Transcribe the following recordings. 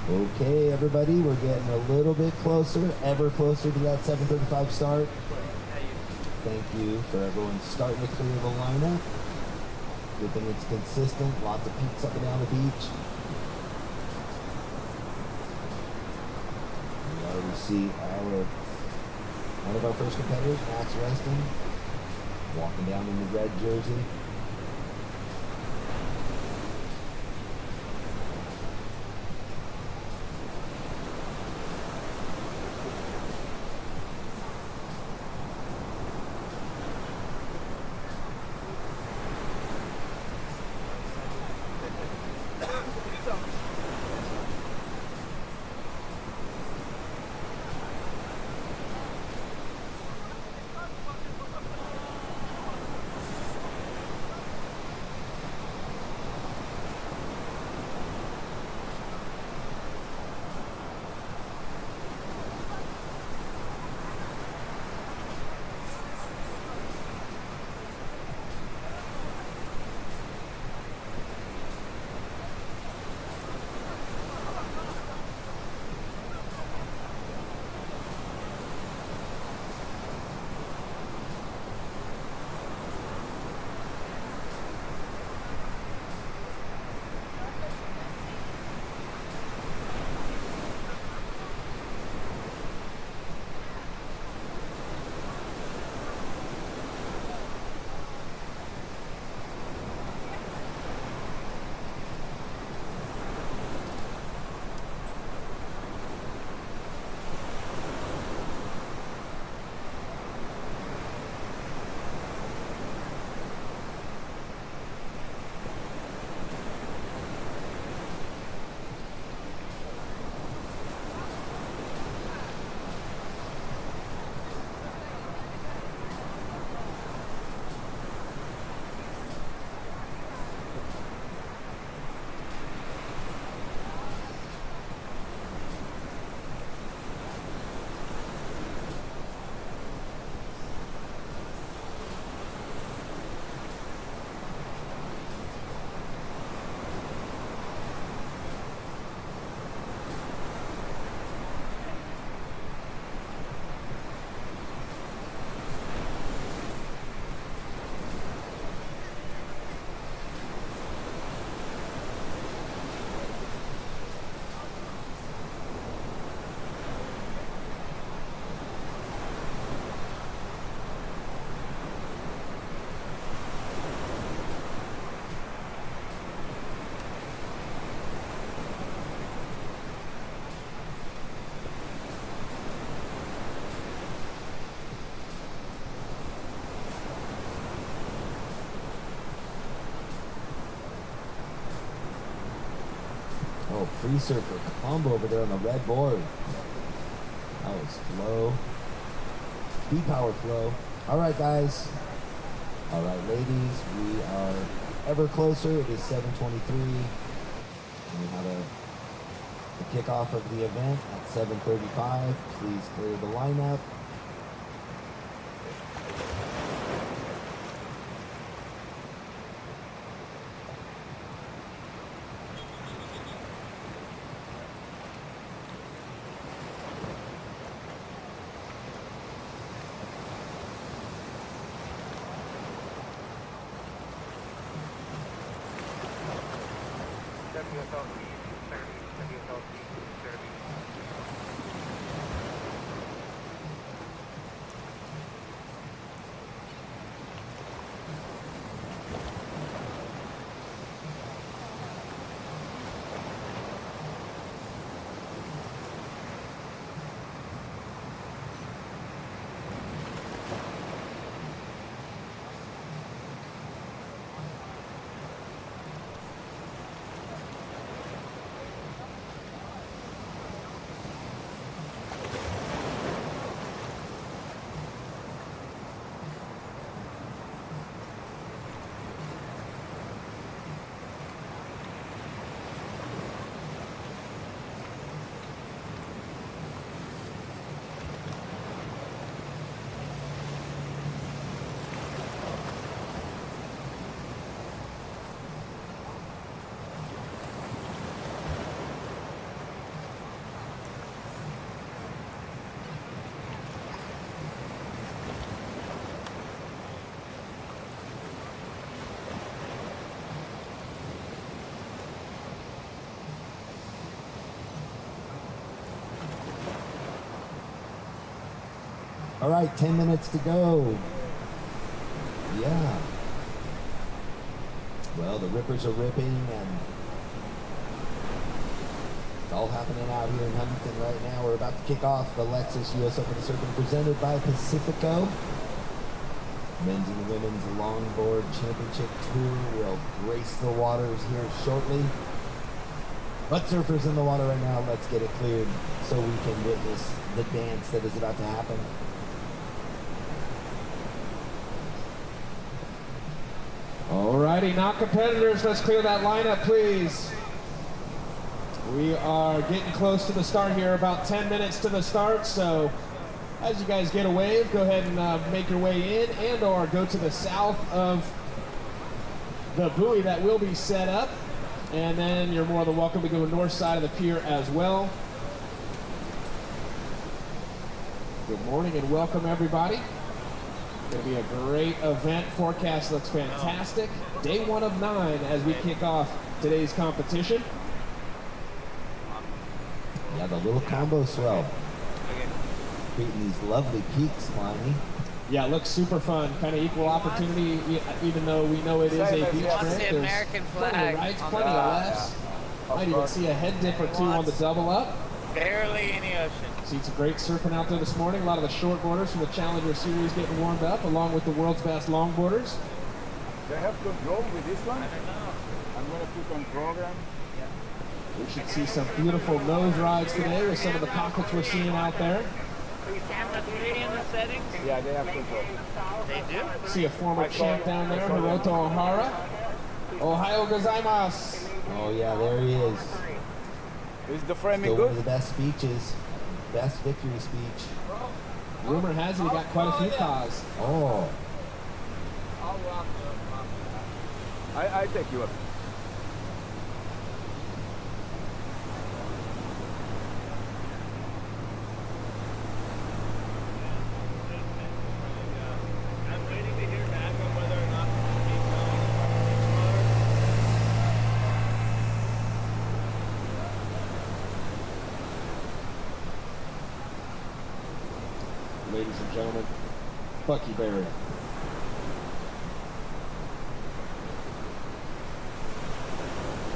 Okay, everybody, we're getting a little bit closer, ever closer to that 7:35 start. Thank you for everyone starting to clear the lineup. Good thing it's consistent, lots of peaks up and down the beach. We already see one of our first competitors, Max Reston, walking down in the red jersey. Oh, free surfer combo over there on the red board. That was flow. B-power flow. All right, guys. All right, ladies. We are ever closer. It is 7:23. And we have the kickoff of the event at 7:35. Please clear the lineup. All right, 10 minutes to go. Yeah. Well, the rippers are ripping, and it's all happening out here in Huntington right now. We're about to kick off the Lexus US Open Surfing presented by Pacifico. Men's and women's longboard championship tour will grace the waters here shortly. But surfers in the water right now, let's get it cleared so we can witness the dance that is about to happen. Alrighty, now competitors, let's clear that lineup, please. We are getting close to the start here, about 10 minutes to the start, so as you guys get a wave, go ahead and make your way in and or go to the south of the buoy that will be set up. And then you're more than welcome to go north side of the pier as well. Good morning and welcome everybody. Going to be a great event. Forecast looks fantastic. Day 1 of 9 as we kick off today's competition. Yeah, the little combo swell. Creating these lovely peaks, Lonnie. Yeah, it looks super fun. Kind of equal opportunity, even though we know it is a beach trip. There's the American flag. Plenty of rights, plenty of lefts. Might even see a head dip or two on the double up. Barely in the ocean. See some great surfing out there this morning. A lot of the shortboarders from the Challenger Series getting warmed up, along with the world's best longboarders. They have control with this one? I don't know. I'm going to put on program. We should see some beautiful nose rides today with some of the pockets we're seeing out there. Are your cameras reading the settings? Yeah, they have control. They do? See a former champ down there, Hiroto Ohara. Ohio gozaimasu. Oh yeah, there he is. Is the framing Still one of good? the best speeches. Best victory speech. Rumor has it he got quite a few cars. Oh. I take you up. I'm waiting to hear back on whether or not Ladies and gentlemen, Bucky Berry.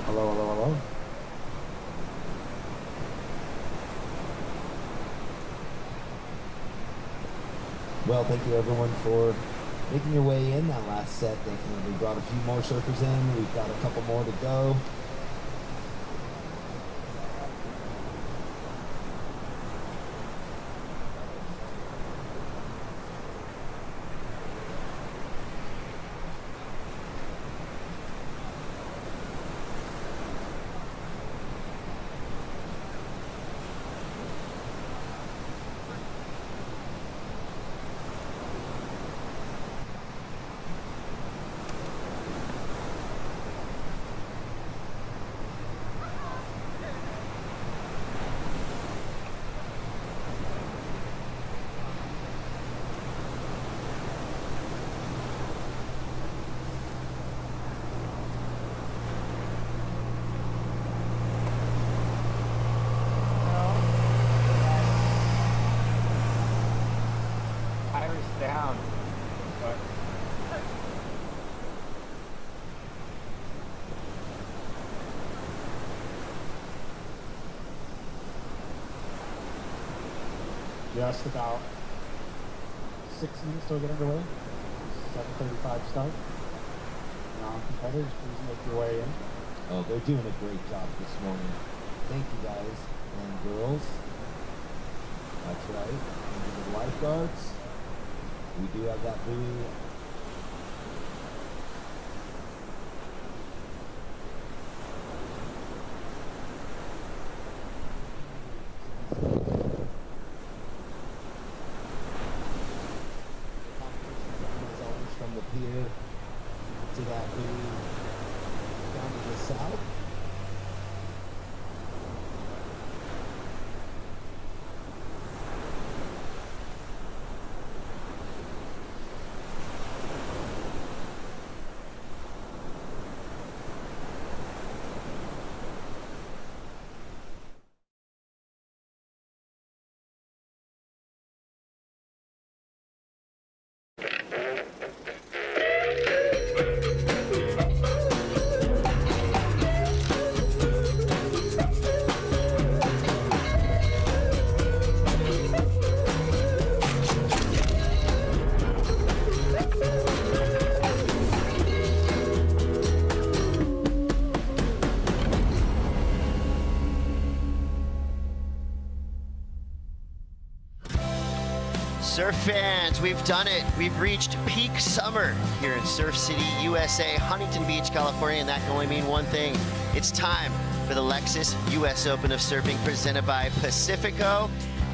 Hello, hello, hello. Well, thank you everyone for making your way in. That last set definitely brought a few more surfers in. We've got a couple more to go. Iris down. Just about 6 minutes till we get underway. 7:35 start. Now, competitors, please make your way in. Oh, they're doing a great job this morning. Thank you guys and girls. That's right. And to the lifeguards. We do have that buoy. From the pier to that buoy down to the south. Surf fans, we've done it. We've reached peak summer here in Surf City, USA, Huntington Beach, California, and that can only mean one thing. It's time for the Lexus US Open of Surfing presented by Pacifico.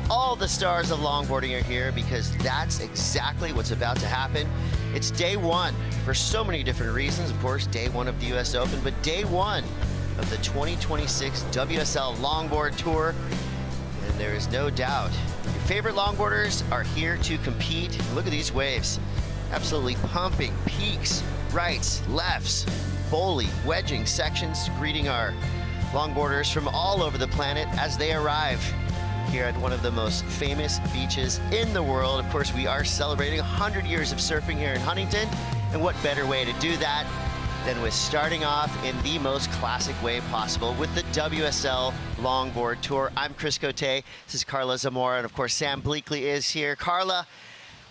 All the stars of longboarding are here because that's exactly what's about to happen. It's day one for so many different reasons. Of course, day one of the US Open, but day one of the 2026 WSL Longboard Tour. And there is no doubt your favorite longboarders are here to compete. Look at these waves. Absolutely pumping peaks, rights, lefts, bowling, wedging sections, greeting our longboarders from all over the planet as they arrive here at one of the most famous beaches in the world. Of course, we are celebrating 100 years of surfing here in Huntington, and what better way to do that than with starting off in the most classic way possible with the WSL Longboard Tour. I'm Chris Cote, this is Carla Zamora, and of course Sam Bleakley is here. Carla,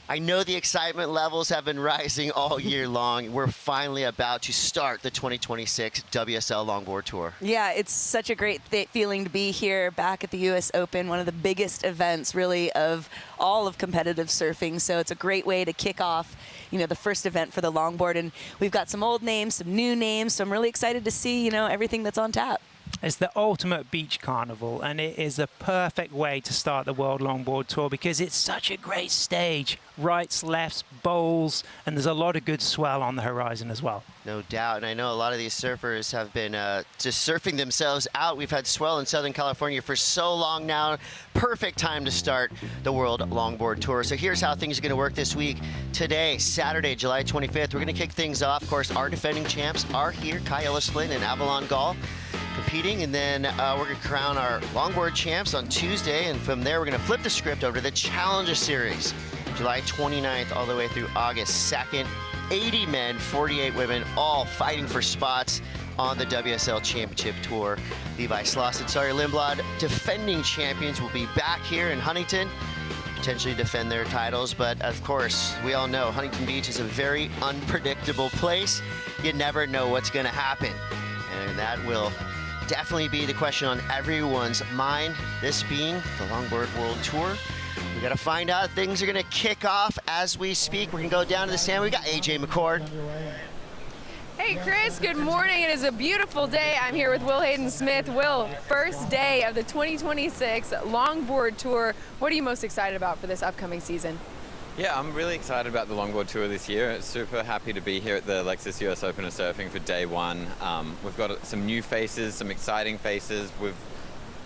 I know the excitement levels have been rising all year long. We're finally about to start the 2026 WSL Longboard Tour. Yeah, it's such a great feeling to be here back at the US Open, one of the biggest events really of all of competitive surfing. So it's a great way to kick off, you know, the first event for the longboard. And we've got some old names, some new names. So I'm really excited to see, you know, everything that's on tap. It's the ultimate beach carnival, and it is a perfect way to start the World Longboard Tour because it's such a great stage. Rights, lefts, bowls, and there's a lot of good swell on the horizon as well. No doubt, and I know a lot of these surfers have been just surfing themselves out. We've had swell in Southern California for so long now. Perfect time to start the World Longboard Tour. So here's how things are going to work this week. Today, Saturday, July 25th, we're going to kick things off. Of course, our defending champs are here, Kai Ellis Flynn and Avalon Gall, competing, and then we're going to crown our longboard champs on Tuesday, and from there we're going to flip the script over to the Challenger Series, July 29th all the way through August 2nd. 80 men, 48 women, all fighting for spots on the WSL Championship Tour. Levi Sloss and Sawyer Lindblad, defending champions, will be back here in Huntington, potentially defend their titles, but of course, we all know Huntington Beach is a very unpredictable place. You never know what's going to happen, and that will definitely be the question on everyone's mind, this being the Longboard World Tour. We got to find out. Things are going to kick off as we speak. We're going to go down to the sand. We got AJ McCord. Hey Chris, good morning. It is a beautiful day. I'm here with Will Hayden Smith. Will, first day of the 2026 Longboard Tour. What are you most excited about for this upcoming season? Yeah, I'm really excited about the Longboard Tour this year. Super happy to be here at the Lexus US Open of Surfing for day one. We've got some new faces, some exciting faces. We've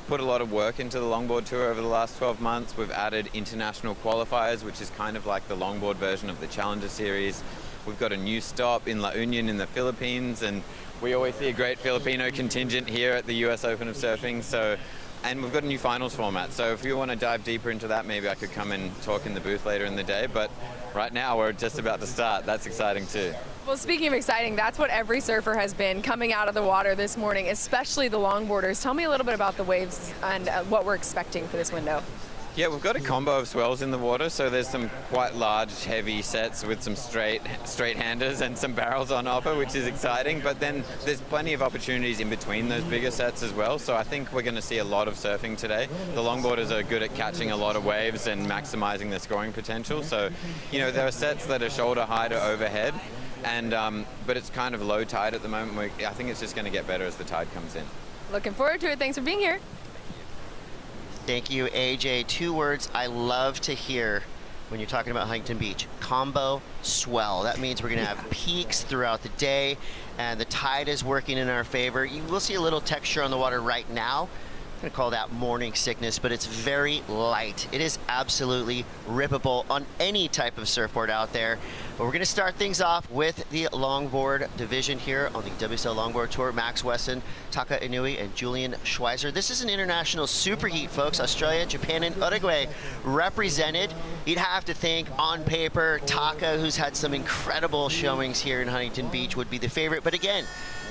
put a lot of work into the Longboard Tour over the last 12 months. We've added international qualifiers, which is kind of like the longboard version of the Challenger Series. We've got a new stop in La Union in the Philippines, and we always see a great Filipino contingent here at the US Open of Surfing. And we've got a new finals format, so if you want to dive deeper into that, maybe I could come and talk in the booth later in the day, but right now we're just about to start. That's exciting too. Well, speaking of exciting, that's what every surfer has been coming out of the water this morning, especially the longboarders. Tell me a little bit about the waves and what we're expecting for this window. Yeah, we've got a combo of swells in the water, so there's some quite large, heavy sets with some straight-handers and some barrels on offer, which is exciting, but then there's plenty of opportunities in between those bigger sets as well, so I think we're going to see a lot of surfing today. The longboarders are good at catching a lot of waves and maximizing their scoring potential, so, you know, there are sets that are shoulder high to overhead, and but it's kind of low tide at the moment. I think it's just going to get better as the tide comes in. Looking forward to it. Thanks for being here. Thank you, AJ. Two words I love to hear when you're talking about Huntington Beach: combo swell. That means we're going to have peaks throughout the day, and the tide is working in our favor. You will see a little texture on the water right now. I'm going to call that morning sickness, but it's very light. It is absolutely rippable on any type of surfboard out there. But we're going to start things off with the longboard division here on the WSL Longboard Tour. Max Weston, Taka Inui, and Julian Schweizer. This is an international superheat, folks. Australia, Japan, and Uruguay represented. You'd have to think, on paper, Taka, who's had some incredible showings here in Huntington Beach, would be the favorite. But again,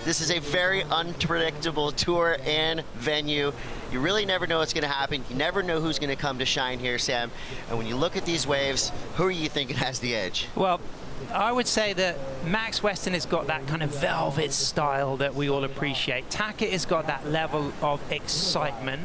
this is a very unpredictable tour and venue. You really never know what's going to happen. You never know who's going to come to shine here, Sam. And when you look at these waves, who are you thinking has the edge? Well, I would say that Max Weston has got that kind of velvet style that we all appreciate. Taka has got that level of excitement.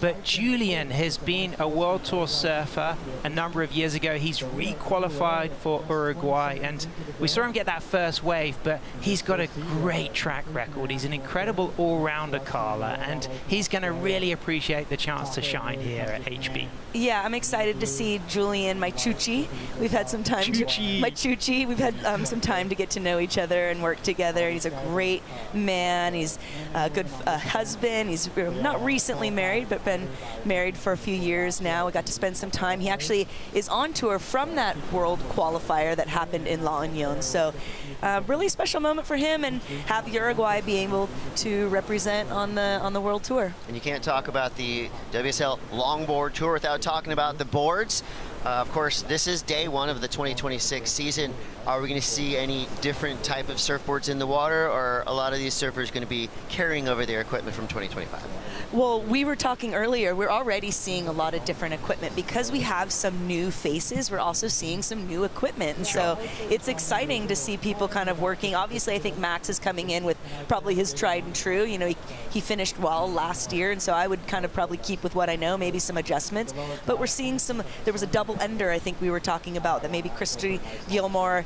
But Julian has been a World Tour surfer a number of years ago. He's re-qualified for Uruguay, and we saw him get that first wave, but he's got a great track record. He's an incredible all-rounder, Carla, and he's going to really appreciate the chance to shine here at HB. Yeah, I'm excited to see Julian, my Chuchi. We've had some time my Chuchi. We've had some time to get to know each other and work together. He's a great man. He's a good husband. He's not recently married, but been married for a few years now. We got to spend some time. He actually is on tour from that world qualifier that happened in La Union. So really special moment for him, and have Uruguay be able to represent on the world tour. And you can't talk about the WSL Longboard Tour without talking about the boards. Of course, this is day one of the 2026 season. Are we going to see any different type of surfboards in the water, or are a lot of these surfers going to be carrying over their equipment from 2025? Well, we were talking earlier, we're already seeing a lot of different equipment. Because we have some new faces, we're also seeing some new equipment. And so it's exciting to see people kind of working. Obviously, I think Max is coming in with probably his tried and true. You know, he finished well last year, and so I would kind of probably keep with what I know, maybe some adjustments. But we're seeing there was a double ender, I think we were talking about, that maybe Christy Gilmore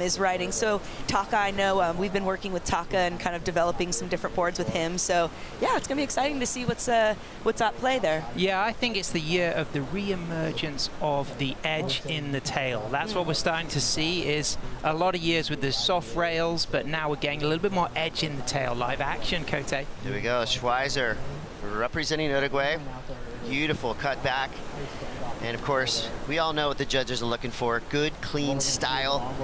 is riding. So Taka, I know we've been working with Taka and kind of developing some different boards with him. So yeah, it's going to be exciting to see what's at play there. Yeah, I think it's the year of the re-emergence of the edge in the tail. That's what we're starting to see, is a lot of years with the soft rails, but now we're getting a little bit more edge in the tail. Live action, Cote. There we go, Schweizer representing Uruguay. Beautiful cut back. And of course, we all know what the judges are looking for. Good, clean style.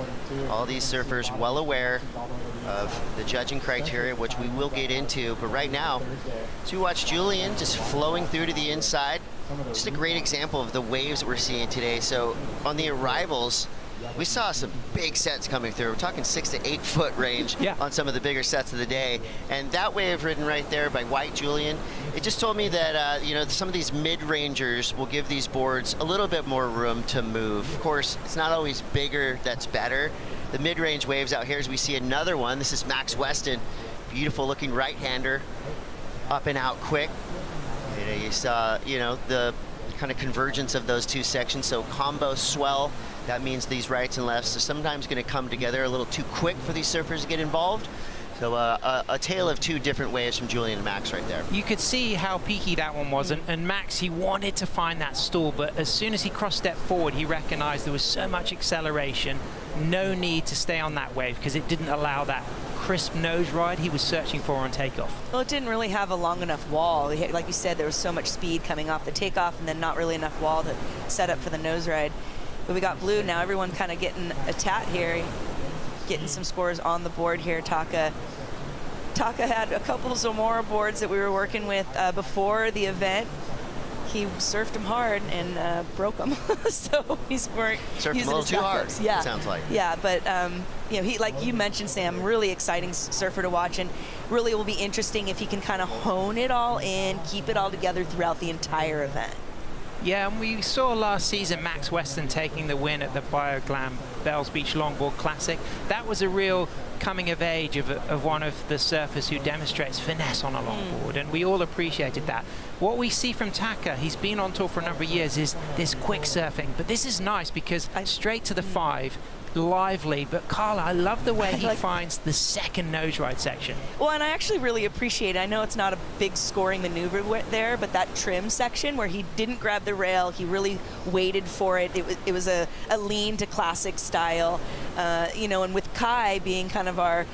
All these surfers well aware of the judging criteria, which we will get into. But right now, so you watch Julian just flowing through to the inside. Just a great example of the waves that we're seeing today. So on the arrivals, we saw some big sets coming through. We're talking 6 to 8 foot range on some of the bigger sets of the day. And that wave ridden right there by White Julian, it just told me that, you know, some of these mid-rangers will give these boards a little bit more room to move. Of course, it's not always bigger that's better. The mid-range waves out here, as we see another one, this is Max Weston, beautiful looking right-hander, up and out quick. You saw, you know, the kind of convergence of those two sections. So combo swell, that means these rights and lefts are sometimes going to come together a little too quick for these surfers to get involved. So a tale of two different waves from Julian and Max right there. You could see how peaky that one was, and Max, he wanted to find that stall, but as soon as he cross-stepped forward, he recognized there was so much acceleration, no need to stay on that wave, because it didn't allow that crisp nose ride he was searching for on takeoff. Well, it didn't really have a long enough wall. Like you said, there was so much speed coming off the takeoff, and then not really enough wall to set up for the nose ride. But we got blue now. Everyone kind of getting a tat here, getting some scores on the board here. Taka had a couple of Zamora boards that we were working with before the event. He surfed them hard and broke them. So he's surfed using a little too hard. Yeah, it sounds like. Yeah, but you know, he, like you mentioned, Sam, really exciting surfer to watch, and really will be interesting if he can kind of hone it all in, keep it all together throughout the entire event. Yeah, and we saw last season Max Weston taking the win at the BioGlam Bells Beach Longboard Classic. That was a real coming of age of one of the surfers who demonstrates finesse on a longboard, and we all appreciated that. What we see from Taka, he's been on tour for a number of years, is this quick surfing. But this is nice because straight to the 5, lively. But Carla, I love the way he finds the second nose ride section. Well, and I actually really appreciate it. I know it's not a big scoring maneuver there, but that trim section where he didn't grab the rail, he really waited for it. It was a lean to classic style, you know, and with Kai being kind of our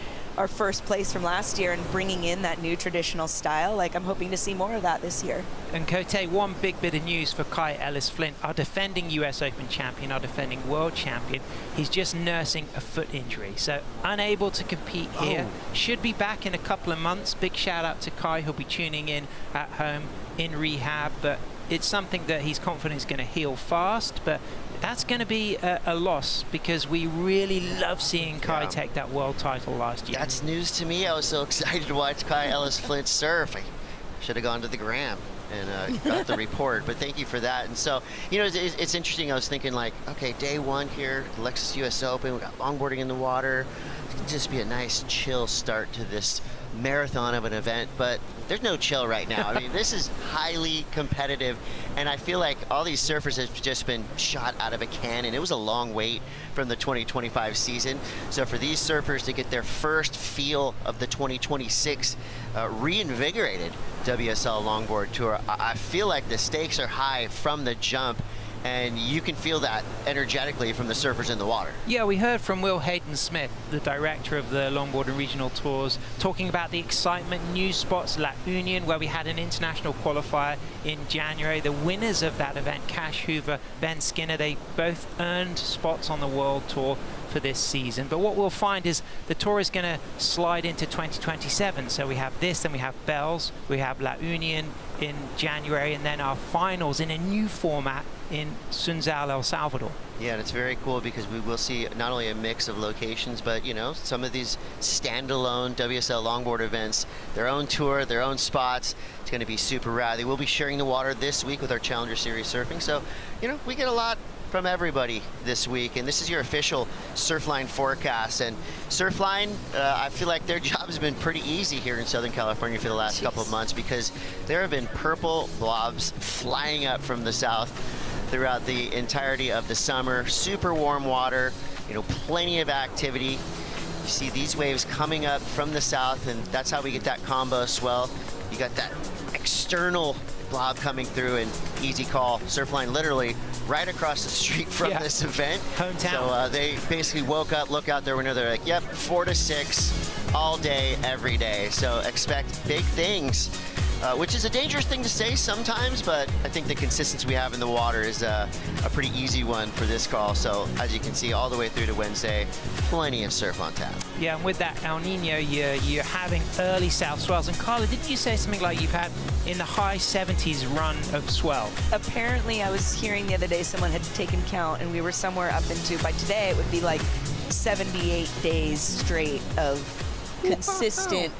first place from last year and bringing in that new traditional style, like I'm hoping to see more of that this year. And Cote, one big bit of news for Kai Ellis-Flint, our defending US Open champion, our defending world champion. He's just nursing a foot injury, so unable to compete here. Should be back in a couple of months. Big shout out to Kai, who'll be tuning in at home in rehab, but it's something that he's confident is going to heal fast, but that's going to be a loss because we really love seeing Kai take that world title last year. That's news to me. I was so excited to watch Kai Ellis-Flint surf. I should have gone to the Gram. and got the report, but thank you for that. And so, you know, it's interesting. I was thinking like, okay, day one here, Lexus US Open, we got longboarding in the water. It could just be a nice chill start to this marathon of an event, but there's no chill right now. I mean, this is highly competitive, and I feel like all these surfers have just been shot out of a cannon. It was a long wait from the 2025 season, so for these surfers to get their first feel of the 2026 reinvigorated WSL Longboard Tour, I feel like the stakes are high from the jump, and you can feel that energetically from the surfers in the water. Yeah, we heard from Will Hayden-Smith, the director of the Longboard and Regional Tours, talking about the excitement, new spots, La Union, where we had an international qualifier in January. The winners of that event, Cash Hoover, Ben Skinner, they both earned spots on the World Tour for this season. But what we'll find is the tour is going to slide into 2027. So we have this, then we have Bells, we have La Union in January, and then our finals in a new format in Sunzal, El Salvador. Yeah, and it's very cool because we will see not only a mix of locations, but, you know, some of these standalone WSL longboard events, their own tour, their own spots. It's going to be super rad. They will be sharing the water this week with our Challenger Series surfing. So, you know, we get a lot from everybody this week, and this is your official Surfline forecast. And Surfline, I feel like their job has been pretty easy here in Southern California for the last couple of months, because there have been purple blobs flying up from the south throughout the entirety of the summer. Super warm water, you know, plenty of activity. You see these waves coming up from the south, and that's how we get that combo swell. You got that external blob coming through, and easy call. Surfline literally right across the street from this event. Hometown. So they basically woke up, look out their window, they're like, yep, 4 to 6 all day, every day. So expect big things, which is a dangerous thing to say sometimes, but I think the consistency we have in the water is a pretty easy one for this call. So as you can see, all the way through to Wednesday, plenty of surf on tap. Yeah, and with that El Nino, you're having early south swells. And Carla, didn't you say something like you've had in the high 70s run of swell? Apparently, I was hearing the other day someone had taken count, and we were somewhere up into, by today, it would be like 78 days straight of consistent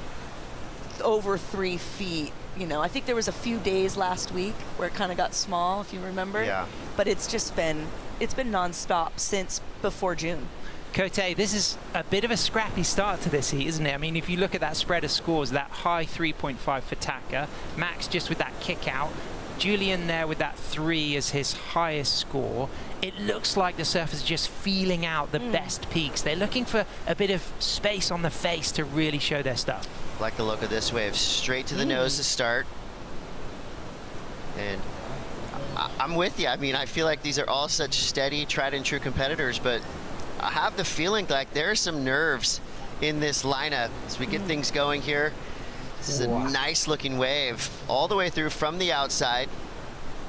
over 3 feet. You know, I think there was a few days last week where it kind of got small, if you remember. Yeah. But it's been nonstop since before June. Cote, this is a bit of a scrappy start to this heat, isn't it? I mean, if you look at that spread of scores, that high 3.5 for Taka, Max just with that kick out, Julian there with that 3 as his highest score. It looks like the surfers are just feeling out the best peaks. They're looking for a bit of space on the face to really show their stuff. Like the look of this wave, straight to the nose to start. And I'm with you. I mean, I feel like these are all such steady, tried and true competitors, but I have the feeling like there are some nerves in this lineup as we get things going here. This is a nice looking wave all the way through from the outside.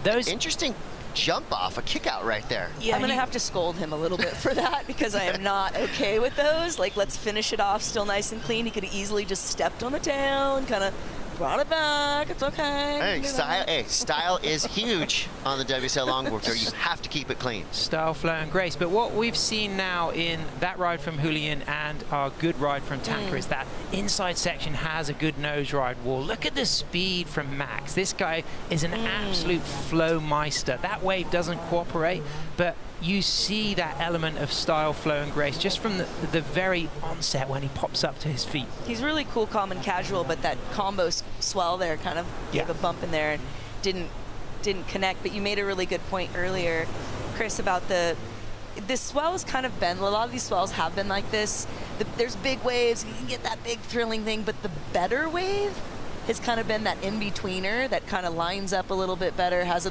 Those interesting jump off, a kick out right there. Yeah, I'm gonna have to scold him a little bit for that, because I am not okay with those. Like, let's finish it off still nice and clean. He could have easily just stepped on the tail and kind of brought it back. It's okay. Hey, style is huge on the WSL Longboard Tour. You have to keep it clean. Style, flow, and grace. But what we've seen now in that ride from Julian and our good ride from Taka is that inside section has a good nose ride wall. Look at the speed from Max. This guy is an absolute flow meister. That wave doesn't cooperate, but you see that element of style, flow, and grace just from the very onset when he pops up to his feet. He's really cool, calm, and casual, but that combo swell there kind of gave a bump in there and didn't connect. But you made a really good point earlier, Chris, about this swell has kind of been, a lot of these swells have been like this. There's big waves, you can get that big thrilling thing, but the better wave has kind of been that in-betweener that kind of lines up a little bit better, has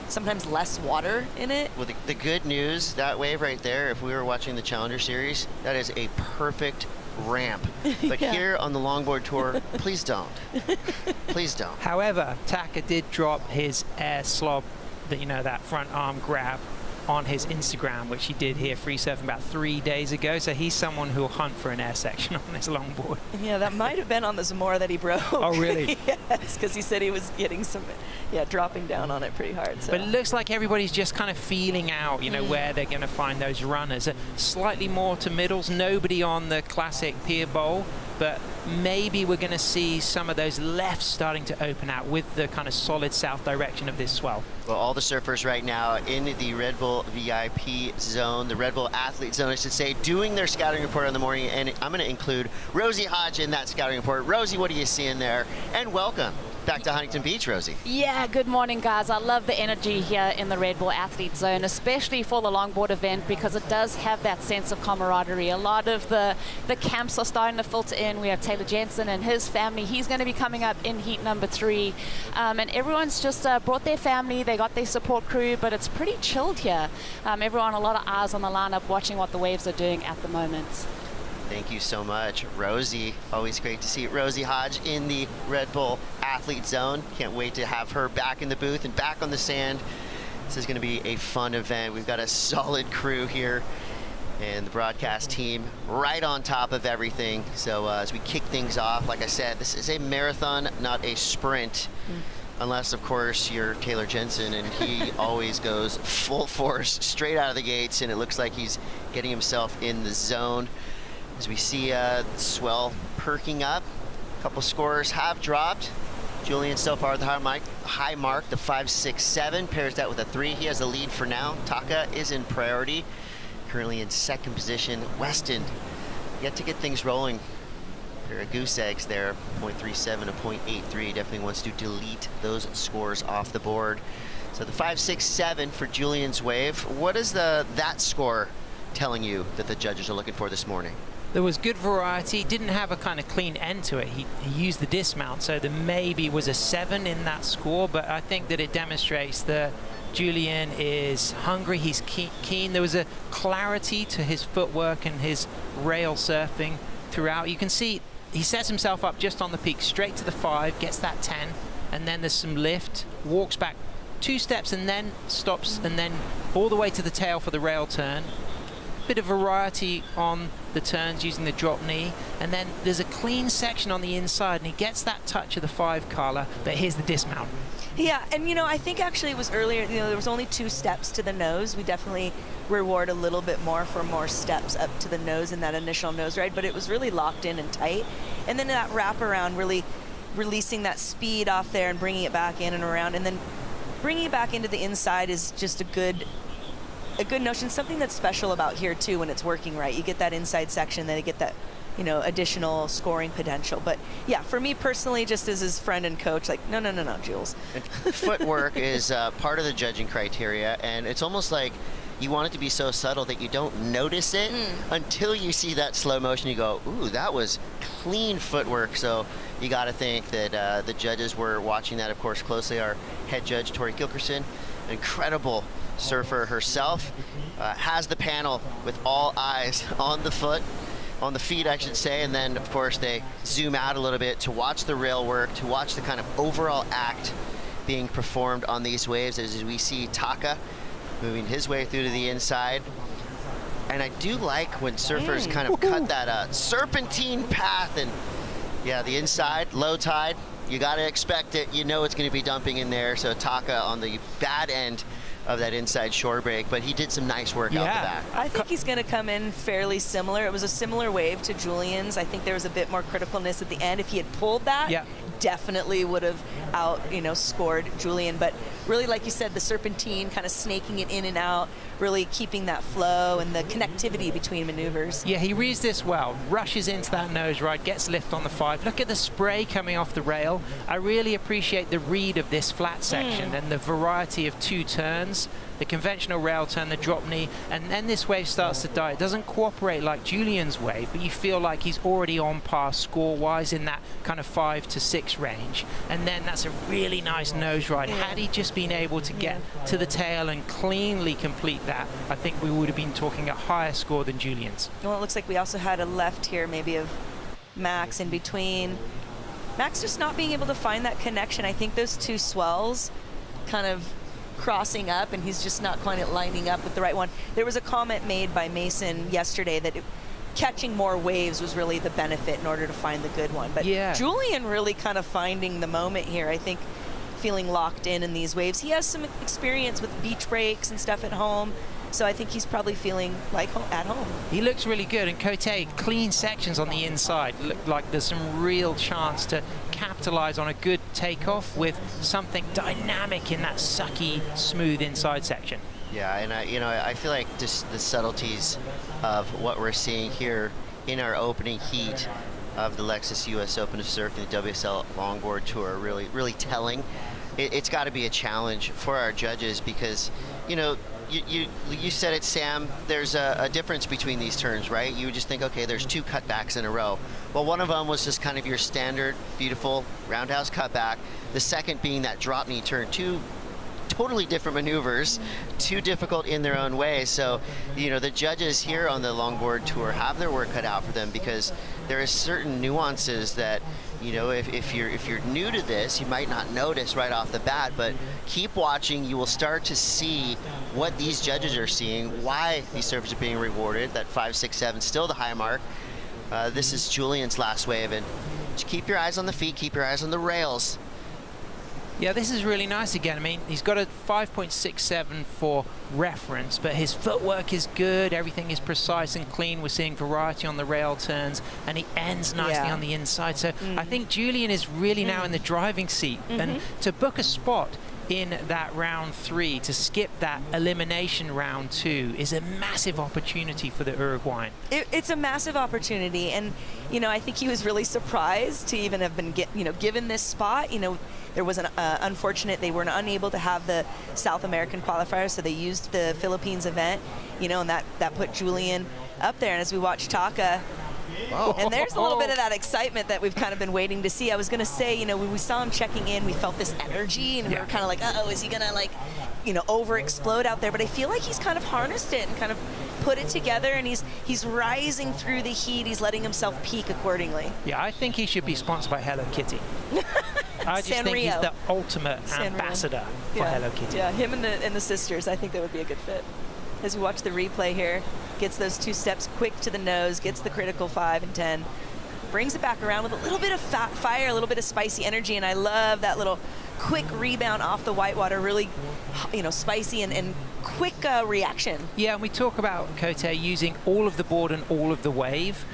sometimes less water in it. Well, the good news, that wave right there, if we were watching the Challenger Series, that is a perfect ramp. But here on the Longboard Tour, please don't. Please don't. However, Taka did drop his air slob, that front arm grab on his Instagram, which he did here free surfing about 3 days ago. So he's someone who'll hunt for an air section on this longboard. Yeah, that might have been on the Zamora that he broke. Oh, really? Yes, because he said he was getting some, dropping down on it pretty hard. So. But it looks like everybody's just kind of feeling out, where they're going to find those runners. Slightly more to middles, nobody on the classic pier bowl, but maybe we're going to see some of those lefts starting to open out with the kind of solid south direction of this swell. Well, all the surfers right now in the Red Bull VIP zone, the Red Bull athlete zone, I should say, doing their scouting report in the morning. And I'm going to include Rosie Hodge in that scouting report. Rosie, what are you seeing there? And welcome back to Huntington Beach, Rosie. Yeah, good morning, guys. I love the energy here in the Red Bull athlete zone, especially for the longboard event, because it does have that sense of camaraderie. A lot of the camps are starting to filter in. We have Taylor Jensen and his family. He's going to be coming up in heat number 3. And everyone's just brought their family. They got their support crew, but it's pretty chilled here. Everyone, a lot of eyes on the lineup watching what the waves are doing at the moment. Thank you so much, Rosie. Always great to see Rosie Hodge in the Red Bull athlete zone. Can't wait to have her back in the booth and back on the sand. This is going to be a fun event. We've got a solid crew here and the broadcast team right on top of everything. So as we kick things off, like I said, this is a marathon, not a sprint. Unless, of course, you're Taylor Jensen, and he always goes full force straight out of the gates, and it looks like he's getting himself in the zone. As we see swell perking up, a couple scores have dropped. Julian so far the high mark, the 5.67, pairs that with a 3. He has the lead for now. Taka is in priority, currently in second position. Weston yet to get things rolling. Pair of goose eggs there, 0.37 and 0.83. Definitely wants to delete those scores off the board. So the 5.67 for Julian's wave. What is that score telling you that the judges are looking for this morning? There was good variety, didn't have a kind of clean end to it. He used the dismount, so there maybe was a 7 in that score, but I think that it demonstrates that Julian is hungry, he's keen. There was a clarity to his footwork and his rail surfing throughout. You can see he sets himself up just on the peak, straight to the 5, gets that 10, and then there's some lift, walks back 2 steps and then stops, and then all the way to the tail for the rail turn. Bit of variety on the turns using the drop knee, and then there's a clean section on the inside, and he gets that touch of the 5 collar, but here's the dismount. Yeah, and I think actually it was earlier, there was only 2 steps to the nose. We definitely reward a little bit more for more steps up to the nose in that initial nose ride, but it was really locked in and tight. And then that wrap around, really releasing that speed off there and bringing it back in and around, and then bringing it back into the inside is just a good notion. Something that's special about here too when it's working right. You get that inside section, then you get that additional scoring potential. But yeah, for me personally, just as his friend and coach, like no, Jules. Footwork is part of the judging criteria, and it's almost like you want it to be so subtle that you don't notice it until you see that slow motion. You go, ooh, that was clean footwork. So you got to think that the judges were watching that, of course, closely. Our head judge, Tori Gilkerson, incredible surfer herself, has the panel with all eyes on the feet, I should say, and then of course they zoom out a little bit to watch the rail work, to watch the kind of overall act being performed on these waves as we see Taka moving his way through to the inside. And I do like when surfers kind of cut that serpentine path, and yeah, the inside, low tide, you got to expect it. You know it's going to be dumping in there. So Taka on the bad end of that inside shore break, but he did some nice work out the back. I think he's going to come in fairly similar. It was a similar wave to Julian's. I think there was a bit more criticalness at the end. If he had pulled that, definitely would have scored Julian. But really, like you said, the serpentine, kind of snaking it in and out, really keeping that flow and the connectivity between maneuvers. Yeah, he reads this well, rushes into that nose ride, gets lift on the 5. Look at the spray coming off the rail. I really appreciate the read of this flat section and the variety of 2 turns. The conventional rail turn, the drop knee, and then this wave starts to die. It doesn't cooperate like Julian's wave, but you feel like he's already on par score-wise in that kind of 5 to 6 range. And then that's a really nice nose ride. Had he just been able to get to the tail and cleanly complete that, I think we would have been talking a higher score than Julian's. Well, it looks like we also had a left here, maybe of Max in between. Max just not being able to find that connection. I think those 2 swells kind of crossing up, and he's just not quite lining up with the right one. There was a comment made by Mason yesterday that catching more waves was really the benefit in order to find the good one. But Julian really kind of finding the moment here, I think, feeling locked in these waves. He has some experience with beach breaks and stuff at home. So I think he's probably feeling like at home. He looks really good, and Cote, clean sections on the inside. Look like there's some real chance to capitalize on a good takeoff with something dynamic in that sucky, smooth inside section. Yeah, and I feel like just the subtleties of what we're seeing here in our opening heat of the Lexus US Open of Surfing, the WSL Longboard Tour, are really telling. It's got to be a challenge for our judges because, you said it, Sam, there's a difference between these turns, right? You would just think, okay, there's 2 cutbacks in a row. Well, one of them was just kind of your standard, beautiful roundhouse cutback. The second being that drop knee turn, 2 totally different maneuvers, 2 difficult in their own way. So, the judges here on the Longboard Tour have their work cut out for them because there is certain nuances that, if you're new to this, you might not notice right off the bat, but keep watching. You will start to see what these judges are seeing, why these surfers are being rewarded. That 5, 6, 7, still the high mark. This is Julian's last wave, and just keep your eyes on the feet, keep your eyes on the rails. Yeah, this is really nice again. I mean, he's got a 5.67 for reference, but his footwork is good. Everything is precise and clean. We're seeing variety on the rail turns, and he ends nicely on the inside. So I think Julian is really now in the driving seat. And to book a spot in that round 3, to skip that elimination round 2, is a massive opportunity for the Uruguayan. It's a massive opportunity, and I think he was really surprised to even have been given this spot. There was an unfortunate, they were unable to have the South American qualifiers, so they used the Philippines event, and that put Julian up there. And as we watch Taka, and there's a little bit of that excitement that we've kind of been waiting to see. I was going to say, when we saw him checking in, we felt this energy, and we were kind of like, uh-oh, is he going to over-explode out there? But I feel like he's kind of harnessed it and kind of put it together, and he's rising through the heat. He's letting himself peak accordingly. Yeah, I think he should be sponsored by Hello Kitty. I just think he's the ultimate ambassador for Hello Kitty. Yeah, him and the sisters, I think that would be a good fit. As we watch the replay here, gets those 2 steps quick to the nose, gets the critical 5 and 10, brings it back around with a little bit of fire, a little bit of spicy energy, and I love that little quick rebound off the whitewater, really, spicy and quick reaction. Yeah, and we talk about Cote using all of the board and all of the wave.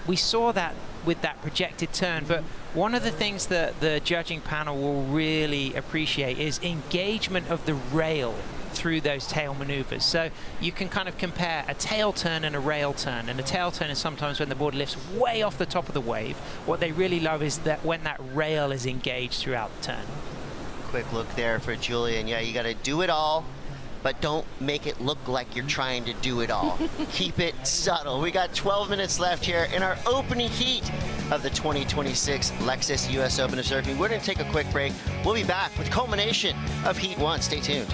We saw that with that projected turn, but one of the things that the judging panel will really appreciate is engagement of the rail through those tail maneuvers. So you can kind of compare a tail turn and a rail turn, and a tail turn is sometimes when the board lifts way off the top of the wave. What they really love is that when that rail is engaged throughout the turn. Quick look there for Julian. Yeah, you got to do it all, but don't make it look like you're trying to do it all. Keep it subtle. We got 12 minutes left here in our opening heat of the 2026 Lexus US Open of Surfing. We're going to take a quick break. We'll be back with culmination of Heat 1. Stay tuned.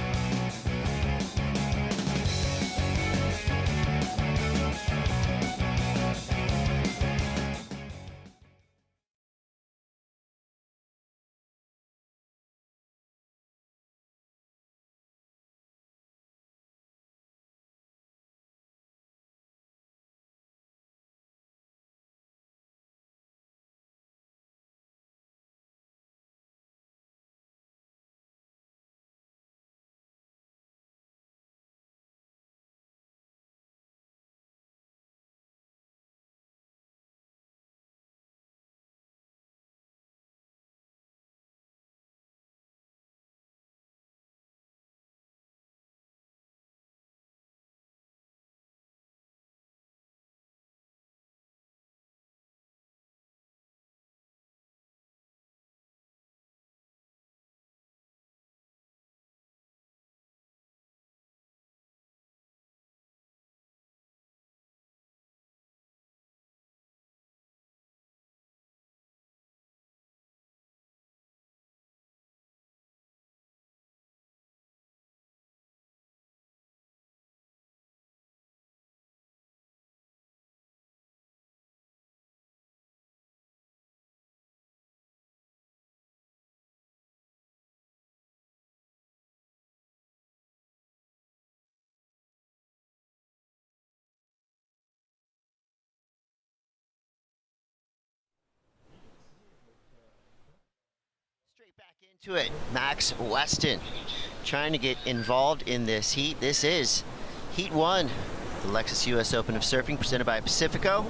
Back into it, Max Weston trying to get involved in this heat. This is Heat 1, the Lexus US Open of Surfing presented by Pacifico.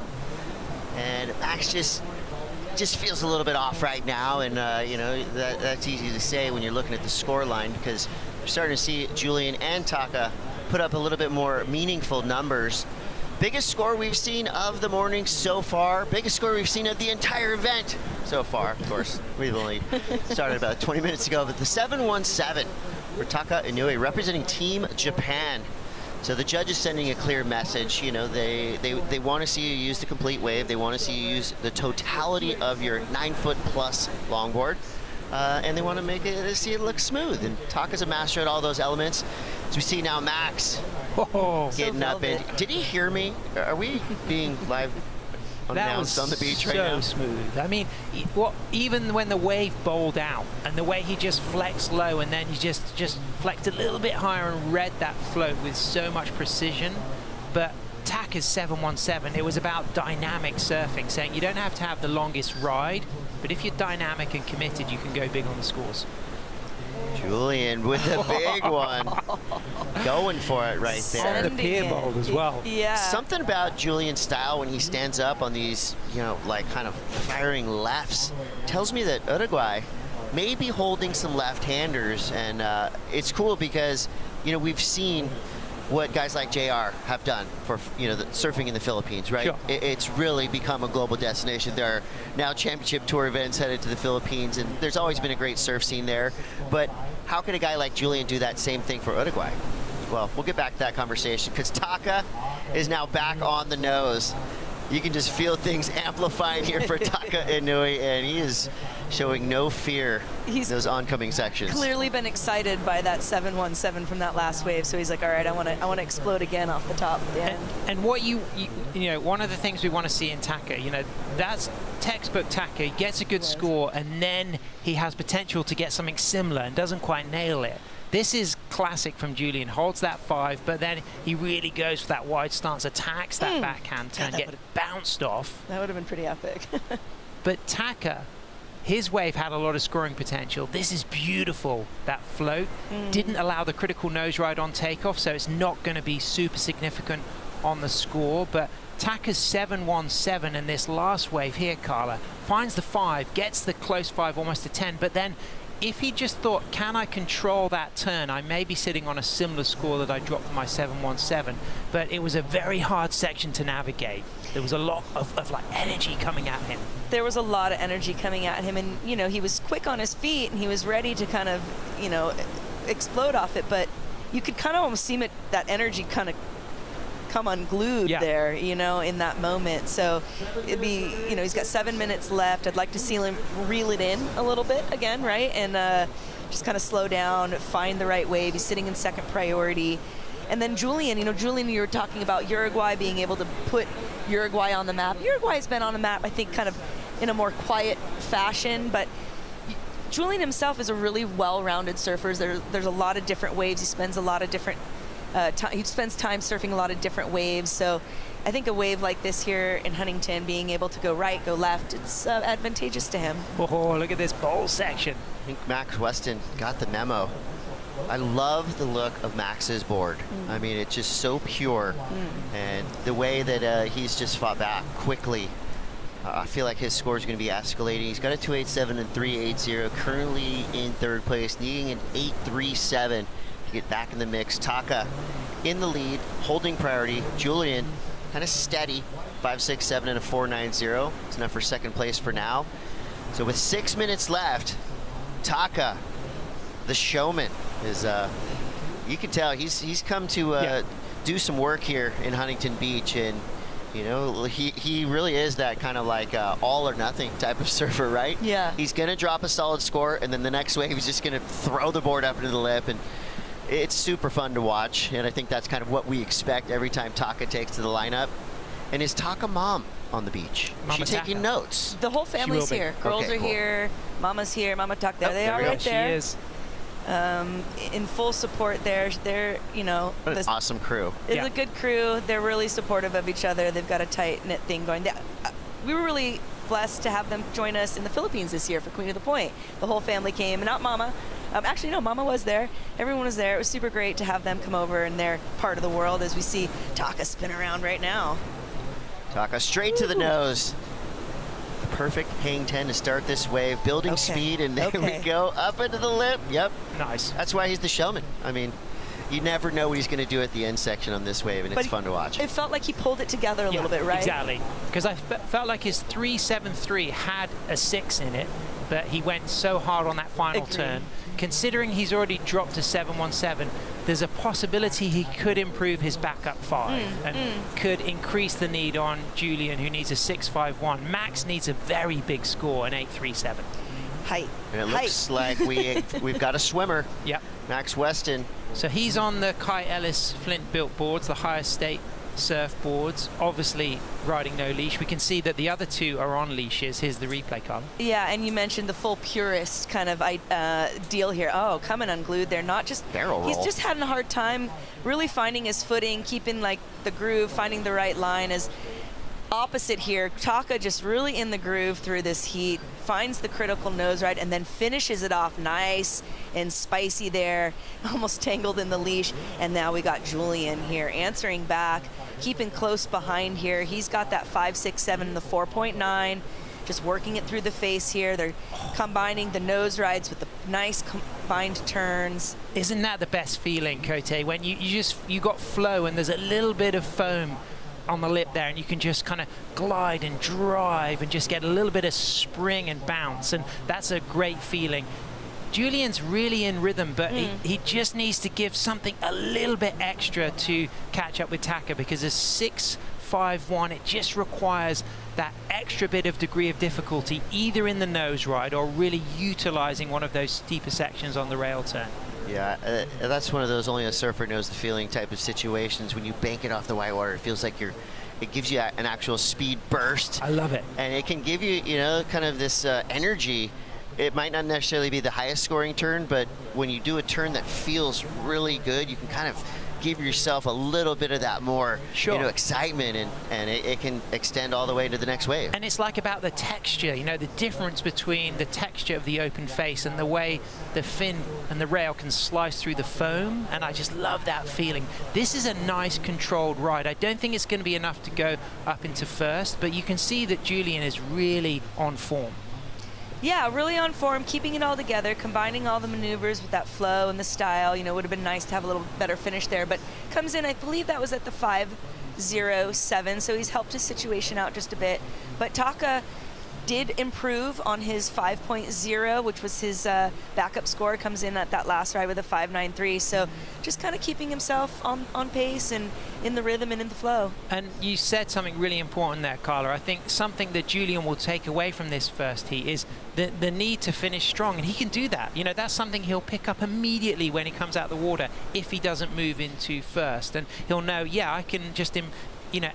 And Max just feels a little bit off right now, and you know, that's easy to say when you're looking at the score line, because you're starting to see Julian and Taka put up a little bit more meaningful numbers. Biggest score we've seen of the morning so far, biggest score we've seen of the entire event so far. Of course, we've only started about 20 minutes ago, but the 717 for Taka Inoue representing Team Japan. So the judge is sending a clear message. You know, they want to see you use the complete wave. They want to see you use the totality of your 9-foot-plus longboard. And they want to see it look smooth. And Taka's a master at all those elements. So we see now Max getting up. And did he hear me? Are we being live announced on the beach right now? So smooth. I mean, even when the wave bowled out and the way he just flexed low and then he just flexed a little bit higher and read that float with so much precision. But Taka's 717, it was about dynamic surfing, saying you don't have to have the longest ride, but if you're dynamic and committed, you can go big on the scores. Julian with a big one. Going for it right there. On the pier bowl as well. Yeah. Something about Julian's style when he stands up on these, you know, like kind of firing lefts tells me that Uruguay may be holding some left-handers, and it's cool because, you know, we've seen what guys like JR have done for, you know, the surfing in the Philippines, right? Sure. It's really become a global destination. There are now championship tour events headed to the Philippines, and there's always been a great surf scene there. But how can a guy like Julian do that same thing for Uruguay? Well, we'll get back to that conversation, because Taka is now back on the nose. You can just feel things amplifying here for Taka Inoue, and he is showing no fear in those oncoming sections. Clearly been excited by that 717 from that last wave, so he's like, all right, I want to explode again off the top at the end. And what you know, one of the things we want to see in Taka, you know, that's textbook Taka. He gets a good score, and then he has potential to get something similar and doesn't quite nail it. This is classic from Julian. Holds that 5, but then he really goes for that wide stance, attacks that backhand turn, get bounced off. That would have been pretty epic. But Taka, his wave had a lot of scoring potential. This is beautiful. That float didn't allow the critical nose ride on takeoff, so it's not going to be super significant on the score. But Taka's 717 in this last wave here, Carla, finds the 5, gets the close 5 almost to 10, but then if he just thought, can I control that turn, I may be sitting on a similar score that I dropped for my 717. But it was a very hard section to navigate. There was a lot of like energy coming at him. There was a lot of energy coming at him, and you know, he was quick on his feet and he was ready to kind of, you know, explode off it, but you could kind of almost see that energy kind of come unglued there, you know, in that moment. So it'd be, you know, he's got 7 minutes left. I'd like to see him reel it in a little bit again, right? And just kind of slow down, find the right wave. He's sitting in second priority. And then Julian, you know, you were talking about Uruguay being able to put Uruguay on the map. Uruguay's been on the map, I think, kind of in a more quiet fashion, but Julian himself is a really well-rounded surfer. There's a lot of different waves. He spends a lot of different he spends time surfing a lot of different waves. So I think a wave like this here in Huntington, being able to go right, go left, it's advantageous to him. Oh, look at this bowl section. I think Max Weston got the memo. I love the look of Max's board. I mean, it's just so pure. And the way that he's just fought back quickly, I feel like his score is going to be escalating. He's got a 287 and 380, currently in third place, needing an 837 to get back in the mix. Taka in the lead, holding priority. Julian kind of steady, 567 and a 490. It's enough for second place for now. So with 6 minutes left, Taka, the showman, is you can tell he's come to do some work here in Huntington Beach, and you know, he really is that kind of like all or nothing type of surfer, right? Yeah. He's gonna drop a solid score, and then the next wave he's just gonna throw the board up into the lip, and it's super fun to watch. And I think that's kind of what we expect every time Taka takes to the lineup. And is Taka mom on the beach? She's taking notes. The whole family's here. Girls are here. Mama's here. Mama Taka. There they are, right there. She is. In full support there. They're, you know, What an awesome crew. It's a good crew. They're really supportive of each other. They've got a tight-knit thing going. We were really blessed to have them join us in the Philippines this year for Queen of the Point. The whole family came, not Mama, Actually, no, Mama was there. Everyone was there. It was super great to have them come over in their part of the world as we see Taka spin around right now. Taka straight to the nose. Perfect hang 10 to start this wave, building speed, and there we go, up into the lip. Yep. Nice. That's why he's the showman. I mean, you never know what he's going to do at the end section on this wave, and it's fun to watch. It felt like he pulled it together a little bit, right? Exactly. Because I felt like his 3.73 had a 6 in it, but he went so hard on that final turn. Considering he's already dropped to 7.17, there's a possibility he could improve his backup 5 and could increase the need on Julian, who needs a 6.51. Max needs a very big score, an 8.37. Height. And it looks like we've got a swimmer. Yep. Max Weston. So he's on the Kai Ellis Flint built boards, the highest state surfboards, obviously riding no leash. We can see that the other two are on leashes. Here's the replay, Carl. Yeah, and you mentioned the full purist kind of deal here. Oh, coming unglued. They're not just barrel roll. He's just had a hard time really finding his footing, keeping like the groove, finding the right line. As opposite here, Taka just really in the groove through this heat, finds the critical nose ride, and then finishes it off nice and spicy there, almost tangled in the leash. And now we got Julian here answering back, keeping close behind here. He's got that 5.67 and the 4.9, just working it through the face here. They're combining the nose rides with the nice combined turns. Isn't that the best feeling, Cote, when you got flow and there's a little bit of foam on the lip there, and you can just kind of glide and drive and just get a little bit of spring and bounce, and that's a great feeling. Julian's really in rhythm, but he just needs to give something a little bit extra to catch up with Taka, because a 6.51, it just requires that extra bit of degree of difficulty, either in the nose ride or really utilizing one of those steeper sections on the rail turn. Yeah, that's one of those only a surfer knows the feeling type of situations. When you bank it off the white water, it feels like it gives you an actual speed burst. I love it. And it can give you, kind of this energy. It might not necessarily be the highest scoring turn, but when you do a turn that feels really good, you can kind of give yourself a little bit of that more excitement, and it can extend all the way to the next wave. And it's like about the texture, the difference between the texture of the open face and the way the fin and the rail can slice through the foam, and I just love that feeling. This is a nice controlled ride. I don't think it's going to be enough to go up into first, but you can see that Julian is really on form. Yeah, really on form, keeping it all together, combining all the maneuvers with that flow and the style. Would have been nice to have a little better finish there, but comes in, I believe that was at the 5.07, so he's helped his situation out just a bit. But Taka did improve on his 5.0, which was his backup score, comes in at that last ride with a 5.93. So just kind of keeping himself on pace and in the rhythm and in the flow. And you said something really important there, Carla. I think something that Julian will take away from this first heat is the need to finish strong, and he can do that. That's something he'll pick up immediately when he comes out of the water if he doesn't move into first, and he'll know, yeah, I can just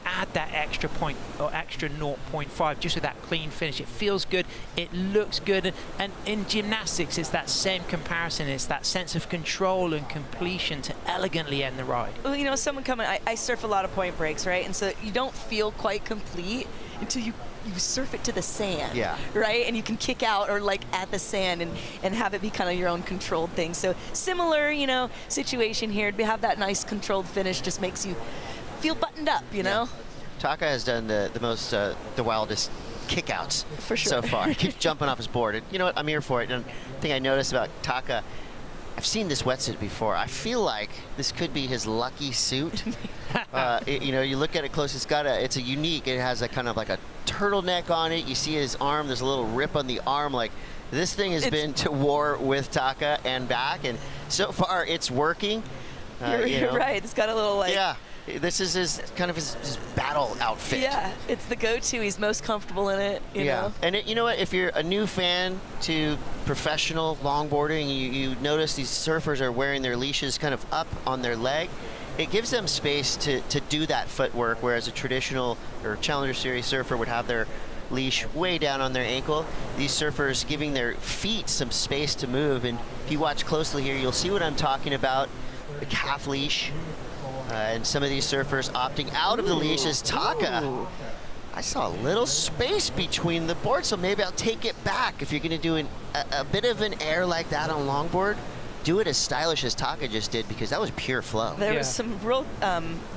add that extra point or extra 0.5 just with that clean finish. It feels good, it looks good, and in gymnastics it's that same comparison. It's that sense of control and completion to elegantly end the ride. Well, someone coming, I surf a lot of point breaks, right? And so you don't feel quite complete until you surf it to the sand, right? And you can kick out or like at the sand and have it be kind of your own controlled thing. So similar, situation here. To have that nice controlled finish just makes you feel buttoned up, Yeah. Taka has done the most, the wildest kickouts for sure so far. He keeps jumping off his board. And you know what? I'm here for it. And the thing I noticed about Taka, I've seen this wetsuit before. I feel like this could be his lucky suit. You look at it close. It's a unique. It has a kind of like a turtleneck on it. You see his arm. There's a little rip on the arm. Like this thing has been to war with Taka and back, and so far it's working. You're right. It's got a little like. Yeah. This is his battle outfit. Yeah, it's the go-to. He's most comfortable in it. You know? And you know what? If you're a new fan to professional longboarding, you notice these surfers are wearing their leashes kind of up on their leg. It gives them space to do that footwork, whereas a traditional or Challenger Series surfer would have their leash way down on their ankle. These surfers giving their feet some space to move. And if you watch closely here, you'll see what I'm talking about. The calf leash. And some of these surfers opting out of the leashes. Taka I saw a little space between the boards, so maybe I'll take it back. If you're going to do a bit of an air like that on longboard, do it as stylish as Taka just did, because that was pure flow. There was some real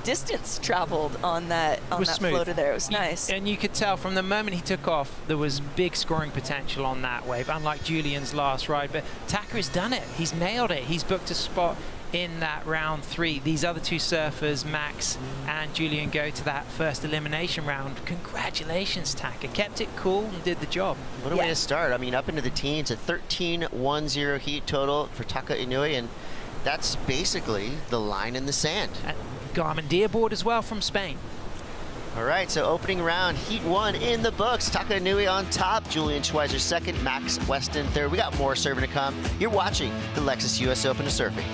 distance traveled on that floater there. It was nice. And you could tell from the moment he took off, there was big scoring potential on that wave, unlike Julian's last ride. But Taka has done it. He's nailed it. He's booked a spot in that round 3. These other 2 surfers, Max and Julian, go to that first elimination round. Congratulations, Taka. Kept it cool and did the job. What a way to start. I mean, up into the teens, a 13-1-0 heat total for Taka Inui, and that's basically the line in the sand. And Garmin Dearboard as well from Spain. All right, so opening round, heat 1 in the books. Taka Inui on top, Julian Schweizer second, Max Weston third. We got more serving to come. You're watching the Lexus US Open of Surfing.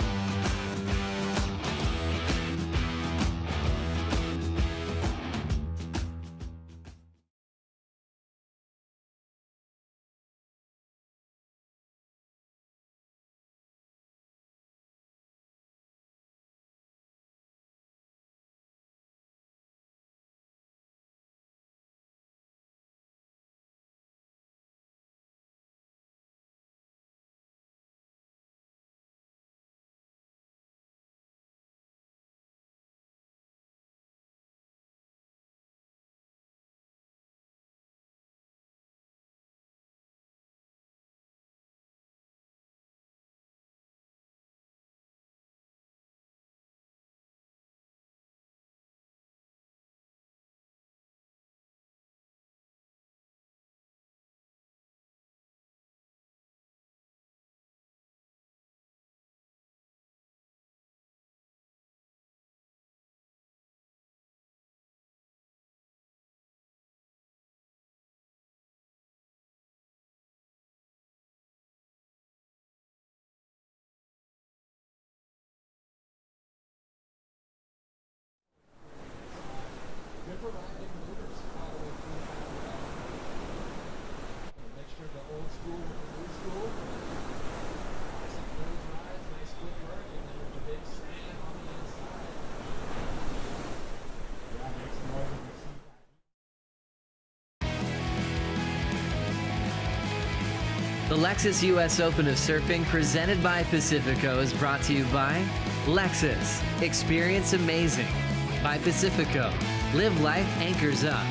The Lexus US Open of Surfing, presented by Pacifico, is brought to you by Lexus. Experience amazing. By Pacifico. Live life anchors up.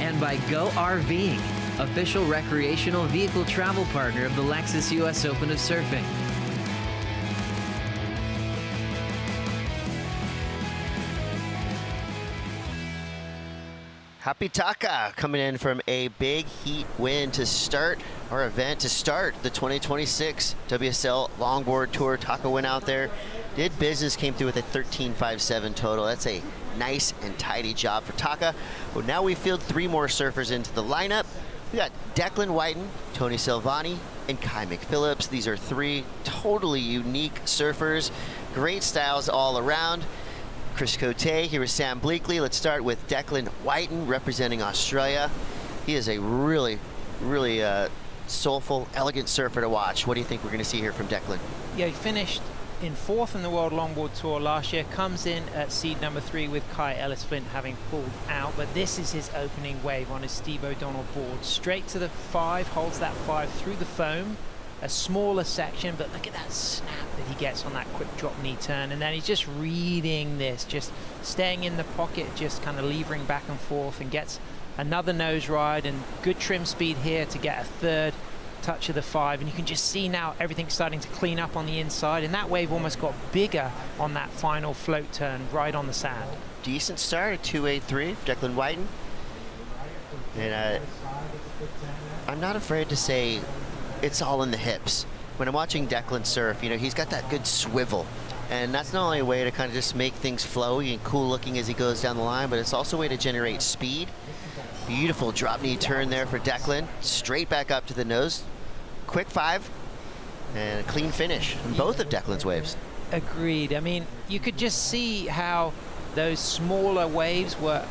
And by Go RVing, official recreational vehicle travel partner of the Lexus US Open of Surfing. Happy Taka coming in from a big heat win to start our event, to start the 2026 WSL Longboard Tour. Taka went out there, did business, came through with a 13.57 total. That's a nice and tidy job for Taka. Well, now we field 3 more surfers into the lineup. We got Declan Whiten, Tony Silvani, and Kai McPhillips. These are 3 totally unique surfers. Great styles all around. Chris Cote here with Sam Bleakley. Let's start with Declan Whiten representing Australia. He is a really soulful, elegant surfer to watch. What do you think we're going to see here from Declan? Yeah, he finished in 4th in the World Longboard Tour last year. Comes in at seed number 3 with Kai Ellis-Flint having pulled out. But this is his opening wave on his Steve O'Donnell board. Straight to the 5, holds that 5 through the foam. A smaller section, but look at that snap that he gets on that quick drop knee turn, and then he's just reading this, just staying in the pocket, just kind of levering back and forth, and gets another nose ride and good trim speed here to get a 3rd touch of the 5. And you can just see now everything's starting to clean up on the inside, and that wave almost got bigger on that final float turn right on the sand. Decent start at 2.83 for Declan Whiten, and I'm not afraid to say it's all in the hips. When I'm watching Declan surf, you know, he's got that good swivel. And that's not only a way to kind of just make things flowy and cool looking as he goes down the line, but it's also a way to generate speed. Beautiful drop knee turn there for Declan. Straight back up to the nose. Quick 5 and a clean finish on both of Declan's waves. Agreed. I mean, you could just see how those smaller waves were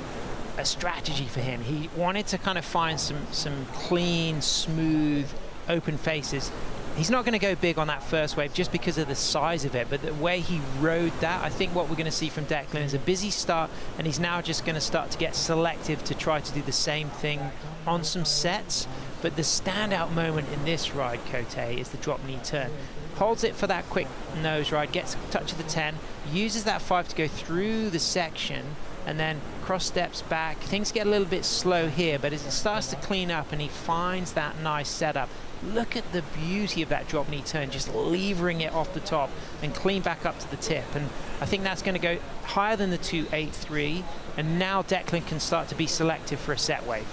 a strategy for him. He wanted to kind of find some clean, smooth, open faces. he's not going to go big on that first wave just because of the size of it, but the way he rode that, I think what we're going to see from Declan is a busy start, and he's now just going to start to get selective to try to do the same thing on some sets. But the standout moment in this ride, Cote, is the drop knee turn. Holds it for that quick nose ride, gets a touch of the 10, uses that 5 to go through the section, and then cross steps back. Things get a little bit slow here, but as it starts to clean up and he finds that nice setup, look at the beauty of that drop knee turn, just levering it off the top and clean back up to the tip. And I think that's going to go higher than the 2.83, and now Declan can start to be selective for a set wave.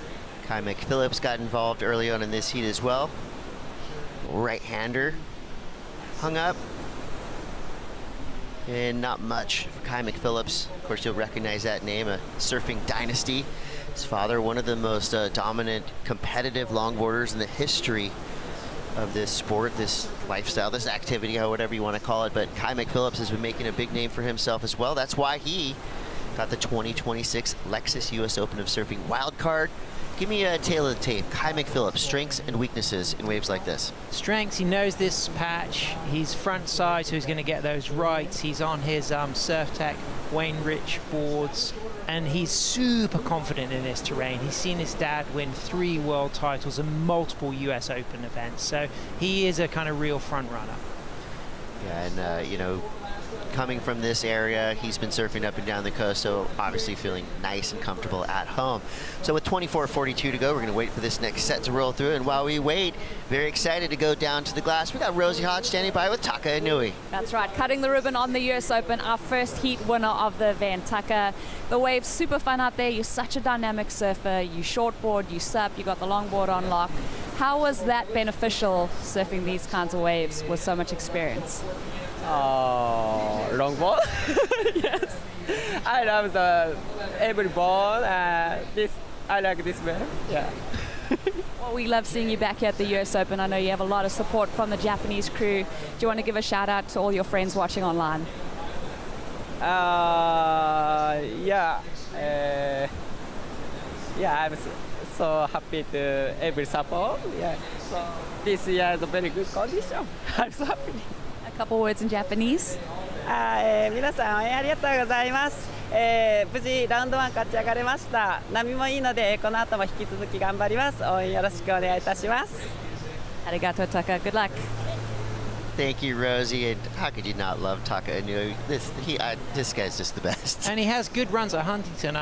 Kai McPhillips got involved early on in this heat as well. Right-hander hung up. And not much for Kai McPhillips. Of course, you'll recognize that name, a surfing dynasty. His father, one of the most dominant competitive longboarders in the history of this sport, this lifestyle, this activity, or whatever you want to call it. But Kai McPhillips has been making a big name for himself as well. That's why he got the 2026 Lexus US Open of Surfing wild card. Give me a tail of the tape. Kai McPhillips, strengths and weaknesses in waves like this. Strengths, he knows this patch. He's front side, so he's going to get those rights. He's on his Surf Tech Wayne Rich boards, and he's super confident in this terrain. He's seen his dad win 3 world titles and multiple US Open events, so he is a kind of real front runner. Yeah, and you know, coming from this area, he's been surfing up and down the coast, so obviously feeling nice and comfortable at home. So with 24:42 to go, we're going to wait for this next set to roll through, and while we wait, very excited to go down to the glass. We got Rosie Hodge standing by with Taka Inui. That's right, cutting the ribbon on the US Open, our first heat winner of the event. Taka, the wave's super fun out there. You're such a dynamic surfer. You shortboard, you sup, you got the longboard on lock. How was that beneficial, surfing these kinds of waves with so much experience? Longboard. Yes, I love the every board. I like this wave. Yeah. Well, we love seeing you back here at the US Open. I know you have a lot of support from the Japanese crew. Do you want to give a shout out to all your friends watching online? Yeah. I'm so happy to every support. Yeah. So this year is a very good condition. I'm so happy. A couple words in Japanese. 皆さんありがとうございます。無事ラウンド1勝ち上がれました。波もいいのでこの後も引き続き頑張ります。応援よろしくお願いいたします。Arigato, Taka. Good luck. Thank you, Rosie. And how could you not love Taka Inui? This guy's just the best. And he has good runs at Huntington.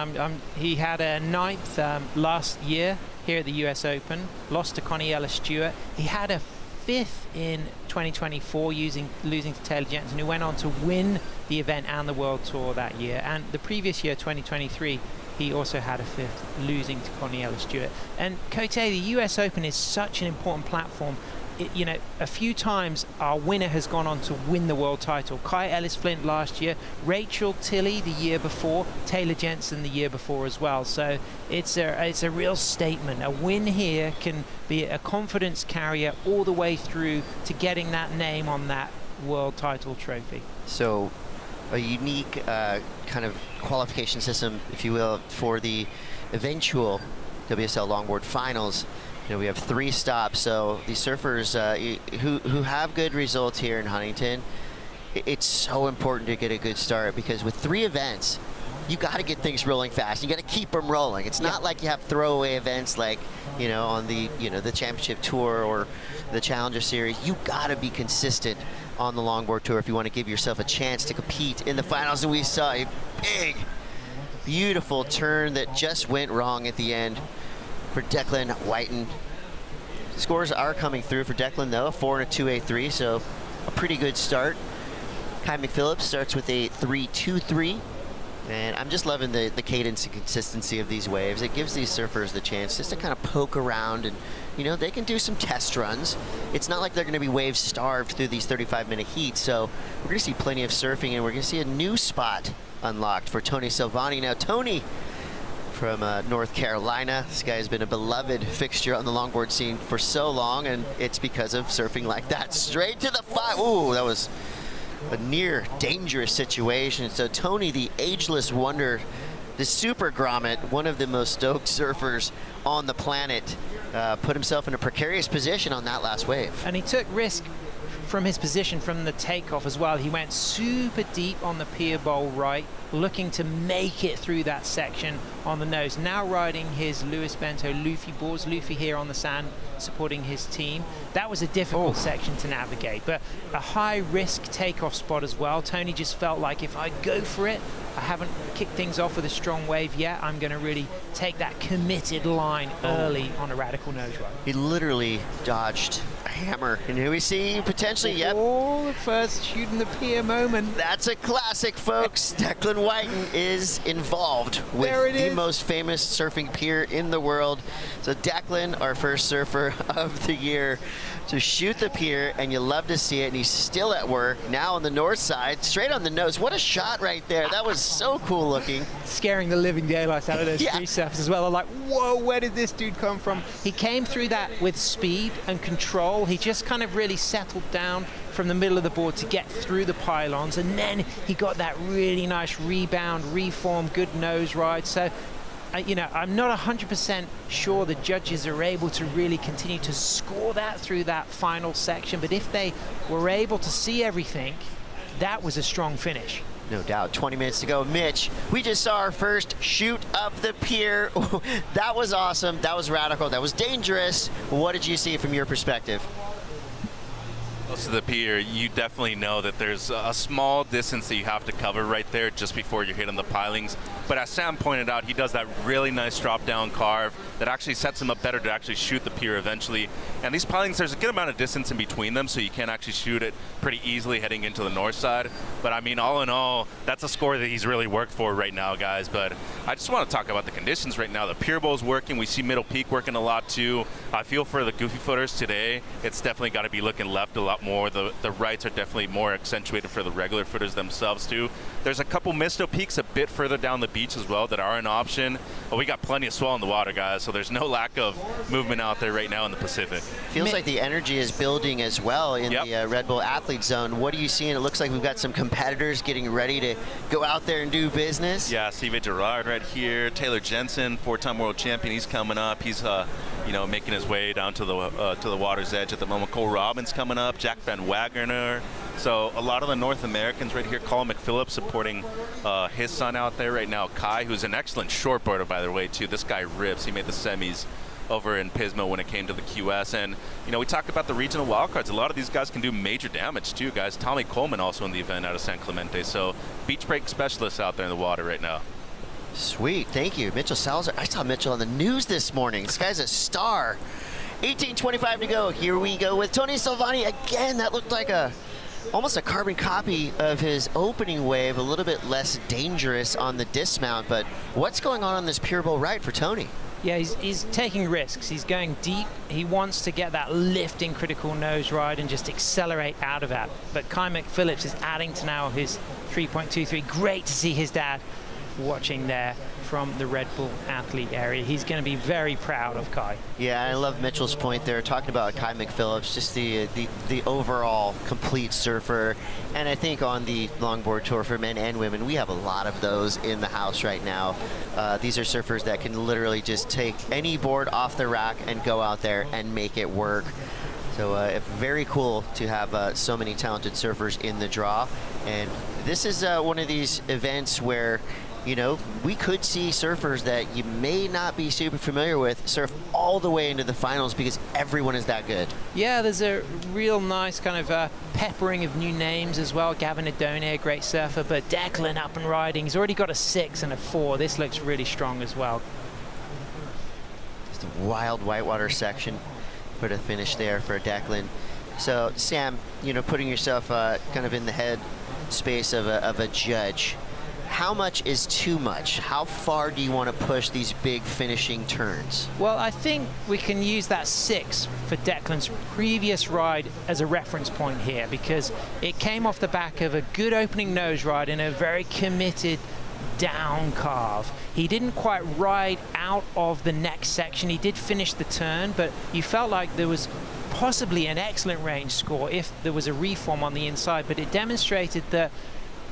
He had a 9th last year here at the US Open. Lost to Connie Ellis-Stewart. He had a 5th in 2024 losing to Taylor Jensen, who went on to win the event and the World Tour that year. And the previous year, 2023, he also had a 5th, losing to Connie Ellis-Stewart. And Cote, the US Open is such an important platform. You know, a few times our winner has gone on to win the world title. Kai Ellis-Flint last year, Rachel Tilley the year before, Taylor Jensen the year before as well. So it's a real statement. A win here can be a confidence carrier all the way through to getting that name on that world title trophy. So a unique kind of qualification system, if you will, for the eventual WSL Longboard Finals. You know, we have 3 stops, so these surfers who have good results here in Huntington, it's so important to get a good start, because with 3 events, you got to get things rolling fast. You got to keep them rolling. It's not like you have throwaway events like, you know, on the the Championship Tour or the Challenger Series. You got to be consistent on the Longboard Tour if you want to give yourself a chance to compete in the finals. And we saw a big, beautiful turn that just went wrong at the end for Declan Whiten. Scores are coming through for Declan, though, a 4 and a 2.83, so a pretty good start. Kai McPhillips starts with a 3.23, and I'm just loving the cadence and consistency of these waves. It gives these surfers the chance just to kind of poke around, and you know, they can do some test runs. It's not like they're going to be wave starved through these 35-minute heats, so we're going to see plenty of surfing, and we're going to see a new spot unlocked for Tony Silvani. Now, Tony from North Carolina. This guy has been a beloved fixture on the longboard scene for so long, and it's because of surfing like that. Straight to the 5. Ooh, that was a near dangerous situation. So Tony, the ageless wonder, the super grommet, one of the most stoked surfers on the planet, put himself in a precarious position on that last wave. And he took risk from his position from the takeoff as well. He went super deep on the pier bowl right, looking to make it through that section on the nose. Now riding his Lewis Bento Luffy boards. Luffy here on the sand supporting his team. That was a difficult section to navigate, but a high risk takeoff spot as well. Tony just felt like if I go for it, I haven't kicked things off with a strong wave yet, I'm going to really take that committed line early on a radical nose ride. He literally dodged a hammer, and here we see potentially, the first shooting the pier moment. That's a classic, folks. Declan Whiten is involved with the most famous surfing pier in the world. So Declan, our first surfer of the year, to shoot the pier, and you love to see it, and he's still at work now on the north side, straight on the nose. What a shot right there. That was so cool looking. Scaring the living daylights out of those free surfers as well. They're like, whoa, where did this dude come from? He came through that with speed and control. He just kind of really settled down from the middle of the board to get through the pylons, and then he got that really nice rebound, reform, good nose ride. So I'm not 100% sure the judges are able to really continue to score that through that final section, but if they were able to see everything, that was a strong finish. No doubt. 20 minutes to go. Mitch, we just saw our first shoot of the pier. That was awesome. That was radical. That was dangerous. What did you see from your perspective? Close to the pier, you definitely know that there's a small distance that you have to cover right there just before you hit on the pilings. But as Sam pointed out, he does that really nice drop-down carve that actually sets him up better to actually shoot the pier eventually. And these pilings, there's a good amount of distance in between them, so you can actually shoot it pretty easily heading into the north side. But I mean, all in all, that's a score that he's really worked for right now, guys. But I just want to talk about the conditions right now. The pier bowl's working. We see Middle Peak working a lot too. I feel for the goofy footers today, it's definitely got to be looking left a lot more. The rights are definitely more accentuated for the regular footers themselves too. There's a couple Misto Peaks a bit further down the beach as well that are an option. But we got plenty of swell in the water, guys, so there's no lack of movement out there right now in the Pacific. Feels like the energy is building as well in the Red Bull Athlete Zone. What are you seeing? It looks like we've got some competitors getting ready to go out there and do business. Yeah, Steve Gerard right here. Taylor Jensen, 4-time world champion. He's coming up. He's making his way down to the water's edge at the moment. Cole Robbins coming up. Jack Van Wagner. So a lot of the North Americans right here. Colin McPhillips supporting his son out there right now. Kai, who's an excellent shortboarder, by the way, too. This guy rips. He made the semis over in Pismo when it came to the QS. And, we talked about the regional wildcards. A lot of these guys can do major damage, too, guys. Tommy Coleman also in the event out of San Clemente. So beach break specialists out there in the water right now. Sweet. Thank you. Mitchell Salzer. I saw Mitchell on the news this morning. This guy's a star. 18:25 to go. Here we go with Tony Silvani again. That looked like almost a carbon copy of his opening wave, a little bit less dangerous on the dismount. But what's going on this Pure Bowl ride for Tony? Yeah, he's taking risks. He's going deep. He wants to get that lifting critical nose ride and just accelerate out of that. But Kai McPhillips is adding to now his 3.23. Great to see his dad watching there from the Red Bull Athlete area. He's going to be very proud of Kai. Yeah, I love Mitchell's point there, talking about Kai McPhillips, just the overall complete surfer. And I think on the longboard tour for men and women, we have a lot of those in the house right now. These are surfers that can literally just take any board off the rack and go out there and make it work. So very cool to have so many talented surfers in the draw. And this is one of these events where we could see surfers that you may not be super familiar with surf all the way into the finals because everyone is that good. Yeah, there's a real nice kind of peppering of new names as well. Gavin Adone, a great surfer, but Declan up and riding. He's already got a 6 and a 4. This looks really strong as well. Just a wild whitewater section for the finish there for Declan. So, Sam, putting yourself kind of in the head space of a judge, how much is too much? How far do you want to push these big finishing turns? Well, I think we can use that 6 for Declan's previous ride as a reference point here, because it came off the back of a good opening nose ride and a very committed down carve. He didn't quite ride out of the next section. He did finish the turn, but you felt like there was possibly an excellent range score if there was a reform on the inside, but it demonstrated that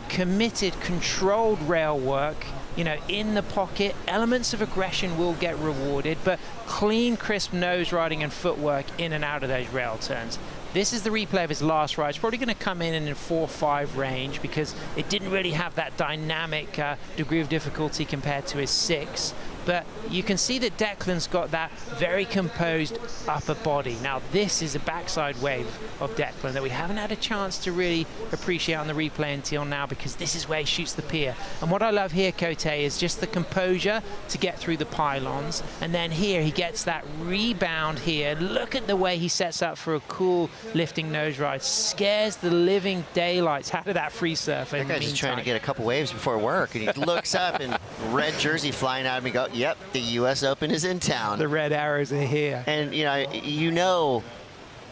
committed, controlled rail work you know, in the pocket. Elements of aggression will get rewarded, but clean, crisp nose riding and footwork in and out of those rail turns. This is the replay of his last ride. It's probably going to come in a 4-5 range because it didn't really have that dynamic degree of difficulty compared to his 6. But you can see that Declan's got that very composed upper body. Now, this is a backside wave of Declan that we haven't had a chance to really appreciate on the replay until now, because this is where he shoots the pier. And what I love here, Cote, is just the composure to get through the pylons. And then here, he gets that rebound here. Look at the way he sets up for a cool lifting nose ride. Scares the living daylights out of that free surfer. That guy's just trying to get a couple waves before work, and he looks up and red jersey flying out of me. Go, yep, the U.S. Open is in town. The red arrows are here. And you know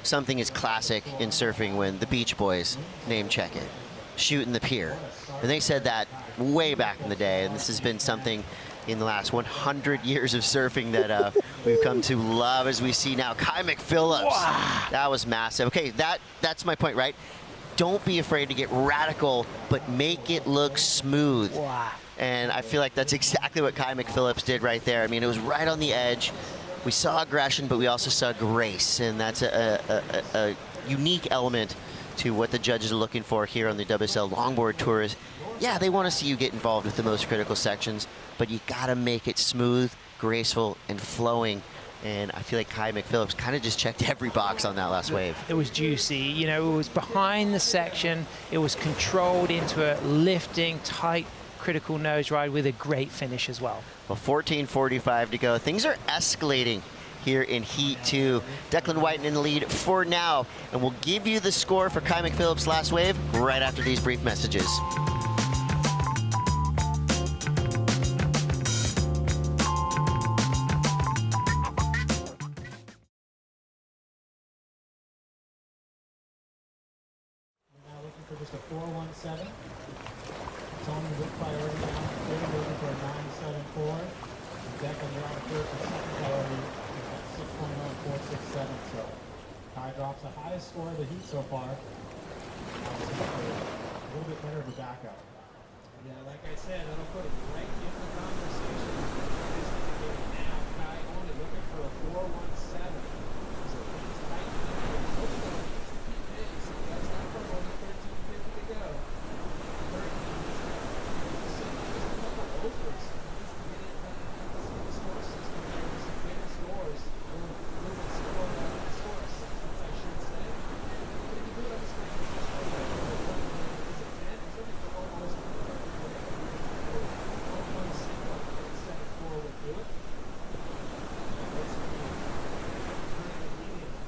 something is classic in surfing when the Beach Boys name check it, shooting the pier. And they said that way back in the day, and this has been something in the last 100 years of surfing that we've come to love, as we see now. Kai McPhillips, wow. That was massive. Okay, that's my point, right? Don't be afraid to get radical, but make it look smooth. Wow. And I feel like that's exactly what Kai McPhillips did right there. I mean, it was right on the edge. We saw aggression, but we also saw grace, and that's a unique element to what the judges are looking for here on the WSL Longboard Tour. Is, yeah, they want to see you get involved with the most critical sections, but you got to make it smooth, graceful, and flowing. And I feel like Kai McPhillips kind of just checked every box on that last wave. It was juicy. You know, it was behind the section. It was controlled into a lifting, tight, critical nose ride with a great finish as well. Well, 14:45 to go. Things are escalating here in Heat 2. Declan Whiten in the lead for now, and we'll give you the score for Kai McPhillips' last wave right after these brief messages. Now looking for just a 417. Tony with priority now. Third looking for a 974. Declan, you're on the third for second priority. 6.1467. So Kai drops the highest score of the heat so far. Obviously, a little bit better of a backup. Yeah, like I said, that'll put him right in the conversation. Now, Kai only looking for a 417. So he's tight. That's not for only 13:50 to go.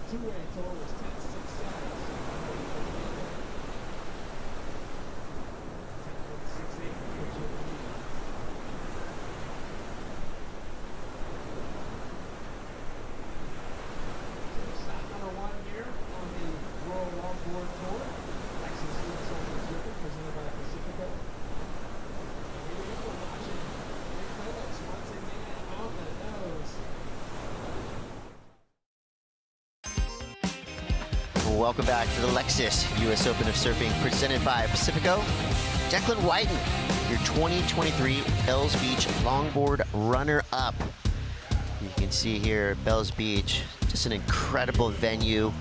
Two-way total was 10.67. Stop number one here on the World Longboard Tour. Lexus US Open Surfing presented by Pacifico. Here we go, watching Nick Phillips once again on the nose. Welcome back to the Lexus US Open of Surfing presented by Pacifico. Declan Whiten, your 2023 Bells Beach Longboard runner-up. You can see here Bells Beach, just an incredible venue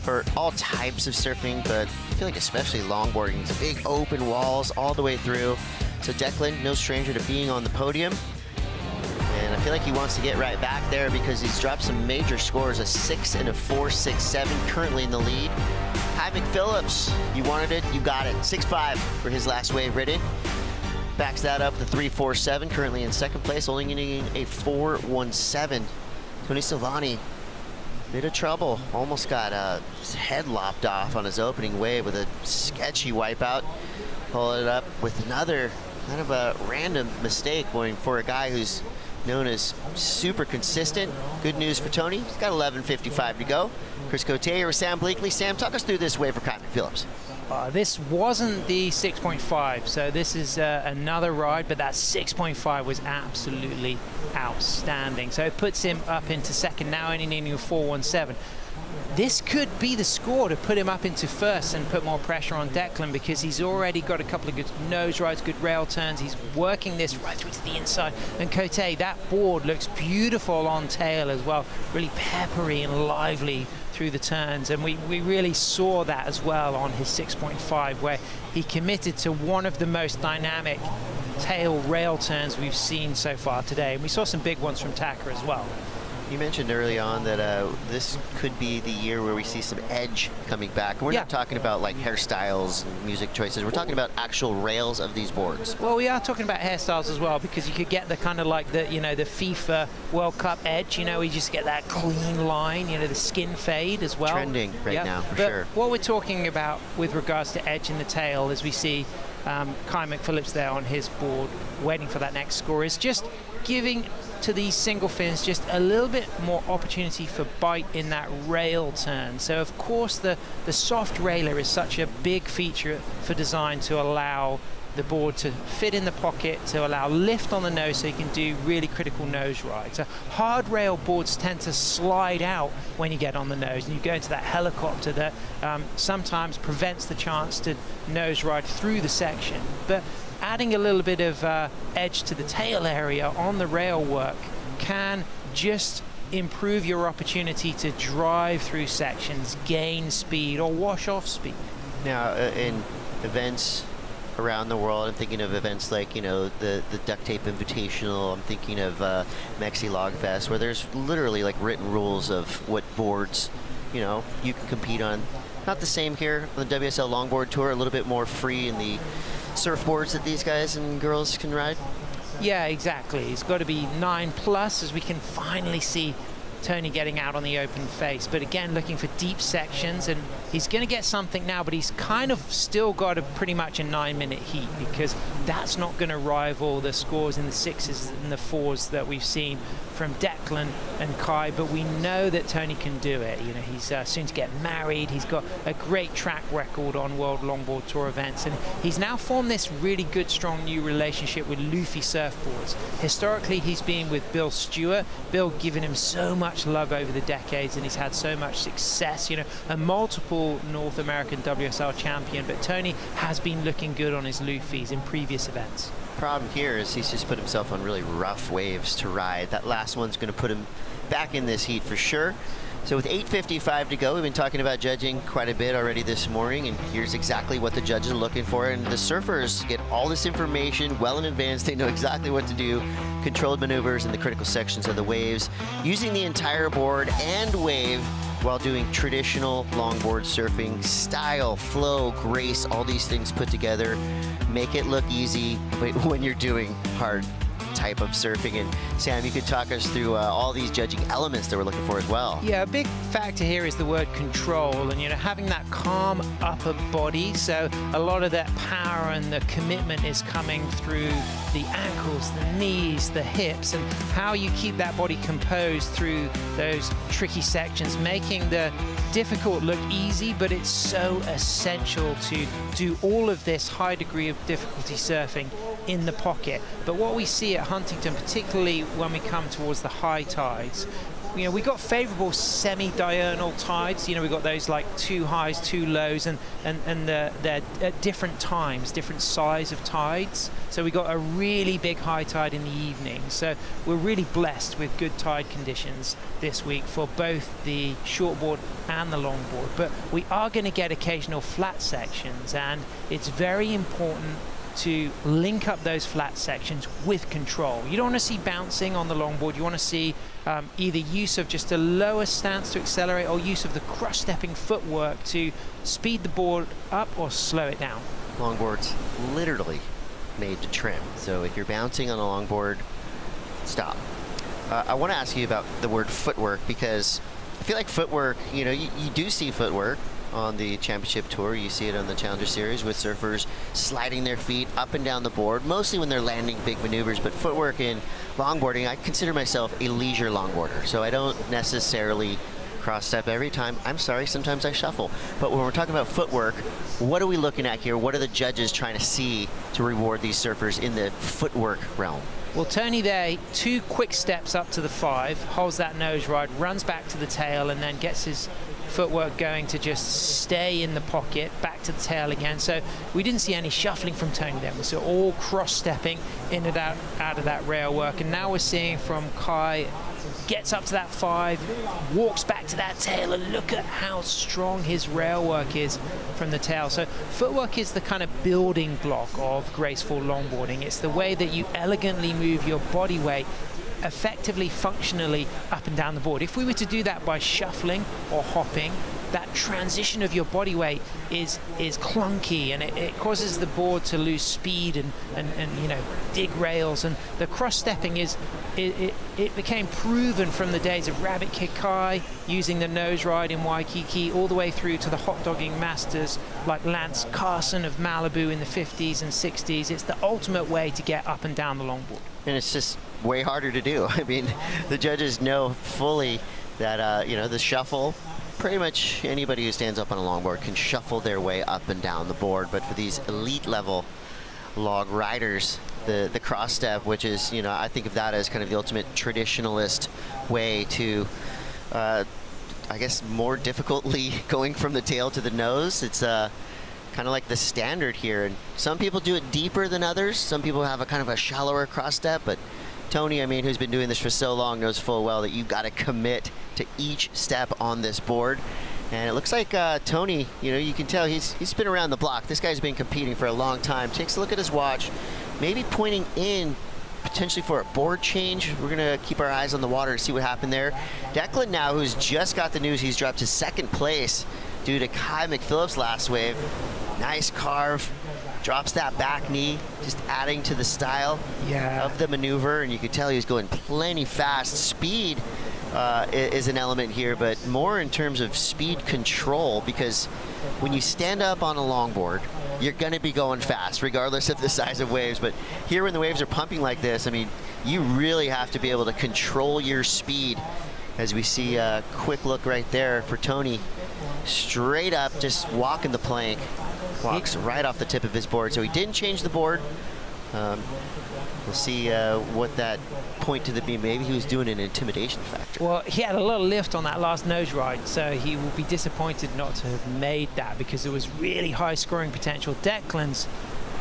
for all types of surfing, but I feel like especially longboarding. It's big open walls all the way through. So Declan, no stranger to being on the podium. And I feel like he wants to get right back there because he's dropped some major scores, a 6 and a 4.67, currently in the lead. Kai McPhillips, you wanted it, you got it. 6.5 for his last wave ridden. Backs that up to 3.47, currently in second place, only getting a 4.17. Tony Silvani, bit of trouble. Almost got his head lopped off on his opening wave with a sketchy wipeout. Pull it up with another kind of a random mistake going for a guy who's known as super consistent. Good news for Tony. He's got 11.55 to go. Chris Cote here with Sam Bleakley. Sam, talk us through this wave for Kai McPhillips. This wasn't the 6.5, so this is another ride, but that 6.5 was absolutely outstanding. So it puts him up into second now, only needing a 4.17. this could be the score to put him up into first and put more pressure on Declan, because he's already got a couple of good nose rides, good rail turns. He's working this right through to the inside. And Cote, that board looks beautiful on tail as well, really peppery and lively through the turns, and we really saw that as well on his 6.5, where he committed to one of the most dynamic tail rail turns we've seen so far today, and we saw some big ones from Taka as well. You mentioned early on that this could be the year where we see some edge coming back. We're not talking about like hairstyles and music choices. We're talking about actual rails of these boards. Well, we are talking about hairstyles as well, because you could get the kind of like the, you know, the FIFA World Cup edge. You know, you just get that clean line. You know, the skin fade as well. Trending right now, for but sure. What we're talking about with regards to edge in the tail, as we see Kai McPhillips there on his board, waiting for that next score, is just giving to these single fins just a little bit more opportunity for bite in that rail turn. So of course the soft railer is such a big feature for design to allow the board to fit in the pocket, to allow lift on the nose so you can do really critical nose rides. So hard rail boards tend to slide out when you get on the nose, and you go into that helicopter that sometimes prevents the chance to nose ride through the section. But adding a little bit of edge to the tail area on the rail work can just improve your opportunity to drive through sections, gain speed, or wash off speed. Now, in events around the world, I'm thinking of events like, you know, the Duct Tape Invitational. I'm thinking of Mexi Log Fest, where there's literally like written rules of what boards, you know, you can compete on. Not the same here on the WSL Longboard Tour, a little bit more free in the surfboards that these guys and girls can ride. Yeah, exactly. It's got to be 9+, as we can finally see Tony getting out on the open face. But again, looking for deep sections, and he's going to get something now, but he's kind of still got pretty much a 9-minute heat, because that's not going to rival the scores in the 6s and the 4s that we've seen from Declan and Kai. But we know that Tony can do it. You know, he's soon to get married. He's got a great track record on World Longboard Tour events, and he's now formed this really good, strong new relationship with Luffy Surfboards. Historically, he's been with Bill Stewart. Bill giving him so much love over the decades, and he's had so much success. You know, a multiple North American WSL champion, but Tony has been looking good on his Luffys in previous events. Problem here is he's just put himself on really rough waves to ride. That last one's going to put him back in this heat for sure. So with 8:55 to go, we've been talking about judging quite a bit already this morning, and here's exactly what the judges are looking for. And the surfers get all this information well in advance. They know exactly what to do, controlled maneuvers in the critical sections of the waves, using the entire board and wave while doing traditional longboard surfing. Style, flow, grace, all these things put together make it look easy, but when you're doing hard type of surfing. And Sam, you could talk us through all these judging elements that we're looking for as well. Yeah, a big factor here is the word control, and you know, having that calm upper body. So a lot of that power and the commitment is coming through the ankles, the knees, the hips, and how you keep that body composed through those tricky sections, making the difficult look easy. But it's so essential to do all of this high degree of difficulty surfing in the pocket. But what we see at Huntington, particularly when we come towards the high tides, you know, we got favorable semi-diurnal tides. You know, we got those like 2 highs, 2 lows, and they're at different times, different size of tides. So we got a really big high tide in the evening. So we're really blessed with good tide conditions this week for both the shortboard and the longboard. But we are going to get occasional flat sections, and it's very important to link up those flat sections with control. You don't want to see bouncing on the longboard. You want to see either use of just a lower stance to accelerate, or use of the cross-stepping footwork to speed the board up or slow it down. Longboard's literally made to trim. So if you're bouncing on a longboard, stop. I want to ask you about the word footwork, because I feel like footwork, you know, you do see footwork on the championship tour. You see it on the Challenger Series with surfers sliding their feet up and down the board, mostly when they're landing big maneuvers. But footwork in longboarding, I consider myself a leisure longboarder, so I don't necessarily cross step every time. I'm sorry, sometimes I shuffle. But when we're talking about footwork, what are we looking at here? What are the judges trying to see to reward these surfers in the footwork realm? Well, Tony there, 2 quick steps up to the 5, holds that nose ride, runs back to the tail, and then gets his footwork going to just stay in the pocket, back to the tail again. So we didn't see any shuffling from Tony then. We saw all cross-stepping in and out of that rail work. And now we're seeing from Kai, gets up to that 5, walks back to that tail, and look at how strong his rail work is from the tail. So footwork is the kind of building block of graceful longboarding. It's the way that you elegantly move your body weight effectively, functionally up and down the board. If we were to do that by shuffling or hopping, that transition of your body weight is clunky, and it causes the board to lose speed and you know, dig rails. And the cross-stepping it became proven from the days of Rabbit Kid Kai using the nose ride in Waikiki all the way through to the hot dogging masters like Lance Carson of Malibu in the 50s and 60s. It's the ultimate way to get up and down the longboard. And it's just way harder to do. I mean, the judges know fully that, you know, the shuffle, pretty much anybody who stands up on a longboard can shuffle their way up and down the board. But for these elite level log riders, the cross step, which is, you know, I think of that as kind of the ultimate traditionalist way to, I guess, more difficultly going from the tail to the nose. It's kind of like the standard here. And some people do it deeper than others. Some people have a kind of a shallower cross step, but Tony, I mean, who's been doing this for so long, knows full well that you've got to commit to each step on this board. And it looks like Tony, you know, you can tell he's been around the block. This guy's been competing for a long time. Takes a look at his watch, maybe pointing in potentially for a board change. We're going to keep our eyes on the water to see what happened there. Declan now, who's just got the news he's dropped to second place due to Kai McPhillips last wave. Nice carve. Drops that back knee, just adding to the style of the maneuver. And you could tell he was going plenty fast. Speed is an element here, but more in terms of speed control, because when you stand up on a longboard, you're going to be going fast, regardless of the size of waves. But here, when the waves are pumping like this, I mean, you really have to be able to control your speed. As we see a quick look right there for Tony, straight up, just walking the plank. Walks right off the tip of his board. So he didn't change the board. We'll see what that point to the beam. Maybe he was doing an intimidation factor. Well, he had a little lift on that last nose ride, so he will be disappointed not to have made that because it was really high scoring potential. Declan's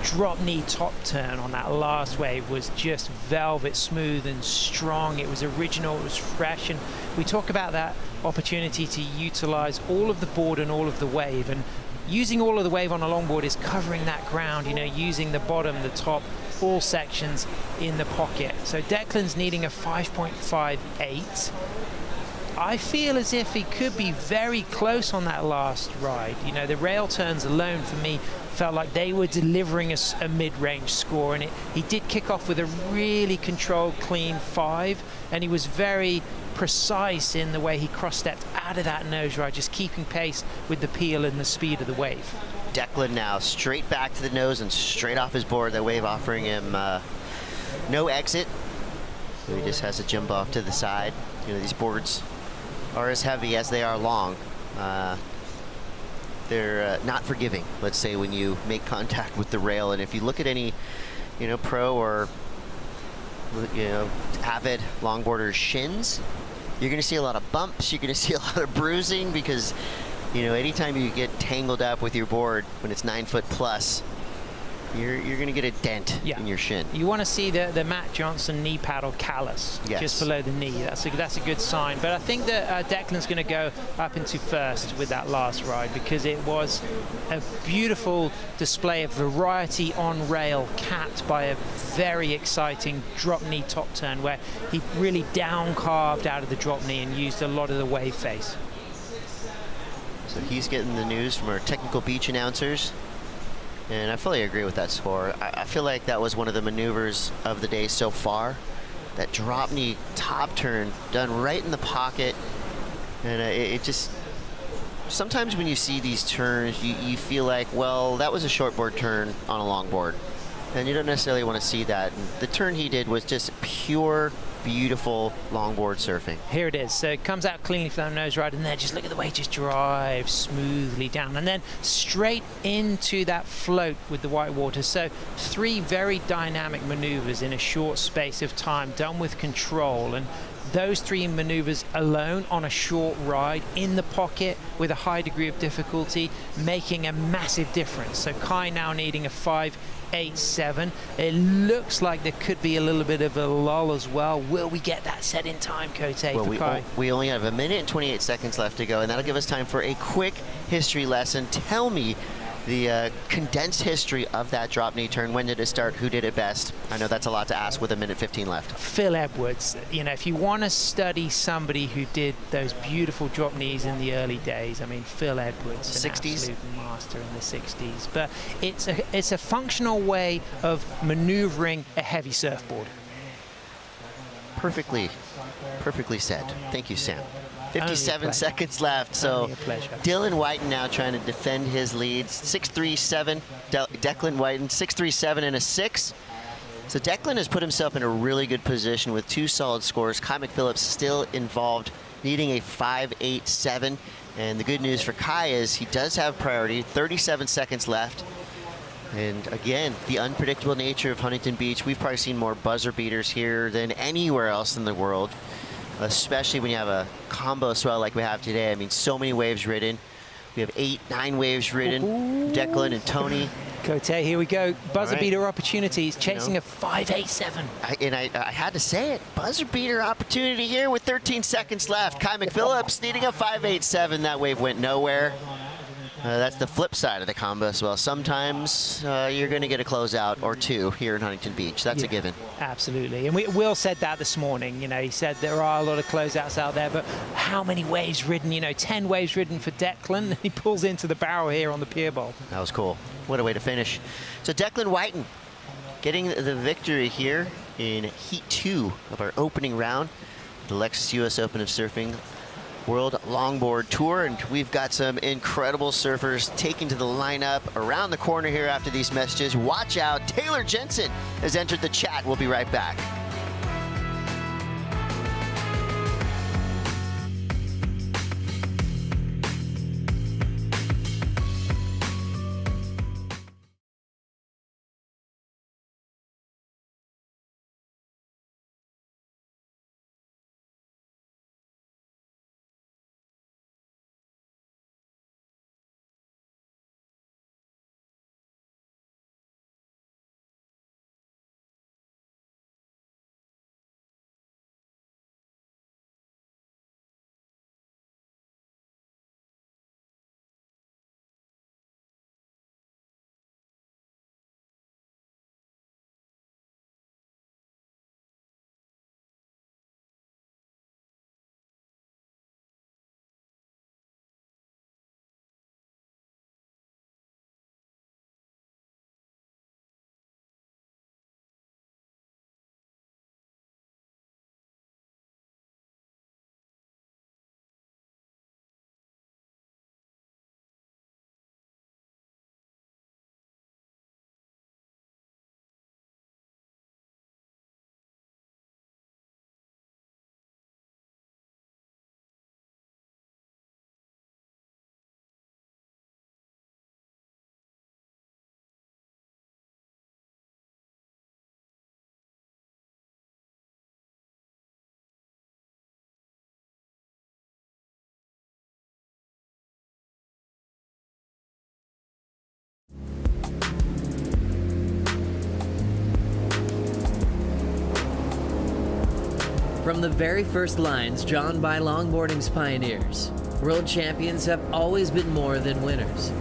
drop knee top turn on that last wave was just velvet smooth and strong. It was original, it was fresh, and we talk about that opportunity to utilize all of the board and all of the wave. And using all of the wave on a longboard is covering that ground, you know, using the bottom, the top, all sections in the pocket. So Declan's needing a 5.58. I feel as if he could be very close on that last ride. You know, the rail turns alone for me felt like they were delivering a mid-range score, and he did kick off with a really controlled, clean 5, and he was very precise in the way he cross-stepped out of that nose ride, just keeping pace with the peel and the speed of the wave. Declan now straight back to the nose and straight off his board. That wave offering him no exit. So he just has to jump off to the side. You know, these boards are as heavy as they are long. They're not forgiving, let's say, when you make contact with the rail. And if you look at any, you know, pro or, you know, avid longboarders' shins, you're going to see a lot of bumps. You're going to see a lot of bruising because, you know, anytime you get tangled up with your board when it's 9 foot plus, you're going to get a dent in your shin. You want to see the Matt Johnson knee paddle callus just below the knee. That's a good sign. But I think that Declan's going to go up into first with that last ride because it was a beautiful display of variety on rail, capped by a very exciting drop knee top turn where he really down carved out of the drop knee and used a lot of the wave face. So he's getting the news from our technical beach announcers. And I fully agree with that score. I feel like that was one of the maneuvers of the day so far. That drop knee top turn done right in the pocket. And it just, sometimes when you see these turns, you feel like, well, that was a shortboard turn on a longboard. And you don't necessarily want to see that. And the turn he did was just pure, beautiful longboard surfing. Here it is. So it comes out cleanly for that nose ride, and then just look at the way it just drives smoothly down, and then straight into that float with the white water. So 3 very dynamic maneuvers in a short space of time, done with control. And those 3 maneuvers alone on a short ride in the pocket with a high degree of difficulty, making a massive difference. So Kai now needing a 5.87. It looks like there could be a little bit of a lull as well. Will we get that set in time, Cote, well, for Kai? we only have 1 minute and 28 seconds left to go, and that'll give us time for a quick history lesson. Tell me the condensed history of that drop knee turn. When did it start? Who did it best? I know that's a lot to ask with 1 minute 15 left. Phil Edwards. You know, if you want to study somebody who did those beautiful drop knees in the early days, I mean, Phil Edwards, an 60s? absolute master in the 60s. But it's a functional way of maneuvering a heavy surfboard. Perfectly said. Thank you, Sam. 57 seconds left, so Dylan Whiten now trying to defend his lead. 6.37, Declan Whiten, 6.37 and a 6. So Declan has put himself in a really good position with 2 solid scores. Kai McPhillips still involved, needing a 5.87. And the good news for Kai is he does have priority, 37 seconds left. And again, the unpredictable nature of Huntington Beach. We've probably seen more buzzer beaters here than anywhere else in the world, especially when you have a combo swell like we have today. I mean, so many waves ridden. We have 8, 9 waves ridden. Declan and Tony. Cote, here we go. Buzzer beater opportunities, chasing a 5.87. I had to say it. Buzzer beater opportunity here with 13 seconds left. Kai McPhillips needing a 5.87. That wave went nowhere. That's the flip side of the combo as well. Sometimes you're going to get a closeout or 2 here in Huntington Beach. That's a given. Absolutely. And Will said that this morning. You know, he said there are a lot of closeouts out there, but how many waves ridden? You know, 10 waves ridden for Declan. He pulls into the barrel here on the pier bowl. That was cool. What a way to finish. So Declan Whiten getting the victory here in Heat 2 of our opening round, the Lexus US Open of Surfing World Longboard Tour, and we've got some incredible surfers taking to the lineup around the corner here after these messages. Watch out, Taylor Jensen has entered the chat. We'll be right back. From the very first lines drawn by longboarding's pioneers, world champions have always been more than winners.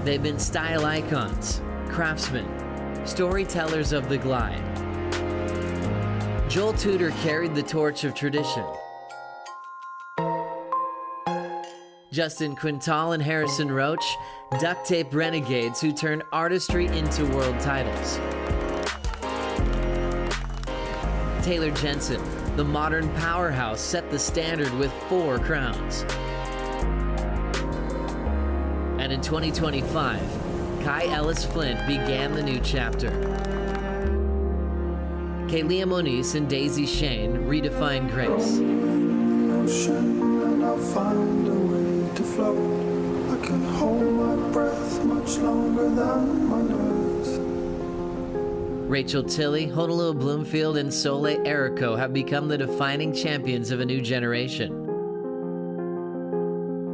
They've been style icons, craftsmen, storytellers of the glide. Joel Tudor carried the torch of tradition. Justin Quintal and Harrison Roach duct tape renegades who turned artistry into world titles. Taylor Jensen, the modern powerhouse, set the standard with 4 crowns. And in 2025, Kai Ellis Flint began the new chapter. Kaylia Moniz and Daisy Shane redefined grace. I'll find a way to float. I can hold my breath much longer than my nerves. Rachel Tilley, Honolulu Bloomfield, and Soleil Erico have become the defining champions of a new generation.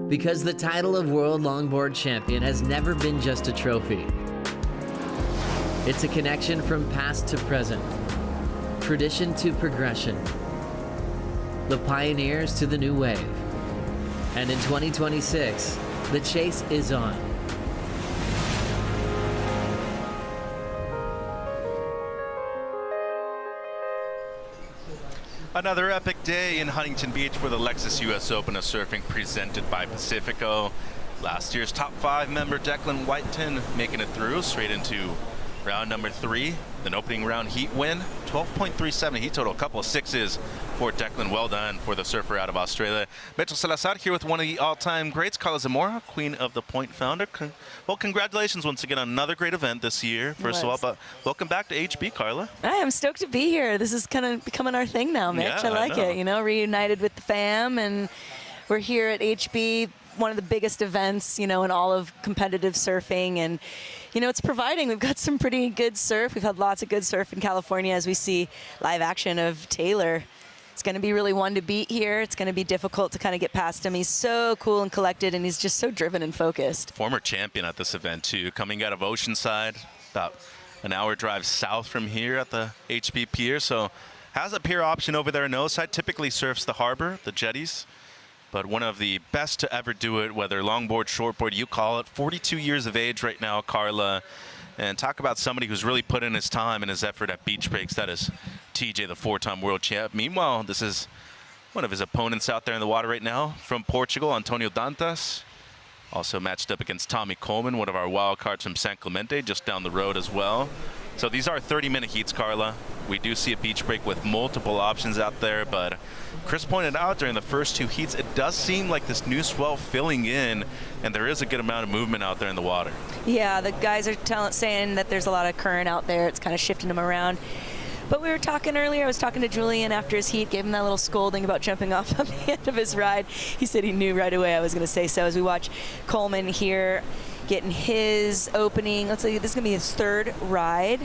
Because the title of World Longboard Champion has never been just a trophy. It's a connection from past to present, tradition to progression, the pioneers to the new wave. And in 2026, the chase is on. Another epic day in Huntington Beach for the Lexus US Open of Surfing presented by Pacifico. Last year's top 5 member Declan Whiteton making it through straight into round number 3. An opening round heat win, 12.37 heat total, a couple of sixes for Declan. Well done for the surfer out of Australia. Mitchell Salazar here with one of the all-time greats, Carla Zamora, Queen of the Point founder. Well, congratulations once again on another great event this year, first of all, but welcome back to HB, Carla. I am stoked to be here. This is kind of becoming our thing now, Mitch. Yeah, I like it, you know, reunited with the fam, and we're here at HB, one of the biggest events, you know, in all of competitive surfing, and you know, it's providing. We've got some pretty good surf. We've had lots of good surf in California as we see live action of Taylor. It's going to be really one to beat here. It's going to be difficult to kind of get past him. He's so cool and collected, and he's just so driven and focused. Former champion at this event, too, coming out of Oceanside, about an hour drive south from here at the HB Pier. So has a pier option over there on no side. Typically surfs the harbor, the jetties. But one of the best to ever do it, whether longboard, shortboard, you call it. 42 years of age right now, Carla. And talk about somebody who's really put in his time and his effort at beach breaks. That is TJ, the 4-time world champ. Meanwhile, this is one of his opponents out there in the water right now from Portugal, Antonio Dantas. Also matched up against Tommy Coleman, one of our wild cards from San Clemente, just down the road as well. So these are 30-minute heats, Carla. We do see a beach break with multiple options out there, but Chris pointed out during the first 2 heats, it does seem like this new swell filling in, and there is a good amount of movement out there in the water. Yeah, the guys are saying that there's a lot of current out there. It's kind of shifting them around. But we were talking earlier, I was talking to Julian after his heat, gave him that little scolding about jumping off on the end of his ride. He said he knew right away I was going to say so. As we watch Coleman here getting his opening, let's say this is going to be his 3rd ride,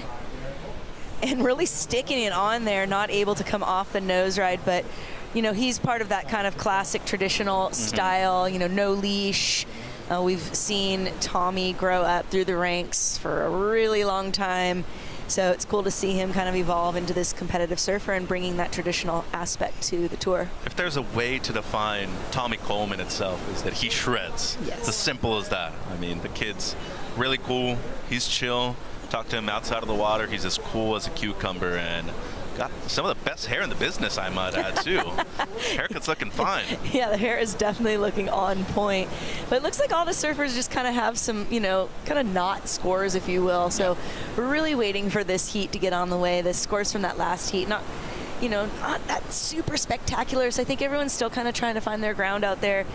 and really sticking it on there, not able to come off the nose ride, but you know, he's part of that kind of classic traditional style, you know, no leash. We've seen Tommy grow up through the ranks for a really long time. So it's cool to see him kind of evolve into this competitive surfer and bringing that traditional aspect to the tour. If there's a way to define Tommy Coleman itself, is that he shreds. Yes. It's as simple as that. I mean, the kid's really cool. He's chill. Talk to him outside of the water. He's as cool as a cucumber, and got some of the best hair in the business, I might add, too. Haircut's looking fine. Yeah, the hair is definitely looking on point. But it looks like all the surfers just kind of have some, you know, kind of knot scores, if you will. So we're really waiting for this heat to get on the way. The scores from that last heat, not that super spectacular. So I think everyone's still kind of trying to find their ground out there.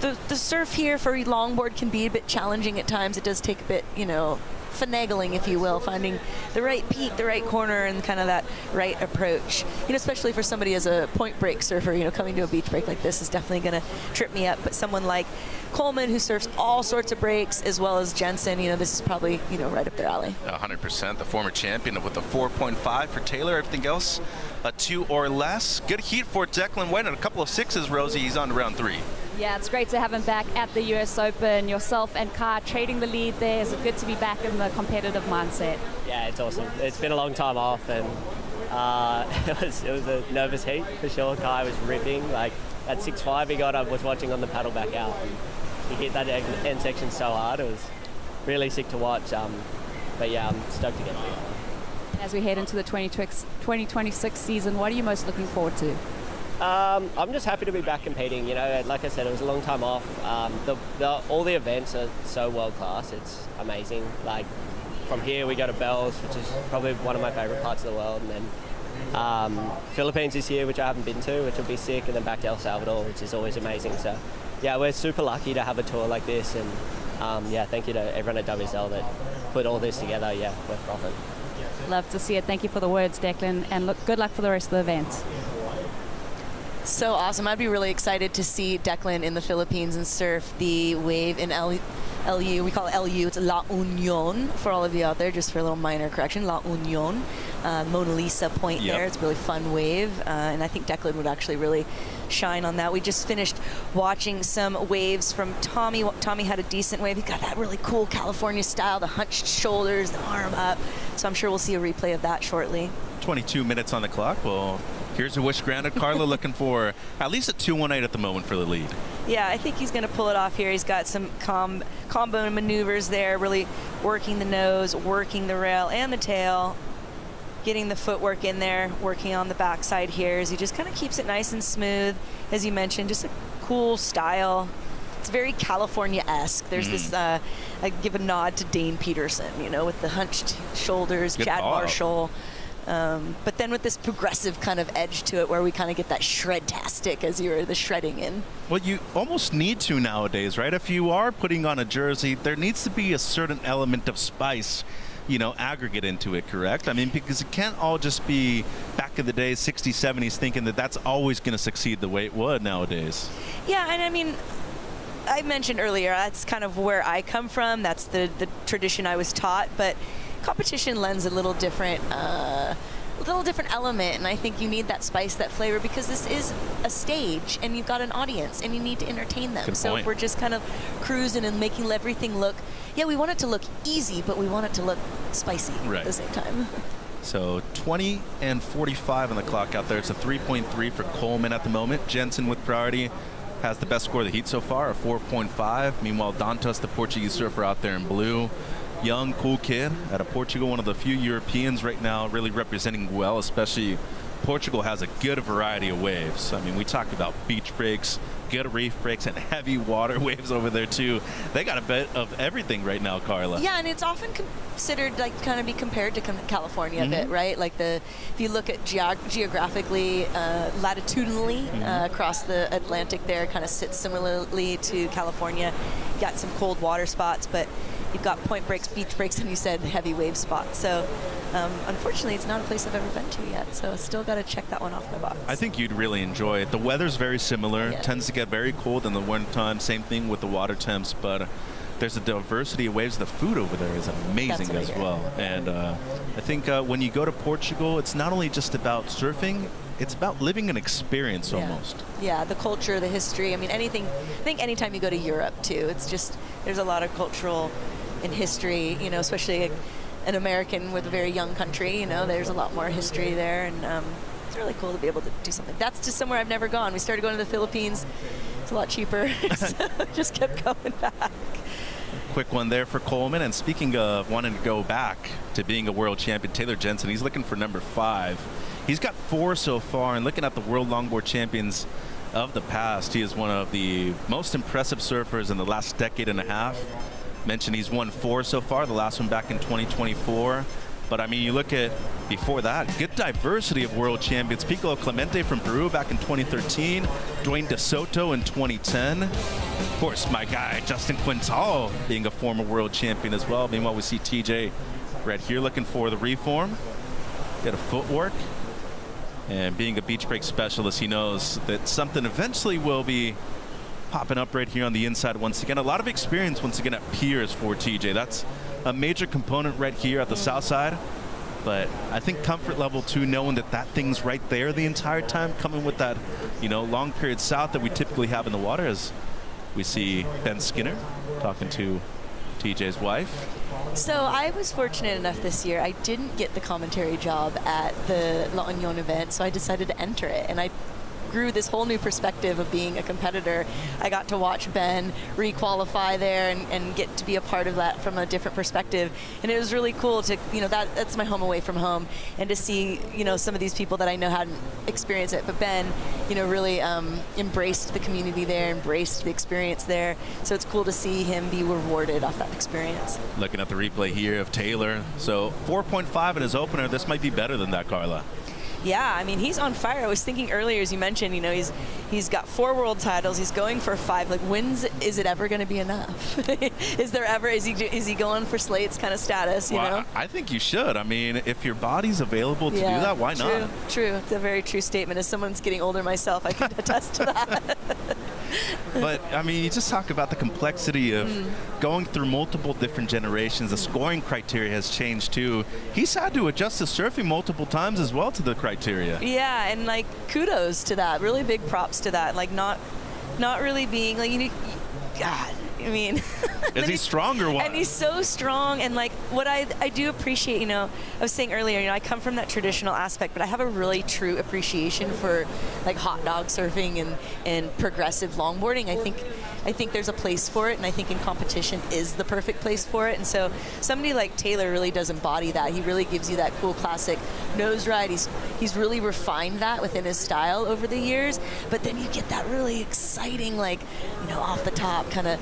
The surf here for longboard can be a bit challenging at times. It does take a bit, you know, finagling, if you will, finding the right peak, the right corner, and kind of that right approach. You know, especially for somebody as a point break surfer, you know, coming to a beach break like this is definitely going to trip me up. But someone like Coleman, who surfs all sorts of breaks, as well as Jensen, you know, this is probably, you know, right up their alley. 100%. The former champion with a 4.5 for Taylor. Everything else, a 2 or less. Good heat for Declan White and a couple of 6s, Rosie. He's on to round 3. Yeah, it's great to have him back at the US Open. Yourself and Kai trading the lead there. Is it good to be back in the competitive mindset? Yeah, it's awesome. It's been a long time off, and it was a nervous heat for sure. Kai was ripping. Like that 6.5 he got, I was watching on the paddle back out. He hit that end section so hard. It was really sick to watch. But yeah, I'm stoked to get here. As we head into the 2026 season, what are you most looking forward to? I'm just happy to be back competing. You know, like I said, it was a long time off. All the events are so world class. It's amazing. Like from here we go to Bells, which is probably one of my favorite parts of the world, and then Philippines this year, which I haven't been to, which will be sick, and then back to El Salvador, which is always amazing. So yeah, we're super lucky to have a tour like this, and yeah, thank you to everyone at WSL that put all this together. Yeah, we're frothing. Love to see it. Thank you for the words, Declan, and good luck for the rest of the event. So awesome. I'd be really excited to see Declan in the Philippines and surf the wave in El LU. We call it LU. It's La Union for all of you out there, just for a little minor correction. La Union. Mona Lisa Point there. It's a really fun wave. And I think Declan would actually really shine on that. We just finished watching some waves from Tommy. Tommy had a decent wave. He got that really cool California style, the hunched shoulders, the arm up. So I'm sure we'll see a replay of that shortly. 22 minutes on the clock. Well, here's a wish granted. Carla looking for at least a 2:18 at the moment for the lead. Yeah, I think he's going to pull it off here. He's got some combo maneuvers there, really working the nose, working the rail and the tail, getting the footwork in there, working on the backside here as he just kind of keeps it nice and smooth. As you mentioned, just a cool style. It's very California-esque. There's this, I give a nod to Dane Peterson, you know, with the hunched shoulders, Good Chad call. Marshall. But then with this progressive kind of edge to it where we kind of get that shred-tastic as you're the shredding in. Well, you almost need to nowadays, right? If you are putting on a jersey, there needs to be a certain element of spice, you know, aggregate into it, correct? I mean, because it can't all just be back in the day, 60s, 70s, thinking that that's always going to succeed the way it would nowadays. Yeah, and I mean, I mentioned earlier, that's kind of where I come from. That's the tradition I was taught, but competition lends a little different element, and I think you need that spice, that flavor, because this is a stage and you've got an audience and you need to entertain them. Good so point. if we're just kind of cruising and making everything look, yeah, we want it to look easy, but we want it to look spicy at the same time. So 20 and 45 on the clock out there. It's a 3.3 for Coleman at the moment. Jensen with priority has the best score of the heat so far, a 4.5. Meanwhile, Dantas, the Portuguese surfer out there in blue. Young, cool kid out of Portugal, one of the few Europeans right now really representing well, especially Portugal has a good variety of waves. I mean, we talked about beach breaks, good reef breaks, and heavy water waves over there too. They got a bit of everything right now, Carla. Yeah, and it's often considered, like, kind of be compared to California a bit, right? Like if you look at geographically, latitudinally across the Atlantic there, kind of sits similarly to California. You got some cold water spots, but you've got point breaks, beach breaks, and you said heavy wave spots. So unfortunately, it's not a place I've ever been to yet. So still got to check that one off my box. I think you'd really enjoy it. The weather's very similar. Tends to get very cold in the wintertime. Same thing with the water temps, but there's a diversity of waves. The food over there is amazing as well. And I think when you go to Portugal, it's not only just about surfing, it's about living an experience almost. Yeah, the culture, the history. I mean, anything. I think anytime you go to Europe too, it's just there's a lot of cultural and history. You know, especially an American with a very young country. You know, there's a lot more history there, and it's really cool to be able to do something. That's just somewhere I've never gone. We started going to the Philippines. It's a lot cheaper, so just kept going back. Quick one there for Coleman. And speaking of wanting to go back to being a world champion, Taylor Jensen, he's looking for number 5. He's got 4 so far, and looking at the world longboard champions of the past, he is one of the most impressive surfers in the last decade and a half. Mentioned he's won 4 so far, the last one back in 2024. But I mean, you look at before that, good diversity of world champions. Piccolo Clemente from Peru back in 2013, Dwayne De Soto in 2010. Of course, my guy, Justin Quintal, being a former world champion as well. Meanwhile, we see TJ right here looking for the reform. Get a footwork. And being a beach break specialist, he knows that something eventually will be popping up right here on the inside once again. A lot of experience once again at piers for TJ. That's a major component right here at the south side. But I think comfort level too, knowing that that thing's right there the entire time, coming with that, you know, long period south that we typically have in the water, as we see Ben Skinner talking to TJ's wife. So I was fortunate enough this year. I didn't get the commentary job at the La Union event, so I decided to enter it, and I grew this whole new perspective of being a competitor. I got to watch Ben re-qualify there and get to be a part of that from a different perspective, and it was really cool to, you know, that's my home away from home, and to see, you know, some of these people that I know hadn't experienced it, but Ben, you know, really embraced the community there, embraced the experience there, so it's cool to see him be rewarded off that experience. Looking at the replay here of Taylor, so 4.5 in his opener. This might be better than that, Carla. Yeah, I mean, he's on fire. I was thinking earlier, as you mentioned, you know, he's got 4 world titles. He's going for 5. Like, is it ever going to be enough? Is he going for Slate's kind of status, you know? I think you should. I mean, if your body's available to do that, why not? True. It's a very true statement. As someone that's getting older myself, I can attest to that. But, I mean, you just talk about the complexity of going through multiple different generations. The scoring criteria has changed, too. He's had to adjust his surfing multiple times as well to the criteria. Yeah, and, like, kudos to that. Really big props to that. Like, not really being, like, God, I mean. Is he strong or what? And he's so strong. And like what I do appreciate, I was saying earlier, I come from that traditional aspect, but I have a really true appreciation for like hot dog surfing and progressive longboarding. I think there's a place for it, and I think in competition is the perfect place for it. And so somebody like Taylor really does embody that. He really gives you that cool classic nose ride. He's really refined that within his style over the years. But then you get that really exciting, like, off the top kind of,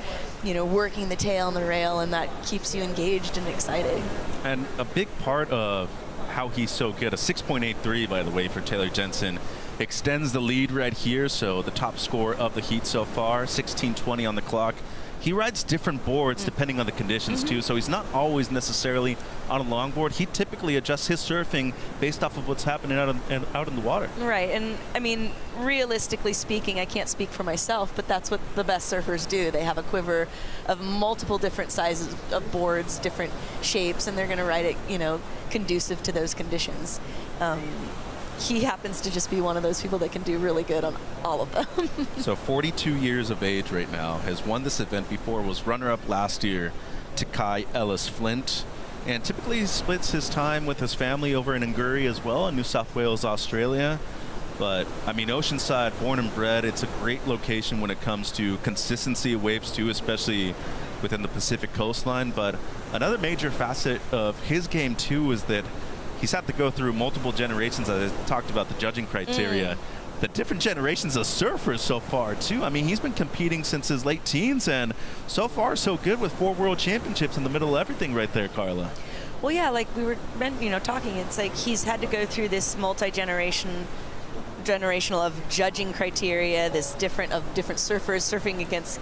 working the tail on the rail, and that keeps you engaged and excited. And a big part of how he's so good, a 6.83, by the way, for Taylor Jensen, extends the lead right here. So the top score of the heat so far, 16:20 on the clock. He rides different boards depending on the conditions too, so he's not always necessarily on a longboard. He typically adjusts his surfing based off of what's happening out in the water. Right, and I mean, realistically speaking, I can't speak for myself, but that's what the best surfers do. They have a quiver of multiple different sizes of boards, different shapes, and they're going to ride it, conducive to those conditions. He happens to just be one of those people that can do really good on all of them. So 42 years of age right now, has won this event before, was runner-up last year to Kai Ellis Flint, and typically splits his time with his family over in Nguri as well in New South Wales, Australia. But, I mean, Oceanside, born and bred, it's a great location when it comes to consistency of waves too, especially within the Pacific coastline. But another major facet of his game too is that he's had to go through multiple generations. I talked about the judging criteria. The different generations of surfers so far, too. I mean, he's been competing since his late teens, and so far, so good with 4 world championships in the middle of everything right there, Carla. Well, yeah, like we were, talking, it's like he's had to go through this generational of judging criteria, this different surfers surfing against.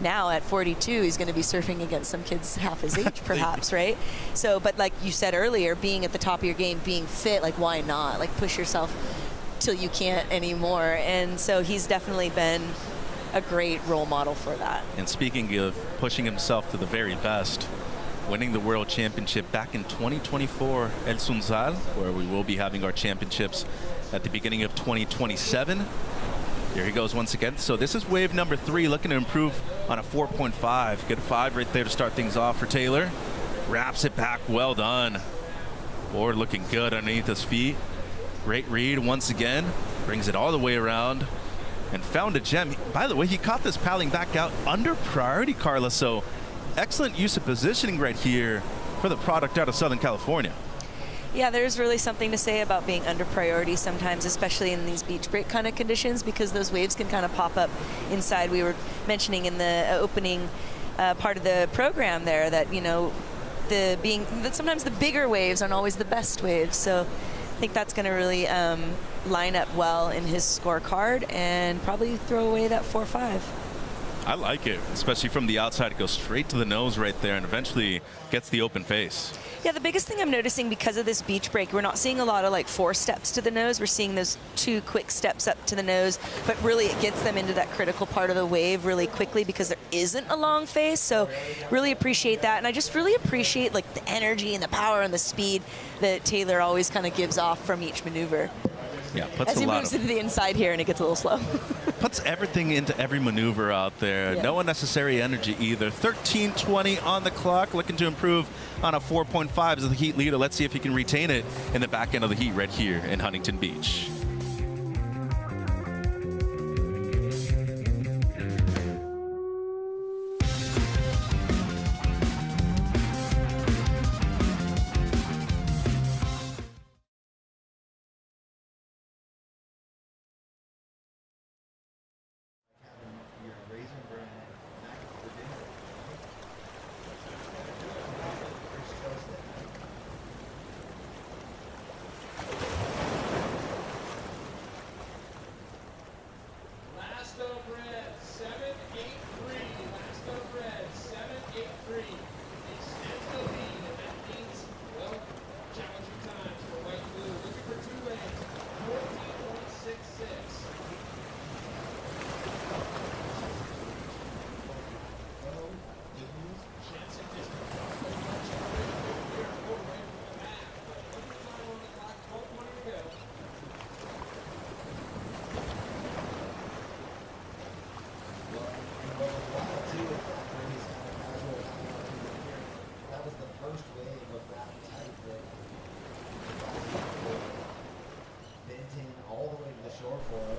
Now at 42, he's going to be surfing against some kids half his age, perhaps, right? So, but like you said earlier, being at the top of your game, being fit, like why not? Like push yourself till you can't anymore. And so he's definitely been a great role model for that. And speaking of pushing himself to the very best, winning the World Championship back in 2024 El Sunzal, where we will be having our championships at the beginning of 2027. Here he goes once again. So this is wave number 3, looking to improve on a 4.5. Good 5 right there to start things off for Taylor. Wraps it back, well done. Board looking good underneath his feet. Great read once again. Brings it all the way around and found a gem. By the way, he caught this paddling back out under priority, Carla. So excellent use of positioning right here for the product out of Southern California. Yeah, there's really something to say about being under priority sometimes, especially in these beach break kind of conditions, because those waves can kind of pop up inside. We were mentioning in the opening part of the program there that, that sometimes the bigger waves aren't always the best waves. So I think that's going to really line up well in his scorecard and probably throw away that 4.5. I like it, especially from the outside. It goes straight to the nose right there and eventually gets the open face. Yeah, the biggest thing I'm noticing because of this beach break, we're not seeing a lot of like 4 steps to the nose. We're seeing those 2 quick steps up to the nose, but really it gets them into that critical part of the wave really quickly because there isn't a long face. So really appreciate that. And I just really appreciate like the energy and the power and the speed that Taylor always kind of gives off from each maneuver. Yeah, puts as he moves into the inside here and it gets a little slow. Puts everything into every maneuver out there. Yeah. No unnecessary energy either. 13:20 on the clock, looking to improve on a 4.5 as the heat leader. Let's see if he can retain it in the back end of the heat right here in Huntington Beach. first wave of that type that bent in all the way to the shore for him.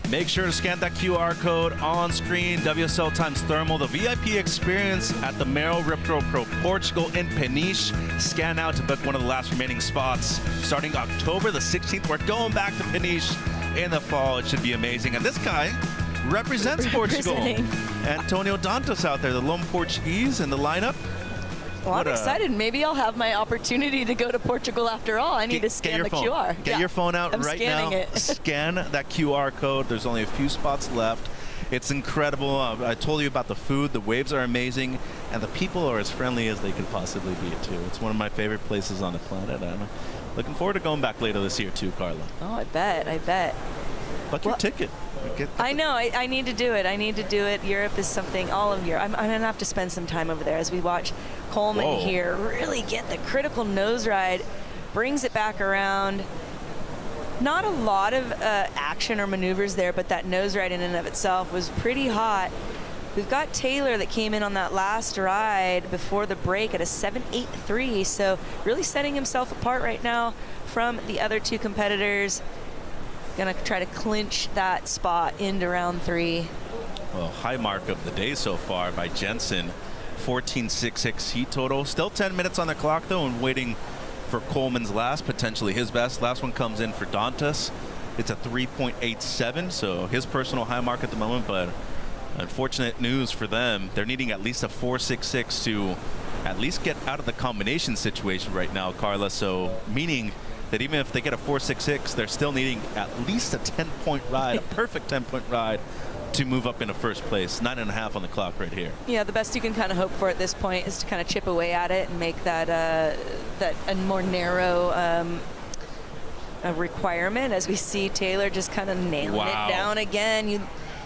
Make sure to scan that QR code on screen, WSL times thermal, the VIP experience at the Merrill Ripco Pro Portugal in Peniche. Scan now to book one of the last remaining spots. Starting October the 16th, we're going back to Peniche in the fall. It should be amazing. And this guy represents Portugal. Antonio Dantas out there, the lone Portuguese in the lineup. Well, I'm excited. Maybe I'll have my opportunity to go to Portugal after all. I need to scan the QR. Get your phone out right now. It. Scan that QR code. There's only a few spots left. It's incredible. I told you about the food. The waves are amazing, and the people are as friendly as they could possibly be, too. It's one of my favorite places on the planet. I'm looking forward to going back later this year, too, Carla. Oh, I bet. Book your ticket. I know. I need to do it. Europe is something. All of Europe. I'm going to have to spend some time over there as we watch Coleman here really get the critical nose ride. Brings it back around. Not a lot of action or maneuvers there, but that nose ride in and of itself was pretty hot. We've got Taylor that came in on that last ride before the break at a 7.83, so really setting himself apart right now from the other two competitors. Gonna try to clinch that spot into round 3. Well, high mark of the day so far by Jensen. 14.66 heat total. Still 10 minutes on the clock, though, and waiting for Coleman's last, potentially his best. Last one comes in for Dantas. It's a 3.87, so his personal high mark at the moment, but unfortunate news for them. They're needing at least a 4.66 to at least get out of the combination situation right now, Carla, so meaning that even if they get a 4.66, they're still needing at least a 10-point ride, a perfect 10-point ride to move up into first place. 9.5 on the clock right here. Yeah, the best you can kind of hope for at this point is to kind of chip away at it and make that a more narrow a requirement, as we see Taylor just kind of nailing it down again. You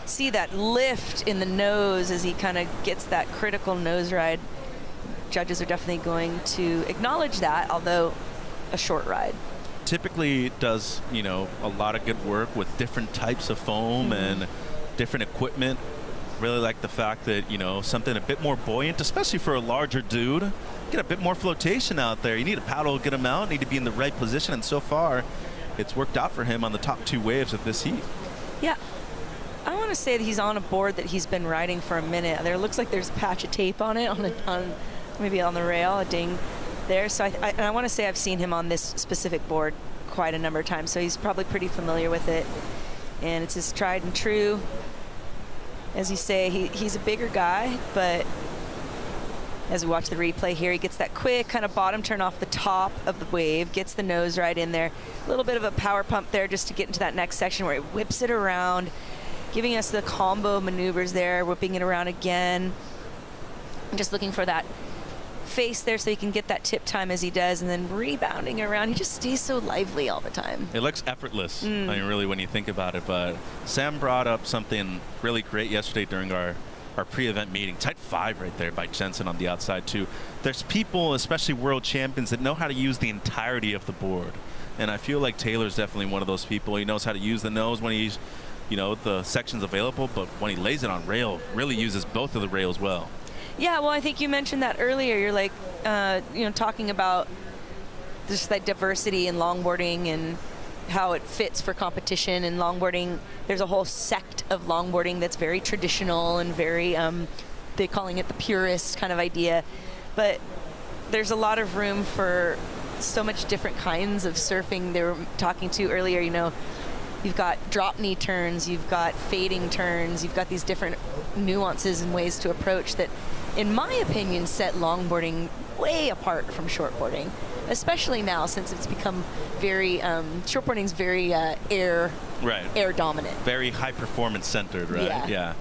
see that lift in the nose as he kind of gets that critical nose ride. Judges are definitely going to acknowledge that, although a short ride. Typically does, you know, a lot of good work with different types of foam and different equipment. Really like the fact that, you know, something a bit more buoyant, especially for a larger dude. Get a bit more flotation out there. You need a paddle to get him out, need to be in the right position, and so far it's worked out for him on the top 2 waves of this heat. Yeah. I want to say that he's on a board that he's been riding for a minute. There looks like there's a patch of tape on it, on maybe on the rail, a ding there. So I want to say I've seen him on this specific board quite a number of times, so he's probably pretty familiar with it. And it's his tried and true. As you say, he's a bigger guy, but as we watch the replay here, he gets that quick kind of bottom turn off the top of the wave, gets the nose right in there. A little bit of a power pump there just to get into that next section where he whips it around, giving us the combo maneuvers there, whipping it around again. I'm just looking for that face there so he can get that tip time as he does, and then rebounding around. He just stays so lively all the time. It looks effortless, I mean, really, when you think about it. But Sam brought up something really great yesterday during our pre-event meeting. Type 5 right there by Jensen on the outside, too. There's people, especially world champions, that know how to use the entirety of the board. And I feel like Taylor's definitely one of those people. He knows how to use the nose when he's, you know, the section's available, but when he lays it on rail, really uses both of the rails well. Yeah, well, I think you mentioned that earlier. You're like, you know, talking about just that diversity in longboarding and how it fits for competition. And longboarding, there's a whole sect of longboarding that's very traditional and very, they're calling it the purist kind of idea. But there's a lot of room for so much different kinds of surfing. They were talking to earlier, you know, you've got drop knee turns, you've got fading turns, you've got these different nuances and ways to approach that, in my opinion, set longboarding way apart from shortboarding. especially now since it's become very shortboarding's very air dominant. Very high performance centered, right? Yeah.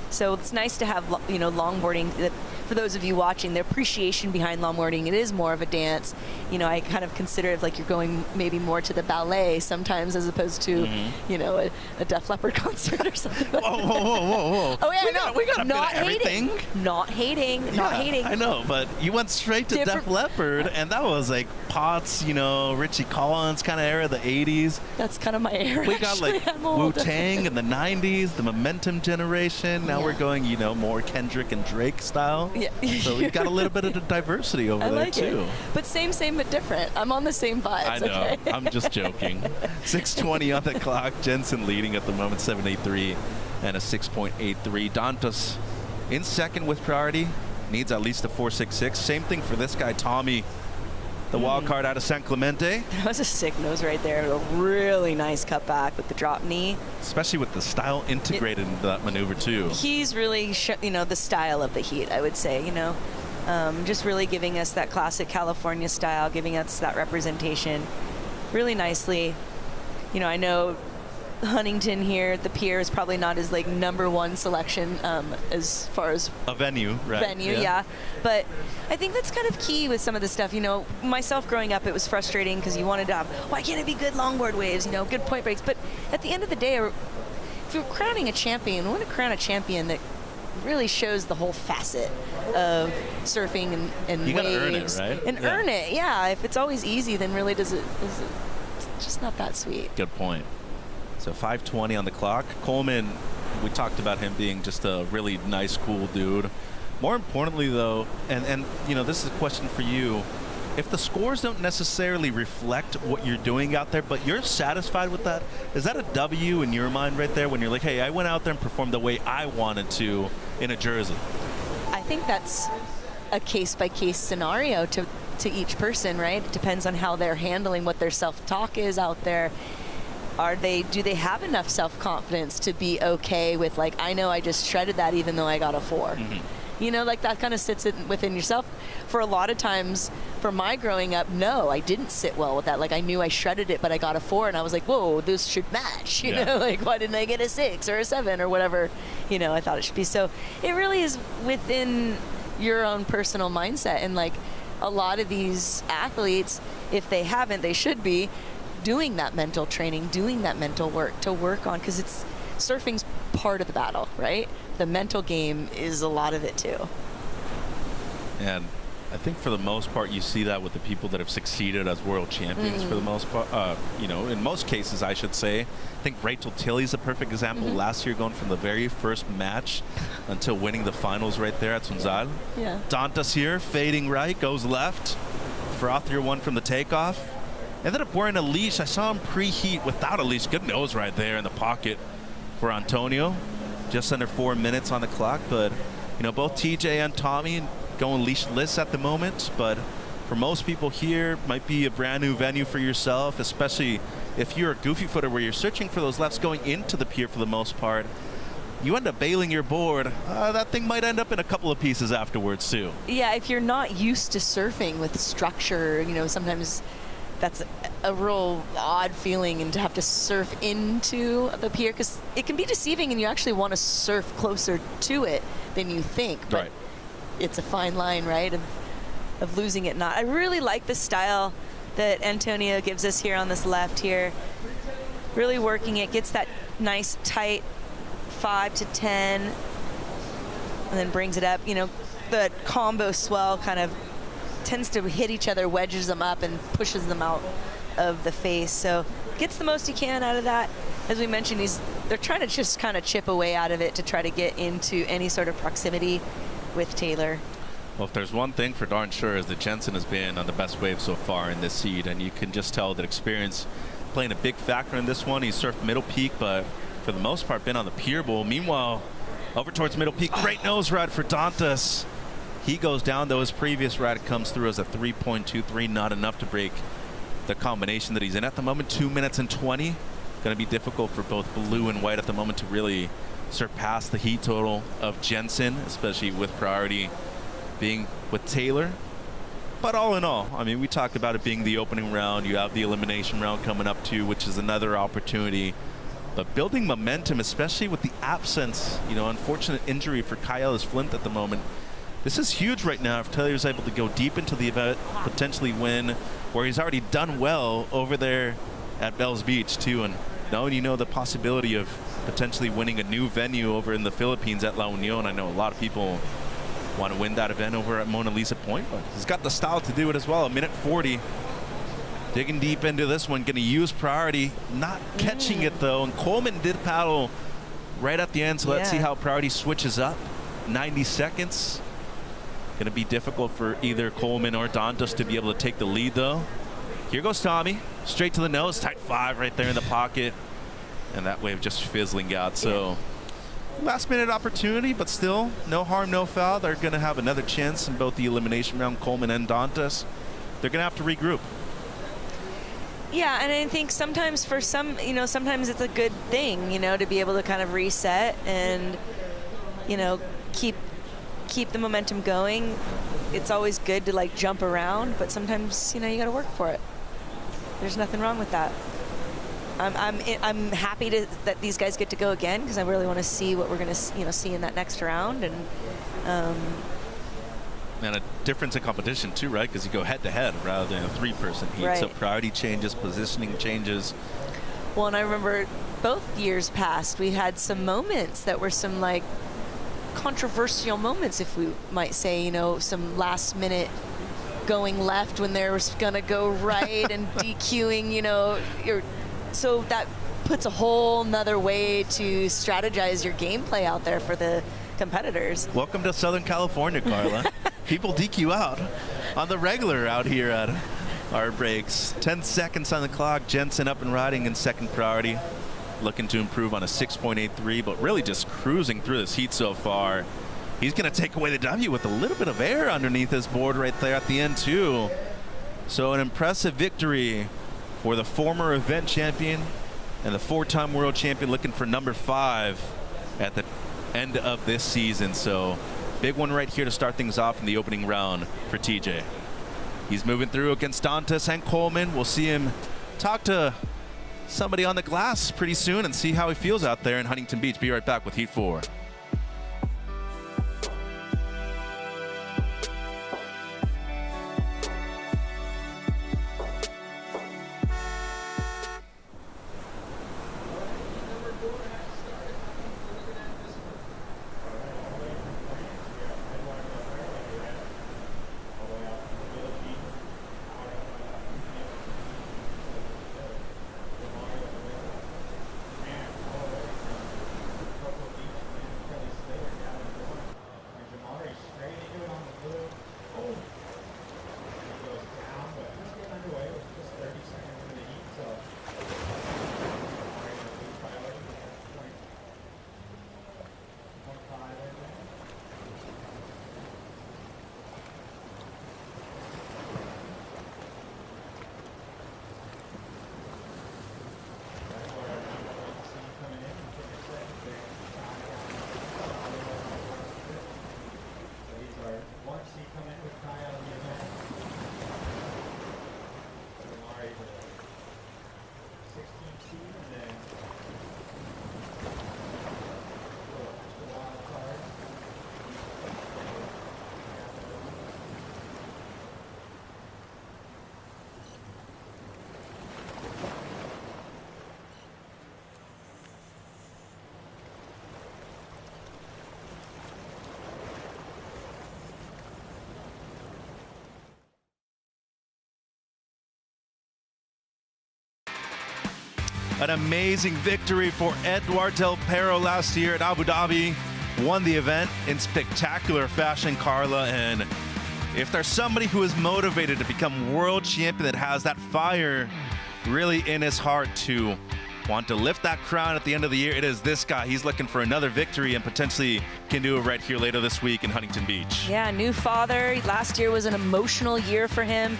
So it's nice to have, longboarding. For those of you watching, the appreciation behind longboarding, it is more of a dance. I kind of consider it like you're going maybe more to the ballet sometimes as opposed to, a Def Leppard concert or something. Whoa. Oh, yeah, We got a not bit of hating. everything. Not hating. I know, but you went straight to Def Leppard, and that was like Potts, Richie Collins kind of era, the 80s. That's kind of my era. We got like Wu-Tang in the 90s, the Momentum generation. Now we're going, more Kendrick and Drake style. Yeah. So we've got a little bit of the diversity over there too. But same but different. I'm on the same vibes. I know. Okay? I'm just joking. 6:20 on the clock. Jensen leading at the moment, 7.83 and a 6.83. Dantas in second with priority. Needs at least a 4.66. Same thing for this guy, Tommy, the wild card out of San Clemente. That was a sick nose right there. A really nice cutback with the drop knee. Especially with the style integrated into that maneuver too. He's really, the style of the heat, I would say, just really giving us that classic California style, giving us that representation really nicely. I know Huntington here at the pier is probably not his number one selection as far as a venue, right? Yeah. But I think that's kind of key with some of the stuff. Myself growing up, it was frustrating because you wanted to have, why can't it be good longboard waves, good point breaks. But at the end of the day, if you're crowning a champion, we want to crown a champion that really shows the whole facet of surfing and you waves. Gotta earn it, right? And earn it, yeah. If it's always easy, then really is it just not that sweet. Good point. So 5:20 on the clock. Coleman, we talked about him being just a really nice, cool dude. More importantly, though, and this is a question for you. If the scores don't necessarily reflect what you're doing out there, but you're satisfied with that, is that a W in your mind right there when you're like, hey, I went out there and performed the way I wanted to in a jersey? I think that's a case-by-case scenario to each person, right? It depends on how they're handling what their self-talk is out there. Do they have enough self-confidence to be okay with I know I just shredded that even though I got a 4? That kind of sits within yourself. For a lot of times, for my growing up, no, I didn't sit well with that. I knew I shredded it, but I got a 4, and I was like, whoa, this should match. You know, why didn't I get a 6 or a 7 or whatever, I thought it should be. So it really is within your own personal mindset. And a lot of these athletes, if they haven't, they should be doing that mental training, doing that mental work to work on, because surfing's part of the battle, right? The mental game is a lot of it too. And I think for the most part, you see that with the people that have succeeded as world champions for the most part. In most cases, I should say. I think Rachel Tilley's a perfect example. Last year, going from the very first match until winning the finals right there at Sunzal. Yeah. Dantas here, fading right, goes left. Frothier one from the takeoff. Ended up wearing a leash. I saw him preheat without a leash. Good nose right there in the pocket for Antonio. Just under 4 minutes on the clock. But, both TJ and Tommy going leashless at the moment. But for most people here, might be a brand new venue for yourself, especially if you're a goofy footer where you're searching for those lefts going into the pier for the most part. You end up bailing your board, that thing might end up in a couple of pieces afterwards too. Yeah, if you're not used to surfing with structure, sometimes that's a real odd feeling, and to have to surf into the pier, because it can be deceiving and you actually want to surf closer to it than you think. But right. It's a fine line, right, of losing it not. I really like the style that Antonio gives us here on this left here. Really working it, gets that nice tight 5 to 10 and then brings it up. The combo swell kind of tends to hit each other, wedges them up and pushes them out of the face. So gets the most he can out of that. As we mentioned, they're trying to just kind of chip away out of it to try to get into any sort of proximity with Taylor. Well, if there's one thing for darn sure is that Jensen has been on the best wave so far in this seed, and you can just tell that experience playing a big factor in this one. He surfed Middle Peak, but for the most part been on the Pier Bowl. Meanwhile, over towards Middle Peak, great nose ride for Dantas. He goes down, though. His previous ride comes through as a 3.23, not enough to break the combination that he's in at the moment. 2 minutes and 20. Going to be difficult for both blue and white at the moment to really surpass the heat total of Jensen, especially with priority being with Taylor. But all in all, I mean, we talked about it being the opening round. You have the elimination round coming up too, which is another opportunity. But building momentum, especially with the absence, unfortunate injury for Kyle Flint at the moment. This is huge right now if Taylor's able to go deep into the event, potentially win, where he's already done well over there at Bells Beach too. And now the possibility of potentially winning a new venue over in the Philippines at La Union. I know a lot of people want to win that event over at Mona Lisa Point, but he's got the style to do it as well. A minute 40. Digging deep into this one, going to use priority, not catching it though. And Coleman did paddle right at the end, so let's see how priority switches up. 90 seconds. Going to be difficult for either Coleman or Dantas to be able to take the lead though. Here goes Tommy, straight to the nose, tight 5 right there in the pocket. And that wave just fizzling out. So last minute opportunity, but still no harm, no foul. They're going to have another chance in both the elimination round, Coleman and Dantas. They're going to have to regroup. Yeah, and I think sometimes for some, sometimes it's a good thing, to be able to kind of reset and, keep the momentum going. It's always good to like jump around, but sometimes, you got to work for it. There's nothing wrong with that. I'm happy that these guys get to go again because I really want to see what we're going to, see in that next round. And a difference in competition too, right? Because you go head-to-head rather than a 3-person heat. Right. So priority changes, positioning changes. Well, and I remember both years past, we had some moments that were some like controversial moments, if we might say, some last-minute going left when they were going to go right and DQing, so that puts a whole nother way to strategize your gameplay out there for the competitors. Welcome to Southern California, Carla. People DQ out on the regular out here at our breaks. 10 seconds on the clock. Jensen up and riding in second priority. Looking to improve on a 6.83, but really just cruising through this heat so far. He's going to take away the W with a little bit of air underneath his board right there at the end too. So an impressive victory for the former event champion and the 4-time world champion, looking for number 5 at the end of this season. So big one right here to start things off in the opening round for TJ. He's moving through against Dantas and Coleman. We'll see him talk to somebody on the glass pretty soon and see how he feels out there in Huntington Beach. Be right back with Heat 4. An amazing victory for Edouard Del Perro last year at Abu Dhabi. Won the event in spectacular fashion, Carla. And if there's somebody who is motivated to become world champion, that has that fire really in his heart to want to lift that crown at the end of the year, it is this guy. He's looking for another victory and potentially can do it right here later this week in Huntington Beach. Yeah, new father. Last year was an emotional year for him.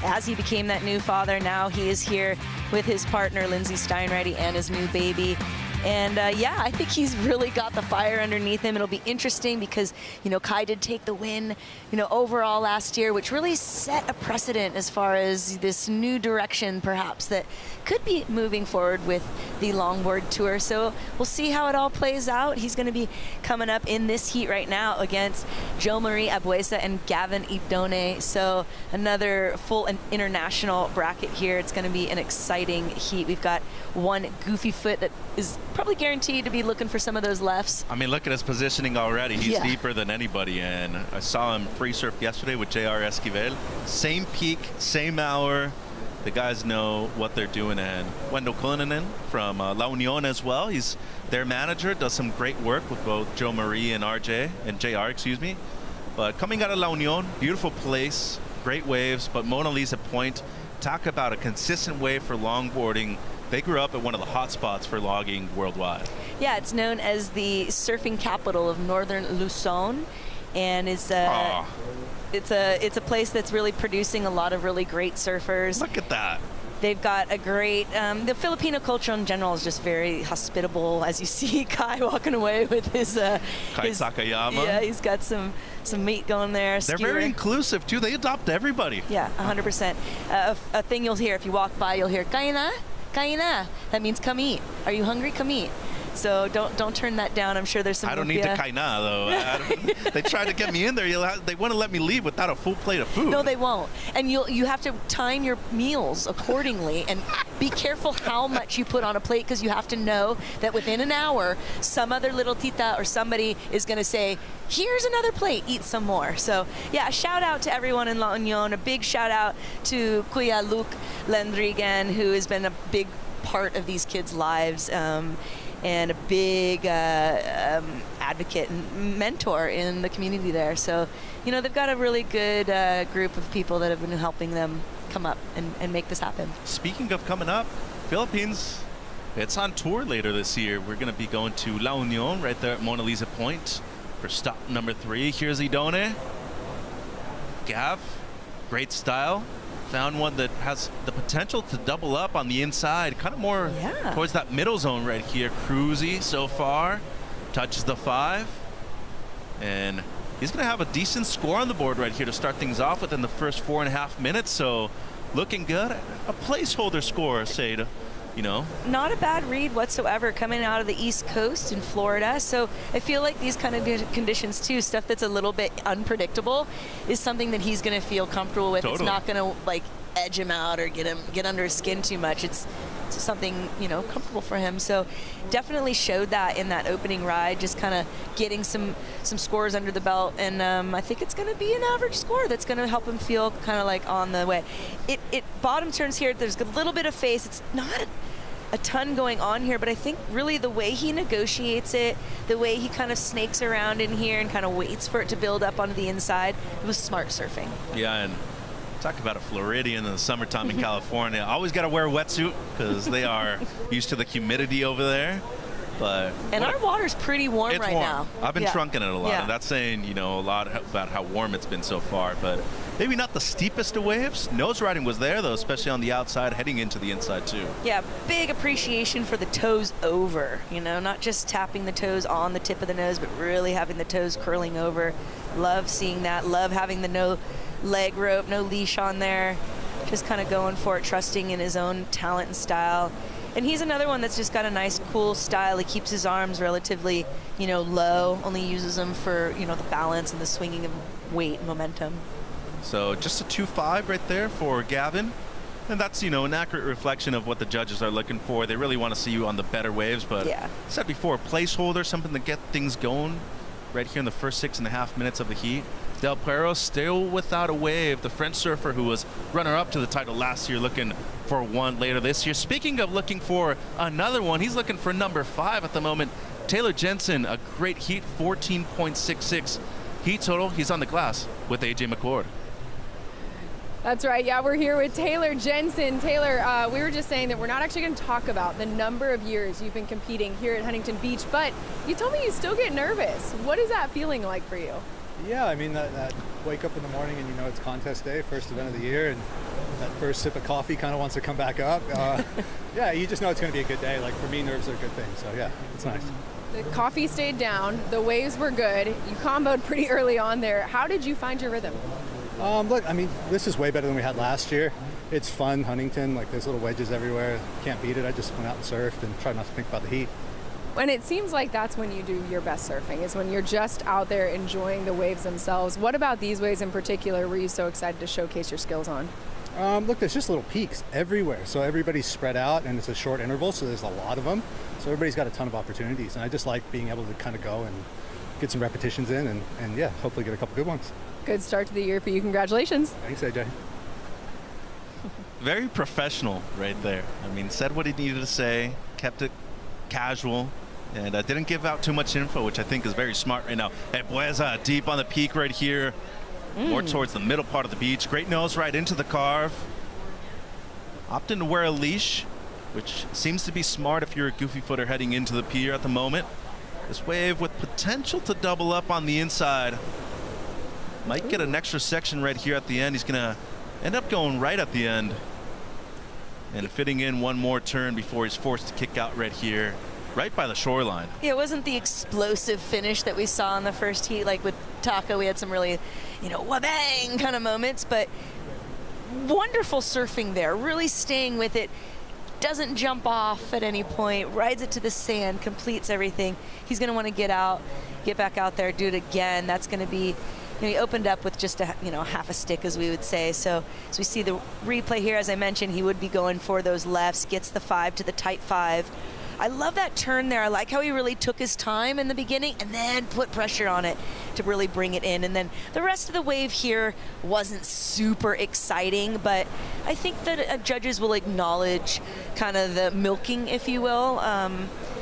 As he became that new father, now he is here with his partner, Lindsay Steinreity, and his new baby. And yeah, I think he's really got the fire underneath him. It'll be interesting because, you know, Kai did take the win, you know, overall last year, which really set a precedent as far as this new direction perhaps that could be moving forward with the Longboard Tour. So we'll see how it all plays out. He's going to be coming up in this heat right now against Joe-Marie Abuesa and Gavin Idone. So another full international bracket here. It's going to be an exciting heat. We've got one goofy foot that is probably guaranteed to be looking for some of those lefts. I mean, look at his positioning already. He's deeper than anybody, and I saw him free surf yesterday with JR Esquivel. Same peak, same hour. The guys know what they're doing, and Wendell Kulinen from La Union as well. He's their manager, does some great work with both Joe Marie and RJ, and JR, excuse me. But coming out of La Union, beautiful place, great waves, but Mona Lisa Point, talk about a consistent wave for longboarding. They grew up at one of the hot spots for logging worldwide. Yeah, it's known as the surfing capital of northern Luzon, and it's a place that's really producing a lot of really great surfers. Look at that. They've got a great, the Filipino culture in general is just very hospitable, as you see Kai walking away with his Kai Sakayama. Yeah, he's got some meat going there. They're very inclusive too. They adopt everybody. Yeah, 100%. A thing you'll hear if you walk by, you'll hear "Kain na." That means come eat. Are you hungry? Come eat. So don't turn that down. I'm sure there's some. I don't need to kaina though. They tried to get me in there. They want to let me leave without a full plate of food. No, they won't. And you have to time your meals accordingly and be careful how much you put on a plate, because you have to know that within an hour, some other little tita or somebody is going to say, "Here's another plate. Eat some more." So yeah, a shout out to everyone in La Union. A big shout out to Kuya Luke Lendrigan, who has been a big part of these kids' lives. And a big advocate and mentor in the community there. So, you know, they've got a really good group of people that have been helping them come up and make this happen. Speaking of coming up, Philippines, it's on tour later this year. We're going to be going to La Union right there at Mona Lisa Point for stop number 3. Here's Idone. Gav, great style. Found one that has the potential to double up on the inside, kind of more towards that middle zone right here. Cruisy so far, touches the 5, and he's going to have a decent score on the board right here to start things off within the first 4.5 minutes. So looking good. A placeholder score, say, to, you know. Not a bad read whatsoever coming out of the East Coast in Florida. So I feel like these kind of conditions too, stuff that's a little bit unpredictable, is something that he's going to feel comfortable with. Totally. It's not going to like edge him out or get under his skin too much. It's something, you know, comfortable for him. So definitely showed that in that opening ride, just kind of getting some scores under the belt. And I think it's going to be an average score that's going to help him feel kind of like on the way. It bottom turns here. There's a little bit of face. It's not a ton going on here, but I think really the way he negotiates it, the way he kind of snakes around in here and kind of waits for it to build up onto the inside, it was smart surfing. Yeah, and talk about a Floridian in the summertime in California. Always got to wear a wetsuit because they are used to the humidity over there. And our water's pretty warm right now. I've been trunking it a lot, Yeah. and that's saying, you know, a lot about how warm it's been so far. But maybe not the steepest of waves. Nose riding was there, though, especially on the outside, heading into the inside, too. Yeah, big appreciation for the toes over, you know, not just tapping the toes on the tip of the nose, but really having the toes curling over. Love seeing that. Love having the no leg rope, no leash on there. Just kind of going for it, trusting in his own talent and style. And he's another one that's just got a nice, cool style. He keeps his arms relatively, you know, low, only uses them for, you know, the balance and the swinging of weight and momentum. So just a 2.5 right there for Gavin. And that's, you know, an accurate reflection of what the judges are looking for. They really want to see you on the better waves. But I said before, placeholder, something to get things going right here in the first 6.5 minutes of the heat. Del Perro still without a wave. The French surfer who was runner-up to the title last year, looking for one later this year. Speaking of looking for another one, he's looking for number 5 at the moment. Taylor Jensen, a great heat, 14.66 heat total. He's on the glass with AJ McCord. That's right. Yeah, we're here with Taylor Jensen. Taylor, we were just saying that we're not actually going to talk about the number of years you've been competing here at Huntington Beach, but you told me you still get nervous. What is that feeling like for you? Yeah, I mean, that wake up in the morning and you know it's contest day, first event of the year, and that first sip of coffee kind of wants to come back up. Yeah, you just know it's going to be a good day. Like for me, nerves are a good thing. So yeah, it's nice. The coffee stayed down. The waves were good. You comboed pretty early on there. How did you find your rhythm? Look, I mean, this is way better than we had last year. It's fun, Huntington. Like there's little wedges everywhere. Can't beat it. I just went out and surfed and tried not to think about the heat. And it seems like that's when you do your best surfing, is when you're just out there enjoying the waves themselves. What about these waves in particular were you so excited to showcase your skills on? Look, there's just little peaks everywhere. So everybody's spread out and it's a short interval, so there's a lot of them. So everybody's got a ton of opportunities. And I just like being able to kind of go and get some repetitions in and yeah, hopefully get a couple good ones. Good start to the year for you. Congratulations. Thanks, AJ. Very professional right there. I mean, said what he needed to say, kept it casual, and didn't give out too much info, which I think is very smart right now. Bueza deep on the peak right here, more towards the middle part of the beach. Great nose right into the carve. Opting to wear a leash, which seems to be smart if you're a goofy footer heading into the pier at the moment. This wave with potential to double up on the inside. Might get an extra section right here at the end. He's gonna end up going right at the end and fitting in one more turn before he's forced to kick out right here, right by the shoreline. Yeah, it wasn't the explosive finish that we saw in the first heat. Like with Taco, we had some really, wah-bang kind of moments, but wonderful surfing there, really staying with it. Doesn't jump off at any point, rides it to the sand, completes everything. He's going to want to get back out there, do it again. That's going to be, he opened up with just a, half a stick, as we would say. So as we see the replay here, as I mentioned, he would be going for those lefts, gets the 5 to the tight 5. I love that turn there. I like how he really took his time in the beginning and then put pressure on it to really bring it in. And then the rest of the wave here wasn't super exciting, but I think that judges will acknowledge kind of the milking, if you will,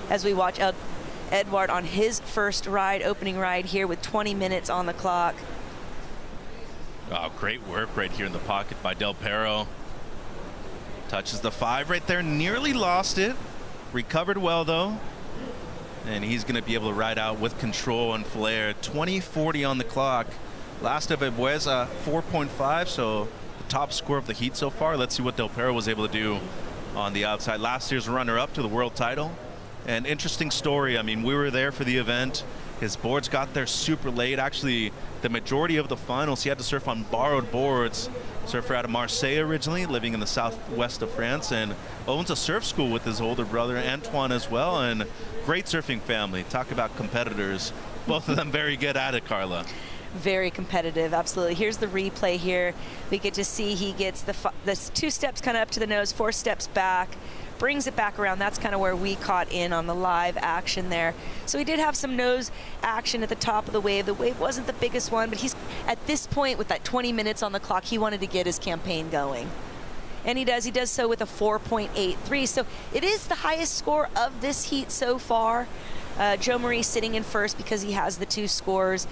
as we watch Edward on his first ride, opening ride here with 20 minutes on the clock. Oh, great work right here in the pocket by Del Perro. Touches the 5 right there, nearly lost it. Recovered well though, and he's going to be able to ride out with control and flair. 20:40 on the clock. Last of Bueza 4.5, so the top score of the heat so far. Let's see what Del Perro was able to do on the outside. Last year's runner-up to the world title. An interesting story. I mean, we were there for the event. His boards got there super late. Actually, the majority of the finals, he had to surf on borrowed boards. Surfer out of Marseille originally, living in the southwest of France, and owns a surf school with his older brother Antoine as well, and great surfing family. Talk about competitors. Both of them very good at it, Carla. Very competitive, absolutely. Here's the replay here. We get to see he gets the 2 steps kind of up to the nose, 4 steps back, brings it back around. That's kind of where we caught in on the live action there. So he did have some nose action at the top of the wave. The wave wasn't the biggest one, but he's at this point with that 20 minutes on the clock, he wanted to get his campaign going. And he does so with a 4.83. So it is the highest score of this heat so far. Joe Marie sitting in first because he has the 2 scores.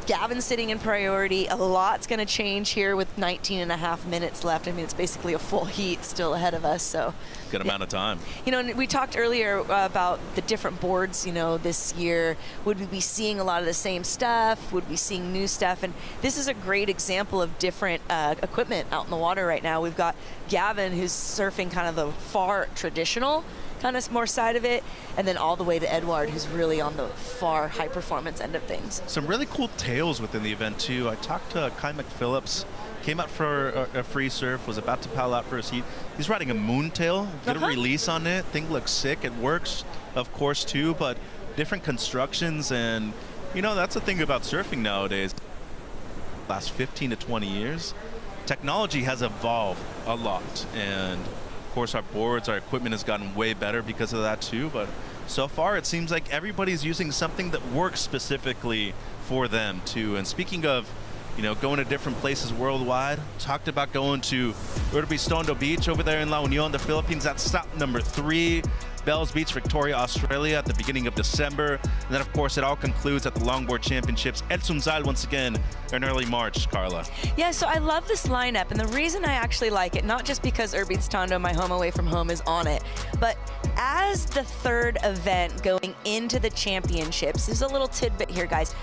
Gavin sitting in priority. A lot's going to change here with 19 and a half minutes left. I mean, it's basically a full heat still ahead of us. So good amount of time. And we talked earlier about the different boards, this year. Would we be seeing a lot of the same stuff? Would we be seeing new stuff? And this is a great example of different equipment out in the water right now. We've got Gavin, who's surfing kind of the far traditional kind of more side of it, and then all the way to Edward, who's really on the far high performance end of things. Some really cool tails within the event too. I talked to Kai McPhillips, came out for a free surf, was about to paddle out for his heat. He's riding a moontail, get a release on it. Thing looks sick. It works, of course, too, but different constructions, and that's the thing about surfing nowadays. Last 15 to 20 years, technology has evolved a lot, and of course, our boards, our equipment has gotten way better because of that too, but so far it seems like everybody's using something that works specifically for them too. And speaking of, going to different places worldwide, talked about going to Urbistondo Beach over there in La Union, the Philippines. That's stop number 3. Bells Beach, Victoria, Australia at the beginning of December. And then, of course, it all concludes at the Longboard Championships. El Sunzal once again in early March, Carla. Yeah, so I love this lineup. And the reason I actually like it, not just because Urbistondo, my home away from home, is on it, but as the 3rd event going into the championships, there's a little tidbit here, guys.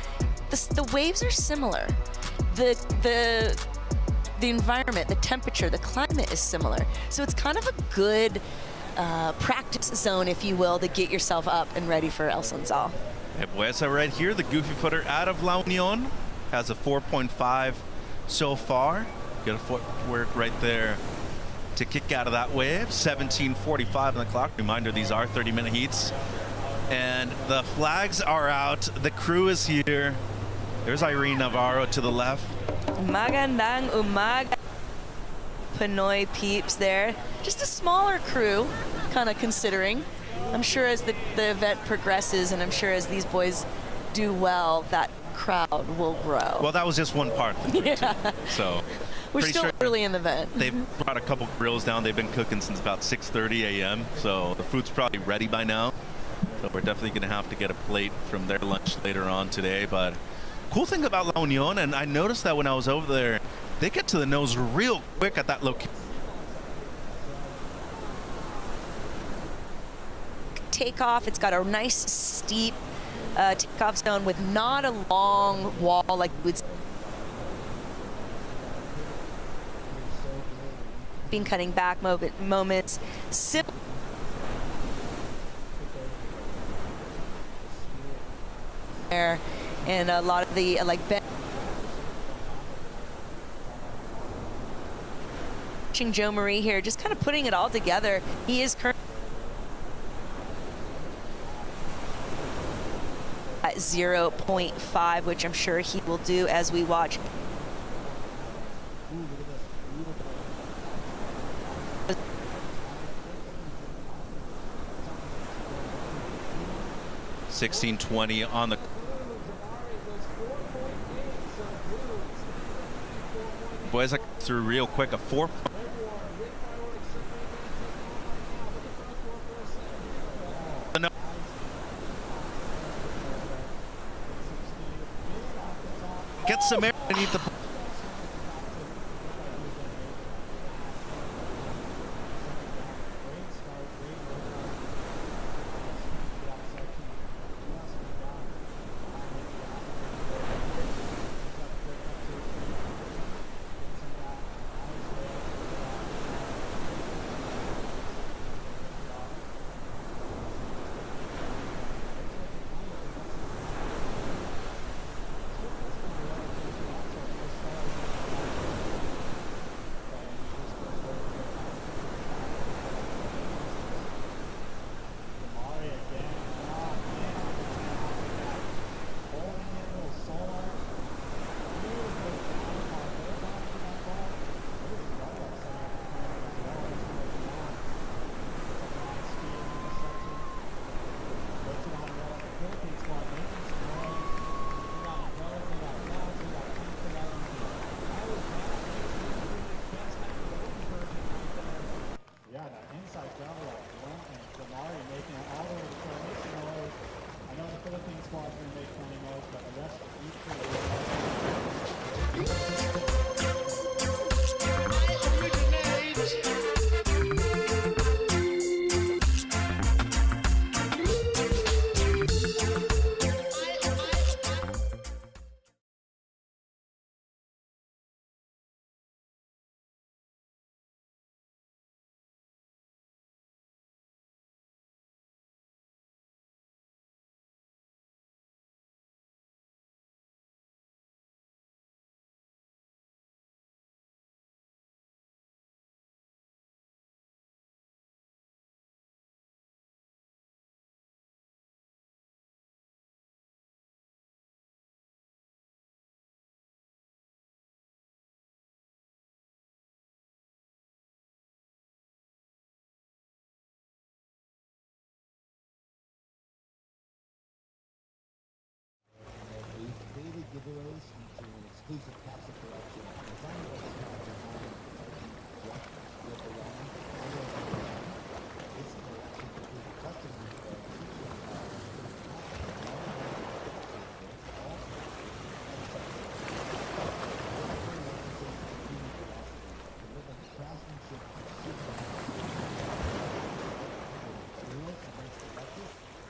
The waves are similar. The the environment, the temperature, the climate is similar. So it's kind of a good practice zone, if you will, to get yourself up and ready for El Sonsal. Buesa right here, the goofy footer out of La Union, has a 4.5 so far. Get a footwork right there to kick out of that wave. 17:45 on the clock. Reminder, these are 30-minute heats. And the flags are out. The crew is here. There's Irene Navarro to the left. Magandang umaga, Pinoy peeps there. Just a smaller crew, kind of considering. I'm sure as the event progresses, and I'm sure as these boys do well, that crowd will grow. Well, that was just one part. Of the crew, yeah. too. So We're still early in the event. They've brought a couple grills down. They've been cooking since about 6:30 a.m. So the food's probably ready by now. So we're definitely going to have to get a plate from their lunch later on today. But cool thing about La Union, and I noticed that when I was over there, they get to the nose real quick at that location. Takeoff, it's got a nice steep takeoff zone with not a long wall like you would see. Been cutting back moments. There, and a lot of the watching Joe Marie here, just kind of putting it all together. He is currently at 0.5, which I'm sure he will do as we watch. $16.20 on the boys through real quick, a 4. No. Get some air beneath the. giveaways featuring an exclusive capsule collection designed by the sponsor Jeff with the line. This collection includes custom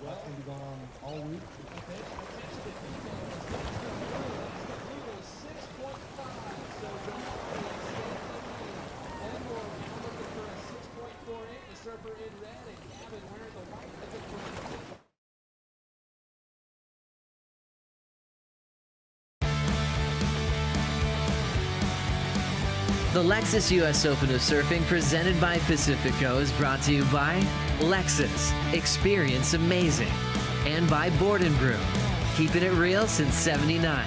That's going to be going on all week. The Lexus US Open of Surfing presented by Pacifico is brought to you by Lexus, experience amazing, and by Board & Brew, keeping it real since '79.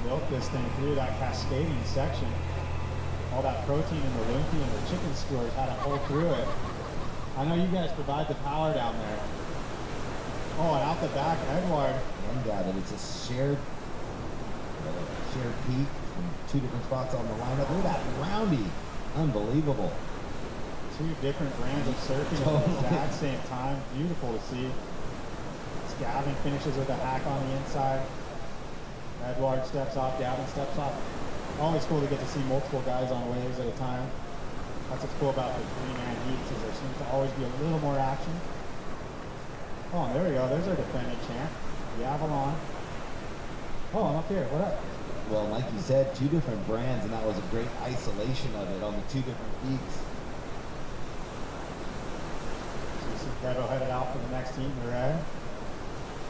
milk this thing through that cascading section. All that protein in the lumpy and the chicken skewers had to hold through it. I know you guys provide the power down there. Oh, and out the back, Edward. And Gavin, it's a shared peak from two different spots on the lineup. Look at that roundy. Unbelievable. Two different brands of surfing at the exact same time. Beautiful to see. Gavin finishes with a hack on the inside. Edward steps off, Gavin steps off. Always cool to get to see multiple guys on waves at a time. That's what's cool about the three-man heats, is there seems to always be a little more action. Oh, and there we go. There's our defending champ, the Avalon. Oh, I'm up here. What up? Well, like you said, two different brands, and that was a great isolation of it on the two different peaks. So you see Kevo headed out for the next heat in the red.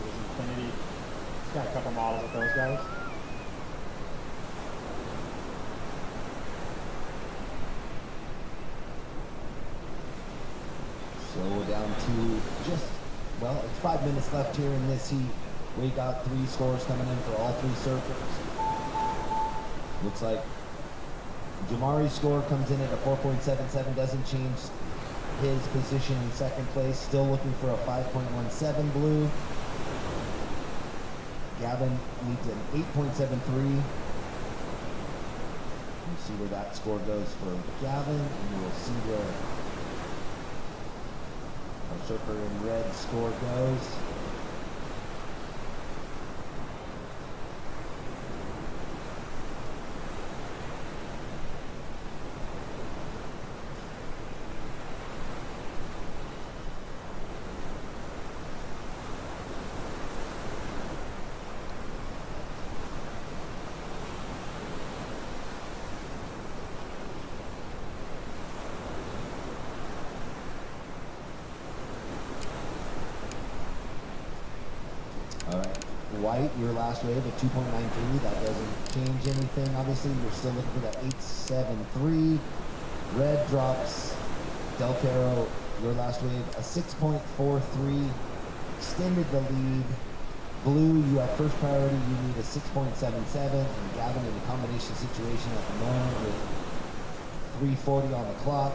There's Infinity. He's got a couple models of those guys. So we're down to just, well, it's 5 minutes left here in this heat. We got 3 scores coming in for all 3 surfers. Looks like Jamari's score comes in at a 4.77, doesn't change his position in second place. Still looking for a 5.17 blue. Gavin needs an 8.73. We'll see where that score goes for Gavin, and we'll see where our surfer in red score goes. White, your last wave at 2.93. That doesn't change anything. Obviously, you're still looking for that 8.73. Red drops Del Caro, your last wave, a 6.43. Extended the lead. Blue, you have first priority. You need a 6.77. And Gavin in a combination situation at the moment with 3:40 on the clock.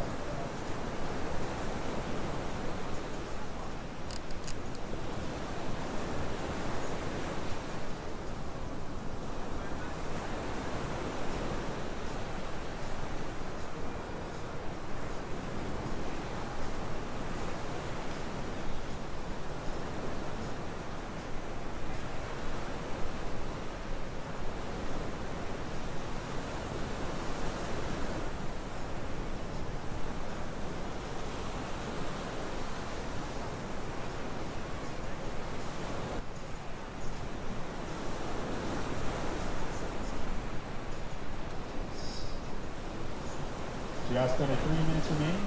Just under 3 minutes remaining.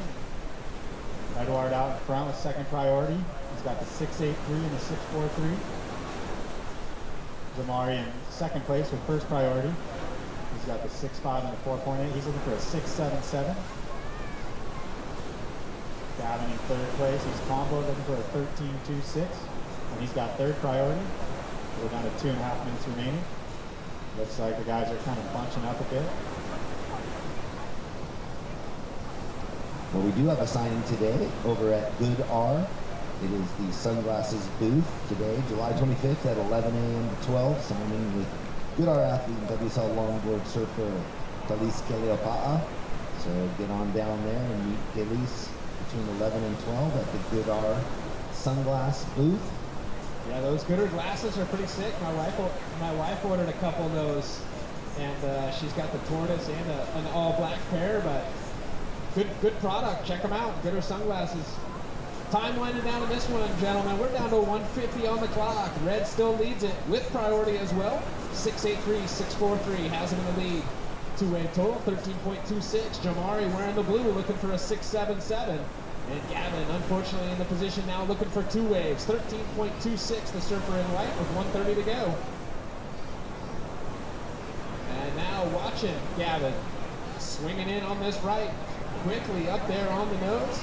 Edward out in front with second priority. He's got the 6.83 and the 6.43. Jamari in second place with first priority. He's got the 6.5 and the 4.8. He's looking for a 6.77. Gavin in third place. He's combo looking for a 13.26. And he's got third priority. We're down to 2.5 minutes remaining. Looks like the guys are kind of bunching up a bit. Well, we do have a signing today over at Good R. It is the sunglasses booth today, July 25th at 11 a.m. to 12. Signing with Good R athlete and WSL longboard surfer Dalis Keleopa'a. So get on down there and meet Dalis between 11 and 12 at the Good R sunglass booth. Yeah, those Gooder glasses are pretty sick. My wife ordered a couple of those, and she's got the tortoise and an all-black pair, but good product. Check them out. Gooder sunglasses. Time winding down in this one, gentlemen. We're down to 150 on the clock. Red still leads it with priority as well. 6.83, 6.43 has him in the lead. Two-wave total, 13.26. Jamari wearing the blue, looking for a 6.77. And Gavin, unfortunately, in the position now looking for two waves. 13.26, the surfer in white with 1:30 to go. And now watching Gavin swinging in on this right. Quickly up there on the nose.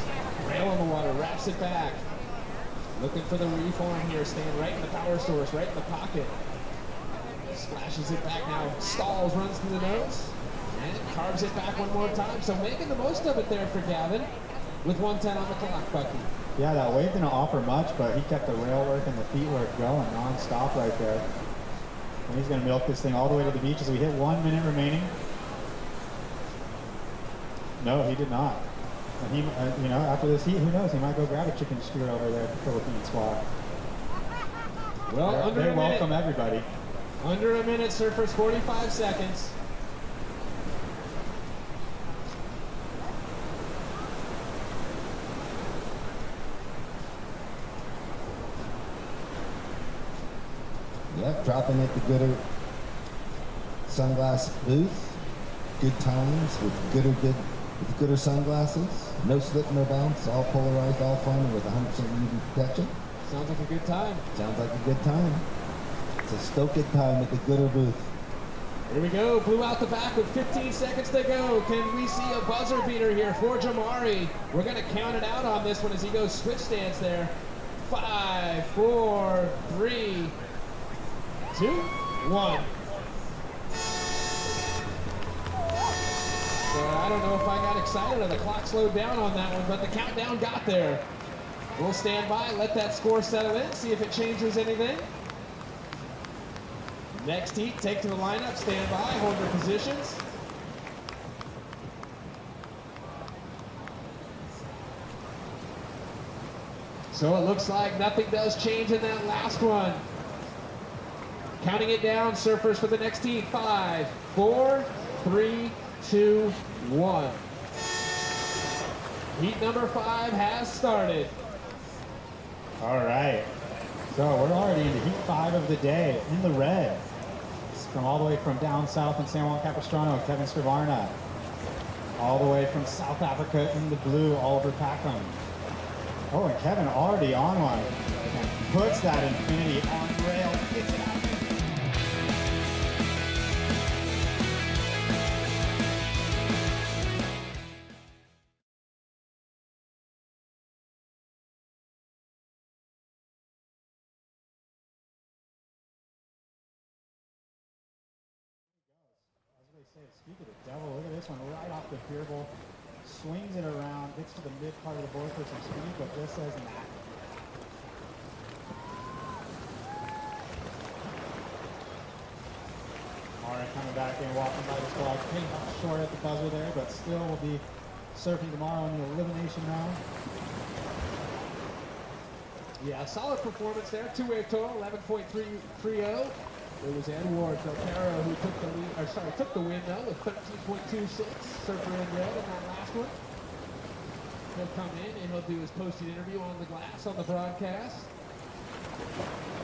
Rail in the water, wraps it back. Looking for the reform here, staying right in the power source, right in the pocket. Splashes it back now, stalls, runs through the nose, and carves it back one more time. So making the most of it there for Gavin with 110 on the clock, Bucky. Yeah, that wave didn't offer much, but he kept the rail work and the feet work going non-stop right there. And he's going to milk this thing all the way to the beach as we hit 1 minute remaining. No, he did not. And he, you know, after this heat, who knows? He might go grab a chicken steer over there at the Philippine squad. Well, they welcome everybody. Under a minute, surfers, 45 seconds. Yep, dropping at the Gooder sunglass booth. Good times with Gooder sunglasses. No slip, no bounce, all polarized, all fun with 100% UV protection. Sounds like a good time. Sounds like a good time. It's a stoked time at the Gooder booth. Here we go, blew out the back with 15 seconds to go. Can we see a buzzer beater here for Jamari? We're gonna count it out on this one as he goes switch stance there. 5, 4, 3, 2, 1. So I don't know if I got excited or the clock slowed down on that one, but the countdown got there. We'll stand by, let that score settle in, see if it changes anything. Next heat, take to the lineup, stand by, hold your positions. So it looks like nothing does change in that last one. Counting it down, surfers for the next heat. 5, 4, 3, 2, 1. Heat number 5 has started. All right. So we're already into heat 5 of the day in the red. It's from all the way from down south in San Juan Capistrano, Kevin Scrivarna. All the way from South Africa in the blue, Oliver Packham. Oh, and Kevin already on one. And puts that Infinity on rail, gets it out. Speak of the devil, look at this one right off the pier bowl. Swings it around, gets to the mid part of the board for some speed, but just says nah. Mara coming back in, walking by the squad. Came up short at the buzzer there, but still will be surfing tomorrow in the elimination round. Yeah, solid performance there. Two-wave total, 11.330. It was Edward Delpero who took the win though with 13.26. Surfer in red in that last one. He'll come in and he'll do his posted interview on the glass on the broadcast.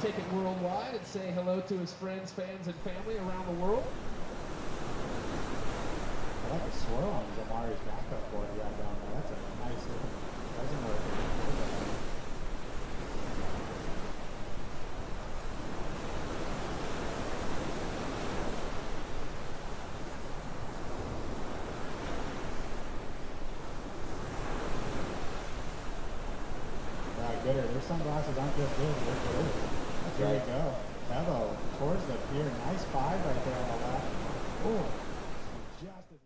Take it worldwide and say hello to his friends, fans, and family around the world. I like the swirl on Zamari's backup board right down there. That's a nice looking resin. Gooder, their sunglasses aren't just good, they're good. There you go. Bevo towards the pier. Nice 5 right there on the left. Oh, just as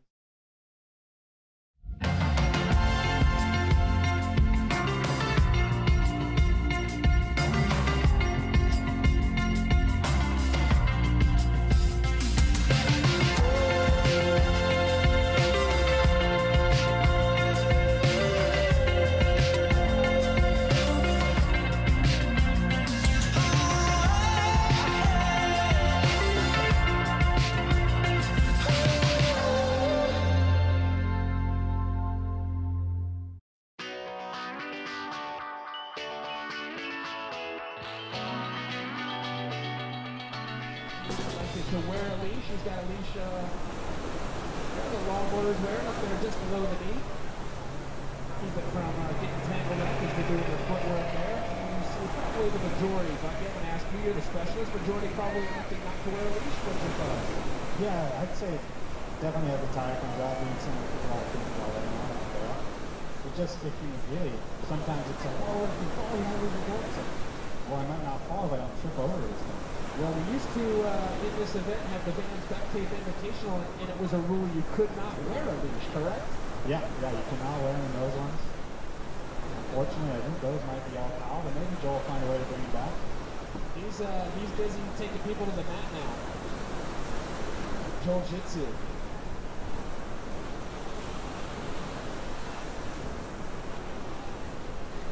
to wear a leash. He's got a leash the longboarders wearing up there just below the knee. Keep it from getting tangled up as they do with their footwork there. And you see probably the majority. If I'm going to ask you, you're the specialist, majority probably electing not to wear a leash. What's your thoughts? yeah, I'd say definitely as the tire comes out, being similar to a lot of things already on out there. But just if you really, sometimes it's like, oh, if you fall, you might lose your board. It's like, well, I might not fall if I don't trip over this thing. Well, we used to, in this event, have the Vans Duct Tape Invitational, and it was a rule you could not wear a leash, correct? Yeah, you cannot wear them in those ones. Unfortunately, I think those might be all foul, but maybe Joel will find a way to bring them back. He's busy taking people to the mat now. Joel Jitsu.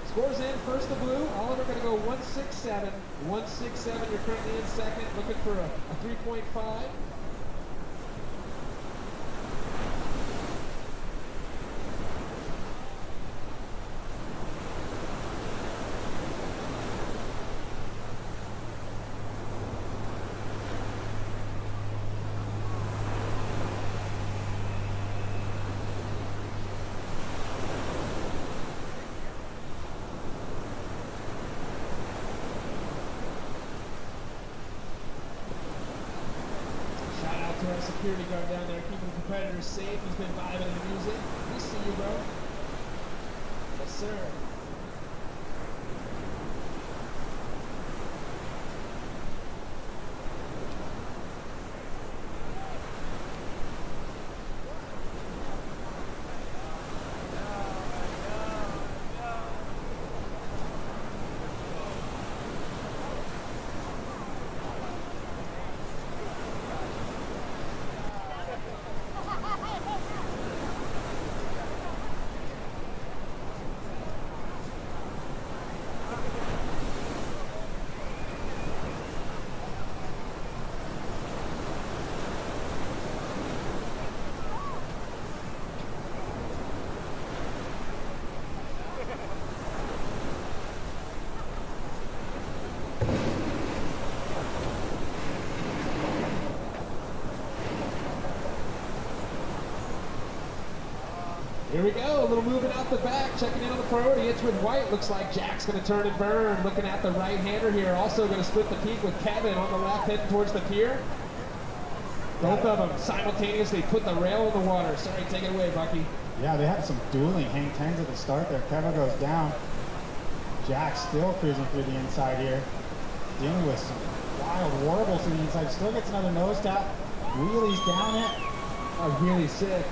Scores in, first the blue. Oliver going to go 167. 167, you're currently in second, looking for a 3.5. Our security guard down there keeping the competitors safe. He's been vibing to the music. We see you, bro. Yes, sir. Here we go, a little moving out the back, checking in on the priority. It's with White. Looks like Jack's going to turn and burn. Looking at the right-hander here. Also going to split the peak with Kevin on the left, heading towards the pier. Both of them simultaneously put the rail in the water. Sorry, take it away, Bucky. Yeah, they had some dueling hang tens at the start there. Kevin goes down. Jack still cruising through the inside here. Dealing with some wild warbles to the inside. Still gets another nose tap. Wheelies down it. That was really sick.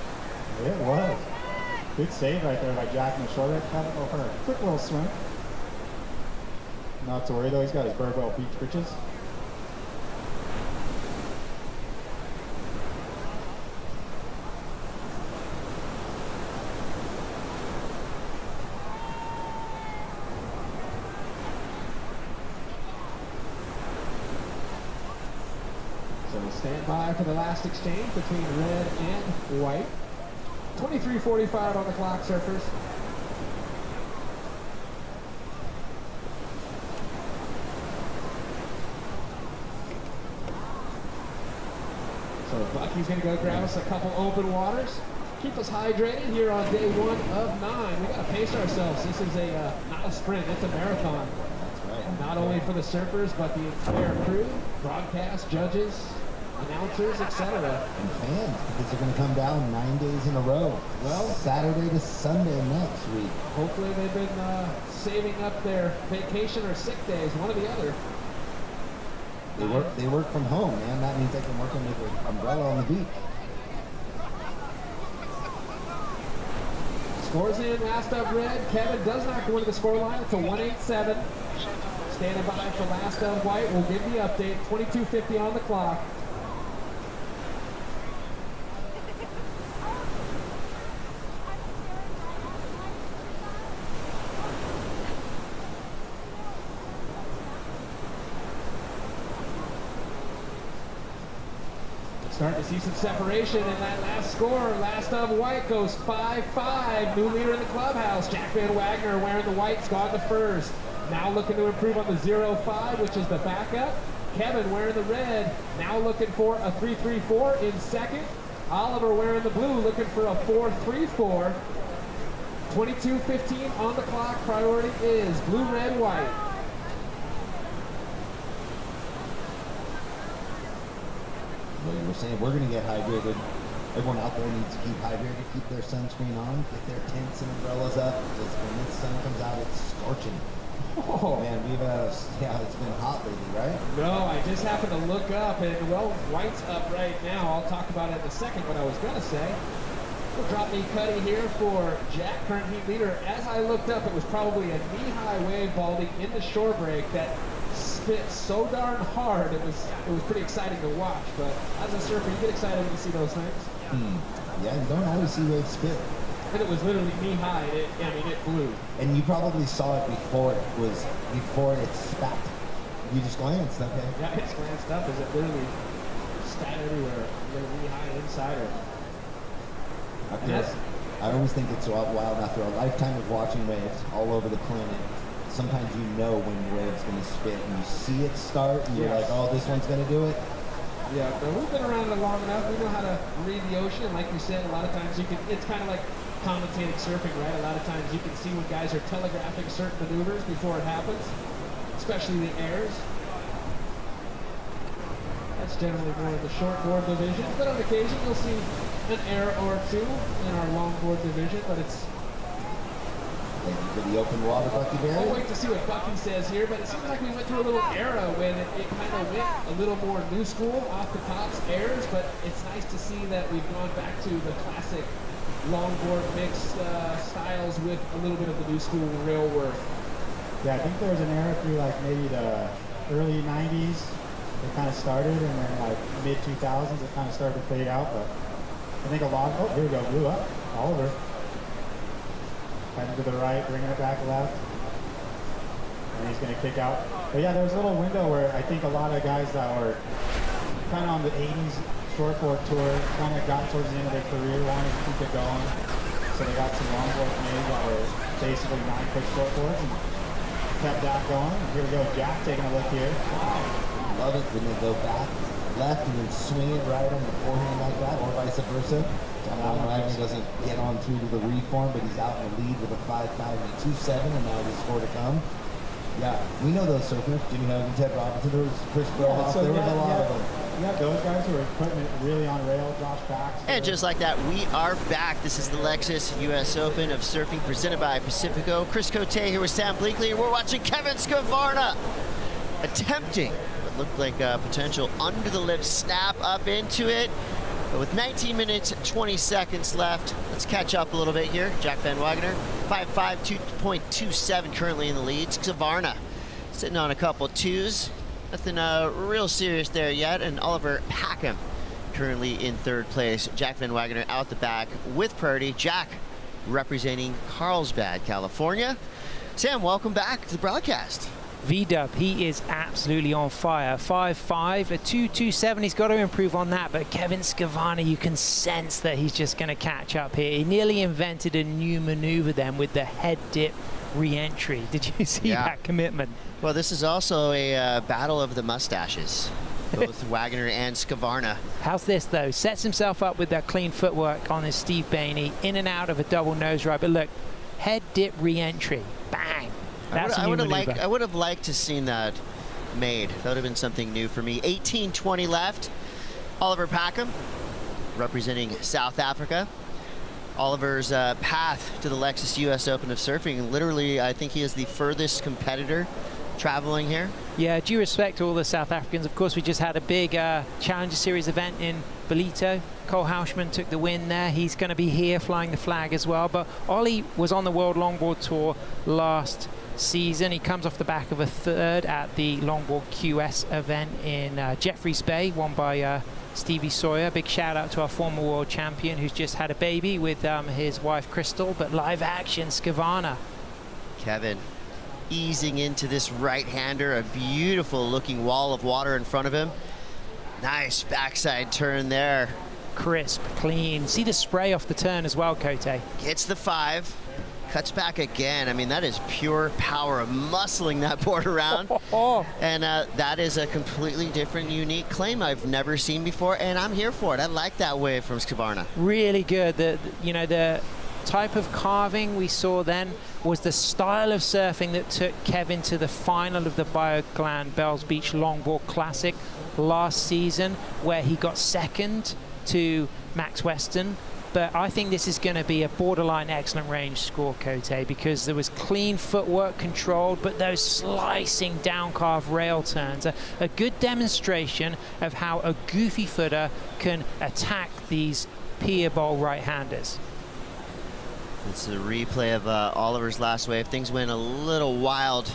It was. Good save right there by Jack in the short red. Kevin go for a quick little swing. Not to worry though, he's got his Burwell Beach britches. So stand by for the last exchange between red and white. 23:45 on the clock, surfers. So Bucky's going to go grab us a couple open waters. Keep us hydrated here on day 1 of 9. We got to pace ourselves. This is not a sprint, it's a marathon. That's right. Not only for the surfers, but the entire crew, broadcast, judges, announcers, etc. And fans, because they're going to come down 9 days in a row. Well, Saturday to Sunday next week. Hopefully they've been saving up their vacation or sick days, one or the other. They work from home, man. That means they can work under the umbrella on the beach. Scores in, last up red. Kevin does not go into the score line. It's a 187. Standing by for last up white. We'll give the update. 22:50 on the clock. Starting to see some separation in that last score. Last of white goes 5-5. New leader in the clubhouse. Jack Van Wagner wearing the whites, gone to first. Now looking to improve on the 0-5, which is the backup. Kevin wearing the red, now looking for a 3-3-4 in second. Oliver wearing the blue, looking for a 4-3-4. 22:15 on the clock. Priority is blue, red, white. Well, you were saying we're going to get hydrated. Everyone out there needs to keep hydrated, keep their sunscreen on, get their tents and umbrellas up, because when this sun comes out, it's scorching. Oh. Man, yeah, it's been hot lately, right? No, I just happened to look up, and well, white's up right now. I'll talk about it in a second, but I was going to say, we'll drop me Cuddy here for Jack, current heat leader. As I looked up, it was probably a knee-high wave balding in the shore break that spit so darn hard, it was pretty exciting to watch. But as a surfer, you get excited when you see those things. Yeah, you don't always see waves spit. And it was literally knee-high. It blew. And you probably saw it before it spat. You just glanced, okay? Yeah, it's glanced up. Is it literally spat everywhere? Knee-high inside it. I always think it's wild. After a lifetime of watching waves all over the planet, sometimes you know when the wave's going to spit, and you see it start, and you're like, oh, this one's going to do it. Yeah, but we've been around it long enough. We know how to read the ocean. Like you said, a lot of times it's kind of like commentating surfing, right? A lot of times you can see when guys are telegraphing certain maneuvers before it happens, especially the airs. That's generally more in the shortboard division, but on occasion you'll see an air or two in our longboard division, but it's... Thank you for the open water, Bucky Barry. We'll wait to see what Bucky says here, but it seems like we went through a little era when it kind of went a little more new school, off the tops airs, but it's nice to see that we've gone back to the classic longboard mixed styles with a little bit of the new school rail work. Yeah, I think there was an era through like maybe the early 90s. It kind of started, and then like mid 2000s it kind of started to fade out. But I think a lot. Oh, here we go, blew up. Oliver heading to the right, bringing it back left, and he's going to kick out. But yeah, there was a little window where I think a lot of guys that were kind of on the 80s shortboard tour kind of got towards the end of their career, wanted to keep it going. So they got some longboards made that were basically 9-foot shortboards and kept that going. And here we go, Jack taking a look here. Wow. Love it when they go back left and then swing it right on the forehand like that, or vice versa. John Wagner doesn't get on through to the reform, but he's out in the lead with a 5.5 and a 2.7, and now there's 4 to come. Yeah, we know those surfers. Jimmy Hogan, Ted Robinson, there was Chris Burhoff, there was a lot of them. Yeah, those guys who are putting it really on rail, Josh Bax. And just like that, we are back. This is the Lexus US Open of Surfing presented by Pacifico. Chris Cote here with Sam Bleakley, and we're watching Kevin Skavarna attempting what looked like a potential under the lip snap up into it. But with 19 minutes, 20 seconds left, let's catch up a little bit here. Jack Van Wagner, 5.5, 2.27 currently in the lead. Skavarna sitting on a couple twos. Nothing real serious there yet. And Oliver Packham currently in third place. Jack Van Wagner out the back with Purdy. Jack representing Carlsbad, California. Sam, welcome back to the broadcast. V-Dub, he is absolutely on fire. 5.5, a 2.27. He's got to improve on that, but Kevin Skavarna, you can sense that he's just going to catch up here. He nearly invented a new maneuver then with the head dip re-entry. Did you see that commitment? Well, this is also a battle of the mustaches, both Wagner and Skavarna. How's this, though? Sets himself up with that clean footwork on his Steve Bainey, in and out of a double nose ride. But look, head dip re-entry, bang. That's a new maneuver. I would have liked to seen that made. That would have been something new for me. 18:20 left. Oliver Packham, representing South Africa. Oliver's path to the Lexus US Open of Surfing, literally, I think he is the furthest competitor traveling here. Yeah, due respect to all the South Africans. Of course, we just had a big Challenger Series event in Bolito. Cole Hauschman took the win there. He's going to be here flying the flag as well. But Ollie was on the World Longboard Tour last season. He comes off the back of a third at the Longboard QS event in Jeffreys Bay, won by Stevie Sawyer. Big shout out to our former world champion who's just had a baby with his wife Crystal. But live action, Skavarna. Kevin easing into this right-hander, a beautiful looking wall of water in front of him. Nice backside turn there. Crisp, clean. See the spray off the turn as well, Cote. Gets the 5. Cuts back again. I mean, that is pure power of muscling that board around. And that is a completely different, unique claim I've never seen before, and I'm here for it. I like that wave from Skavarna. Really good. The type of carving we saw then was the style of surfing that took Kevin to the final of the BioGlan Bells Beach Longboard Classic last season, where he got second to Max Weston but I think this is going to be a borderline excellent range score, Cote, because there was clean footwork controlled, but those slicing down carve rail turns, a good demonstration of how a goofy footer can attack these pier bowl right-handers. It's a replay of Oliver's last wave. Things went a little wild.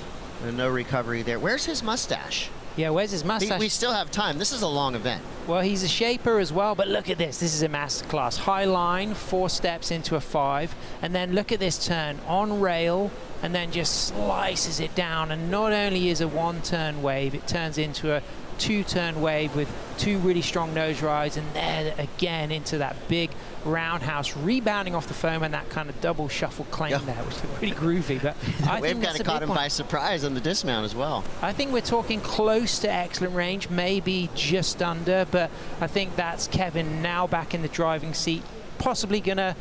No recovery there. Where's his mustache? Yeah, where's his mustache? We still have time. This is a long event. Well, he's a shaper as well, but look at this. This is a masterclass. High line, 4 steps into a 5, and then look at this turn on rail, and then just slices it down. And not only is a 1-turn wave, it turns into a 2-turn wave with 2 really strong nose rides, and there again into that big roundhouse, rebounding off the foam and that kind of double shuffle claim there, which is pretty groovy. But I Wave think kind of caught him by surprise on the dismount as well. I think we're talking close to excellent range, maybe just under, but I think that's Kevin now back in the driving seat, possibly going to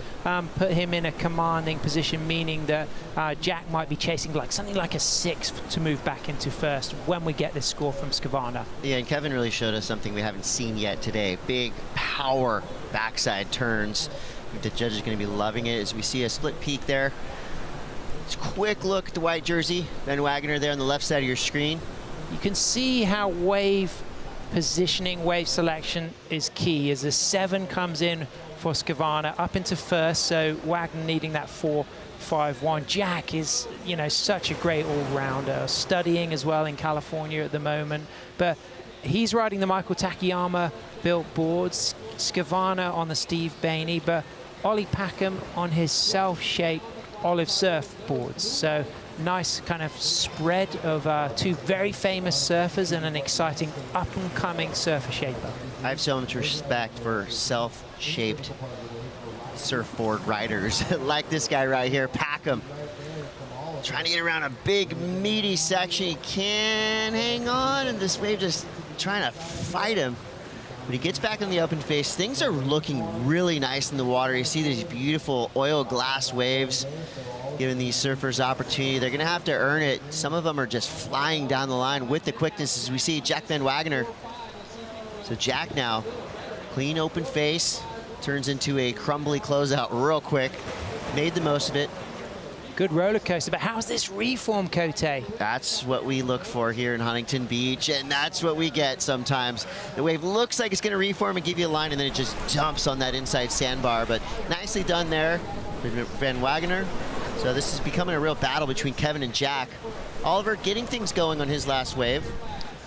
put him in a commanding position, meaning that Jack might be chasing something like a 6 to move back into first when we get this score from Skavana. Yeah, and Kevin really showed us something we haven't seen yet today. Big power backside turns. I think the judge is going to be loving it as we see a split peak there. Just a quick look at the white jersey. Ben Wagner there on the left side of your screen. You can see how wave positioning, wave selection is key as the 7 comes in for Skavana up into first, so Wagner needing that 4-5-1. Jack is, you know, such a great all-rounder, studying as well in California at the moment, but he's riding the Michael Takayama built boards, Skavana on the Steve Bainey, but Ollie Packham on his self-shaped Olive Surf boards. So nice kind of spread of 2 very famous surfers and an exciting up-and-coming surfer shaper. I have so much respect for self-shaped surfboard riders like this guy right here, Packham. Trying to get around a big, meaty section. He can hang on, and this wave just trying to fight him. But he gets back in the open face. Things are looking really nice in the water. You see these beautiful oil glass waves giving these surfers opportunity. They're gonna have to earn it. Some of them are just flying down the line with the quickness as we see Jack Van Wagner. So Jack now, clean open face, turns into a crumbly closeout real quick. Made the most of it. Good roller coaster, but how's this reform, Cote? That's what we look for here in Huntington Beach, and that's what we get sometimes. The wave looks like it's gonna reform and give you a line, and then it just dumps on that inside sandbar, but nicely done there for Van Wagner. So this is becoming a real battle between Kevin and Jack. Oliver getting things going on his last wave.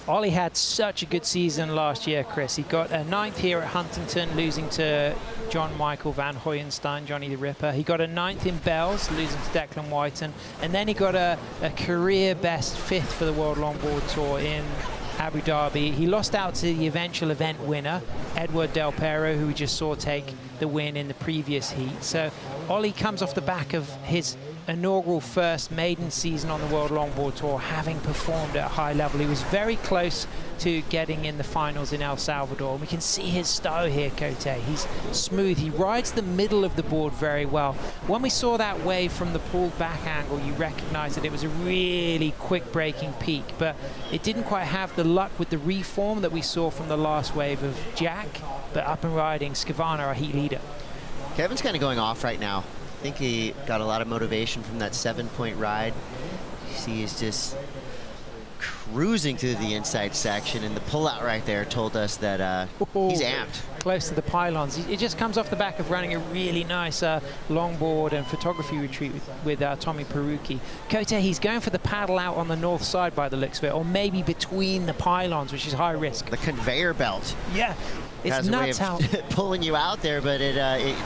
Ollie had such a good season last year, Chris. He got a 9th here at Huntington, losing to John Michael Van Hoyenstein, Johnny the Ripper. He got a 9th in Bells, losing to Declan Whiten. And then he got a career best 5th for the World Longboard Tour in Abu Dhabi. He lost out to the eventual event winner, Edward Del Pero, who we just saw take the win in the previous heat. So Ollie comes off the back of his inaugural first maiden season on the World Longboard Tour, having performed at a high level. He was very close to getting in the finals in El Salvador. And we can see his style here, Cote. He's smooth. He rides the middle of the board very well. When we saw that wave from the pulled back angle, you recognize that it was a really quick breaking peak, but it didn't quite have the luck with the reform that we saw from the last wave of Jack, but up and riding Skavana, our heat leader. Kevin's kind of going off right now. I think he got a lot of motivation from that 7-point ride. You see he's just cruising through the inside section, and the pullout right there told us that he's amped. Close to the pylons. It just comes off the back of running a really nice longboard and photography retreat with Tommy Perucci. Cote, he's going for the paddle out on the north side by the looks of it, or maybe between the pylons, which is high risk. The conveyor belt. Yeah. It's nuts how pulling you out there, but it,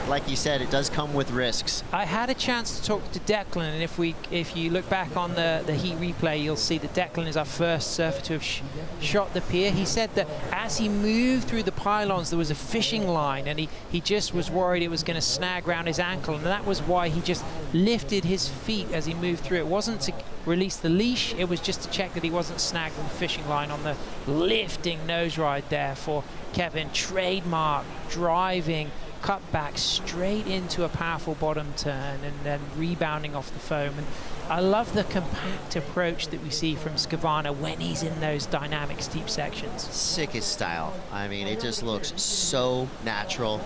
like you said, it does come with risks. I had a chance to talk to Declan, and if you look back on the heat replay, you'll see that Declan is our first surfer to have shot the pier. He said that as he moved through the pylons, there was a fishing line, and he just was worried it was going to snag around his ankle, and that was why he just lifted his feet as he moved through. It wasn't to release the leash, it was just to check that he wasn't snagged on the fishing line on the lifting nose ride there for Kevin. Trademark driving cut back straight into a powerful bottom turn and then rebounding off the foam. And I love the compact approach that we see from Skavana when he's in those dynamic steep sections. Sickest style. I mean, it just looks so natural,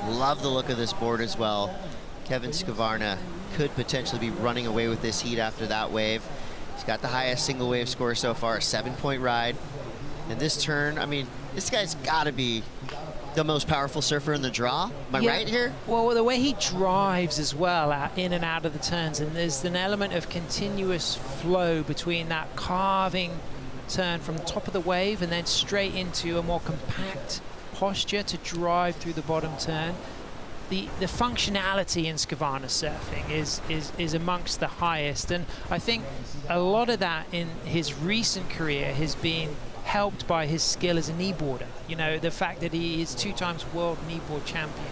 Love the look of this board as well. Kevin Skvarna could potentially be running away with this heat after that wave. He's got the highest single wave score so far, a 7-point ride. And this turn, I mean, this guy's got to be the most powerful surfer in the draw. Am I right here? Well, the way he drives as well, in and out of the turns, and there's an element of continuous flow between that carving turn from the top of the wave and then straight into a more compact posture to drive through the bottom turn. The functionality in Skvarna surfing is amongst the highest, and I think a lot of that in his recent career has been helped by his skill as a kneeboarder. You know, the fact that he is 2-time world kneeboard champion,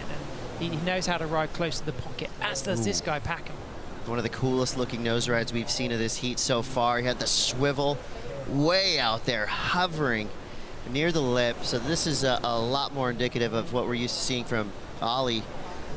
and he knows how to ride close to the pocket, as does this guy Packham. One of the coolest looking nose rides we've seen of this heat so far. He had the swivel way out there, hovering near the lip. So this is a lot more indicative of what we're used to seeing from Ollie.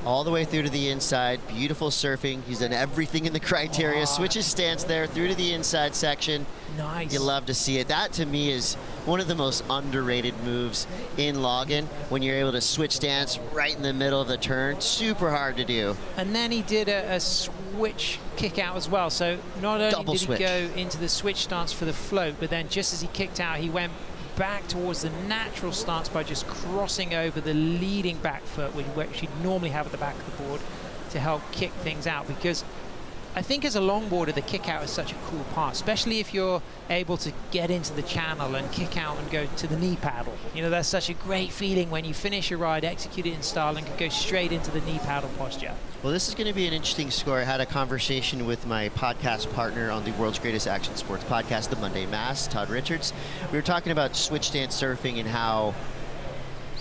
All the way through to the inside, beautiful surfing. He's done everything in the criteria. Switches stance there through to the inside section. Nice. You love to see it. That to me is one of the most underrated moves in login, when you're able to switch stance right in the middle of the turn. Super hard to do. And then he did a switch kick out as well. So not only Double did switch. he go into the switch stance for the float, but then just as he kicked out, he went back towards the natural stance by just crossing over the leading back foot, which you'd normally have at the back of the board, to help kick things out. Because I think as a longboarder, the kick out is such a cool part, especially if you're able to get into the channel and kick out and go to the knee paddle. You know, that's such a great feeling when you finish your ride, execute it in style, and can go straight into the knee paddle posture. Well, this is going to be an interesting score. I had a conversation with my podcast partner on the World's Greatest Action Sports podcast, The Monday Mass, Todd Richards. We were talking about switch stance surfing and how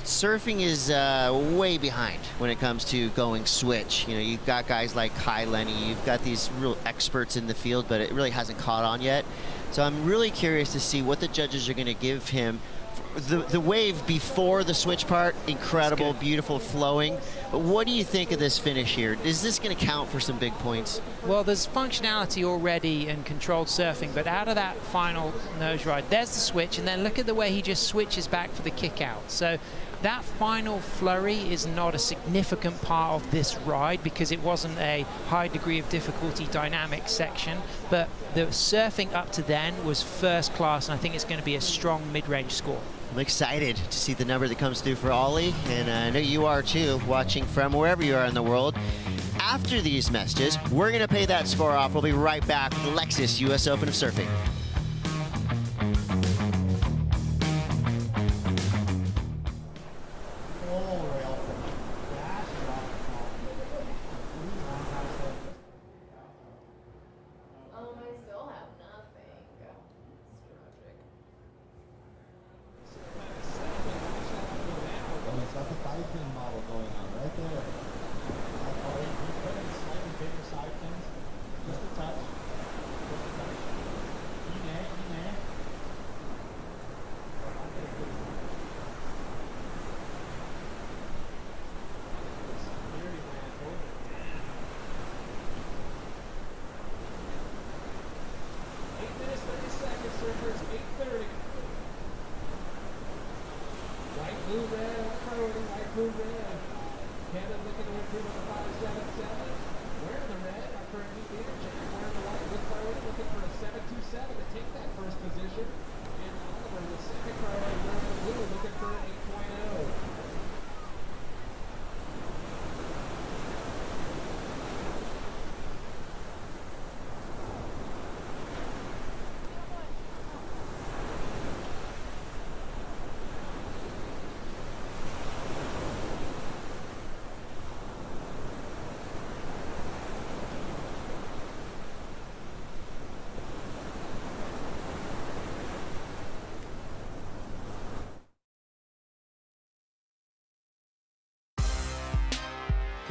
surfing is way behind when it comes to going switch. You know, you've got guys like Kai Lenny, you've got these real experts in the field, but it really hasn't caught on yet. So I'm really curious to see what the judges are going to give him. The wave before the switch part, incredible, beautiful, flowing. But what do you think of this finish here? Is this going to count for some big points? Well, there's functionality already in controlled surfing, but out of that final nose ride, there's the switch, and then look at the way he just switches back for the kick out. So that final flurry is not a significant part of this ride because it wasn't a high degree of difficulty dynamic section, but the surfing up to then was first class, and I think it's going to be a strong mid-range score. I'm excited to see the number that comes through for Ollie, and I know you are too, watching from wherever you are in the world. After these messages, we're going to pay that score off. We'll be right back with the Lexus US Open of Surfing.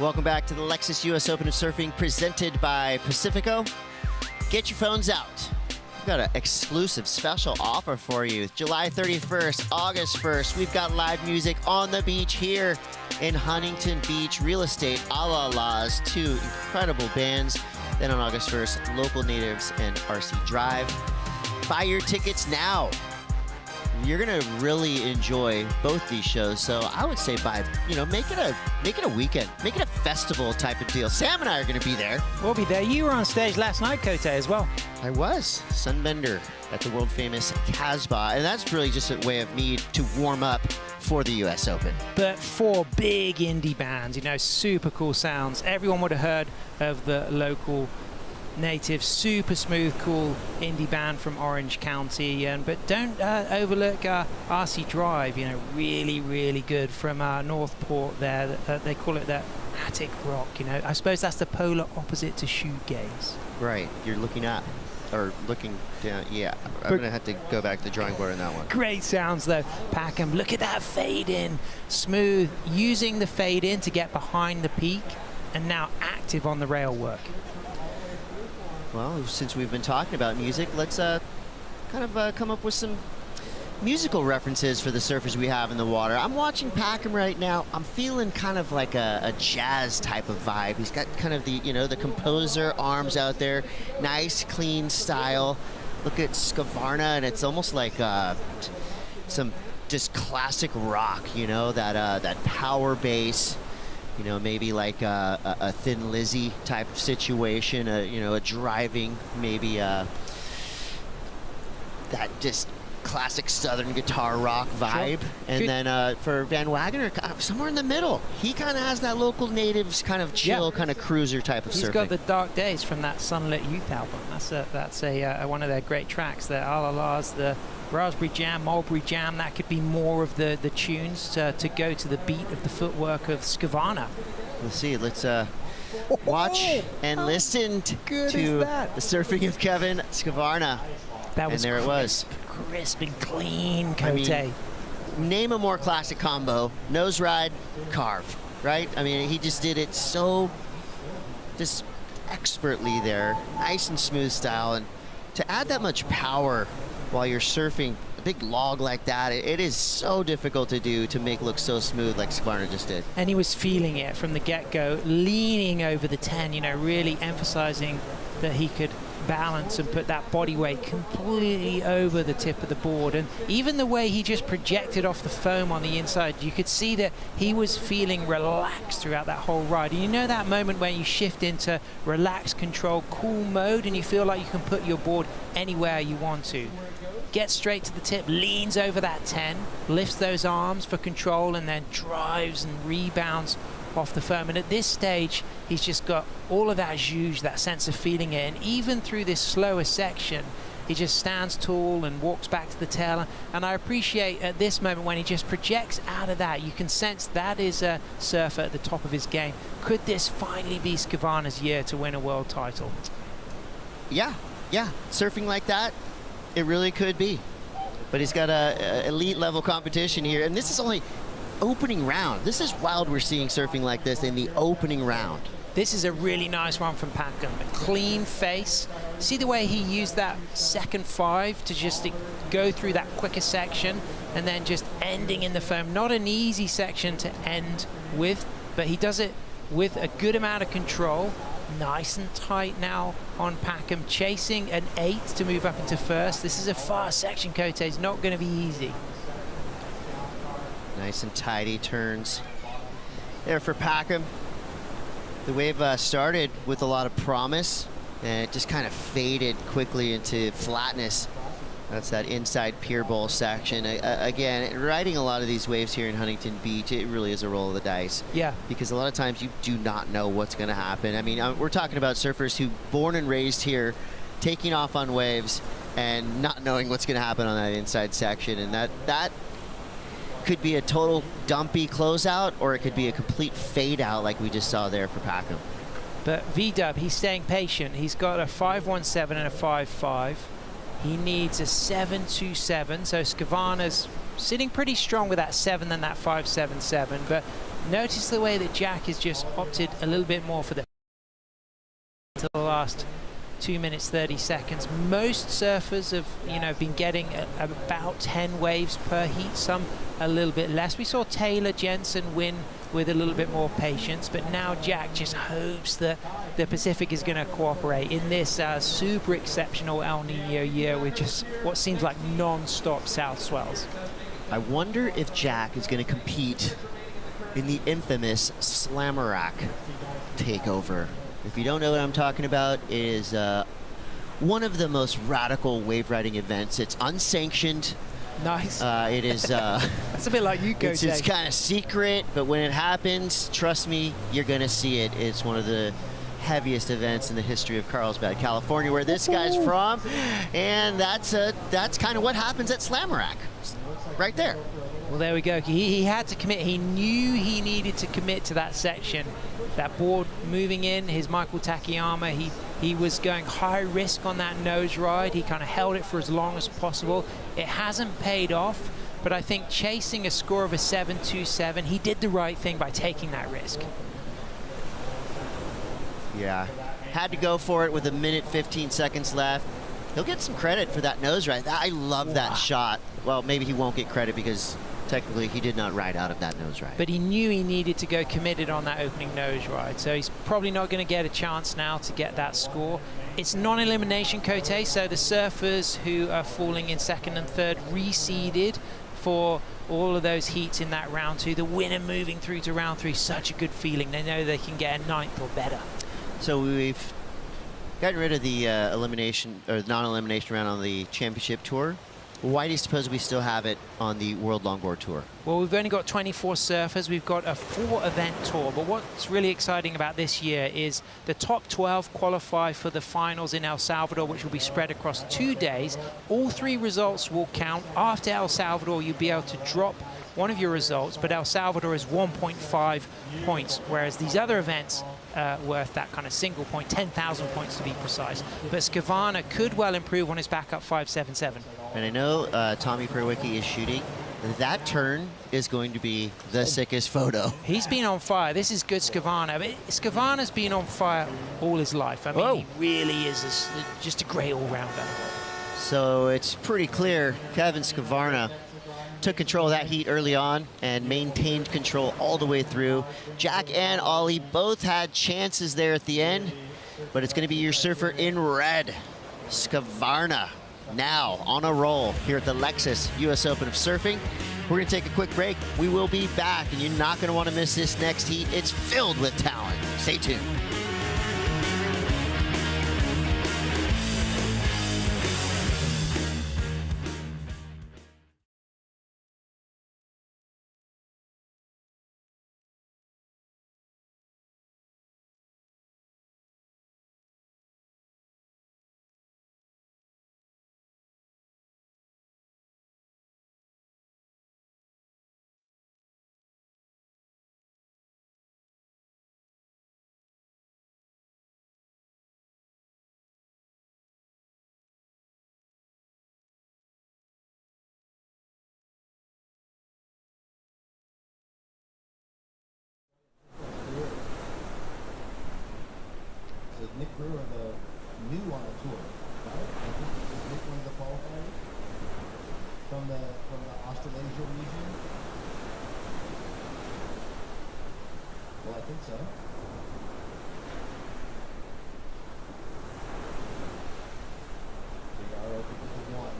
Welcome back to the Lexus US Open of Surfing presented by Pacifico. Get your phones out. We've got an exclusive special offer for you. July 31st, August 1st, we've got live music on the beach here in Huntington Beach. Real Estate, A La La's, two incredible bands. Then on August 1st, Local Natives and RC Drive. Buy your tickets now. You're gonna really enjoy both these shows. So I would say make it a weekend, make it a festival type of deal. Sam and I are gonna be there. We'll be there. You were on stage last night, Kote, as well. I was Sunbender at the world famous Casbah, and that's really just a way of me to warm up for the US Open. But 4 big indie bands, super cool sounds. Everyone would have heard of the local native, super smooth, cool indie band from Orange County. But don't overlook RC Drive, really, really good from Northport there. They call it the attic rock, I suppose that's the polar opposite to shoegaze. Right, you're looking up. Or looking down, yeah. I'm going to have to go back to the drawing board on that one. Great sounds, though. Packham, look at that fade in. Smooth, using the fade in to get behind the peak, and now active on the rail work. Well, since we've been talking about music, let's come up with some musical references for the surfers we have in the water. I'm watching Packham right now. I'm feeling kind of like a jazz type of vibe. He's got kind of the, the composer arms out there. Nice, clean style. Look at Skavarna, and it's almost like some just classic rock, that power bass. Maybe like a Thin Lizzy type of situation, a driving, maybe that just classic Southern guitar rock vibe. Sure. And then for Van Wagoner, somewhere in the middle. He kind of has that local natives kind of chill, kind of cruiser type of surfing. He's got the Dark Days from that Sunlit Youth album. That's one of their great tracks. The Alalas, the Raspberry Jam, Mulberry Jam, that could be more of the tunes to go to the beat of the footwork of Skavarna. Let's see, let's watch and listen to the surfing of Kevin Skavarna. That was and there it was. Crisp and clean, Kote. Name a more classic combo. Nose ride, carve, right? He just did it so just expertly there. Nice and smooth style. And to add that much power while you're surfing a big log like that, it is so difficult to do, to make look so smooth like Skavarna just did. And he was feeling it from the get-go, leaning over the 10, really emphasizing that he could balance and put that body weight completely over the tip of the board. And even the way he just projected off the foam on the inside, you could see that he was feeling relaxed throughout that whole ride. And that moment when you shift into relaxed control, cool mode, and you feel like you can put your board anywhere you want to. Gets straight to the tip, leans over that 10, lifts those arms for control, and then drives and rebounds off the foam. And at this stage, he's just got all of that zhuzh, that sense of feeling it. And even through this slower section, he just stands tall and walks back to the tail. And I appreciate at this moment when he just projects out of that, you can sense that is a surfer at the top of his game. Could this finally be Skavarna's year to win a world title? Yeah. Surfing like that, it really could be. But he's got a elite level competition here. And this is only opening round. This is wild we're seeing surfing like this in the opening round. This is a really nice one from Packham. A clean face. See the way he used that second 5 to just go through that quicker section and then just ending in the foam. Not an easy section to end with, but he does it with a good amount of control. Nice and tight now on Packham, chasing an 8 to move up into first. This is a fast section, Kote. It's not going to be easy. Nice and tidy turns there for Packham. The wave started with a lot of promise, and it just kind of faded quickly into flatness. That's that inside pier bowl section. Again, riding a lot of these waves here in Huntington Beach, it really is a roll of the dice. Yeah. Because a lot of times you do not know what's going to happen. We're talking about surfers who born and raised here, taking off on waves and not knowing what's going to happen on that inside section. And that could be a total dumpy closeout, or it could be a complete fade out like we just saw there for Packham. But V-Dub, he's staying patient. He's got a 5.17 and a 5.5. He needs a 7.27, so Skavarna's sitting pretty strong with that 7 and that 5.77. But notice the way that Jack has just opted a little bit more for the last 2 minutes 30 seconds. Most surfers have been getting about 10 waves per heat, some a little bit less. We saw Taylor Jensen win with a little bit more patience. But now Jack just hopes that the Pacific is going to cooperate in this super exceptional El Nino year with just what seems like non-stop south swells. I wonder if Jack is going to compete in the infamous Slamarack takeover. If you don't know what I'm talking about, it is one of the most radical wave riding events. It's unsanctioned. Nice. It is. That's a bit like you, Coach. It's kind of secret, but when it happens, trust me, you're going to see it. It's one of the heaviest events in the history of Carlsbad, California, where this guy's from, and that's kind of what happens at Slamarack, right there. Well, there we go. He had to commit. He knew he needed to commit to that section. That board moving in, his Michael Takayama, he was going high risk on that nose ride. He kind of held it for as long as possible. It hasn't paid off, but I think chasing a score of a 7.27, he did the right thing by taking that risk. Yeah, had to go for it with 1:15 seconds left. He'll get some credit for that nose ride. I love that shot. Well, maybe he won't get credit because technically he did not ride out of that nose ride. But he knew he needed to go committed on that opening nose ride, so he's probably not going to get a chance now to get that score. It's non-elimination, Cote, so the surfers who are falling in second and third reseeded for all of those heats in that round two. The winner moving through to round three, such a good feeling. They know they can get a ninth or better. So we've gotten rid of the elimination or non-elimination round on the championship tour. Why do you suppose we still have it on the World Longboard Tour? Well, we've only got 24 surfers. We've got a 4-event tour. But what's really exciting about this year is the top 12 qualify for the finals in El Salvador, which will be spread across 2 days. All 3 results will count. After El Salvador, you'll be able to drop one of your results, but El Salvador is 1.5 points, whereas these other events worth that kind of single point, 10,000 points to be precise. But Skavana could well improve on his backup 5.77. And I know Tommy Perwicki is shooting. That turn is going to be the sickest photo. He's been on fire. This is good Skavana. But Skavana's been on fire all his life. I mean, he really is just a great all-rounder. So it's pretty clear Kevin Skavana took control of that heat early on and maintained control all the way through. Jack and Ollie both had chances there at the end, but it's going to be your surfer in red, Skavana, now on a roll here at the Lexus US Open of Surfing. We're going to take a quick break. We will be back, and you're not going to want to miss this next heat. It's filled with talent. Stay tuned. So Nick Brewer, the new on the tour, right? I think is Nick one of the qualifiers from the Australasia region? Well, I think so. They are open to 1.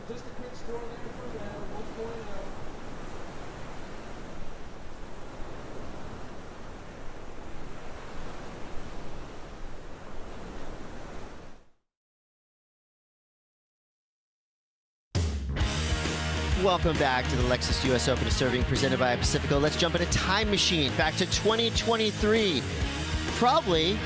Just a quick score there for the 1.0. Welcome back to the Lexus US Open of Surfing presented by Pacifico. Let's jump in a time machine back to 2023. Probably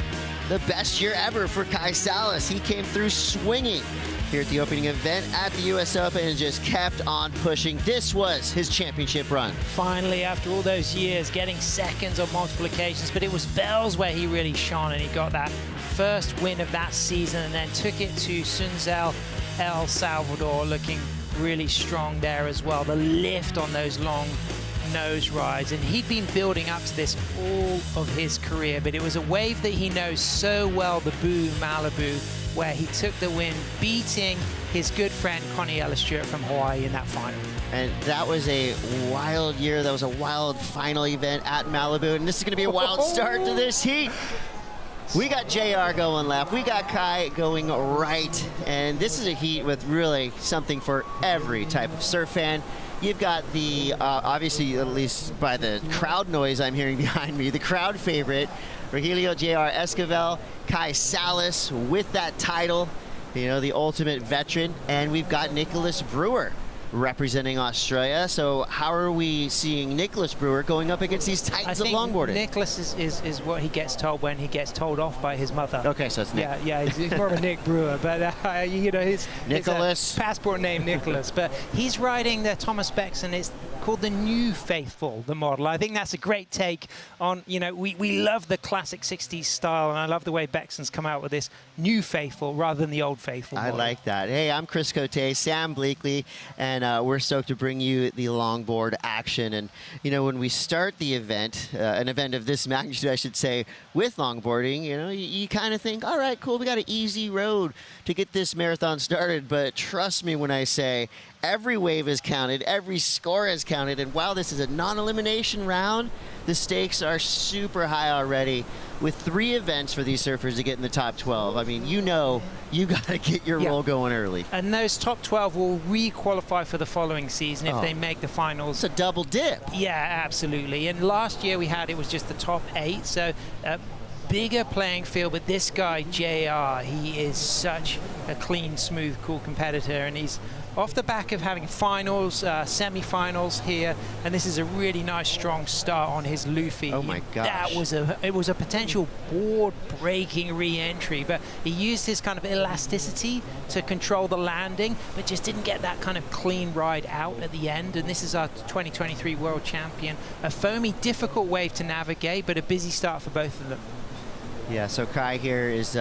the best year ever for Kai Salas. He came through swinging here at the opening event at the US Open and just kept on pushing. This was his championship run. Finally, after all those years, getting seconds on multiple occasions, but it was Bells where he really shone, and he got that first win of that season and then took it to Sunzel, El Salvador, looking really strong there as well. The lift on those long nose rides, and he'd been building up to this all of his career, but it was a wave that he knows so well, the Boo Malibu, where he took the win, beating his good friend Connie Ellis Stewart from Hawaii in that final. And that was a wild year. That was a wild final event at Malibu, and this is going to be a wild start to this heat. We got JR going left, we got Kai going right, and this is a heat with really something for every type of surf fan. You've got the, obviously, at least by the crowd noise I'm hearing behind me, the crowd favorite, Rogelio JR Esquivel, Kai Salas with that title, you know, the ultimate veteran, and we've got Nicholas Brewer representing Australia. So how are we seeing Nicholas Brewer going up against these titans of longboarding? Nicholas is what he gets told when he gets told off by his mother. Okay, so it's Nick. Yeah, he's more of a Nick Brewer, but you know, his Nicholas. passport name Nicholas. But he's riding the Thomas Beckson. It's called the New Faithful, the model. I think that's a great take on, you know, we love the classic 60s style, and I love the way Beckson's come out with this New Faithful rather than the Old Faithful model. I like that. Hey, I'm Chris Cote, Sam Bleakley, and we're stoked to bring you the longboard action. And, you know, when we start the event, an event of this magnitude, I should say, with longboarding, you know, you kind of think, all right, cool, we got an easy road to get this marathon started. But trust me when I say every wave is counted, every score is counted, and while this is a non-elimination round, the stakes are super high already with 3 events for these surfers to get in the top 12. I mean, you know, you got to get your roll going early. And those top 12 will re-qualify for the following season if they make the finals. It's a double dip. Yeah, absolutely. And last year it was just the top 8, so bigger playing field. But this guy, JR, he is such a clean, smooth, cool competitor, and he's off the back of having finals, semi-finals here, and this is a really nice, strong start on his Luffy. Oh my gosh! It was a potential board-breaking re-entry, but he used his kind of elasticity to control the landing, but just didn't get that kind of clean ride out at the end. And this is our 2023 world champion. A foamy, difficult wave to navigate, but a busy start for both of them. Yeah. So Kai here is.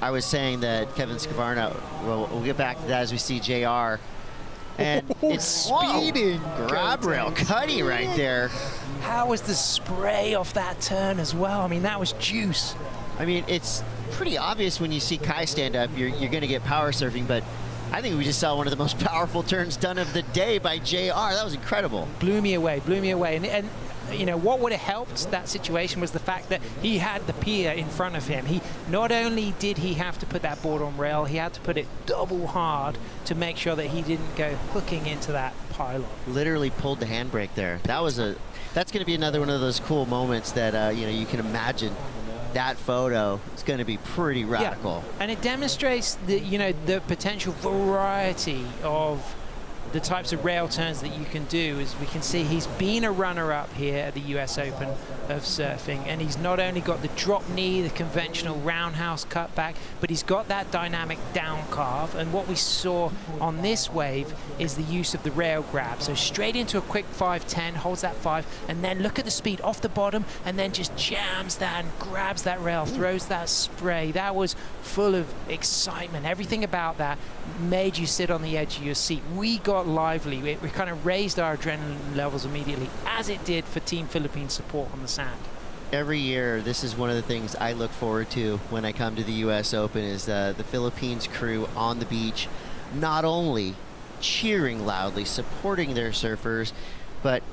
I was saying that Kevin Scavarna, we'll get back to that as we see JR. And it's speeding. Grab rail cutty right there. How was the spray off that turn as well? I mean, that was juice. I mean, it's pretty obvious when you see Kai stand up, you're going to get power surfing, but I think we just saw one of the most powerful turns done of the day by JR. That was incredible. Blew me away. And you know, what would have helped that situation was the fact that he had the pier in front of him. He not only did he have to put that board on rail, he had to put it double hard to make sure that he didn't go hooking into that pylon. Literally pulled the handbrake there. That's going to be another one of those cool moments that you know, you can imagine. That photo is going to be pretty radical. Yeah. And it demonstrates the, you know, the potential variety of the types of rail turns that you can do. As we can see, he's been a runner-up here at the US Open of Surfing, and he's not only got the drop knee, the conventional roundhouse cutback, but he's got that dynamic down carve. And what we saw on this wave is the use of the rail grab. So straight into a quick 5-10, holds that 5, and then look at the speed off the bottom, and then just jams that and grabs that rail, throws that spray. That was full of excitement. Everything about that made you sit on the edge of your seat. We got lively. We kind of raised our adrenaline levels immediately, as it did for Team Philippines support on the sand. Every year, this is one of the things I look forward to when I come to the US Open is the Philippines crew on the beach, not only cheering loudly, supporting their surfers, but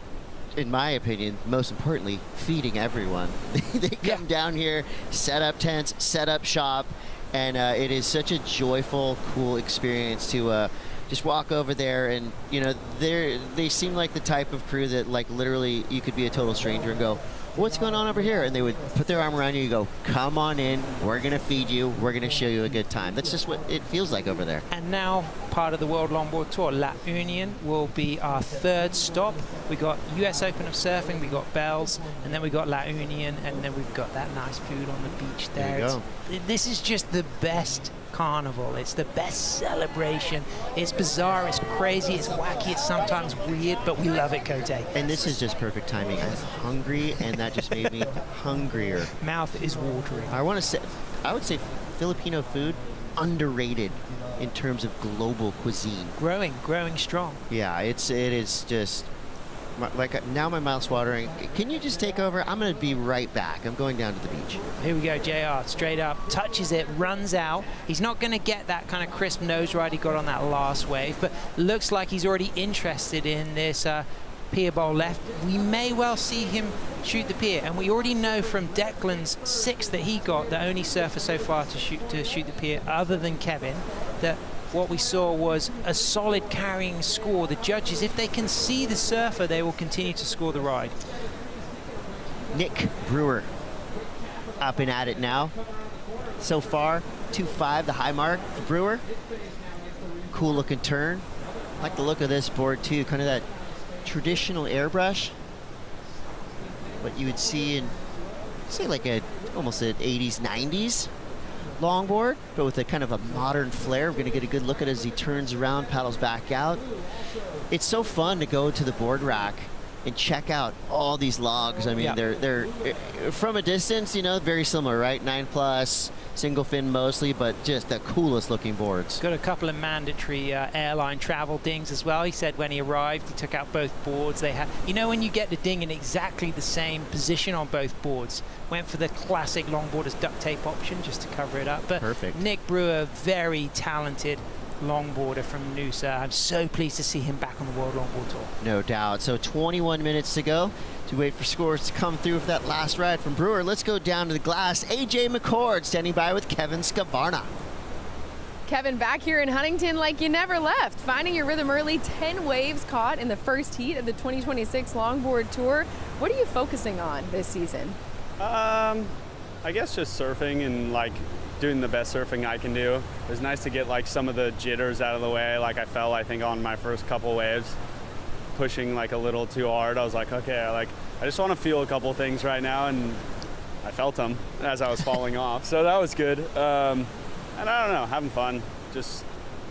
in my opinion, most importantly, feeding everyone. They come down here, set up tents, set up shop, and it is such a joyful, cool experience to just walk over there. And you know, they seem like the type of crew that, like, literally you could be a total stranger and go, what's going on over here? And they would put their arm around you and go, come on in, we're gonna feed you, we're gonna show you a good time. That's just what it feels like over there. And now part of the World Longboard Tour, La Union will be our 3rd stop. We got US Open of Surfing, we got Bells, and then we got La Union, and then we've got that nice food on the beach there. There you go. This is just the best carnival. It's the best celebration. It's bizarre, it's crazy, it's wacky, it's sometimes weird, but we love it, Cote. And this is just perfect timing. I'm hungry, and that just made me hungrier. Mouth is watering. I would say Filipino food, underrated in terms of global cuisine. Growing strong. Yeah, it is just like now my mouth's watering. Can you just take over? I'm going to be right back. I'm going down to the beach. Here we go, JR, straight up, touches it, runs out. He's not going to get that kind of crisp nose ride he got on that last wave, but looks like he's already interested in this pier bowl left. We may well see him shoot the pier, and we already know from Declan's 6 that he got, the only surfer so far to shoot the pier other than Kevin, that what we saw was a solid carrying score. The judges, if they can see the surfer, they will continue to score the ride. Nick Brewer up and at it now. So far, 2.5, the high mark for Brewer. Cool looking turn. I like the look of this board too, kind of that traditional airbrush. What you would see in, say, like almost an 80s, 90s longboard, but with a kind of a modern flair. We're going to get a good look at it as he turns around, paddles back out. It's so fun to go to the board rack and check out all these logs. I mean, they're from a distance, you know, very similar, right? 9+, single fin mostly, but just the coolest looking boards. Got a couple of mandatory airline travel dings as well. He said when he arrived, he took out both boards. They had, you know, when you get the ding in exactly the same position on both boards. Went for the classic longboarders duct tape option just to cover it up. But perfect. Nick Brewer, very talented longboarder from Noosa. I'm so pleased to see him back on the World Longboard Tour. No doubt. So 21 minutes to go to wait for scores to come through for that last ride from Brewer. Let's go down to the glass. AJ McCord standing by with Kevin Scavarna. Kevin, back here in Huntington like you never left, finding your rhythm early. 10 waves caught in the first heat of the 2026 Longboard Tour. What are you focusing on this season? I guess just surfing and like doing the best surfing I can do. It was nice to get like some of the jitters out of the way. Like I felt, I think, on my first couple waves, pushing like a little too hard. I was like, okay, I just want to feel a couple things right now, and I felt them as I was falling off. So that was good. And I don't know, having fun, just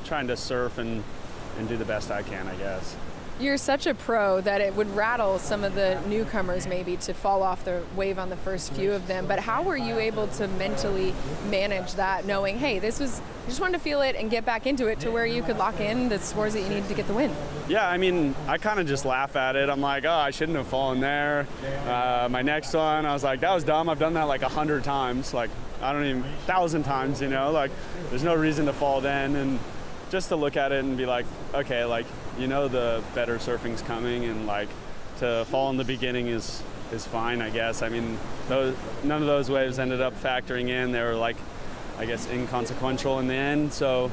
trying to surf and do the best I can, I guess. You're such a pro that it would rattle some of the newcomers maybe to fall off the wave on the first few of them. But how were you able to mentally manage that, knowing, hey, this was, you just wanted to feel it and get back into it to where you could lock in the scores that you needed to get the win? Yeah, I mean, I kind of just laugh at it. I'm like, oh, I shouldn't have fallen there. My next one, I was like, that was dumb. I've done that like 100 times. Like, I don't even, 1,000 times, you know? Like, there's no reason to fall then. And just to look at it and be like, okay, like, you know, the better surfing's coming, and like to fall in the beginning is fine, I guess. I mean, none of those waves ended up factoring in. They were like, I guess, inconsequential in the end. So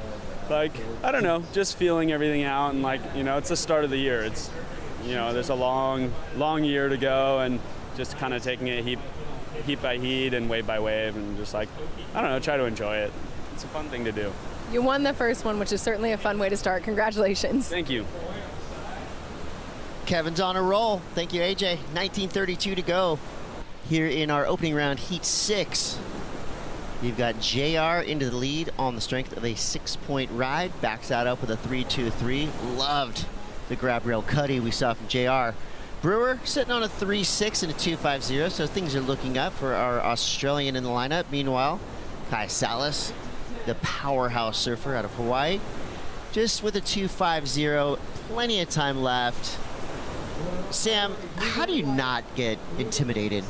like, I don't know, just feeling everything out, and like, you know, it's the start of the year. It's, you know, there's a long year to go, and just kind of taking it heat by heat and wave by wave, and just like, I don't know, try to enjoy it. It's a fun thing to do. You won the first one, which is certainly a fun way to start. Congratulations. Thank you. Kevin's on a roll. Thank you, AJ. 19:32 to go here in our opening round, Heat 6. You've got JR into the lead on the strength of a 6-point ride. Backs that up with a 3-2-3. Loved the grab rail cutty we saw from JR. Brewer sitting on a 3-6 and a 2-5-0, so things are looking up for our Australian in the lineup. Meanwhile, Kai Salas, the powerhouse surfer out of Hawaii, just with a 2.50, plenty of time left. Sam, how do you not get intimidated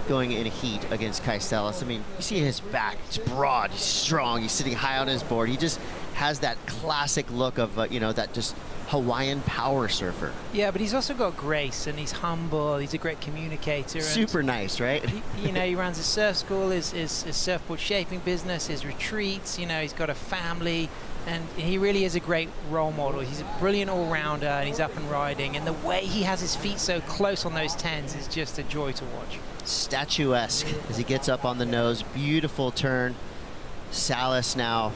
going in a heat against Kai Salas? I mean, you see his back, it's broad, he's strong, he's sitting high on his board. He just has that classic look of, you know, that just Hawaiian power surfer. Yeah, but he's also got grace, and he's humble, he's a great communicator. Super nice, right? You know, he runs his surf school, his surfboard shaping business, his retreats, you know, he's got a family, and he really is a great role model. He's a brilliant all-rounder, and he's up and riding, and the way he has his feet so close on those 10s is just a joy to watch. Statuesque as he gets up on the nose. Beautiful turn. Salas now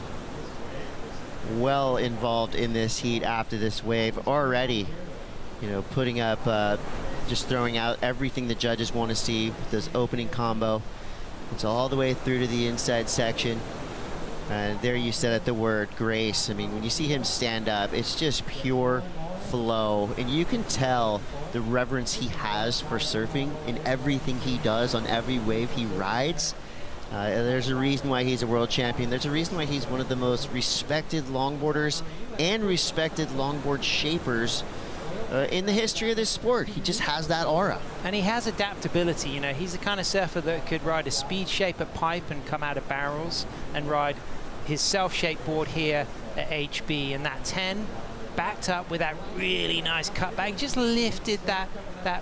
well involved in this heat after this wave already, you know, putting up, just throwing out everything the judges want to see with this opening combo. It's all the way through to the inside section, and there you said it, the word grace. I mean, when you see him stand up, it's just pure flow, and you can tell the reverence he has for surfing in everything he does on every wave he rides. There's a reason why he's a world champion. There's a reason why he's one of the most respected longboarders and respected longboard shapers in the history of this sport. He just has that aura. And he has adaptability. You know, he's the kind of surfer that could ride a speed shaper pipe and come out of barrels, and ride his self-shaped board here at HB, and that 10 backed up with that really nice cutback, just lifted that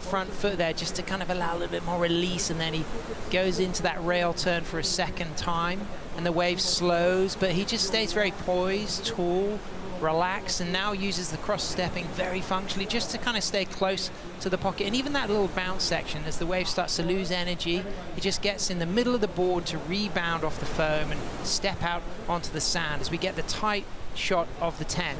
front foot there just to kind of allow a little bit more release, and then he goes into that rail turn for a second time, and the wave slows, but he just stays very poised, tall, relaxed, and now uses the cross-stepping very functionally just to kind of stay close to the pocket. And even that little bounce section, as the wave starts to lose energy, he just gets in the middle of the board to rebound off the foam and step out onto the sand as we get the tight shot of the 10.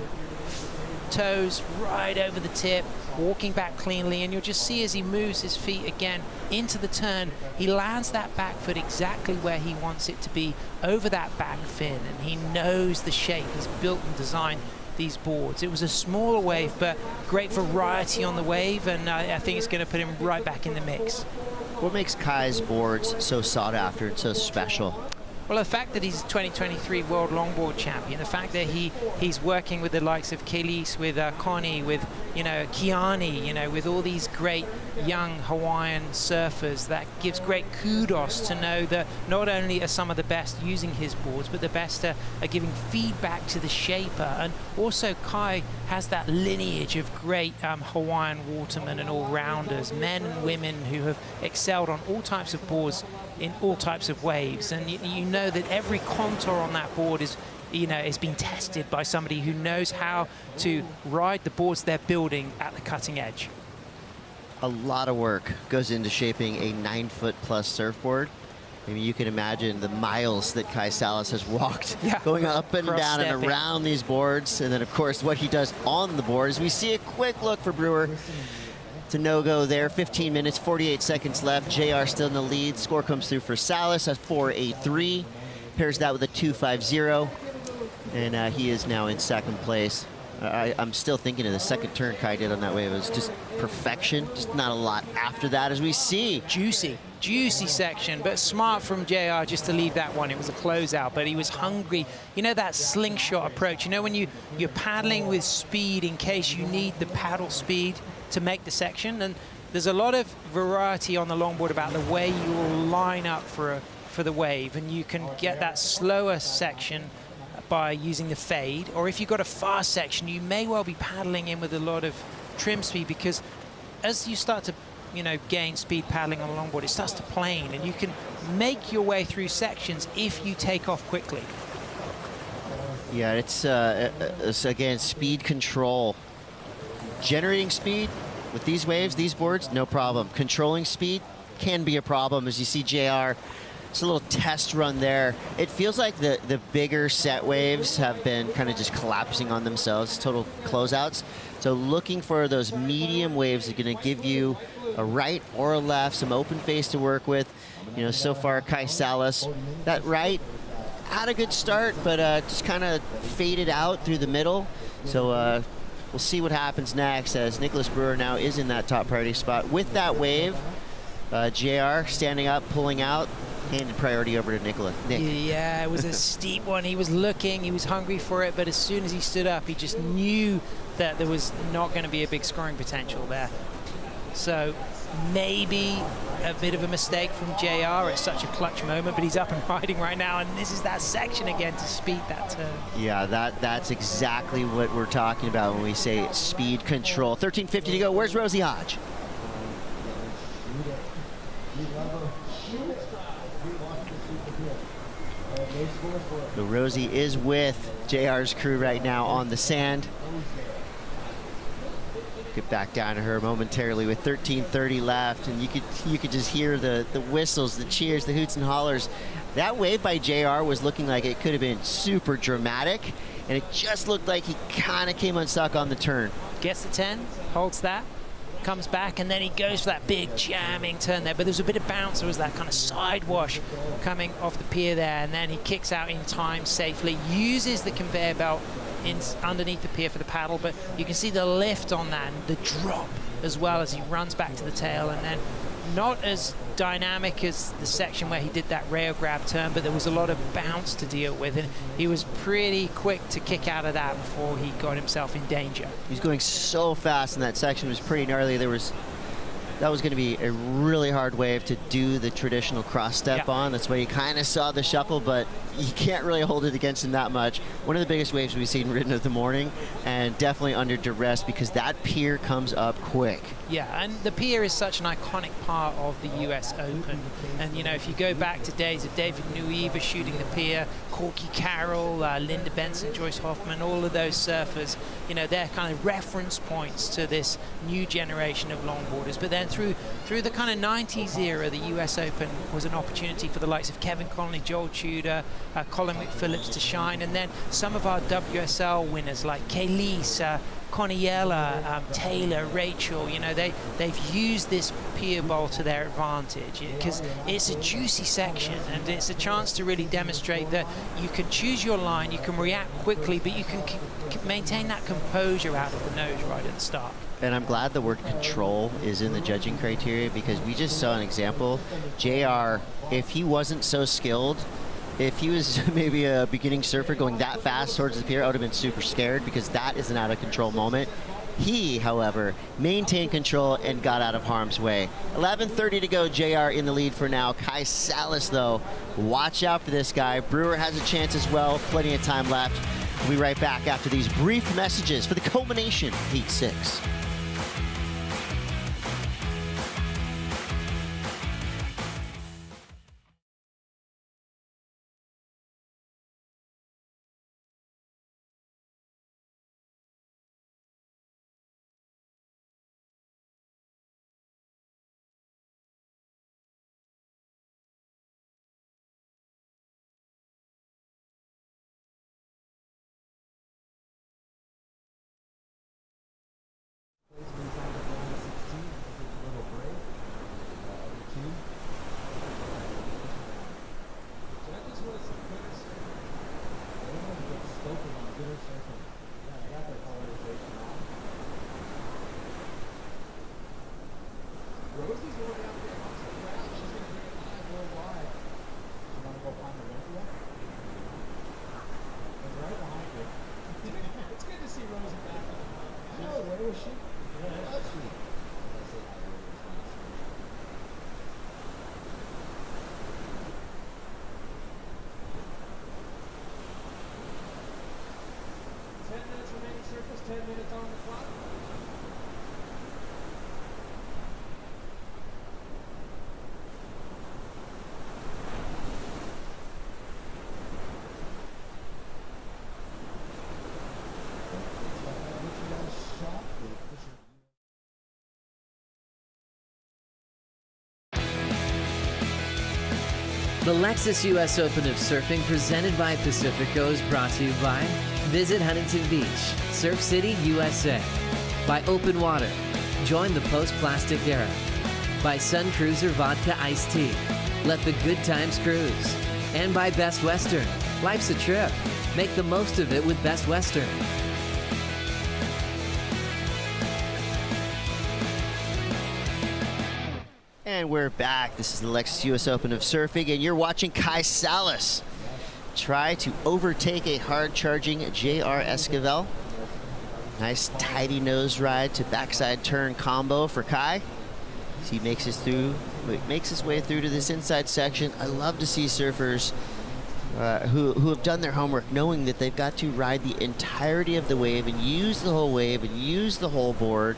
Toes right over the tip, walking back cleanly, and you'll just see as he moves his feet again into the turn, he lands that back foot exactly where he wants it to be, over that back fin, and he knows the shape. He's built and designed these boards. It was a smaller wave, but great variety on the wave, and I think it's going to put him right back in the mix. What makes Kai's boards so sought after and so special? Well, the fact that he's a 2023 World Longboard Champion, the fact that he's working with the likes of Kelis, with Connie, with, you know, Kiani, you know, with all these great young Hawaiian surfers, that gives great kudos to know that not only are some of the best using his boards, but the best are giving feedback to the shaper. And also Kai has that lineage of great Hawaiian watermen and all-rounders, men and women who have excelled on all types of boards in all types of waves, and you know that every contour on that board is, you know, is being tested by somebody who knows how to ride the boards they're building at the cutting edge. A lot of work goes into shaping a 9-foot-plus surfboard. I mean, you can imagine the miles that Kai Salas has walked, going up and down and around these boards, and then of course what he does on the board. As we see a quick look for Brewer, to no-go there, 15 minutes, 48 seconds left. JR still in the lead. Score comes through for Salas at 4.83. Pairs that with a 2.50. And he is now in second place. I'm still thinking of the second turn Kai did on that wave. It was just perfection, just not a lot after that, as we see. Juicy section, but smart from JR just to leave that one. It was a closeout, but he was hungry. You know, that slingshot approach. You know, when you're paddling with speed in case you need the paddle speed to make the section, and there's a lot of variety on the longboard about the way you will line up for the wave, and you can get that slower section by using the fade, or if you've got a fast section, you may well be paddling in with a lot of trim speed, because as you start to, you know, gain speed paddling on a longboard, it starts to plane, and you can make your way through sections if you take off quickly. Yeah, it's again, speed control. Generating speed with these waves, these boards, no problem. Controlling speed can be a problem, as you see JR. It's a little test run there. It feels like the bigger set waves have been kind of just collapsing on themselves, total closeouts. So looking for those medium waves are going to give you a right or a left, some open face to work with. You know, so far Kai Salas, that right had a good start, but just kind of faded out through the middle. So we'll see what happens next, as Nicholas Brewer now is in that top priority spot. With that wave, JR standing up, pulling out, handed priority over to Nick. Yeah, it was a steep one. He was looking, he was hungry for it, but as soon as he stood up, he just knew that there was not going to be a big scoring potential there. So maybe a bit of a mistake from JR at such a clutch moment, but he's up and riding right now, and this is that section again to speed that turn. Yeah, that's exactly what we're talking about when we say speed control. 13:50 to go. Where's Rosie Hodge? So Rosie is with JR's crew right now on the sand. Get back down to her momentarily with 13:30 left, and you could just hear the whistles, the cheers, the hoots and hollers. That wave by JR was looking like it could have been super dramatic, and it just looked like he kind of came unstuck on the turn. Gets the 10, holds that, comes back, and then he goes for that big jamming turn there, but there's a bit of bounce. There was that kind of side wash coming off the pier there, and then he kicks out in time safely, uses the conveyor belt underneath the pier for the paddle, but you can see the lift on that and the drop as well as he runs back to the tail, and then not as dynamic as the section where he did that rail grab turn, but there was a lot of bounce to deal with, and he was pretty quick to kick out of that before he got himself in danger. He's going so fast, and that section was pretty gnarly. That was going to be a really hard wave to do the traditional cross step on. That's why you kind of saw the shuffle, but you can't really hold it against him that much. One of the biggest waves we've seen ridden of the morning, and definitely under duress because that pier comes up quick. Yeah, and the pier is such an iconic part of the US Open. And, you know, if you go back to days of David Nuiva shooting the pier, Corky Carroll, Linda Benson, Joyce Hoffman, all of those surfers, you know, they're kind of reference points to this new generation of longboarders. But then through the kind of 90s era, the US Open was an opportunity for the likes of Kevin Connolly, Joel Tudor, Colin McPhillips to shine. And then some of our WSL winners like Kaylease, Coniella, Taylor, Rachel, you know, they've used this pier bowl to their advantage because it's a juicy section and it's a chance to really demonstrate that you can choose your line, you can react quickly, but you can maintain that composure out of the nose right at the start. And I'm glad the word control is in the judging criteria because we just saw an example. JR, if he wasn't so skilled, if he was maybe a beginning surfer going that fast towards the pier, I would have been super scared because that is an out of control moment. He, however, maintained control and got out of harm's way. 11:30 to go, JR in the lead for now. Kai Salas, though, watch out for this guy. Brewer has a chance as well, plenty of time left. We'll be right back after these brief messages for the culmination, Heat 6. The Lexus US Open of Surfing presented by Pacifico is brought to you by Visit Huntington Beach, Surf City, USA. By Open Water, join the post-plastic era. By Sun Cruiser Vodka Iced Tea, let the good times cruise. And by Best Western, life's a trip. Make the most of it with Best Western. And we're back. This is the Lexus US Open of Surfing, and you're watching Kai Salas try to overtake a hard-charging J.R. Esquivel. Nice tidy nose ride to backside turn combo for Kai. As he makes his way through to this inside section. I love to see surfers who have done their homework, knowing that they've got to ride the entirety of the wave and use the whole wave and use the whole board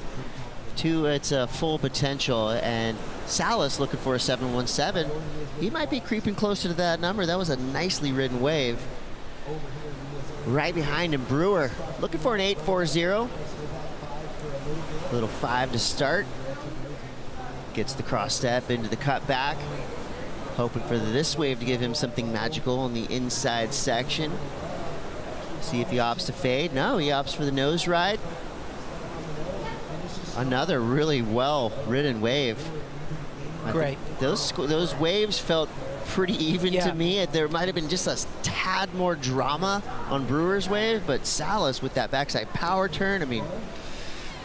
to its full potential. And Salas looking for a 717. He might be creeping closer to that number. That was a nicely ridden wave. Right behind him, Brewer looking for an 840. Little 5 to start. Gets the cross step into the cut back. Hoping for this wave to give him something magical on the inside section. See if he opts to fade. No, he opts for the nose ride. Another really well-ridden wave. Great. Those waves felt pretty even to me. There might have been just a tad more drama on Brewer's wave, but Salas with that backside power turn, I mean,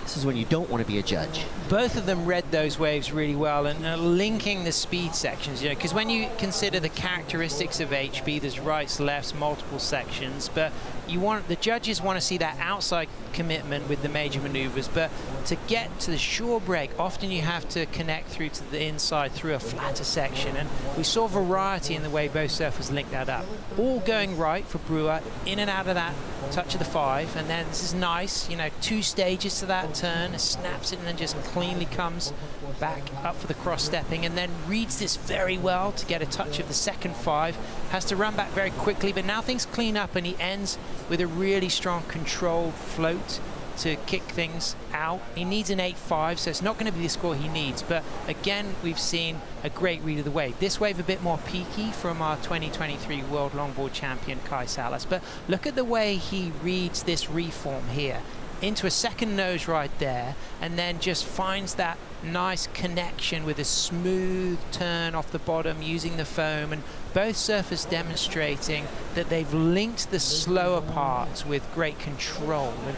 This is when you don't want to be a judge. Both of them read those waves really well, and linking the speed sections, you know, because when you consider the characteristics of HB, there's rights, lefts, multiple sections, but the judges want to see that outside commitment with the major maneuvers, but to get to the shore break, often you have to connect through to the inside through a flatter section, and we saw variety in the way both surfers linked that up. All going right for Brewer, in and out of that touch of the 5, and then this is nice, you know, 2 stages to that turn, snaps it and then just cleanly comes back up for the cross stepping, and then reads this very well to get a touch of the second 5, has to run back very quickly, but now things clean up and he ends with a really strong controlled float to kick things out. He needs an 8.5, so it's not going to be the score he needs, but again, we've seen a great read of the wave. This wave a bit more peaky from our 2023 World Longboard Champion Kai Salas, but look at the way he reads this reform here. Into a second nose right there, and then just finds that nice connection with a smooth turn off the bottom using the foam, and both surfers demonstrating that they've linked the slower parts with great control. And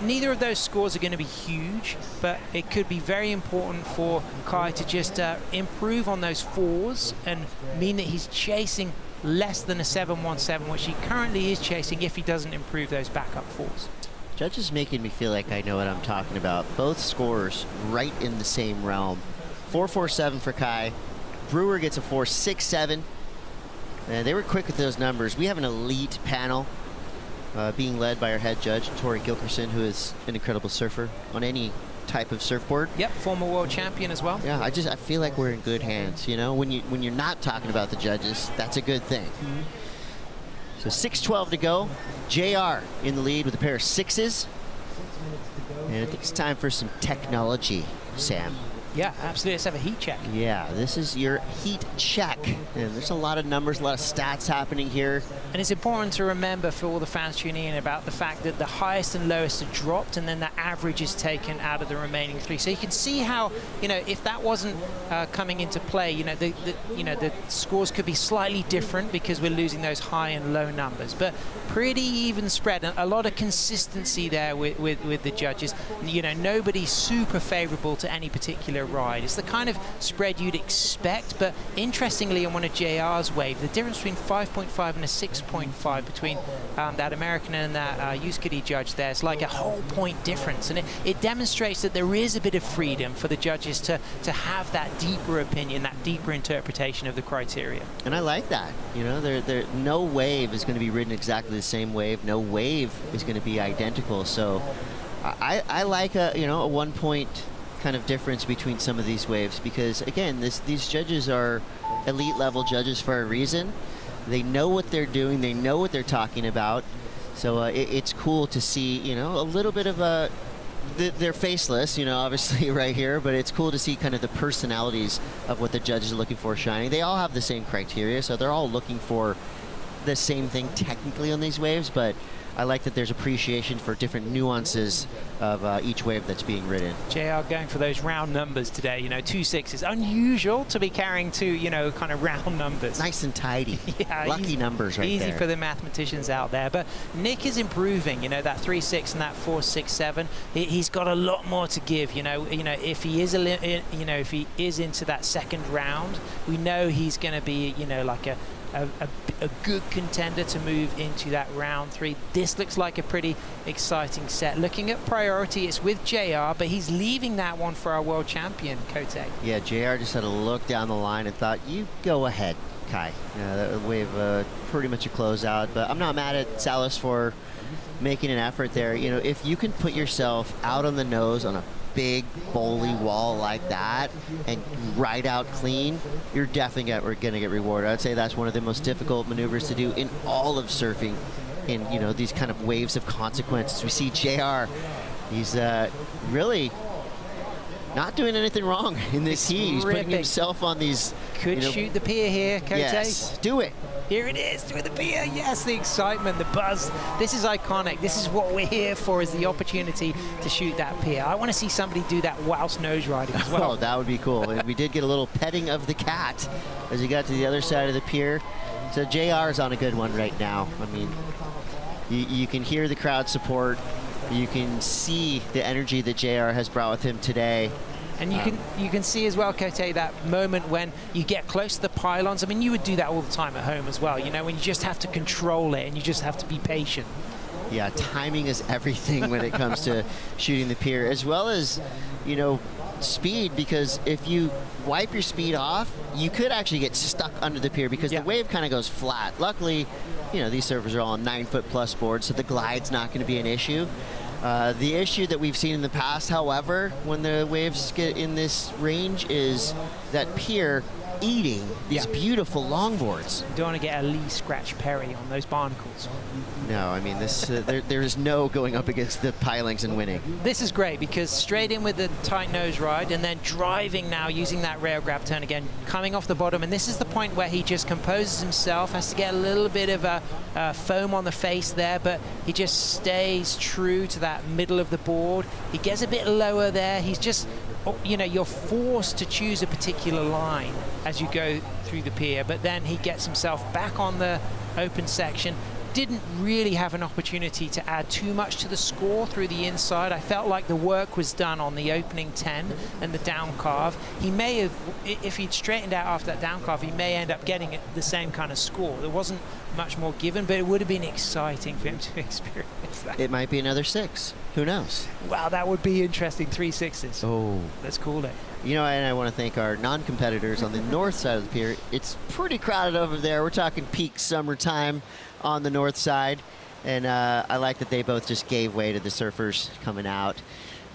neither of those scores are going to be huge, but it could be very important for Kai to just improve on those 4s and mean that he's chasing less than a 7.17, which he currently is chasing if he doesn't improve those backup 4s. Judges making me feel like I know what I'm talking about. Both scores right in the same realm. 4.47 for Kai. Brewer gets a 4.67. They were quick with those numbers. We have an elite panel being led by our head judge, Tori Gilkerson, who is an incredible surfer on any type of surfboard. Yep, former world champion as well. Yeah, I feel like we're in good hands. You know, when you're not talking about the judges, that's a good thing. So 6:12 to go. JR in the lead with a pair of 6s. And I think it's time for some technology, Sam. Yeah, absolutely. Let's have a heat check. Yeah, this is your heat check. And there's a lot of numbers, a lot of stats happening here. And it's important to remember for all the fans tuning in about the fact that the highest and lowest are dropped, and then the average is taken out of the remaining 3. So you can see how, you know, if that wasn't coming into play, you know, the scores could be slightly different because we're losing those high and low numbers. But pretty even spread, and a lot of consistency there with the judges. You know, nobody's super favorable to any particular ride. It's the kind of spread you'd expect, but interestingly on one of JR's wave, the difference between 5.5 and a 6.5 between that American and that Euskadi judge there is like a whole point difference, and it demonstrates that there is a bit of freedom for the judges to have that deeper opinion, that deeper interpretation of the criteria. And I like that. You know, no wave is going to be ridden exactly the same wave. No wave is going to be identical. So I like a 1 point kind of difference between some of these waves, because again, these judges are elite level judges for a reason. They know what they're doing, they know what they're talking about, so it's cool to see, you know, a little bit of they're faceless, you know, obviously right here, but it's cool to see kind of the personalities of what the judges are looking for shining. They all have the same criteria, so they're all looking for the same thing technically on these waves, but I like that there's appreciation for different nuances of each wave that's being ridden. JR going for those round numbers today, you know, 2 6s. Unusual to be carrying 2, you know, kind of round numbers. Nice and tidy. Yeah, lucky numbers right easy there. for the mathematicians out there. But Nick is improving, you know, that 3.6 and that 4.67. He's got a lot more to give, you know, if he is if he is into that second round, we know he's going to be, you know, like a good contender to move into that round 3. This looks like a pretty exciting set. Looking at priority, it's with JR, but he's leaving that one for our world champion, Kote. Yeah, JR just had a look down the line and thought, you go ahead, Kai. That wave pretty much a closeout, but I'm not mad at Salas for making an effort there. You know, if you can put yourself out on the nose on a big bowly wall like that and ride out clean, you're definitely going to get rewarded. I'd say that's one of the most difficult maneuvers to do in all of surfing, in, you know, these kind of waves of consequences. We see JR, he's really not doing anything wrong in this heat. He's putting himself on these... Could shoot the pier here, Kote. Yes, do it. Here it is, through the pier. Yes, the excitement, the buzz. This is iconic. This is what we're here for, is the opportunity to shoot that pier. I want to see somebody do that whilst nose riding as well. Oh, that would be cool. And we did get a little petting of the cat as he got to the other side of the pier. So JR is on a good one right now. I mean, you can hear the crowd support. You can see the energy that JR has brought with him today. And you can see as well, Cote, that moment when you get close to the pylons. I mean, you would do that all the time at home as well, you know, when you just have to control it and you just have to be patient. Yeah, timing is everything when it comes to shooting the pier, as well as, you know, speed, because if you wipe your speed off, you could actually get stuck under the pier because the wave kind of goes flat. Luckily, you know, these surfers are all 9-foot-plus boards, so the glide's not going to be an issue. The issue that we've seen in the past, however, when the waves get in this range, is that pier eating these beautiful longboards. You don't want to get a Lee Scratch Perry on those barnacles. No, I mean, this there is no going up against the pilings and winning. This is great because straight in with the tight nose ride and then driving now using that rail grab turn again, coming off the bottom, and this is the point where he just composes himself, has to get a little bit of a foam on the face there, but he just stays true to that middle of the board. He gets a bit lower there. He's just, you know, you're forced to choose a particular line as you go through the pier, but then he gets himself back on the open section. Didn't really have an opportunity to add too much to the score through the inside. I felt like the work was done on the opening 10 and the down carve. He may have, if he'd straightened out after that down carve, he may end up getting the same kind of score. There wasn't much more given, but it would have been exciting for him to experience that. It might be another 6. Who knows? Wow, that would be interesting. 3 6s. Oh. Let's call it. You know, and I want to thank our non-competitors on the north side of the pier. It's pretty crowded over there. We're talking peak summertime on the north side. And I like that they both just gave way to the surfers coming out.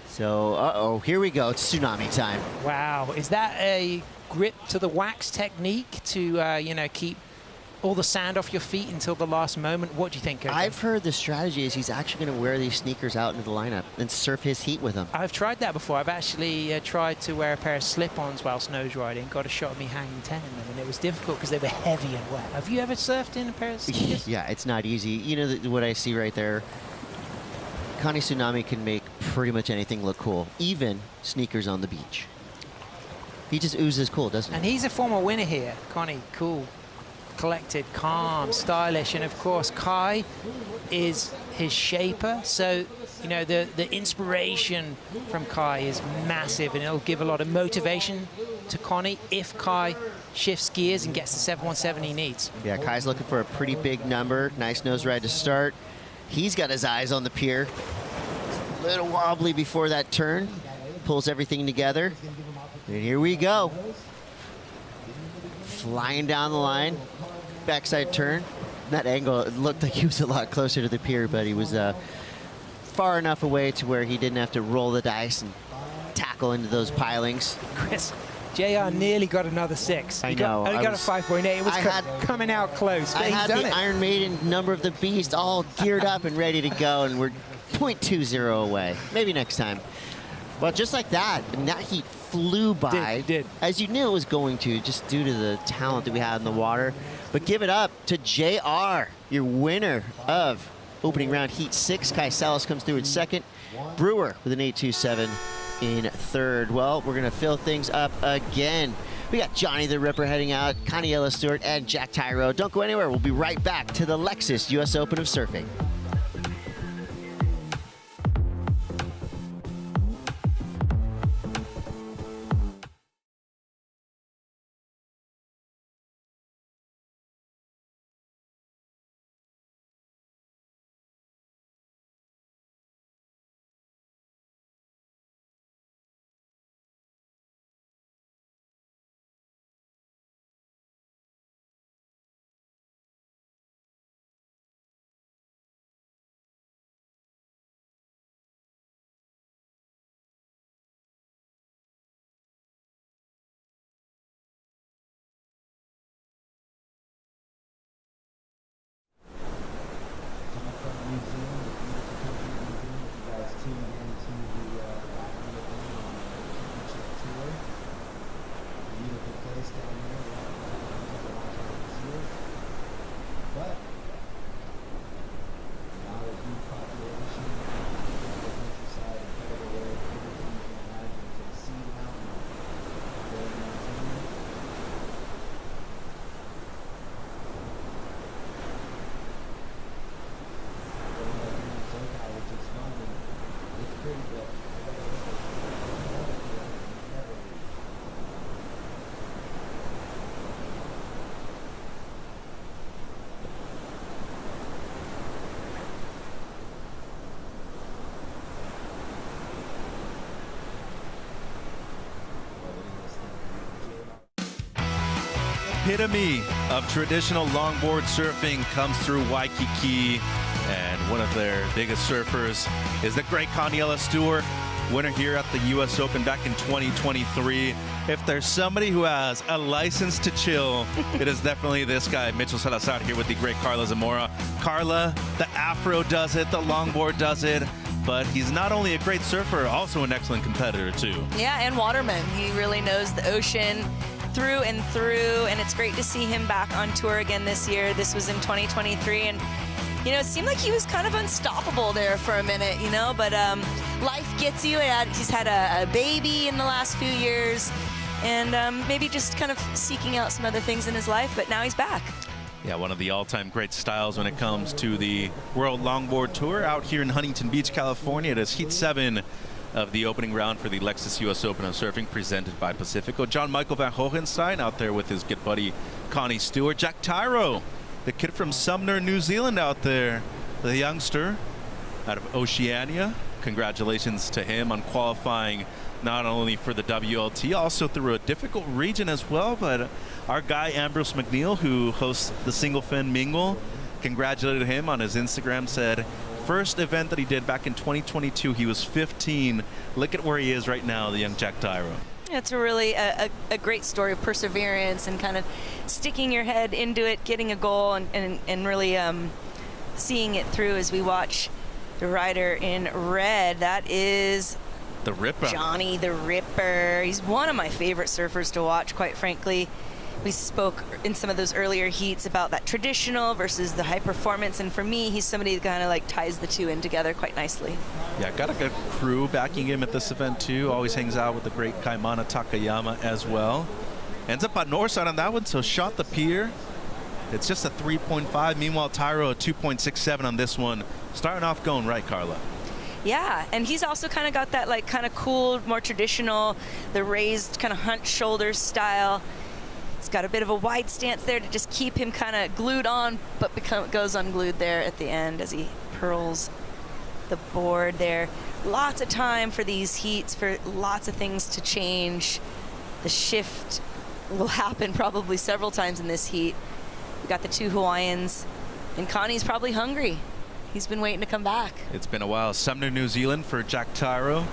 So, uh-oh, here we go. It's tsunami time. Wow. Is that a grip to the wax technique to, you know, keep all the sand off your feet until the last moment? What do you think, Coco? I've heard the strategy is he's actually going to wear these sneakers out into the lineup and surf his heat with them. I've tried that before. I've actually tried to wear a pair of slip-ons whilst nose riding. Got a shot of me hanging 10 in them, and it was difficult because they were heavy and wet. Have you ever surfed in a pair of sneakers? Yeah, it's not easy. You know what I see right there? Connie Tsunami can make pretty much anything look cool, even sneakers on the beach. He just oozes cool, doesn't he? And he's a former winner here. Connie, cool, collected, calm, stylish, and of course Kai is his shaper, so you know the inspiration from Kai is massive, and it'll give a lot of motivation to Connie if Kai shifts gears and gets the 717 he needs. Yeah, Kai's looking for a pretty big number. Nice nose ride to start. He's got his eyes on the pier. A little wobbly before that turn. Pulls everything together. And here we go. Flying down the line. Backside turn. That angle, it looked like he was a lot closer to the pier, but he was far enough away to where he didn't have to roll the dice and tackle into those pilings. Chris, JR nearly got another 6. I know. Only got a 5.8. It was coming out close. I had the Iron Maiden number of the beast all geared up and ready to go, and we're 0.20 away. Maybe next time. Well, just like that, and that heat flew by. Did. As you knew it was going to, just due to the talent that we had in the water. But give it up to JR, your winner of opening round Heat 6. Kai Salas comes through in second. Brewer with an 8.27 in third. Well, we're going to fill things up again. We got Johnny the Ripper heading out, Connie Ella Stewart, and Jack Tyro. Don't go anywhere. We'll be right back to the Lexus US Open of Surfing. epitome of traditional longboard surfing comes through Waikiki, and one of their biggest surfers is the great Kaniela Stewart, winner here at the U.S. Open back in 2023. If there's somebody who has a license to chill, it is definitely this guy, Mitchell Salazar, here with the great Carla Zamora. Carla, the afro does it, the longboard does it, but he's not only a great surfer, also an excellent competitor too. Yeah, and waterman. He really knows the ocean through and through, and it's great to see him back on tour again this year. This was in 2023, and you know, it seemed like he was kind of unstoppable there for a minute, you know, but life gets you. He's had a baby in the last few years, and maybe just kind of seeking out some other things in his life, but now he's back. Yeah, one of the all-time great styles when it comes to the World Longboard Tour out here in Huntington Beach, California. It is Heat 7 of the opening round for the Lexus US Open of Surfing presented by Pacifico. John Michael Van Hogenstein out there with his good buddy Connie Stewart. Jack Tyro, the kid from Sumner, New Zealand out there, the youngster out of Oceania. Congratulations to him on qualifying not only for the WLT, also through a difficult region as well. But our guy Ambrose McNeil, who hosts the Single Fin Mingle, congratulated him on his Instagram, said first event that he did back in 2022, he was 15. Look at where he is right now, the young Jack Tyro. It's a really a great story of perseverance and kind of sticking your head into it, getting a goal, and really seeing it through as we watch the rider in red. That is the Ripper. Johnny the Ripper. He's one of my favorite surfers to watch, quite frankly. We spoke in some of those earlier heats about that traditional versus the high performance, and for me, he's somebody that kind of like ties the two in together quite nicely. Yeah, got a good crew backing him at this event too. Always hangs out with the great Kaimana Takayama as well. Ends up on north side on that one, so shot the pier. It's just a 3.5. Meanwhile, Tyro a 2.67 on this one. Starting off going right, Carla. Yeah, and he's also kind of got that like kind of cool, more traditional, the raised kind of hunched shoulders style. He's got a bit of a wide stance there to just keep him kind of glued on, but goes unglued there at the end as he pearls the board there. Lots of time for these heats, for lots of things to change. The shift will happen probably several times in this heat. We've got the two Hawaiians, and Connie's probably hungry. He's been waiting to come back. It's been a while. Sumner, New Zealand for Jack Tyro.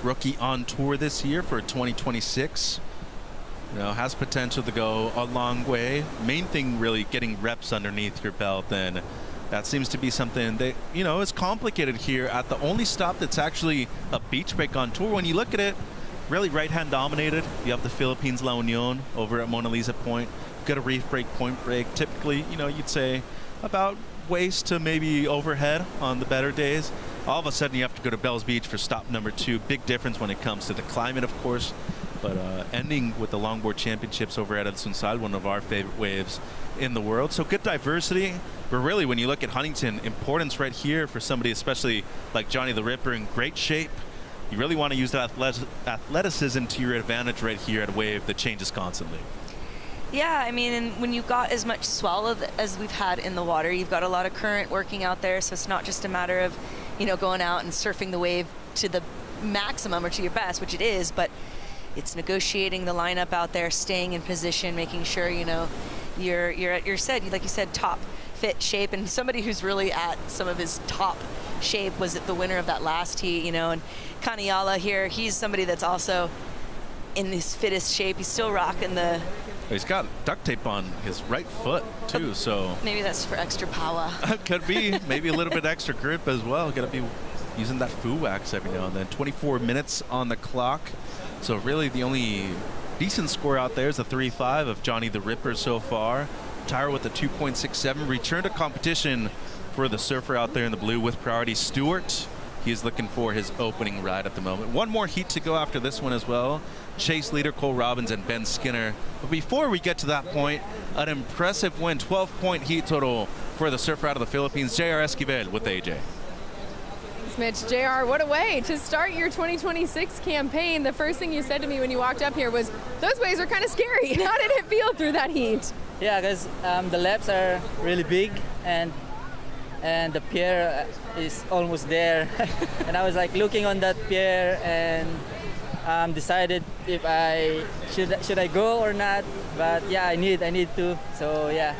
Rookie on tour this year for 2026. You know, has potential to go a long way. Main thing really getting reps underneath your belt, and that seems to be something that, you know, is complicated here at the only stop that's actually a beach break on tour. When you look at it, really right-hand dominated. You have the Philippines La Union over at Mona Lisa Point. Got a reef break, point break. Typically, you know, you'd say about waist to maybe overhead on the better days. All of a sudden you have to go to Bells Beach for stop number 2. Big difference when it comes to the climate, of course. But ending with the Longboard Championships over at El Sunsal, one of our favorite waves in the world. So good diversity. But really, when you look at Huntington, importance right here for somebody, especially like Johnny the Ripper, in great shape. You really want to use that athleticism to your advantage right here at a wave that changes constantly. Yeah, I mean, and when you've got as much swell as we've had in the water, you've got a lot of current working out there, so it's not just a matter of, you know, going out and surfing the wave to the maximum or to your best, which it is, but it's negotiating the lineup out there, staying in position, making sure, you know, you're at your like you said, top fit shape. And somebody who's really at some of his top shape was the winner of that last heat, you know, and Kaniala here, he's somebody that's also in his fittest shape. He's still rocking the... He's got duct tape on his right foot too, so... Maybe that's for extra power. Could be. Maybe a little bit extra grip as well. Got to be using that foo wax every now and then. 24 minutes on the clock. So really the only decent score out there is a 3.5 of Johnny the Ripper so far. Tyro with a 2.67. Return to competition for the surfer out there in the blue with priority. Stewart, he's looking for his opening ride at the moment. One more heat to go after this one as well. Chase leader Cole Robbins and Ben Skinner. But before we get to that point, an impressive win, 12-point heat total for the surfer out of the Philippines, J.R. Esquivel with AJ. Mitch, JR, what a way to start your 2026 campaign. The first thing you said to me when you walked up here was, those waves are kind of scary. How did it feel through that heat? Yeah, because the laps are really big and the pier is almost there. And I was like looking on that pier and decided if I should I go or not. But yeah, I need to. So yeah.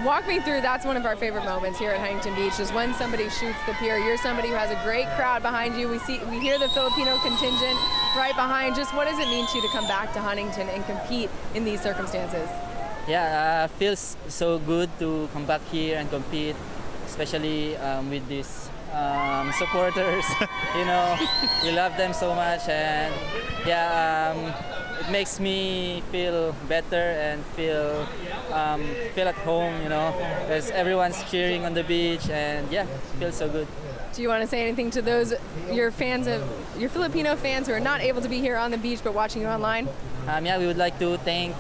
Walk me through, that's one of our favorite moments here at Huntington Beach, is when somebody shoots the pier. You're somebody who has a great crowd behind you. We hear the Filipino contingent right behind. Just what does it mean to you to come back to Huntington and compete in these circumstances? Yeah, feels so good to come back here and compete, especially with these supporters. You know, we love them so much, and yeah, it makes me feel better and feel at home, you know, because everyone's cheering on the beach, and yeah, it feels so good. Do you want to say anything to those your Filipino fans who are not able to be here on the beach but watching you online? Yeah, we would like to thank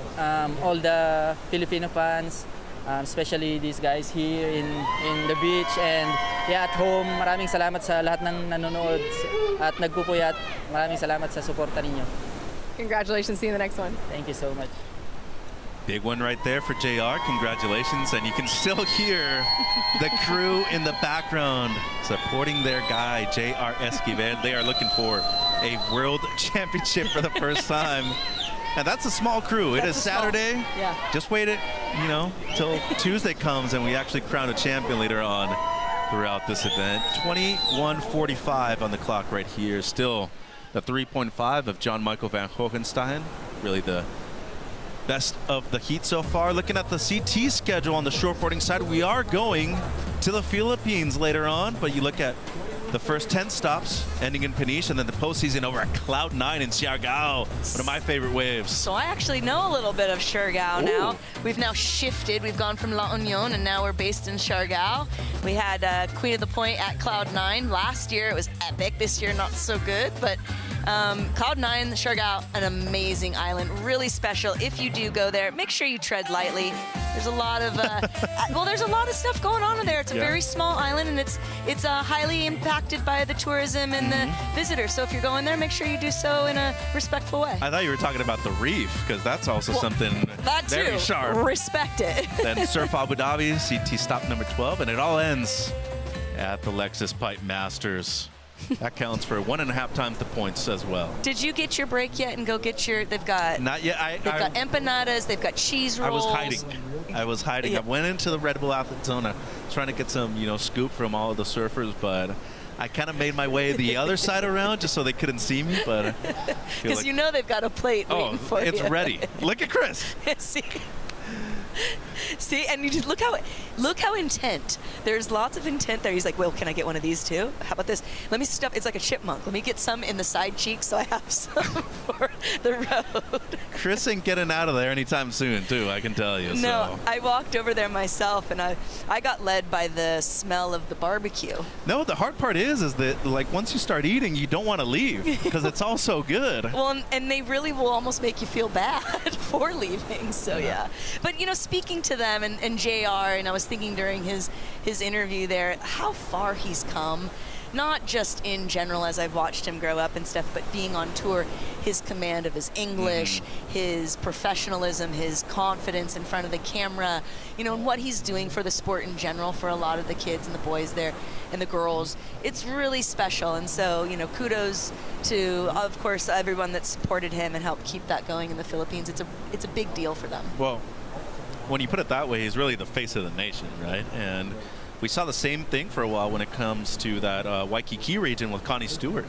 all the Filipino fans, especially these guys here in the beach and yeah, at home. Maraming salamat sa lahat ng nanonood at nagpupuyat. Maraming salamat sa suporta ninyo. Congratulations, see you in the next one. Thank you so much. Big one right there for JR. Congratulations. And you can still hear the crew in the background supporting their guy, JR Esquivel. They are looking for a world championship for the first time. And that's a small crew. It is Saturday. Yeah. Just wait it, you know, till Tuesday comes and we actually crown a champion later on throughout this event. 21:45 on the clock right here. Still the 3.5 of John Michael van Hohenstein. Really the best of the heat so far. Looking at the CT schedule on the shortboarding side, we are going to the Philippines later on, but you look at the first 10 stops ending in Peniche, and then the postseason over at Cloud 9 in Siargao, one of my favorite waves. So I actually know a little bit of Siargao now. We've now shifted. We've gone from La Union, and now we're based in Siargao. We had Queen of the Point at Cloud 9. Last year it was epic. This year not so good, but Cloud 9, Siargao, an amazing island, really special. If you do go there, make sure you tread lightly. There's a lot of there's a lot of stuff going on in there. It's a very small island, and it's highly impacted by the tourism and the visitors. So if you're going there, make sure you do so in a respectful way. I thought you were talking about the reef, because that's also something very sharp. Respect it. Then Surf Abu Dhabi, CT stop number 12, and it all ends at the Lexus Pipe Masters. That counts for 1.5 times the points as well. Did you get your break yet and go get your? They've got not yet. They've got empanadas. They've got cheese rolls. I was hiding. Yeah. I went into the Red Bull Athlete Zone trying to get some, scoop from all of the surfers, but I kind of made my way the other side around just so they couldn't see me. But because like, they've got a plate waiting for you. It's ready. Look at Chris. See, and you just look how intent. There's lots of intent there. He's like, well, can I get one of these too? How about this? Let me stuff. It's like a chipmunk. Let me get some in the side cheeks so I have some for the road. Chris ain't getting out of there anytime soon, too. I can tell you. No, I walked over there myself, and I got led by the smell of the barbecue. No, the hard part is that like once you start eating, you don't want to leave because it's all so good. Well, and they really will almost make you feel bad for leaving. So yeah. But speaking to them and JR, and I was thinking during his interview there, how far he's come, not just in general as I've watched him grow up and stuff, but being on tour, his command of his English, his professionalism, his confidence in front of the camera, and what he's doing for the sport in general for a lot of the kids and the boys there and the girls. It's really special. And so, kudos to, of course, everyone that supported him and helped keep that going in the Philippines. It's a big deal for them. Well, when you put it that way, he's really the face of the nation, right? And we saw the same thing for a while when it comes to that Waikiki region with Connie Stewart,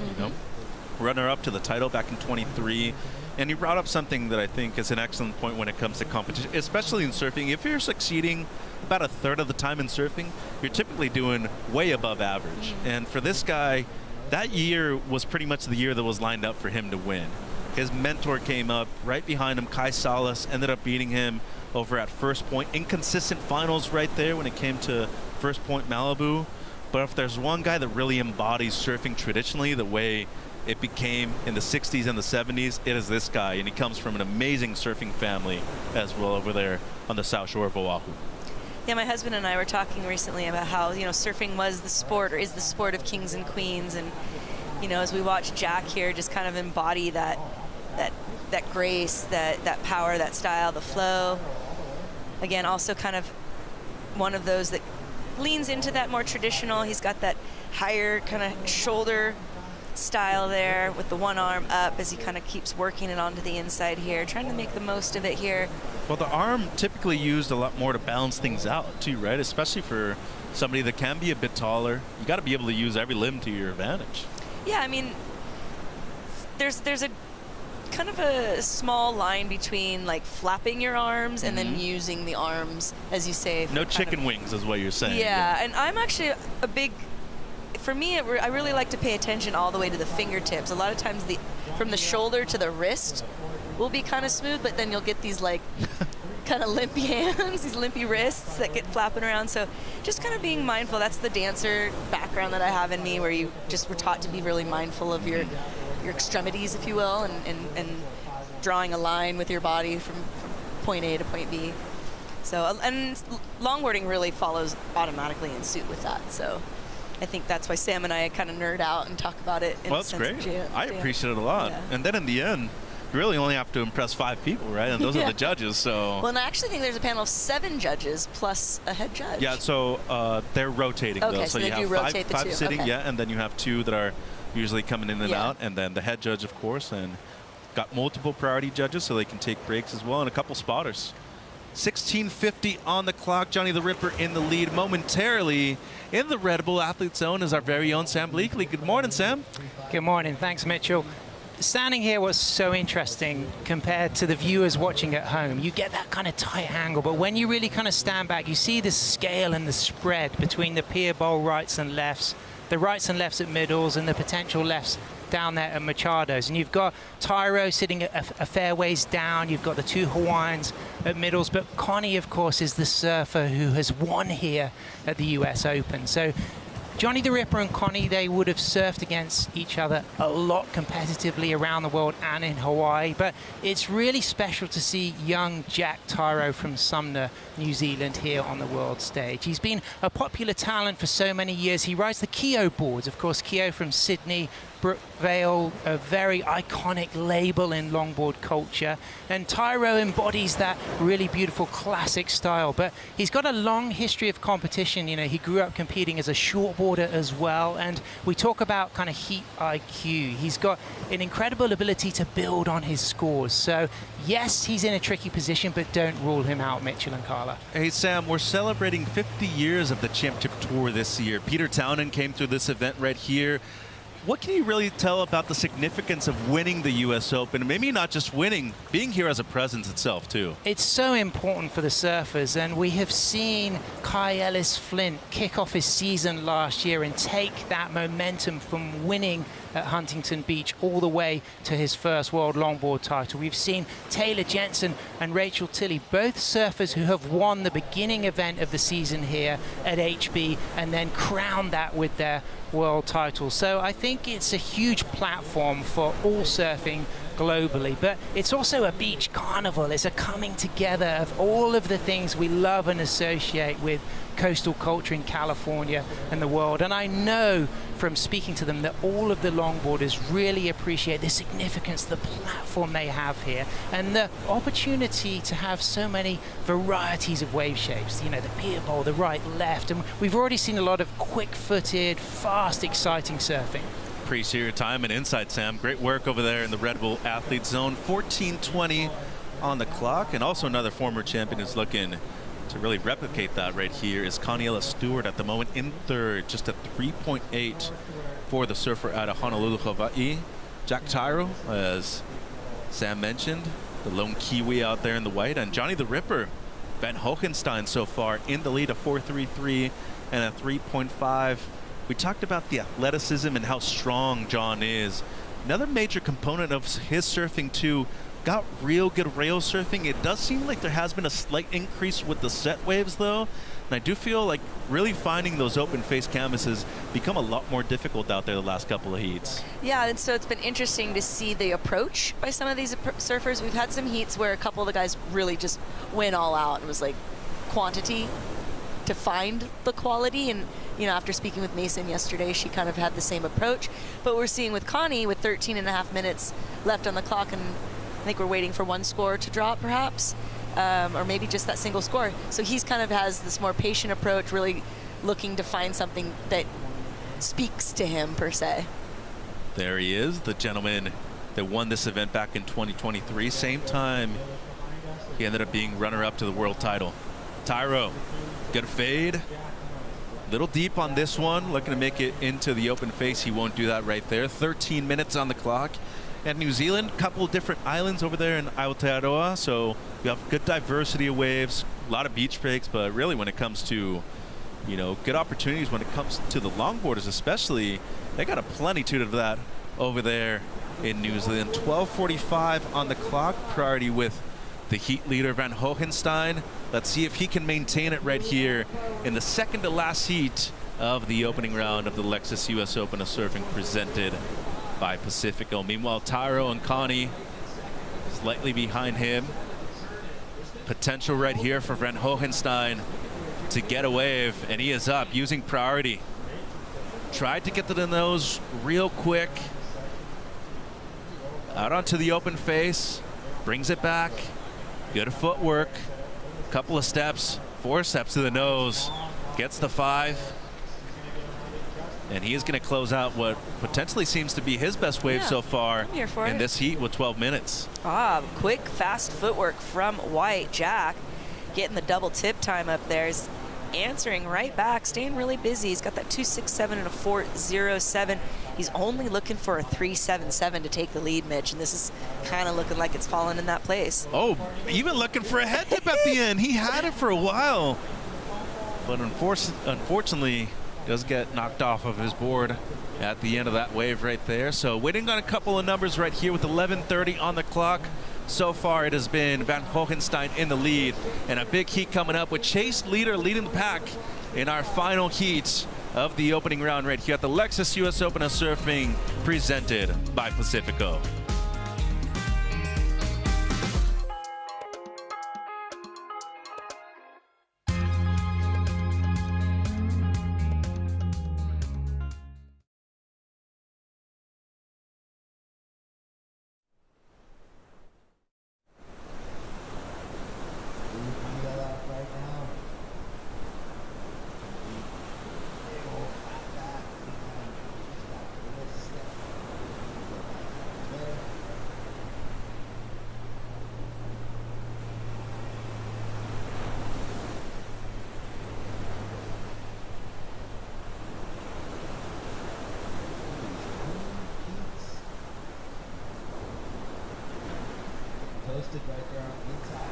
runner up to the title back in 23. And you brought up something that I think is an excellent point when it comes to competition, especially in surfing. If you're succeeding about a third of the time in surfing, you're typically doing way above average. And for this guy, that year was pretty much the year that was lined up for him to win. His mentor came up right behind him. Kai Salas ended up beating him over at First Point. Inconsistent finals right there when it came to First Point Malibu. But if there's one guy that really embodies surfing traditionally the way it became in the 60s and the 70s, it is this guy. And he comes from an amazing surfing family as well over there on the South Shore of Oahu. Yeah, my husband and I were talking recently about how, surfing was the sport, or is the sport of kings and queens. And, as we watch Jack here just kind of embody that grace, that power, that style, the flow. Again, also kind of one of those that leans into that more traditional. He's got that higher kind of shoulder style there with the one arm up as he kind of keeps working it onto the inside here, trying to make the most of it here. Well, the arm typically used a lot more to balance things out too, right? Especially for somebody that can be a bit taller. You got to be able to use every limb to your advantage. Yeah, I mean, there's a kind of a small line between like flapping your arms and then using the arms, as you say. No chicken wings is what you're saying. Yeah, and I'm actually a big, for me, I really like to pay attention all the way to the fingertips. A lot of times from the shoulder to the wrist will be kind of smooth, but then you'll get these like kind of limpy hands, these limpy wrists that get flapping around. So just kind of being mindful. That's the dancer background that I have in me, where you just were taught to be really mindful of your extremities, if you will, and drawing a line with your body from point A to point B. So, and longboarding really follows automatically in suit with that. So I think that's why Sam and I kind of nerd out and talk about it. Well, that's great. I appreciate it a lot. Yeah. And then in the end, you really only have to impress 5 people, right? And those are the judges, so. Well, and I actually think there's a panel of 7 judges plus a head judge. Yeah, so they're rotating, though. So you have five sitting, and then you have 2 that are usually coming in and out, and then the head judge, of course, and got multiple priority judges so they can take breaks as well, and a couple spotters. 16:50 on the clock. Johnny the Ripper in the lead momentarily. In the Red Bull Athlete Zone is our very own Sam Bleakley. Good morning, Sam. Good morning. Thanks, Mitchell. Standing here was so interesting compared to the viewers watching at home. You get that kind of tight angle, but when you really kind of stand back, you see the scale and the spread between the pier bowl rights and lefts, the rights and lefts at middles, and the potential lefts down there at Machado's. And you've got Tyro sitting a fair ways down. You've got the 2 Hawaiians at middles. But Connie, of course, is the surfer who has won here at the US Open. So Johnny the Ripper and Connie, they would have surfed against each other a lot competitively around the world and in Hawaii. But it's really special to see young Jack Tyro from Sumner, New Zealand, here on the world stage. He's been a popular talent for so many years. He rides the Keo boards. Of course, Keo from Sydney, Brookvale, a very iconic label in longboard culture. And Tyro embodies that really beautiful classic style. But he's got a long history of competition. You know, he grew up competing as a shortboarder as well. And we talk about kind of heat IQ. He's got an incredible ability to build on his scores. So yes, he's in a tricky position, but don't rule him out, Mitchell and Carla. Hey, Sam, we're celebrating 50 years of the Championship Tour this year. Peter Townend came through this event right here. What can you really tell about the significance of winning the US Open? Maybe not just winning, being here as a presence itself, too. It's so important for the surfers, and we have seen Kai Ellis Flint kick off his season last year and take that momentum from winning at Huntington Beach all the way to his first world longboard title. We've seen Taylor Jensen and Rachel Tilley, both surfers who have won the beginning event of the season here at HB and then crowned that with their world title. So I think it's a huge platform for all surfing globally, but it's also a beach carnival. It's a coming together of all of the things we love and associate with coastal culture in California and the world. And I know from speaking to them that all of the longboarders really appreciate the significance, the platform they have here, and the opportunity to have so many varieties of wave shapes. You know, the pier bowl, the right, left, and we've already seen a lot of quick-footed, fast, exciting surfing. Appreciate your time and insight, Sam. Great work over there in the Red Bull Athlete Zone. 14:20 on the clock, and also another former champion is looking to really replicate that right here is Connie Stewart at the moment in third, just a 3.8 for the surfer out of Honolulu, Hawaii. Jack Tyro, as Sam mentioned, the lone Kiwi out there in the white, and Johnny the Ripper, Van Hohenstein so far in the lead, a 4.33 and a 3.5. We talked about the athleticism and how strong John is. Another major component of his surfing too, got real good rail surfing. It does seem like there has been a slight increase with the set waves though, and I do feel like really finding those open face canvases become a lot more difficult out there the last couple of heats. Yeah, and so it's been interesting to see the approach by some of these surfers. We've had some heats where a couple of the guys really just went all out. It was like quantity to find the quality, and you know, after speaking with Mason yesterday, she kind of had the same approach. But we're seeing with Connie with 13.5 minutes left on the clock, and I think we're waiting for one score to drop perhaps, or maybe just that single score. So he's kind of has this more patient approach, really looking to find something that speaks to him per se. There he is, the gentleman that won this event back in 2023. Same time he ended up being runner-up to the world title. Tyro, get a fade. Little deep on this one, looking to make it into the open face. He won't do that right there. 13 minutes on the clock. And New Zealand, couple of different islands over there in Aotearoa, so you have good diversity of waves, a lot of beach breaks, but really when it comes to, you know, good opportunities when it comes to the longboarders especially, they got a plenitude of that over there in New Zealand. 12:45 on the clock, priority with the heat leader Van Hohenstein. Let's see if he can maintain it right here in the second to last heat of the opening round of the Lexus US Open of Surfing presented by Pacifico. Meanwhile, Tyro and Connie slightly behind him. Potential right here for Van Hohenstein to get a wave, and he is up using priority. Tried to get to the nose real quick. Out onto the open face, brings it back. Good footwork, couple of steps, 4 steps to the nose, gets the 5. And he is going to close out what potentially seems to be his best wave so far in this heat with 12 minutes. Quick, fast footwork from White. Jack getting the double tip time up there. He's answering right back, staying really busy. He's got that 2.67 and a 4.07. He's only looking for a 3.77 to take the lead, Mitch, and this is kind of looking like it's fallen in that place. Oh, even looking for a head tip at the end. He had it for a while, but unfortunately, does get knocked off of his board at the end of that wave right there. So waiting on a couple of numbers right here with 11:30 on the clock. So far it has been Van Hohenstein in the lead, and a big heat coming up with Chase Leader leading the pack in our final heat of the opening round right here at the Lexus US Open of Surfing presented by Pacifico. Posted right there on the inside.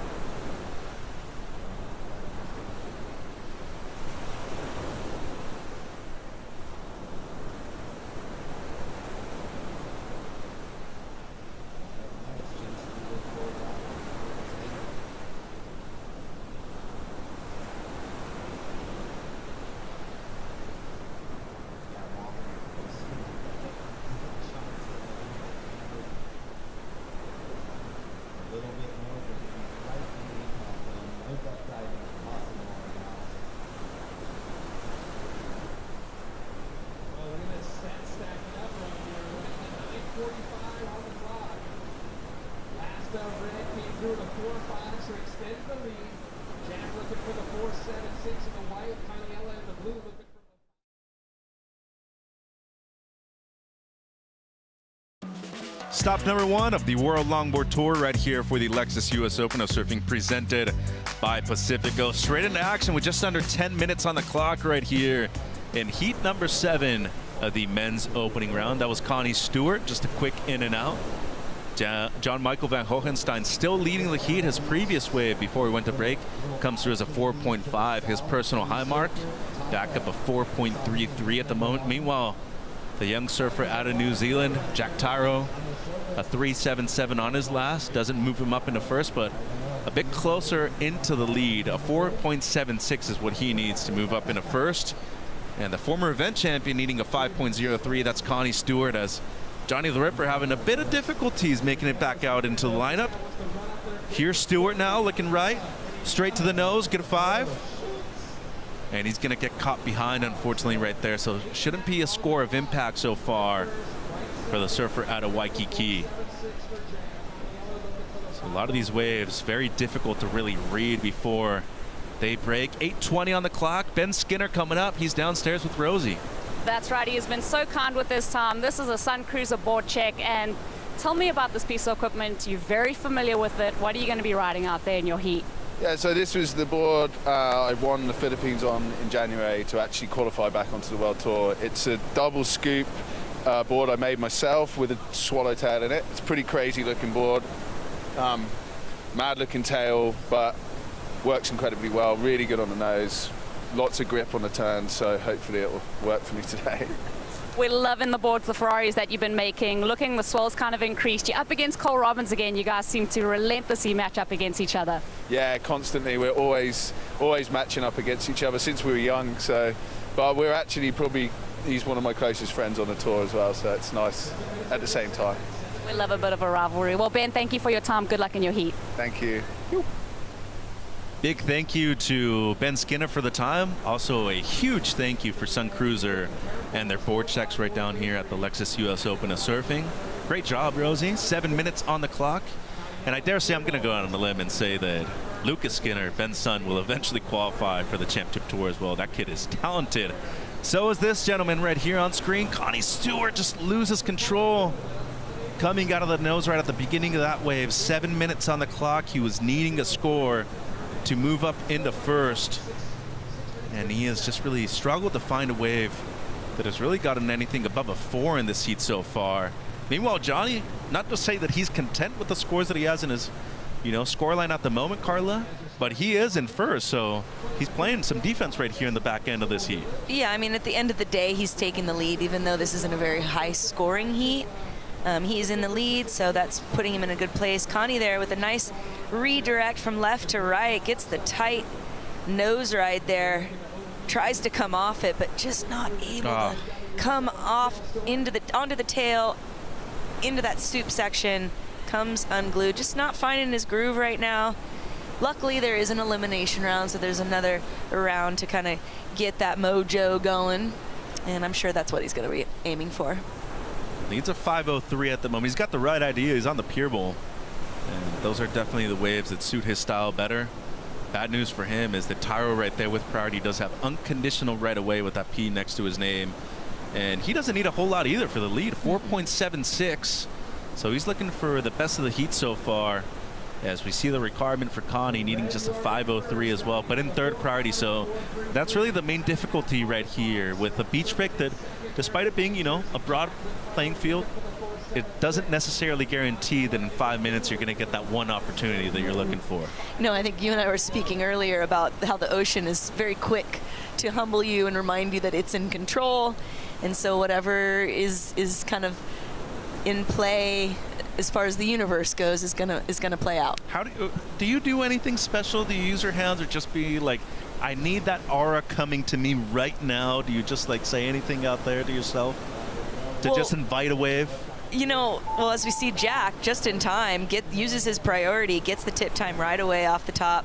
Stop number 1 of the World Longboard Tour right here for the Lexus US Open of Surfing presented by Pacifico. Straight into action with just under 10 minutes on the clock right here in heat number 7 of the men's opening round. That was Connie Stewart, just a quick in and out. John Michael Van Hohenstein still leading the heat. His previous wave before he went to break comes through as a 4.5, his personal high mark. Back up a 4.33 at the moment. Meanwhile, the young surfer out of New Zealand, Jack Tyro, a 3.77 on his last. Doesn't move him up into first, but a bit closer into the lead. A 4.76 is what he needs to move up into first. And the former event champion needing a 5.03. That's Connie Stewart, as Johnny the Ripper having a bit of difficulties making it back out into the lineup. Here's Stewart now, looking right. Straight to the nose, get a 5. And he's going to get caught behind, unfortunately, right there. So shouldn't be a score of impact so far for the surfer out of Waikiki. So a lot of these waves, very difficult to really read before they break. 8:20 on the clock. Ben Skinner coming up. He's downstairs with Rosie. That's right, he has been so kind with his time. This is a Sun Cruiser board check, and tell me about this piece of equipment. You're very familiar with it. What are you going to be riding out there in your heat? Yeah, so this was the board I won the Philippines on in January to actually qualify back onto the World Tour. It's a double scoop board I made myself with a swallowtail in it. It's a pretty crazy looking board. Mad looking tail, but works incredibly well. Really good on the nose. Lots of grip on the turn, so hopefully it will work for me today. We're loving the boards, the Ferraris that you've been making. Looking, the swell's kind of increased. You're up against Cole Robbins again. You guys seem to relentlessly match up against each other. Yeah, constantly. We're always matching up against each other since we were young. So, but we're actually probably, he's one of my closest friends on the tour as well, so it's nice at the same time. We love a bit of a rivalry. Well, Ben, thank you for your time. Good luck in your heat. Thank you. Big thank you to Ben Skinner for the time. Also a huge thank you for Sun Cruiser and their board checks right down here at the Lexus US Open of Surfing. Great job, Rosie. 7 minutes on the clock. And I dare say I'm going to go out on a limb and say that Lucas Skinner, Ben's son, will eventually qualify for the Championship Tour as well. That kid is talented. So is this gentleman right here on screen. Connie Stewart just loses control. Coming out of the nose right at the beginning of that wave. 7 minutes on the clock. He was needing a score to move up into first, and he has just really struggled to find a wave that has really gotten anything above a 4 in this heat so far. Meanwhile, Johnny, not to say that he's content with the scores that he has in his, scoreline at the moment, Carla, but he is in first, so he's playing some defense right here in the back end of this heat. Yeah, I mean, at the end of the day, he's taking the lead, even though this isn't a very high-scoring heat. He's in the lead, so that's putting him in a good place. Connie there with a nice redirect from left to right, gets the tight nose ride there, tries to come off it, but just not able to come off onto the tail, into that soup section, comes unglued, just not finding his groove right now. Luckily, there is an elimination round, so there's another round to kind of get that mojo going, and I'm sure that's what he's going to be aiming for. Needs a 5:03 at the moment. He's got the right idea. He's on the pier bowl. And those are definitely the waves that suit his style better. Bad news for him is that Tyro right there with priority does have unconditional right away with that P next to his name. And he doesn't need a whole lot either for the lead, 4.76. So he's looking for the best of the heat so far, as we see the requirement for Connie needing just a 5:03 as well, but in third priority. So that's really the main difficulty right here with the beach break, that despite it being, a broad playing field, it doesn't necessarily guarantee that in 5 minutes you're going to get that one opportunity that you're looking for. No, I think you and I were speaking earlier about how the ocean is very quick to humble you and remind you that it's in control, and so whatever is kind of in play as far as the universe goes is gonna play out. How do you do anything special? Do you use your hands, or just be like, I need that aura coming to me right now? Do you just say anything out there to yourself to just invite a wave? Well, as we see Jack, just in time, uses his priority, gets the tip time right away off the top.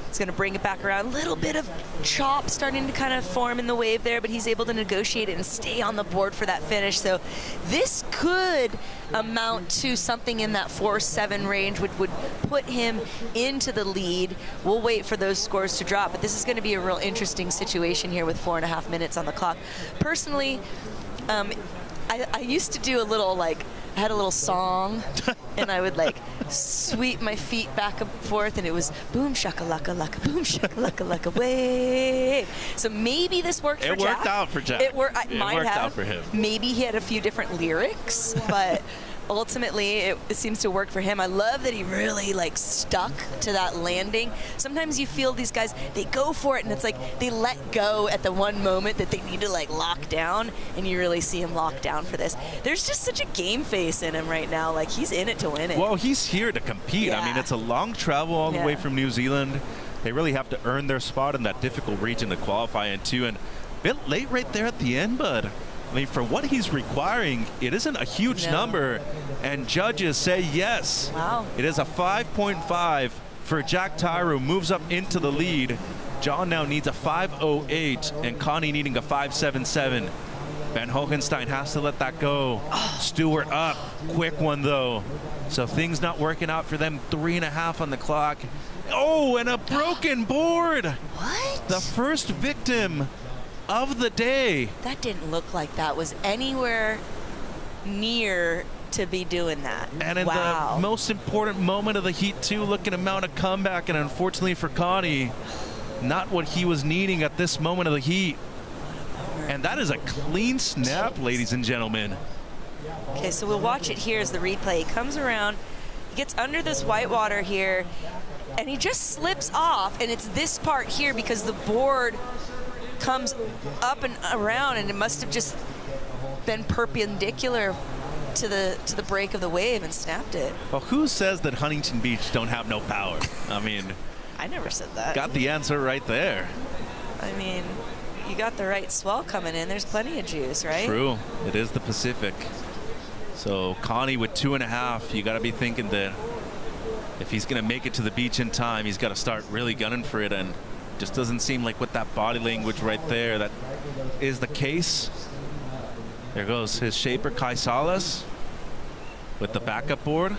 He's going to bring it back around. A little bit of chop starting to kind of form in the wave there, but he's able to negotiate it and stay on the board for that finish. So this could amount to something in that 4-7 range, which would put him into the lead. We'll wait for those scores to drop, but this is going to be a real interesting situation here with 4.5 minutes on the clock. Personally, I used to do I had a little song, and I would sweep my feet back and forth, and it was boom shakalaka laka, boom shakalaka laka, wave. So maybe this worked for Jack. It worked out for Jack. It worked out for him. Maybe he had a few different lyrics, but ultimately it seems to work for him. I love that he really stuck to that landing. Sometimes you feel these guys, they go for it, and it's they let go at the one moment that they need to lock down, and you really see him lock down for this. There's just such a game face in him right now. He's in it to win it. Well, he's here to compete. Yeah. I mean, it's a long travel all the way from New Zealand. They really have to earn their spot in that difficult region to qualify into, and a bit late right there at the end, but I mean, for what he's requiring, it isn't a huge number, and judges say yes. Wow. It is a 5.5 for Jack Tyro, moves up into the lead. John now needs a 5.08, and Connie needing a 5.77. Van Hogenstein has to let that go. Stewart up, quick one though. So things not working out for them, 3.5 on the clock. Oh, and a broken board. What? The first victim of the day. That didn't look like that was anywhere near to be doing that. And in the most important moment of the heat too, looking to mount a comeback, and unfortunately for Connie, not what he was needing at this moment of the heat. And that is a clean snap, ladies and gentlemen. Okay, so we'll watch it here as the replay. He comes around, he gets under this whitewater here, and he just slips off, and it's this part here because the board comes up and around, and it must have just been perpendicular to the break of the wave and snapped it. Well, who says that Huntington Beach don't have no power? I mean, I never said that. Got the answer right there. I mean, you got the right swell coming in. There's plenty of juice, right? True. It is the Pacific. So Connie with 2.5, you got to be thinking that if he's going to make it to the beach in time, he's got to start really gunning for it, and just doesn't seem like with that body language right there that is the case. There goes his shaper Kai Salas with the backup board.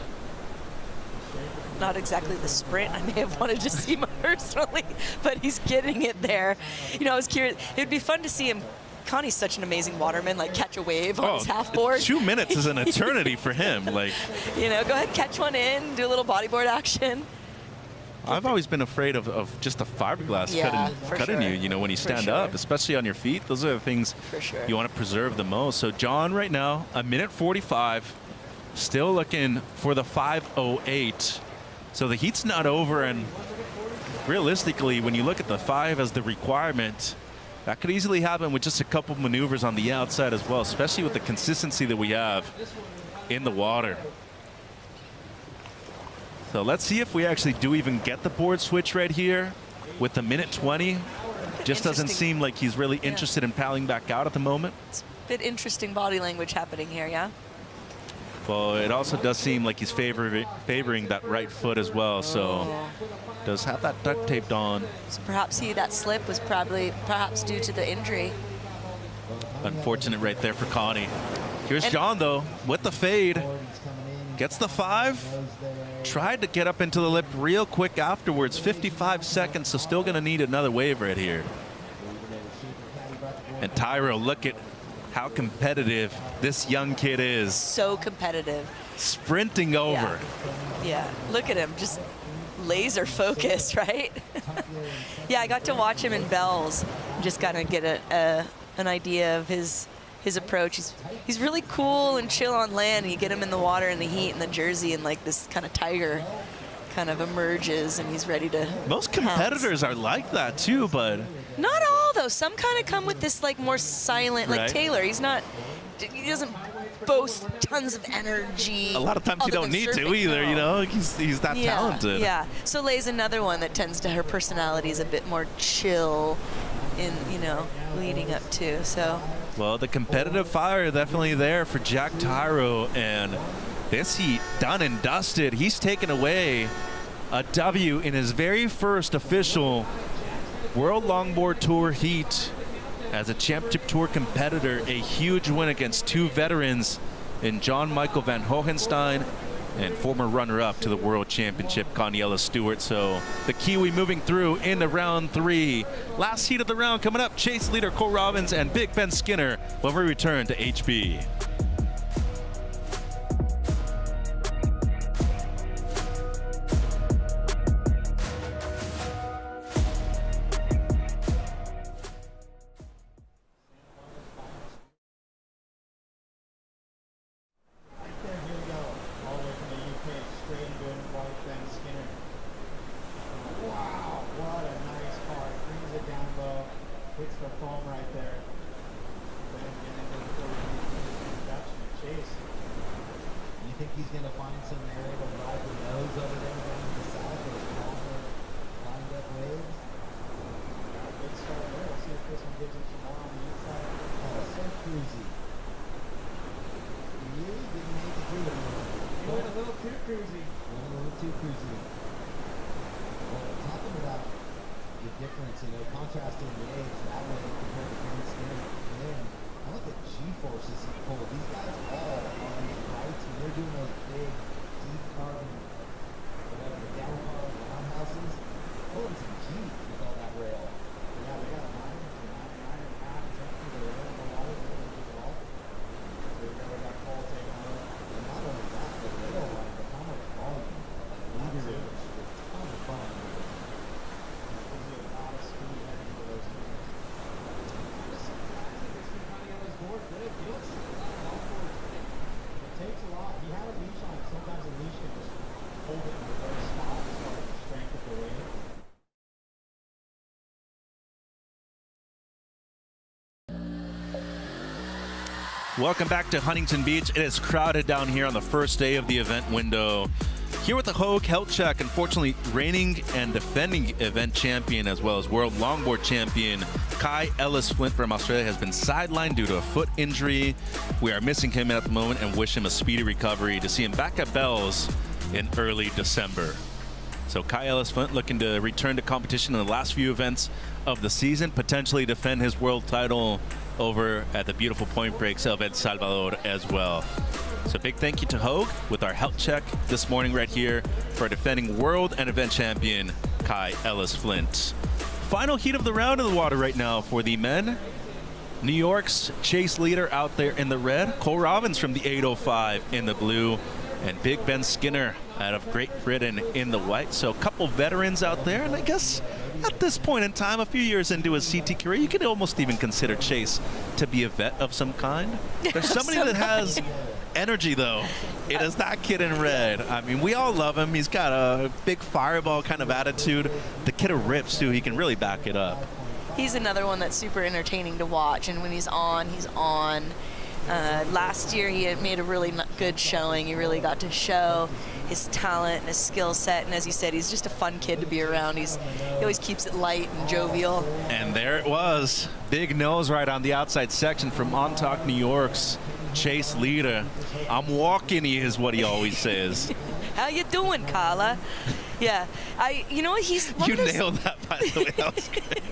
Not exactly the sprint I may have wanted to see personally, but he's getting it there. You know, I was curious. It would be fun to see him. Connie's such an amazing waterman, like catch a wave on his half board. 2 minutes is an eternity for him. Like, you know, go ahead, catch one in, do a little bodyboard action. I've always been afraid of just a fiberglass cutting you, you know, when you stand up, especially on your feet. Those are the things you want to preserve the most. So John right now, 1:45, still looking for the 5:08. So the heat's not over, and realistically, when you look at the 5 as the requirement, that could easily happen with just a couple maneuvers on the outside as well, especially with the consistency that we have in the water. So let's see if we actually do even get the board switch right here with the 1:20. Just doesn't seem like he's really interested in paddling back out at the moment. It's a bit interesting body language happening here, yeah? Well, it also does seem like he's favoring that right foot as well, so does have that duct taped on. So perhaps that slip was perhaps due to the injury. Unfortunate right there for Connie. Here's John, though, with the fade. Gets the 5. Tried to get up into the lip real quick afterwards. 55 seconds, so still going to need another wave right here. And Tyro, look at how competitive this young kid is. So competitive. Sprinting over. Yeah, look at him, just laser focused, right? Yeah, I got to watch him in Bells. Just got to get an idea of his approach. He's really cool and chill on land, and you get him in the water in the heat and the jersey, and like this kind of tiger kind of emerges, and he's ready to Most competitors are like that too, but not all though. Some kind of come with this like more silent, like Taylor. He doesn't boast tons of energy. A lot of times you don't need to either, you know. He's that talented. Yeah. Soleil's another one that tends to, her personality is a bit more chill in, you know, leading up to. So. Well, the competitive fire definitely there for Jack Tyro, and this heat done and dusted. He's taken away a W in his very first official World Longboard Tour heat as a Championship Tour competitor. A huge win against 2 veterans in John Michael Van Hohenstein and former runner-up to the World Championship, Coniella Stewart. So the Kiwi moving through into round 3. Last heat of the round coming up. Chase leader Cole Robbins and Big Ben Skinner when we return to HB. Welcome back to Huntington Beach. It is crowded down here on the first day of the event window. Here with the Hogue Health Check, unfortunately, reigning and defending event champion as well as world longboard champion Kai Ellis Flint from Australia has been sidelined due to a foot injury. We are missing him at the moment and wish him a speedy recovery to see him back at Bells in early December. So Kai Ellis Flint looking to return to competition in the last few events of the season, potentially defend his world title over at the beautiful Point Breaks of El Salvador as well. So big thank you to Hogue with our health check this morning right here for our defending world and event champion Kai Ellis Flint. Final heat of the round in the water right now for the men. New York's chase leader out there in the red, Cole Robbins from the 805 in the blue, and Big Ben Skinner out of Great Britain in the white. So a couple veterans out there, and I guess at this point in time, a few years into his CT career, you could almost even consider Chase to be a vet of some kind. There's somebody that has energy, though. It is that kid in red. I mean, we all love him. He's got a big fireball kind of attitude. The kid rips, too. He can really back it up. He's another one that's super entertaining to watch, and when he's on, he's on. Last year, he had made a really good showing. He really got to show his talent and his skill set, and as you said, he's just a fun kid to be around. He always keeps it light and jovial. And there it was. Big nose right on the outside section from Montauk, New York's chase leader. I'm walking, is what he always says. How you doing, Carla? Yeah, you know what, he's one You of those, nailed that, by the way. That was great.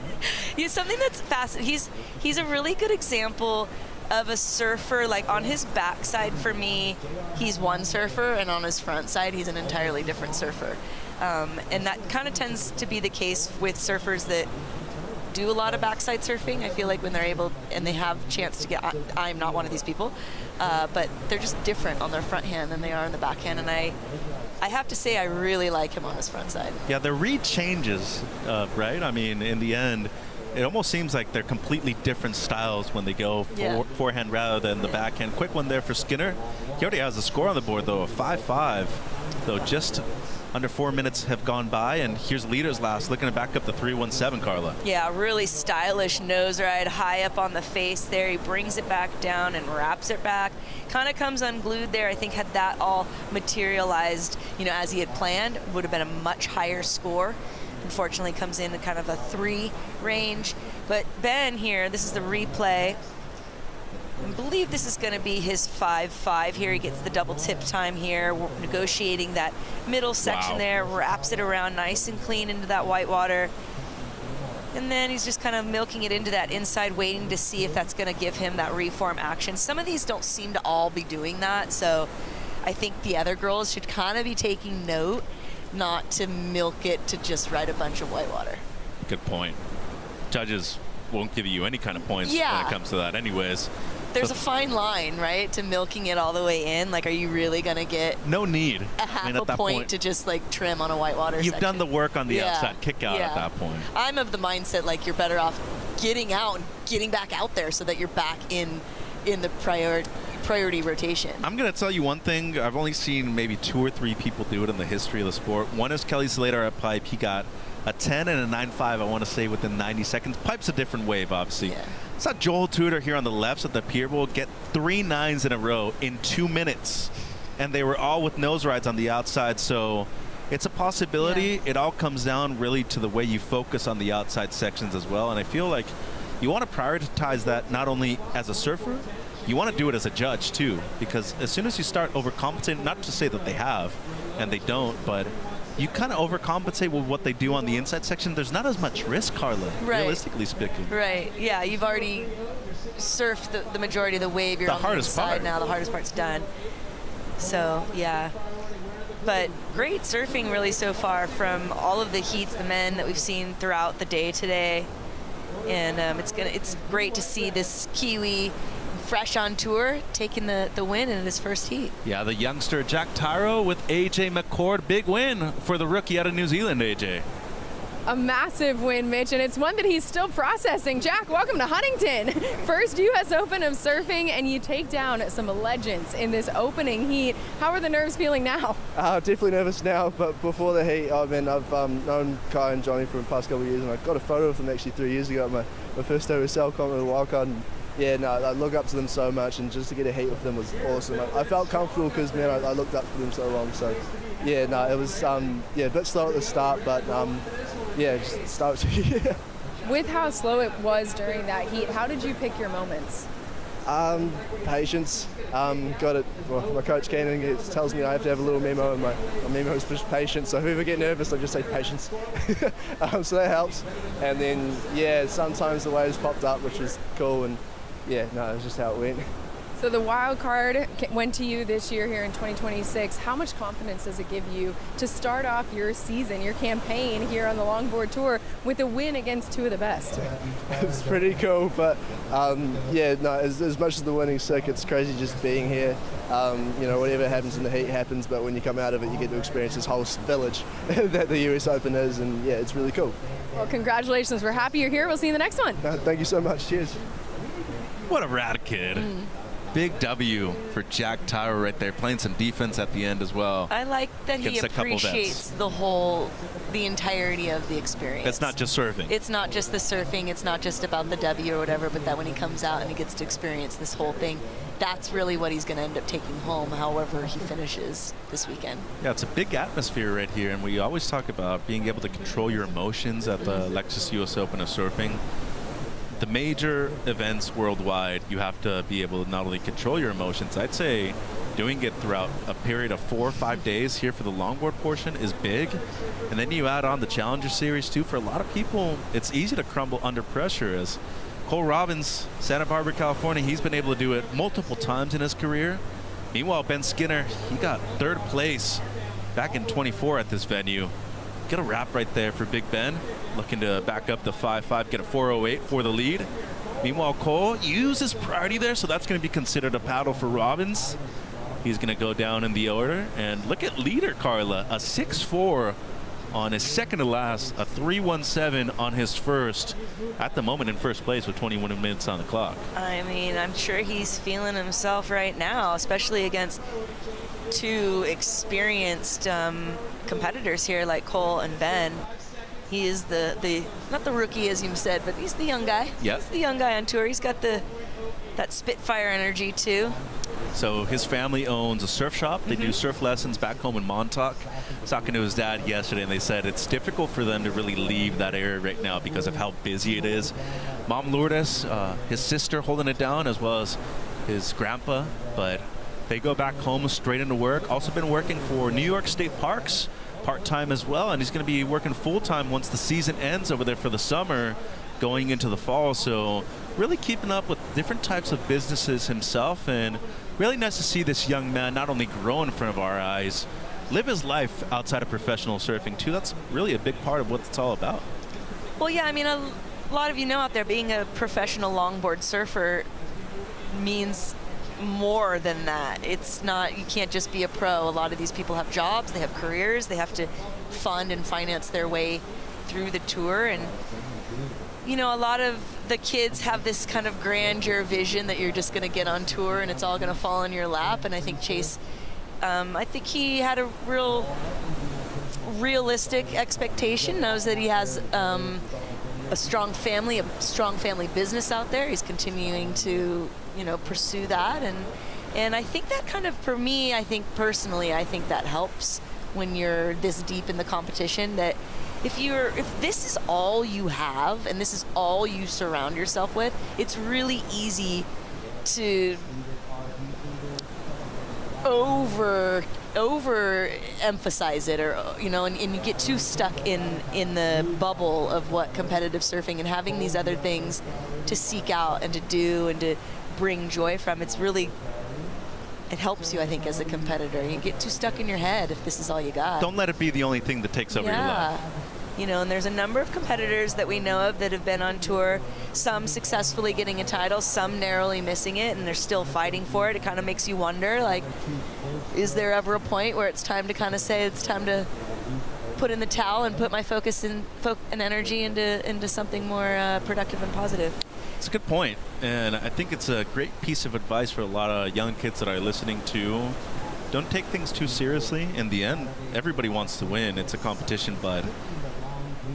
He's something that's fascinating. He's a really good example of a surfer. Like on his backside, for me, he's one surfer, and on his front side, he's an entirely different surfer. And that kind of tends to be the case with surfers that do a lot of backside surfing. I feel like when they're able and they have a chance to get, I'm not one of these people, but they're just different on their front hand than they are on the backhand. And I have to say, I really like him on his front side. Yeah, the read changes, right? I mean, in the end, it almost seems like they're completely different styles when they go forehand rather than the backhand. Quick one there for Skinner. He already has the score on the board, though, a 5-5. Though just under 4 minutes have gone by, and here's leader's last, looking to back up the 317, Carla. Yeah, really stylish nose ride, high up on the face there. He brings it back down and wraps it back. Kind of comes unglued there. I think had that all materialized, as he had planned, would have been a much higher score. Unfortunately, comes in at kind of a 3 range. But Ben here, this is the replay. I believe this is going to be his 5-5 here. He gets the double tip time here. We're negotiating that middle section there, wraps it around nice and clean into that white water. And then he's just kind of milking it into that inside, waiting to see if that's going to give him that reform action. Some of these don't seem to all be doing that, so I think the other girls should kind of be taking note not to milk it to just ride a bunch of white water. Good point. Judges won't give you any kind of points when it comes to that anyways. There's a fine line, right, to milking it all the way in. Like, are you really going to get no need a half a point to just, like, trim on a whitewater You've section? done the work on the outside kick out at that point. I'm of the mindset, like, you're better off getting out and getting back out there so that you're back in the priority rotation. I'm going to tell you one thing. I've only seen maybe 2 or 3 people do it in the history of the sport. One is Kelly Slater at Pipe. He got a 10 and a 9.5, I want to say, within 90 seconds. Pipe's a different wave, obviously. Yeah. Saw Joel Tudor here on the left at the Pier Bowl get 3 9s in a row in 2 minutes. And they were all with nose rides on the outside. So it's a possibility. It all comes down really to the way you focus on the outside sections as well. And I feel like you want to prioritize that not only as a surfer, you want to do it as a judge too. Because as soon as you start overcompensating, not to say that they have, and they don't, but you kind of overcompensate with what they do on the inside section. There's not as much risk, Carla, realistically speaking. Right, yeah, you've already surfed the majority of the wave. You're on the inside now. The hardest part's done. So, yeah. But great surfing really so far from all of the heats, the men that we've seen throughout the day today. And it's great to see this Kiwi fresh on tour, taking the win in his first heat. Yeah, the youngster Jack Tyro with AJ McCord. Big win for the rookie out of New Zealand, AJ. A massive win, Mitch, and it's one that he's still processing. Jack, welcome to Huntington. First U.S. Open of surfing, and you take down some legends in this opening heat. How are the nerves feeling now? Definitely nervous now, but before the heat, I've known Kai and Johnny for the past couple of years, and I got a photo of them actually 3 years ago at my first ever cell comp with the wildcard. And yeah, no, I look up to them so much, and just to get a heat with them was awesome. I felt comfortable because, man, I looked up to them so long. So, yeah, no, it was, yeah, a bit slow at the start, but, yeah, just start. With how slow it was during that heat, how did you pick your moments? Patience. Got it. Well, my coach Cannon tells me I have to have a little memo, and my memo is just patience. So if I ever get nervous, I just say patience. So that helps. And then, yeah, sometimes the waves popped up, which was cool. And yeah, no, it's just how it went. So the wild card went to you this year here in 2026. How much confidence does it give you to start off your season, your campaign here on the Longboard Tour with a win against two of the best? It's pretty cool, but yeah, no, as much as the winning circuit, it's crazy just being here. You know, whatever happens in the heat happens, but when you come out of it, you get to experience this whole village that the US Open is, and yeah, it's really cool. Well, congratulations. We're happy you're here. We'll see you in the next one. Thank you so much. Cheers. What a rad kid. Big W for Jack Tyler right there, playing some defense at the end as well. I like that he appreciates the entirety of the experience. It's not just surfing. It's not just the surfing. It's not just about the W or whatever, but that when he comes out and he gets to experience this whole thing, that's really what he's going to end up taking home, however he finishes this weekend. Yeah, it's a big atmosphere right here, and we always talk about being able to control your emotions at the Lexus US Open of Surfing. The major events worldwide, you have to be able to not only control your emotions, I'd say doing it throughout a period of 4 or 5 days here for the longboard portion is big. And then you add on the Challenger Series too. For a lot of people, it's easy to crumble under pressure. As Cole Robbins, Santa Barbara, California, he's been able to do it multiple times in his career. Meanwhile, Ben Skinner, he got 3rd place back in 24 at this venue. Get a wrap right there for Big Ben. Looking to back up the 5.5, get a 4.08 for the lead. Meanwhile, Cole uses priority there, so that's going to be considered a paddle for Robbins. He's going to go down in the order. And look at leader, Carla, a 6.4 on his second to last, a 3.17 on his first. At the moment in first place with 21 minutes on the clock. I mean, I'm sure he's feeling himself right now, especially against two experienced competitors here like Cole and Ben. He is the not the rookie as you said, but he's the young guy. Yep. He's the young guy on tour. He's got that Spitfire energy too. So his family owns a surf shop. They do surf lessons back home in Montauk. I was talking to his dad yesterday, and they said it's difficult for them to really leave that area right now because of how busy it is. Mom Lourdes, his sister holding it down, as well as his grandpa, but they go back home straight into work. Also been working for New York State Parks part-time as well, and he's going to be working full-time once the season ends over there for the summer, going into the fall. So really keeping up with different types of businesses himself, and really nice to see this young man not only grow in front of our eyes, live his life outside of professional surfing too. That's really a big part of what it's all about. Well, yeah, I mean, a lot of you know out there, being a professional longboard surfer means more than that. It's not, you can't just be a pro. A lot of these people have jobs, they have careers, they have to fund and finance their way through the tour. And you know, a lot of the kids have this kind of grandeur vision that you're just going to get on tour and it's all going to fall in your lap. And I think Chase, I think he had a realistic expectation, knows that he has a strong family business out there. He's continuing to, you know, pursue that, and I think that kind of, for me, I think personally, I think that helps when you're this deep in the competition, that if this is all you have and this is all you surround yourself with, it's really easy to over emphasize it, or you know, and you get too stuck in the bubble of what competitive surfing, and having these other things to seek out and to do and to bring joy from. It helps you, I think, as a competitor. You get too stuck in your head if this is all you got. Don't let it be the only thing that takes over your life. You know, and there's a number of competitors that we know of that have been on tour, some successfully getting a title, some narrowly missing it, and they're still fighting for it. It kind of makes you wonder, like, is there ever a point where it's time to kind of say it's time to put in the towel and put my focus and energy into something more productive and positive? It's a good point, and I think it's a great piece of advice for a lot of young kids that are listening to. Don't take things too seriously. In the end, everybody wants to win. It's a competition, but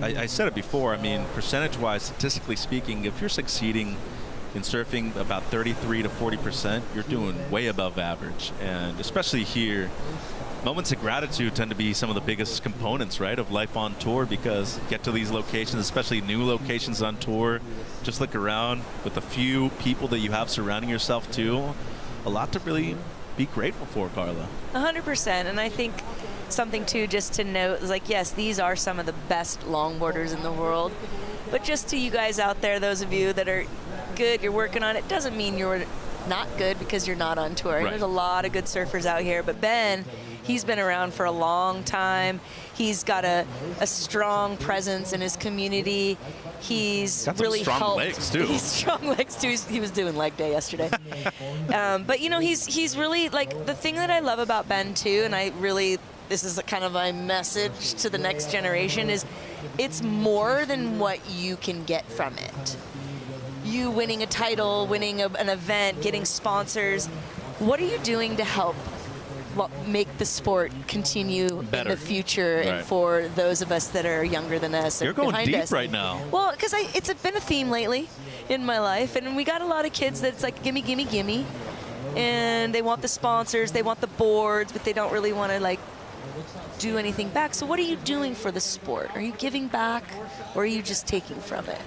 I said it before, I mean, percentage-wise, statistically speaking, if you're succeeding in surfing about 33 to 40%, you're doing way above average. And especially here, moments of gratitude tend to be some of the biggest components, right, of life on tour, because get to these locations, especially new locations on tour, just look around with the few people that you have surrounding yourself to, a lot to really be grateful for, Carla. 100%. And I think something too just to note is like, yes, these are some of the best longboarders in the world, but just to you guys out there, those of you that are good, you're working on it, doesn't mean you're not good because you're not on tour. Right. There's a lot of good surfers out here, but Ben, he's been around for a long time. He's got a strong presence in his community. He's got some really strong helped. legs, too. He's strong legs too. He was doing leg day yesterday. But you know, he's really, like, the thing that I love about Ben too, and I really, this is kind of my message to the next generation, is it's more than what you can get from it. You winning a title, winning an event, getting sponsors, what are you doing to help make the sport continue better in the future, right, and for those of us that are younger than us? You're going deep us? right now. Well, because it's been a theme lately in my life, and we got a lot of kids that's like, gimme, gimme, gimme, and they want the sponsors, they want the boards, but they don't really want to like do anything back. So what are you doing for the sport? Are you giving back, or are you just taking from it?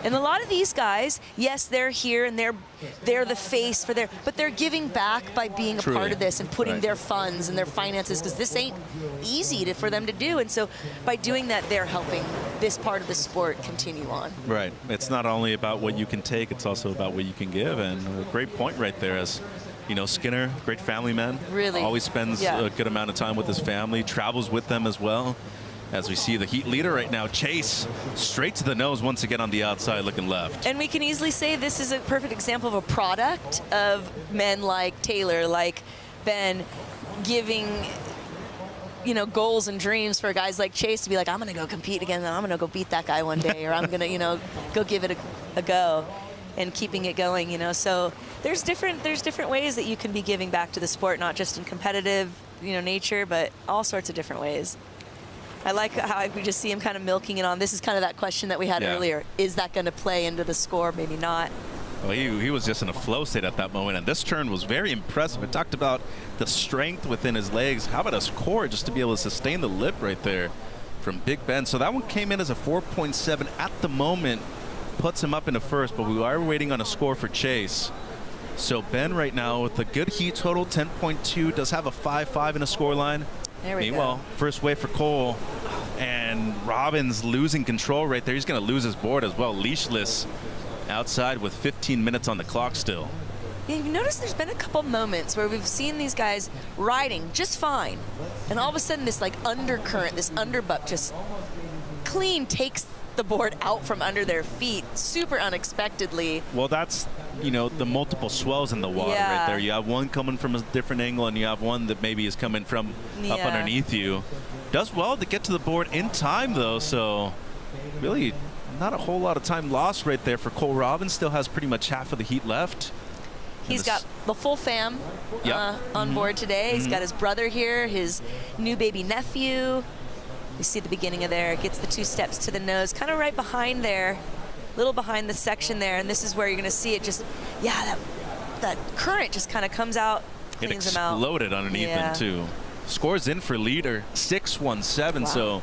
And a lot of these guys, yes, they're here and they're the face for but they're giving back by being a part of this and putting right, their funds and their finances, because this ain't easy for them to do. And so by doing that, they're helping this part of the sport continue on. Right. It's not only about what you can take, it's also about what you can give. And a great point right there, as you know, Skinner, great family man. Really. Always spends a good amount of time with his family, travels with them as well. As we see the heat leader right now, Chase, straight to the nose once again on the outside, looking left. And we can easily say this is a perfect example of a product of men like Taylor, like Ben, giving, you know, goals and dreams for guys like Chase to be like, I'm going to go compete again, and I'm going to go beat that guy one day, or I'm going to, you know, go give it a go, and keeping it going, you know. So there's different ways that you can be giving back to the sport, not just in competitive, you know, nature, but all sorts of different ways. I like how we just see him kind of milking it on. This is kind of that question that we had earlier. Is that going to play into the score? Maybe not. Well, he was just in a flow state at that moment, and this turn was very impressive. It talked about the strength within his legs. How about his core just to be able to sustain the lip right there from Big Ben? So that one came in as a 4.7 at the moment, puts him up into first, but we are waiting on a score for Chase. So Ben right now with a good heat total, 10.2, does have a 5.5 in a score line. Meanwhile, first wave for Cole, and Robbins losing control right there. He's going to lose his board as well. Leashless outside with 15 minutes on the clock still. Yeah, you've noticed there's been a couple moments where we've seen these guys riding just fine, and all of a sudden this like undercurrent, this underbuck just clean takes the board out from under their feet super unexpectedly. Well, that's, you know, the multiple swells in the water right there. You have one coming from a different angle, and you have one that maybe is coming from up underneath you. Does well to get to the board in time, though, so really not a whole lot of time lost right there for Cole Robbins. Still has pretty much half of the heat left. He's got the full fam on board today. He's got his brother here, his new baby nephew. You see the beginning of there, gets the 2 steps to the nose, kind of right behind there, a little behind the section there, and this is where you're going to see it just, that current just kind of comes out, cleans him out. It exploded underneath him, too. Scores in for leader, 6.17, so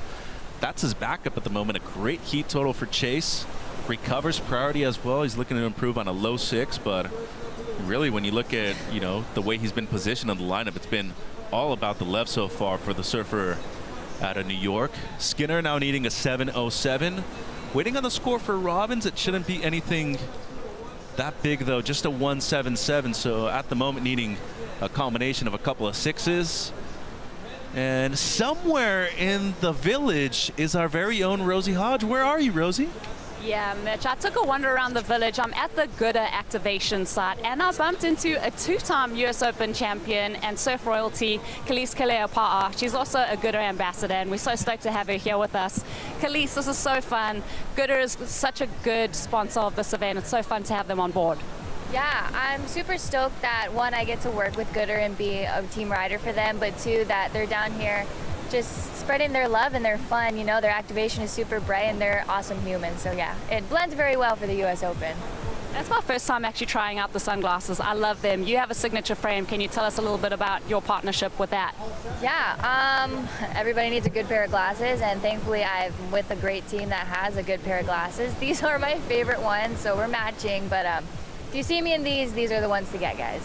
that's his backup at the moment. A great heat total for Chase. Recovers priority as well. He's looking to improve on a low 6, but really when you look at, you know, the way he's been positioned on the lineup, it's been all about the left so far for the surfer out of New York. Skinner now needing a 7.07. Waiting on the score for Robbins. It shouldn't be anything that big, though. Just a 1.77. So at the moment needing a combination of a couple of 6s. And somewhere in the village is our very own Rosie Hodge. Where are you, Rosie? Yeah, Mitch, I took a wander around the village. I'm at the Gooder activation site, and I bumped into a 2-time US Open champion and surf royalty, Khalees Kaleopa'a. She's also a Gooder ambassador, and we're so stoked to have her here with us. Khalees, this is so fun. Gooder is such a good sponsor of this event. It's so fun to have them on board. Yeah, I'm super stoked that, 1, I get to work with Gooder and be a team rider for them, but 2, that they're down here just spreading their love and their fun. You know, their activation is super bright and they're awesome humans. So yeah, it blends very well for the US Open. That's my first time actually trying out the sunglasses. I love them. You have a signature frame. Can you tell us a little bit about your partnership with that? Yeah, everybody needs a good pair of glasses, and thankfully I'm with a great team that has a good pair of glasses. These are my favorite ones, so we're matching, but if you see me in these are the ones to get, guys.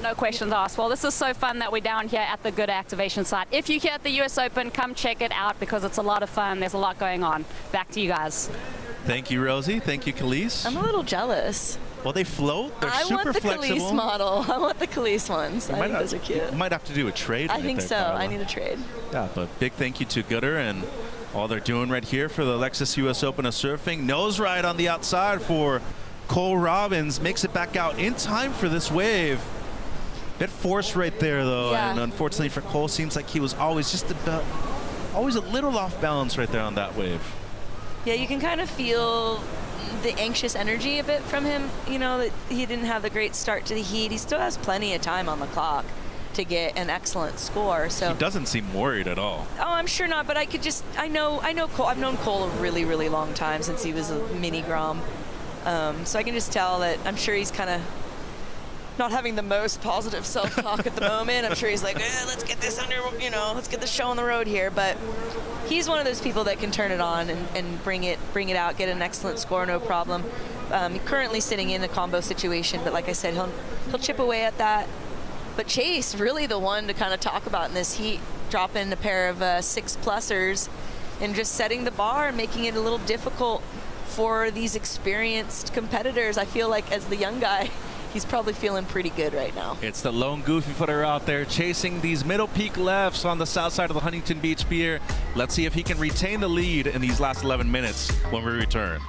No questions asked. Well, this is so fun that we're down here at the Good Activation site. If you're here at the US Open, come check it out because it's a lot of fun. There's a lot going on. Back to you guys. Thank you, Rosie. Thank you, Khalees. I'm a little jealous. Well, they float. They're I super want the flexible. Khalees model. I want the Khalees ones. I think those are cute. You might have to do a trade. I right think there, so. Carla. I need a trade. Yeah, but big thank you to Gooder and all they're doing right here for the Lexus US Open of Surfing. Nose ride on the outside for Cole Robbins. Makes it back out in time for this wave. Bit forced right there, though, Yeah. and unfortunately for Cole, seems like he was always always a little off balance right there on that wave. Yeah, you can kind of feel the anxious energy a bit from him. You know, that he didn't have the great start to the heat. He still has plenty of time on the clock to get an excellent score. So He doesn't seem worried at all. Oh, I'm sure not, but I know Cole. I've known Cole a really, really long time, since he was a mini Grom. So I can just tell that I'm sure he's kind of not having the most positive self-talk at the moment. I'm sure he's like, let's get this let's get the show on the road here. But he's one of those people that can turn it on and bring it out, get an excellent score, no problem. Currently sitting in a combo situation, but like I said, he'll chip away at that. But Chase, really the one to kind of talk about in this heat, dropping a pair of 6-plussers and just setting the bar and making it a little difficult for these experienced competitors. I feel like as the young guy, he's probably feeling pretty good right now. It's the lone goofy footer out there chasing these middle peak lefts on the south side of the Huntington Beach Pier. Let's see if he can retain the lead in these last 11 minutes when we return.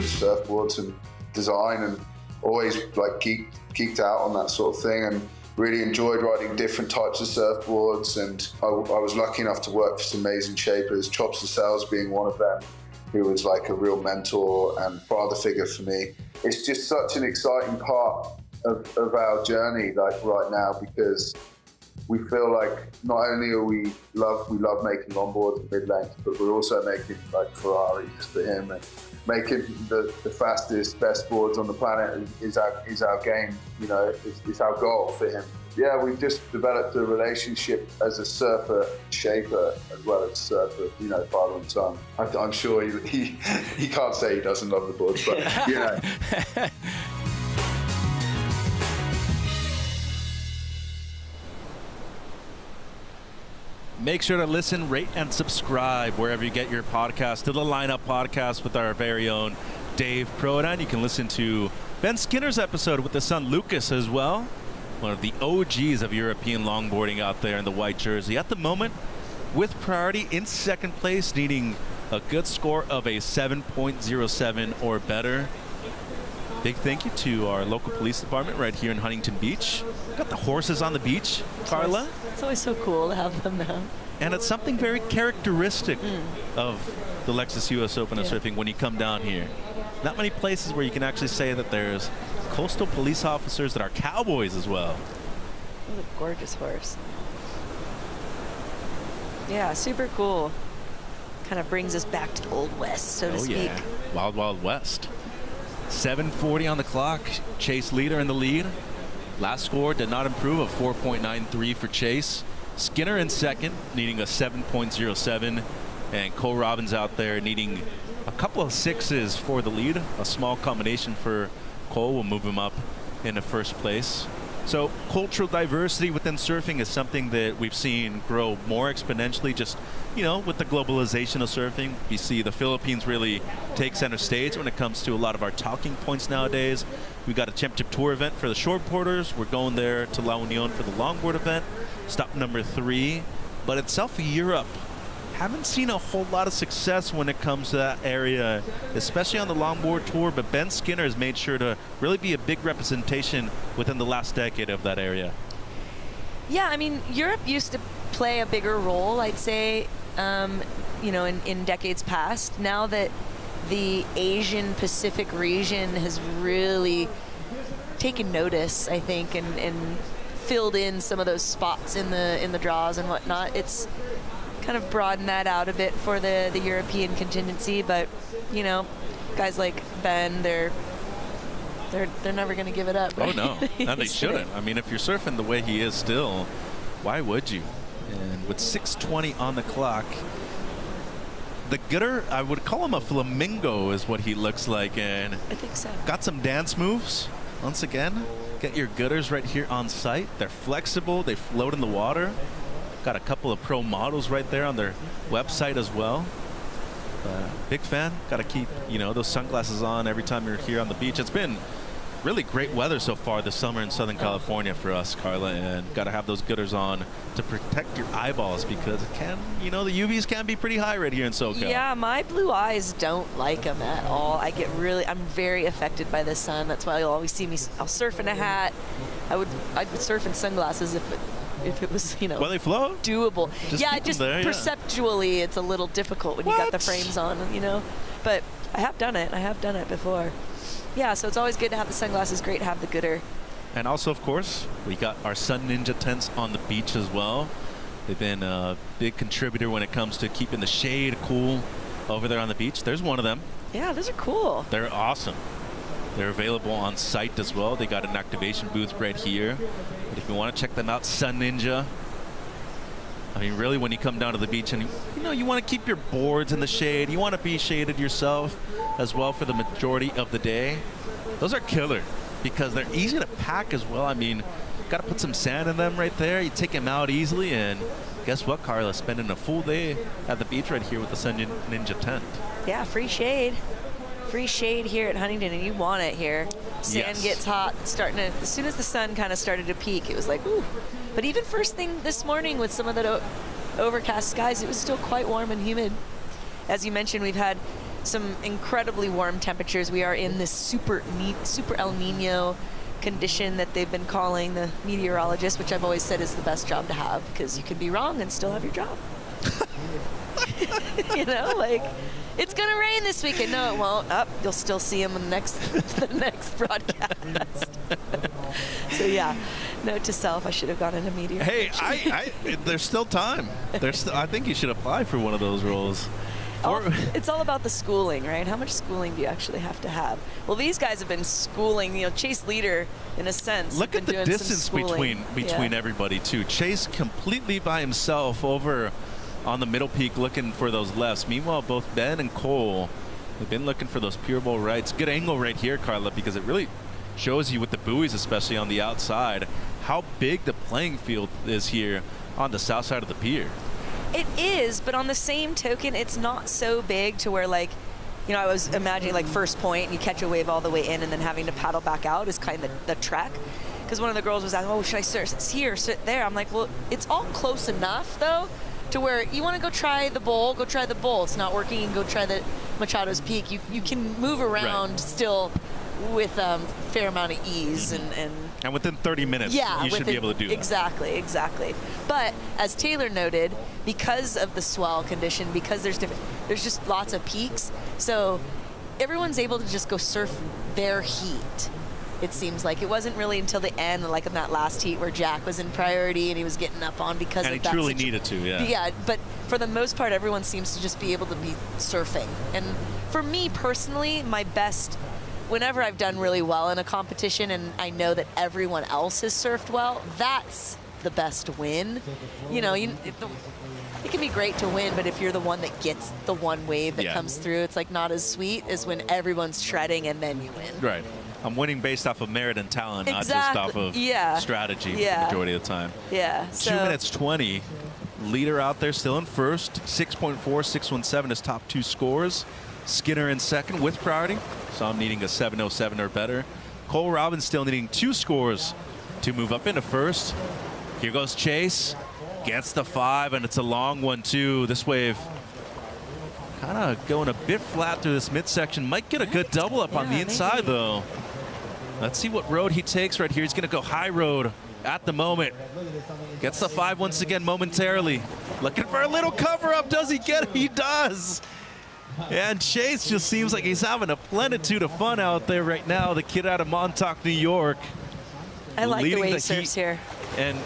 Surfboards and design, and always like geeked out on that sort of thing, and really enjoyed riding different types of surfboards. And I was lucky enough to work for some amazing shapers, Chops Lascelles being one of them, who was like a real mentor and father figure for me. It's just such an exciting part of our journey, like right now, because we feel like not only are we love making longboards and mid-length, but we're also making like Ferraris for him, and making the fastest, best boards on the planet is our game. You know, it's our goal for him. Yeah, we've just developed a relationship as a surfer shaper as well as surfer, you know, father and son. I'm sure he can't say he doesn't love the boards, but you know. Make sure to listen, rate, and subscribe wherever you get your podcast to the Lineup Podcast with our very own Dave Prodan. You can listen to Ben Skinner's episode with his son Lucas as well. One of the OGs of European longboarding out there in the white jersey. At the moment, with priority in second place, needing a good score of a 7.07 or better. Big thank you to our local police department right here in Huntington Beach. Got the horses on the beach, Carla. It's always so cool to have them now. And it's something very characteristic of the Lexus US Open of Surfing when you come down here. Not many places where you can actually say that there's coastal police officers that are cowboys as well. What a gorgeous horse. Yeah, super cool. Kind of brings us back to the Old West, so to speak. Yeah, Wild Wild West. 7:40 on the clock. Chase leader in the lead. Last score did not improve, a 4.93 for Chase. Skinner in second, needing a 7.07. And Cole Robbins out there needing a couple of sixes for the lead. A small combination for Cole will move him up into first place. So cultural diversity within surfing is something that we've seen grow more exponentially just, with the globalization of surfing. We see the Philippines really take center stage when it comes to a lot of our talking points nowadays. We got a championship tour event for the shortboarders. We're going there to La Union for the longboard event. Stop number 3. But itself, Europe, haven't seen a whole lot of success when it comes to that area, especially on the longboard tour, but Ben Skinner has made sure to really be a big representation within the last decade of that area. Yeah, I mean, Europe used to play a bigger role, I'd say, in decades past. Now that the Asian Pacific region has really taken notice, I think, and filled in some of those spots in the draws and whatnot, it's kind of broaden that out a bit for the European contingency. But guys like Ben, they're never going to give it up, right? Oh no, and they shouldn't. I mean, if you're surfing the way he is still, why would you? And with 6:20 on the clock, the gutter, I would call him a flamingo is what he looks like, and I think so. Got some dance moves. Once again, get your gutters right here on site. They're flexible, they float in the water. Got a couple of pro models right there on their website as well. Big fan. Got to keep, those sunglasses on every time you're here on the beach. It's been really great weather so far this summer in Southern California for us, Carla, and got to have those gutters on to protect your eyeballs because it can, the UVs can be pretty high right here in SoCal. Yeah, my blue eyes don't like them at all. I'm very affected by the sun. That's why you'll always see me. I'll surf in a hat. I'd surf in sunglasses if it was, Well, they float. Doable. Just there, perceptually, it's a little difficult when you got the frames on, But I have done it. I have done it before. Yeah, so it's always good to have the sunglasses. Great to have the gooder. And also, of course, we got our Sun Ninja tents on the beach as well. They've been a big contributor when it comes to keeping the shade cool over there on the beach. There's one of them. Yeah, those are cool. They're awesome. They're available on site as well. They got an activation booth right here. But if you want to check them out, Sun Ninja. I mean, really, when you come down to the beach and, you want to keep your boards in the shade. You want to be shaded yourself as well for the majority of the day. Those are killer because they're easy to pack as well. I mean, got to put some sand in them right there. You take them out easily. And guess what, Carla? Spending a full day at the beach right here with the Sun Ninja tent. Yeah, free shade. Free shade here at Huntington, and you want it here. Sand gets hot, as soon as the sun kind of started to peak, it was like, ooh. But even first thing this morning with some of the overcast skies, it was still quite warm and humid. As you mentioned, we've had some incredibly warm temperatures. We are in this super El Nino condition that they've been calling the meteorologist, which I've always said is the best job to have because you can be wrong and still have your job. It's gonna rain this weekend. No, it won't. You'll still see him in the next broadcast. So yeah, note to self: I should have gone into media. Hey, there's still time. I think you should apply for one of those roles. It's all about the schooling, right? How much schooling do you actually have to have? Well, these guys have been schooling. Chase leader, in a sense. Look at the distance between everybody too. Chase completely by himself over on the middle peak looking for those lefts. Meanwhile, both Ben and Cole have been looking for those pure bowl rights. Good angle right here, Carla, because it really shows you with the buoys, especially on the outside, how big the playing field is here on the south side of the pier. It is, but on the same token, it's not so big to where, I was imagining first point and you catch a wave all the way in and then having to paddle back out is kind of the trek. Because one of the girls was like, oh, should I surf here, sit there? I'm like, well, it's all close enough, though, to where you want to go try the bowl, It's not working, and go try the Machado's Peak. You can move around still with fair amount of ease And within 30 minutes, yeah, you should be able to do that. Exactly. But as Taylor noted, because of the swell condition, because there's just lots of peaks, so everyone's able to just go surf their heat. It seems like it wasn't really until the end, like in that last heat, where Jack was in priority and he was getting up on because and of he that. truly needed to, yeah. Yeah, but for the most part, everyone seems to just be able to be surfing. And for me personally, my best, whenever I've done really well in a competition and I know that everyone else has surfed well, that's the best win. You know, it can be great to win, but if you're the one that gets the one wave that comes through, it's like not as sweet as when everyone's shredding and then you win. Right. I'm winning based off of merit and talent, not just off of strategy the majority of the time. Yeah. 2 minutes 20. Leader out there still in first. 6.4, 617 is top 2 scores. Skinner in second with priority. So I'm needing a 707 or better. Cole Robbins still needing 2 scores to move up into first. Here goes Chase. Gets the 5, and it's a long one, too. This wave kind of going a bit flat through this midsection. Might get a good double up on the inside, though. Let's see what road he takes right here. He's going to go high road at the moment. Gets the 5 once again momentarily. Looking for a little cover up. Does he get it? He does. And Chase just seems like he's having a plenitude of fun out there right now. The kid out of Montauk, New York. I like the way he surfs here. And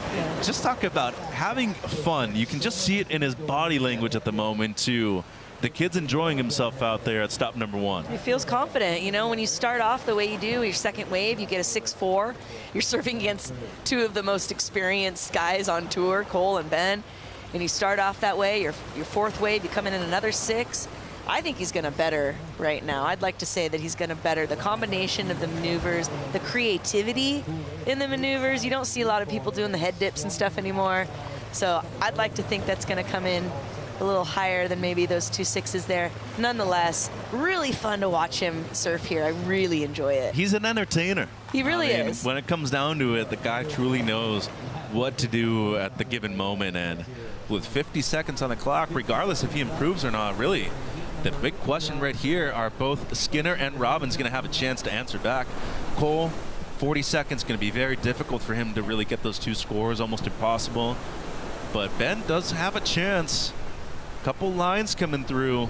just talk about having fun. You can just see it in his body language at the moment, too. The kid's enjoying himself out there at stop number 1. He feels confident. You know, when you start off the way you do, your second wave, you get a 6.4. You're surfing against 2 of the most experienced guys on tour, Cole and Ben. And you start off that way, your 4th wave, you come in another 6. I think he's going to better right now. I'd like to say that he's going to better the combination of the maneuvers, the creativity in the maneuvers. You don't see a lot of people doing the head dips and stuff anymore. So I'd like to think that's going to come in a little higher than maybe those 2 6s there. Nonetheless, really fun to watch him surf here. I really enjoy it. He's an entertainer. He really is. When it comes down to it, the guy truly knows what to do at the given moment. And with 50 seconds on the clock, regardless if he improves or not, really, the big question right here, are both Skinner and Robbins going to have a chance to answer back? Cole, 40 seconds going to be very difficult for him to really get those 2 scores, almost impossible. But Ben does have a chance. Couple lines coming through.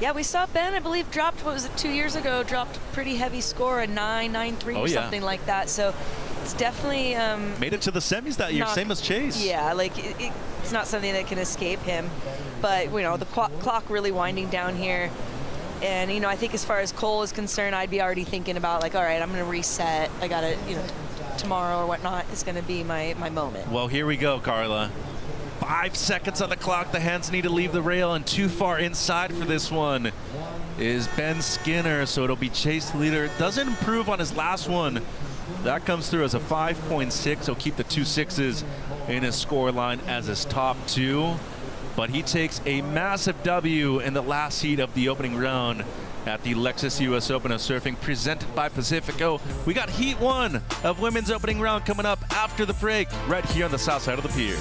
Yeah, we saw Ben, I believe, dropped, what was it, 2 years ago, dropped a pretty heavy score, a 9.93 or something like that. So it's definitely... made it to the semis that year, same as Chase. Yeah, like it's not something that can escape him. But, you know, the clock really winding down here. And, you know, I think as far as Cole is concerned, I'd be already thinking about, like, all right, I'm going to reset. I got to, you know, tomorrow or whatnot is going to be my moment. Well, here we go, Carla. 5 seconds on the clock. The hands need to leave the rail, and too far inside for this one is Ben Skinner, so it'll be Chase leader. Doesn't improve on his last one. That comes through as a 5.6. He'll keep the 2 6s in his score line as his top 2. But he takes a massive W in the last heat of the opening round at the Lexus US Open of Surfing, presented by Pacifico. We got heat 1 of women's opening round coming up after the break, right here on the south side of the pier.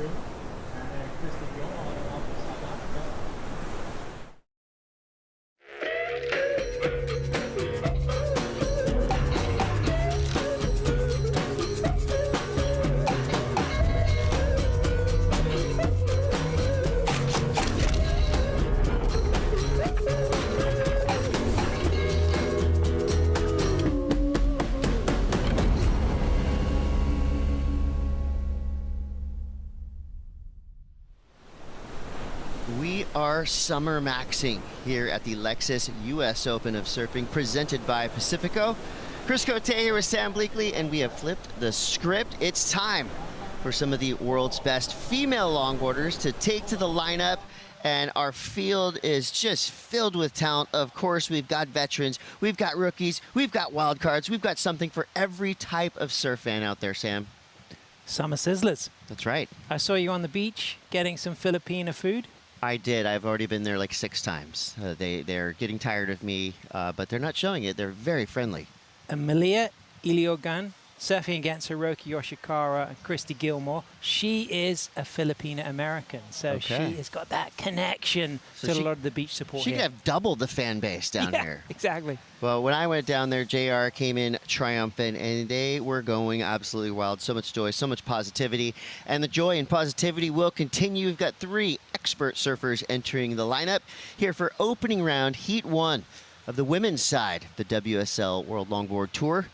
crew. And then Christy Gilmore up to South Africa. We are summer maxing here at the Lexus US Open of Surfing presented by Pacifico. Chris Cote here with Sam Bleakley, and we have flipped the script. It's time for some of the world's best female longboarders to take to the lineup, and our field is just filled with talent. Of course, we've got veterans, we've got rookies, we've got wild cards, we've got something for every type of surf fan out there, Sam. Summer sizzlers. That's right. I saw you on the beach getting some Filipina food. I did. I've already been there like 6 times. They're getting tired of me, but they're not showing it. They're very friendly. And Malia Iliogan, surfing against Hiroki Yoshikawa and Christy Gilmore. She is a Filipina American, so she has got that connection to a lot of the beach support She here. could have doubled the fan base down here. Exactly. Well, when I went down there, JR came in triumphant, and they were going absolutely wild. So much joy, so much positivity, and the joy and positivity will continue. We've got 3 expert surfers entering the lineup here for opening round, Heat 1 of the women's side, the WSL World Longboard Tour.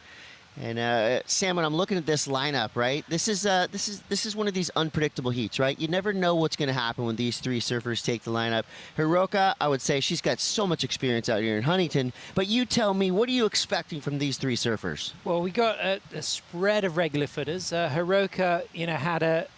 And Sam, when I'm looking at this lineup, right, this is one of these unpredictable heats, right? You never know what's going to happen when these 3 surfers take the lineup. Hiroka, I would say she's got so much experience out here in Huntington, but you tell me, what are you expecting from these 3 surfers? Well, we got a spread of regular footers. Hiroka, had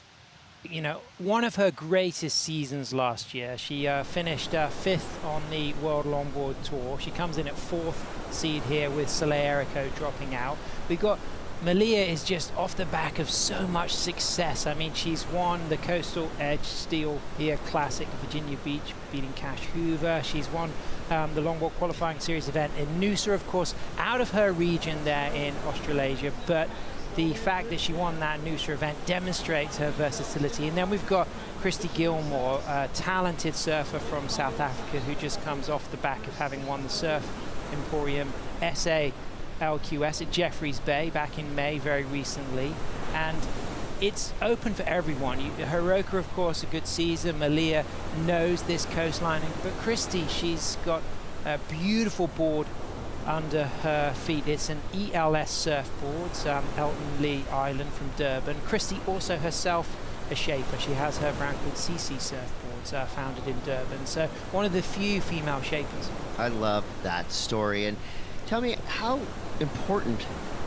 one of her greatest seasons last year. She finished 5th on the World Longboard Tour. She comes in at 4th seed here with Soleil Erico dropping out. We got Malia is just off the back of so much success. I mean, she's won the Coastal Edge Steel here Classic at Virginia Beach, beating Cash Hoover. She's won the Longboard Qualifying Series event in Noosa, of course, out of her region there in Australasia, but the fact that she won that Noosa event demonstrates her versatility. And then we've got Christy Gilmore, a talented surfer from South Africa who just comes off the back of having won the Surf Emporium SA LQS at Jeffreys Bay back in May very recently. And it's open for everyone. Hiroka, of course, a good season. Malia knows this coastline. But Christy, she's got a beautiful board under her feet. It's an ELS surfboard, Elton Lee Island from Durban. Christy also herself a shaper. She has her brand called CC Surfboards, founded in Durban. So one of the few female shapers. I love that story. And tell me, how important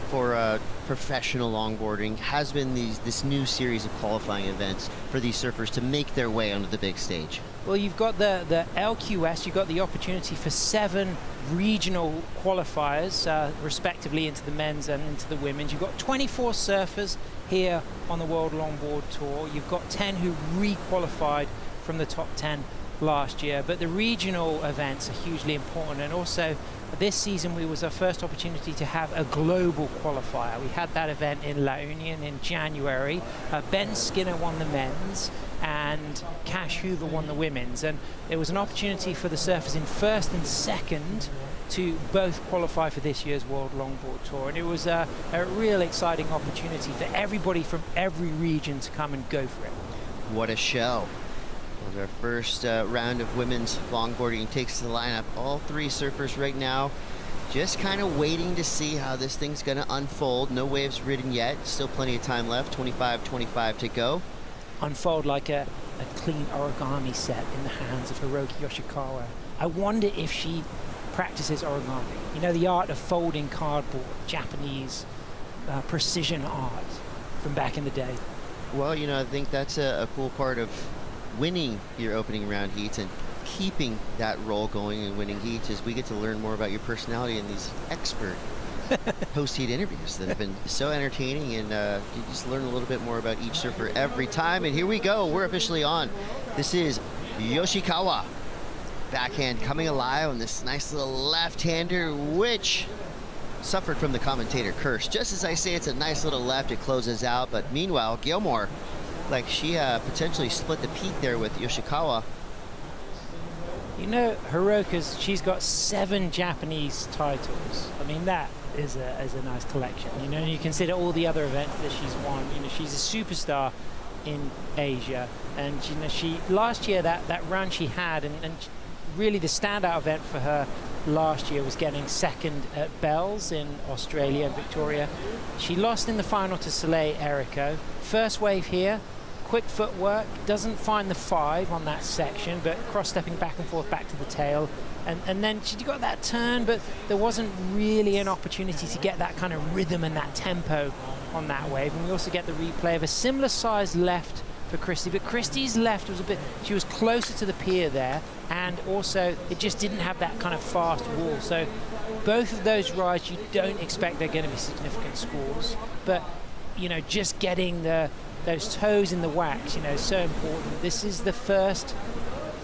for professional longboarding has been this new series of qualifying events for these surfers to make their way onto the big stage? Well, you've got the LQS, you've got the opportunity for 7 regional qualifiers, respectively, into the men's and into the women's. You've got 24 surfers here on the World Longboard Tour. You've got 10 who re-qualified from the top 10 last year, but the regional events are hugely important. And also this season was our first opportunity to have a global qualifier. We had that event in La Union in January. Ben Skinner won the men's and Cash Hoover won the women's, and there was an opportunity for the surfers in 1st and 2nd to both qualify for this year's World Longboard Tour, and it was a real exciting opportunity for everybody from every region to come and go for it. What a show. It was our first round of women's longboarding takes to the lineup. All 3 surfers right now just kind of waiting to see how this thing's going to unfold. No waves ridden yet. Still plenty of time left. 25 to go. Unfold like a clean origami set in the hands of Hiroki Yoshikawa. I wonder if she practices origami. You know, the art of folding cardboard, Japanese precision art from back in the day. Well, I think that's a cool part of winning your opening round heats and keeping that role going and winning heats is we get to learn more about your personality in these expert post-heat interviews that have been so entertaining, and you just learn a little bit more about each surfer every time. And here we go, we're officially on. This is Yoshikawa. Backhand coming alive on this nice little left-hander, which suffered from the commentator curse. Just as I say it's a nice little left, it closes out. But meanwhile, Gilmore like she potentially split the peak there with Yoshikawa. You know, Hiroka's, she's got 7 Japanese titles. I mean, that is a nice collection. You know, and you consider all the other events that she's won. You know, she's a superstar in Asia. And, you know, she last year, that run she had, and really the standout event for her last year was getting second at Bells in Australia, Victoria. She lost in the final to Soleil Erico. First wave here. Quick footwork, doesn't find the 5 on that section, but cross-stepping back and forth back to the tail. And then she got that turn, but there wasn't really an opportunity to get that kind of rhythm and that tempo on that wave. And we also get the replay of a similar size left for Christy, but Christy's left was she was closer to the pier there, and also it just didn't have that kind of fast wall. So both of those rides, you don't expect they're going to be significant scores, but, you know, just getting those toes in the wax, you know, so important. This is the first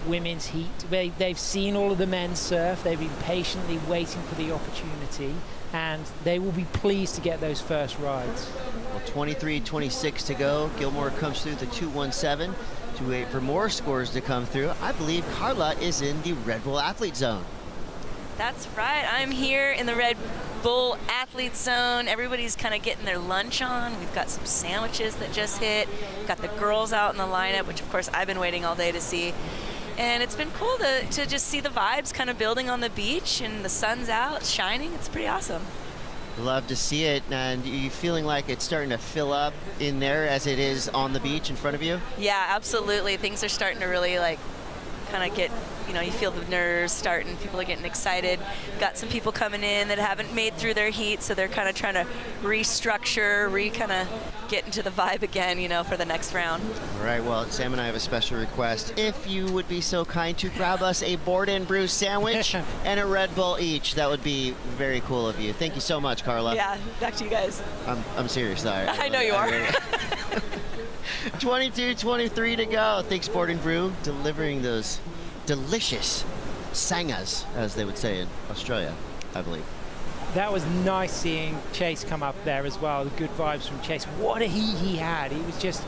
women's heat. They've seen all of the men surf. They've been patiently waiting for the opportunity, and they will be pleased to get those first rides. Well, 23:26 to go. Gilmore comes through the 2:17 to wait for more scores to come through. I believe Carla is in the Red Bull Athlete Zone. That's right. I'm here in the Red Bull Athlete Zone. Everybody's kind of getting their lunch on. We've got some sandwiches that just hit. Got the girls out in the lineup, which of course I've been waiting all day to see. And it's been cool to just see the vibes kind of building on the beach, and the sun's out, shining. It's pretty awesome. Love to see it. And you feeling like it's starting to fill up in there as it is on the beach in front of you? Yeah, absolutely. Things are starting to really like kind of get, you know, you feel the nerves starting, people are getting excited. Got some people coming in that haven't made through their heat, so they're kind of trying to restructure, kind of get into the vibe again, you know, for the next round. All right, well, Sam and I have a special request. If you would be so kind to grab us a Board and Brew sandwich and a Red Bull each, that would be very cool of you. Thank you so much, Carla. Yeah, back to you guys. I'm serious, sorry. I know you are. 22:23 to go. Thanks, Board and Brew, delivering those delicious sangas, as they would say in Australia, I believe. That was nice seeing Chase come up there as well. The good vibes from Chase. What a heat he had. He was just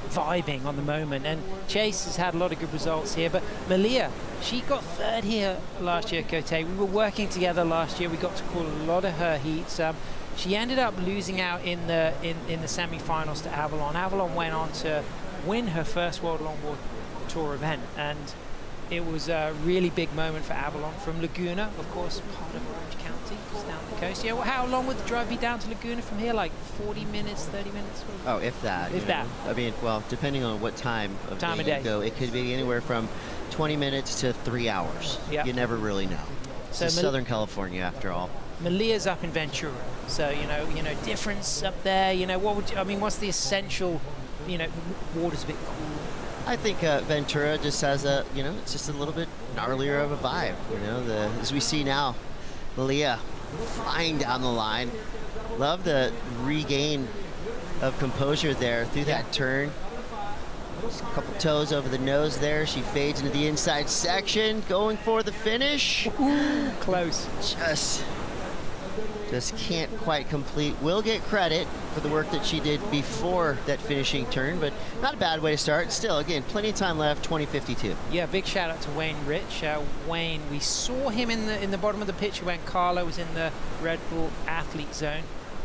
vibing on the moment. And Chase has had a lot of good results here. But Malia, she got third here last year, Cote. We were working together last year. We got to call a lot of her heats. She ended up losing out in the semi-finals to Avalon. Avalon went on to win her first World Longboard Tour event, and it was a really big moment for Avalon from Laguna, of course, part of Orange County, just down the coast. Yeah, well, how long would the drive be down to Laguna from here? Like 40 minutes, 30 minutes? Oh, if that. If that. I mean, well, depending on what time of day you go, it could be anywhere from 20 minutes to 3 hours. Yep. You never really know. So it's Southern California, after all. Malia's up in Ventura, so you know, difference up there. You know, what's the essential? You know, water's a bit cool. I think Ventura just has it's just a little bit gnarlier of a vibe. You know, as we see now, Malia flying down the line. Love the regain of composure there through that turn. Just a couple toes over the nose there. She fades into the inside section, going for the finish. Ooh, close. Just can't quite complete. Will get credit for the work that she did before that finishing turn, but not a bad way to start. Still, again, plenty of time left, 20:52. Yeah, big shout out to Wayne Rich. Wayne, we saw him in the bottom of the picture when Carla was in the Red Bull Athlete Zone.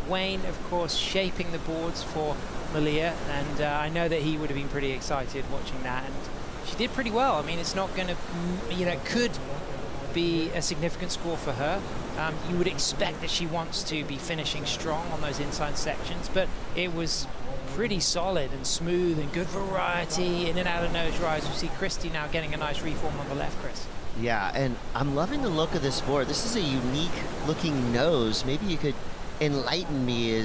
Wayne, of course, shaping the boards for Malia, and I know that he would have been pretty excited watching that, and she did pretty well. I mean, it's not going to, could be a significant score for her. You would expect that she wants to be finishing strong on those inside sections, but it was pretty solid and smooth and good variety in and out of nose rides. We see Christy now getting a nice reform on the left, Chris. Yeah, and I'm loving the look of this board. This is a unique looking nose. Maybe you could enlighten me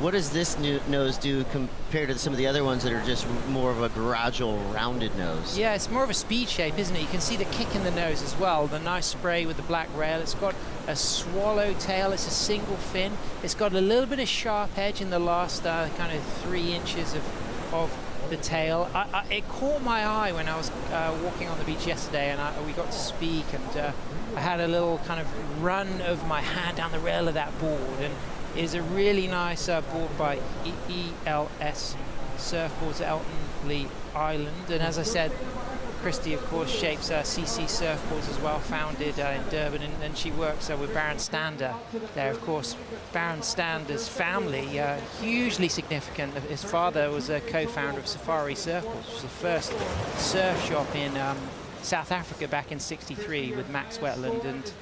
what does this new nose do compared to some of the other ones that are just more of a gradual rounded nose? Yeah, it's more of a speed shape, isn't it? You can see the kick in the nose as well, the nice spray with the black rail. It's got a swallow tail. It's a single fin. It's got a little bit of sharp edge in the last kind of 3 inches of the tail. It caught my eye when I was walking on the beach yesterday, and we got to speak, and I had a little kind of run of my hand down the rail of that board, and is a really nice board by ELS Surfboards, Elton complete island. And as I said, Christy, of course, shapes CC Surfboards as well, founded in Durban, and she works with Baron Stander there. Of course, Baron Stander's family, hugely significant. His father was a co-founder of Safari Surfboards, which was the first surf shop in South Africa back in '63 with Max Wetland and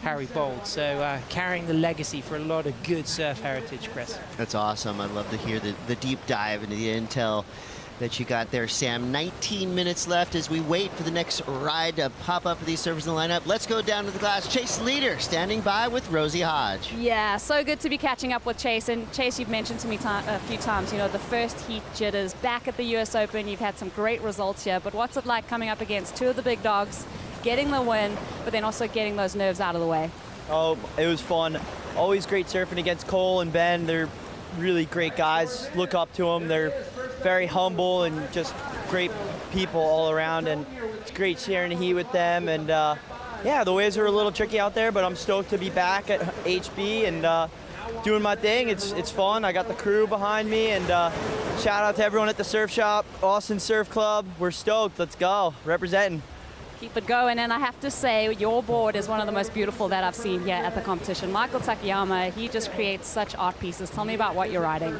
Harry Bold. So carrying the legacy for a lot of good surf heritage, Chris. That's awesome. I'd love to hear the deep dive into the intel that you got there, Sam. 19 minutes left as we wait for the next ride to pop up for these surfers in the lineup. Let's go down to the glass. Chase Leader standing by with Rosie Hodge. Yeah, so good to be catching up with Chase. And Chase, you've mentioned to me a few times, you know, the first heat jitters back at the US Open. You've had some great results here, but what's it like coming up against two of the big dogs, getting the win, but then also getting those nerves out of the way? Oh, it was fun. Always great surfing against Cole and Ben. They're really great guys. Look up to them. They're very humble and just great people all around, and it's great sharing the heat with them. And yeah, the waves are a little tricky out there, but I'm stoked to be back at HB and doing my thing. It's fun. I got the crew behind me, and shout out to everyone at the surf shop, Austin Surf Club. We're stoked. Let's go. Representing. Keep it going, and I have to say, your board is one of the most beautiful that I've seen here at the competition. Michael Takayama, he just creates such art pieces. Tell me about what you're riding.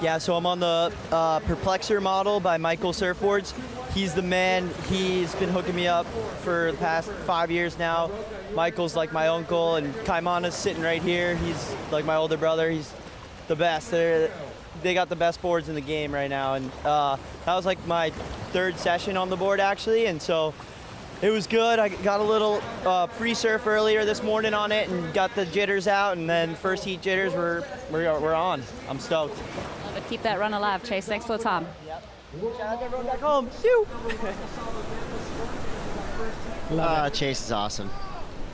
Yeah, so I'm on the Perplexer model by Michael Surfboards. He's the man. He's been hooking me up for the past 5 years now. Michael's like my uncle, and Kaimana's sitting right here. He's like my older brother. He's the best. They got the best boards in the game right now, and that was like my third session on the board, actually, and so it was good. I got a little free surf earlier this morning on it and got the jitters out, and then first heat jitters we're on. I'm stoked. But keep that run alive, Chase. Thanks for the time. Yep. Shout out to everyone back home. Phew. Chase is awesome.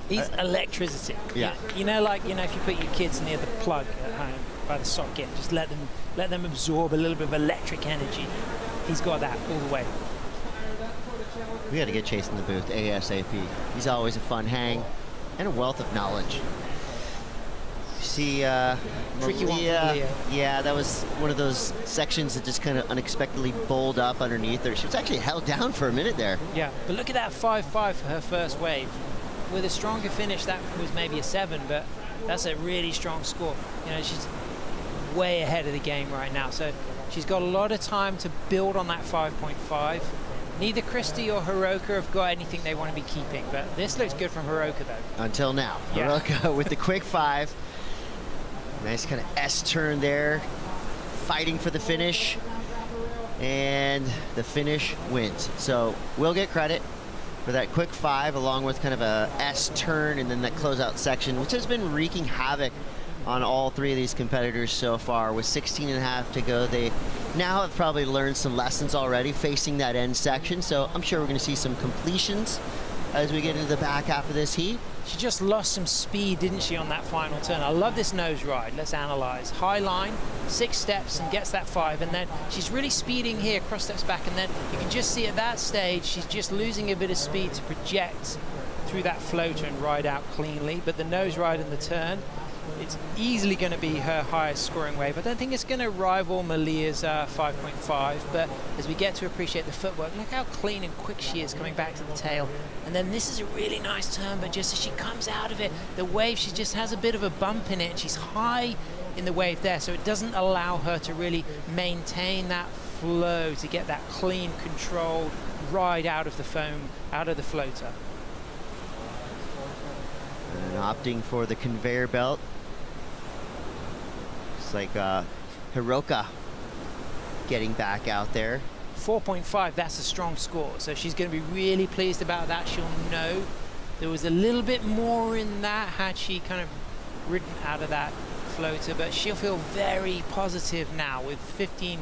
He's electricity. Yeah. You know, like, you know, if you put your kids near the plug at home by the socket, just let them absorb a little bit of electric energy. He's got that all the way. We got to get Chase in the booth ASAP. He's always a fun hang and a wealth of knowledge. You see, Tricky one for Malia. Yeah, that was one of those sections that just kind of unexpectedly bowled up underneath her. She was actually held down for a minute there. Yeah, but look at that 5.5 for her first wave. With a stronger finish, that was maybe a 7, but that's a really strong score. You know, she's way ahead of the game right now, so she's got a lot of time to build on that 5.5. Neither Christy or Hiroka have got anything they want to be keeping, but this looks good from Hiroka, though. Until now. Yeah. Hiroka with the quick 5. Nice kind of S-turn there. Fighting for the finish. And the finish wins. So we'll get credit for that quick 5, along with kind of a S-turn and then that closeout section, which has been wreaking havoc on all 3 of these competitors so far. With 16.5 to go, they now have probably learned some lessons already facing that end section, so I'm sure we're going to see some completions as we get into the back half of this heat. She just lost some speed, didn't she, on that final turn? I love this nose ride. Let's analyze. High line, 6 steps, and gets that 5, and then she's really speeding here, cross steps back, and then you can just see at that stage she's just losing a bit of speed to project through that floater and ride out cleanly. But the nose ride and the turn, it's easily going to be her highest scoring wave. I don't think it's going to rival Malia's 5.5, but as we get to appreciate the footwork, look how clean and quick she is coming back to the tail. And then this is a really nice turn, but just as she comes out of it, the wave, she just has a bit of a bump in it, and she's high in the wave there, so it doesn't allow her to really maintain that flow to get that clean, controlled ride out of the foam, out of the floater. And opting for the conveyor belt. It's like Hiroka getting back out there. 4.5, that's a strong score, so she's going to be really pleased about that. She'll know there was a little bit more in that had she kind of ridden out of that floater, but she'll feel very positive now with 15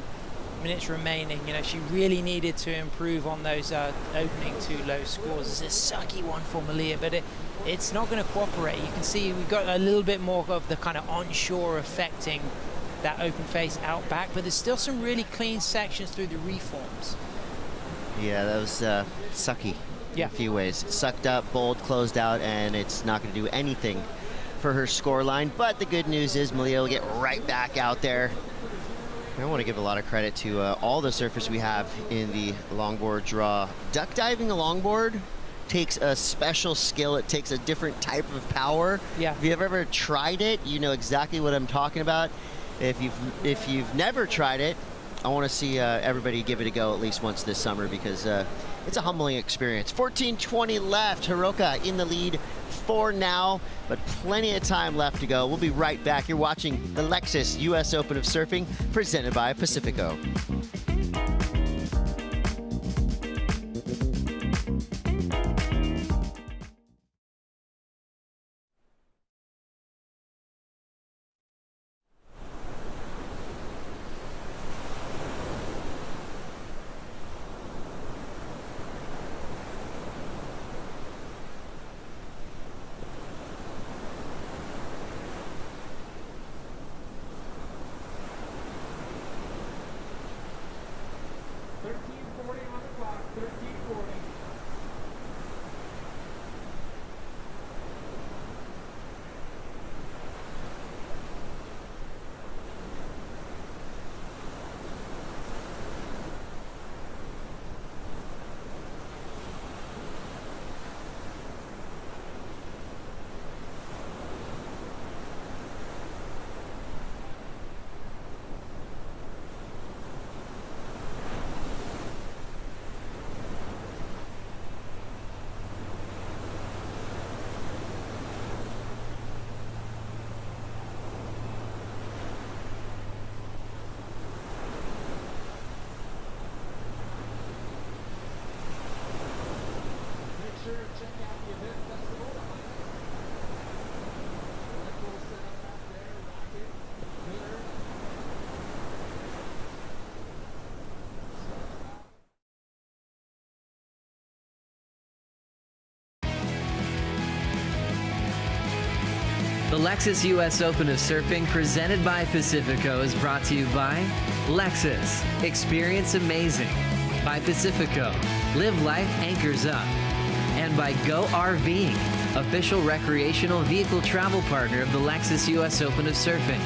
minutes remaining. You know, she really needed to improve on those opening 2 low scores. It's a sucky one for Malia, but it's not going to cooperate. You can see we've got a little bit more of the kind of onshore affecting that open face out back, but there's still some really clean sections through the reforms. Yeah, that was sucky in Yeah. a few ways. Sucked up, bowled, closed out, and it's not going to do anything for her score line. But the good news is Malia will get right back out there I want to give a lot of credit to all the surfers we have in the longboard draw. Duck diving a longboard takes a special skill. It takes a different type of power. Yeah. If you've ever tried it, you know exactly what I'm talking about. If you've never tried it, I want to see everybody give it a go at least once this summer, because it's a humbling experience. 14:20 left. Hiroka in the lead for now, but plenty of time left to go. We'll be right back. You're watching the Lexus US Open of Surfing, presented by Pacifico. The Lexus US Open of Surfing, presented by Pacifico, is brought to you by Lexus. Experience amazing. By Pacifico. Live life anchors up. And by Go RVing, official recreational vehicle travel partner of the Lexus US Open of Surfing.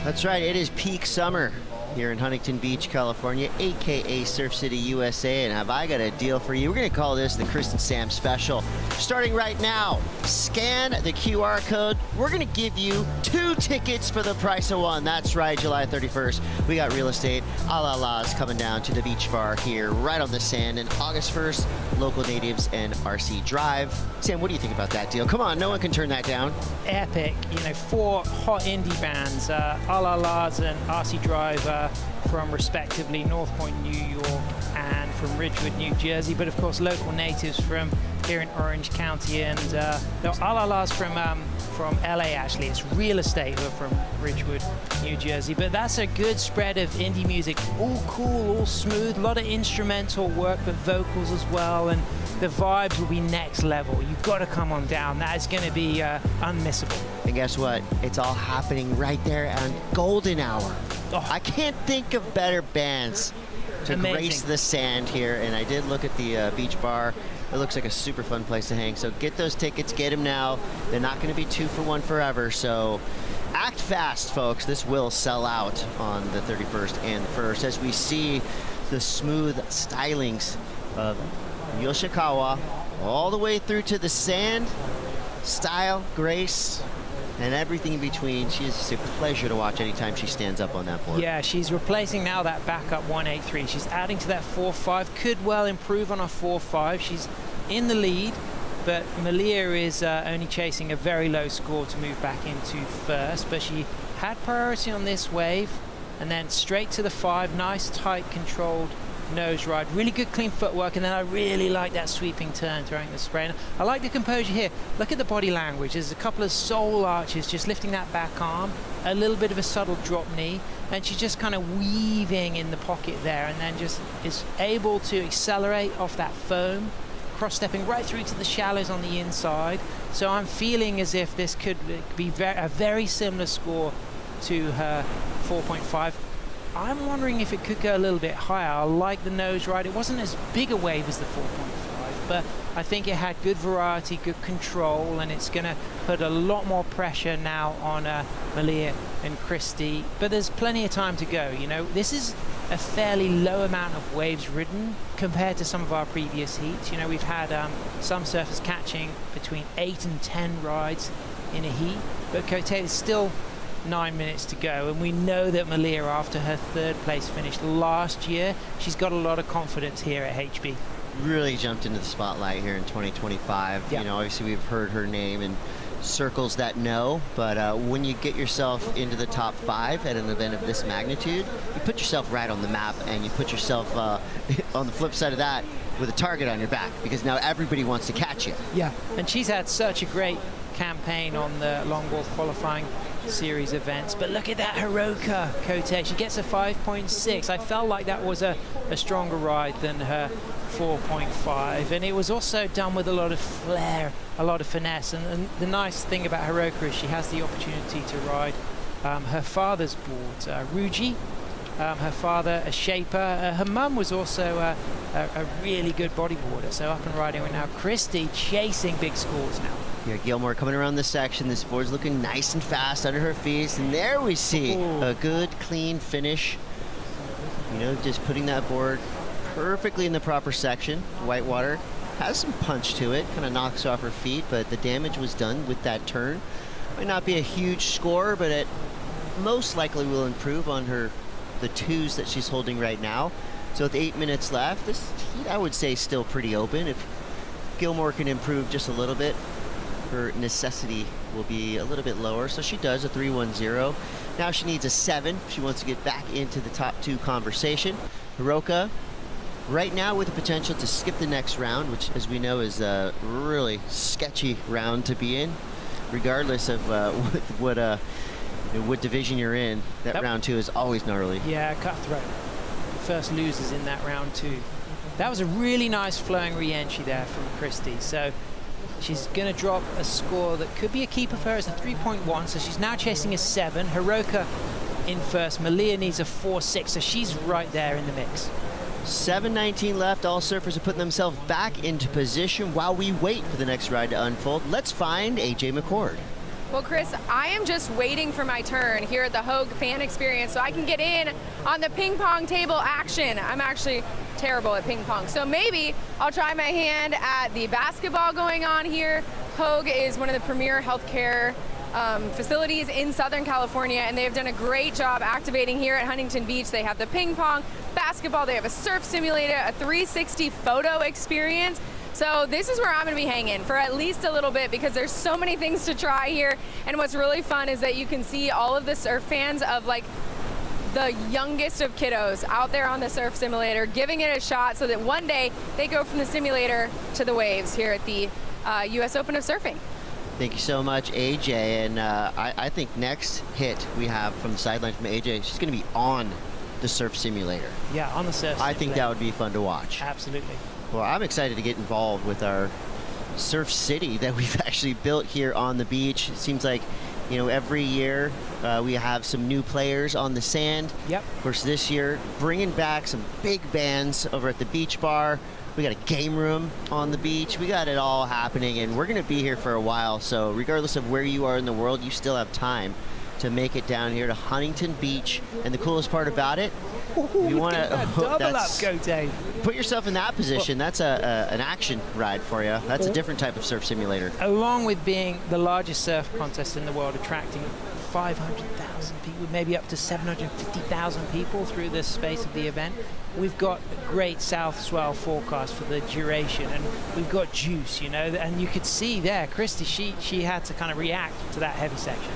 That's right, it is peak summer here in Huntington Beach, California, aka Surf City, USA, and have I got a deal for you. We're gonna call this the Chris and Sam Special. Starting right now, scan the QR code. We're gonna give you 2 tickets for the price of 1. That's right, July 31st. We got real estate, a la la's coming down to the beach bar here, right on the sand, and August 1st, local natives and RC Drive. Sam, what do you think about that deal? Come on, no one can turn that down. Epic, 4 hot indie bands, a la la's and RC Drive, from respectively North Point, New York, and from Ridgewood, New Jersey, but of course local natives from here in Orange County, and a la la's from LA. Actually, it's real estate who are from Ridgewood, New Jersey, but that's a good spread of indie music, all cool, all smooth, a lot of instrumental work, but vocals as well, and the vibes will be next level. You've got to come on down. That is going to be unmissable. And guess what? It's all happening right there on Golden Hour. Oh. I can't think of better bands to grace the sand here. And I did look at the beach bar. It looks like a super fun place to hang. So get those tickets, get them now. They're not going to be 2 for 1 forever. So act fast, folks. This will sell out on the 31st and the 1st as we see the smooth stylings of Yoshikawa all the way through to the sand. Style, grace, and everything in between. She is just a pleasure to watch anytime she stands up on that board. Yeah, she's replacing now that backup 183. She's adding to that 4.5. Could well improve on a 4.5. She's in the lead, but Malia is only chasing a very low score to move back into first. But she had priority on this wave, and then straight to the 5. Nice, tight, controlled nose ride. Really good clean footwork, and then I really like that sweeping turn during the spray. And I like the composure here. Look at the body language. There's a couple of soul arches, just lifting that back arm, a little bit of a subtle drop knee, and she's just kind of weaving in the pocket there, and then just is able to accelerate off that foam, cross-stepping right through to the shallows on the inside. So I'm feeling as if this could be a very similar score to her 4.5. I'm wondering if it could go a little bit higher. I like the nose ride. It wasn't as big a wave as the 4.5, but I think it had good variety, good control, and it's going to put a lot more pressure now on Malia and Christy. But there's plenty of time to go. You know, this is a fairly low amount of waves ridden compared to some of our previous heats. You know, we've had some surfers catching between 8 and 10 rides in a heat, but Cote is still 9 minutes to go, and we know that Malia, after her 3rd place finish last year, she's got a lot of confidence here at HB. Really jumped into the spotlight here in 2025. Yeah. You know, obviously we've heard her name in circles that know, but when you get yourself into the top 5 at an event of this magnitude, you put yourself right on the map, and you put yourself on the flip side of that with a target on your back, because now everybody wants to catch you. Yeah, and she's had such a great campaign on the longboard qualifying series events, but look at that Hiroka Kote. She gets a 5.6. I felt like that was a stronger ride than her 4.5, and it was also done with a lot of flair, a lot of finesse, and the nice thing about Hiroka is she has the opportunity to ride her father's boards, Ruji. Her father, a shaper. Her mum was also a really good bodyboarder, so up and riding right now. Christy chasing big scores now. Yeah, Gilmore coming around this section. This board's looking nice and fast under her feet, and there we see a good, clean finish. You know, just putting that board perfectly in the proper section. Whitewater has some punch to it, kind of knocks off her feet, but the damage was done with that turn. Might not be a huge score, but it most likely will improve on the 2s that she's holding right now. So with 8 minutes left, this heat, I would say, still pretty open. If Gilmore can improve just a little bit, her necessity will be a little bit lower. So she does a 3.10. Now she needs a 7. She wants to get back into the top 2 conversation. Hiroka, right now with the potential to skip the next round, which, as we know, is a really sketchy round to be in, regardless of what division you're in. That round 2 is always gnarly. Yeah, cutthroat. First losers in that round 2. That was a really nice flowing re-entry there from Christy. So she's going to drop a score that could be a keeper for her as a 3.1. So she's now chasing a 7. Hiroka in first. Malia needs a 4.6. So she's right there in the mix. 7:19 left. All surfers are putting themselves back into position while we wait for the next ride to unfold. Let's find AJ McCord. Well, Chris, I am just waiting for my turn here at the Hogue Fan Experience so I can get in on the ping pong table action. I'm actually terrible at ping pong, so maybe I'll try my hand at the basketball going on here. Hogue is one of the premier healthcare facilities in Southern California, and they have done a great job activating here at Huntington Beach. They have the ping pong, basketball, they have a surf simulator, a 360 photo experience. So this is where I'm going to be hanging for at least a little bit, because there's so many things to try here. And what's really fun is that you can see all of the surf fans of like the youngest of kiddos out there on the surf simulator, giving it a shot so that one day they go from the simulator to the waves here at the US Open of Surfing. Thank you so much, AJ. And I think next hit we have from the sideline from AJ, she's going to be on the surf simulator. Yeah, on the surf simulator. I think that would be fun to watch. Absolutely. Well, I'm excited to get involved with our surf city that we've actually built here on the beach. It seems like, you know, every year we have some new players on the sand. Yep. Of course, this year, bringing back some big bands over at the beach bar. We got a game room on the beach. We got it all happening, and we're going to be here for a while. So regardless of where you are in the world, you still have time to make it down here to Huntington Beach. And the coolest part about it, you want to double up, Cote. Put yourself in that position. That's an action ride for you. That's a different type of surf simulator. Along with being the largest surf contest in the world, attracting 500,000 people, maybe up to 750,000 people through the space of the event. We've got a great south swell forecast for the duration, and we've got juice, you know, and you could see there, Christy, she had to kind of react to that heavy section.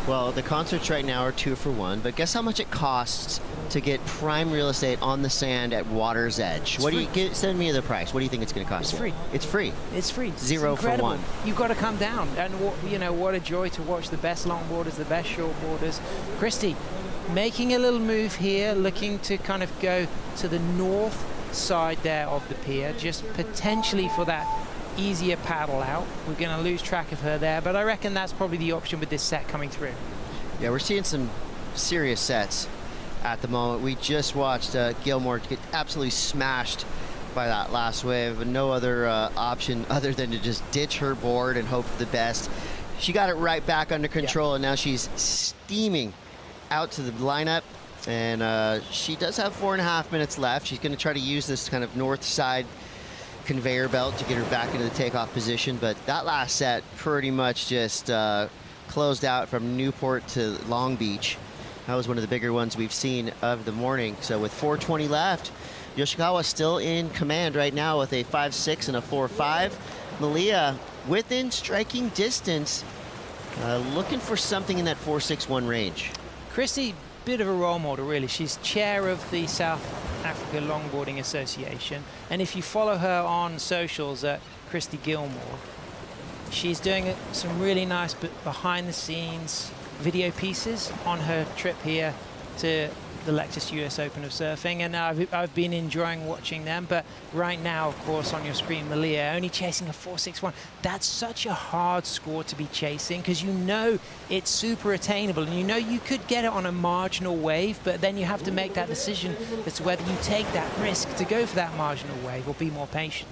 Well, the concerts right now are 2 for 1, but guess how much it costs to get prime real estate on the sand at water's edge? What do you send me the price? What do you think it's going to cost? It's free. It's free. It's free. 0 for 1. You've got to come down, and you know, what a joy to watch the best longboarders, the best shortboarders. Christy, making a little move here, looking to kind of go to the north side there of the pier, just potentially for that easier paddle out. We're going to lose track of her there, but I reckon that's probably the option with this set coming through. Yeah, we're seeing some serious sets at the moment. We just watched Gilmore get absolutely smashed by that last wave. No other option other than to just ditch her board and hope for the best. She got it right back under control, and now she's steaming out to the lineup. And she does have 4.5 minutes left. She's going to try to use this kind of north side conveyor belt to get her back into the takeoff position. But that last set pretty much just closed out from Newport to Long Beach. That was one of the bigger ones we've seen of the morning. So with 4:20 left, Yoshikawa still in command right now with a 5.6 and a 4.5. Malia within striking distance, looking for something in that 4.61 range. Christy, bit of a role model, really. She's chair of the South Africa Longboarding Association, and if you follow her on socials at Christy Gilmore, she's doing some really nice behind-the-scenes video pieces on her trip here to the Lexus US Open of Surfing, and I've been enjoying watching them. But right now, of course, on your screen, Malia only chasing a 4.61. That's such a hard score to be chasing, because you know it's super attainable, and you know you could get it on a marginal wave, but then you have to make that decision as to whether you take that risk to go for that marginal wave or be more patient.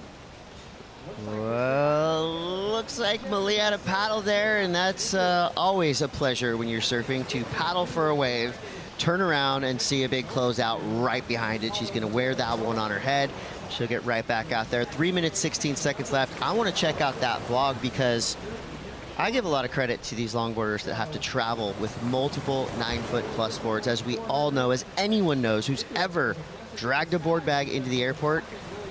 Well, looks like Malia had a paddle there, and that's always a pleasure when you're surfing, to paddle for a wave, turn around and see a big closeout right behind it. She's going to wear that one on her head. She'll get right back out there. 3 minutes, 16 seconds left. I want to check out that vlog, because I give a lot of credit to these longboarders that have to travel with multiple 9-foot-plus boards. As we all know, as anyone knows who's ever dragged a board bag into the airport,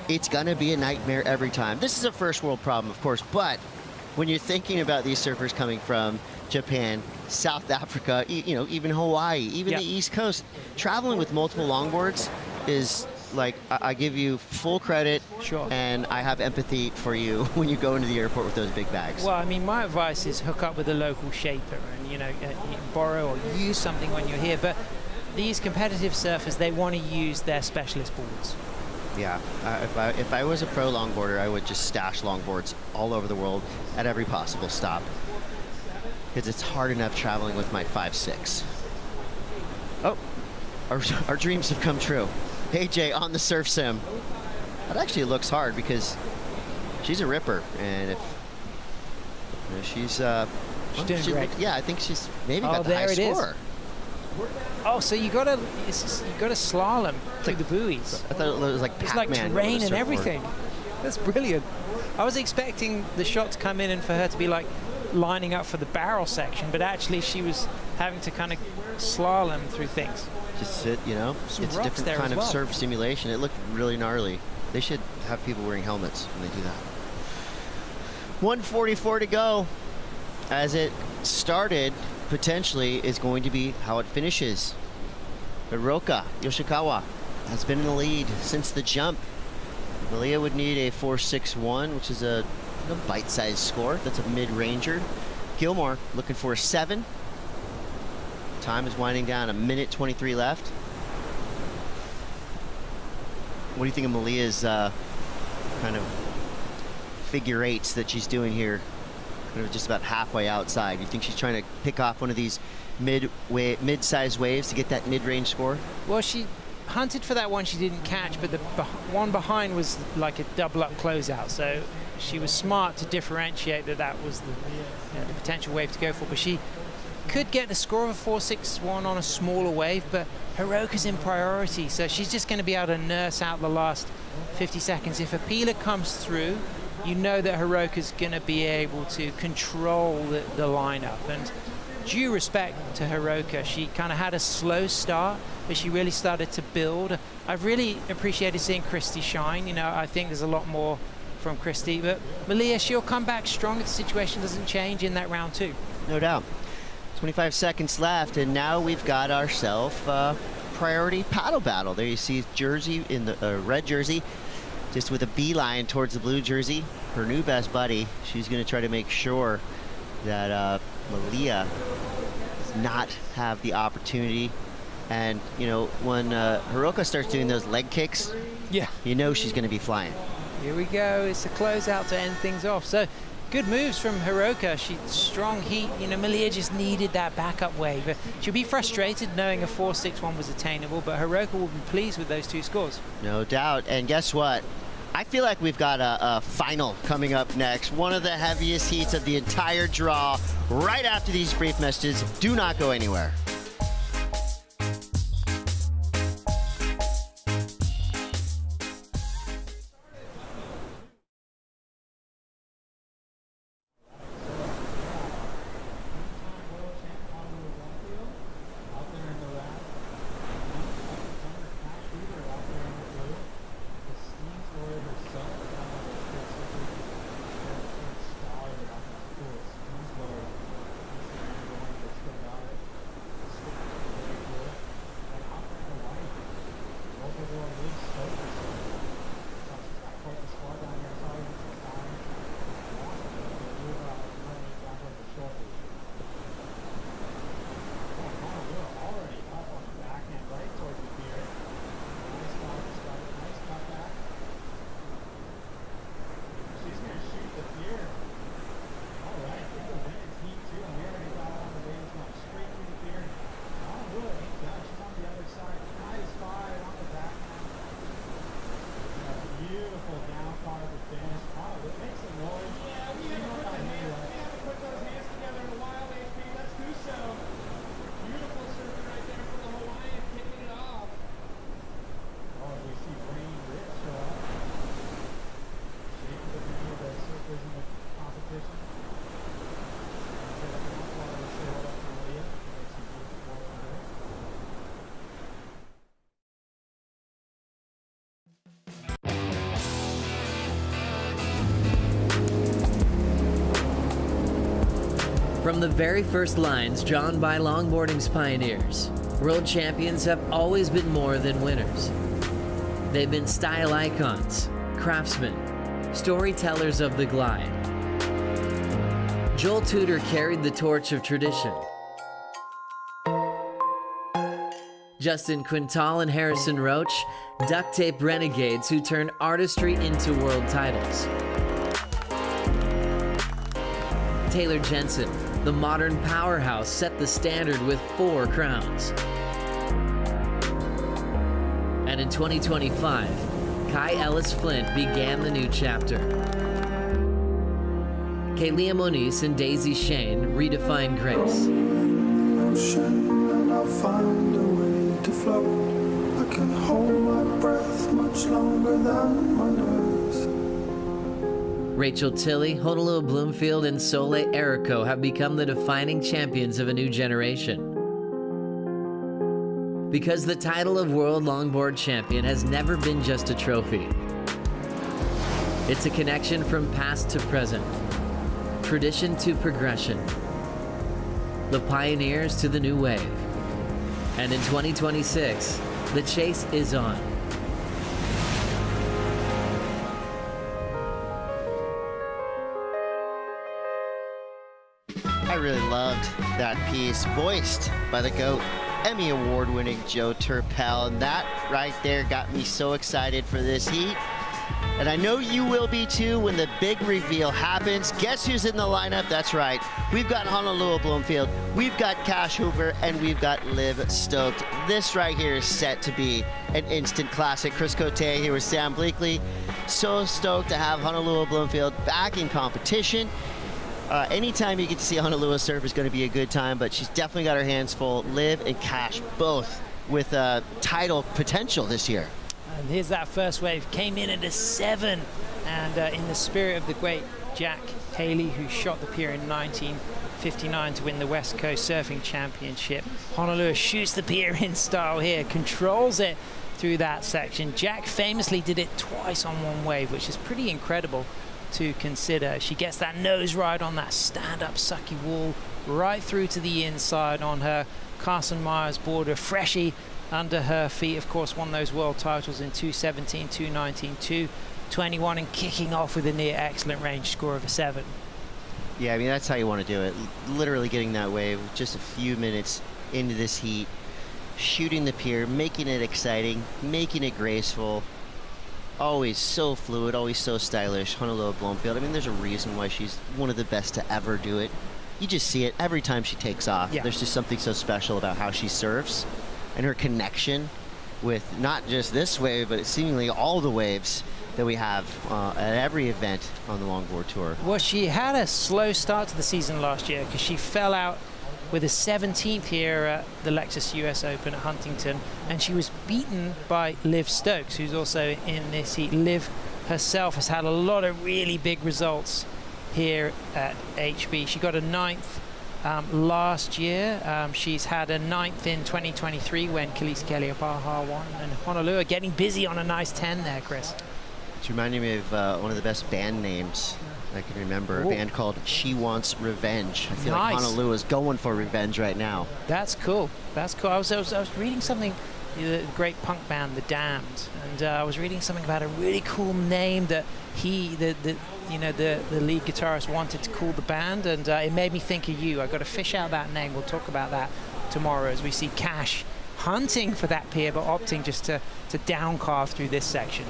it's going to be a nightmare every time. This is a first world problem, of course, but when you're thinking about these surfers coming from Japan, South Africa, even Hawaii, even the East Coast, traveling with multiple longboards is like, I give you full credit, and I have empathy for you when you go into the airport with those big bags. Well, I mean, my advice is hook up with a local shaper and, you borrow or use something when you're here. But these competitive surfers, they want to use their specialist boards. Yeah, if I was a pro longboarder, I would just stash longboards all over the world at every possible stop, because it's hard enough traveling with my 5.6. Oh, our dreams have come true. AJ on the surf sim. That actually looks hard, because she's a ripper, and if she's doing great. Yeah, I think she's maybe got the high score. Oh, so you gotta slalom through the buoys. I thought it was like Pac-Man. It's like terrain and everything. That's brilliant. I was expecting the shot to come in and for her to be like lining up for the barrel section, but actually she was having to kind of slalom through things. Just sit, it's a different kind of surf simulation. It looked really gnarly. They should have people wearing helmets when they do that. 1:44 to go. As it started, potentially is going to be how it finishes. Hiroka Yoshikawa has been in the lead since the jump. Malia would need a 4.61, which is a bite-sized score. That's a mid-ranger. Gilmore looking for a 7. Time is winding down. 1:23 left. What do you think of Malia's kind of figure eights that she's doing here? Kind of just about halfway outside. You think she's trying to pick off one of these mid-sized waves to get that mid-range score? Well, she hunted for that one she didn't catch, but the one behind was like a double-up closeout. So she was smart to differentiate that was the potential wave to go for. But she could get the score of a 4.61 on a smaller wave, but Hiroka's in priority. So she's just going to be able to nurse out the last 50 seconds. If a peeler comes through, you know that Hiroka's going to be able to control the lineup. And due respect to Hiroka, she kind of had a slow start, but she really started to build. I've really appreciated seeing Christy shine. I think there's a lot more from Christy, but Malia, she'll come back strong if the situation doesn't change in that round 2. No doubt. 25 seconds left, and now we've got ourselves priority paddle battle. There you see Jersey in the red jersey, just with a beeline towards the blue jersey. Her new best buddy. She's going to try to make sure that Malia does not have the opportunity. And, when Hiroka starts doing those leg kicks, she's going to be flying. Here we go. It's a closeout to end things off. So good moves from Hiroka. She's strong heat. Malia just needed that backup wave. She'll be frustrated knowing a 4.61 was attainable, but Hiroka will be pleased with those 2 scores. No doubt. And guess what? I feel like we've got a final coming up next. One of the heaviest heats of the entire draw. Right after these brief messages, do not go anywhere. From the very first lines drawn by longboarding's pioneers, world champions have always been more than winners. They've been style icons, craftsmen, storytellers of the glide. Joel Tudor carried the torch of tradition. Justin Quintal and Harrison Roach, duct tape renegades who turned artistry into world titles. Taylor Jensen, the modern powerhouse, set the standard with 4 crowns. And in 2025, Kai Ellis Flint began the new chapter. Kaylia Moniz and Daisy Shane redefined grace. Find a way to float. I can hold my breath much longer than my nerves. Rachel Tilley, Honolulu Bloomfield, and Soleil Erico have become the defining champions of a new generation. Because the title of World Longboard Champion has never been just a trophy. It's a connection from past to present, tradition to progression, the pioneers to the new wave. And in 2026, the chase is on. I really loved that piece, voiced by the GOAT, Emmy Award-winning Joe Turpel, and that right there got me so excited for this heat. And I know you will be too when the big reveal happens. Guess who's in the lineup? That's right. We've got Honolulu Bloomfield, we've got Cash Hoover, and we've got Liv Stoked. This right here is set to be an instant classic. Chris Cote here with Sam Bleakley. So stoked to have Honolulu Bloomfield back in competition. Anytime you get to see Honolulu surf is going to be a good time, but she's definitely got her hands full. Liv and Cash both with title potential this year. And here's that first wave, came in at a 7, and in the spirit of the great Jack Haley, who shot the pier in 1959 to win the West Coast Surfing Championship, Honolulu shoots the pier in style here, controls it through that section. Jack famously did it twice on one wave, which is pretty incredible to consider. She gets that nose ride on that stand-up sucky wall right through to the inside on her Carson Myers border. Freshie under her feet, of course, won those world titles in 217, 219, 221, and kicking off with a near excellent range score of a 7. Yeah, I mean, that's how you want to do it. Literally getting that wave just a few minutes into this heat, shooting the pier, making it exciting, making it graceful. Always so fluid, always so stylish. Honolulu Bloomfield, I mean, there's a reason why she's one of the best to ever do it. You just see it every time she takes off. Yeah. There's just something so special about how she surfs and her connection with not just this wave, but seemingly all the waves that we have at every event on the Longboard Tour. Well, she had a slow start to the season last year because she fell out with a 17th here at the Lexus US Open at Huntington, and she was beaten by Liv Stokes, who's also in this heat. Liv herself has had a lot of really big results here at HB. She got a 9th last year. She's had a 9th in 2023 when Khaleesi Keliapaha won, and Honolulu getting busy on a nice 10 there, Chris. It's reminding me of one of the best band names I can remember. Ooh. A band called She Wants Revenge. I feel Nice. like Honolulu is going for revenge right now. That's cool. That's cool. I was reading something, the great punk band, The Damned, and I was reading something about a really cool name that the lead guitarist wanted to call the band, and it made me think of you. I got to fish out that name. We'll talk about that tomorrow as we see Cash hunting for that pier, but opting just to down carve through this section.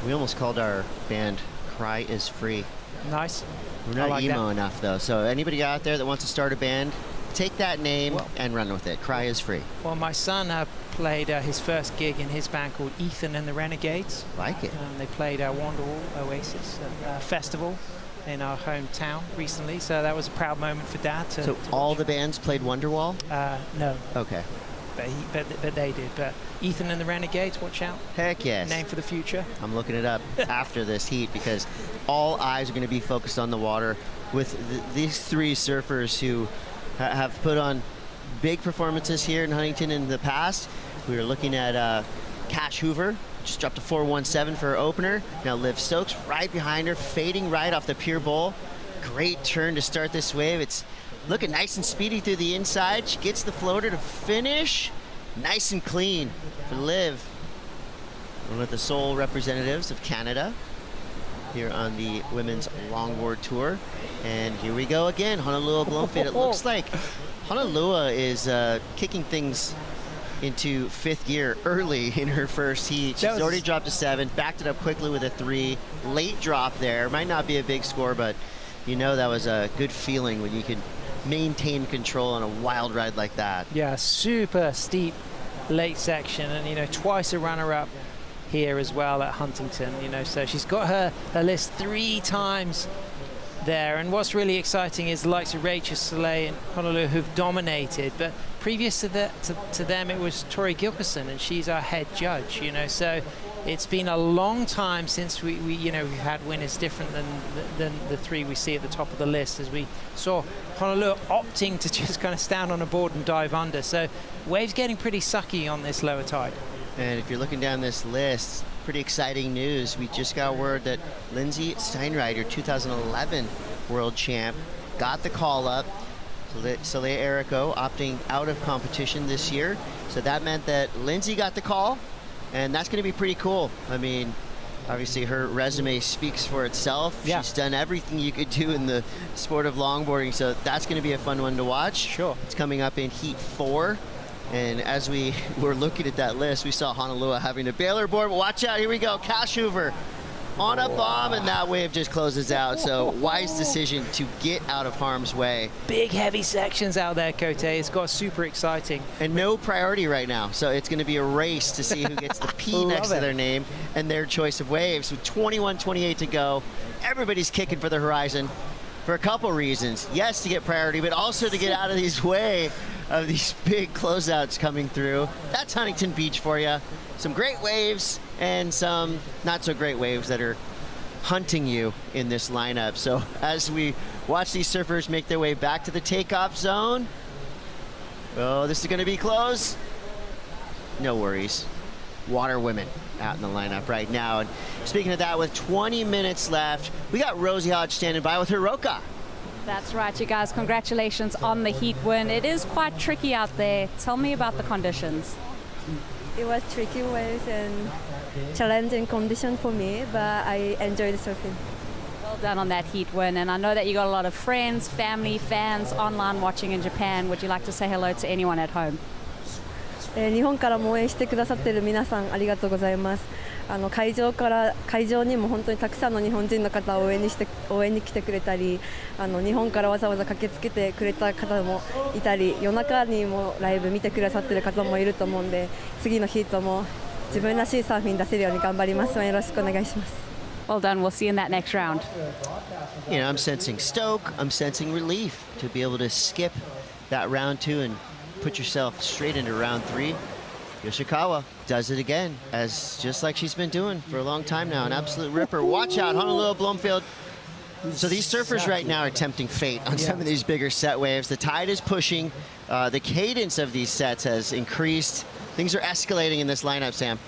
We almost called our band Cry Is Free. Nice. We're not like emo that. enough though, so anybody out there that wants to start a band, take that name and run with it. Cry Is Free. Well, my son played his first gig in his band called Ethan and the Renegades. Like it. They played Wonderwall Oasis Festival in our hometown recently, so that was a proud moment for Dad. So all the bands played Wonderwall? No. Okay. But they did. But Ethan and the Renegades, watch out. Heck yes. Name for the future. I'm looking it up after this heat because all eyes are going to be focused on the water with these three surfers who have put on big performances here in Huntington in the past. We were looking at Cash Hoover, just dropped a 4.17 for her opener. Now Liv Stokes right behind her, fading right off the pier bowl. Great turn to start this wave. It's looking nice and speedy through the inside. She gets the floater to finish. Nice and clean for Liv. One of the sole representatives of Canada here on the Women's Longboard Tour. And here we go again, Honolulu Bloomfield. It looks like Honolulu is kicking things into 5th gear early in her first heat. She's already dropped a 7, backed it up quickly with a 3. Late drop there. Might not be a big score, but you know that was a good feeling when you could maintain control on a wild ride like that. Yeah, super steep late section, and twice a runner-up here as well at Huntington. So she's got her list 3 times there, and what's really exciting is the likes of Rachel Soleil and Honolulu who've dominated, but previous to them it was Tori Gilkerson, and she's our head judge. So it's been a long time since we've had winners different than the 3 we see at the top of the list, as we saw Honolulu opting to just kind of stand on a board and dive under. So waves getting pretty sucky on this lower tide. And if you're looking down this list, pretty exciting news. We just got word that Lindsay Steinreiter, 2011 world champ, got the call up. Soleil Erico opting out of competition this year. So that meant that Lindsay got the call, and that's going to be pretty cool. I mean, obviously her resume speaks for itself. Yeah. She's done everything you could do in the sport of longboarding, so that's going to be a fun one to watch. Sure. It's coming up in Heat 4. And as we were looking at that list, we saw Honolulu having a bailer board. But watch out, here we go. Cash Hoover on a bomb, and that wave just closes out. So wise decision to get out of harm's way. Big heavy sections out there, Cote. It's got super exciting. And no priority right now. So it's going to be a race to see who gets the P next to their name and their choice of waves. With 21:28 to go, everybody's kicking for the horizon for a couple reasons. Yes, to get priority, but also to get out of these way of these big closeouts coming through. That's Huntington Beach for you. Some great waves and some not so great waves that are hunting you in this lineup. So as we watch these surfers make their way back to the takeoff zone, oh, this is going to be close. No worries. Water women out in the lineup right now. And speaking of that, with 20 minutes left, we got Rosie Hodge standing by with her Roka. That's right, you guys. Congratulations on the heat win. It is quite tricky out there. Tell me about the conditions. It was tricky waves and challenging condition for me, but I enjoyed surfing. Well done on that heat win. And I know that you got a lot of friends, family, fans online watching in Japan. Would you like to say hello to anyone at home? 日本からも応援してくださっている皆さんありがとうございます。会場にも本当にたくさんの日本人の方を応援に来てくれたり、日本からわざわざ駆けつけてくれた方もいたり、夜中にもライブ見てくださっている方もいると思うんで、次のヒートも自分らしいサーフィン出せるように頑張ります。よろしくお願いします。Well done. We'll see you in that next round. You know, I'm sensing stoke, I'm sensing relief to be able to skip that round 2 and put yourself straight into round 3. Yoshikawa does it again, as just like she's been doing for a long time now. An absolute ripper. Watch out, Honolulu Bloomfield. So these surfers right now are tempting fate on some of these bigger set waves. The tide is pushing. The cadence of these sets has increased. Things are escalating in this lineup, Sam.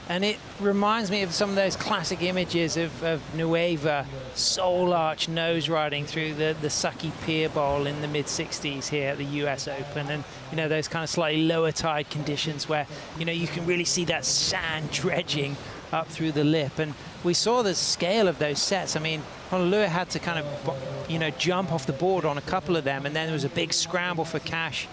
And it reminds me of some of those classic images of Nueva soul arch nose riding through the sucky pier bowl in the mid-60s here at the US Open. And, you know, those kind of slightly lower tide conditions where, you know, you can really see that sand dredging up through the lip. And we saw the scale of those sets. I mean, Honolulu had to kind of, you know, jump off the board on a couple of them, and then there was a big scramble for Cash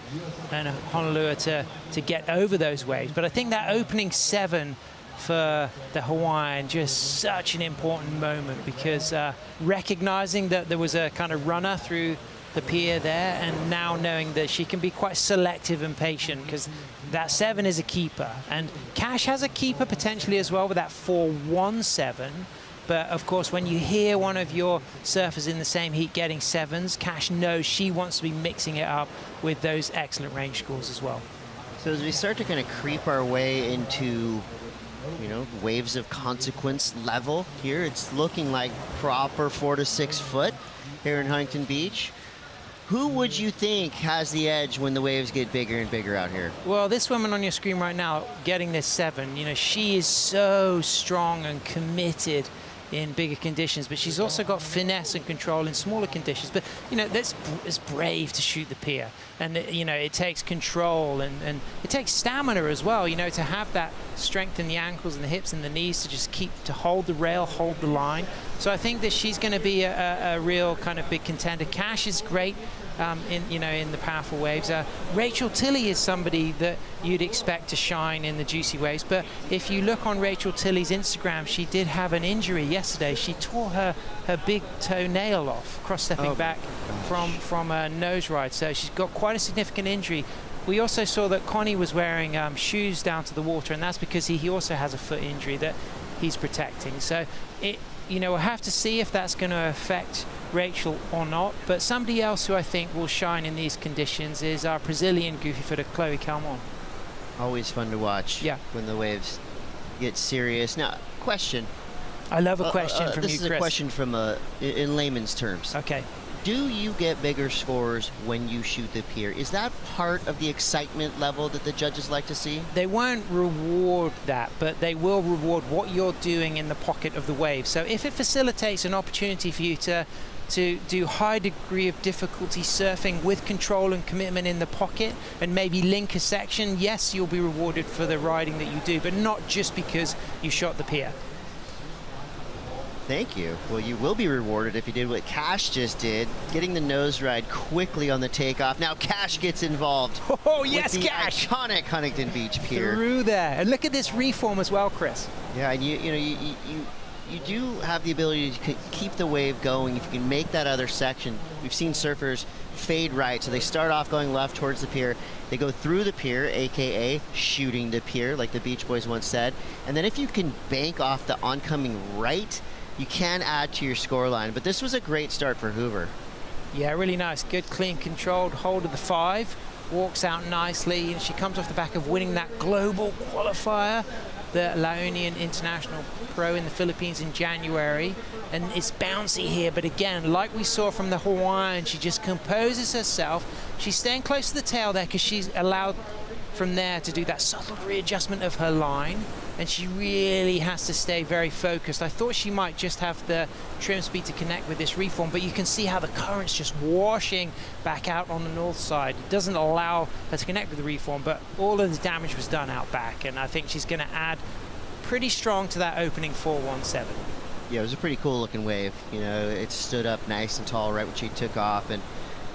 and Honolulu to get over those waves. But I think that opening 7 for the Hawaiian, just such an important moment, because recognizing that there was a kind of runner through the pier there, and now knowing that she can be quite selective and patient, because that 7 is a keeper, and Cash has a keeper potentially as well with that 4-1-7. But of course, when you hear one of your surfers in the same heat getting 7s, Cash knows she wants to be mixing it up with those excellent range scores as well. So as we start to kind of creep our way into, you know, waves of consequence level here, it's looking like proper 4 to 6 foot here in Huntington Beach. Who would you think has the edge when the waves get bigger and bigger out here? Well, this woman on your screen right now getting this 7, you know, she is so strong and committed in bigger conditions, but she's also got finesse and control in smaller conditions. But, you know, it's brave to shoot the pier, and you know, it takes control and it takes stamina as well, you know, to have that strength in the ankles and the hips and the knees to just to hold the rail, hold the line. So I think that she's going to be a real kind of big contender. Cash is great in the powerful waves. Rachel Tilley is somebody that you'd expect to shine in the juicy waves, but if you look on Rachel Tilley's Instagram, she did have an injury yesterday. She tore her big toenail off cross-stepping back from a nose ride, so she's got quite a significant injury. We also saw that Connie was wearing shoes down to the water, and that's because he also has a foot injury that he's protecting. So we'll have to see if that's going to affect Rachel or not. But somebody else who I think will shine in these conditions is our Brazilian goofy footer, Chloe Calmon. Always fun to watch. Yeah. When the waves get serious. Now, question. I love a question from you, Chris. This is a question from in layman's terms. Okay. Do you get bigger scores when you shoot the pier? Is that part of the excitement level that the judges like to see? They won't reward that, but they will reward what you're doing in the pocket of the wave. So if it facilitates an opportunity for you to do high degree of difficulty surfing with control and commitment in the pocket and maybe link a section, yes, you'll be rewarded for the riding that you do, but not just because you shot the pier. Thank you. Well, you will be rewarded if you did what Cash just did, getting the nose ride quickly on the takeoff. Now Cash gets involved. Oh, yes, with the Cash! Iconic Huntington Beach pier. Through there. And look at this reform as well, Chris. Yeah, and you do have the ability to keep the wave going if you can make that other section. We've seen surfers fade right, so they start off going left towards the pier. They go through the pier, aka shooting the pier, like the Beach Boys once said. And then if you can bank off the oncoming right, you can add to your score line. But this was a great start for Hoover. Yeah, really nice. Good, clean, controlled hold of the 5. Walks out nicely, and she comes off the back of winning that global qualifier, the La Union International Pro in the Philippines in January. And it's bouncy here, but again, like we saw from the Hawaiian, she just composes herself. She's staying close to the tail there because she's allowed from there to do that subtle readjustment of her line, and she really has to stay very focused. I thought she might just have the trim speed to connect with this reform, but you can see how the current's just washing back out on the north side. It doesn't allow her to connect with the reform, but all of the damage was done out back, and I think she's going to add pretty strong to that opening 4-1-7. Yeah, it was a pretty cool looking wave. You know, it stood up nice and tall right when she took off, and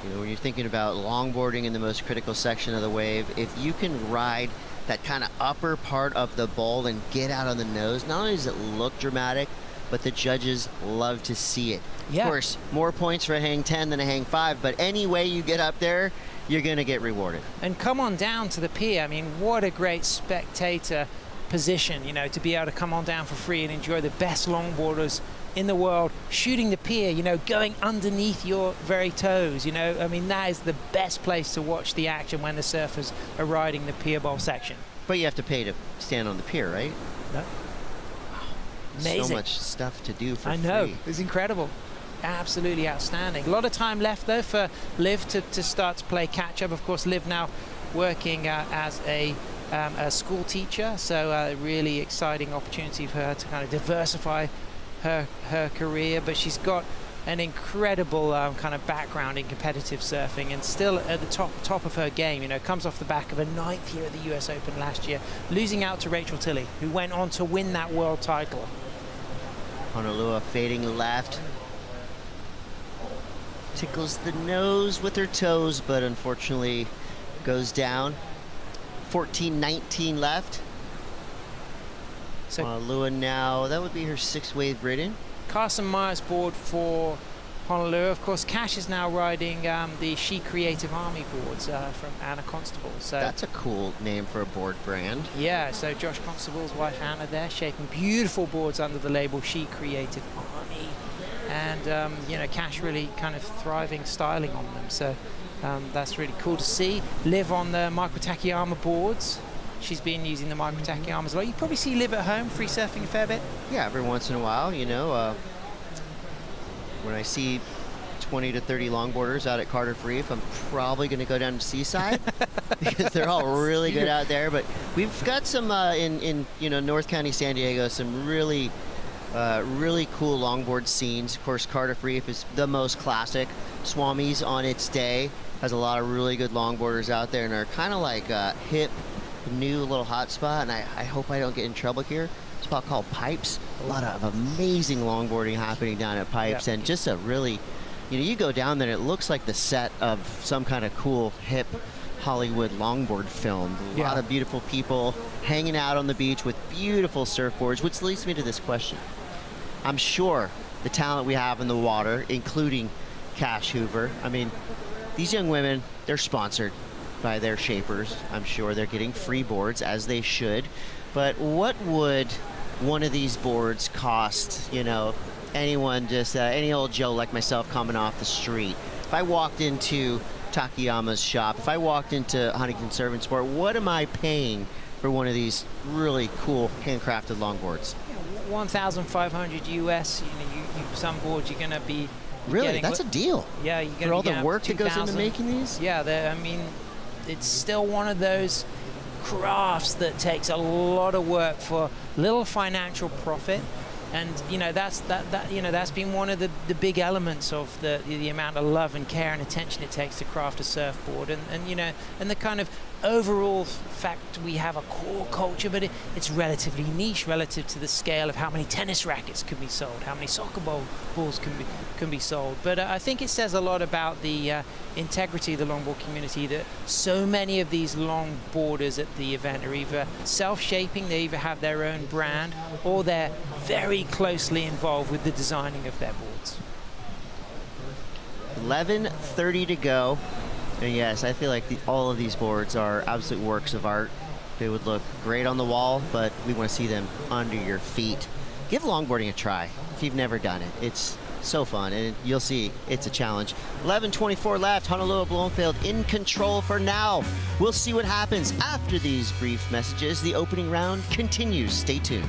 you know, when you're thinking about longboarding in the most critical section of the wave, if you can ride that kind of upper part of the bowl and get out on the nose, not only does it look dramatic, but the judges love to see it. Yeah. Of course, more points for a hang 10 than a hang 5, but any way you get up there, you're going to get rewarded. And come on down to the pier. I mean, what a great spectator position, you know, to be able to come on down for free and enjoy the best longboarders in the world shooting the pier, you know, going underneath your very toes, you know. I mean, that is the best place to watch the action when the surfers are riding the pier bowl section. But you have to pay to stand on the pier, right? No. Amazing. So much stuff to do for I know. free. It's incredible. Absolutely outstanding. A lot of time left, though, for Liv to start to play catch-up. Of course, Liv now working as a school teacher, so a really exciting opportunity for her to kind of diversify her career. But she's got an incredible kind of background in competitive surfing, and still at the top of her game. You know, comes off the back of a 9th here at the US Open last year, losing out to Rachel Tilley, who went on to win that world title. Honolulu fading left. Tickles the nose with her toes, but unfortunately goes down. 14-19 left. So Honolulu now, that would be her 6th wave ridden. Carson Myers board for Honolulu. Of course, Cash is now riding the She Creative Army boards from Anna Constable. So that's a cool name for a board brand. Yeah, so Josh Constable's wife Anna there, shaping beautiful boards under the label She Creative Army. And, you know, Cash really kind of thriving styling on them. So that's really cool to see. Liv on the Micro Takayama boards. She's been using the Micro Takayamas a lot. You probably see Liv at home free surfing a fair bit. Yeah, every once in a while, you know. When I see 20 to 30 longboarders out at Cardiff Reef, I'm probably going to go down to Seaside because they're all really good out there. But we've got some in you know, North County, San Diego, some really cool longboard scenes. Of course, Cardiff Reef is the most classic. Swami's on its day has a lot of really good longboarders out there, and are kind of like a hip, new little hot spot. And I hope I don't get in trouble here. It's a spot called Pipes. A lot of amazing longboarding happening down at Pipes, and just a really, you know, you go down there and it looks like the set of some kind of cool, hip Hollywood longboard film. A lot of beautiful people hanging out on the beach with beautiful surfboards, which leads me to this question. I'm sure the talent we have in the water, including Cash Hoover, I mean, these young women, they're sponsored by their shapers. I'm sure they're getting free boards, as they should. But what would one of these boards cost, you know, anyone, just any old Joe like myself coming off the street? If I walked into Takayama's shop, if I walked into Huntington Surf and Sport, what am I paying for one of these really cool handcrafted longboards? 1,500 US. You know, some boards you're going to be really, that's a deal. Yeah, you're going for all the work that goes into making these. Yeah, I mean, it's still one of those crafts that takes a lot of work for little financial profit. And you know, that's been one of the big elements of the amount of love and care and attention it takes to craft a surfboard, and you know, and the kind of overall fact we have a core culture, but it's relatively niche relative to the scale of how many tennis rackets can be sold, how many soccer balls can be sold. But I think it says a lot about the integrity of the longboard community that so many of these longboarders at the event are either self-shaping, they either have their own brand, or they're very closely involved with the designing of their boards. 11:30 to go. And yes, I feel like all of these boards are absolute works of art. They would look great on the wall, but we want to see them under your feet. Give longboarding a try if you've never done it. It's so fun, and you'll see it's a challenge. 11:24 left. Honolulu Bloomfield in control for now. We'll see what happens after these brief messages. The opening round continues. Stay tuned.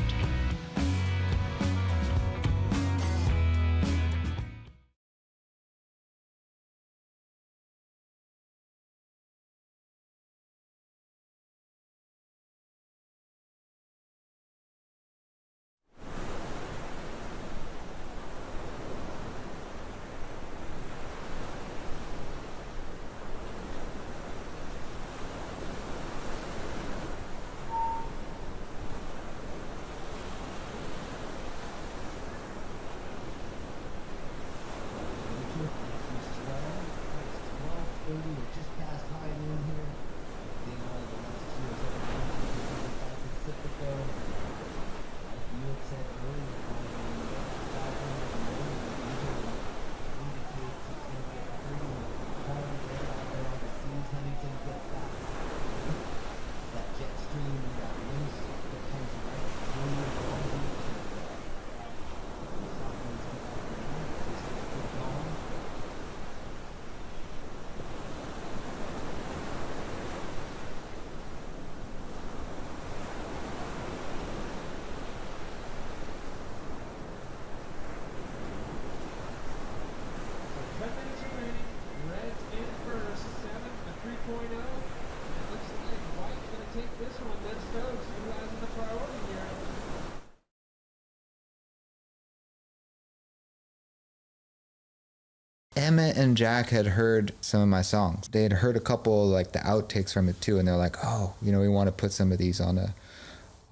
Emmett and Jack had heard some of my songs. They had heard a couple like the outtakes from it too, and they're like, "Oh, you know, we want to put some of these on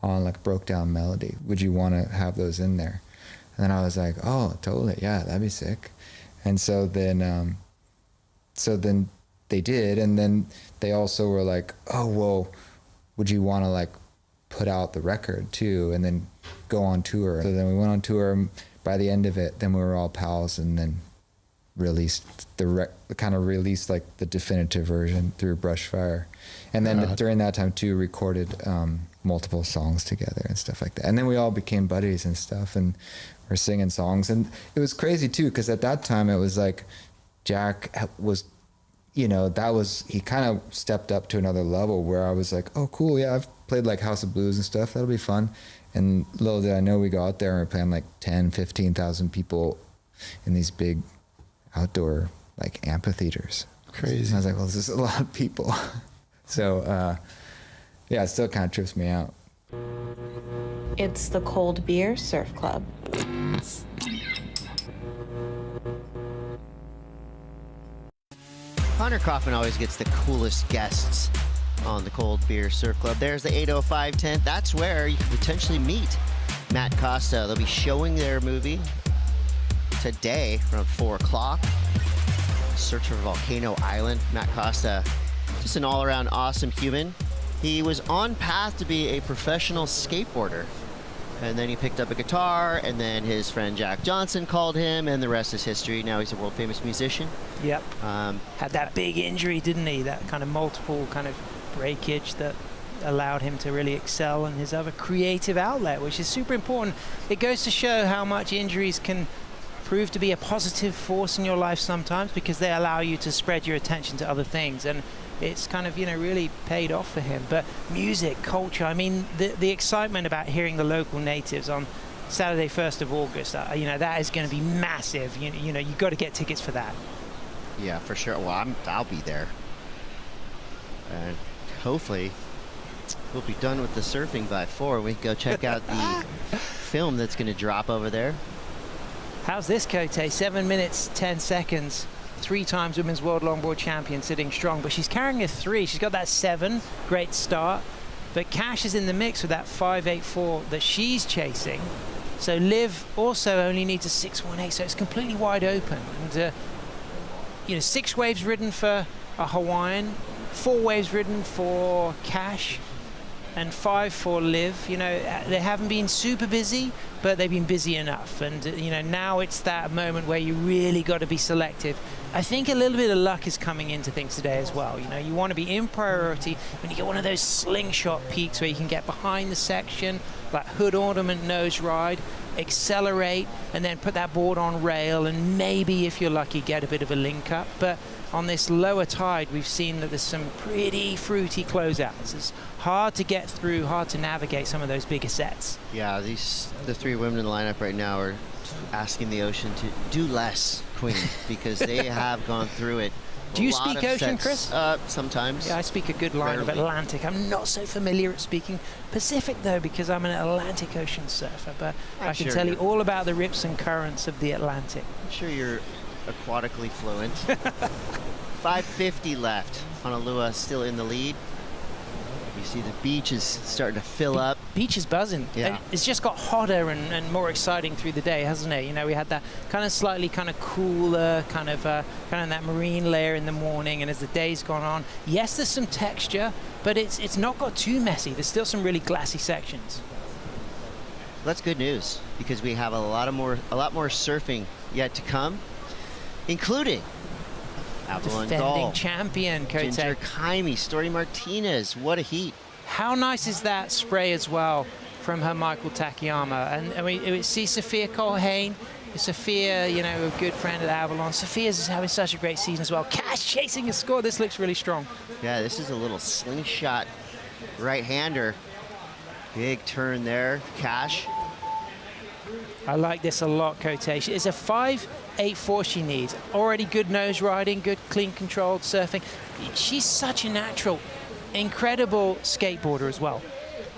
like broke down melody. Would you want to have those in there?" And then I was like, "Oh, totally, yeah, that'd be sick." And so then they did, and then they also were like, "Oh, well, would you want to like put out the record too, and then go on tour?" So then we went on tour. And by the end of it, then we were all pals, and then released released like the definitive version through Brushfire, and then during that time too recorded multiple songs together and stuff like that. And then we all became buddies and stuff, and we're singing songs. And it was crazy too, because at that time it was like Jack was, you know, he kind of stepped up to another level where I was like, oh cool, yeah, I've played like House of Blues and stuff, that'll be fun. And little did I know we go out there and we're playing like 10,000-15,000 people in these big outdoor like amphitheaters. Crazy. And I was like, well, this is a lot of people. So yeah, it still kind of trips me out. It's the Cold Beer Surf Club. Connor Kaufman always gets the coolest guests on the Cold Beer Surf Club. There's the 805 tent. That's where you could potentially meet Matt Costa. They'll be showing their movie today around 4 o'clock. Search for Volcano Island. Matt Costa, just an all-around awesome human. He was on path to be a professional skateboarder, and then he picked up a guitar, and then his friend Jack Johnson called him, and the rest is history. Now he's a world-famous musician. Yep. Had that big injury, didn't he? That kind of multiple kind of breakage that allowed him to really excel in his other creative outlet, which is super important. It goes to show how much injuries can prove to be a positive force in your life sometimes, because they allow you to spread your attention to other things, and it's kind of, you know, really paid off for him. But music, culture, I mean, the excitement about hearing the local natives on Saturday 1st of August, you know, that is going to be massive. You know, you've got to get tickets for that. Yeah, for sure. Well, I'll be there, and hopefully we'll be done with the surfing by 4. We can go check out the film that's going to drop over there. How's this, Cote? 7 minutes, 10 seconds. 3 times women's world longboard champion, sitting strong, but she's carrying a 3. She's got that 7, great start. But Cash is in the mix with that 5.84 that she's chasing. So Liv also only needs a 6.18, so it's completely wide open. And you know, 6 waves ridden for a Hawaiian, 4 waves ridden for Cash, and 5 for Liv. You know, they haven't been super busy, but they've been busy enough. And you know, now it's that moment where you really got to be selective. I think a little bit of luck is coming into things today as well. You know, you want to be in priority when you get one of those slingshot peaks where you can get behind the section, like hood ornament nose ride, accelerate, and then put that board on rail, and maybe if you're lucky get a bit of a link up. But on this lower tide, we've seen that there's some pretty fruity closeouts. It's hard to get through, hard to navigate some of those bigger sets. Yeah, the 3 women in the lineup right now are asking the ocean to do less, Queen, because they have gone through it. Do you speak ocean, Chris? Sometimes. Yeah, I speak a good line of Atlantic. I'm not so familiar at speaking Pacific, though, because I'm an Atlantic Ocean surfer, but I can tell you all about the rips and currents of the Atlantic. I'm sure you're aquatically fluent. 5:50 left. Honolulu still in the lead. You see the beach is starting to fill up. Beach is buzzing. Yeah. It's just got hotter and more exciting through the day, hasn't it? You know, we had that kind of slightly kind of cooler, kind of that marine layer in the morning, and as the day's gone on, yes, there's some texture, but it's not got too messy. There's still some really glassy sections. That's good news, because we have a lot more surfing yet to come, including defending champion, Cote. Ginger Kaimi, Story Martinez, what a heat. How nice is that spray as well from her Michael Takayama? And we see Sophia Colhane. Sophia, you know, a good friend at Avalon. Sophia's having such a great season as well. Cash chasing a score. This looks really strong. Yeah, this is a little slingshot right-hander. Big turn there, Cash. I like this a lot, Cote. It's a 5.84 she needs. Already good nose riding, good clean controlled surfing. She's such a natural. incredible skateboarder as well.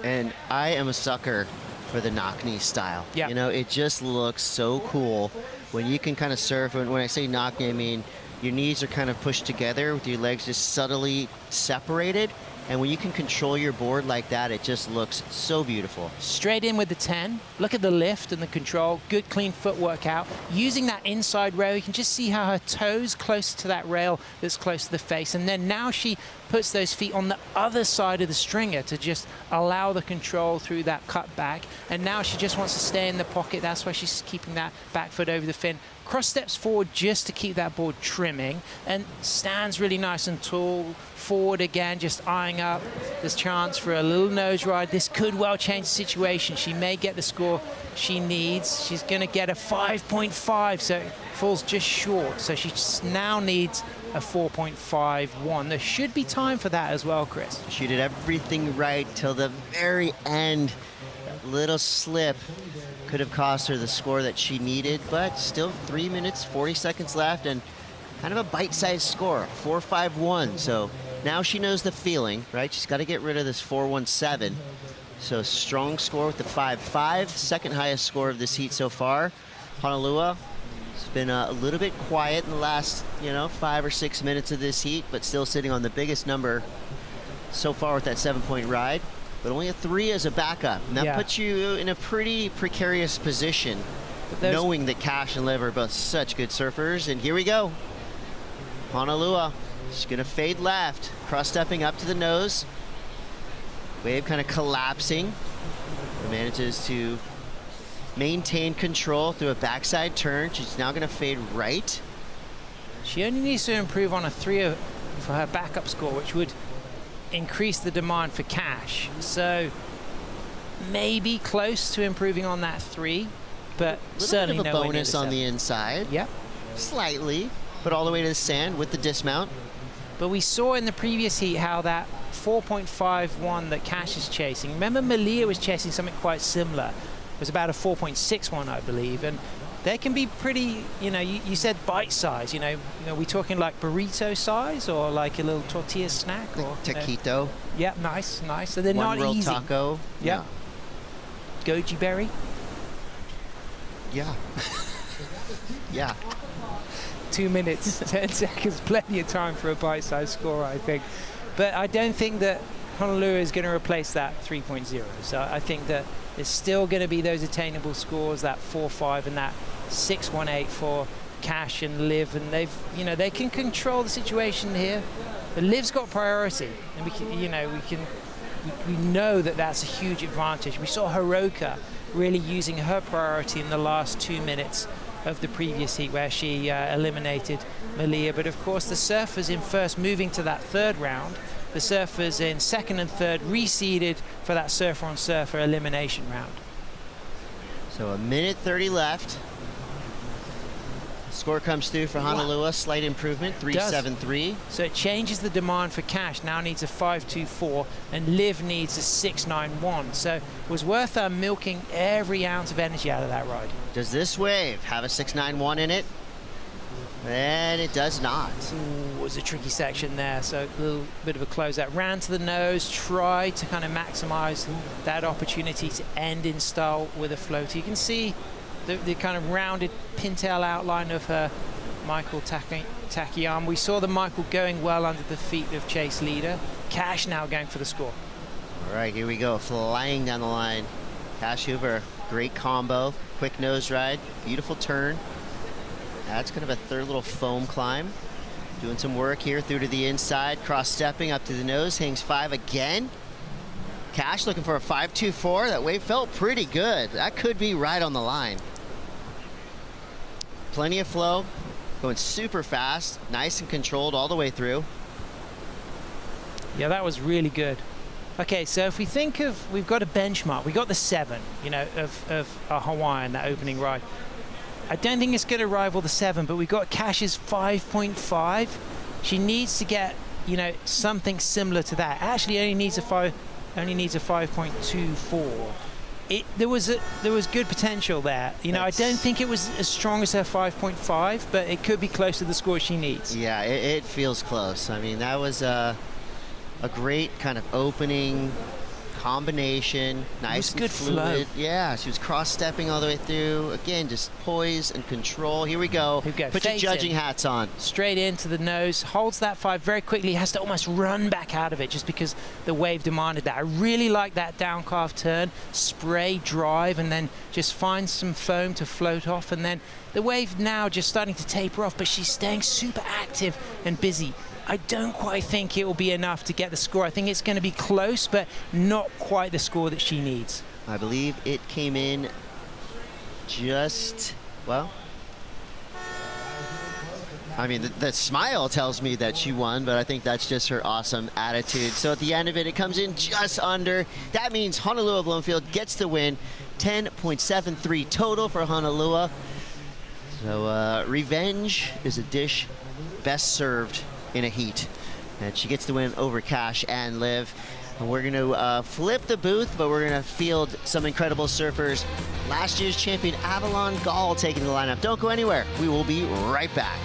And I am a sucker for the knock knee style. Yeah. You know, it just looks so cool when you can kind of surf. And when I say knock knee, I mean your knees are kind of pushed together with your legs just subtly separated. And when you can control your board like that, it just looks so beautiful. Straight in with the 10. Look at the lift and the control. Good, clean footwork out. Using that inside rail, you can just see how her toes close to that rail that's close to the face. And then now she puts those feet on the other side of the stringer to just allow the control through that cut back. And now she just wants to stay in the pocket. That's why she's keeping that back foot over the fin. Cross steps forward just to keep that board trimming, and stands really nice and tall. Forward again, just eyeing up. There's chance for a little nose ride. This could well change the situation. She may get the score she needs. She's going to get a 5.5, so it falls just short. So she now needs a 4.51. There should be time for that as well, Chris. She did everything right till the very end. That little slip could have cost her the score that she needed, but still 3 minutes, 40 seconds left, and kind of a bite-sized score, 4.51. So now she knows the feeling, right? She's got to get rid of this 4.17. So strong score with the 5.5, second highest score of this heat so far. Honolulu has been a little bit quiet in the last, 5 or 6 minutes of this heat, but still sitting on the biggest number so far with that 7-point ride. But only a 3 as a backup. And that puts you in a pretty precarious position, knowing that Cash and Liv are both such good surfers. And here we go. Honolulu, she's going to fade left, cross-stepping up to the nose. Wave kind of collapsing. Manages to maintain control through a backside turn. She's now going to fade right. She only needs to improve on a 3 for her backup score, which would increase the demand for Cash. So maybe close to improving on that 3, but certainly no nowhere near bonus the on 7. the inside. Yep. Slightly, but all the way to the sand with the dismount. But we saw in the previous heat how that 4.51 that Cash is chasing. Remember, Malia was chasing something quite similar. It was about a 4.61, I believe, and they can be pretty, you said bite size, we talking like burrito size or like a little tortilla snack? Or taquito. Yeah, nice. So they're not One-roll easy. taco. Yeah. Goji berry? Yeah. Yeah. 2 minutes, 10 seconds, plenty of time for a bite-sized score, I think. But I don't think that Honolulu is going to replace that 3.0. So I think that there's still going to be those attainable scores, that 4.5 and that 6.18 for Cash and Liv, and they can control the situation here. But Liv's got priority, and we know that that's a huge advantage. We saw Hiroka really using her priority in the last 2 minutes of the previous heat where she eliminated Malia. But of course the surfers in first moving to that third round, the surfers in second and third reseeded for that surfer on surfer elimination round. So a minute 30 left. Score comes through for Honolulu, slight improvement, 3.73. So it changes the demand for Cash, now needs a 5.24, and Liv needs a 6.91. So it was worth milking every ounce of energy out of that ride. Does this wave have a 6.91 in it? And it does not. Ooh, it was a tricky section there, so a little bit of a closeout. Ran to the nose, tried to kind of maximize that opportunity to end in style with a float. You can see the kind of rounded pintail outline of her Michael Takayama. We saw the Michael going well under the feet of chase leader. Cash now going for the score. All right, here we go, flying down the line. Cash Hoover, great combo, quick nose ride, beautiful turn. That's kind of a third little foam climb. Doing some work here through to the inside, cross-stepping up to the nose, hangs 5 again. Cash looking for a 5.24. That wave felt pretty good. That could be right on the line. Plenty of flow, going super fast, nice and controlled all the way through. Yeah, that was really good. Okay, so if we think of, we've got a benchmark. We got the 7, of a Hawaiian, that opening ride. I don't think it's going to rival the 7, but we've got Cash's 5.5. She needs to get, something similar to that. Actually, only needs a 5.24. There was good potential there. I don't think it was as strong as her 5.5, but it could be close to the score she needs. Yeah, it feels close. I mean, that was a great kind of opening combination, nice and good fluid. flow. Yeah, she was cross-stepping all the way through. Again, just poise and control. Here we go. Here we go. Put your Fades judging in. hats on. Straight into the nose, holds that 5 very quickly, has to almost run back out of it just because the wave demanded that. I really like that down calf turn, spray, drive, and then just find some foam to float off, and then the wave now just starting to taper off, but she's staying super active and busy. I don't quite think it will be enough to get the score. I think it's going to be close, but not quite the score that she needs. I believe it came in just, well, I mean, the smile tells me that she won, but I think that's just her awesome attitude. So at the end of it, it comes in just under. That means Honolua Bloomfield gets the win. 10.73 total for Honolua. So revenge is a dish best served in a heat. And she gets the win over Cash and Liv. And we're going to flip the booth, but we're going to field some incredible surfers. Last year's champion Avalon Gall taking the lineup. Don't go anywhere. We will be right back.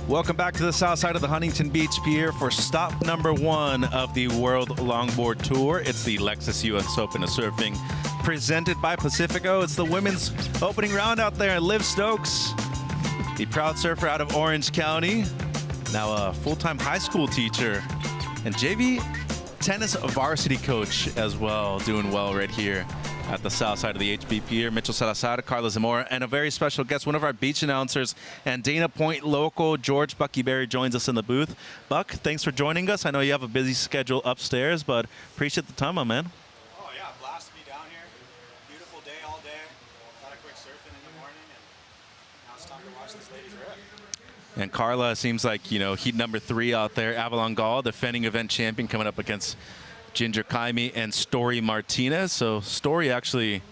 Welcome back to the south side of the Huntington Beach Pier for stop number 1 of the World Longboard Tour. It's the Lexus US Open of Surfing presented by Pacifico. It's the women's opening round out there. Liv Stokes, the proud surfer out of Orange County, now a full-time high school teacher, and JV tennis varsity coach as well, doing well right here at the south side of the HB Pier. Mitchell Salazar, Carla Zamora, and a very special guest, one of our beach announcers and Dana Point local, George Bucky Berry, joins us in the booth. Buck, thanks for joining us. I know you have a busy schedule upstairs, but appreciate the time, my man. Oh yeah, blast to be down here. Beautiful day all day. Got a quick surfing in the morning, and now it's time to watch this ladies rip. And Carla seems like, you know, heat number 3 out there. Avalon Gall, defending event champion, coming up against Ginger Kaimi and Story Martinez. So Story actually,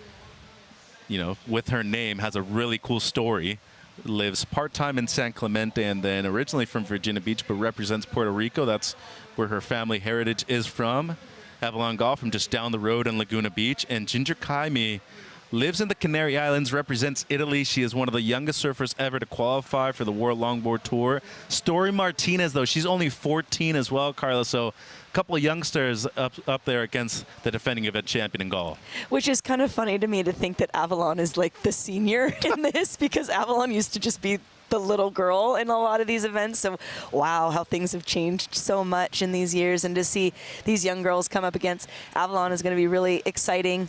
you know, with her name has a really cool story. Lives part-time in San Clemente and then originally from Virginia Beach, but represents Puerto Rico. That's where her family heritage is from. Avalon Gall from just down the road in Laguna Beach. And Ginger Kaimi lives in the Canary Islands, represents Italy. She is one of the youngest surfers ever to qualify for the World Longboard Tour. Story Martinez, though, she's only 14 as well, Carla. So a couple of youngsters up there against the defending event champion in Gall. Which is kind of funny to me to think that Avalon is like the senior in this, because Avalon used to just be the little girl in a lot of these events. So wow, how things have changed so much in these years, and to see these young girls come up against Avalon is going to be really exciting.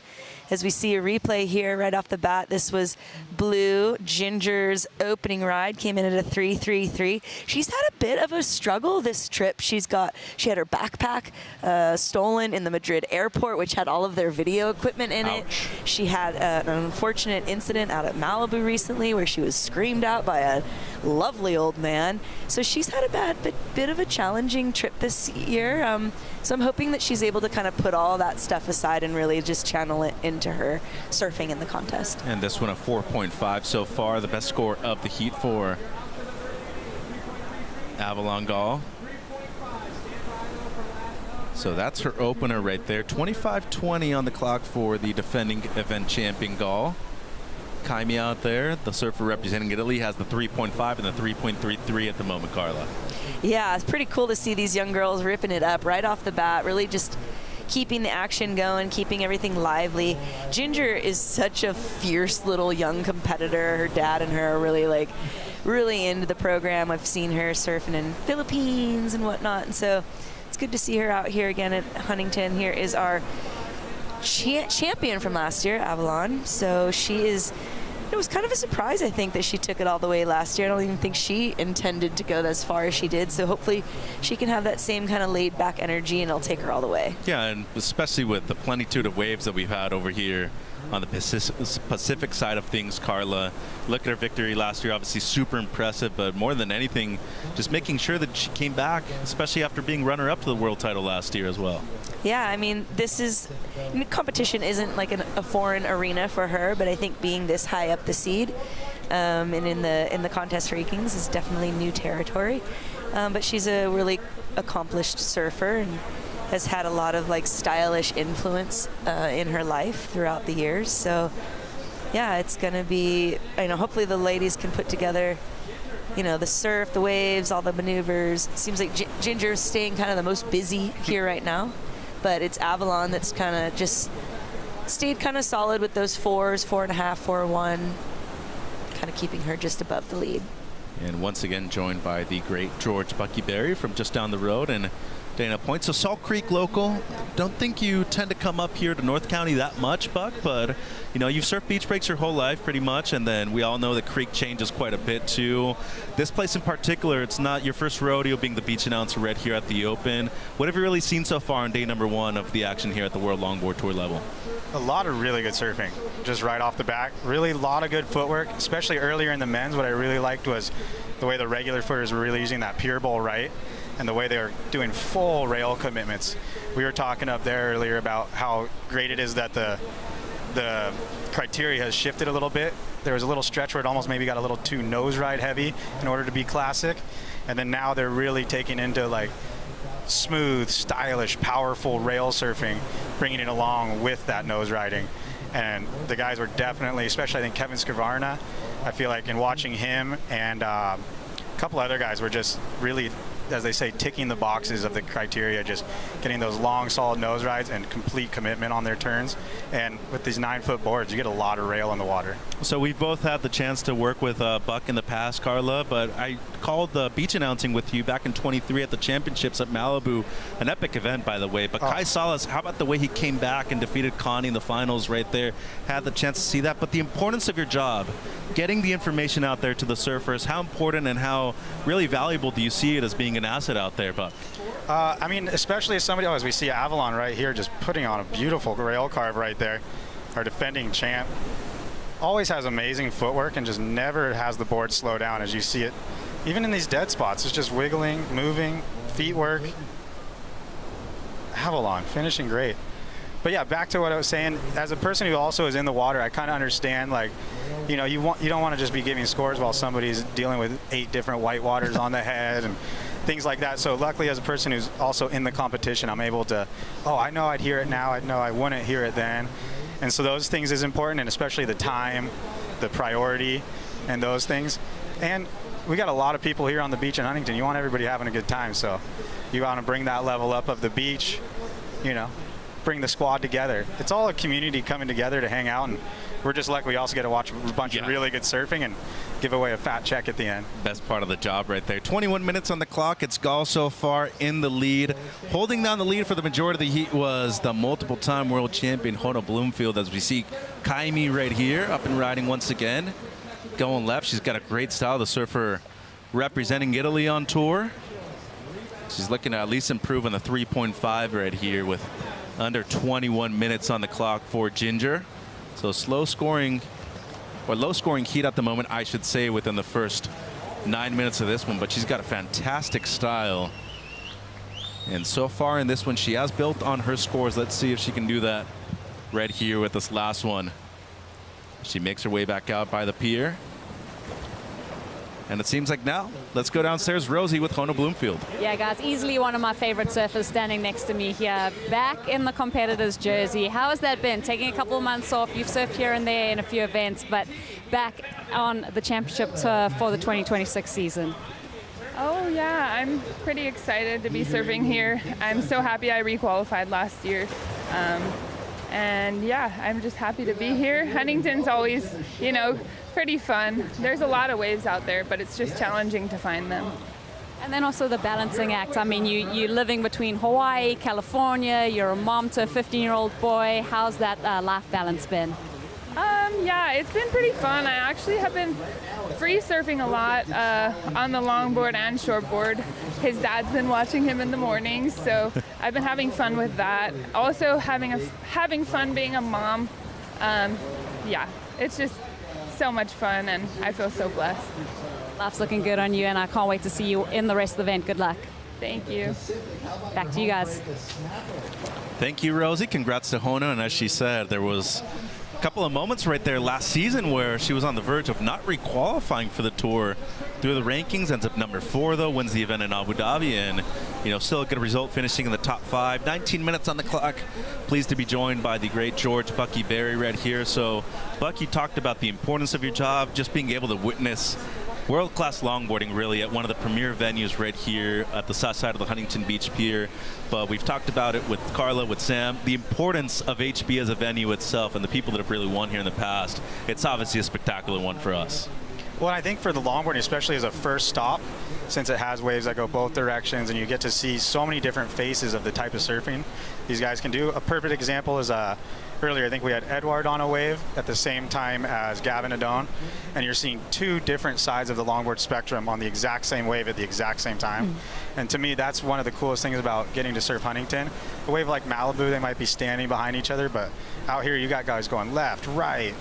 As we see a replay here right off the bat, this was Blue Ginger's opening ride, came in at a 3.33. She's had a bit of a struggle this trip. She had her backpack back, stolen in the Madrid airport, which had all of their video equipment in it. She had an unfortunate incident out at Malibu recently where she was screamed at by a lovely old man. So she's had a bit of a challenging trip this year. So I'm hoping that she's able to kind of put all that stuff aside and really just channel it into her surfing in the contest. And this one a 4.5 so far, the best score of the heat for Avalon Gall. So that's her opener right there. 25:20 on the clock for the defending event champion Gall. Kaimi out there, the surfer representing Italy, has the 3.5 and the 3.33 at the moment, Carla. Yeah, it's pretty cool to see these young girls ripping it up right off the bat, really just keeping the action going, keeping everything lively. Ginger is such a fierce little young competitor. Her dad and her are really into the program. I've seen her surfing in Philippines and whatnot, and so it's good to see her out here again at Huntington. Here is our champion from last year, Avalon. So she is, it was kind of a surprise, I think, that she took it all the way last year. I don't even think she intended to go as far as she did. So hopefully she can have that same kind of laid back energy and it'll take her all the way. Yeah, and especially with the plenitude of waves that we've had over here on the Pacific side of things, Carla. Look at her victory last year, obviously super impressive, but more than anything, just making sure that she came back, especially after being runner-up to the world title last year as well. Yeah, I mean, competition isn't like a foreign arena for her, but I think being this high up the seed and in the contest rankings is definitely new territory. But she's a really accomplished surfer and has had a lot of stylish influence in her life throughout the years. So yeah, it's gonna be, hopefully the ladies can put together, the surf, the waves, all the maneuvers. It seems like Ginger's staying kind of the most busy here right now, but it's Avalon that's kind of just stayed kind of solid with those 4s, 4.5, 4.1, kind of keeping her just above the lead. And once again joined by the great George Bucky Berry from just down the road and Dana Point. So Salt Creek local, don't think you tend to come up here to North County that much, Buck, but you've surfed beach breaks your whole life pretty much, and then we all know the creek changes quite a bit too. This place in particular, it's not your first rodeo being the beach announcer right here at the Open. What have you really seen so far on day number 1 of the action here at the World Longboard Tour level? A lot of really good surfing, just right off the bat. Really a lot of good footwork, especially earlier in the men's. What I really liked was the way the regular footers were really using that pier bowl right, and the way they were doing full rail commitments. We were talking up there earlier about how great it is that the criteria has shifted a little bit. There was a little stretch where it almost maybe got a little too nose ride heavy in order to be classic, and then now they're really taking into smooth, stylish, powerful rail surfing, bringing it along with that nose riding. And the guys were definitely, especially I think Kevin Scrivarna, I feel like in watching him and a couple other guys were just really, as they say, ticking the boxes of the criteria, just getting those long, solid nose rides and complete commitment on their turns. And with these 9-foot boards, you get a lot of rail in the water. So we've both had the chance to work with Buck in the past, Carla, but I called the beach announcing with you back in 23 at the championships at Malibu, an epic event, by the way. But Kai Salas, how about the way he came back and defeated Connie in the finals right there? Had the chance to see that. But the importance of your job, getting the information out there to the surfers, how important and how really valuable do you see it as being an asset out there, Buck? I mean, especially as somebody else, we see Avalon right here just putting on a beautiful rail carve right there. Our defending champ always has amazing footwork and just never has the board slow down as you see it. Even in these dead spots, it's just wiggling, moving, feet work. Avalon, finishing great. But yeah, back to what I was saying, as a person who also is in the water, I kind of understand, you don't want to just be giving scores while somebody's dealing with 8 different white waters on the head and things like that. So luckily, as a person who's also in the competition, I'm able to, I know I'd hear it now, I know I wouldn't hear it then. And so those things is important, and especially the time, the priority, and those things. And we got a lot of people here on the beach in Huntington. You want everybody having a good time, so you want to bring that level up of the beach, bring the squad together. It's all a community coming together to hang out, and we're just lucky we also get to watch a bunch of really good surfing and give away a fat check at the end. Best part of the job right there. 21 minutes on the clock. It's Gall so far in the lead. Holding down the lead for the majority of the heat was the multiple-time world champion Hona Bloomfield, as we see Kaimi right here up and riding once again. Going left. She's got a great style. The surfer representing Italy on tour. She's looking to at least improve on the 3.5 right here with under 21 minutes on the clock for Ginger. So slow scoring, or low scoring heat at the moment, I should say, within the first 9 minutes of this one, but she's got a fantastic style. And so far in this one, she has built on her scores. Let's see if she can do that right here with this last one. She makes her way back out by the pier. And it seems like now, let's go downstairs. Rosie with Hona Bloomfield. Yeah, guys, easily one of my favorite surfers standing next to me here, back in the competitor's jersey. How has that been? Taking a couple of months off, you've surfed here and there in a few events, but back on the championship tour for the 2026 season. Oh yeah, I'm pretty excited to be surfing here. I'm so happy I requalified last year. And yeah, I'm just happy to be here. Huntington's always, you know, pretty fun. There's a lot of waves out there, but it's just challenging to find them. And then also the balancing act. I mean, you're living between Hawaii, California, you're a mom to a 15-year-old boy. How's that life balance been? Yeah, it's been pretty fun. I actually have been free surfing a lot on the longboard and shortboard. His dad's been watching him in the mornings, so I've been having fun with that. Also having fun being a mom. Yeah, it's just so much fun, and I feel so blessed. Life's looking good on you, and I can't wait to see you in the rest of the event. Good luck. Thank you. Back to you guys. Thank you, Rosie. Congrats to Hona. And as she said, there was a couple of moments right there last season where she was on the verge of not requalifying for the tour through the rankings. Ends up number 4, though, wins the event in Abu Dhabi, and you know, still a good result, finishing in the top 5. 19 minutes on the clock. Pleased to be joined by the great George Bucky Berry right here. So, Buck, you talked about the importance of your job, just being able to witness world-class longboarding really at one of the premier venues right here at the south side of the Huntington Beach Pier. But we've talked about it with Carla, with Sam, the importance of HB as a venue itself and the people that have really won here in the past. It's obviously a spectacular one for us. Well, I think for the longboarding, especially as a first stop, since it has waves that go both directions and you get to see so many different faces of the type of surfing these guys can do. A perfect example is earlier, I think we had Edward on a wave at the same time as Gavin Adone, and you're seeing 2 different sides of the longboard spectrum on the exact same wave at the exact same time. And to me, that's one of the coolest things about getting to surf Huntington. A wave like Malibu, they might be standing behind each other, but out here you got guys going left, right.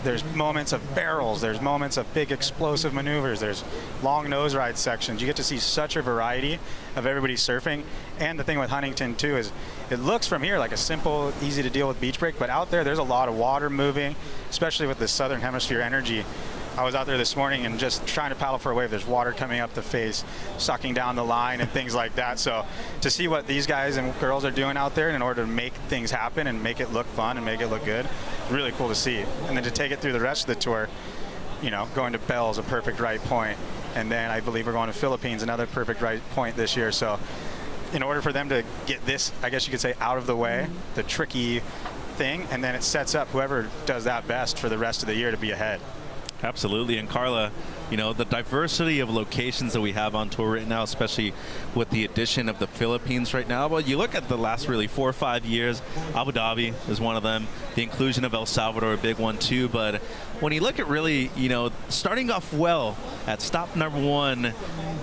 There's moments of barrels, there's moments of big explosive maneuvers, there's long nose ride sections. You get to see such a variety of everybody surfing. And the thing with Huntington too is it looks from here like a simple, easy to deal with beach break, but out there's a lot of water moving, especially with the southern hemisphere energy. I was out there this morning and just trying to paddle for a wave. There's water coming up the face, sucking down the line and things like that. So to see what these guys and girls are doing out there in order to make things happen and make it look fun and make it look good, really cool to see. And then to take it through the rest of the tour, you know, going to Bell's a perfect right point. And then I believe we're going to Philippines, another perfect right point this year. So in order for them to get this, I guess you could say, out of the way, the tricky thing, and then it sets up whoever does that best for the rest of the year to be ahead. Absolutely. And Carla, you know, the diversity of locations that we have on tour right now, especially with the addition of the Philippines right now. Well, you look at the last really 4 or 5 years, Abu Dhabi is one of them. The inclusion of El Salvador, a big one too. But when you look at really, you know, starting off well at stop number 1,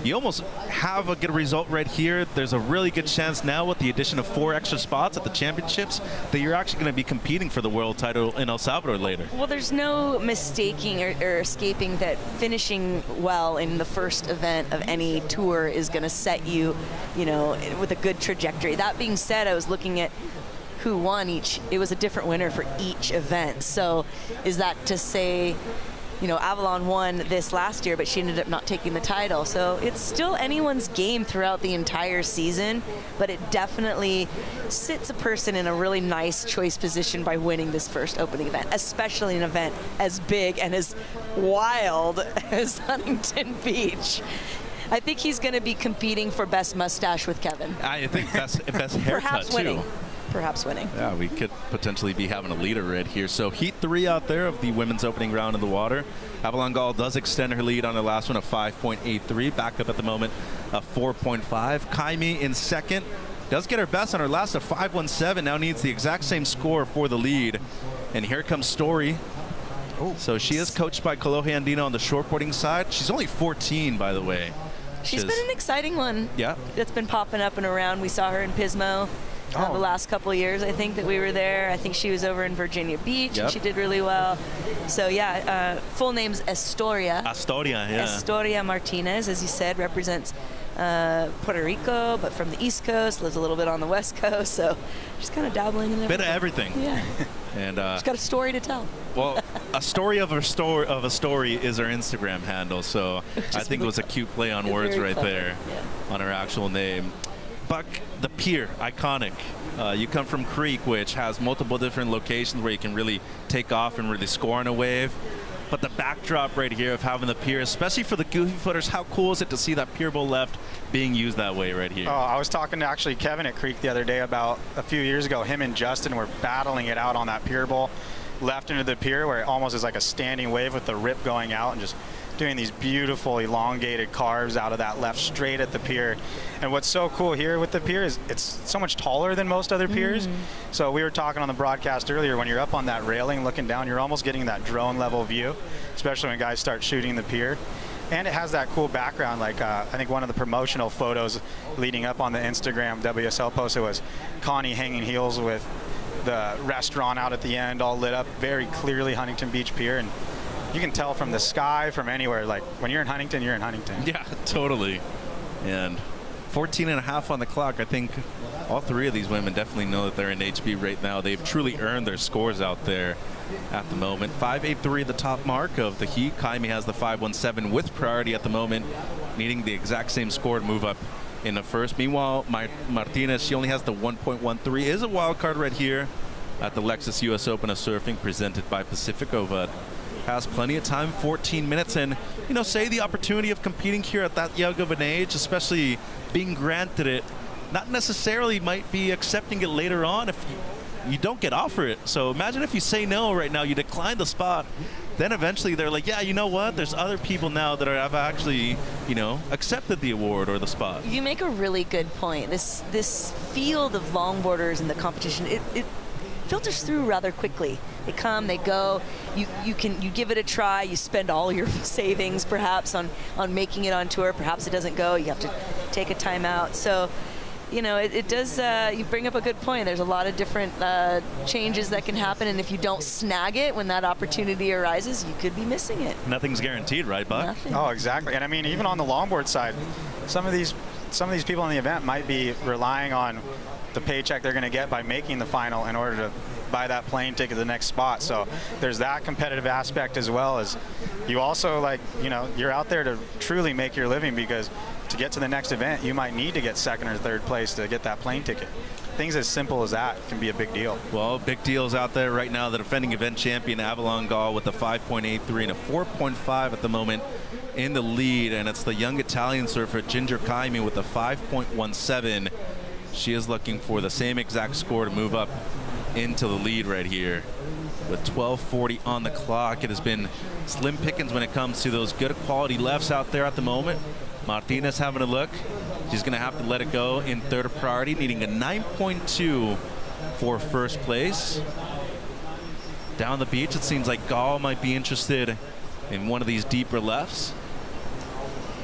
you almost have a good result right here. There's a really good chance now with the addition of 4 extra spots at the championships that you're actually going to be competing for the world title in El Salvador later. Well, there's no mistaking or escaping that finishing well in the first event of any tour is going to set you, you know, with a good trajectory. That being said, I was looking at who won each. It was a different winner for each event. So is that to say, you know, Avalon won this last year, but she ended up not taking the title. So it's still anyone's game throughout the entire season, but it definitely sits a person in a really nice choice position by winning this first opening event, especially an event as big and as wild as Huntington Beach. I think he's going to be competing for best mustache with Kevin. I think best haircut Perhaps winning. too. Perhaps winning. Yeah, we could potentially be having a leader right here. So heat 3 out there of the women's opening round in the water. Avalon Gall does extend her lead on the last one of 5.83. Back up at the moment of 4.5. Kaimi in second. Does get her best on her last of 5.17. Now needs the exact same score for the lead. And here comes Story. So she is coached by Kolohe Andino on the shortboarding side. She's only 14, by the way. She's been an exciting one. Yeah. That's been popping up and around. We saw her in Pismo the last couple of years, I think, that we were there. I think she was over in Virginia Beach, and she did really well. So, yeah, full name's Astoria. Astoria, yeah. Astoria Martinez, as you said, represents Puerto Rico, but from the East Coast, lives a little bit on the West Coast, so she's kind of dabbling in everything. Bit of everything. Yeah. And she's got a story to tell. Well, a story of a story is her Instagram handle, so I think it was a cute play on words right there on her actual name. Buck, the pier, iconic. You come from Creek, which has multiple different locations where you can really take off and really score on a wave. But the backdrop right here of having the pier, especially for the goofy footers, how cool is it to see that pier bowl left being used that way right here? Oh, I was talking to actually Kevin at Creek the other day about a few years ago. Him and Justin were battling it out on that pier bowl left into the pier, where it almost is like a standing wave with the rip going out, and just doing these beautiful elongated carves out of that left straight at the pier. And what's so cool here with the pier is it's so much taller than most other piers. So we were talking on the broadcast earlier, when you're up on that railing looking down, you're almost getting that drone level view, especially when guys start shooting the pier. And it has that cool background, like I think one of the promotional photos leading up on the Instagram WSL post, it was Connie hanging heels with the restaurant out at the end, all lit up, very clearly Huntington Beach Pier. And you can tell from the sky, from anywhere, like when you're in Huntington, you're in Huntington. Yeah, totally. And 14.5 on the clock. I think all three of these women definitely know that they're in HB right now. They've truly earned their scores out there at the moment. 5.83 the top mark of the heat. Kaimi has the 5.17 with priority at the moment, needing the exact same score to move up in the first. Meanwhile, Martinez, she only has the 1.13. Is a wild card right here at the Lexus US Open of Surfing presented by Pacifico, but has plenty of time, 14 minutes, and say the opportunity of competing here at that young of an age, especially being granted it, not necessarily might be accepting it later on if you don't get offered it. So imagine if you say no right now, you decline the spot, then eventually they're like, yeah, you know what, there's other people now that have actually accepted the award or the spot. You make a really good point. This field of longboarders in the competition, it filters through rather quickly. They come, they go. You give it a try. You spend all your savings perhaps on making it on tour. Perhaps it doesn't go. You have to take a time out. So, it does. You bring up a good point. There's a lot of different changes that can happen, and if you don't snag it when that opportunity arises, you could be missing it. Nothing's guaranteed, right, Buck? Nothing. Oh, exactly. And I mean, even on the longboard side, some of these people in the event might be relying on the paycheck they're going to get by making the final in order to buy that plane ticket to the next spot. So there's that competitive aspect, as well as you also you're out there to truly make your living, because to get to the next event you might need to get second or third place to get that plane ticket. Things as simple as that can be a big deal. Well, big deals out there right now. The defending event champion Avalon Gall with a 5.83 and a 4.5 at the moment in the lead, and it's the young Italian surfer Ginger Kaimi with a 5.17. She is looking for the same exact score to move up into the lead right here with 12:40 on the clock. It has been slim pickings when it comes to those good quality lefts out there at the moment. Martinez having a look. She's going to have to let it go in third priority, needing a 9.2 for first place. Down the beach, it seems like Gall might be interested in one of these deeper lefts.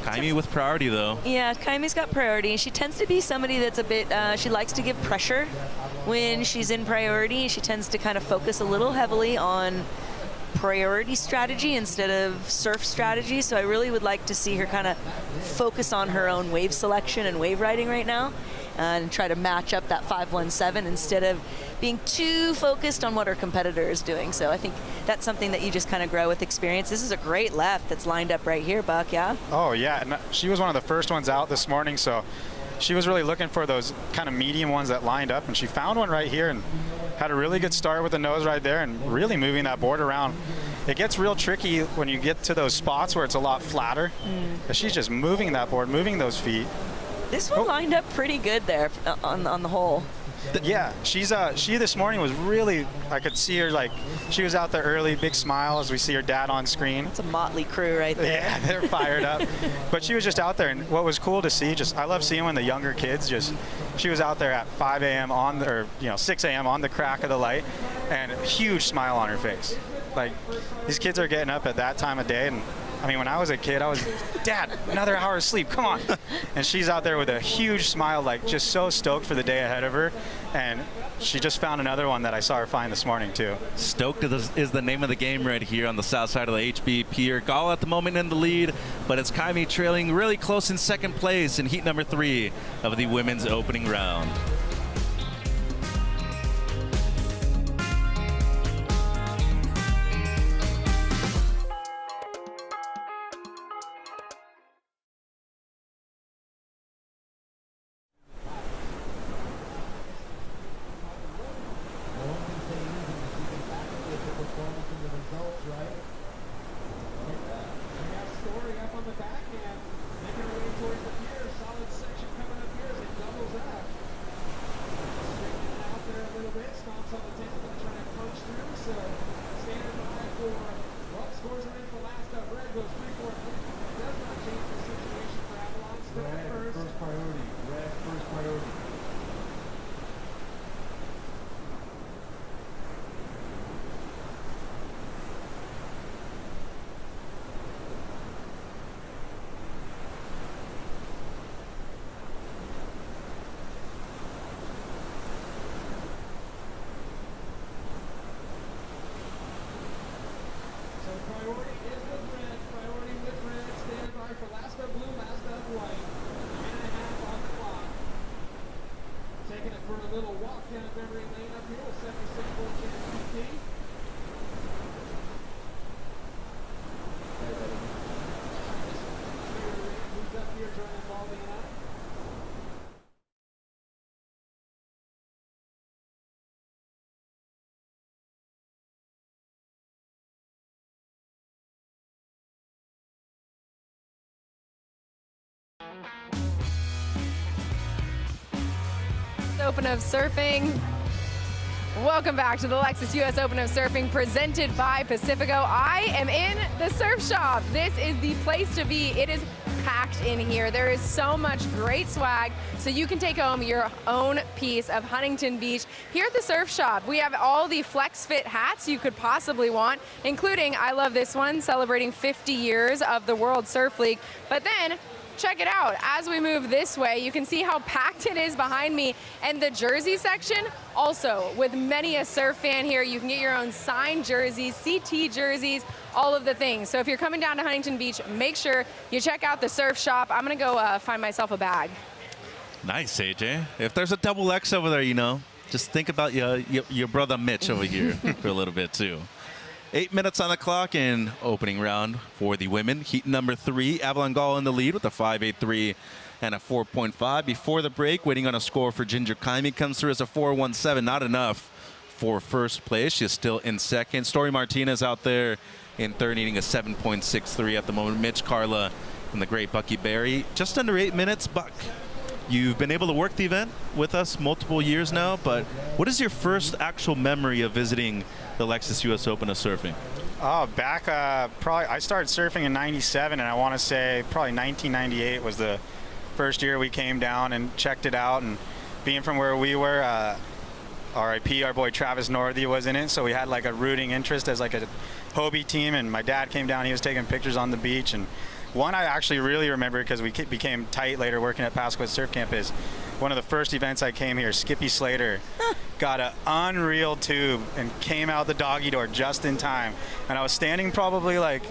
Kaimi with priority, though. Yeah, Kaimi's got priority. She tends to be somebody that's a bit, she likes to give pressure when she's in priority. She tends to kind of focus a little heavily on priority strategy instead of surf strategy. So I really would like to see her kind of focus on her own wave selection and wave riding right now, and try to match up that 5.17 instead of being too focused on what her competitor is doing. So I think that's something that you just kind of grow with experience. This is a great left that's lined up right here, Buck, yeah? Oh, yeah. And she was one of the first ones out this morning, so she was really looking for those kind of medium ones that lined up, and she found one right here and had a really good start with the nose right there and really moving that board around. It gets real tricky when you get to those spots where it's a lot flatter. She's just moving that board, moving those feet. This one lined up pretty good there on the hole. Yeah, she this morning was really, I could see her, like, she was out there early, big smile as we see her dad on screen. It's a motley crew right there. Yeah, they're fired up. But she was just out there, and what was cool to see, I love seeing when the younger kids she was out there at 5 a.m. 6 a.m. on the crack of the light, and a huge smile on her face. Like, these kids are getting up at that time of day, and I mean, when I was a kid, I was, Dad, another hour of sleep, come on. And she's out there with a huge smile, like just so stoked for the day ahead of her. And she just found another one that I saw her find this morning too. Stoked is the name of the game right here on the south side of the HB Pier. Gala at the moment in the lead, but it's Kaimi trailing really close in second place in heat number 3 of the women's opening round. Open of Surfing. Welcome back to the Lexus US Open of Surfing presented by Pacifico. I am in the surf shop. This is the place to be. It is packed in here. There is so much great swag, so you can take home your own piece of Huntington Beach. Here at the surf shop, we have all the flex fit hats you could possibly want, including, I love this one, celebrating 50 years of the World Surf League. But then, check it out. As we move this way, you can see how packed it is behind me. And the jersey section, also with many a surf fan here, you can get your own signed jerseys, CT jerseys, all of the things. So if you're coming down to Huntington Beach, make sure you check out the surf shop. I'm gonna go find myself a bag. Nice, AJ. If there's a double X over there, you know, just think about your brother Mitch over here for a little bit too. 8 minutes on the clock in opening round for the women. Heat number 3, Avalon Gall in the lead with a 5.83 and a 4.5. Before the break, waiting on a score for Ginger Kaimi, comes through as a 4.17. Not enough for first place. She's still in second. Story Martinez out there in third, needing a 7.63 at the moment. Mitch, Carla, and the great Bucky Berry. Just under 8 minutes, Buck. You've been able to work the event with us multiple years now, but what is your first actual memory of visiting the Lexus US Open of Surfing? Oh, back probably I started surfing in '97, and I want to say probably 1998 was the first year we came down and checked it out. And being from where we were, RIP, our boy Travis Northey was in it, so we had like a rooting interest as like a Hobie team. And my dad came down; he was taking pictures on the beach. And one I actually really remember because we became tight later working at Pacifico Surf Camp is one of the first events I came here. Skippy Slater got an unreal tube and came out the doggy door just in time. And I was standing probably like,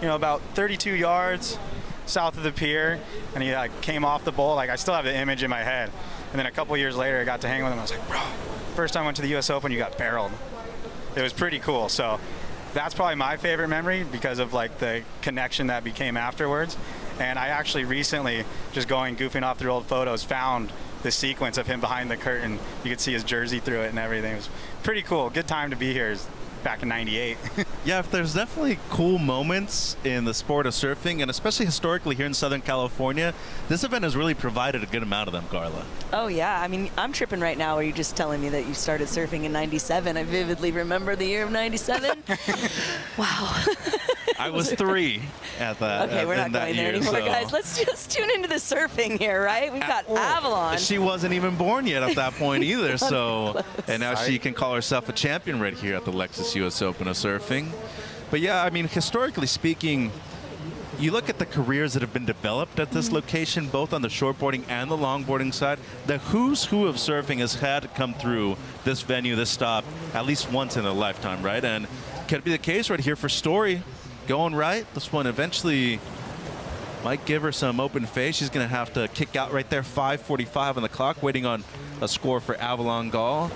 you know, about 32 yards south of the pier, and he like came off the bowl. Like I still have the image in my head. And then a couple years later, I got to hang with him. I was like, bro, first time I went to the US Open, you got barreled. It was pretty cool. So that's probably my favorite memory because of like the connection that became afterwards. And I actually recently, just goofing off through old photos, found the sequence of him behind the curtain. You could see his jersey through it and everything. It was pretty cool. Good time to be here back in '98. Yeah, there's definitely cool moments in the sport of surfing, and especially historically here in Southern California, this event has really provided a good amount of them, Carla. Oh, yeah. I mean, I'm tripping right now. Are you just telling me that you started surfing in '97? I vividly remember the year of '97. Wow. I was 3 at that. Okay, we're not going there anymore, guys. Let's just tune into the surfing here, right? We've got Avalon. She wasn't even born yet at that point either, so and now she can call herself a champion right here at the Lexus US Open of Surfing. But yeah, I mean, historically speaking, you look at the careers that have been developed at this location, both on the shortboarding and the longboarding side, the who's who of surfing has had to come through this venue, this stop, at least once in a lifetime, right? And could be the case right here for Story going right. This one eventually might give her some open face. She's going to have to kick out right there, 5:45 on the clock, waiting on a score for Avalon Gall.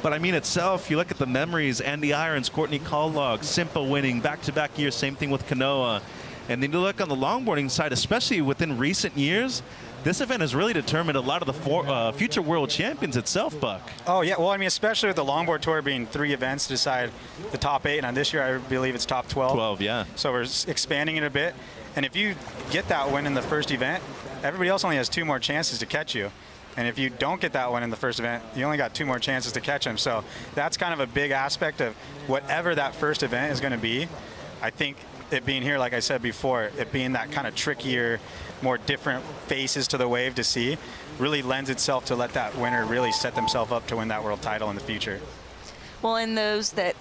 But I mean itself, you look at the memories, Andy Irons, Courtney Kellogg, Simpa winning back-to-back years, same thing with Kanoa. And then you look on the longboarding side, especially within recent years, this event has really determined a lot of the future world champions itself, Buck. Oh, yeah. Well, I mean, especially with the Longboard Tour being 3 events to decide the top 8. And this year, I believe it's top 12. 12, yeah. So we're expanding it a bit. And if you get that win in the first event, everybody else only has 2 more chances to catch you. And if you don't get that one in the first event, you only got 2 more chances to catch them. So that's kind of a big aspect of whatever that first event is going to be. I think it being here, like I said before, it being that kind of trickier, more different faces to the wave to see, really lends itself to let that winner really set themselves up to win that world title in the future. Well, and those that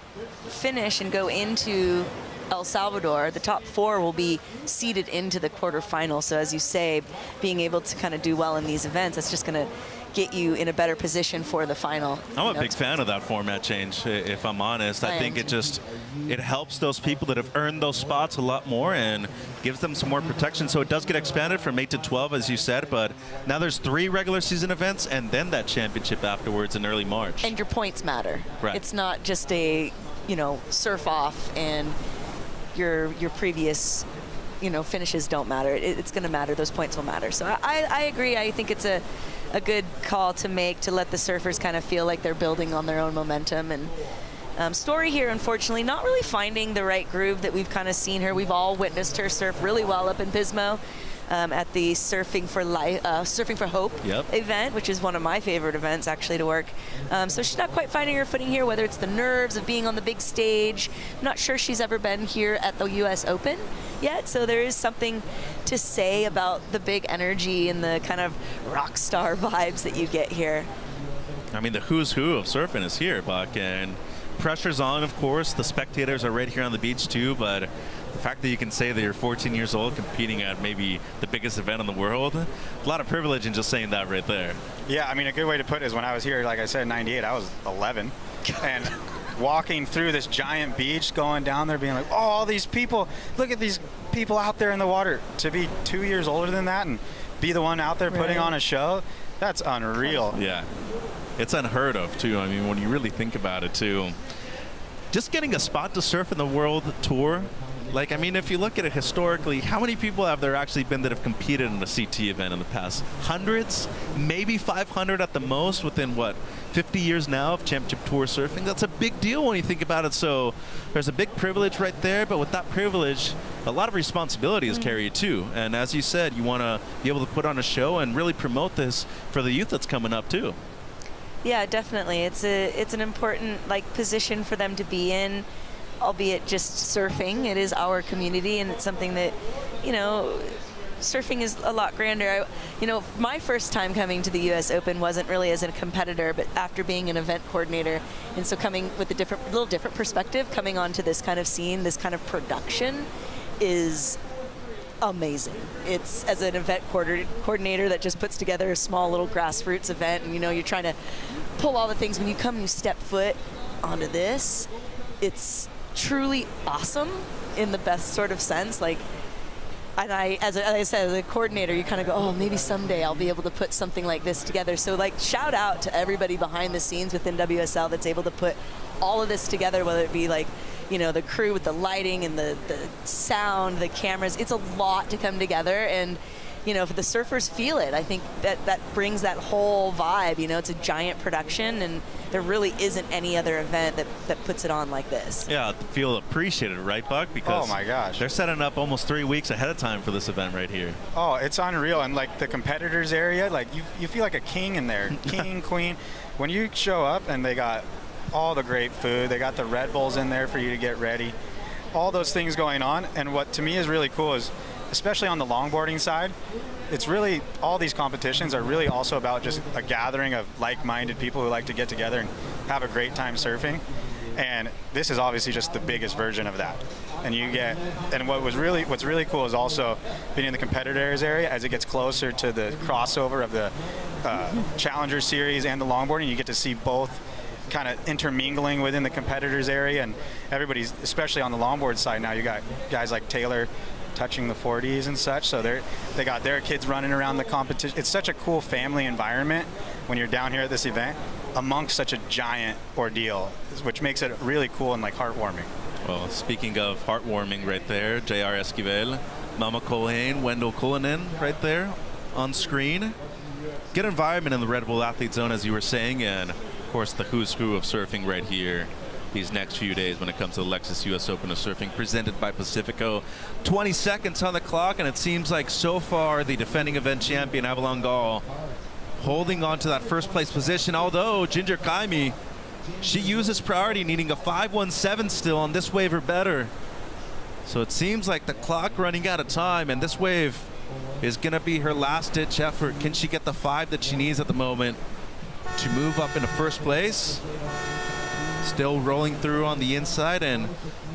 finish and go into El Salvador, the top 4 will be seeded into the quarterfinal. So as you say, being able to kind of do well in these events, that's just going to get you in a better position for the final. I'm a big fan of that format change, if I'm honest. I think it helps those people that have earned those spots a lot more and gives them some more protection. So it does get expanded from 8 to 12, as you said, but now there's 3 regular season events and then that championship afterwards in early March. And your points matter. Right. It's not just a, surf off and your previous, finishes don't matter. It's going to matter. Those points will matter. So I agree. I think it's a good call to make to let the surfers kind of feel like they're building on their own momentum. And Story here, unfortunately, not really finding the right groove that we've kind of seen her. We've all witnessed her surf really well up in Pismo at the Surfing for Hope event, which is one of my favorite events actually to work. So she's not quite finding her footing here, whether it's the nerves of being on the big stage. I'm not sure she's ever been here at the U.S. Open yet, so there is something to say about the big energy and the kind of rock star vibes that you get here. I mean, the who's who of surfing is here, Buck, and pressure's on, of course. The spectators are right here on the beach too, but the fact that you can say that you're 14 years old competing at maybe the biggest event in the world, a lot of privilege in just saying that right there. Yeah, I mean, a good way to put it is when I was here, like I said, in 98, I was 11. And walking through this giant beach, going down there, being like, oh, all these people, look at these people out there in the water. To be 2 years older than that and be the one out there putting on a show, that's unreal. Yeah, it's unheard of, too. I mean, when you really think about it, too. Just getting a spot to surf in the World Tour, like, I mean, if you look at it historically, how many people have there actually been that have competed in a CT event in the past? Hundreds? Maybe 500 at the most within, 50 years now of championship tour surfing? That's a big deal when you think about it. So there's a big privilege right there, but with that privilege, a lot of responsibility is carried too. And as you said, you want to be able to put on a show and really promote this for the youth that's coming up too. Yeah, definitely. It's an important position for them to be in, albeit just surfing. It is our community, and it's something that, surfing is a lot grander. My first time coming to the U.S. Open wasn't really as a competitor, but after being an event coordinator, and so coming with a little different perspective, coming onto this kind of scene, this kind of production is amazing. It's as an event coordinator that just puts together a small little grassroots event, and you're trying to pull all the things. When you come and you step foot onto this, it's truly awesome in the best sort of sense. And as I said, as a coordinator, you kind of go, oh, maybe someday I'll be able to put something like this together. So shout out to everybody behind the scenes within WSL that's able to put all of this together, whether it be the crew with the lighting and the sound, the cameras. It's a lot to come together, and if the surfers feel it, I think that brings that whole vibe. It's a giant production, and there really isn't any other event that puts it on like this. Yeah, feel appreciated, right, Buck? Because oh my gosh, they're setting up almost 3 weeks ahead of time for this event right here. Oh, it's unreal. And the competitors area, you feel like a king in there, king, queen. When you show up and they got all the great food, they got the Red Bulls in there for you to get ready, all those things going on. And what to me is really cool is, especially on the longboarding side, it's really, all these competitions are really also about just a gathering of like-minded people who like to get together and have a great time surfing. And this is obviously just the biggest version of that. And what's really cool is also being in the competitors area as it gets closer to the crossover of the Challenger Series and the longboarding. You get to see both kind of intermingling within the competitors area, and everybody's, especially on the longboard side now, you got guys like Taylor touching the 40s and such, so they got their kids running around the competition. It's such a cool family environment when you're down here at this event amongst such a giant ordeal, which makes it really cool and like heartwarming. Well, speaking of heartwarming right there, J.R. Esquivel, Mama Culhane, Wendell Cullinan right there on screen. Good environment in the Red Bull Athlete Zone, as you were saying, and of course the who's who of surfing right here these next few days when it comes to the Lexus US Open of Surfing presented by Pacifico. 20 seconds on the clock, and it seems like so far the defending event champion Avalon Gall holding on to that first place position, although Ginger Kaimi, she uses priority, needing a 5:17 still on this wave or better. So it seems like the clock running out of time, and this wave is going to be her last-ditch effort. Can she get the 5 that she needs at the moment to move up into first place? Still rolling through on the inside, and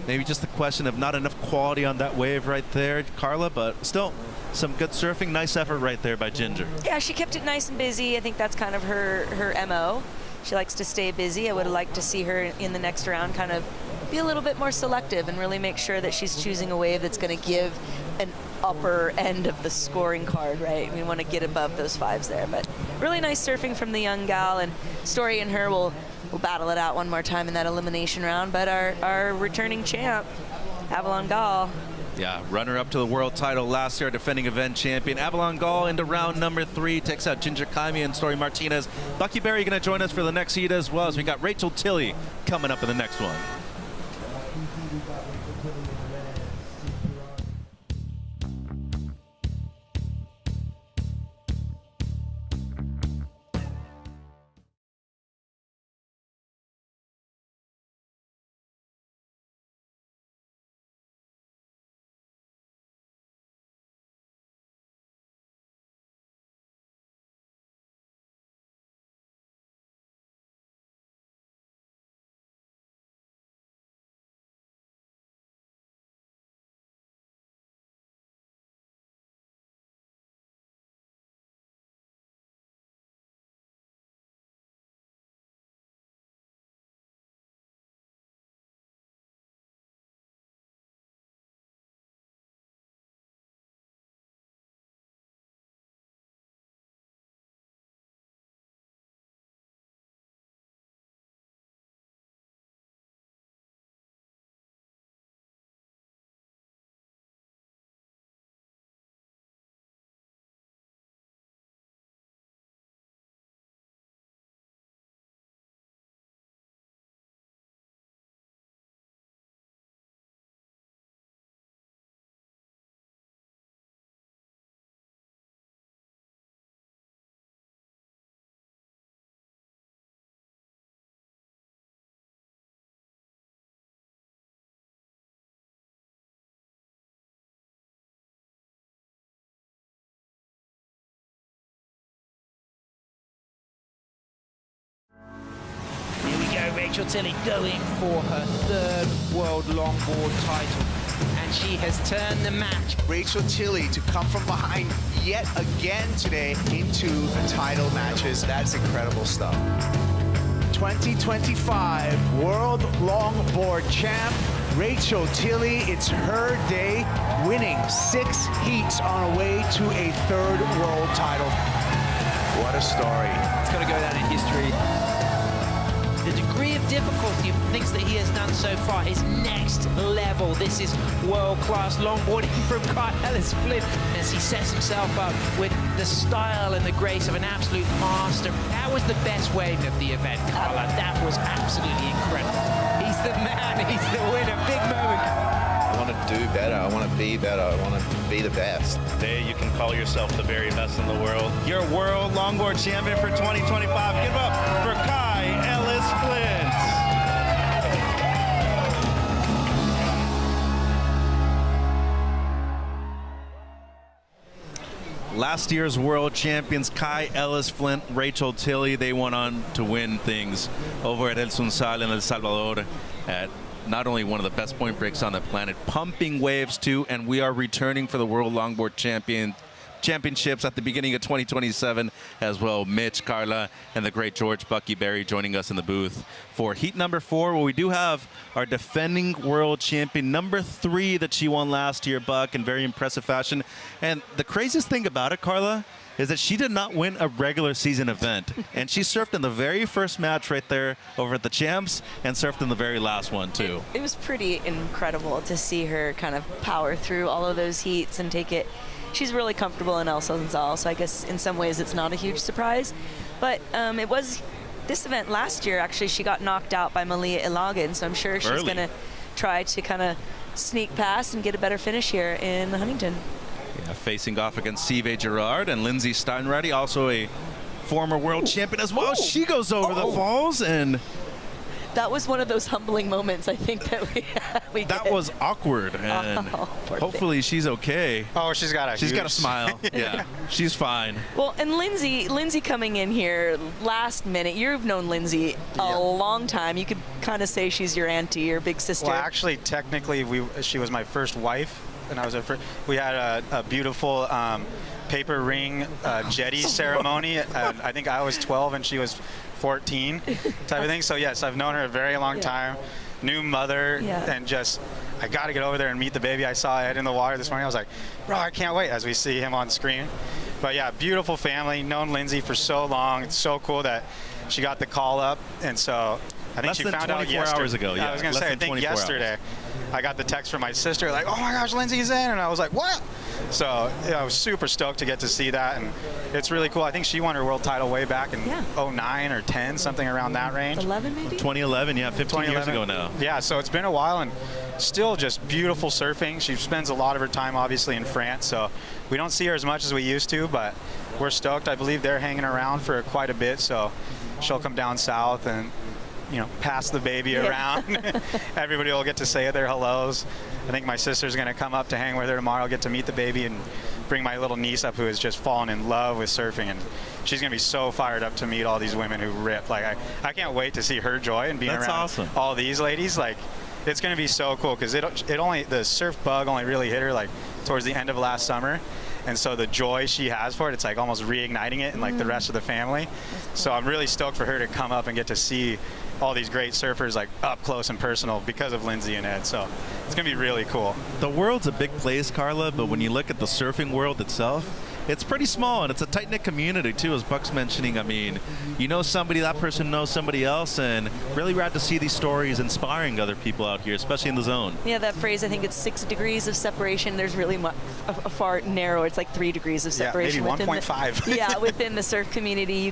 maybe just the question of not enough quality on that wave right there, Carla, but still some good surfing. Nice effort right there by Ginger. Yeah, she kept it nice and busy. I think that's kind of her MO. She likes to stay busy. I would have liked to see her in the next round kind of be a little bit more selective and really make sure that she's choosing a wave that's going to give an upper end of the scoring card, right? We want to get above those 5s there. But really nice surfing from the young gal, and Story and her will battle it out one more time in that elimination round. But our returning champ, Avalon Gall. Yeah, runner-up to the world title last year, defending event champion. Avalon Gall into round number 3, takes out Ginger Kaimi and Story Martinez. Bucky Berry going to join us for the next heat as well, as we got Rachel Tilley coming up in the next one. Rachel Tilley going for her 3rd world longboard title, and she has turned the match. Rachel Tilley to come from behind yet again today into the title matches. That's incredible stuff. 2025 World Longboard Champ, Rachel Tilley. It's her day, winning 6 heats on her way to a 3rd world title. What a story. It's got to go down in history. The degree of difficulty of things that he has done so far is next level. This is world-class longboarding from Kyle Ellis Flynn as he sets himself up with the style and the grace of an absolute master. That was the best wave of the event, Carla. That was absolutely incredible. He's the man, he's the winner. Big moment. I want to do better. I want to be better. I want to be the best. Today you can call yourself the very best in the world. You're world longboard champion for 2025. Give up for Kai Ellis Flint. Last year's world champions Kai Ellis Flint, Rachel Tilley, they went on to win things over at El Sunsal in El Salvador at not only one of the best point breaks on the planet, pumping waves too, and we are returning for the World Longboard Championships at the beginning of 2027 as well. Mitch, Carla, and the great George Bucky Berry joining us in the booth for heat number 4, where we do have our defending world champion, number 3, that she won last year, Buck, in very impressive fashion. And the craziest thing about it, Carla, is that she did not win a regular season event. And she surfed in the very first match right there over at the Champs and surfed in the very last one, too. It was pretty incredible to see her kind of power through all of those heats and take it. She's really comfortable in El Salazar, so I guess in some ways it's not a huge surprise. But it was this event last year, actually, she got knocked out by Malia Ilagan, so I'm sure she's going to try to kind of sneak past and get a better finish here in Huntington. Yeah, facing off against Sive Gerard and Lindsay Steinready, also a former world champion as well. She goes over the falls, and that was one of those humbling moments, I think, that we that did. was awkward, and hopefully she's okay. Oh, she's got a smile. Yeah, she's fine. Well, and Lindsay coming in here last minute. You've known Lindsay a long time. You could kind of say she's your auntie, your big sister. Well, actually, technically, she was my first wife, and I was her first. We had a beautiful paper ring jetty ceremony. I think I was 12 and she was 14 type of thing. So yes, I've known her a very long time. New mother, and just I got to get over there and meet the baby. I saw Ed in the water this morning. I was like, bro, I can't wait, as we see him on screen. But yeah, beautiful family. Known Lindsay for so long. It's so cool that she got the call up, and so I think she found out yesterday. Hours ago. Yeah, I was gonna say, I think yesterday. I got the text from my sister, like, oh my gosh, Lindsay's in, and I was like, what? So yeah, I was super stoked to get to see that, and it's really cool. I think she won her world title way back in 09 or 10, something around that range. 11 maybe? 2011, yeah, 15 years ago now. Yeah, so it's been a while, and still just beautiful surfing. She spends a lot of her time, obviously, in France, so we don't see her as much as we used to, but we're stoked. I believe they're hanging around for quite a bit, so she'll come down south and pass the baby around. Everybody will get to say their hellos. I think my sister's going to come up to hang with her tomorrow, get to meet the baby, and bring my little niece up who has just fallen in love with surfing. And she's going to be so fired up to meet all these women who rip. Like, I can't wait to see her joy and being around all these ladies. Like, it's going to be so cool because the surf bug only really hit her like towards the end of last summer. And so the joy she has for it, it's like almost reigniting it in like the rest of the family. Cool. So I'm really stoked for her to come up and get to see all these great surfers like up close and personal because of Lindsay and Ed. So it's gonna be really cool. The world's a big place, Carla, but when you look at the surfing world itself, it's pretty small, and it's a tight-knit community too, as Buck's mentioning. I mean, you know somebody, that person knows somebody else, and really rad to see these stories inspiring other people out here, especially in the zone. Yeah, that phrase, I think it's 6 degrees of separation. There's really a far narrow, it's like 3 degrees of separation. Yeah, maybe 1.5. Within the surf community, you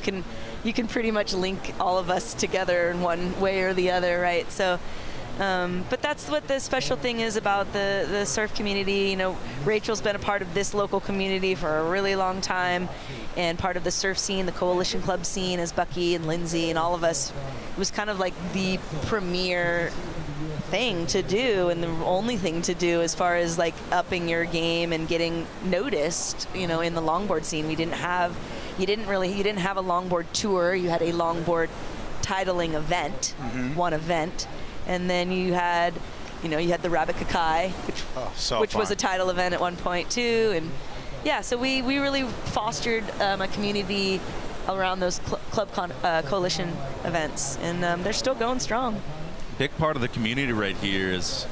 can pretty much link all of us together in one way or the other, right? So, but that's what the special thing is about the surf community. Rachel's been a part of this local community for a really long time, and part of the surf scene, the coalition club scene, as Bucky and Lindsay and all of us. It was kind of like the premier thing to do and the only thing to do as far as like upping your game and getting noticed, in the longboard scene. You didn't have a longboard tour. You had a longboard titling event, one event. And then you had the Rabbit Kakai, which was a title event at one point too. And yeah, so we really fostered a community around those club coalition events, and they're still going strong. Big part of the community right here is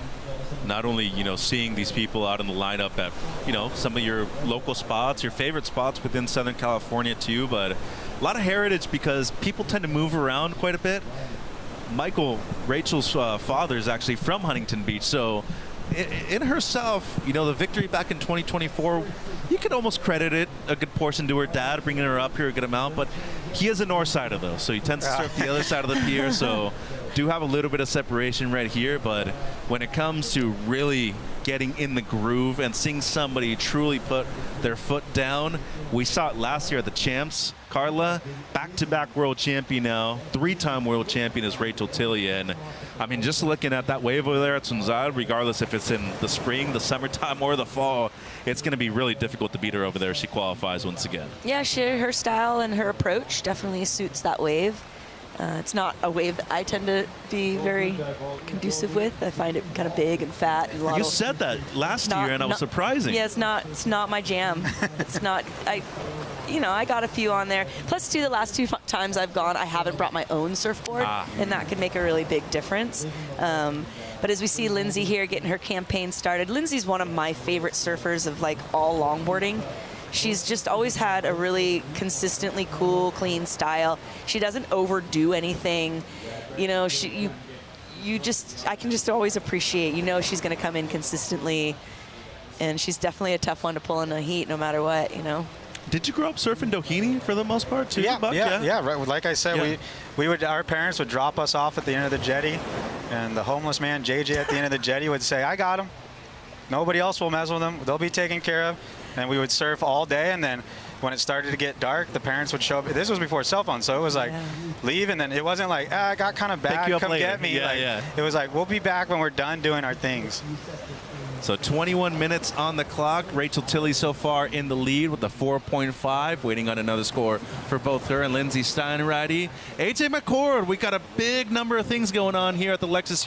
not only seeing these people out in the lineup at some of your local spots, your favorite spots within Southern California too, but a lot of heritage because people tend to move around quite a bit. Michael, Rachel's father, is actually from Huntington Beach, so in herself, the victory back in 2024, you could almost credit it a good portion to her dad bringing her up here a good amount, but he is a north sider though, so he tends to surf the other side of the pier, so do have a little bit of separation right here. But when it comes to really getting in the groove and seeing somebody truly put their foot down, we saw it last year at the Champs. Carla, back-to-back world champion now, 3-time world champion is Rachel Tilley. And I mean, just looking at that wave over there at Sunzad, regardless if it's in the spring, the summertime, or the fall, it's going to be really difficult to beat her over there if she qualifies once again. Yeah, her style and her approach definitely suits that wave. It's not a wave that I tend to be very conducive with. I find it kind of big and fat. And a lot You of, said that last year, and I was surprising. Yeah, it's not my jam. It's not. I got a few on there. Plus, the last 2 times I've gone, I haven't brought my own surfboard, and that could make a really big difference. But as we see Lindsay here getting her campaign started, Lindsay's one of my favorite surfers of like all longboarding. She's just always had a really consistently cool, clean style. She doesn't overdo anything. I can just always appreciate, she's going to come in consistently, and she's definitely a tough one to pull in the heat no matter what, Did you grow up surfing Doheny for the most part too? Yeah, Buck? yeah. Right. Like I said, our parents would drop us off at the end of the jetty, and the homeless man JJ at the end of the jetty would say, "I got him. Nobody else will mess with them. They'll be taken care of." And we would surf all day, and then when it started to get dark, the parents would show up. This was before cell phones, so it was like leave, and then it wasn't like I got kind of bad, come later. get me. It was like we'll be back when we're done doing our things. So 21 minutes on the clock. Rachel Tilley so far in the lead with a 4.5, waiting on another score for both her and Lindsay Steinreity. AJ McCord, we got a big number of things going on here at the Lexus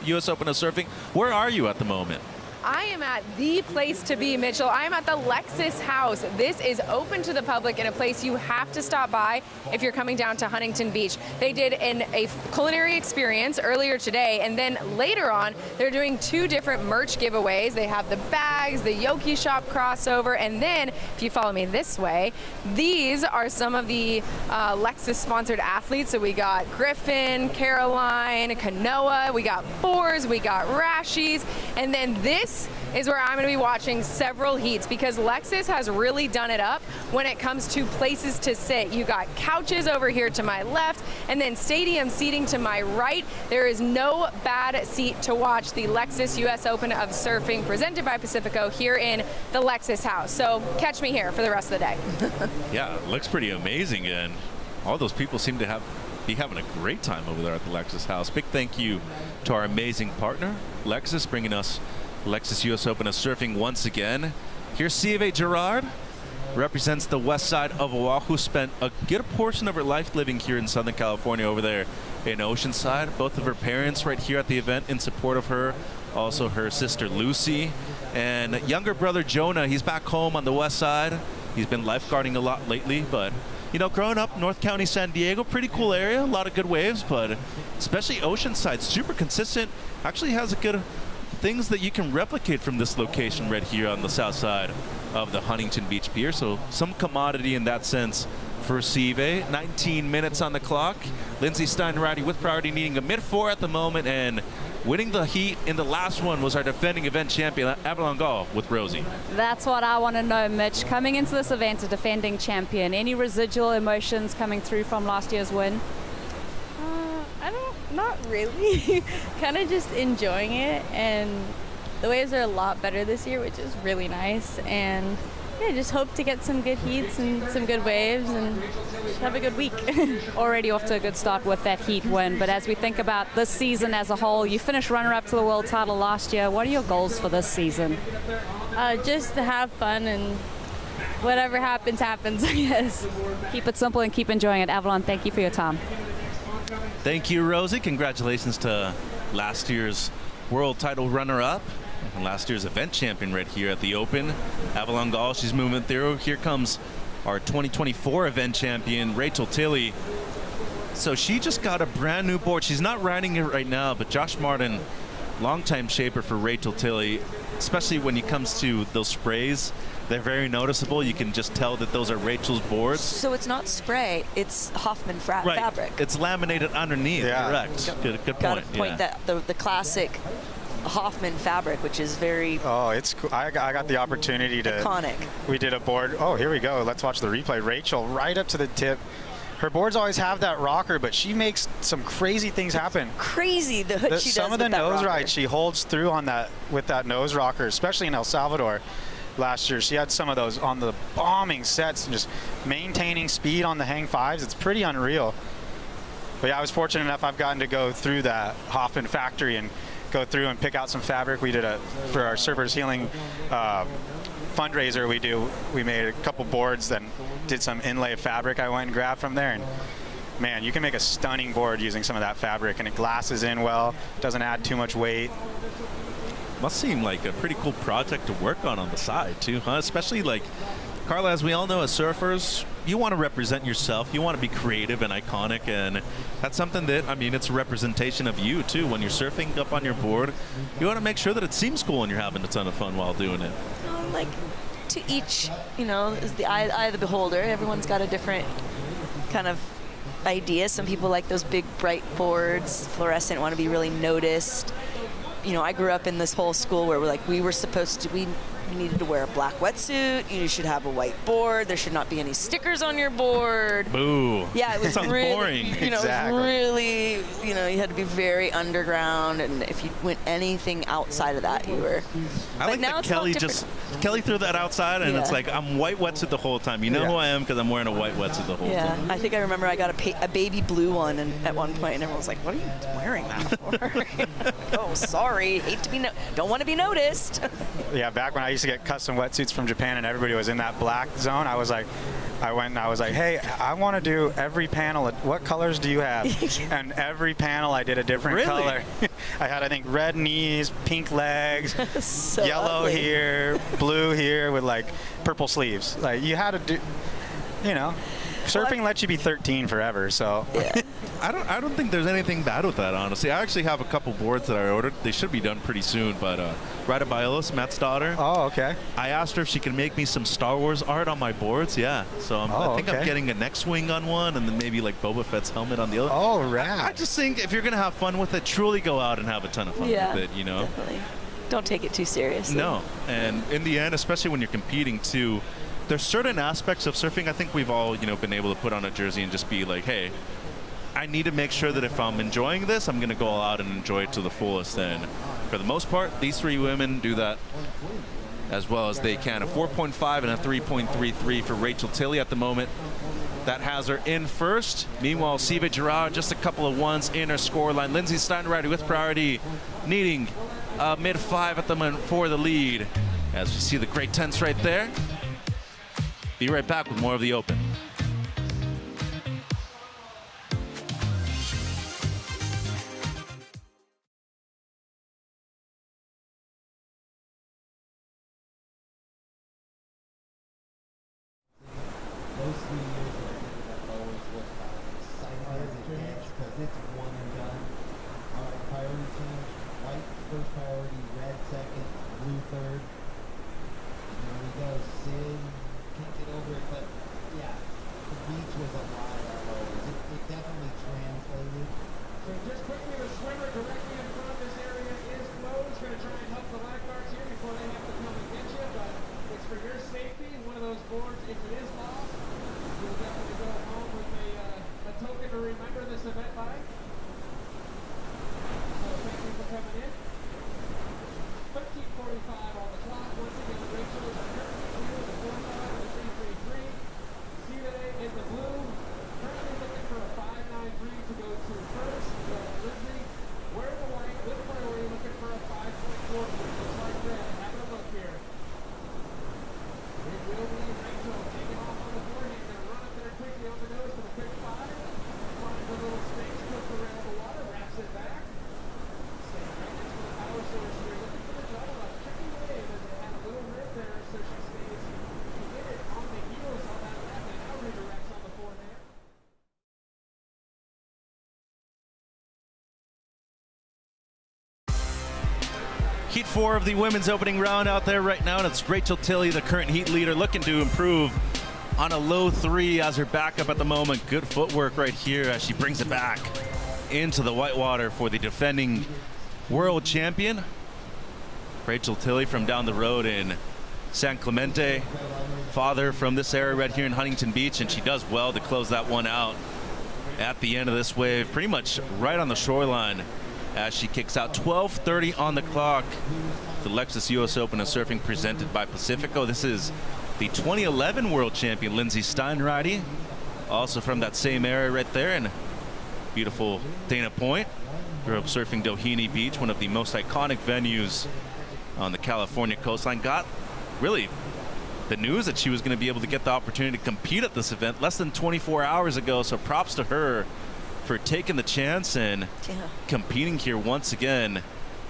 US Open of Surfing. Where are you at the moment? I am at the place to be, Mitchell. I am at the Lexus House. This is open to the public and a place you have to stop by if you're coming down to Huntington Beach. They did a culinary experience earlier today, and then later on, they're doing 2 different merch giveaways. They have the bags, the Yoki Shop crossover, and then, if you follow me this way, these are some of the Lexus-sponsored athletes. So we got Griffin, Caroline, Kanoa, we got Boers, we got Rashies, and then this is where I'm going to be watching several heats because Lexus has really done it up when it comes to places to sit. You got couches over here to my left and then stadium seating to my right. There is no bad seat to watch the Lexus US Open of Surfing presented by Pacifico here in the Lexus House. So catch me here for the rest of the day. Yeah, it looks pretty amazing, and all those people seem to be having a great time over there at the Lexus House. Big thank you to our amazing partner, Lexus, bringing us Lexus US Open of Surfing once again. Here's Sive Gerard, represents the west side of Oahu, spent a good portion of her life living here in Southern California over there in Oceanside. Both of her parents right here at the event in support of her. Also her sister Lucy and younger brother Jonah. He's back home on the west side. He's been lifeguarding a lot lately, but growing up North County, San Diego, pretty cool area, a lot of good waves, but especially Oceanside, super consistent, actually has a good things that you can replicate from this location right here on the south side of the Huntington Beach Pier. So some commodity in that sense for Sive. 19 minutes on the clock. Lindsay Steinreity with priority, needing a mid-4 at the moment, and winning the heat in the last one was our defending event champion, Avalon Gall, with Rosie. That's what I want to know, Mitch. Coming into this event, a defending champion, any residual emotions coming through from last year's win? Not really. Kind of just enjoying it, and the waves are a lot better this year, which is really nice. And yeah, just hope to get some good heats and some good waves and just have a good week. Already off to a good start with that heat win, but as we think about this season as a whole, you finished runner-up to the world title last year. What are your goals for this season? Just to have fun, and whatever happens, happens, I guess. Keep it simple and keep enjoying it. Avalon, thank you for your time. Thank you, Rosie. Congratulations to last year's world title runner-up and last year's event champion right here at the Open. Avalon Gall, she's moving through. Here comes our 2024 event champion, Rachel Tilley. So she just got a brand new board. She's not riding it right now, but Josh Martin, longtime shaper for Rachel Tilley, especially when it comes to those sprays. They're very noticeable. You can just tell that those are Rachel's boards. So it's not spray, it's Hoffman fabric. It's laminated underneath. Yeah. Correct. Good point. Got to point that the classic Hoffman fabric, which is very... Oh, it's cool. I got the opportunity to... Iconic. We did a board. Oh, here we go. Let's watch the replay. Rachel right up to the tip. Her boards always have that rocker, but she makes some crazy things happen. Crazy the hood she does some of the with that nose rocker. rides she holds through on that with that nose rocker, especially in El Salvador. Last year, she had some of those on the bombing sets and just maintaining speed on the hang fives. It's pretty unreal. But yeah, I was fortunate enough I've gotten to go through that Hoffman factory and go through and pick out some fabric. We did for our Surfers Healing fundraiser we made a couple boards, then did some inlay of fabric I went and grabbed from there. And man, you can make a stunning board using some of that fabric, and it glasses in well, doesn't add too much weight. Must seem like a pretty cool project to work on the side too, huh? Especially like, Carla, as we all know as surfers, you want to represent yourself. You want to be creative and iconic, and that's something that, I mean, it's a representation of you too. When you're surfing up on your board, you want to make sure that it seems cool and you're having a ton of fun while doing it. Like, to each, you know, is the eye of the beholder. Everyone's got a different kind of idea. Some people like those big bright boards, fluorescent, want to be really noticed. You know, I grew up in this whole school where we were supposed to, we needed to wear a black wetsuit. You should have a white board. There should not be any stickers on your board. Boo. Yeah, it was sounds really boring. You know, Exactly. it was really, you know, you had to be very underground, and if you went anything outside of that, you were. I like now that it's a lot Kelly threw that outside, and it's Yeah. like, I'm white wetsuit the whole time. You know who I am because I'm wearing a white wetsuit the whole Yeah, time. I think I remember I got a baby blue one, and at one point, and everyone was like, "What are you wearing that for?" Oh, sorry, hate to be don't want to be noticed. Yeah, back when I used to get custom wetsuits from Japan and everybody was in that black zone, I was like, hey, I want to do every panel. What colors do you have? And every panel I did a different Really? color. I had, I think, red knees, pink legs, So yellow ugly. here, blue here with like purple sleeves. Like you had to do, you know, surfing lets you be 13 forever. So I don't think there's anything bad with that, honestly. I actually have a couple boards that I ordered. They should be done pretty soon, but Rida Bailos, Matt's daughter. Oh, okay. I asked her if she can make me some Star Wars art on my boards. Yeah, so I think I'm getting an X-Wing on one, and then maybe like Boba Fett's helmet on the other. Oh, rad. I just think if you're gonna have fun with it, truly go out and have a ton of fun Yeah, with it. You know. definitely. Don't take it too seriously. No, and in the end, especially when you're competing too, there's certain aspects of surfing I think we've all, you know, been able to put on a jersey and just be like, hey, I need to make sure that if I'm enjoying this, I'm going to go all out and enjoy it to the fullest. And for the most part, these three women do that as well as they can. A 4.5 and a 3.33 for Rachel Tilley at the moment. That has her in first. Meanwhile, Siva Girard just a couple of ones in her scoreline. Lindsay Steinreiter with priority, needing mid-5 at the moment for the lead. As we see the great tense right there. Be right back with more of the Open. Those 3 years that I did that always was about as exciting as it gets because it's one and done. All right, priority change. White first priority, red second, blue third. Here we go. Sid can't get over it, but yeah, the beach was a lot of lows. It definitely translated. So just quickly, the swimmer directly in front of this area is closed. Going to try and help the lifeguards here before they have to come and get you, but it's for your safety. One of those boards, if it is lost, you'll definitely go home with a token to remember this event by. So thank you for coming in. 13:45 on the clock. Once again, Rachel is currently here with the 4.5 and the 3.33. Siva in the blue. Currently looking for a 5.93 to go to first. Lindsay wearing the white with priority, looking for a 5.4. Looks like red. Having a look here. It will be Rachel taking off on the forehand. Gonna run up there quickly on the nose for the quick 5. Finds a little space, puts the rail in the water, wraps it back. Staying right next to the power source here. Looking for the double. A tricky wave as it had a little rip there, so she stays committed on the heels on that left and now redirects on the forehand. Heat 4 of the women's opening round out there right now, and it's Rachel Tilley, the current heat leader, looking to improve on a low 3 as her backup at the moment. Good footwork right here as she brings it back into the whitewater for the defending world champion. Rachel Tilley from down the road in San Clemente, father from this area right here in Huntington Beach, and she does well to close that one out at the end of this wave, pretty much right on the shoreline as she kicks out. 12:30 on the clock. The Lexus US Open of Surfing presented by Pacifico. This is the 2011 world champion Lindsay Steinreiter, also from that same area right there in beautiful Dana Point. Grew up surfing Doheny Beach, one of the most iconic venues on the California coastline. Got really the news that she was going to be able to get the opportunity to compete at this event less than 24 hours ago. So props to her for taking the chance and competing here once again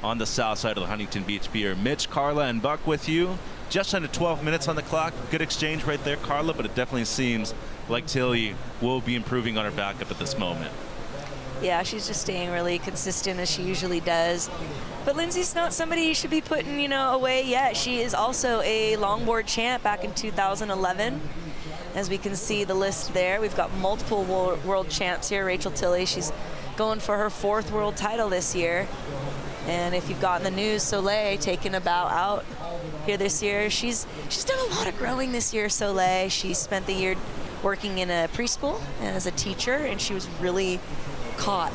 on the south side of the Huntington Beach Pier. Mitch, Carla, and Buck with you. Just under 12 minutes on the clock. Good exchange right there, Carla, but it definitely seems like Tilly will be improving on her backup at this moment. Yeah, she's just staying really consistent as she usually does. But Lindsay's not somebody you should be putting, you know, away yet. She is also a longboard champ back in 2011. As we can see the list there, we've got multiple world champs here. Rachel Tilly, she's going for her 4th world title this year. And if you've gotten the news, Soleil taking a bow out here this year. She's done a lot of growing this year, Soleil. She spent the year working in a preschool as a teacher, and she was really caught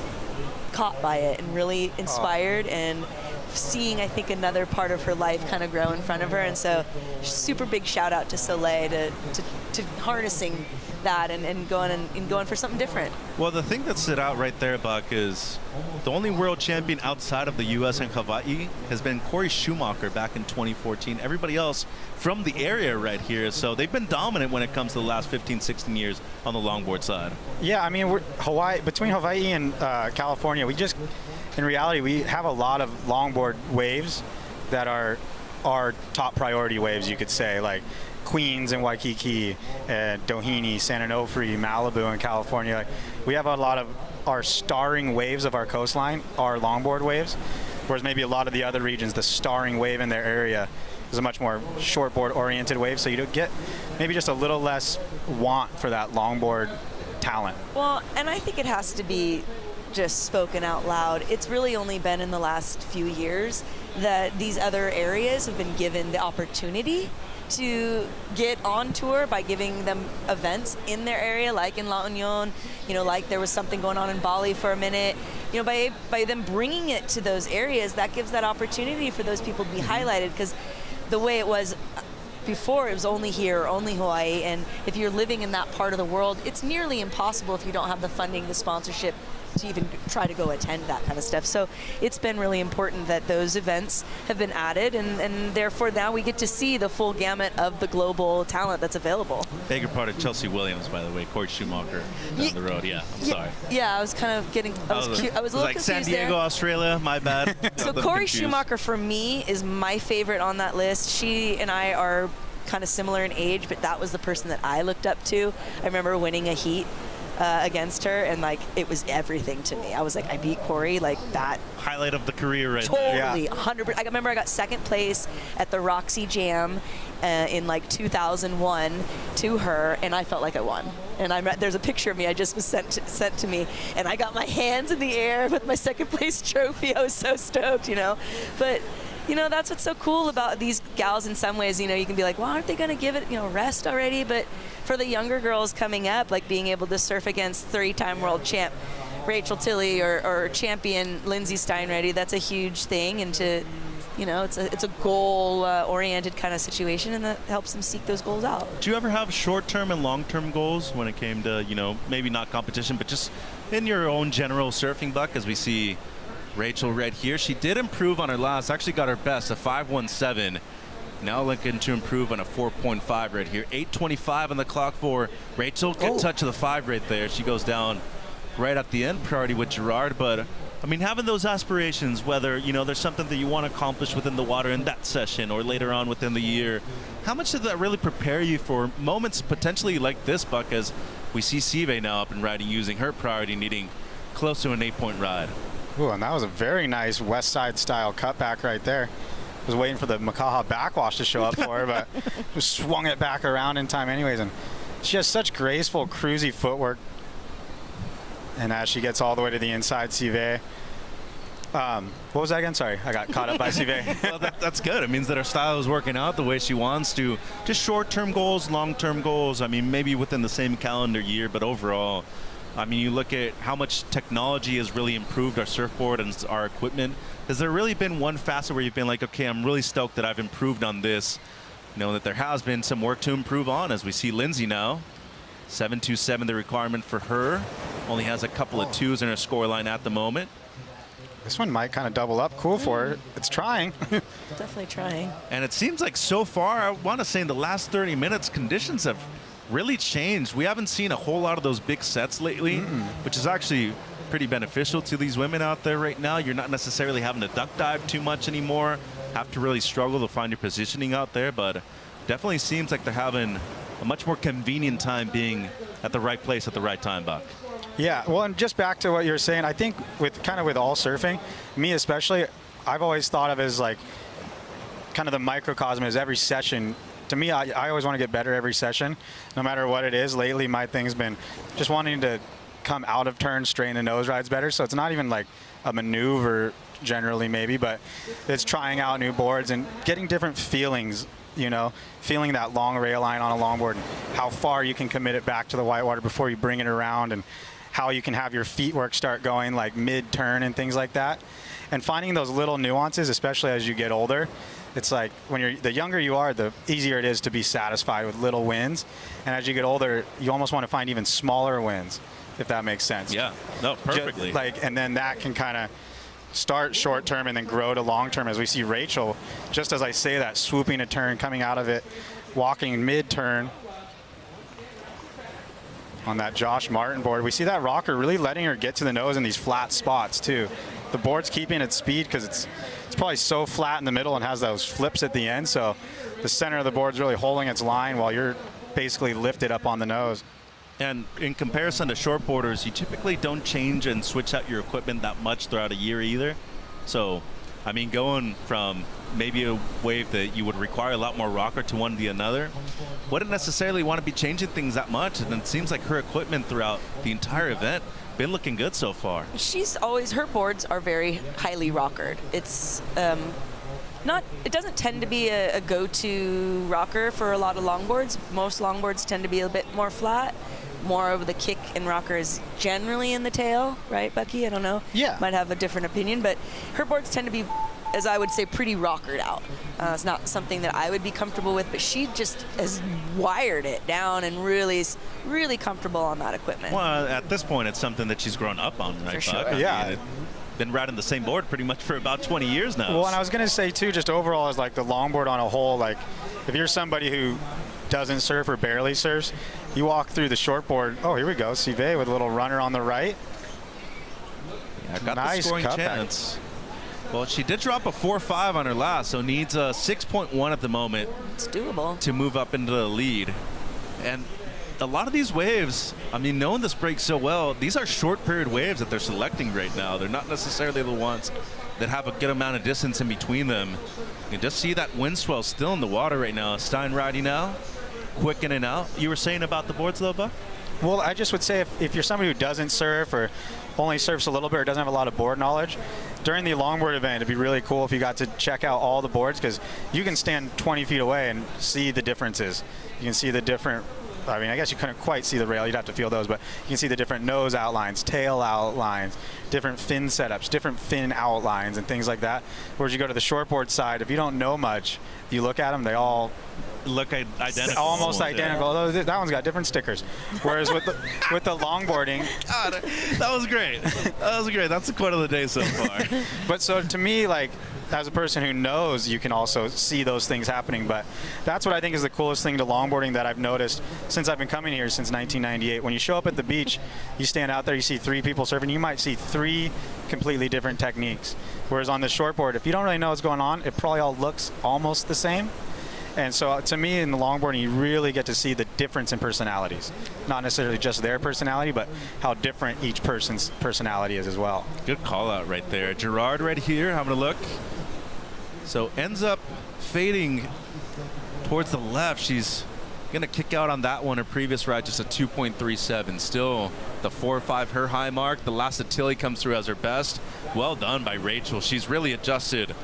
by it and really inspired and seeing, I think, another part of her life kind of grow in front of her. And so super big shout out to Soleil to harnessing that and going for something different. Well, the thing that stood out right there, Buck, is the only world champion outside of the U.S. and Hawaii has been Corey Schumacher back in 2014. Everybody else from the area right here. So they've been dominant when it comes to the last 15, 16 years on the longboard side. Yeah, I mean, between Hawaii and California, in reality, we have a lot of longboard waves that are our top priority waves, you could say, like Queens and Waikiki, and Doheny, San Onofre, Malibu in California. Like, we have a lot of our starring waves of our coastline are longboard waves, whereas maybe a lot of the other regions, the starring wave in their area is a much more shortboard oriented wave, so you don't get maybe just a little less want for that longboard talent. Well, and I think it has to be just spoken out loud. It's really only been in the last few years that these other areas have been given the opportunity to get on tour by giving them events in their area, like in La Union, you know, like there was something going on in Bali for a minute. You know, by them bringing it to those areas, that gives that opportunity for those people to be highlighted, because the way it was before, it was only here, only Hawaii, and if you're living in that part of the world, it's nearly impossible if you don't have the funding, the sponsorship, to even try to go attend that kind of stuff. So it's been really important that those events have been added, and therefore now we get to see the full gamut of the global talent that's available. Beg your pardon, Chelsea Williams, by the way, Corey Schumacher down the road. Yeah, I'm sorry. Yeah, I was kind of getting, I was a little like confused San Diego, there. Australia, my bad. So Corey Schumacher, for me, is my favorite on that list. She and I are kind of similar in age, but that was the person that I looked up to. I remember winning a heat against her, and like it was everything to me. I was like, I beat Corey, like that. Highlight of the career right Totally, there. 100%. I remember I got second place at the Roxy Jam in like 2001 to her, and I felt like I won. And there's a picture of me I just was sent to me, and I got my hands in the air with my second place trophy. I was so stoked, you know. But you know, that's what's so cool about these gals in some ways. You know, you can be like, well, aren't they going to give it, you know, rest already? But for the younger girls coming up, like being able to surf against 3-time world champ Rachel Tilly or champion Lindsay Steinready, that's a huge thing. And to, you know, it's a goal-oriented kind of situation, and that helps them seek those goals out. Do you ever have short-term and long-term goals when it came to, you know, maybe not competition, but just in your own general surfing, Buck, as we see Rachel right here? She did improve on her last, actually got her best, a 5.17. Now looking to improve on a 4.5 right here. 8.25 on the clock for Rachel. Good touch of the 5 right there. She goes down right at the end, priority with Gerard. But, I mean, having those aspirations, whether, you know, there's something that you want to accomplish within the water in that session or later on within the year, how much does that really prepare you for moments potentially like this, Buck, as we see Sive now up and riding, using her priority, needing close to an 8-point ride? Ooh, and that was a very nice West Side style cutback right there. I was waiting for the Makaha backwash to show up for her, but just swung it back around in time anyways. And she has such graceful, cruisy footwork. And as she gets all the way to the inside, Sive. What was that again? Sorry, I got caught up by Sive. Well, that's good. It means that her style is working out the way she wants to. Just short-term goals, long-term goals. I mean, maybe within the same calendar year, but overall, I mean, you look at how much technology has really improved our surfboard and our equipment. Has there really been one facet where you've been like, okay, I'm really stoked that I've improved on this? You know, that there has been some work to improve on, as we see Lindsay now. 7.27 the requirement for her. Only has a couple of 2s in her scoreline at the moment. This one might kind of double up. Cool for her. It's trying. Definitely trying. And it seems like so far, I want to say in the last 30 minutes, conditions have really changed. We haven't seen a whole lot of those big sets lately, which is actually pretty beneficial to these women out there right now. You're not necessarily having to duck dive too much anymore, have to really struggle to find your positioning out there, but definitely seems like they're having a much more convenient time being at the right place at the right time, Buck. Yeah, well, and just back to what you were saying, I think with all surfing, me especially, I've always thought of it as like kind of the microcosm as every session. To me, I always want to get better every session, no matter what it is. Lately, my thing's been just wanting to come out of turn, straighten the nose rides better. So it's not even like a maneuver generally maybe, but it's trying out new boards and getting different feelings, you know, feeling that long rail line on a longboard and how far you can commit it back to the whitewater before you bring it around, and how you can have your feet work start going like mid-turn and things like that. And finding those little nuances, especially as you get older, it's like when the younger you are, the easier it is to be satisfied with little wins. And as you get older, you almost want to find even smaller wins, if that makes sense. Yeah, no, perfectly. And then that can kind of start short term and then grow to long term, as we see Rachel, just as I say that, swooping a turn, coming out of it, walking mid-turn on that Josh Martin board. We see that rocker really letting her get to the nose in these flat spots too. The board's keeping its speed because it's probably so flat in the middle and has those flips at the end, so the center of the board's really holding its line while you're basically lifted up on the nose. And in comparison to shortboarders, you typically don't change and switch out your equipment that much throughout a year either. So, I mean, going from maybe a wave that you would require a lot more rocker to one to another, wouldn't necessarily want to be changing things that much. And it seems like her equipment throughout the entire event been looking good so far. Her boards are very highly rockered. It's it doesn't tend to be a go-to rocker for a lot of longboards. Most longboards tend to be a bit more flat. More of the kick and rocker is generally in the tail, right, Bucky? I don't know. Yeah. Might have a different opinion, but her boards tend to be, as I would say, pretty rockered out. It's not something that I would be comfortable with, but she just has wired it down and really comfortable on that equipment. Well, at this point, it's something that she's grown up on, right, For sure. Buck? I Yeah. mean, been riding the same board pretty much for about 20 years now. Well, and I was going to say, too, just overall as like the longboard on a whole, like if you're somebody who doesn't surf or barely surfs, you walk through the shortboard. Oh, here we go. Sive with a little runner on the right. Yeah, got Nice the scoring cutback. chance. Well, she did drop a 4.5 on her last, so needs a 6.1 at the moment. It's doable. To move up into the lead. And a lot of these waves, I mean, knowing this break so well, these are short period waves that they're selecting right now. They're not necessarily the ones that have a good amount of distance in between them. You can just see that wind swell still in the water right now. Stein riding now, quick in and out. You were saying about the boards though, Buck? Well, I just would say if you're somebody who doesn't surf or only surfs a little bit or doesn't have a lot of board knowledge, during the longboard event, it'd be really cool if you got to check out all the boards, because you can stand 20 feet away and see the differences. You can see the different, I mean, I guess you couldn't quite see the rail. You'd have to feel those, but you can see the different nose outlines, tail outlines, different fin setups, different fin outlines, and things like that. Whereas you go to the shortboard side, if you don't know much, you look at them, they all look identical. Almost identical. Although that one's got different stickers. Whereas with the longboarding, God, that was great. That was great. That's the quote of the day so far. But so to me, like, as a person who knows, you can also see those things happening. But that's what I think is the coolest thing to longboarding that I've noticed since I've been coming here since 1998. When you show up at the beach, you stand out there, you see 3 people surfing, you might see 3 completely different techniques. Whereas on the shortboard, if you don't really know what's going on, it probably all looks almost the same. And so to me, in the longboarding, you really get to see the difference in personalities. Not necessarily just their personality, but how different each person's personality is as well. Good call out right there. Gerard right here having a look. So ends up fading towards the left. She's going to kick out on that one. Her previous ride just a 2.37. Still the 4.5 her high mark. The last of Tilly comes through as her best. Well done by Rachel. She's really adjusted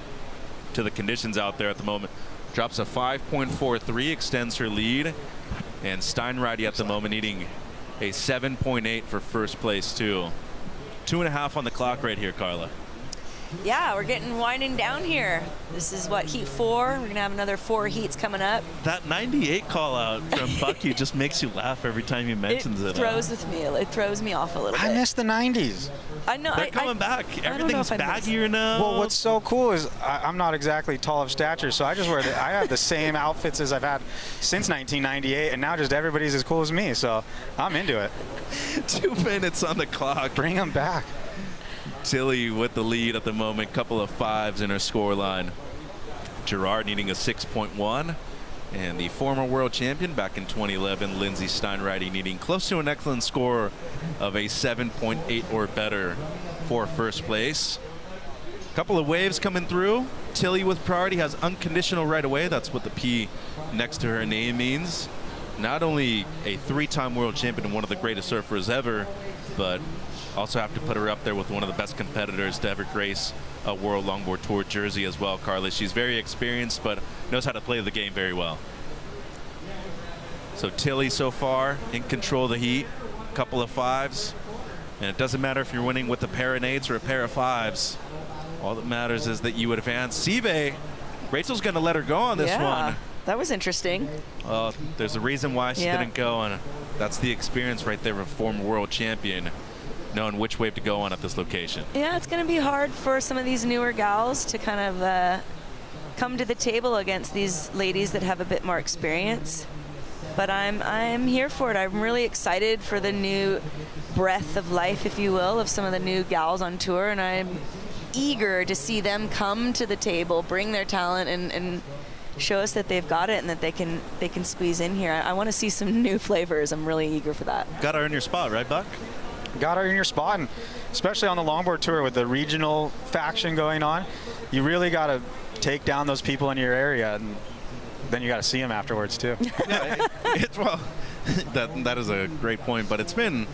to the conditions out there at the moment. Drops a 5.43, extends her lead. And Steinreide at the moment needing a 7.8 for first place too. 2.5 on the clock right here, Carla. Yeah, we're getting winding down here. This is what, heat 4? We're gonna have another 4 heats coming up. That 98 call out from Bucky just makes you laugh every time he mentions it. It throws me off a little bit. I miss the 90s. I know. They're coming back. Everything's baggier now. Well, what's so cool is I'm not exactly tall of stature, so I just wear I have the same outfits as I've had since 1998, and now just everybody's as cool as me, so I'm into it. 2 minutes on the clock. Bring them back. Tilly with the lead at the moment, couple of 5s in her scoreline. Gerard needing a 6.1, and the former world champion back in 2011, Lindsay Steinreity, needing close to an excellent score of a 7.8 or better for first place. Couple of waves coming through. Tilly with priority has unconditional right away. That's what the P next to her name means. Not only a 3-time world champion and one of the greatest surfers ever, but also have to put her up there with one of the best competitors to ever grace a World Longboard Tour jersey as well, Carly. She's very experienced, but knows how to play the game very well. So Tilly so far in control of the heat, couple of 5s, and it doesn't matter if you're winning with a pair of 8s or a pair of 5s. All that matters is that you advance. Sive, Rachel's going to let her go on this one. That was interesting. Well, there's a reason why she didn't go, and that's the experience right there of a former world champion, knowing which wave to go on at this location. Yeah, it's going to be hard for some of these newer gals to kind of come to the table against these ladies that have a bit more experience. But I'm here for it. I'm really excited for the new breath of life, if you will, of some of the new gals on tour, and I'm eager to see them come to the table, bring their talent, and show us that they've got it and that they can squeeze in here. I want to see some new flavors. I'm really eager for that. Got her in your spot, right, Buck? Got her in your spot, and especially on the longboard tour with the regional faction going on, you really got to take down those people in your area, and then you got to see them afterwards too. Well, that is a great point, but it's been,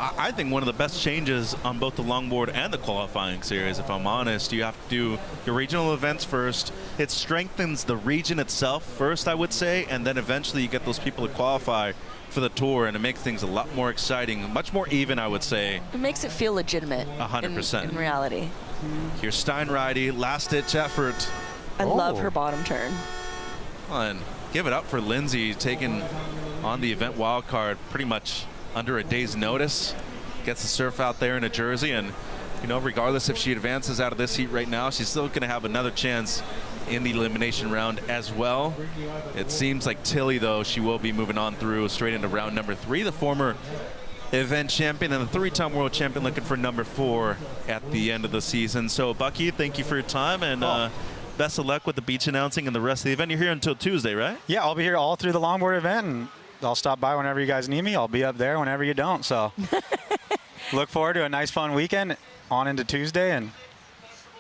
I think, one of the best changes on both the longboard and the qualifying series, if I'm honest. You have to do your regional events first. It strengthens the region itself first, I would say, and then eventually you get those people to qualify for the tour, and it makes things a lot more exciting, much more even, I would say. It makes it feel legitimate. 100%. In reality. Here's Steinreity, last-ditch effort. I love her bottom turn. And give it up for Lindsay, taking on the event wild card pretty much under a day's notice. Gets the surf out there in a jersey, and you know, regardless if she advances out of this heat right now, she's still going to have another chance in the elimination round as well. It seems like Tilly, though, she will be moving on through straight into round number 3. The former event champion and the 3-time world champion looking for number 4 at the end of the season. So, Bucky, thank you for your time, and best of luck with the beach announcing and the rest of the event. You're here until Tuesday, right? Yeah, I'll be here all through the longboard event, and I'll stop by whenever you guys need me. I'll be up there whenever you don't. So look forward to a nice, fun weekend on into Tuesday, and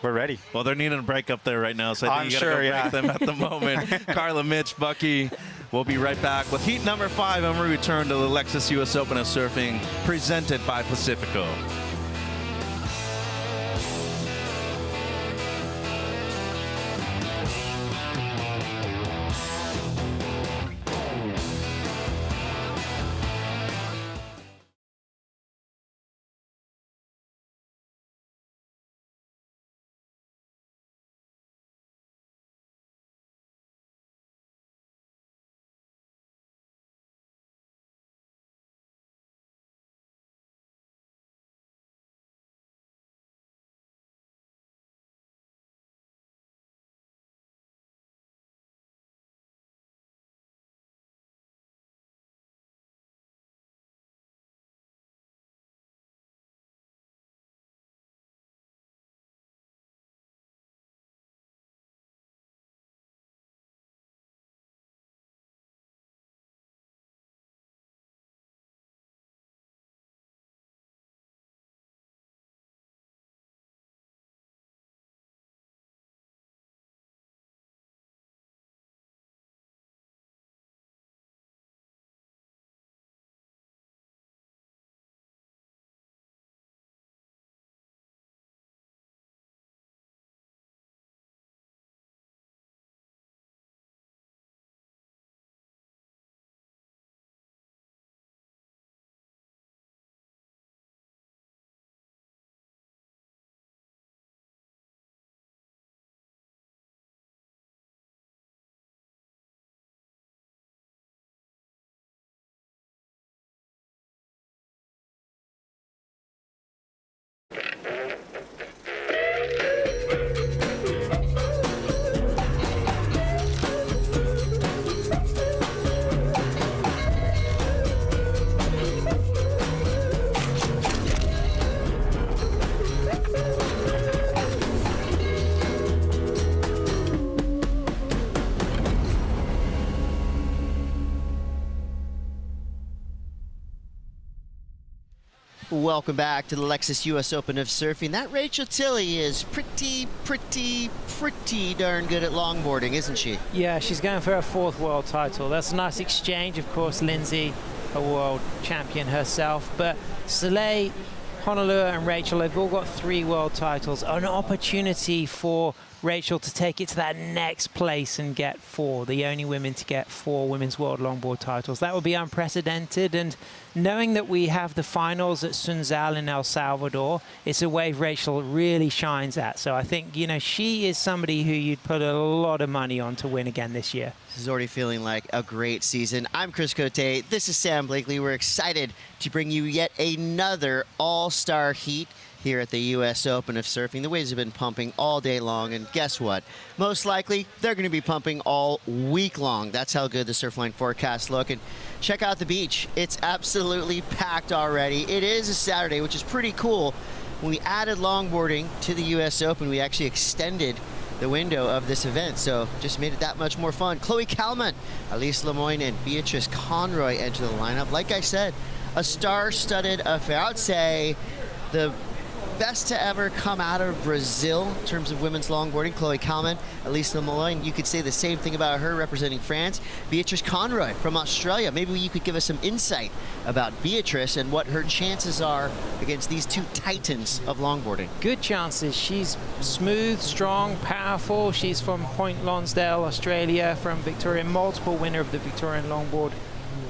we're ready. Well, they're needing a break up there right now, so I think you got to go break them at the moment. Carla, Mitch, Bucky, we'll be right back with heat number 5, and we return to the Lexus US Open of Surfing presented by Pacifico. Welcome back to the Lexus US Open of Surfing. That Rachel Tilley is pretty darn good at longboarding, isn't she? Yeah, she's going for her 4th world title. That's a nice exchange. Of course, Lindsay, a world champion herself. But Soleil, Honolulu, and Rachel, they've all got 3 world titles. An opportunity for Rachel to take it to that next place and get 4, the only women to get 4 women's world longboard titles. That would be unprecedented, and knowing that we have the finals at Sunzal in El Salvador, it's a wave Rachel really shines at. So I think, you know, she is somebody who you'd put a lot of money on to win again this year. This is already feeling like a great season. I'm Chris Cote. This is Sam Blakely. We're excited to bring you yet another all-star heat here at the U.S. Open of Surfing. The waves have been pumping all day long, and guess what? Most likely, they're going to be pumping all week long. That's how good the Surfline forecasts look. And check out the beach. It's absolutely packed already. It is a Saturday, which is pretty cool. When we added longboarding to the U.S. Open, we actually extended the window of this event, so just made it that much more fun. Chloe Kalman, Elise Lemoyne, and Beatrice Conroy enter the lineup. Like I said, a star-studded affair. I would say the best to ever come out of Brazil in terms of women's longboarding. Chloe Kalman, Elise Lemoyne, you could say the same thing about her representing France. Beatrice Conroy from Australia. Maybe you could give us some insight about Beatrice and what her chances are against these 2 titans of longboarding. Good chances. She's smooth, strong, powerful. She's from Point Lonsdale, Australia, from Victoria, multiple winner of the Victorian longboard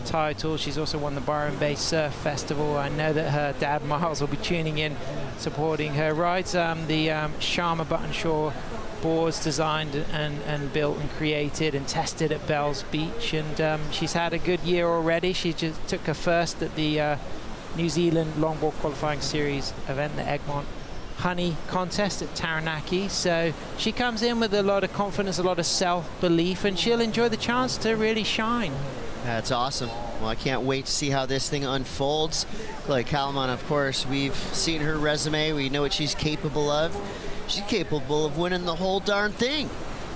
title. She's also won the Byron Bay Surf Festival. I know that her dad Miles will be tuning in, supporting her rides. The Sharma Buttonshaw boards designed and built and created and tested at Bells Beach, and she's had a good year already. She just took her first at the New Zealand Longboard Qualifying Series event, the Egmont Honey contest at Taranaki. So she comes in with a lot of confidence, a lot of self-belief, and she'll enjoy the chance to really shine. That's awesome. Well, I can't wait to see how this thing unfolds. Chloe Kalman, of course, we've seen her resume. We know what she's capable of. She's capable of winning the whole darn thing.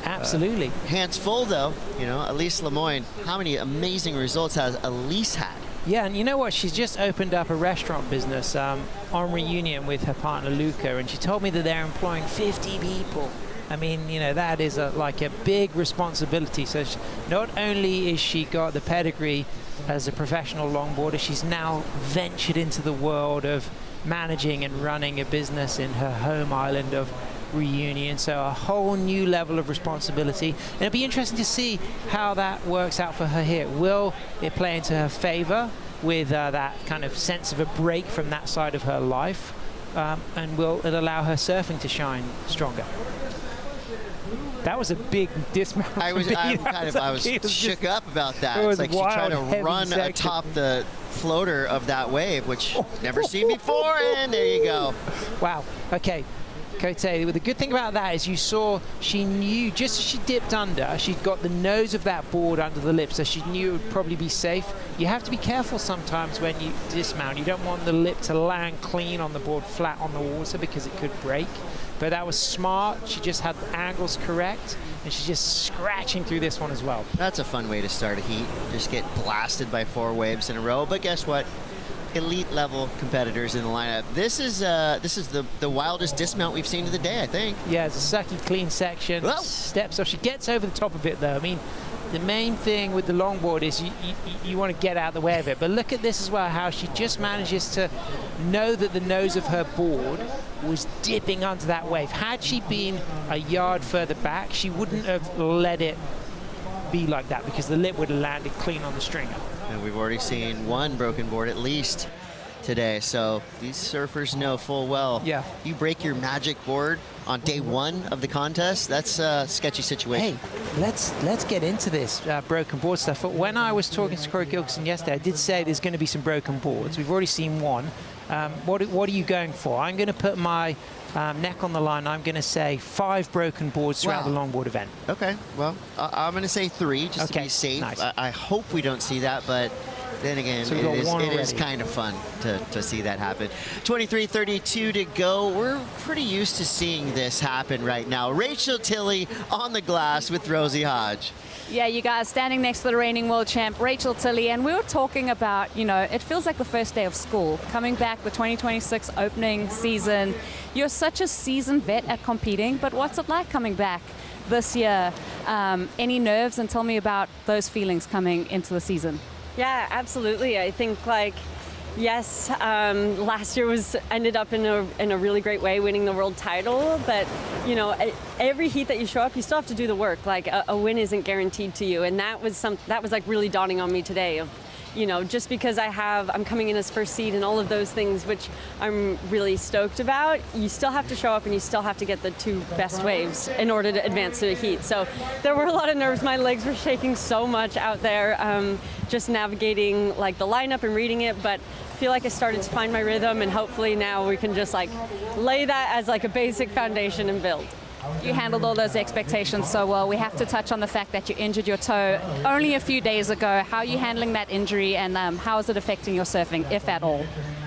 Absolutely. Hands full, though. You know, Elise Lemoyne, how many amazing results has Elise had? Yeah, and you know what? She's just opened up a restaurant business on reunion with her partner Luca, and she told me that they're employing 50 people. I mean, you know, that is like a big responsibility. So not only is she got the pedigree as a professional longboarder, she's now ventured into the world of managing and running a business in her home island of Reunion. So a whole new level of responsibility. And it'll be interesting to see how that works out for her here. Will it play into her favor with that kind of sense of a break from that side of her life? And will it allow her surfing to shine stronger? That was a big dismount. I was shook up about that. It's like she tried to run atop the floater of that wave, which never seen before, and there you go. Wow. Okay. Cote, the good thing about that is you saw she knew just as she dipped under, she'd got the nose of that board under the lip, so she knew it would probably be safe. You have to be careful sometimes when you dismount. You don't want the lip to land clean on the board, flat on the water, because it could break. But that was smart. She just had the angles correct, and she's just scratching through this one as well. That's a fun way to start a heat. Just get blasted by 4 waves in a row. But guess what? Elite level competitors in the lineup. This is the wildest dismount we've seen of the day, I think. Yeah, it's a sucky clean section. Whoa. Steps off. She gets over the top of it though. I mean, the main thing with the longboard is you want to get out of the way of it. But look at this as well, how she just manages to know that the nose of her board was dipping under that wave. Had she been a yard further back, she wouldn't have let it be like that, because the lip would have landed clean on the stringer. And we've already seen 1 broken board at least today, so these surfers know full well. Yeah. You break your magic board on day 1 of the contest, that's a sketchy situation. Hey, let's get into this broken board stuff. When I was talking to Corey Gilkison yesterday, I did say there's going to be some broken boards. We've already seen 1. What are you going for? I'm going to put my neck on the line. I'm going to say 5 broken boards throughout the longboard event. Okay, well, I'm going to say 3 just to be safe. Nice. I hope we don't see that, but then again, So we've got one it is already. kind of fun to see that happen. 23:32 to go. We're pretty used to seeing this happen right now. Rachel Tilley on the glass with Rosie Hodge. Yeah, you guys standing next to the reigning world champ, Rachel Tilley, and we were talking about, it feels like the first day of school, coming back, the 2026 opening season. You're such a seasoned vet at competing, but what's it like coming back this year? Any nerves? And tell me about those feelings coming into the season. Yeah, absolutely. I think yes, last year ended up in a really great way, winning the world title. But every heat that you show up, you still have to do the work. Like a win isn't guaranteed to you, and that was like really dawning on me today. Of just because I'm coming in as first seed and all of those things, which I'm really stoked about, you still have to show up and you still have to get the 2 best waves in order to advance to the heat. So there were a lot of nerves. My legs were shaking so much out there, just navigating like the lineup and reading it, but I feel like I started to find my rhythm, and hopefully now we can just lay that as a basic foundation and build. You handled all those expectations so well. We have to touch on the fact that you injured your toe only a few days ago. How are you handling that injury, and how is it affecting your surfing, if at all?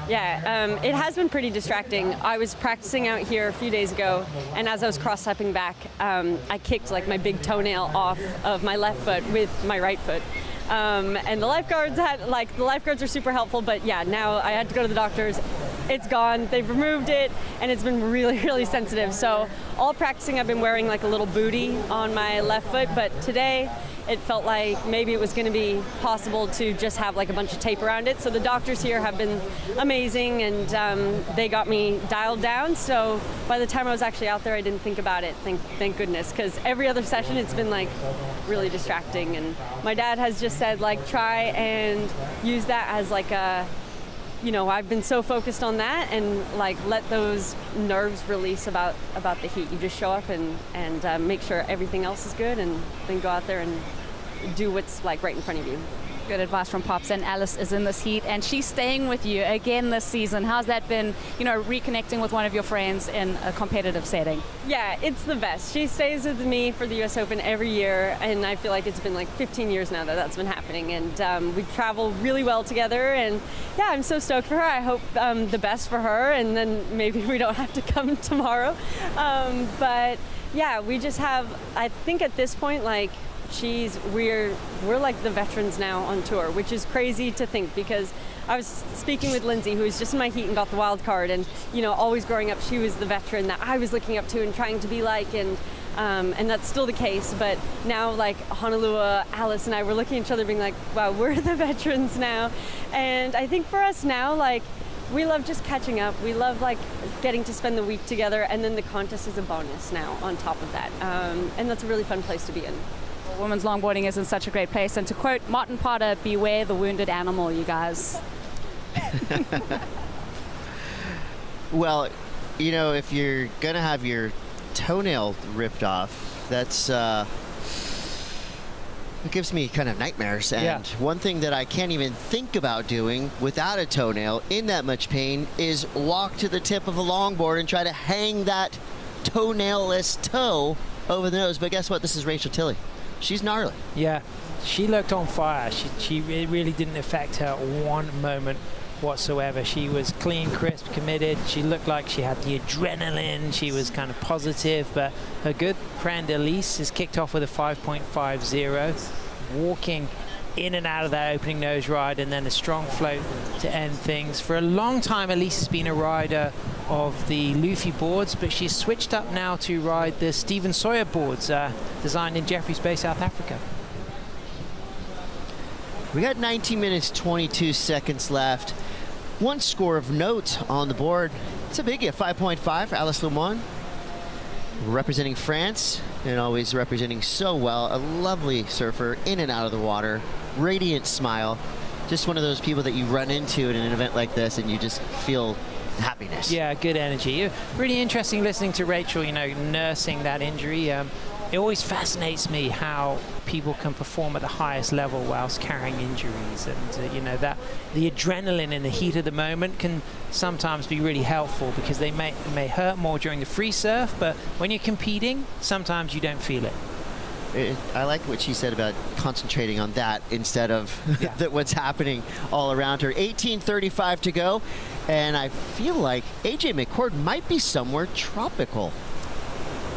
Yeah, it has been pretty distracting. I was practicing out here a few days ago, and as I was cross-stepping back, I kicked my big toenail off of my left foot with my right foot. And the lifeguards are super helpful, but yeah, now I had to go to the doctors. It's gone. They've removed it, and it's been really, really sensitive. So all practicing, I've been wearing a little bootie on my left foot, but today it felt like maybe it was going to be possible to just have a bunch of tape around it. So the doctors here have been amazing, and they got me dialed down. So by the time I was actually out there, I didn't think about it. Thank goodness, because every other session it's been really distracting. And my dad has just said try and use that as I've been so focused on that, and let those nerves release about the heat. You just show up and make sure everything else is good, and then go out there and do what's right in front of you. Good advice from Pops. And Alice is in this heat, and she's staying with you again this season. How's that been, reconnecting with one of your friends in a competitive setting? Yeah, it's the best. She stays with me for the US Open every year, and I feel like it's been 15 years now that's been happening, and we travel really well together, and yeah, I'm so stoked for her. I hope the best for her, and then maybe we don't have to come tomorrow. But yeah, we just have, I think at this point, we're the veterans now on tour, which is crazy to think, because I was speaking with Lindsay, who was just in my heat and got the wild card, and always growing up, she was the veteran that I was looking up to and trying to be like, and that's still the case. But now Honolulu, Alice and I were looking at each other being wow, we're the veterans now. And I think for us now, we love just catching up. We love getting to spend the week together, and then the contest is a bonus now on top of that, and that's a really fun place to be in. Women's longboarding is in such a great place, and to quote Martin Potter, beware the wounded animal, you guys. Well, if you're gonna have your toenail ripped off, that's it gives me kind of nightmares. And one thing that I can't even think about doing without a toenail in that much pain is walk to the tip of a longboard and try to hang that toenailless toe over the nose. But guess what? This is Rachel Tilley. She's gnarly. Yeah, she looked on fire. It really didn't affect her one moment whatsoever. She was clean, crisp, committed. She looked like she had the adrenaline. She was kind of positive, but her good friend Elise has kicked off with a 5.50, walking in and out of that opening nose ride, and then a strong float to end things. For a long time, Elise has been a rider of the Luffy boards, but she's switched up now to ride the Stephen Sawyer boards, designed in Jeffreys Bay, South Africa. We got 19 minutes, 22 seconds left. One score of note on the board. It's a biggie, a 5.5 for Alice Lemoine. Representing France, and always representing so well. A lovely surfer, in and out of the water. Radiant smile. Just one of those people that you run into at an event like this and you just feel happiness. Yeah, good energy. Really interesting listening to Rachel, nursing that injury. It always fascinates me how people can perform at the highest level whilst carrying injuries, and that the adrenaline in the heat of the moment can sometimes be really helpful, because they may hurt more during the free surf, but when you're competing, sometimes you don't feel it. I like what she said about concentrating on that instead of what's happening all around her. 18:35 to go, and I feel like AJ McCord might be somewhere tropical.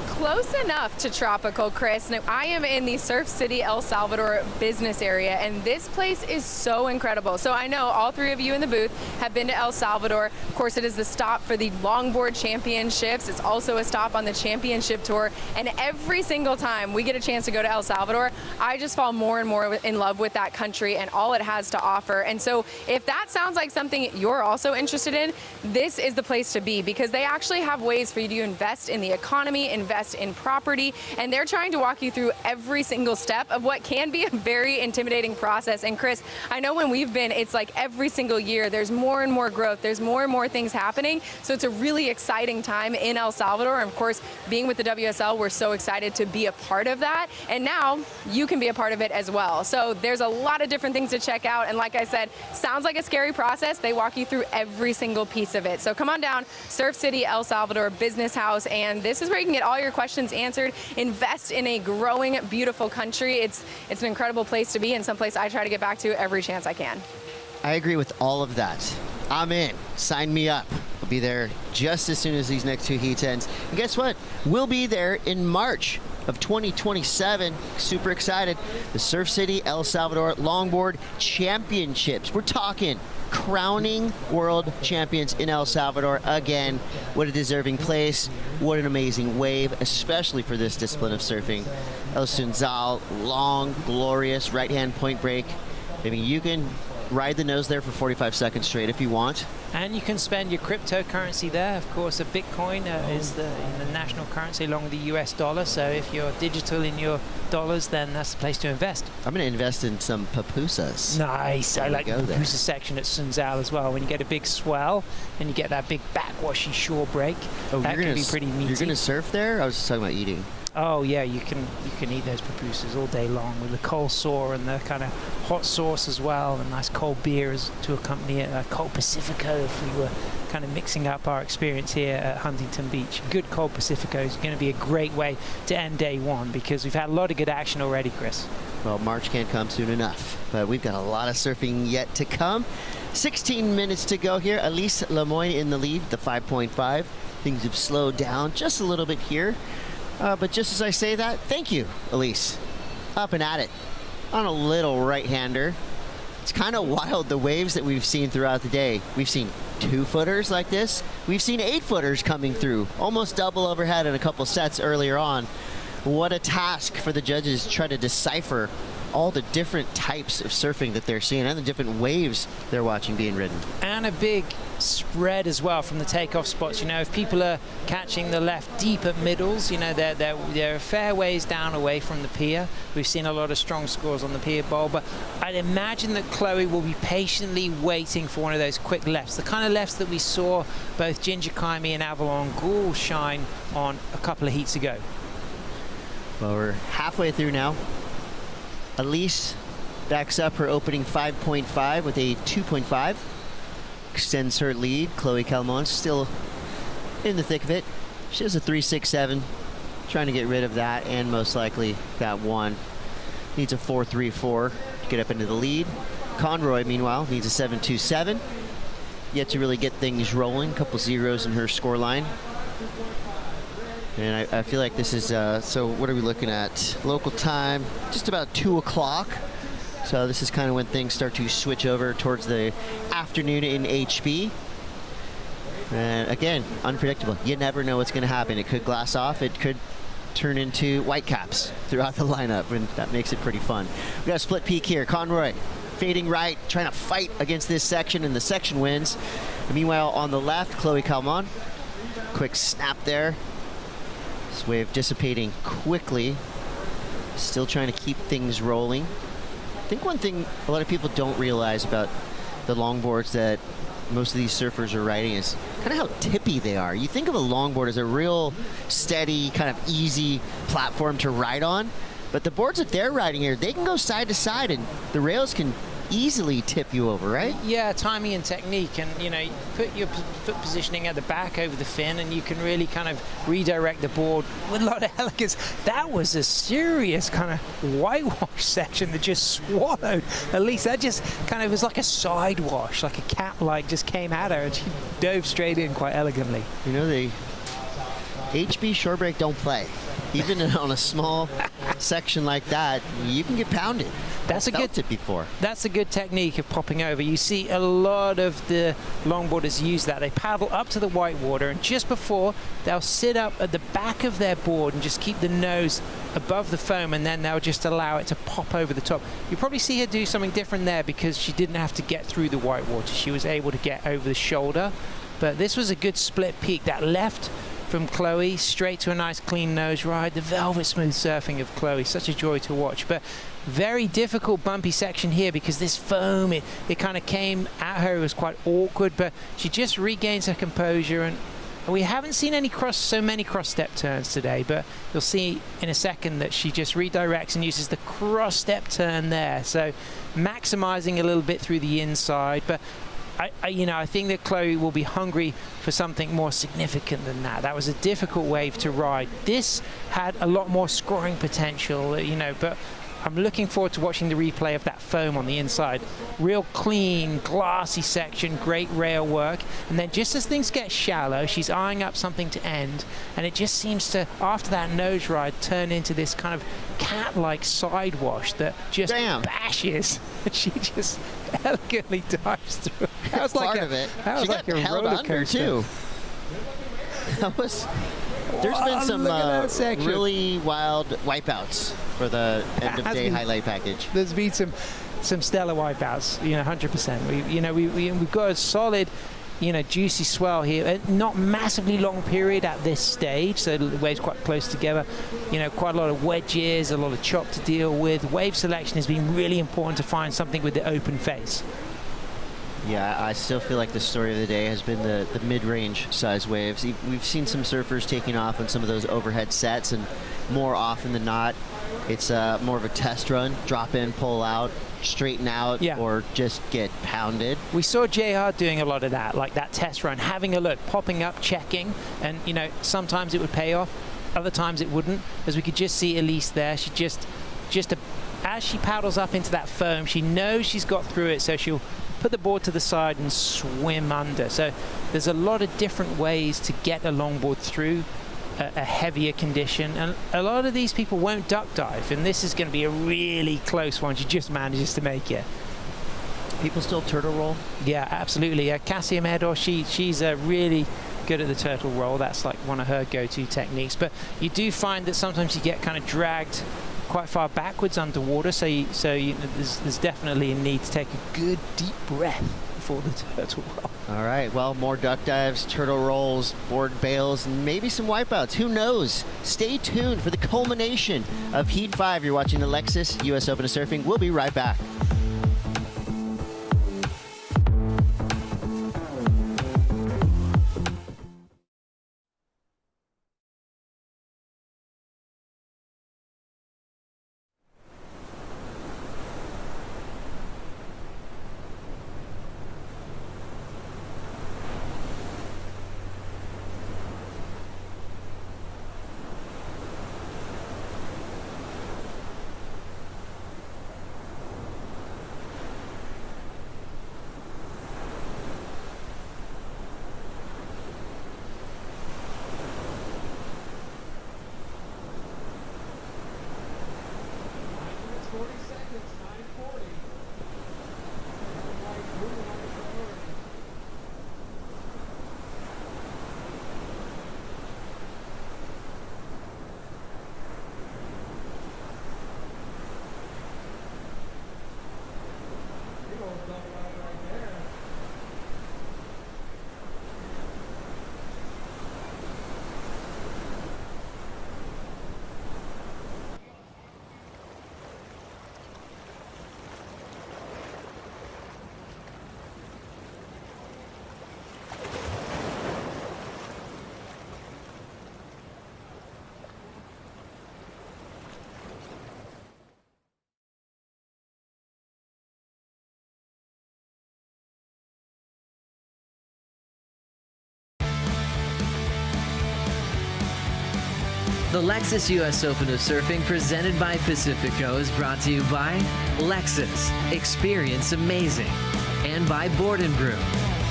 Close enough to tropical, Chris. Now, I am in the Surf City, El Salvador business area, and this place is so incredible. So I know all three of you in the booth have been to El Salvador. Of course, it is the stop for the Longboard Championships. It's also a stop on the championship tour. And every single time we get a chance to go to El Salvador, I just fall more and more in love with that country and all it has to offer. And so if that sounds like something you're also interested in, this is the place to be, because they actually have ways for you to invest in the economy, invest in property, and they're trying to walk you through every single step of what can be a very intimidating process. And Chris, I know when we've been, it's like every single year there's more and more growth, there's more and more things happening, so it's a really exciting time in El Salvador. And of course, being with the WSL, we're so excited to be a part of that, and now you can be a part of it as well. So there's a lot of different things to check out, and like I said, sounds like a scary process. They walk you through every single piece of it. So come on down, Surf City, El Salvador Business House, and this is where you can get all your questions answered. Invest in a growing, beautiful country. It's an incredible place to be, and someplace I try to get back to every chance I can. I agree with all of that. I'm in. Sign me up. I'll be there just as soon as these next two heats ends. And guess what? We'll be there in March of 2027. Super excited. The Surf City El Salvador Longboard Championships. We're talking crowning world champions in El Salvador again. What a deserving place. What an amazing wave, especially for this discipline of surfing. El Sunzal, long, glorious right-hand point break. I mean, you can ride the nose there for 45 seconds straight if you want. And you can spend your cryptocurrency there. Of course, a Bitcoin is the national currency along with the US dollar. So if you're digital in your dollars, then that's the place to invest. I'm going to invest in some pupusas. Nice. I like the pupusa section at Sunzal as well. When you get a big swell and you get that big backwashy shore break, that can be pretty meaty. You're going to surf there? I was just talking about eating. Oh yeah, you can eat those pupusas all day long with the cold slaw and the kind of hot sauce as well, and nice cold beers to accompany it. Cold Pacifico, if we were kind of mixing up our experience here at Huntington Beach. Good cold Pacifico is going to be a great way to end day one, because we've had a lot of good action already, Chris. Well, March can't come soon enough, but we've got a lot of surfing yet to come. 16 minutes to go here. Elise Lemoyne in the lead, the 5.5. Things have slowed down just a little bit here. But just as I say that, thank you, Elise. Up and at it on a little right-hander. It's kind of wild, the waves that we've seen throughout the day. We've seen 2-footers like this. We've seen 8-footers coming through, almost double overhead in a couple sets earlier on. What a task for the judges to try to decipher all the different types of surfing that they're seeing and the different waves they're watching being ridden. And a big spread as well from the takeoff spots. You know, if people are catching the left deep at middles, you know, they're a fair ways down away from the pier. We've seen a lot of strong scores on the pier bowl, but I'd imagine that Chloe will be patiently waiting for one of those quick lefts, the kind of lefts that we saw both Ginger Kaimi and Avalon Ghoul shine on a couple of heats ago. Well, we're halfway through now. Elise backs up her opening 5.5 with a 2.5. Extends her lead. Chloe Calmon still in the thick of it. She has a 3.67. Trying to get rid of that, and most likely that one. Needs a 4.34 to get up into the lead. Conroy, meanwhile, needs a 7.27. Yet to really get things rolling. A couple zeros in her scoreline. And I feel like this is, so what are we looking at? Local time, just about 2 o'clock. So this is kind of when things start to switch over towards the afternoon in HB. And again, unpredictable. You never know what's going to happen. It could glass off. It could turn into whitecaps throughout the lineup, and that makes it pretty fun. We got a split peak here. Conroy fading right, trying to fight against this section, and the section wins. And meanwhile, on the left, Chloe Calmon. Quick snap there. This wave dissipating quickly. Still trying to keep things rolling. I think one thing a lot of people don't realize about the longboards that most of these surfers are riding is kind of how tippy they are. You think of a longboard as a real steady, kind of easy platform to ride on, but the boards that they're riding here, they can go side to side, and the rails can easily tip you over, right? Yeah, timing and technique, and you know, you put your foot positioning at the back over the fin, and you can really kind of redirect the board with a lot of elegance. That was a serious kind of whitewash section that just swallowed. At least that just kind of was like a side wash, like a cat like just came at her, and she dove straight in quite elegantly. You know, the HB short break don't play. Even on a small section like that, you can get pounded. That's I've felt it before. That's a good technique of popping over. You see a lot of the longboarders use that. They paddle up to the whitewater, and just before, they'll sit up at the back of their board and just keep the nose above the foam, and then they'll just allow it to pop over the top. You probably see her do something different there because she didn't have to get through the whitewater. She was able to get over the shoulder. But this was a good split peak. That left from Chloe straight to a nice clean nose ride. The velvet smooth surfing of Chloe, such a joy to watch. But very difficult bumpy section here because this foam, it kind of came at her. It was quite awkward, but she just regains her composure, and we haven't seen so many cross step turns today, but you'll see in a second that she just redirects and uses the cross step turn there. So maximizing a little bit through the inside, but I think that Chloe will be hungry for something more significant than that. That was a difficult wave to ride. This had a lot more scoring potential, but I'm looking forward to watching the replay of that foam on the inside. Real clean, glassy section, great rail work. And then just as things get shallow, she's eyeing up something to end. And it just seems to, after that nose ride, turn into this kind of cat-like side wash that just bashes. She just elegantly dives through. That was like part of it. That was she like got a held roller under, coaster. too. That was... There's been some really wild wipeouts for the end-of-day highlight package. There's been some stellar wipeouts, 100%. We've got a solid, juicy swell here. Not massively long period at this stage, so the waves quite close together. Quite a lot of wedges, a lot of chop to deal with. Wave selection has been really important to find something with the open face. Yeah, I still feel like the story of the day has been the mid-range size waves. We've seen some surfers taking off on some of those overhead sets, and more often than not, it's more of a test run, drop in, pull out, straighten out, or just get pounded. We saw JR doing a lot of that, like that test run, having a look, popping up, checking, and sometimes it would pay off, other times it wouldn't. As we could just see Elise there, she as she paddles up into that foam, she knows she's got through it, so she'll put the board to the side and swim under. So there's a lot of different ways to get a longboard through a heavier condition, and a lot of these people won't duck dive, and this is going to be a really close one. She just manages to make it. People still turtle roll? Yeah, absolutely. Cassia Medor, she's really good at the turtle roll. That's like one of her go-to techniques, but you do find that sometimes you get kind of dragged quite far backwards underwater, so there's definitely a need to take a good deep breath before the turtle roll. All right, well, more duck dives, turtle rolls, board bails, and maybe some wipeouts. Who knows? Stay tuned for the culmination of Heat 5. You're watching the Lexus US Open of Surfing. We'll be right back. The Lexus US Open of Surfing presented by Pacifico is brought to you by Lexus. Experience amazing. And by Board & Brew.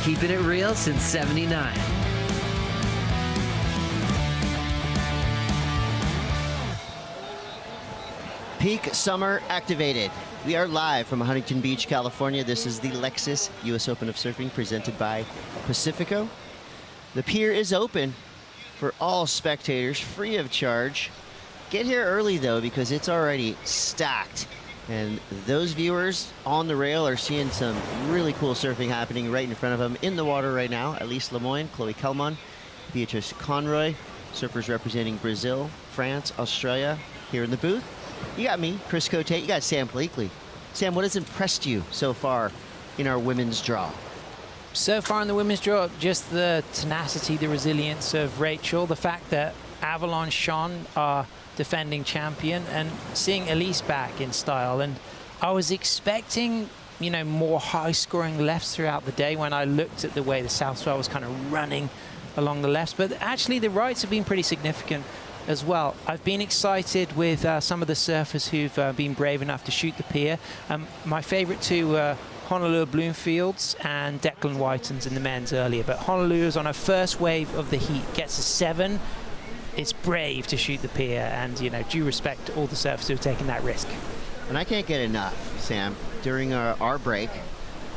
Keeping it real since '79. Peak summer activated. We are live from Huntington Beach, California. This is the Lexus US Open of Surfing presented by Pacifico. The pier is open for all spectators, free of charge. Get here early though, because it's already stacked. And those viewers on the rail are seeing some really cool surfing happening right in front of them in the water right now. Elise Lemoyne, Chloe Kelman, Beatrice Conroy, surfers representing Brazil, France, Australia here in the booth. You got me, Chris Cote. You got Sam Bleakley. Sam, what has impressed you so far in our women's draw? So far in the women's draw, just the tenacity, the resilience of Rachel, the fact that Avalon Sean are defending champion, and seeing Elise back in style. And I was expecting, you know, more high-scoring lefts throughout the day when I looked at the way the South Swell was kind of running along the lefts. But actually, the rights have been pretty significant as well. I've been excited with some of the surfers who've been brave enough to shoot the pier. My favorite two were Honolulu Bloomfields and Declan Whitens in the men's earlier. But Honolulu's on her first wave of the heat, gets a 7. It's brave to shoot the pier, and, you know, due respect to all the surfers who have taken that risk. And I can't get enough, Sam. During our break,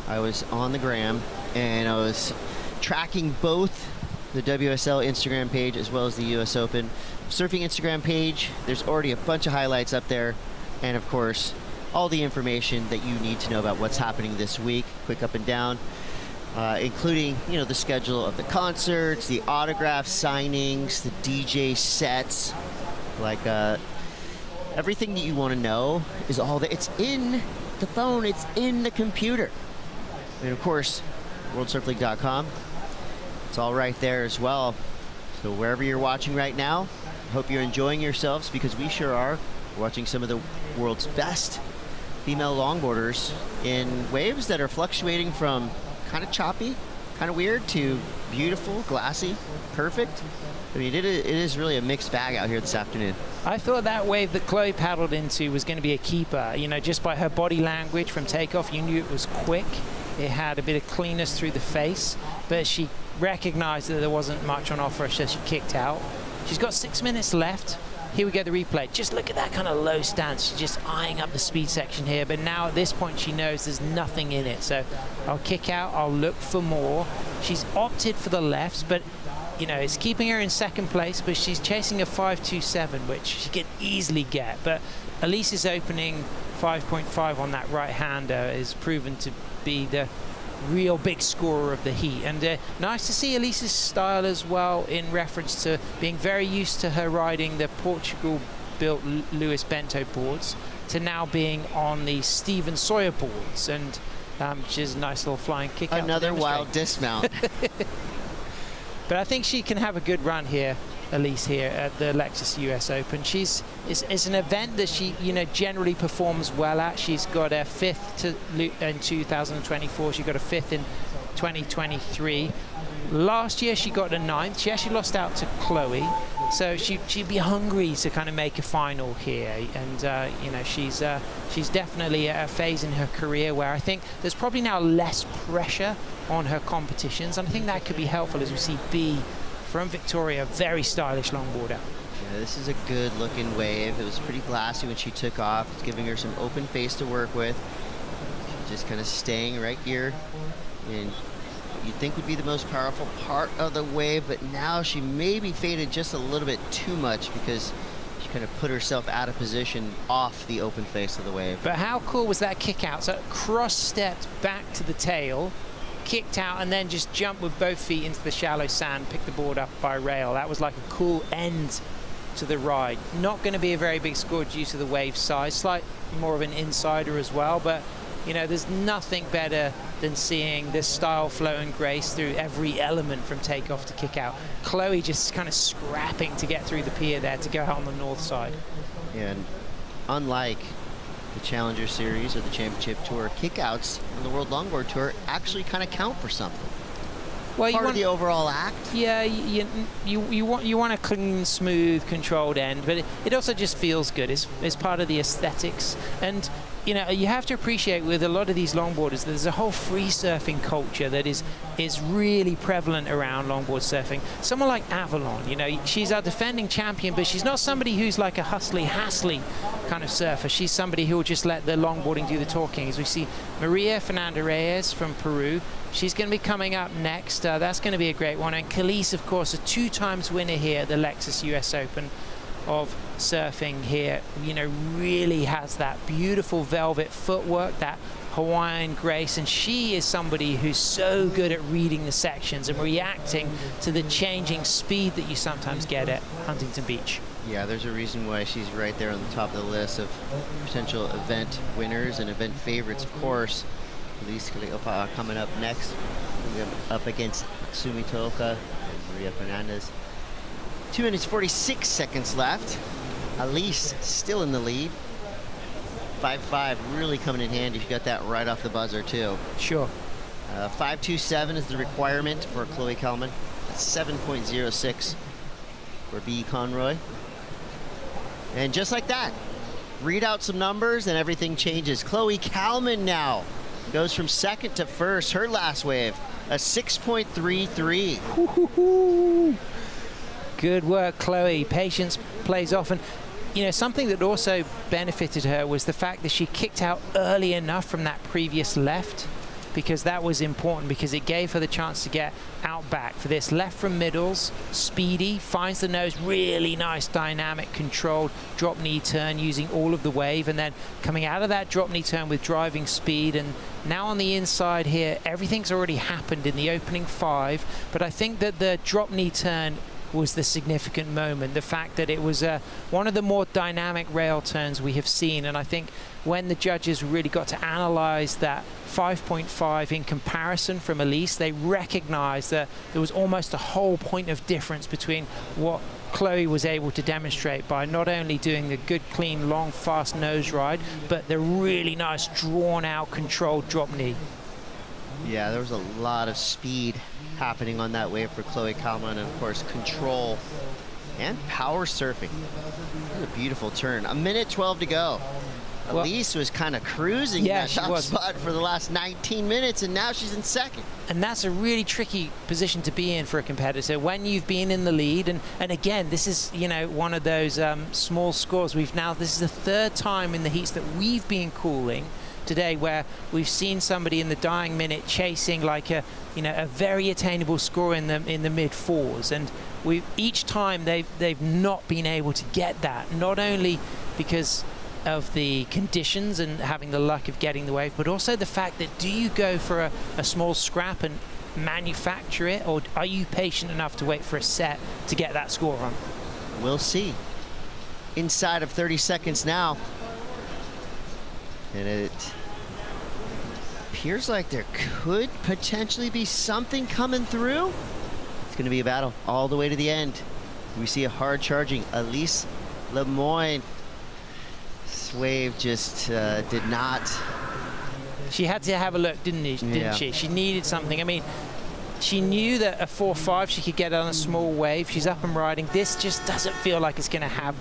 I was on the gram, and I was tracking both the WSL Instagram page as well as the US Open Surfing Instagram page. There's already a bunch of highlights up there, and of course all the information that you need to know about what's happening this week, quick up and down, including, you know, the schedule of the concerts, the autograph signings, the DJ sets, like everything that you want to know is all that. It's in the phone, it's in the computer, and of course worldsurfleague.com. It's all right there as well. So wherever you're watching right now, I hope you're enjoying yourselves, because we sure are. We're watching some of the world's best female longboarders in waves that are fluctuating from kind of choppy, kind of weird, to beautiful, glassy, perfect. I mean, it is really a mixed bag out here this afternoon. I thought that wave that Chloe paddled into was going to be a keeper. You know, just by her body language from takeoff, you knew it was quick. It had a bit of cleanness through the face, but she recognized that there wasn't much on offer, so she kicked out. She's got 6 minutes left. Here we get the replay. Just look at that kind of low stance. She's just eyeing up the speed section here, but now at this point she knows there's nothing in it. So I'll kick out, I'll look for more. She's opted for the lefts, but, you know, it's keeping her in second place, but she's chasing a 5.27, which she can easily get. But Elise's opening 5.5 on that right-hander is proven to be the real big scorer of the heat. And nice to see Elise's style as well, in reference to being very used to her riding the Portugal-built Luis Bento boards to now being on the Stephen Sawyer boards, and which is a nice little flying kick out. Another wild dismount. But I think she can have a good run here, Elise, here at the Lexus US Open. It's an event that she, you know, generally performs well at. She's got a 5th in 2024. She got a 5th in 2023. Last year she got a 9th. She actually lost out to Chloe, so she'd be hungry to kind of make a final here. And you know, she's definitely at a phase in her career where I think there's probably now less pressure on her competitions, and I think that could be helpful as we see B from Victoria, very stylish longboarder. Yeah, this is a good looking wave. It was pretty glassy when she took off. It's giving her some open face to work with. Just kind of staying right here in what you'd think would be the most powerful part of the wave, but now she maybe faded just a little bit too much because she kind of put herself out of position off the open face of the wave. But how cool was that kick out? So cross-stepped back to the tail, kicked out, and then just jumped with both feet into the shallow sand, picked the board up by rail. That was like a cool end to the ride. Not going to be a very big score due to the wave size, slightly more of an insider as well, but you know, there's nothing better than seeing this style, flow and grace through every element from takeoff to kick out. Chloe just kind of scrapping to get through the pier there to go out on the north side. And unlike the Challenger Series or the Championship Tour, kickouts on the World Longboard Tour actually kind of count for something. Well, part of the overall act. Yeah, you want a clean, smooth, controlled end, but it also just feels good. It's part of the aesthetics. And you know, you have to appreciate with a lot of these longboarders, there's a whole free surfing culture that is really prevalent around longboard surfing. Someone like Avalon, you know, she's our defending champion, but she's not somebody who's like a hustly kind of surfer. She's somebody who will just let the longboarding do the talking. As we see Maria Fernanda Reyes from Peru, she's going to be coming up next. That's going to be a great one. And Khalees, of course, a 2-times winner here at the Lexus US Open of surfing here, you know, really has that beautiful velvet footwork, that Hawaiian grace, and she is somebody who's so good at reading the sections and reacting to the changing speed that you sometimes get at Huntington Beach. Yeah, there's a reason why she's right there on the top of the list of potential event winners and event favorites, of course. Khalees Kaleopa coming up next, up against Sumi Tooka and Maria Fernandez. 2 minutes 46 seconds left. Elise still in the lead. 5.5 really coming in handy. She got that right off the buzzer too. Sure. 5.27 is the requirement for Chloe Kalman. That's 7.06 for B. Conroy. And just like that, read out some numbers and everything changes. Chloe Kalman now goes from second to first. Her last wave, a 6.33. Good work, Chloe. Patience plays off. And, you know, something that also benefited her was the fact that she kicked out early enough from that previous left, because that was important, because it gave her the chance to get out back for this left from middles. Speedy, finds the nose, really nice, dynamic, controlled drop knee turn using all of the wave, and then coming out of that drop knee turn with driving speed. And now on the inside here, everything's already happened in the opening 5, but I think that the drop knee turn was the significant moment. The fact that it was one of the more dynamic rail turns we have seen, and I think when the judges really got to analyze that 5.5 in comparison from Elise, they recognized that there was almost a whole point of difference between what Chloe was able to demonstrate by not only doing the good, clean, long, fast nose ride, but the really nice, drawn-out, controlled drop knee. Yeah, there was a lot of speed happening on that wave for Chloe Kalman, and of course control and power surfing. What a beautiful turn. 1:12 to go. Well, Elise was kind of cruising yeah, that top spot for the last 19 minutes, and now she's in second. And that's a really tricky position to be in for a competitor when you've been in the lead. And again, this is, you know, one of those small scores. This is the 3rd time in the heats that we've been cooling today where we've seen somebody in the dying minute chasing like a very attainable score in the mid 4s, and each time they've not been able to get that, not only because of the conditions and having the luck of getting the wave, but also the fact that do you go for a small scrap and manufacture it, or are you patient enough to wait for a set to get that score on? We'll see. Inside of 30 seconds now, and it appears like there could potentially be something coming through. It's going to be a battle all the way to the end. We see a hard charging Elise Lemoyne. This wave just did not. She had to have a look, didn't she? She needed something. I mean, she knew that a 4.5 she could get on a small wave. She's up and riding. This just doesn't feel like it's going to have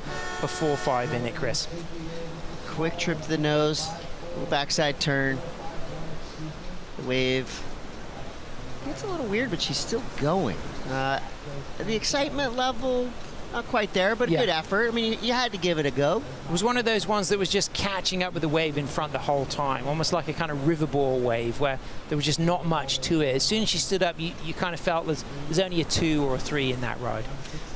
a 4.5 in it, Chris. Quick trip to the nose, little backside turn. The wave gets a little weird, but she's still going. The excitement level, not quite there, but a good effort. I mean, you had to give it a go. It was one of those ones that was just catching up with the wave in front the whole time, almost like a kind of riverball wave where there was just not much to it. As soon as she stood up, you kind of felt there's only a 2 or a 3 in that ride.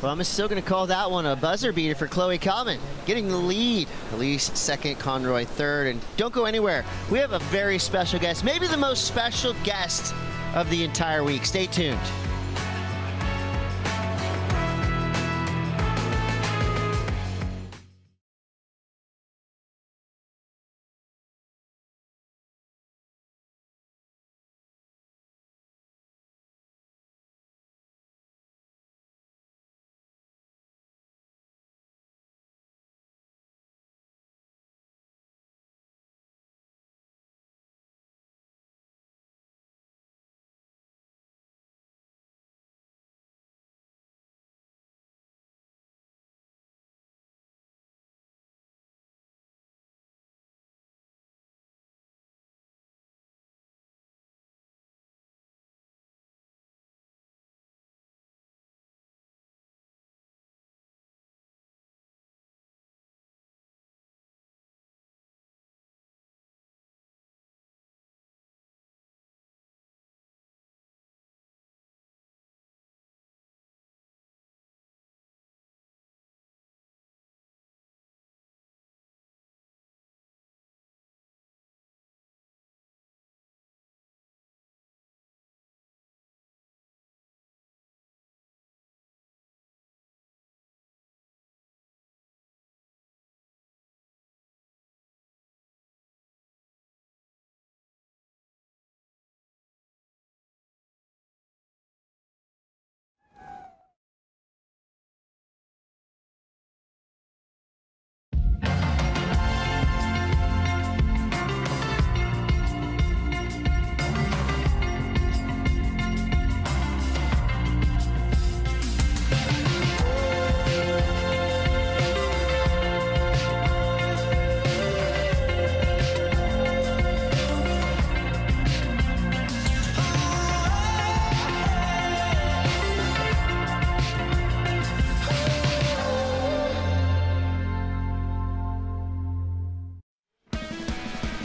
Well, I'm still going to call that one a buzzer beater for Chloe Kalman, getting the lead. Elise second, Conroy third, and don't go anywhere. We have a very special guest, maybe the most special guest of the entire week. Stay tuned.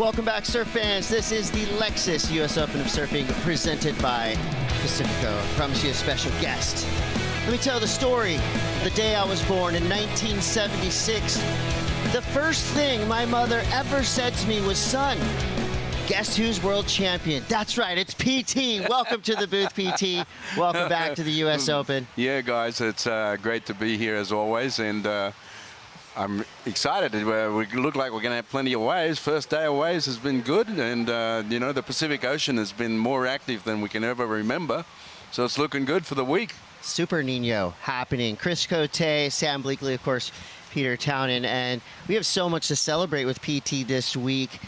welcome back, surf fans. This is the Lexus US Open of Surfing presented by Pacifico. I promise you a special guest. Let me tell the story. The day I was born in 1976, the first thing my mother ever said to me was, son, guess who's world champion? That's right, it's PT. Welcome to the booth, PT. Welcome back to the US Open. Yeah, guys, it's great to be here as always, and I'm excited. We look like we're going to have plenty of waves. First day of waves has been good, and you know, the Pacific Ocean has been more active than we can ever remember, so it's looking good for the week. Super Nino happening. Chris Cote, Sam Bleakley, of course, Peter Townend, and we have so much to celebrate with PT this week.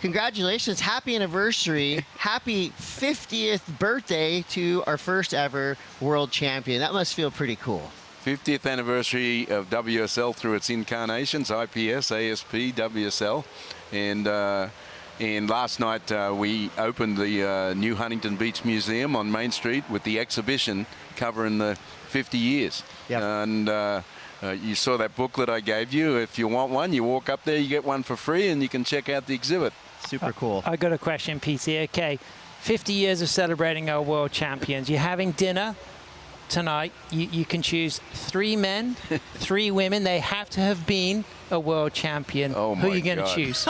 Congratulations, happy anniversary, happy 50th birthday to our first ever world champion. That must feel pretty cool. 50th anniversary of WSL through its incarnations, IPS, ASP, WSL, and last night we opened the new Huntington Beach Museum on Main Street with the exhibition covering the 50 years. Yep. And you saw that booklet I gave you. If you want one, you walk up there, you get one for free, and you can check out the exhibit. Super cool. I got a question, PT. Okay, 50 years of celebrating our world champions. You're having dinner tonight. You can choose 3 men, 3 women. They have to have been a world champion. Oh my Who are you going to God. choose?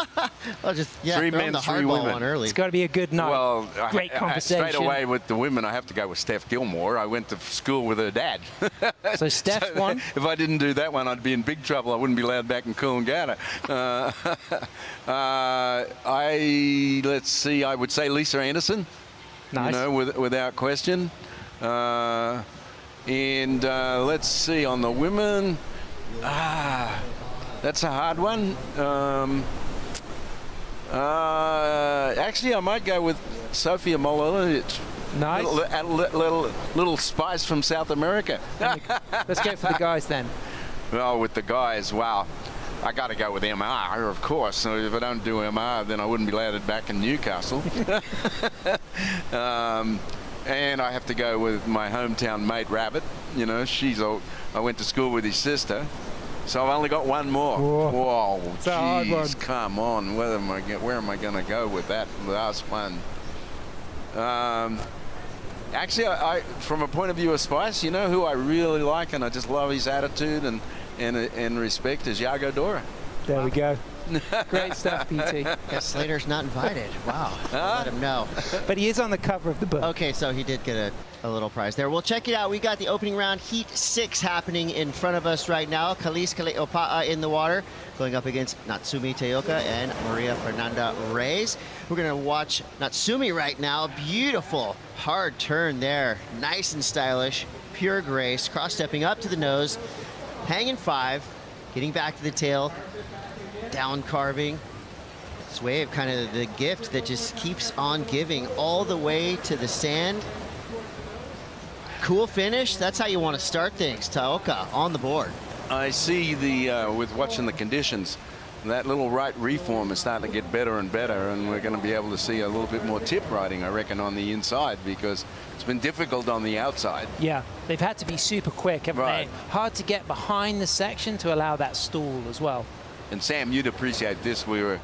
Well, just 3 men, 3 women. early. It's got to be a good night. Well, Great conversation. Straight away with the women, I have to go with Steph Gilmore. I went to school with her dad. So Steph won? If I didn't do that one, I'd be in big trouble. I wouldn't be allowed back in Coolangatta. Let's see, I would say Lisa Anderson. Nice. You know, without question. And let's see, on the women, that's a hard one. Actually, I might go with Sofia Molilovic. Nice. Little spice from South America. Let's go for the guys then. Well, with the guys, wow. I got to go with MR, of course. So if I don't do MR, then I wouldn't be allowed back in Newcastle. And I have to go with my hometown mate, Rabbit. You know, I went to school with his sister. So I've only got one more. Whoa, It's a hard one. jeez, come on. Where am I going to go with that last one? Actually, I from a point of view of Spice, you know who I really like, and I just love his attitude and respect, is Yago Dora. There we go. Great stuff, PT. Guess Slater's not invited. Wow. I'll let him know. But he is on the cover of the book. Okay, so he did get a little prize there. We'll check it out. We got the opening round, Heat 6, happening in front of us right now. Kalis Kaleopa'a in the water, going up against Natsumi Teoka and Maria Fernanda Reyes. We're going to watch Natsumi right now. Beautiful hard turn there. Nice and stylish. Pure grace. Cross-stepping up to the nose. Hanging 5. Getting back to the tail. Down carving. This wave, kind of the gift that just keeps on giving all the way to the sand. Cool finish. That's how you want to start things. Taoka on the board. I see with watching the conditions, that little right reform is starting to get better and better, and we're going to be able to see a little bit more tip riding, I reckon, on the inside, because it's been difficult on the outside. Yeah, they've had to be super quick, haven't they? Hard to get behind the section to allow that stall as well. And Sam, you'd appreciate this. I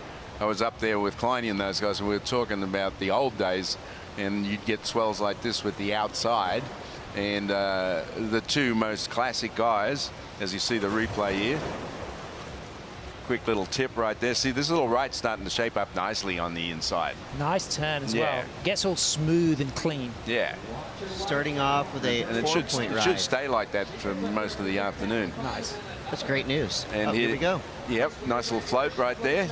was up there with Kleiny and those guys, and we were talking about the old days, and you'd get swells like this with the outside. And the 2 most classic guys, as you see the replay here. Quick little tip right there. See, this little right starting to shape up nicely on the inside. Nice turn as well. Gets all smooth and clean. Yeah. Starting off with a 4-point ride. It should stay like that for most of the afternoon. Nice. That's great news. And here we go. Yep, nice little float right there.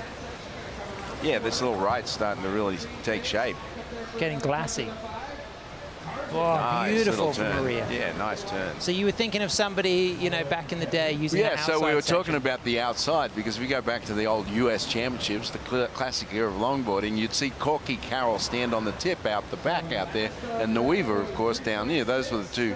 Yeah, this little right's starting to really take shape. Getting glassy. Oh, Nice beautiful little from turn. Maria. Yeah, nice turn. So you were thinking of somebody, you know, back in the day using an outside so we were section. talking about the outside, because if we go back to the old US championships, the classic era of longboarding, you'd see Corky Carroll stand on the tip out the back out there, and Nueva, of course, down here. Those were the 2,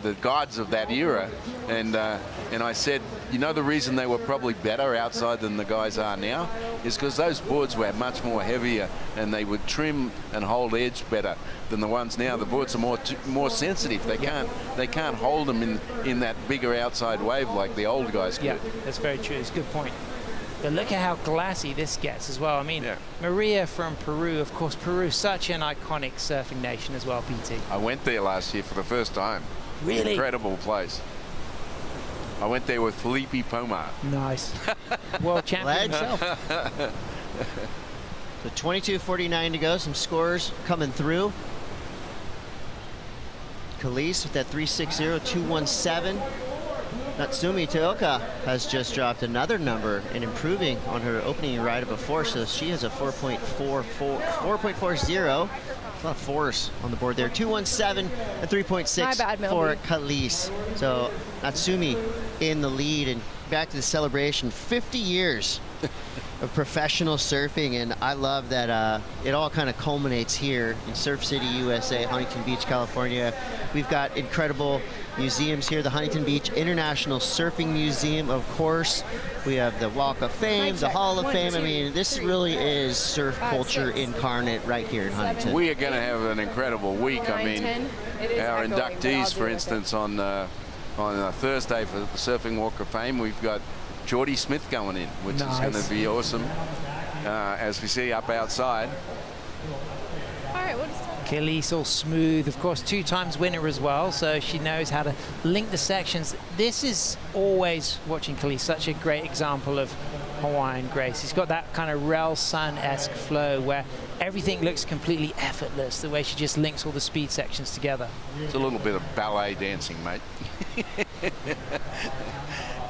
the gods of that era. And I said, you know, the reason they were probably better outside than the guys are now is because those boards were much more heavier, and they would trim and hold edge better than the ones now. The boards are more sensitive. They can't hold them in that bigger outside wave like the old guys could. Yeah, that's very true. It's a good point. But look at how glassy this gets as well. I mean, Maria from Peru, of course, Peru, such an iconic surfing nation as well, PT. I went there last year for the first time. Really? Incredible place. I went there with Felipe Pomar. Nice. World champion himself. So 22:49 to go. Some scores coming through. Khalees with that 360, 217. Natsumi Teoka has just dropped another number and improving on her opening ride of a 4, so she has a 4.40. A lot of fours on the board there. 217 and 3.6 for Khalees. So Natsumi in the lead, and back to the celebration. 50 years of professional surfing, and I love that it all kind of culminates here in Surf City, USA, Huntington Beach, California. We've got incredible museums here, the Huntington Beach International Surfing Museum, of course. We have the Walk of Fame, the Hall of Fame. I mean, this really is surf culture incarnate right here in Huntington. We are going to have an incredible week. I mean, our inductees, for instance, on Thursday for the Surfing Walk of Fame, we've got Jordy Smith going in, which is going to be awesome, as we see up outside. All right, what is time? Khalees all smooth, of course, 2 times winner as well, so she knows how to link the sections. This is always, watching Khalees, such a great example of Hawaiian grace. He's got that kind of Rel Sun-esque flow where everything looks completely effortless, the way she just links all the speed sections together. It's a little bit of ballet dancing, mate.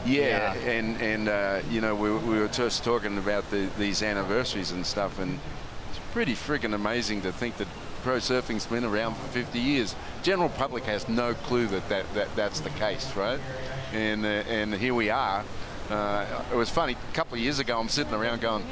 Yeah, and you know, we were just talking about these anniversaries and stuff, and it's pretty freaking amazing to think that pro surfing's been around for 50 years. General public has no clue that's the case, right? And here we are. It was funny, a couple of years ago I'm sitting around going,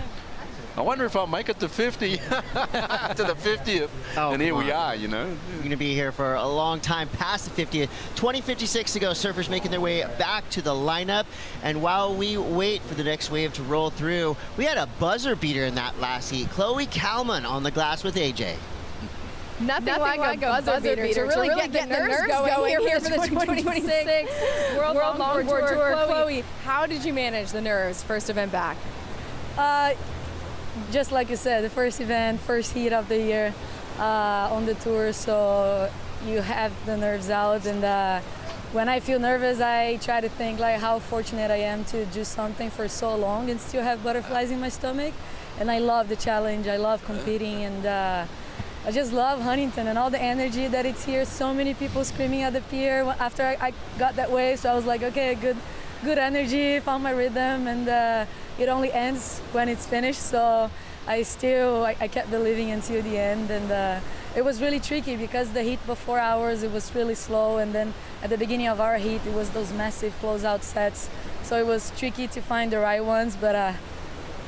I wonder if I'll make it to 50, to the 50th. Oh, and here we are, you know. We're going to be here for a long time, past the 50th. 20:56 to go, surfers making their way back to the lineup. And while we wait for the next wave to roll through, we had a buzzer beater in that last heat. Chloe Kalman on the glass with AJ. Nothing like a buzzer beater to really get the nerves going here for the 2026 World Longboard Tour. Chloe, how did you manage the nerves first event back? Just like you said, the first event, first heat of the year on the tour, so you have the nerves out. And when I feel nervous, I try to think like how fortunate I am to do something for so long and still have butterflies in my stomach. And I love the challenge, I love competing, and I just love Huntington and all the energy that it's here. So many people screaming at the pier after I got that wave, so I was like, okay, good energy, found my rhythm, and it only ends when it's finished. So I kept believing until the end, and it was really tricky because the heat before ours, it was really slow, and then at the beginning of our heat, it was those massive closeout sets. So it was tricky to find the right ones, but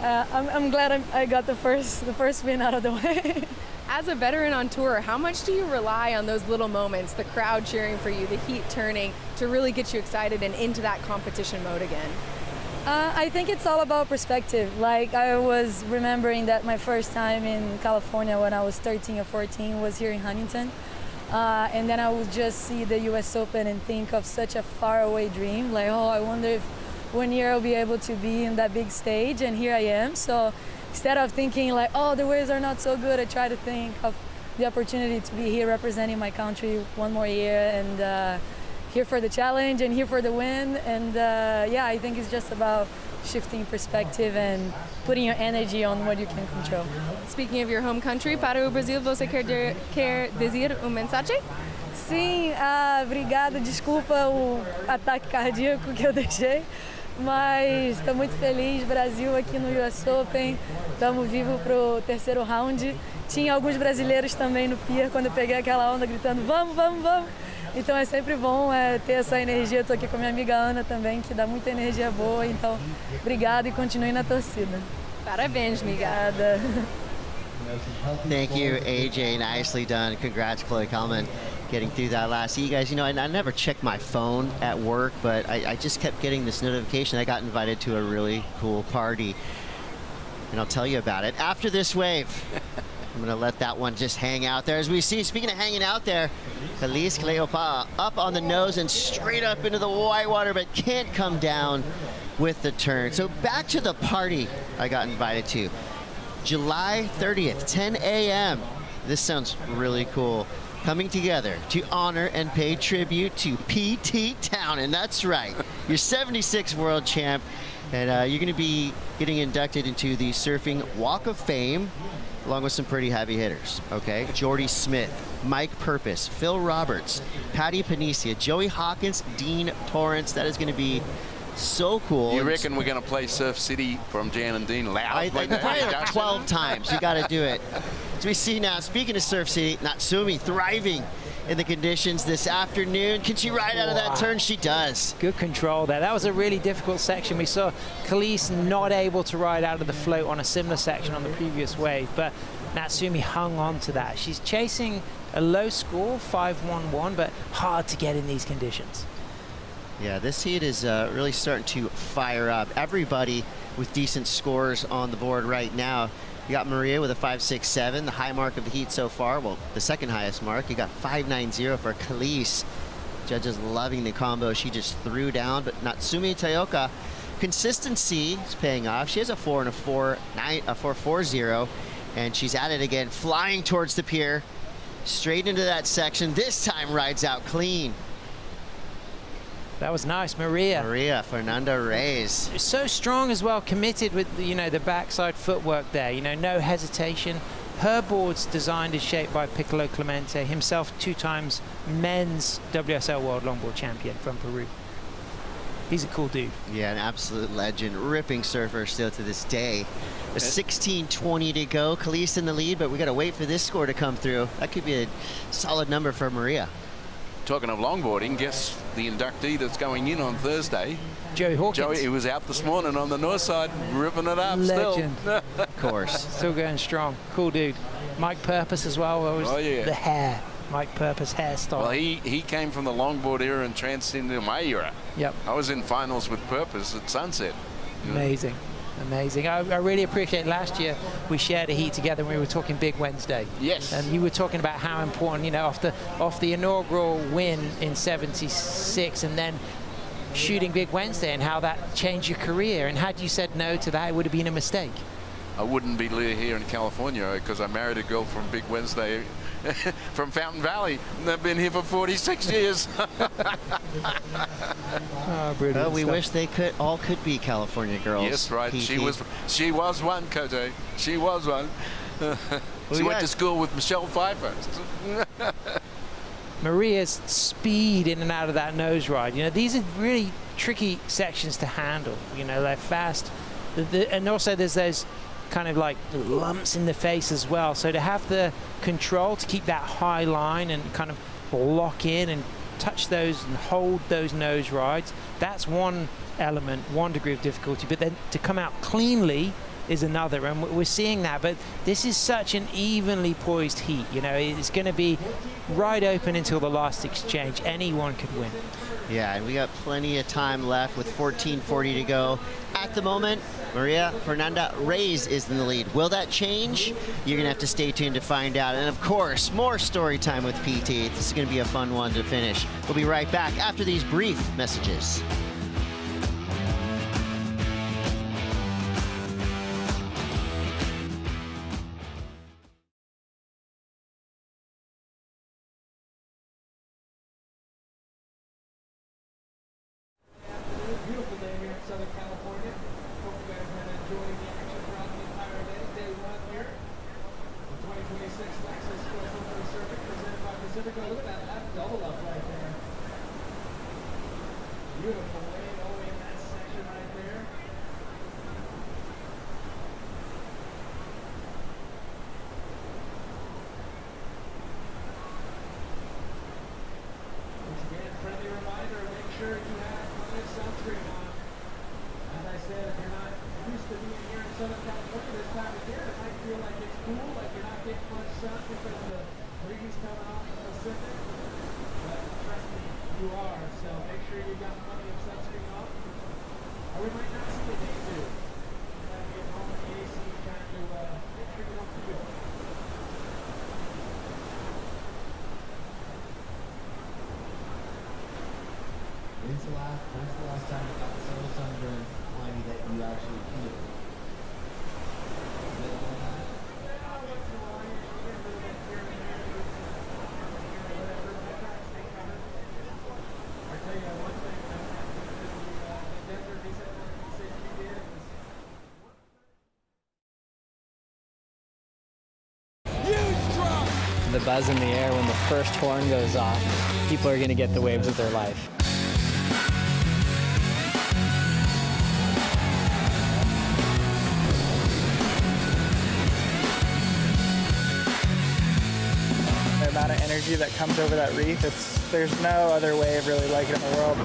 I'm glad I got the first win out of the way. As a veteran on tour, how much do you rely on those little moments, the crowd cheering for you, the heat turning, to really get you excited and into that competition mode again? I think it's all about perspective. Like, I was remembering that my first time in California when I was 13 or 14 was here in Huntington. And then I would just see the US Open and think of such a faraway dream. Like, oh, I wonder if one year I'll be able to be in that big stage, and here I am. So instead of thinking like, oh, the waves are not so good, I try to think of the opportunity to be here representing my country one more year, and here for the challenge and here for the win. And yeah, I think it's just about shifting perspective and putting your energy on what you can control. Speaking of your home country, para o Brasil, você quer dizer mensagem? Sim, obrigada, desculpa o ataque cardíaco que eu deixei, mas estou muito feliz. Brasil aqui no US Open, estamos vivos para o terceiro round. Tinha alguns brasileiros também no pier quando eu peguei aquela onda gritando vamos, vamos, vamos. Então é sempre bom ter essa energia. Estou aqui com a minha amiga Ana também, que dá muita energia boa. Então, obrigada e continue na torcida. Parabéns, obrigada. Thank you, AJ. Nicely done. Congrats, Chloe Kalman, getting through that last heat. You guys, you know, I never checked my phone at work, but I just kept getting this notification. I got invited to a really cool party, and I'll tell you about it after this wave. I'm going to let that one just hang out there. As we see, speaking of hanging out there, Khalees Cleopa up on the nose and straight up into the white water, but can't come down. with the turn. So back to the party I got invited to. July 30th, 10 a.m. This sounds really cool. Coming together to honor and pay tribute to P.T. Townend. That's right, your 76th world champ. And you're going to be getting inducted into the Surfing Walk of Fame, along with some pretty heavy hitters, okay? Jordy Smith, Mike Purpose, Phil Roberts, Patty Panisia, Joey Hawkins, Dean Torrance. That is going to be so cool. You reckon we're going to play Surf City from Jan and Dean loud? Probably like 12 times. You got to do it. As we see now, speaking of Surf City, Natsumi thriving in the conditions this afternoon. Can she ride out of that turn? She does. Good control there. That was a really difficult section. We saw Khalees not able to ride out of the float on a similar section on the previous wave, but Natsumi hung on to that. She's chasing a low score, 5-1-1, but hard to get in these conditions. Yeah, this heat is really starting to fire up. Everybody with decent scores on the board right now. You got Maria with a 5.67, the high mark of the heat so far. Well, the second highest mark. You got 5.90 for Khalees. Judges loving the combo she just threw down. But Natsumi Taoka, consistency is paying off. She has a 4 and a 4.40, and she's at it again, flying towards the pier, straight into that section. This time rides out clean. That was nice, Maria Fernanda Reyes. So strong as well, committed with the backside footwork there. No hesitation. Her board's designed and shaped by Piccolo Clemente, himself 2 times men's WSL World Longboard champion from Peru. He's a cool dude. Yeah, an absolute legend, ripping surfer still to this day. A 16:20 to go. Khalees in the lead, but we got to wait for this score to come through. That could be a solid number for Maria. Talking of longboarding, guess the inductee that's going in on Thursday? Joey Hawkins. He was out this morning on the north side, ripping it up. Legend. Still. Of course. Still going strong. Cool dude. Mike Purpose as well. Oh, yeah. The hair. Mike Purpose hairstyle. Well, he came from the longboard era and transcended into my era. Yep. I was in finals with Purpose at Sunset. Amazing. Amazing. I really appreciate last year we shared a heat together when we were talking Big Wednesday. Yes. And you were talking about how important, off the inaugural win in 76 and then shooting Big Wednesday and how that changed your career. And had you said no to that, it would have been a mistake. I wouldn't be here in California because I married a girl from Big Wednesday from Fountain Valley. And I've been here for 46 years. Well, we wish they all could be California girls. Yes, right. PT. She was one, Kote. She was one. She went to school with Michelle Pfeiffer. Maria's speed in and out of that nose ride. These are really tricky sections to handle. They're fast. And also there's those kind of like lumps in the face as well. So to have the control to keep that high line and kind of lock in and touch those and hold those nose rides, that's one element, one degree of difficulty. But then to come out cleanly is another, and we're seeing that. But this is such an evenly poised heat. It's going to be right open until the last exchange. Anyone could win. Yeah, and we got plenty of time left with 14:40 to go. At the moment, Maria Fernanda Reyes is in the lead. Will that change? You're going to have to stay tuned to find out. And of course, more story time with PT. This is going to be a fun one to finish. We'll be right back after these brief messages. Beautiful day here in Southern California. Hope you guys have been enjoying the action throughout the entire day. Day 1 here. The 2026 Lexus cross-country circuit presented by Pacifico. Look at that double up right there. Beautiful wave over in that section right there. Once again, friendly reminder, make sure you have sunscreen on. As I said, if you're not used to being here in Southern California this time of year, it might feel like it's cool, like you're not getting much sun because of the breeze coming off the Pacific. But trust me, you are. So make sure you got plenty of sunscreen on. Or we might not see a day too. You might be at home in the AC trying to make sure you don't feel it. When's the last time you got so sunburned climby that you actually feel. The buzz in the air when the first horn goes off, people are going to get the waves of their life. The amount of energy that comes over that reef, there's no other wave really like it in the world.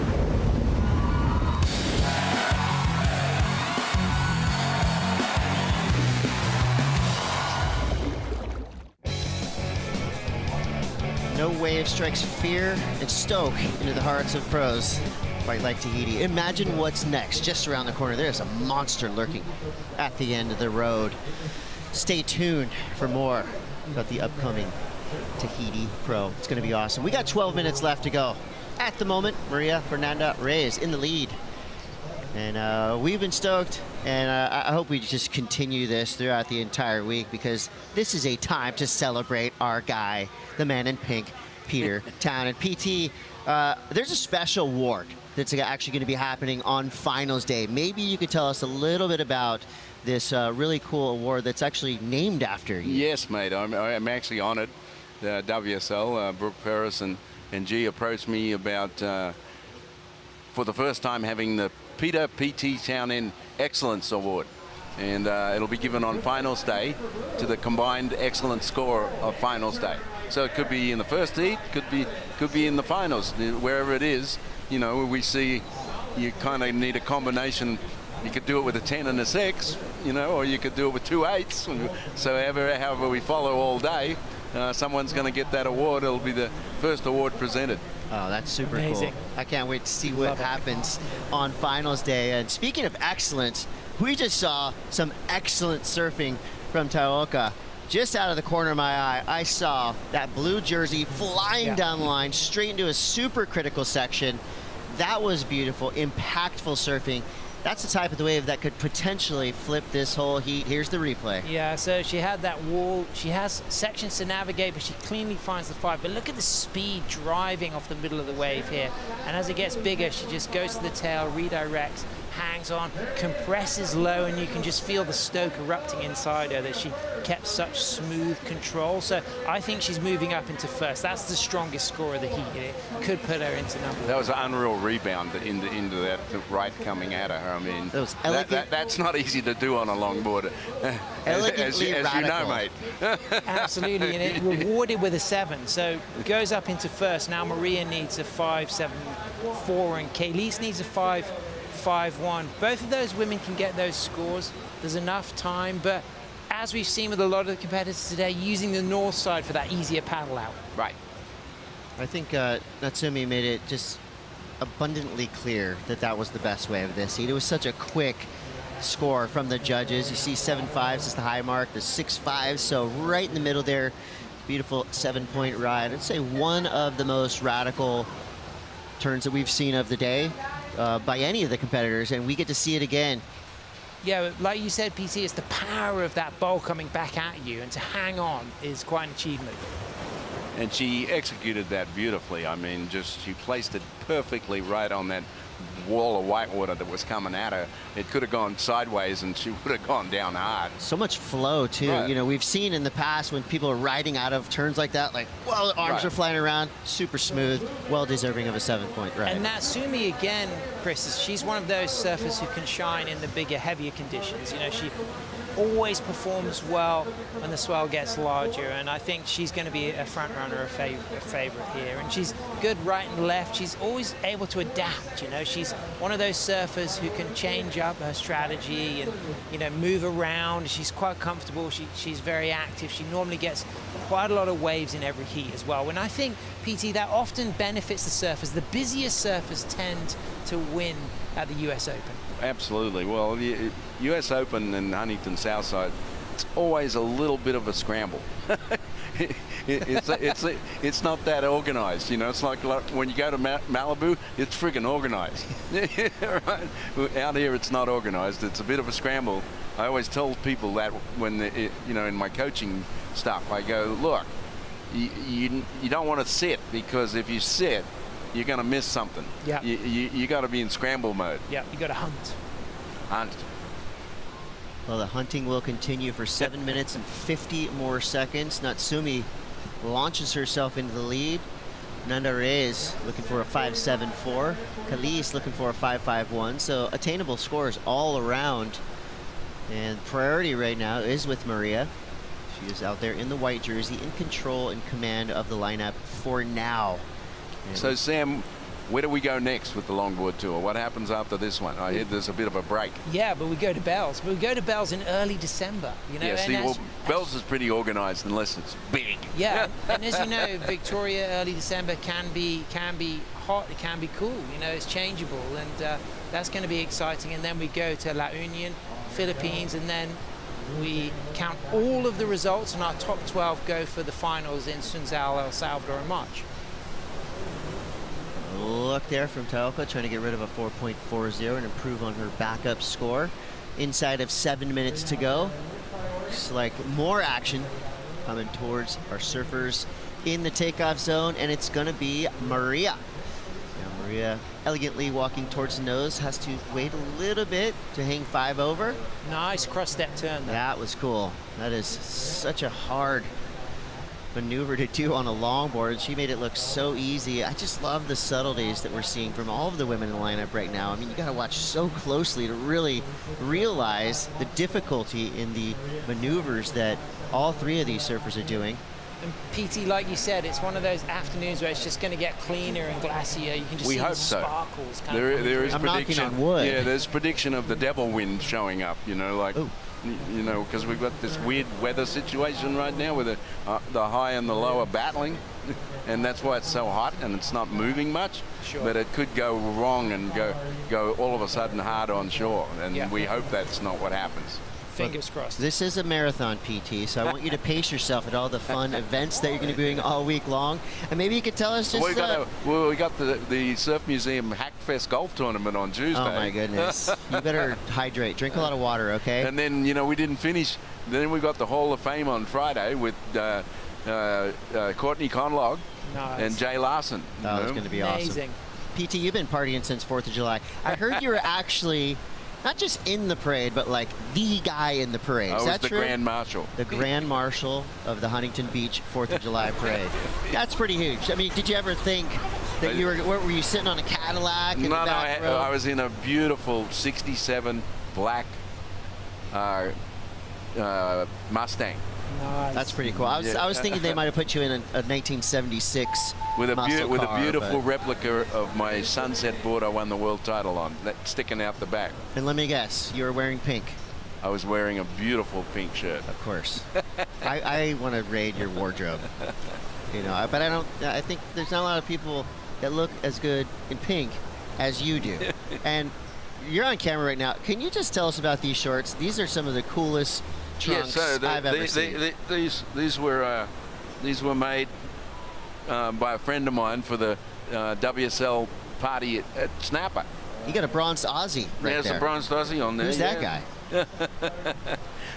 No wave strikes fear and stoke into the hearts of pros quite like Tahiti. Imagine what's next. Just around the corner, there's a monster lurking at the end of the road. Stay tuned for more about the upcoming Tahiti Pro. It's going to be awesome. We got 12 minutes left to go. At the moment, Maria Fernanda Reyes in the lead. And we've been stoked, and I hope we just continue this throughout the entire week, because this is a time to celebrate our guy, the man in pink, Peter Townend. PT, there's a special award that's actually going to be happening on finals day. Maybe you could tell us a little bit about this really cool award that's actually named after you. Yes, mate. I'm actually honored. The WSL, Brooke Ferris and G approached me about, for the first time, having the Peter P.T. Townend Excellence Award. And it'll be given on finals day to the combined excellence score of finals day. So it could be in the first heat, could be in the finals, wherever it is. You know, we see you kind of need a combination. You could do it with a 10 and a 6, you know, or you could do it with 2 8s. So however we follow all day, someone's going to get that award. It'll be the first award presented. Oh, that's super Amazing. cool. I can't wait to see what happens on finals day. And speaking of excellence, we just saw some excellent surfing from Taoka. Just out of the corner of my eye, I saw that blue jersey flying down the line straight into a super critical section. That was beautiful, impactful surfing. That's the type of the wave that could potentially flip this whole heat. Here's the replay. Yeah, so she had that wall. She has sections to navigate, but she cleanly finds the 5. But look at the speed driving off the middle of the wave here. And as it gets bigger, she just goes to the tail, redirects, hangs on, compresses low, and you can just feel the stoke erupting inside her, that she kept such smooth control. So I think she's moving up into first. That's the strongest score of the heat. It could put her into number 1. That was an unreal rebound into that right coming at her. I mean, that's not easy to do on a longboard, as you know, mate. Absolutely, and it rewarded with a 7. So it goes up into first. Now Maria needs a 5.74, and Kayleigh needs a 5.51. Both of those women can get those scores. There's enough time, but as we've seen with a lot of the competitors today, using the north side for that easier paddle out. Right. I think Natsumi made it just abundantly clear that that was the best way of this heat. It was such a quick score from the judges. You see 7.5s is the high mark, the 6.5s, so right in the middle there. Beautiful 7-point ride. I'd say one of the most radical turns that we've seen of the day by any of the competitors, and we get to see it again. Yeah, like you said, PT, it's the power of that bowl coming back at you, and to hang on is quite an achievement. And she executed that beautifully. I mean, she placed it perfectly right on that wall of whitewater that was coming at her. It could have gone sideways and she would have gone down hard. So much flow too. Right. You know, we've seen in the past when people are riding out of turns like that, like, well, arms are flying around, super smooth, well deserving of a 7-point ride. And Natsumi again, Chris, she's one of those surfers who can shine in the bigger, heavier conditions. You know, she always performs well when the swell gets larger, and I think she's going to be a front runner, a favorite here. And she's good right and left. She's always able to adapt. You know, she's one of those surfers who can change up her strategy and, you know, move around. She's quite comfortable. She's very active. She normally gets quite a lot of waves in every heat as well. And I think, PT, that often benefits the surfers. The busiest surfers tend to win at the US Open. Absolutely. Well, the US Open and Huntington Southside, it's always a little bit of a scramble. it's not that organized. You know, it's like when you go to Malibu, it's friggin' organized. Right? Out here, it's not organized. It's a bit of a scramble. I always tell people that when in my coaching stuff, I go, look, you don't want to sit, because if you sit, you're going to miss something. Yeah. You got to be in scramble mode. Yeah, you got to hunt. Hunt. Well, the hunting will continue for 7 minutes and 50 more seconds. Natsumi launches herself into the lead. Nanda Reyes looking for a 5.74. Khalees looking for a 5.51. So attainable scores all around. And priority right now is with Maria. She is out there in the white jersey, in control and command of the lineup for now. And so, Sam, where do we go next with the Longboard Tour? What happens after this one? I hear there's a bit of a break. Yeah, but we go to Bells. But we go to Bells in early December. You know, Yeah, see, well, Bells is pretty organized unless it's big. Yeah, and as you know, Victoria early December can be hot. It can be cool. You know, it's changeable, and that's going to be exciting. And then we go to La Union, Philippines, and then we count all of the results, and our top 12 go for the finals in Sunzal, El Salvador in March. look there from Taoka, trying to get rid of a 4.40 and improve on her backup score. Inside of 7 minutes to go. Looks like more action coming towards our surfers in the takeoff zone, and it's going to be Maria. Now Maria elegantly walking towards the nose, has to wait a little bit to hang 5 over. Nice cross-step turn there. That was cool. That is such a hard maneuver to do on a longboard. She made it look so easy. I just love the subtleties that we're seeing from all of the women in the lineup right now. I mean, you got to watch so closely to really realize the difficulty in the maneuvers that all 3 of these surfers are doing. And PT, like you said, it's one of those afternoons where it's just going to get cleaner and glassier. You can just see the sparkles. There is I'm prediction. knocking on wood. Yeah, there's prediction of the devil wind showing up. You know, like. Ooh. You know, because we've got this weird weather situation right now with the high and the low are battling, and that's why it's so hot and it's not moving much. Sure. But it could go wrong and go all of a sudden hard on shore, and we hope that's not what happens. Fingers crossed. This is a marathon, PT, so I want you to pace yourself at all the fun events that you're going to be doing all week long. And maybe you could tell us just... we got the Surf Museum Hackfest Golf Tournament on Tuesday. Oh, my goodness. You better hydrate. Drink a lot of water, okay? And then, you know, we didn't finish. Then we got the Hall of Fame on Friday with Courtney Conlog and Jay Larson. Oh, it's going to be awesome. PT, you've been partying since 4th of July. I heard you were actually... not just in the parade, but like the guy in the parade. I Is was that the true? Grand Marshal. The Grand Marshal of the Huntington Beach 4th of July parade. That's pretty huge. I mean, did you ever think that you were you sitting on a Cadillac in the back row? I was in a beautiful 67 black Mustang. Nice. That's pretty cool. I was thinking they might have put you in a 1976 with a beautiful but... replica of my Sunset board I won the world title on, sticking out the back. And let me guess, you were wearing pink. I was wearing a beautiful pink shirt. Of course. I want to raid your wardrobe. You know, but I think there's not a lot of people that look as good in pink as you do. And you're on camera right now. Can you just tell us about these shorts? These are some of the coolest trunks I've ever seen. These were made by a friend of mine for the WSL party at Snapper. You got a bronzed Aussie right there. There's a bronzed Aussie on there. Who's that guy?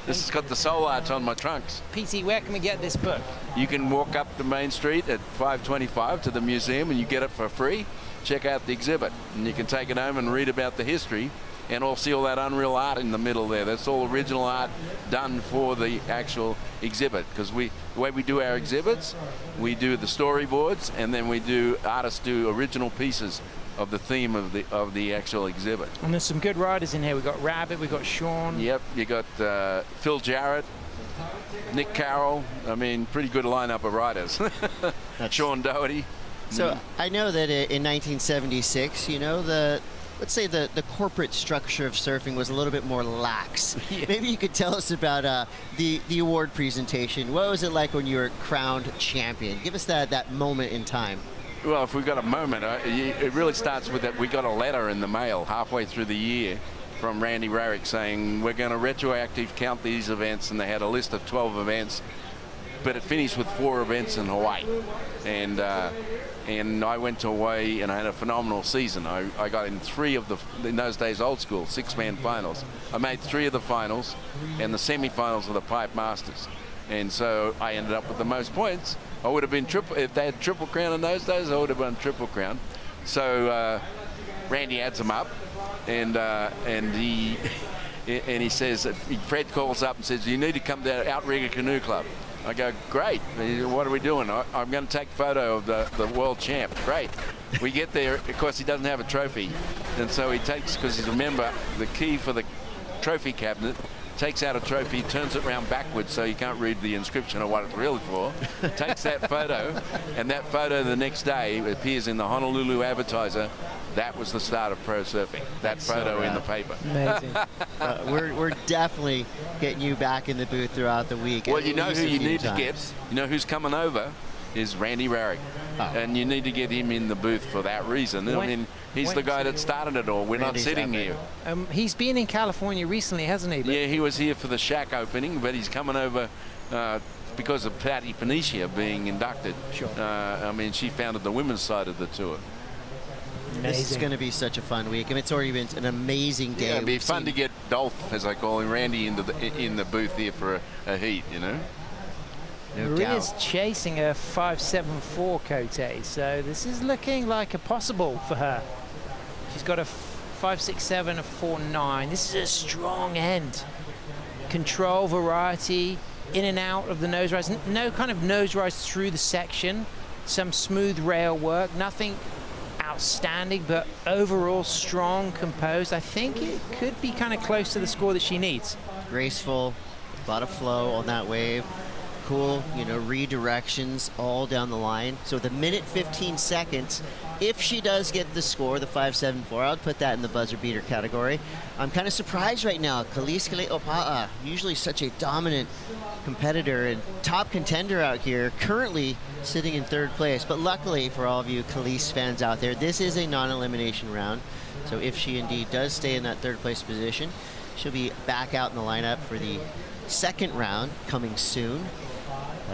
This has got the soul arch on my trunks. PT, where can we get this book? You can walk up the main street at 525 to the museum and you get it for free. Check out the exhibit and you can take it home and read about the history and all see all that unreal art in the middle there. That's all original art done for the actual exhibit, because the way we do our exhibits, we do the storyboards and then artists do original pieces of the theme of the actual exhibit. And there's some good riders in here. We've got Rabbit, we've got Sean. Yep, you got Phil Jarrett, Nick Carroll. I mean, pretty good lineup of riders. Sean Doherty. So I know that in 1976, you know, let's say the corporate structure of surfing was a little bit more lax. Yeah. Maybe you could tell us about the award presentation. What was it like when you were crowned champion? Give us that moment in time. Well, if we've got a moment, it really starts with that. We got a letter in the mail halfway through the year from Randy Rarick saying we're going to retroactive count these events, and they had a list of 12 events but it finished with 4 events in Hawaii. And I went to Hawaii and I had a phenomenal season. I got in 3 of in those days, old school, 6-man finals. I made 3 of the finals and the semifinals of the Pipe Masters. And so I ended up with the most points. I would have been if they had Triple Crown in those days, I would have won Triple Crown. So Randy adds them up, and he says, Fred calls up and says, you need to come to Outrigger Canoe Club. I go, great. What are we doing? I'm going to take a photo of the world champ. Great. We get there. Of course, he doesn't have a trophy, and so he takes, because he's a member, the key for the trophy cabinet. Takes out a trophy, turns it around backwards so you can't read the inscription of what it's really for, takes that photo, and that photo the next day appears in the Honolulu Advertiser. That was the start of pro surfing, that photo in the paper. Amazing. We're definitely getting you back in the booth throughout the week. Well, you know who you need to get, you know who's coming over, is Randy Rarick. And you need to get him in the booth for that reason. I mean, he's the guy that started it all. We're not sitting here. He's been in California recently, hasn't he? Yeah, he was here for the Shack opening, but he's coming over because of Patty Panicia being inducted. Sure. I mean, she founded the women's side of the tour. This is going to be such a fun week. I mean, it's already been an amazing day. Yeah, it'd be fun to get Dolph, as I call him, Randy, in the booth here for a heat, you know? Maria's chasing a 5.74 Cote, so this is looking like a possible for her. She's got a 5.67, a 4.9. This is a strong end. Control, variety, in and out of the nose rise. No kind of nose rise through the section. Some smooth rail work. Nothing outstanding, but overall strong, composed. I think it could be kind of close to the score that she needs. Graceful, a lot of flow on that wave. Cool, you know, redirections all down the line. So the minute 15 seconds, if she does get the score, the 5.74, I would put that in the buzzer beater category. I'm kind of surprised right now. Khalees Kale'opa'a, usually such a dominant competitor and top contender out here, currently sitting in 3rd place. But luckily for all of you Khalees fans out there, this is a non-elimination round. So if she indeed does stay in that 3rd place position, she'll be back out in the lineup for the 2nd round coming soon.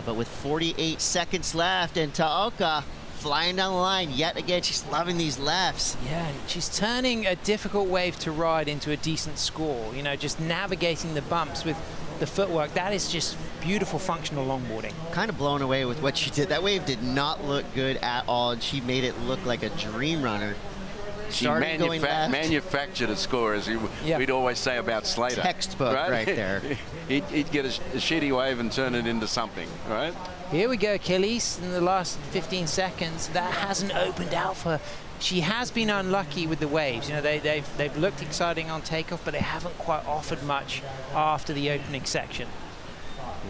But with 48 seconds left, and Taoka flying down the line yet again. She's loving these lefts. Yeah, and she's turning a difficult wave to ride into a decent score. You know, just navigating the bumps with the footwork. That is just beautiful functional longboarding. Kind of blown away with what she did. That wave did not look good at all, and she made it look like a dream runner. She manufactured a score, as we'd always say about Slater. Textbook right there. He'd get a shitty wave and turn it into something, right? Here we go, Khalees, in the last 15 seconds. That hasn't opened out for her. She has been unlucky with the waves. You know, they've looked exciting on takeoff, but they haven't quite offered much after the opening section.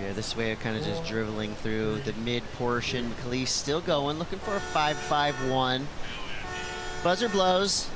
Yeah, this wave kind of just dribbling through the mid portion. Khalees still going, looking for a 5.51. Buzzer blows.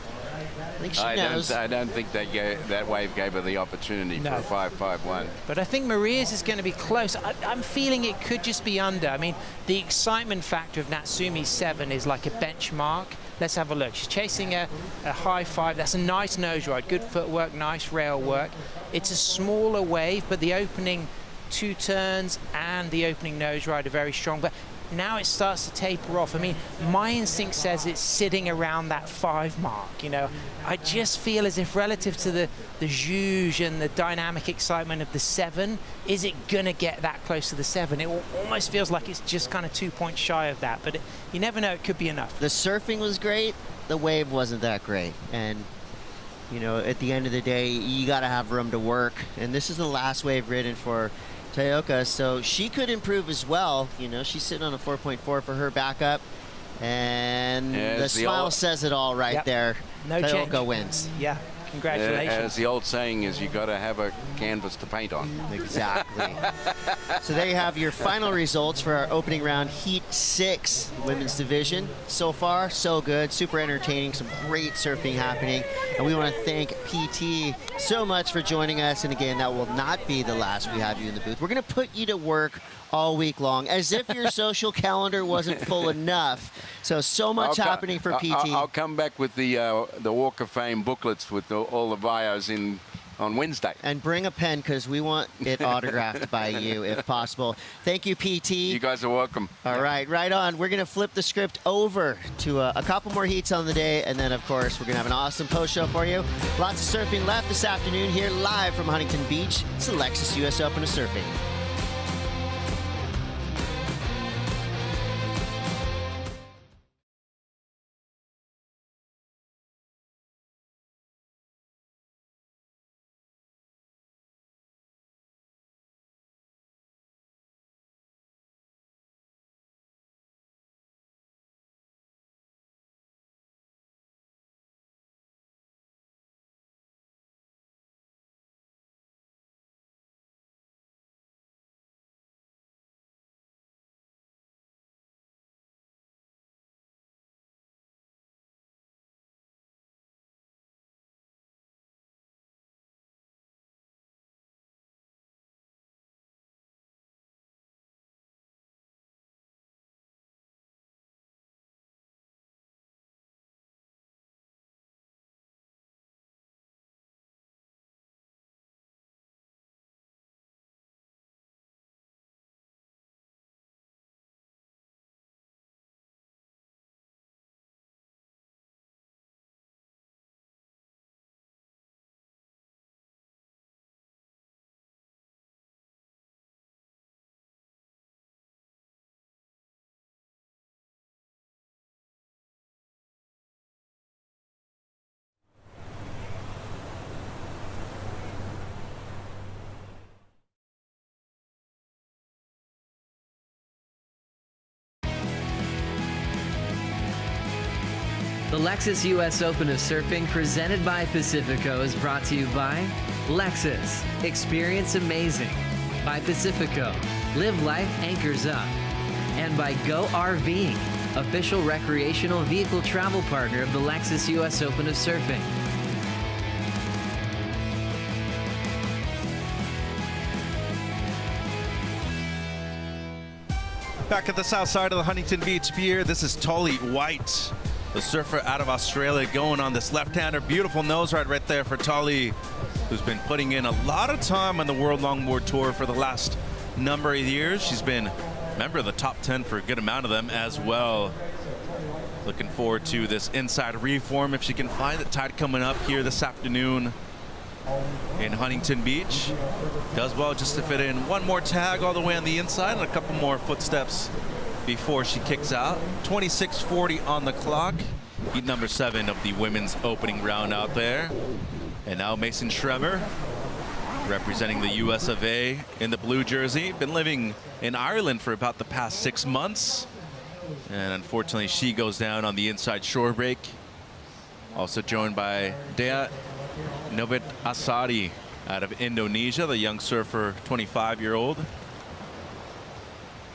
I think she knows. I don't think that wave gave her the opportunity for a 5.51. But I think Maria's is going to be close. I'm feeling it could just be under. I mean, the excitement factor of Natsumi's 7 is like a benchmark. Let's have a look. She's chasing a high 5. That's a nice nose ride. Good footwork, nice rail work. It's a smaller wave, but the opening 2 turns and the opening nose ride are very strong. But now it starts to taper off. I mean, my instinct says it's sitting around that 5 mark. You know, I just feel as if relative to the zhuzh and the dynamic excitement of the 7, is it gonna get that close to the 7? It almost feels like it's just kind of 2 points shy of that, but you never know, it could be enough. The surfing was great, the wave wasn't that great. And you know, at the end of the day, you gotta have room to work. And this is the last wave ridden for Taoka, so she could improve as well. You know, she's sitting on a 4.4 for her backup, and the smile says it all right there. No Taoka change. wins. Yeah, congratulations. As the old saying is, you got to have a canvas to paint on. Exactly. So there you have your final results for our opening round Heat 6 women's division. So far, so good, super entertaining, some great surfing happening. And we want to thank PT so much for joining us. And again, that will not be the last we have you in the booth. We're going to put you to work all week long, as if your social calendar wasn't full enough. So much happening for PT. I'll come back with the Walk of Fame booklets with all the bios in on Wednesday. And bring a pen because we want it autographed by you if possible. Thank you, PT. You guys are welcome. All right, right on. We're going to flip the script over to a couple more heats on the day, and then, of course, we're going to have an awesome post show for you. Lots of surfing left this afternoon here live from Huntington Beach. It's the Lexus US Open of Surfing. The Lexus US Open of Surfing, presented by Pacifico, is brought to you by Lexus. Experience amazing. By Pacifico. Live life anchors up. And by Go RVing, official recreational vehicle travel partner of the Lexus US Open of Surfing. Back at the south side of the Huntington Beach Pier, this is Tully White, the surfer out of Australia, going on this left-hander. Beautiful nose ride right there for Tully, who's been putting in a lot of time on the World Longboard Tour for the last number of years. She's been a member of the top 10 for a good amount of them as well. Looking forward to this inside reform if she can find the tide coming up here this afternoon in Huntington Beach. Does well just to fit in one more tag all the way on the inside and a couple more footsteps before she kicks out. 26:40 on the clock. Heat number 7 of the women's opening round out there. And now Mason Schremer, representing the US of A in the blue jersey. Been living in Ireland for about the past 6 months. And unfortunately, she goes down on the inside shore break. Also joined by Dea Novit Asadi out of Indonesia, the young surfer, 25-year-old.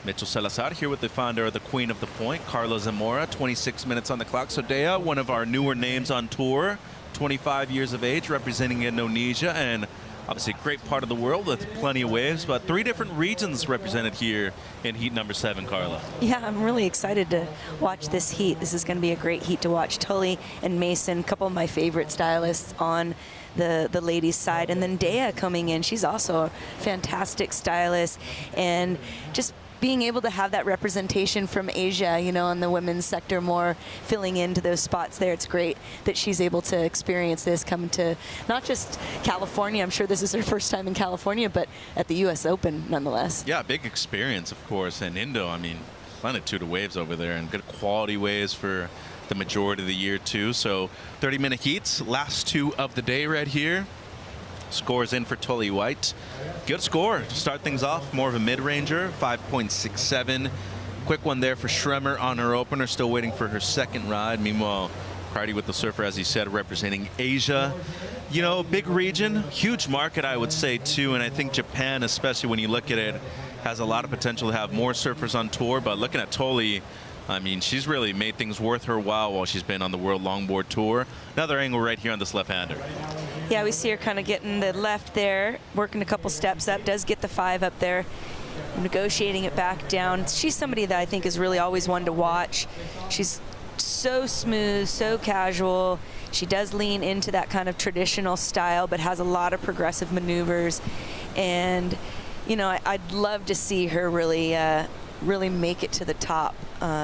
Mitchell Salazar here with the founder of the Queen of the Point, Carla Zamora. 26 minutes on the clock. So Dea, one of our newer names on tour, 25 years of age, representing Indonesia, and obviously a great part of the world with plenty of waves, but 3 different regions represented here in heat number 7, Carla. Yeah, I'm really excited to watch this heat. This is going to be a great heat to watch. Tully and Mason, a couple of my favorite stylists on the ladies' side, and then Dea coming in. She's also a fantastic stylist, and just being able to have that representation from Asia, you know, in the women's sector, more filling into those spots there. It's great that she's able to experience this, come to not just California. I'm sure this is her first time in California, but at the U.S. Open nonetheless. Yeah, big experience, of course. And Indo, I mean, plenitude of waves over there and good quality waves for the majority of the year, too. So 30-minute heats, last 2 of the day right here. Scores in for Tully White. Good score to start things off. More of a mid-ranger, 5.67. Quick one there for Schremer on her opener. Still waiting for her second ride. Meanwhile, Cardi with the surfer, as he said, representing Asia. You know, big region, huge market, I would say, too. And I think Japan, especially when you look at it, has a lot of potential to have more surfers on tour. But looking at Tully, I mean, she's really made things worth her while she's been on the World Longboard Tour. Another angle right here on this left-hander. Yeah, we see her kind of getting the left there, working a couple steps up, does get the 5 up there, negotiating it back down. She's somebody that I think is really always one to watch. She's so smooth, so casual. She does lean into that kind of traditional style, but has a lot of progressive maneuvers. And, you know, I'd love to see her really make it to the top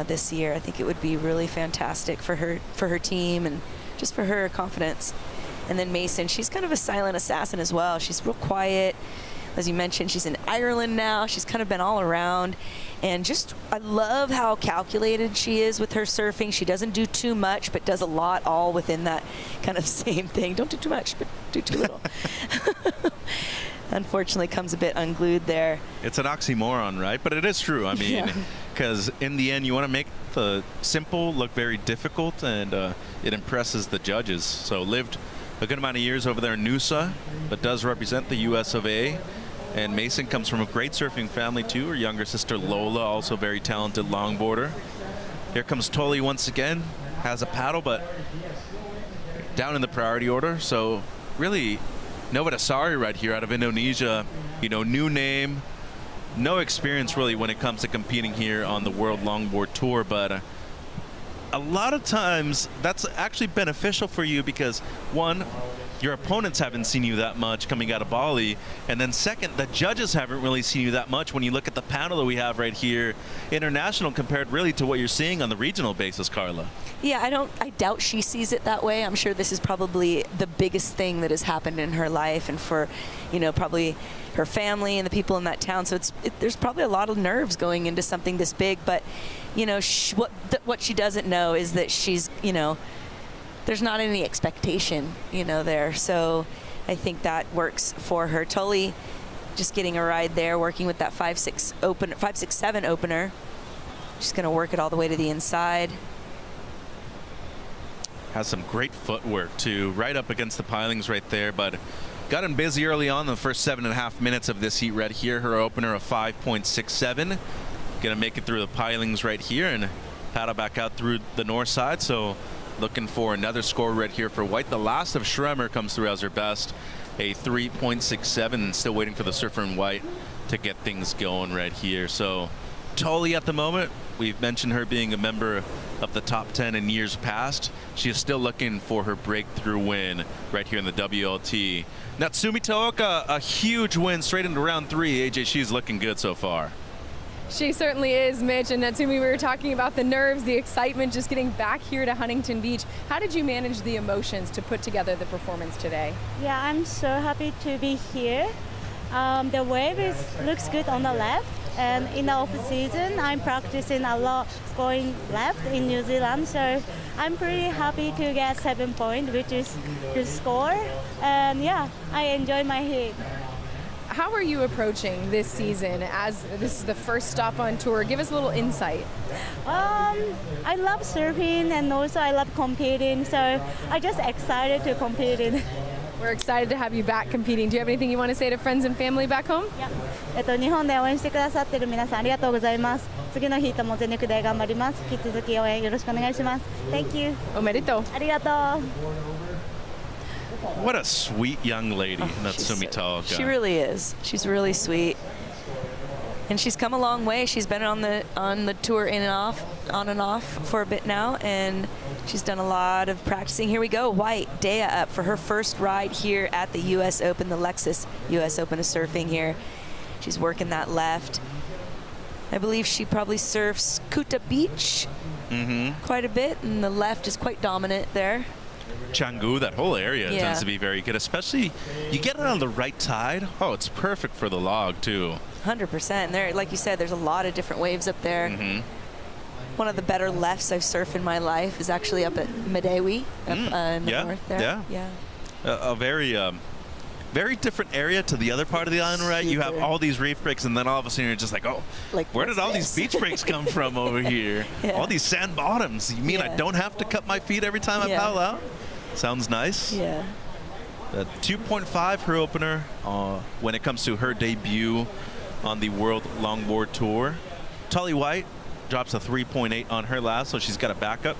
this year. I think it would be really fantastic for her team and just for her confidence. And then Mason, she's kind of a silent assassin as well. She's real quiet. As you mentioned, she's in Ireland now. She's kind of been all around. And just, I love how calculated she is with her surfing. She doesn't do too much, but does a lot all within that kind of same thing. Don't do too much, but do too little. Unfortunately, comes a bit unglued there. It's an oxymoron, right? But it is true. I mean, because in the end, you want to make the simple look very difficult, and it impresses the judges. So lived a good amount of years over there in Noosa, but does represent the US of A. And Mason comes from a great surfing family too. Her younger sister Lola, also very talented longboarder. Here comes Toli once again. Has a paddle, but down in the priority order. So really, Novatasari right here out of Indonesia. You know, new name, no experience really when it comes to competing here on the World Longboard Tour, but a lot of times that's actually beneficial for you because, one, your opponents haven't seen you that much coming out of Bali, and then second, the judges haven't really seen you that much when you look at the panel that we have right here, international compared really to what you're seeing on the regional basis, Carla. Yeah, I doubt she sees it that way. I'm sure this is probably the biggest thing that has happened in her life and for, you know, probably her family and the people in that town. So there's probably a lot of nerves going into something this big, but, you know, what she doesn't know is that she's, you know, there's not any expectation, you know, there. So I think that works for her. Toli just getting a ride there, working with that 5.67 opener. She's going to work it all the way to the inside. Has some great footwork too, right up against the pilings right there, but got him busy early on the first 7.5 minutes of this heat right here. Her opener of 5.67. Gonna make it through the pilings right here and paddle back out through the north side. So looking for another score right here for White. The last of Schremer comes through as her best, a 3.67, and still waiting for the surfer in white to get things going right here. So Toli at the moment, we've mentioned her being a member of the top 10 in years past. She is still looking for her breakthrough win right here in the WLT. Natsumi Taoka, a huge win straight into round 3. AJ, she's looking good so far. She certainly is, Mitch. And Natsumi, we were talking about the nerves, the excitement, just getting back here to Huntington Beach. How did you manage the emotions to put together the performance today? Yeah, I'm so happy to be here. The wave looks good on the left. And in the off season, I'm practicing a lot going left in New Zealand. So I'm pretty happy to get 7 points, which is the score. And yeah, I enjoy my heat. How are you approaching this season as this is the first stop on tour? Give us a little insight. I love surfing and also I love competing. So I'm just excited to compete in. We're excited to have you back competing. Do you have anything you want to say to friends and family back home? 日本で応援してくださっている皆さんありがとうございます。次のヒートも全力で頑張ります。引き続き応援よろしくお願いします。Thank you. おめでとう。ありがとう。What a sweet young lady, Natsumi Taoka. She really is. She's really sweet. And she's come a long way. She's been on the tour on and off for a bit now, and she's done a lot of practicing. Here we go. White, Dea up for her first ride here at the US Open, the Lexus US Open of surfing here. She's working that left. I believe she probably surfs Kuta Beach quite a bit, and the left is quite dominant there. Canggu, that whole area tends to be very good, especially you get it on the right tide. Oh, it's perfect for the log too. 100%. And there, like you said, there's a lot of different waves up there. One of the better lefts I've surfed in my life is actually up at Medewi, up in the north there. Yeah. A very different area to the other part of the island, right? You have all these reef breaks, and then all of a sudden you're just like, oh, where did all these beach breaks come from over here? All these sand bottoms. You mean I don't have to cut my feet every time I paddle out? Sounds nice. Yeah. 2.5 her opener when it comes to her debut on the World Longboard Tour. Toli White drops a 3.8 on her last, so she's got a backup.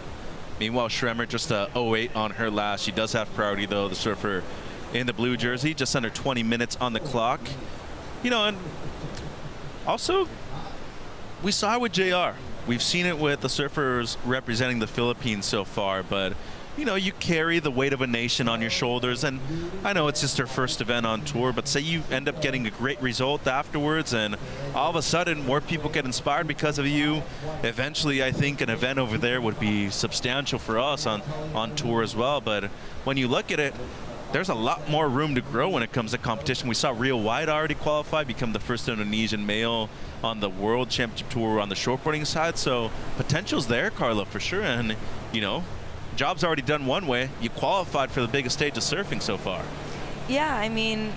Meanwhile, Schremer just a 0.8 on her last. She does have priority, though, the surfer in the blue jersey. Just under 20 minutes on the clock. You know, and also, we saw it with JR. We've seen it with the surfers representing the Philippines so far, but you know, you carry the weight of a nation on your shoulders. And I know it's just her first event on tour, but say you end up getting a great result afterwards, and all of a sudden more people get inspired because of you. Eventually, I think an event over there would be substantial for us on tour as well. But when you look at it, there's a lot more room to grow when it comes to competition. We saw Rio White already qualify, become the first Indonesian male on the World Championship Tour on the shortboarding side. So potential's there, Carla, for sure. And, you know, job's already done one way. You qualified for the biggest stage of surfing so far. Yeah, I mean,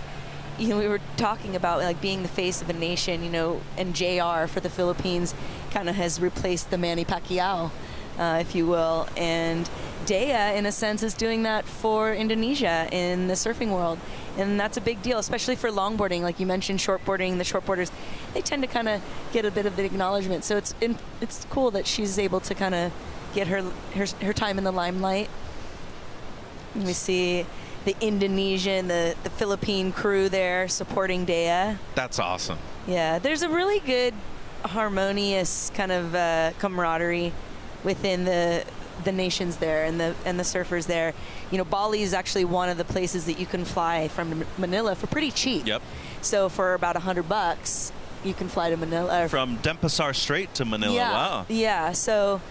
you know, we were talking about like being the face of a nation, you know, and JR for the Philippines kind of has replaced the Manny Pacquiao, if you will. And Dea, in a sense, is doing that for Indonesia in the surfing world. And that's a big deal, especially for longboarding. Like you mentioned, shortboarding, the shortboarders, they tend to kind of get a bit of the acknowledgement. So it's cool that she's able to kind of get her time in the limelight. And we see the Indonesian, the Philippine crew there supporting Dea. That's awesome. Yeah, there's a really good harmonious kind of camaraderie within the nations there and the surfers there. You know, Bali is actually one of the places that you can fly from Manila for pretty cheap. Yep. So for about $100, you can fly to Manila. From Denpasar straight to Manila. Yeah, wow. Yeah. So,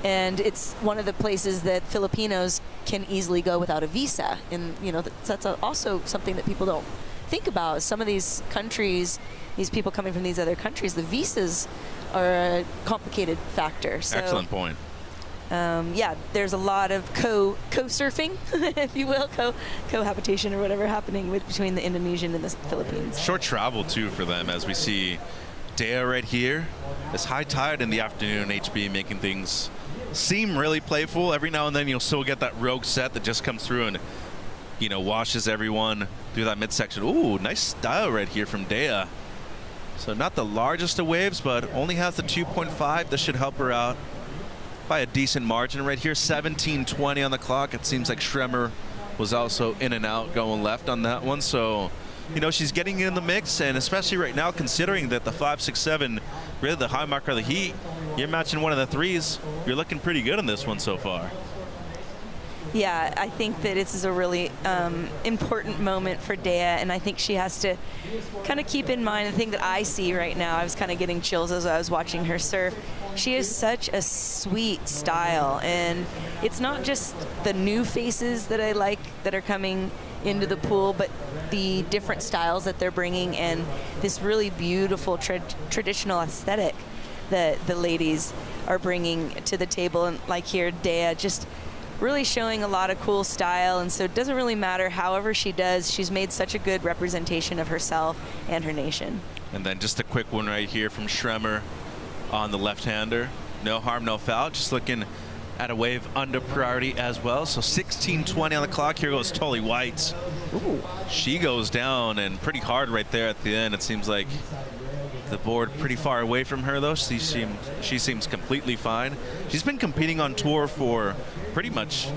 and it's one of the places that Filipinos can easily go without a visa. And you know, that's also something that people don't think about. Some of these countries, these people coming from these other countries, the visas are a complicated factor. So, excellent point. Yeah, there's a lot of co-surfing, if you will, cohabitation or whatever happening between the Indonesian and the Philippines. Short travel too for them, as we see Dea right here. It's high tide in the afternoon, HB making things seem really playful. Every now and then you'll still get that rogue set that just comes through and, you know, washes everyone through that midsection. Ooh, nice style right here from Dea. So not the largest of waves, but only has the 2.5. This should help her out by a decent margin right here. 17:20 on the clock. It seems like Schremer was also in and out going left on that one. So, you know, she's getting in the mix, and especially right now, considering that the 5.67, really the high marker of the heat, you're matching one of the threes. You're looking pretty good on this one so far. Yeah, I think that this is a really important moment for Dea, and I think she has to kind of keep in mind the thing that I see right now. I was kind of getting chills as I was watching her surf. She has such a sweet style, and it's not just the new faces that I like that are coming into the pool, but the different styles that they're bringing and this really beautiful traditional aesthetic that the ladies are bringing to the table. And like here, Dea just really showing a lot of cool style, and so it doesn't really matter however she does. She's made such a good representation of herself and her nation. And then just a quick one right here from Schremer on the left-hander. No harm, no foul. Just looking at a wave under priority as well. So 16:20 on the clock. Here goes Tully White. Ooh. She goes down and pretty hard right there at the end. It seems like the board pretty far away from her, though. She seems completely fine. She's been competing on tour for pretty much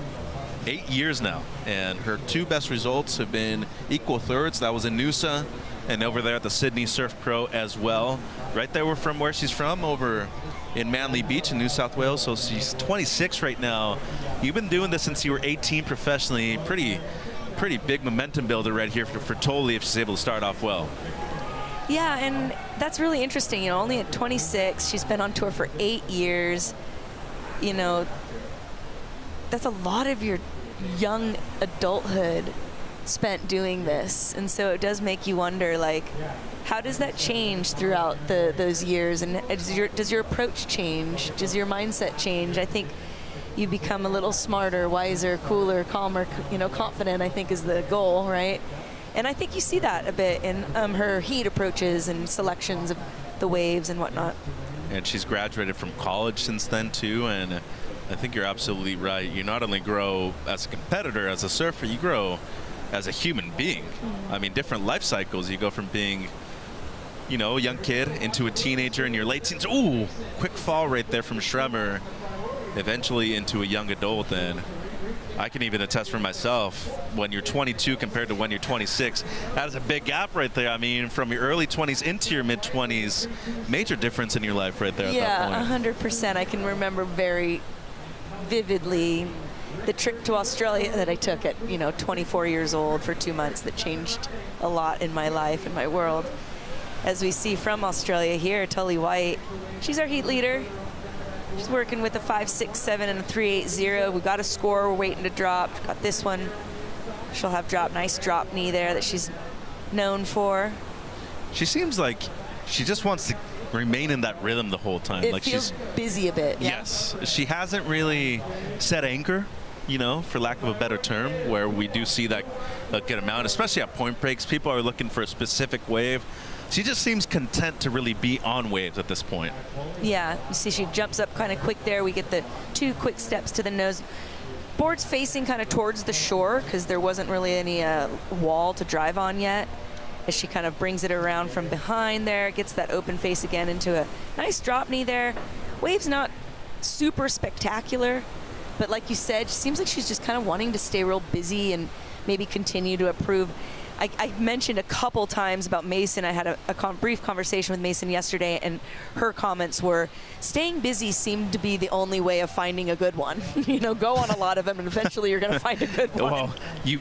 8 years now, and her two best results have been equal thirds. That was in Noosa and over there at the Sydney Surf Pro as well. Right there from where she's from, over in Manly Beach in New South Wales. So she's 26 right now. You've been doing this since you were 18 professionally. Pretty big momentum builder right here for Tully if she's able to start off well. Yeah, and that's really interesting. You know, only at 26, she's been on tour for 8 years. You know, that's a lot of your young adulthood spent doing this, and so it does make you wonder, like, how does that change throughout those years, and does your approach change? Does your mindset change? I think you become a little smarter, wiser, cooler, calmer, you know, confident, I think is the goal, right? And I think you see that a bit in her heat approaches and selections of the waves and whatnot. And she's graduated from college since then too, and I think you're absolutely right. You not only grow as a competitor, as a surfer, you grow as a human being. I mean, different life cycles. You go from being, you know, a young kid into a teenager in your late teens. Ooh, quick fall right there from Schremer. Eventually into a young adult, and I can even attest for myself, when you're 22 compared to when you're 26, that is a big gap right there. I mean, from your early 20s into your mid-20s, major difference in your life right there at that point. Yeah, 100%. I can remember very vividly the trip to Australia that I took at, 24 years old for 2 months that changed a lot in my life and my world. As we see from Australia here, Tully White, she's our heat leader. She's working with a 5.67 and a 3.80. We got a score we're waiting to drop. Got this one. She'll have nice drop knee there that she's known for. She seems like she just wants to remain in that rhythm the whole time. It like feels busy a bit. Yeah? Yes. She hasn't really set anchor, for lack of a better term, where we do see that a good amount, especially at point breaks. People are looking for a specific wave. She just seems content to really be on waves at this point. Yeah, you see she jumps up kind of quick there. We get the 2 quick steps to the nose. Board's facing kind of towards the shore because there wasn't really any wall to drive on yet. As she kind of brings it around from behind there, gets that open face again into a nice drop knee there. Wave's not super spectacular, but like you said, seems like she's just kind of wanting to stay real busy and maybe continue to improve. I mentioned a couple times about Mason. I had a brief conversation with Mason yesterday, and her comments were, staying busy seemed to be the only way of finding a good one. Go on a lot of them, and eventually you're going to find a good one. Well, you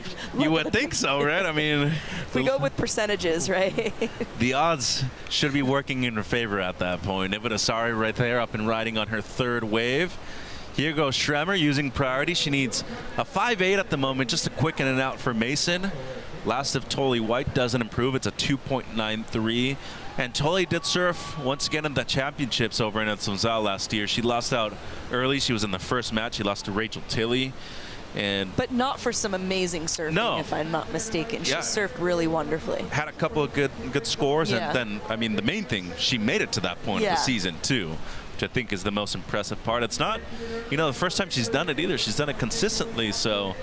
would think so, right? I mean, if we go with percentages, right? The odds should be working in her favor at that point. Ivanasari right there up and riding on her 3rd wave. Here goes Schremer using priority. She needs a 5.8 at the moment, just to quicken it out for Mason. Last of Tully White doesn't improve. It's a 2.93. And Tully did surf once again in the championships over in Ensonzal last year. She lost out early. She was in the first match. She lost to Rachel Tilley. But not for some amazing surfing, if I'm not mistaken. She surfed really wonderfully. Had a couple of good scores. Yeah. And then, the main thing, she made it to that point of the season too, which I think is the most impressive part. It's not, the first time she's done it either. She's done it consistently. So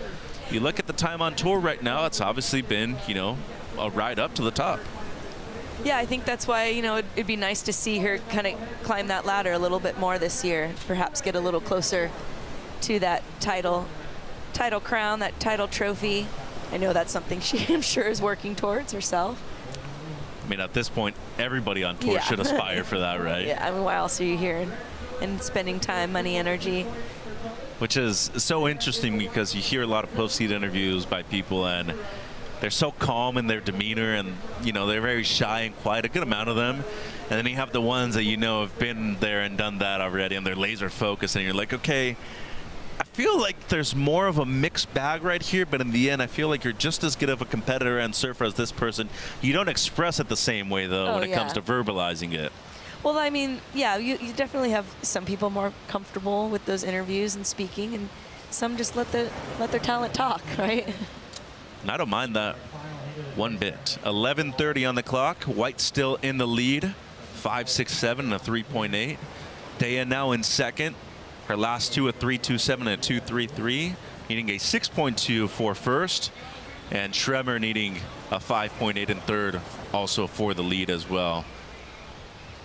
you look at the time on tour right now, it's obviously been, a ride up to the top. Yeah, I think that's why, it'd be nice to see her kind of climb that ladder a little bit more this year. Perhaps get a little closer to that title crown, that title trophy. I know that's something she, I'm sure, is working towards herself. I mean, at this point, everybody on tour should aspire for that, right? Yeah, I mean, why else are you here and spending time, money, energy? Which is so interesting because you hear a lot of post-heat interviews by people, and they're so calm in their demeanor, and they're very shy and quiet, a good amount of them. And then you have the ones that have been there and done that already, and they're laser focused, and you're like, okay, I feel like there's more of a mixed bag right here, but in the end, I feel like you're just as good of a competitor and surfer as this person. You don't express it the same way, though, when it comes to verbalizing it. Well, I mean, yeah, you definitely have some people more comfortable with those interviews and speaking, and some just let their talent talk, right? And I don't mind that one bit. 11:30 on the clock. White still in the lead. 5.67 and a 3.8. Daya now in second. Her last two, a 3.27 and a 2.33. Needing a 6.2 for first. And Schremer needing a 5.8 in third, also for the lead as well.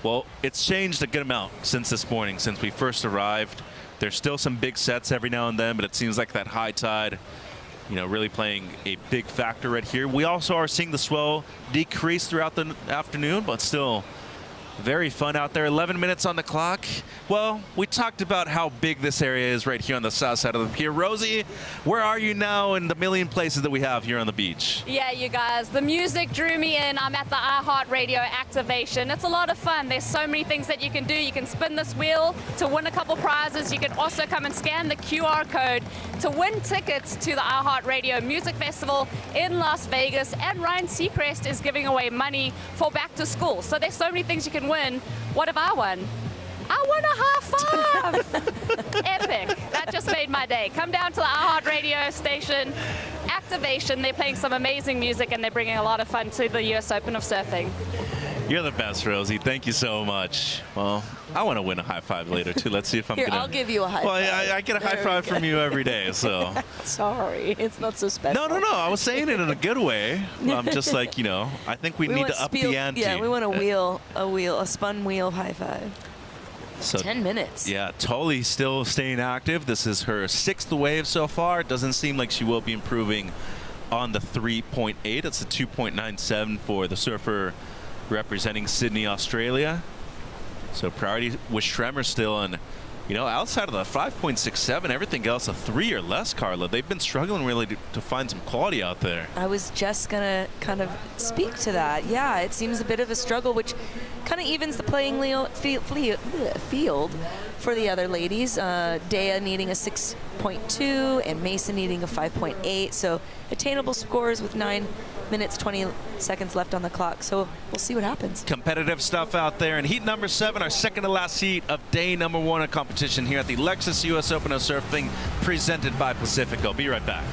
Well, it's changed a good amount since this morning, since we first arrived. There's still some big sets every now and then, but it seems like that high tide, really playing a big factor right here. We also are seeing the swell decrease throughout the afternoon, but still very fun out there. 11 minutes on the clock. Well, we talked about how big this area is right here on the south side of the pier. Rosie, where are you now in the million places that we have here on the beach? Yeah, you guys, the music drew me in. I'm at the iHeartRadio activation. It's a lot of fun. There's so many things that you can do. You can spin this wheel to win a couple prizes. You can also come and scan the QR code to win tickets to the iHeartRadio Music Festival in Las Vegas. And Ryan Seacrest is giving away money for back to school. So there's so many things you can win. What have I won? I won a high five. Epic. That just made my day. Come down to the iHeartRadio station activation. They're playing some amazing music, and they're bringing a lot of fun to the US Open of Surfing. You're the best, Rosie. Thank you so much. Well, I want to win a high five later, too. Let's see if I'm going to... I'll give you a high five. Well, I get a high five from you every day, so... Sorry, it's not so special. No. I was saying it in a good way. I'm just like, I think we need to up the ante. Yeah, we want a spun wheel high five. So 10 minutes. Yeah, Tully still staying active. This is her 6th wave so far. It doesn't seem like she will be improving on the 3.8. It's a 2.97 for the surfer representing Sydney, Australia. So priority with Schremer still, and You know, outside of the 5.67, everything else a 3 or less, Carla. They've been struggling really to find some quality out there. I was just going to kind of speak to that. Yeah, it seems a bit of a struggle, which kind of evens the playing field for the other ladies. Dea needing a 6.2 and Mason needing a 5.8. So attainable scores with 9 minutes, 20 seconds left on the clock. So we'll see what happens. Competitive stuff out there. And heat number 7, our second to last heat of day number 1 of competition here at the Lexus US Open of Surfing, presented by Pacifico. Be right back.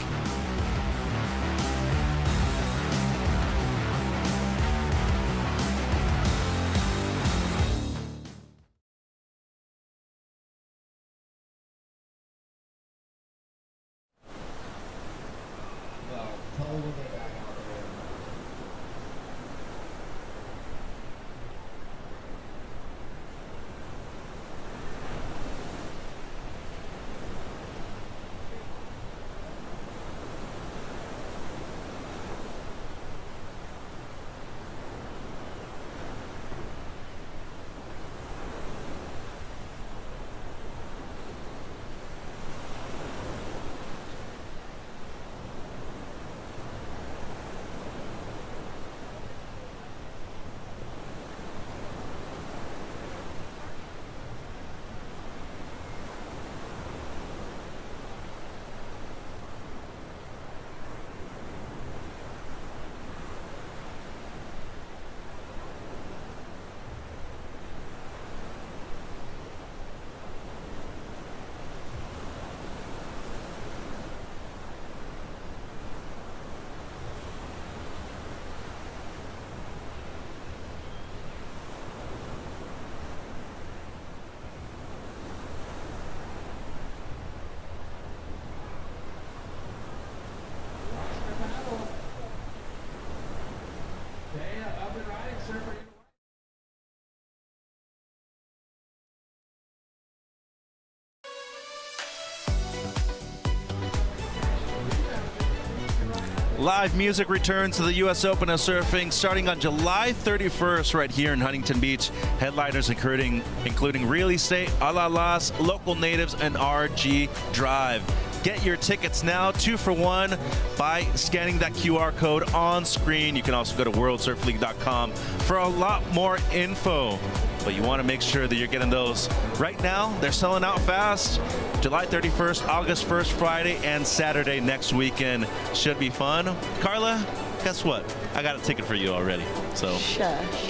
Live music returns to the U.S. Open of Surfing starting on July 31st right here in Huntington Beach. Headliners including Real Estate, Alalas, Local Natives, and RG Drive. Get your tickets now, 2 for 1, by scanning that QR code on screen. You can also go to worldsurfleague.com for a lot more info. But you want to make sure that you're getting those. Right now, they're selling out fast. July 31st, August 1st, Friday, and Saturday next weekend. Should be fun. Carla, guess what? I got a ticket for you already. So,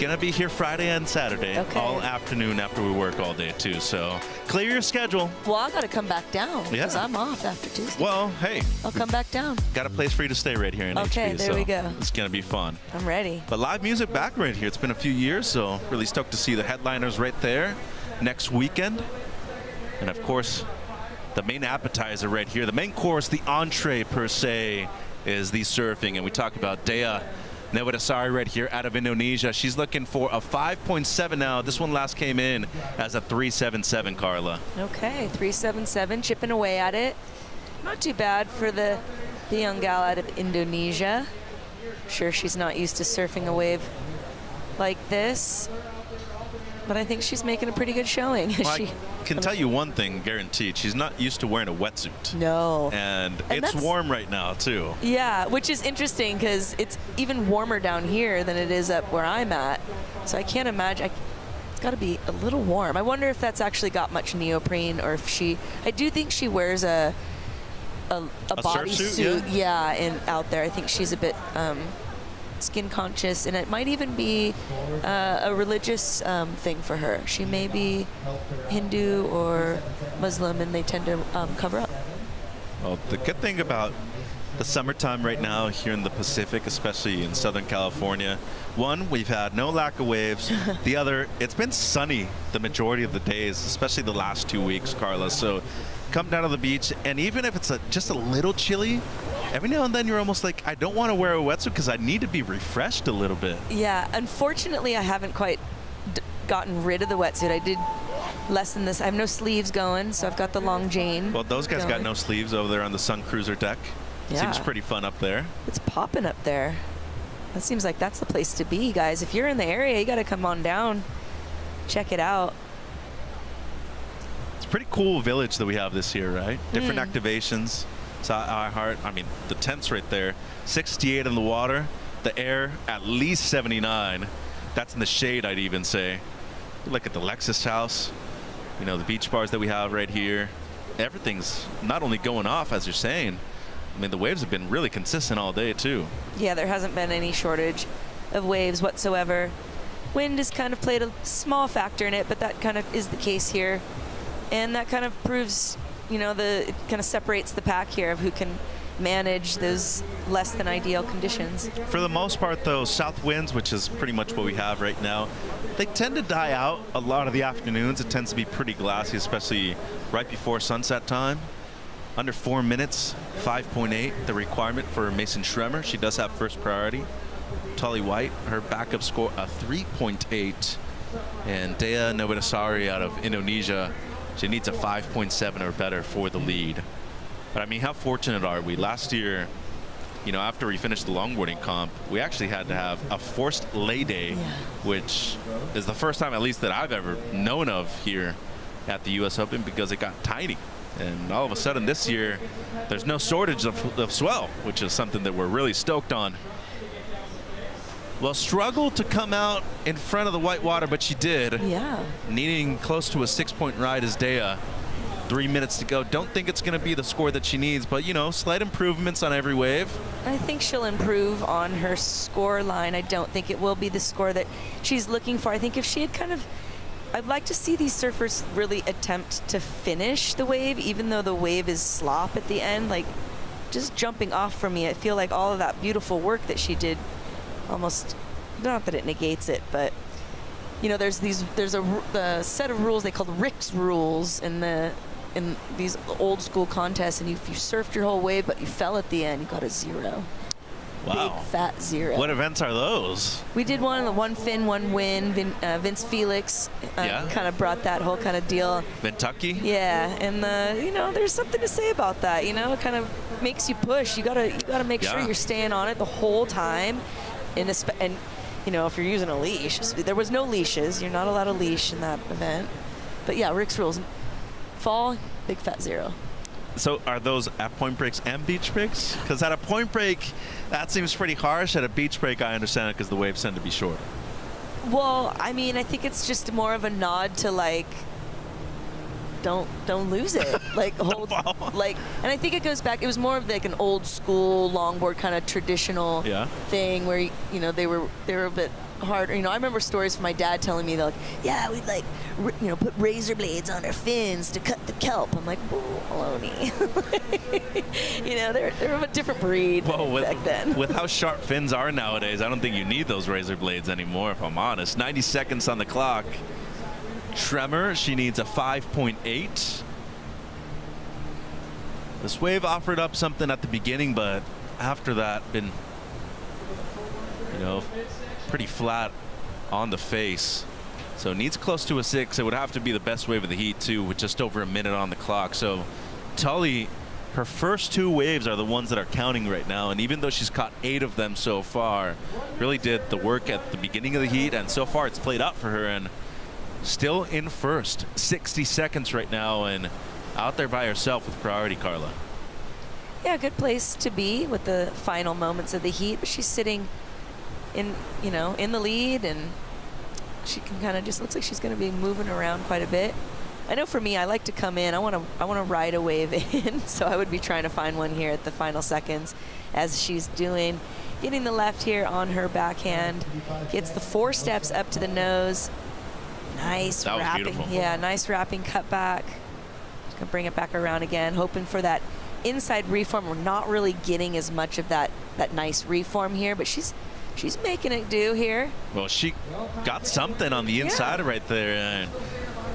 gonna be here Friday and Saturday, all afternoon after we work all day too. So, clear your schedule. Well, I got to come back down because I'm off after Tuesday. Well, hey. I'll come back down. Got a place for you to stay right here in HP. Okay, there we go. It's gonna be fun. I'm ready. But live music back right here. It's been a few years, so really stoked to see the headliners right there next weekend. And of course, the main appetizer right here, the main course, the entree per se, is the surfing. And we talk about Dea Newadasari right here out of Indonesia. She's looking for a 5.7 now. This one last came in as a 3.77, Carla. Okay, 3.77, chipping away at it. Not too bad for the young gal out of Indonesia. I'm sure she's not used to surfing a wave like this, but I think she's making a pretty good showing. Well, I can tell you one thing guaranteed. She's not used to wearing a wetsuit. No. And it's warm right now, too. Yeah, which is interesting because it's even warmer down here than it is up where I'm at. So I can't imagine. It's got to be a little warm. I wonder if that's actually got much neoprene, or if she. I do think she wears a bodysuit, and out there. I think she's a bit skin conscious, and it might even be a religious thing for her. She may be Hindu or Muslim, and they tend to cover up. Well, the good thing about the summertime right now here in the Pacific, especially in Southern California, one, we've had no lack of waves. The other, it's been sunny the majority of the days, especially the last 2 weeks, Carla. So come down to the beach, and even if it's just a little chilly, every now and then you're almost like, I don't want to wear a wetsuit because I need to be refreshed a little bit. Yeah, unfortunately, I haven't quite gotten rid of the wetsuit. I did lessen this. I have no sleeves going, so I've got the long Jane. Well, those guys got no sleeves over there on the Sun Cruiser deck. Yeah. Seems pretty fun up there. It's popping up there. That seems like that's the place to be, guys. If you're in the area, you got to come on down, check it out. pretty cool village that we have this year, right? Different activations. So I mean, the temps right there, 68 in the water, the air at least 79. That's in the shade, I'd even say. Look at the Lexus house, you know, the beach bars that we have right here. Everything's not only going off, as you're saying. I mean, the waves have been really consistent all day, too. Yeah, there hasn't been any shortage of waves whatsoever. Wind has kind of played a small factor in it, but that kind of is the case here. And that kind of proves, you know, it kind of separates the pack here of who can manage those less than ideal conditions. For the most part, though, south winds, which is pretty much what we have right now, they tend to die out a lot of the afternoons. It tends to be pretty glassy, especially right before sunset time. Under 4 minutes, 5.8, the requirement for Mason Schremer. She does have first priority. Tully White, her backup score, a 3.8. And Dea Novitasari out of Indonesia, she needs a 5.7 or better for the lead. But I mean, how fortunate are we? Last year, you know, after we finished the longboarding comp, we actually had to have a forced lay day, which is the first time, at least that I've ever known of here at the U.S. Open, because it got tiny. And all of a sudden this year, there's no shortage of swell, which is something that we're really stoked on. Well, struggled to come out in front of the white water, but she did. Yeah. Needing close to a 6-point ride is Dea. 3 minutes to go. Don't think it's going to be the score that she needs, but, you know, slight improvements on every wave. I think she'll improve on her score line. I don't think it will be the score that she's looking for. I think if she had kind of, I'd like to see these surfers really attempt to finish the wave, even though the wave is slop at the end. Like, just jumping off for me, I feel like all of that beautiful work that she did almost, not that it negates it, but, you know, there's a set of rules they call the Rick's rules in these old school contests, and if you surfed your whole wave but you fell at the end, you got a 0. Wow. Big fat 0. What events are those? We did one fin, one win. Vince Felix kind of brought that whole kind of deal. Kentucky? Yeah, and you know, there's something to say about that. You know, it kind of makes you push. You gotta make sure you're staying on it the whole time, and you know, if you're using a leash, there was no leashes. You're not allowed a leash in that event. But yeah, Rick's rules. Fall, big fat 0. So are those at point breaks and beach breaks? Because at a point break, that seems pretty harsh. At a beach break, I understand it because the waves tend to be short. Well, I mean, I think it's just more of a nod to, like, don't lose it. Like, hold, like, and I think it goes back, it was more of like an old school longboard kind of traditional thing where, you know, they were a bit harder. You know, I remember stories from my dad telling me, they're like, yeah, we'd like, you know, put razor blades on our fins to cut the kelp. I'm like, whoa, baloney. You know, they're of a different breed back then. With how sharp fins are nowadays, I don't think you need those razor blades anymore, if I'm honest. 90 seconds on the clock. Tremor, she needs a 5.8. This wave offered up something at the beginning, but after that, been, you know, pretty flat on the face. So needs close to a 6. It would have to be the best wave of the heat, too, with just over a minute on the clock. So Tully, her first 2 waves are the ones that are counting right now, and even though she's caught 8 of them so far, really did the work at the beginning of the heat, and so far it's played out for her, and still in first. 60 seconds right now, and out there by herself with priority, Carla. Yeah, good place to be with the final moments of the heat. But she's sitting in, you know, in the lead, and she can kind of just looks like she's going to be moving around quite a bit. I know for me, I like to come in. I want to ride a wave in, so I would be trying to find one here at the final seconds, as she's doing. Getting the left here on her backhand, gets the 4 steps up to the nose. Nice wrapping. Beautiful. Yeah, nice wrapping cut back. Just gonna bring it back around again, hoping for that inside reform. We're not really getting as much of that nice reform here, but she's making it do here. Well, she got something on the inside right there,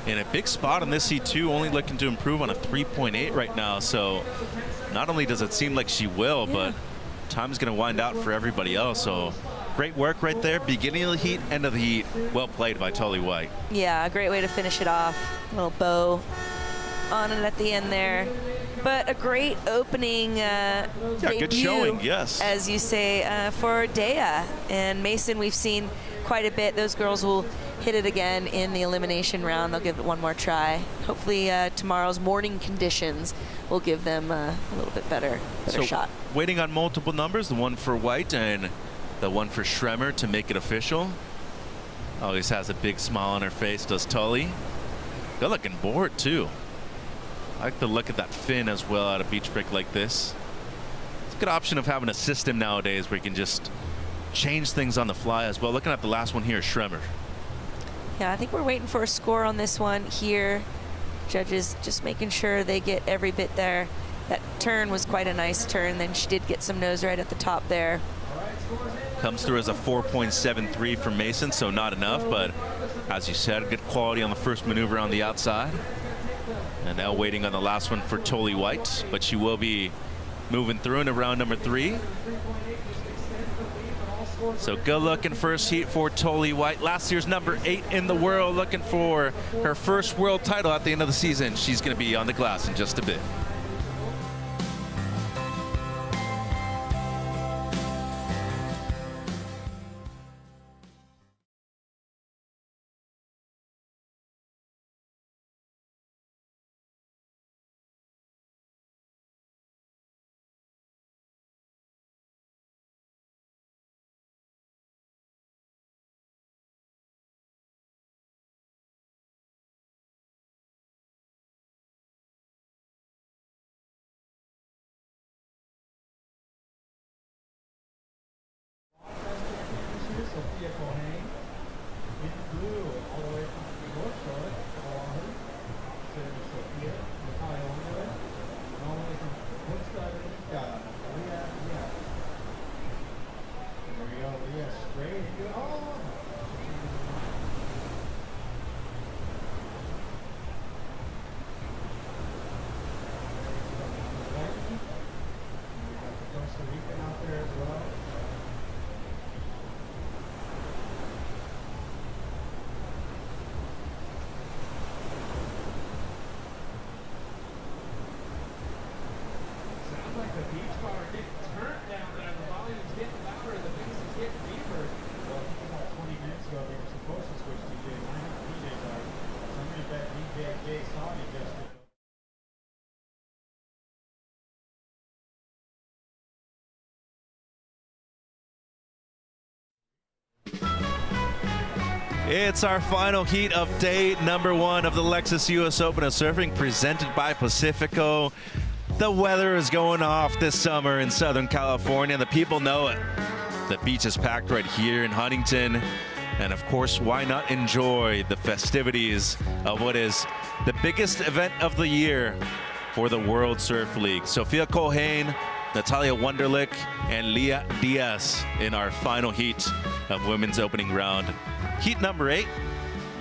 in a big spot on this heat too. Only looking to improve on a 3.8 right now. So not only does it seem like she will, but time's gonna wind out for everybody else. So great work right there. Beginning of the heat, end of the heat. Well played by Tully White. Yeah, a great way to finish it off. A little bow on it at the end there. But a great opening debut, good showing, yes. As you say, for Dea. And Mason, we've seen quite a bit. Those girls will hit it again in the elimination round. They'll give it one more try. Hopefully tomorrow's morning conditions will give them a little bit better shot. Waiting on multiple numbers, the one for White and the one for Schremer to make it official. Always has a big smile on her face, does Tully. Good looking board too. I like the look at that fin as well out of beach break like this. It's a good option of having a system nowadays where you can just change things on the fly as well. Looking at the last one here, Schremer. Yeah, I think we're waiting for a score on this one here. Judges just making sure they get every bit there. That turn was quite a nice turn. Then she did get some nose right at the top there. Comes through as a 4.73 for Mason, so not enough, but as you said, good quality on the first maneuver on the outside. And now waiting on the last one for Tully White, but she will be moving through into round number 3. So good looking first heat for Tully White. Last year's number 8 in the world, looking for her first world title at the end of the season. She's going to be on the glass in just a bit. It's our final heat of day number 1 of the Lexus US Open of Surfing, presented by Pacifico. The weather is going off this summer in Southern California. The people know it. The beach is packed right here in Huntington. And of course, why not enjoy the festivities of what is the biggest event of the year for the World Surf League. Sophia Colhane, Natalia Wunderlich, and Leah Diaz in our final heat of women's opening round. Heat number 8.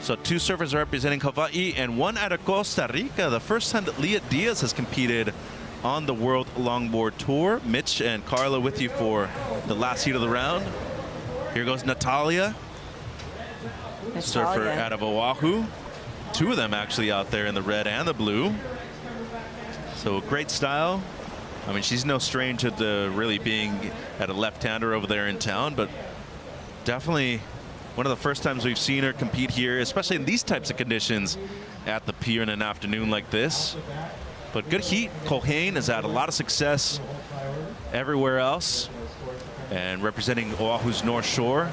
So 2 surfers are representing Hawaii and 1 out of Costa Rica. The first time that Leah Diaz has competed on the World Longboard Tour. Mitch and Carla with you for the last heat of the round. Here goes Natalia. Surfer out of Oahu. 2 of them actually out there in the red and the blue. So great style. I mean, she's no stranger to really being at a left-hander over there in town, but definitely one of the first times we've seen her compete here, especially in these types of conditions at the pier in an afternoon like this. But good heat. Colhane has had a lot of success everywhere else and representing Oahu's North Shore.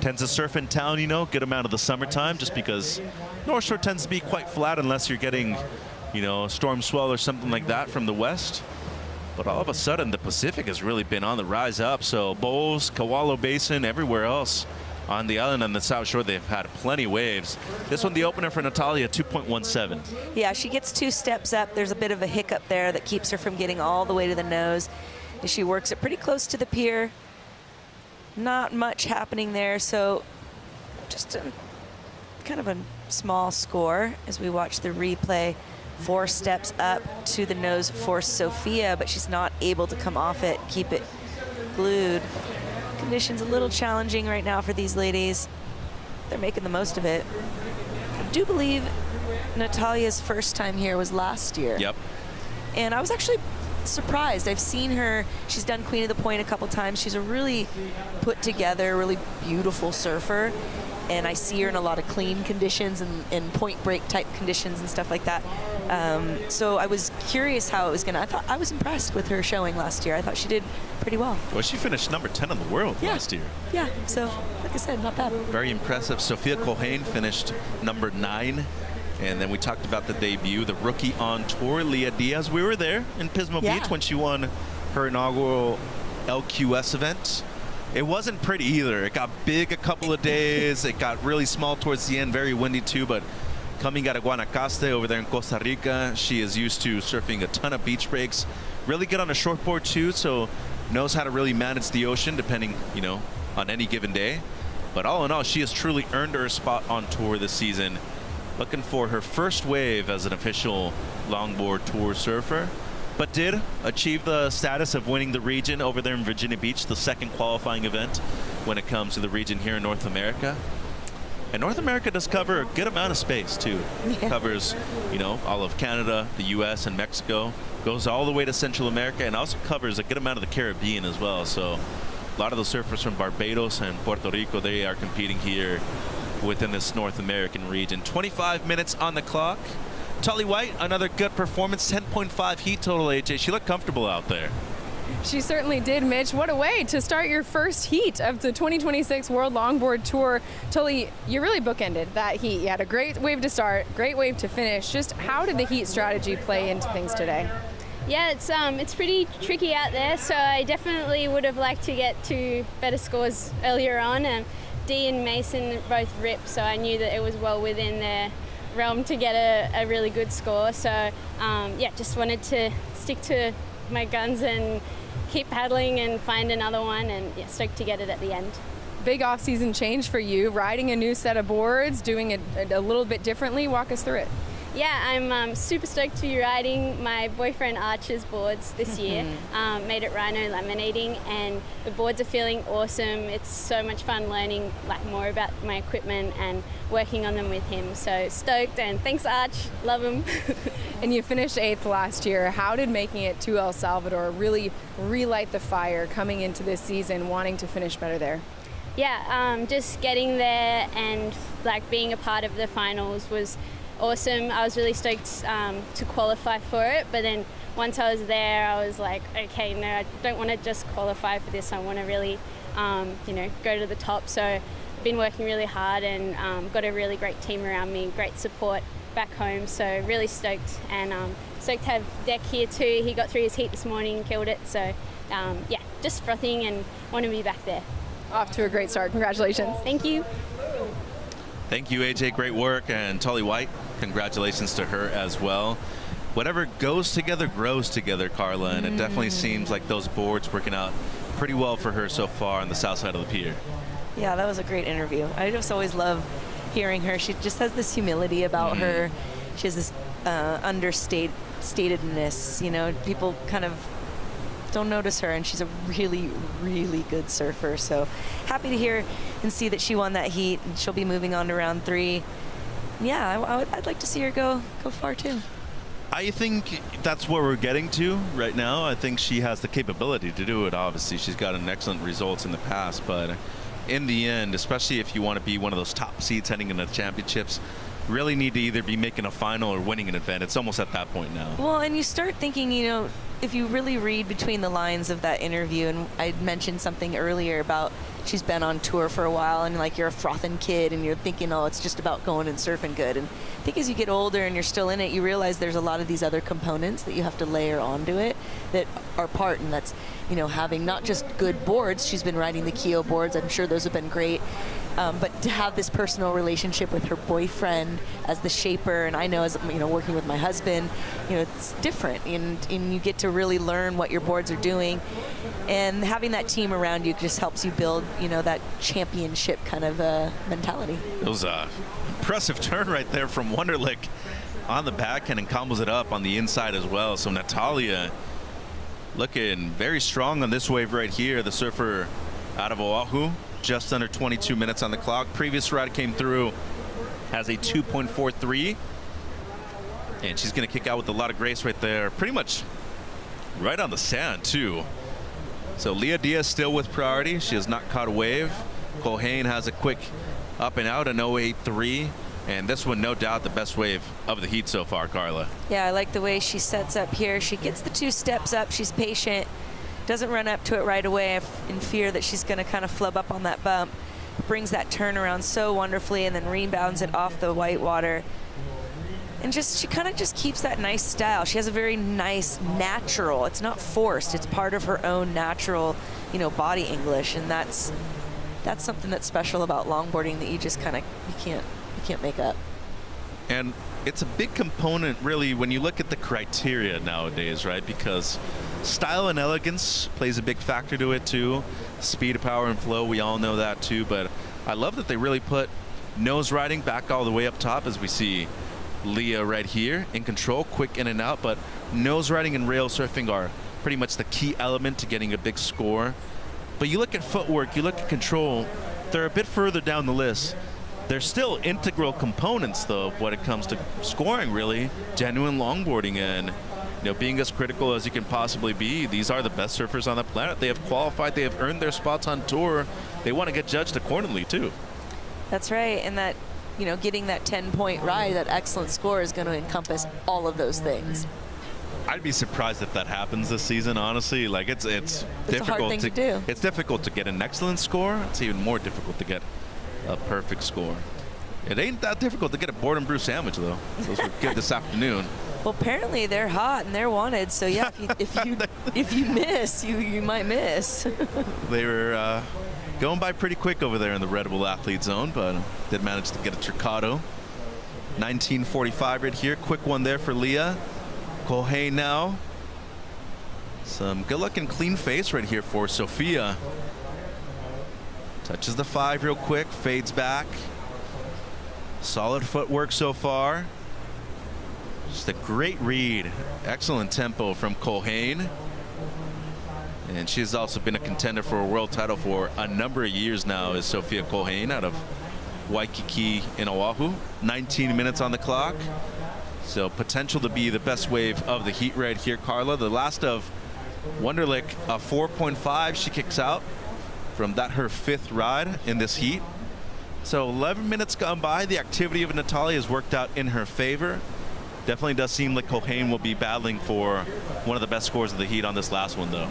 Tends to surf in town, you know, good amount of the summertime, just because North Shore tends to be quite flat unless you're getting, you know, storm swell or something like that from the west. But all of a sudden, the Pacific has really been on the rise up. So Bowles, Kawalo Basin, everywhere else on the island on the South Shore, they've had plenty of waves. This one, the opener for Natalia, 2.17. Yeah, she gets 2 steps up. There's a bit of a hiccup there that keeps her from getting all the way to the nose. And she works it pretty close to the pier. Not much happening there, so just kind of a small score as we watch the replay. 4 steps up to the nose for Sophia, but she's not able to come off it, keep it glued. Conditions a little challenging right now for these ladies. They're making the most of it. I do believe Natalia's first time here was last year. Yep. And I was actually surprised. I've seen her, she's done Queen of the Point a couple times. She's a really put together, really beautiful surfer. and I see her in a lot of clean conditions and point break type conditions and stuff like that. So I was curious how it was going to. I was impressed with her showing last year. I thought she did pretty well. Well, she finished number 10 in the world last year. Yeah, so like I said, not bad. Very impressive. Sophia Culhane finished number 9. And then we talked about the debut, the rookie on tour, Leah Diaz. We were there in Pismo Beach when she won her inaugural LQS event. It wasn't pretty either. It got big a couple of days. It got really small towards the end, very windy too. But coming out of Guanacaste over there in Costa Rica, she is used to surfing a ton of beach breaks. Really good on a shortboard too, so knows how to really manage the ocean depending, you know, on any given day. But all in all, she has truly earned her spot on tour this season. Looking for her first wave as an official longboard tour surfer, but did achieve the status of winning the region over there in Virginia Beach, the second qualifying event when it comes to the region here in North America. And North America does cover a good amount of space too. Yeah. Covers, you know, all of Canada, the US and Mexico, goes all the way to Central America, and also covers a good amount of the Caribbean as well. So a lot of the surfers from Barbados and Puerto Rico, they are competing here within this North American region. 25 minutes on the clock. Tully White, another good performance, 10.5 heat total, AJ. She looked comfortable out there. She certainly did, Mitch. What a way to start your first heat of the 2026 World Longboard Tour. Tully, you really bookended that heat. You had a great wave to start, great wave to finish. Just how did the heat strategy play into things today? Yeah, it's pretty tricky out there, so I definitely would have liked to get to better scores earlier on. Dee and Mason both ripped, so I knew that it was well within their realm to get a really good score. So yeah, just wanted to stick to my guns and keep paddling and find another one, and yeah, stoked to get it at the end. Big off-season change for you, riding a new set of boards, doing it a little bit differently. Walk us through it. Yeah, I'm super stoked to be riding my boyfriend Archer's boards this year. Made it Rhino laminating, and the boards are feeling awesome. It's so much fun learning like more about my equipment and working on them with him. So stoked, and thanks Arch, love him. And you finished 8th last year. How did making it to El Salvador really relight the fire coming into this season, wanting to finish better there? Yeah, just getting there and like being a part of the finals was awesome. I was really stoked to qualify for it, but then once I was there, I was like, okay, no, I don't want to just qualify for this. I want to really, you know, go to the top. So I've been working really hard and got a really great team around me, great support back home. So really stoked, and stoked to have Deck here too. He got through his heat this morning, killed it. So yeah, just frothing and want to be back there. Off to a great start. Congratulations. Thank you. Thank you, AJ. Great work. And Tully White, congratulations to her as well. Whatever goes together grows together, Carla, and it definitely seems like those boards working out pretty well for her so far on the south side of the pier. Yeah, that was a great interview. I just always love hearing her. She just has this humility about her. She has this understatedness, you know, people kind of don't notice her, and she's a really, really good surfer. So happy to hear and see that she won that heat, and she'll be moving on to round 3. Yeah, I'd like to see her go far too. I think that's where we're getting to right now. I think she has the capability to do it. Obviously, she's gotten excellent results in the past, but in the end, especially if you want to be one of those top seeds heading into the championships, really need to either be making a final or winning an event. It's almost at that point now. Well, and you start thinking, you know, if you really read between the lines of that interview, and I mentioned something earlier about she's been on tour for a while, and like you're a frothing kid and you're thinking, oh, it's just about going and surfing good. And I think as you get older and you're still in it, you realize there's a lot of these other components that you have to layer onto it that are part, and that's, you know, having not just good boards. She's been riding the Keo boards. I'm sure those have been great. But to have this personal relationship with her boyfriend as the shaper, and I know as, you know, working with my husband, you know, it's different, and you get to really learn what your boards are doing, and having that team around you just helps you build, you know, that championship kind of mentality. It was a impressive turn right there from Wonderlick on the backhand, and combos it up on the inside as well. So Natalia looking very strong on this wave right here, the surfer out of Oahu. Just under 22 minutes on the clock. Previous ride came through as a 2.43, and she's going to kick out with a lot of grace right there, pretty much right on the sand too. So Leah Diaz still with priority. She has not caught a wave. Culhane has a quick up and out, an 08.3. And this one, no doubt, the best wave of the heat so far, Carla. Yeah, I like the way she sets up here. She gets the 2 steps up. She's patient. Doesn't run up to it right away in fear that she's going to kind of flub up on that bump. Brings that turnaround so wonderfully and then rebounds it off the white water. And she kind of just keeps that nice style. She has a very nice, natural, it's not forced, it's part of her own natural, body English. And that's something that's special about longboarding that you just kind of, you can't make up. And it's a big component, really, when you look at the criteria nowadays, right? Because style and elegance plays a big factor to it, too. Speed, power, and flow, we all know that, too. But I love that they really put nose riding back all the way up top, as we see Leah right here in control, quick in and out. But nose riding and rail surfing are pretty much the key element to getting a big score. But you look at footwork, you look at control, they're a bit further down the list. They're still integral components, though, when it comes to scoring, really. Genuine longboarding and, being as critical as you can possibly be. These are the best surfers on the planet. They have qualified. They have earned their spots on tour. They want to get judged accordingly, too. That's right. And that, getting that 10-point ride, that excellent score is going to encompass all of those things. I'd be surprised if that happens this season, honestly. Like, it's difficult a hard thing to do. It's difficult to get an excellent score. It's even more difficult to get a perfect score. It ain't that difficult to get a board and brew sandwich, though. Those were good this afternoon. Well, apparently they're hot and they're wanted. So yeah, if you miss, you might miss. They were going by pretty quick over there in the Red Bull Athlete Zone, but did manage to get a Tricado. 19:45 right here. Quick one there for Leah. Kohei now. Some good looking clean face right here for Sophia. Touches the 5 real quick, fades back. Solid footwork so far. Just a great read. Excellent tempo from Kohane. And she's also been a contender for a world title for a number of years now, is Sophia Kohane out of Waikiki in Oahu. 19 minutes on the clock. So potential to be the best wave of the heat right here, Carla. The last of Wonderlic, a 4.5 she kicks out from that her 5th ride in this heat. So 11 minutes gone by. The activity of Natalia has worked out in her favor. Definitely does seem like Kohane will be battling for one of the best scores of the heat on this last one, though.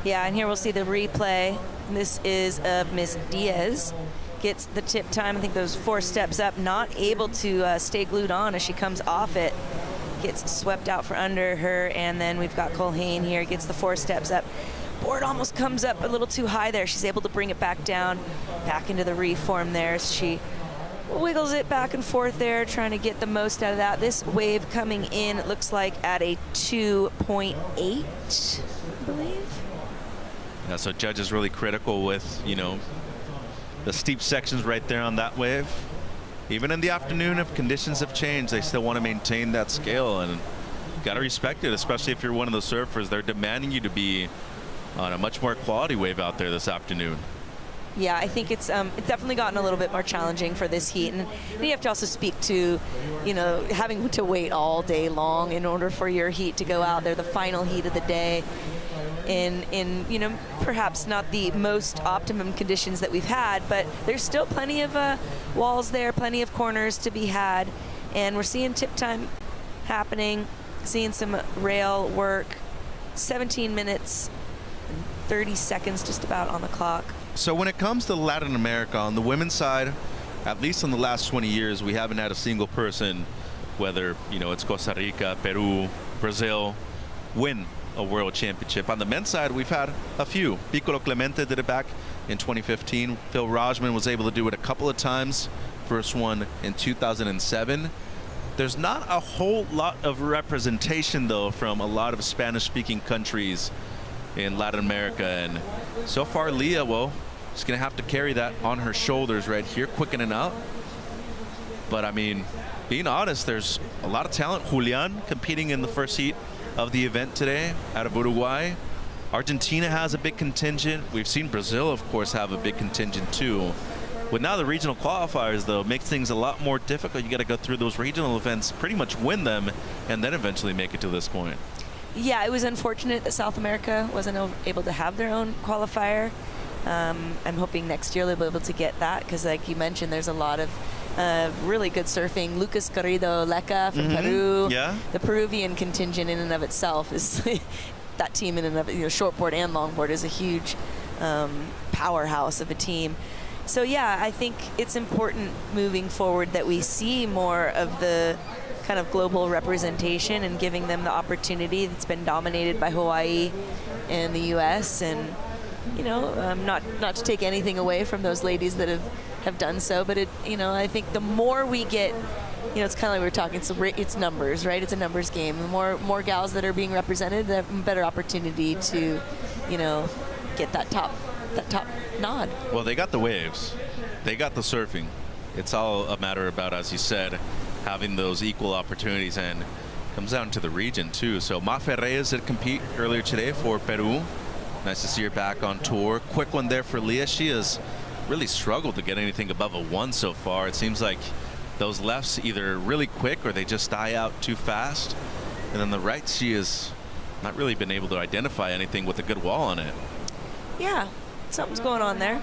Yeah, and here we'll see the replay. This is of Miss Diaz. Gets the tip time. I think those 4 steps up, not able to stay glued on as she comes off it. Gets swept out for under her, and then we've got Kohane here. Gets the 4 steps up. Board almost comes up a little too high there. She's able to bring it back down, back into the reform there. She wiggles it back and forth there, trying to get the most out of that. This wave coming in, it looks like at a 2.8, I believe. Yeah, so Judge is really critical with, the steep sections right there on that wave. Even in the afternoon, if conditions have changed, they still want to maintain that scale, and got to respect it, especially if you're one of the surfers. They're demanding you to be on a much more quality wave out there this afternoon. Yeah, I think it's definitely gotten a little bit more challenging for this heat, and you have to also speak to, having to wait all day long in order for your heat to go out there, the final heat of the day, in perhaps not the most optimum conditions that we've had, but there's still plenty of walls there, plenty of corners to be had, and we're seeing tip time happening, seeing some rail work. 17 minutes. 30 seconds just about on the clock. So when it comes to Latin America, on the women's side, at least in the last 20 years, we haven't had a single person, whether, it's Costa Rica, Peru, Brazil, win a world championship. On the men's side, we've had a few. Piccolo Clemente did it back in 2015. Phil Rajman was able to do it a couple of times. First one in 2007. There's not a whole lot of representation, though, from a lot of Spanish-speaking countries in Latin America, and so far Leah, she's gonna have to carry that on her shoulders right here, quick in and out. But I mean, being honest, there's a lot of talent. Julian competing in the first heat of the event today out of Uruguay. Argentina has a big contingent. We've seen Brazil, of course, have a big contingent too. With now the regional qualifiers, though, makes things a lot more difficult. You got to go through those regional events, pretty much win them, and then eventually make it to this point. Yeah, it was unfortunate that South America wasn't able to have their own qualifier. I'm hoping next year they'll be able to get that because, like you mentioned, there's a lot of really good surfing. Lucas Garrido Leca from Peru. Yeah. The Peruvian contingent in and of itself is that team in and of shortboard and longboard is a huge powerhouse of a team. So yeah, I think it's important moving forward that we see more of the kind of global representation and giving them the opportunity that's been dominated by Hawaii and the U.S. and not to take anything away from those ladies that have done so, but I think the more we get, it's kind of like we were talking, it's numbers, right? It's a numbers game. The more gals that are being represented, the better opportunity to, get that top nod. Well, they got the waves, they got the surfing. It's all a matter about, as you said, having those equal opportunities, and comes down to the region too. So Mafe Reyes did compete earlier today for Peru. Nice to see her back on tour. Quick one there for Leah. She has really struggled to get anything above a 1 so far. It seems like those lefts either really quick or they just die out too fast. And then the right, she has not really been able to identify anything with a good wall on it. Yeah, something's going on there.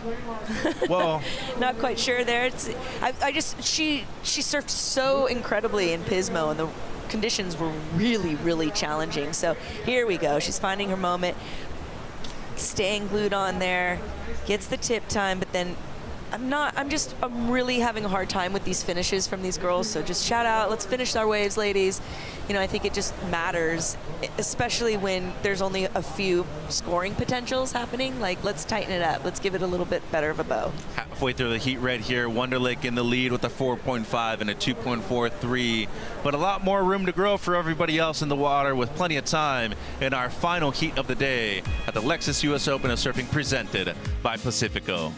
Well, not quite sure there. She surfed so incredibly in Pismo, and the conditions were really, really challenging. So here we go. She's finding her moment, staying glued on there, gets the tip time, but then I'm really having a hard time with these finishes from these girls. So just shout out, let's finish our waves, ladies. I think it just matters, especially when there's only a few scoring potentials happening. Like, let's tighten it up. Let's give it a little bit better of a bow. Halfway through the heat red here, Wonderlic in the lead with a 4.5 and a 2.43, but a lot more room to grow for everybody else in the water, with plenty of time in our final heat of the day at the Lexus US Open of Surfing, presented by Pacifico.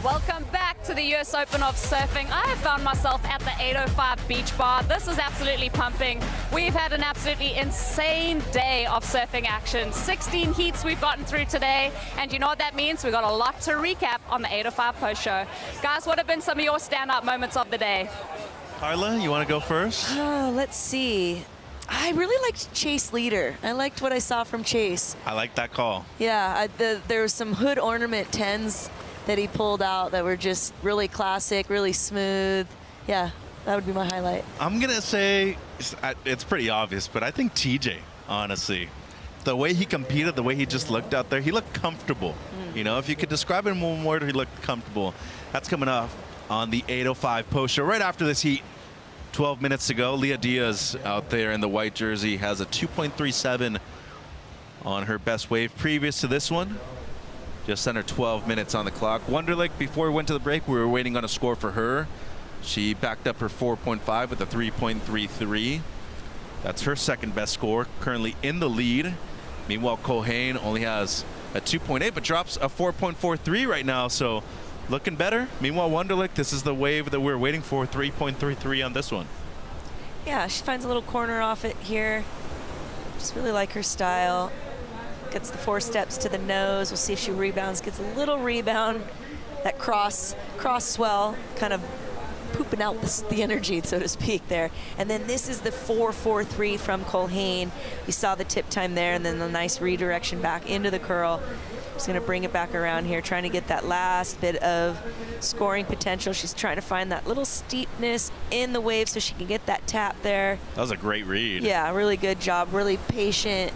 Welcome back to the US Open of Surfing. I have found myself at the 805 Beach Bar. This is absolutely pumping. We've had an absolutely insane day of surfing action. 16 heats we've gotten through today, and you know what that means? We've got a lot to recap on the 805 post show. Guys, what have been some of your standout moments of the day? Carla, you want to go first? Let's see. I really liked Chase Leader. I liked what I saw from Chase. I like that call. Yeah, there was some hood ornament 10s that he pulled out that were just really classic, really smooth. Yeah, that would be my highlight. I'm going to say, it's pretty obvious, but I think TJ, honestly. The way he competed, the way he just looked out there, he looked comfortable. If you could describe it in one word, he looked comfortable. That's coming up on the 805 post show. Right after this heat, 12 minutes to go, Leah Diaz out there in the white jersey has a 2.37 on her best wave. Previous to this one, just under 12 minutes on the clock. Wonderlic, before we went to the break, we were waiting on a score for her. She backed up her 4.5 with a 3.33. That's her second best score, currently in the lead. Meanwhile, Kohane only has a 2.8, but drops a 4.43 right now. So looking better. Meanwhile, Wunderlich, this is the wave that we're waiting for, 3.33 on this one. Yeah, she finds a little corner off it here. Just really like her style. Gets the 4 steps to the nose. We'll see if she rebounds. Gets a little rebound. That cross swell kind of pooping out the energy, so to speak, there. And then this is the 4.43 from Colhane. We saw the tip time there, and then the nice redirection back into the curl. She's going to bring it back around here, trying to get that last bit of scoring potential. She's trying to find that little steepness in the wave so she can get that tap there. That was a great read. Yeah, really good job. Really patient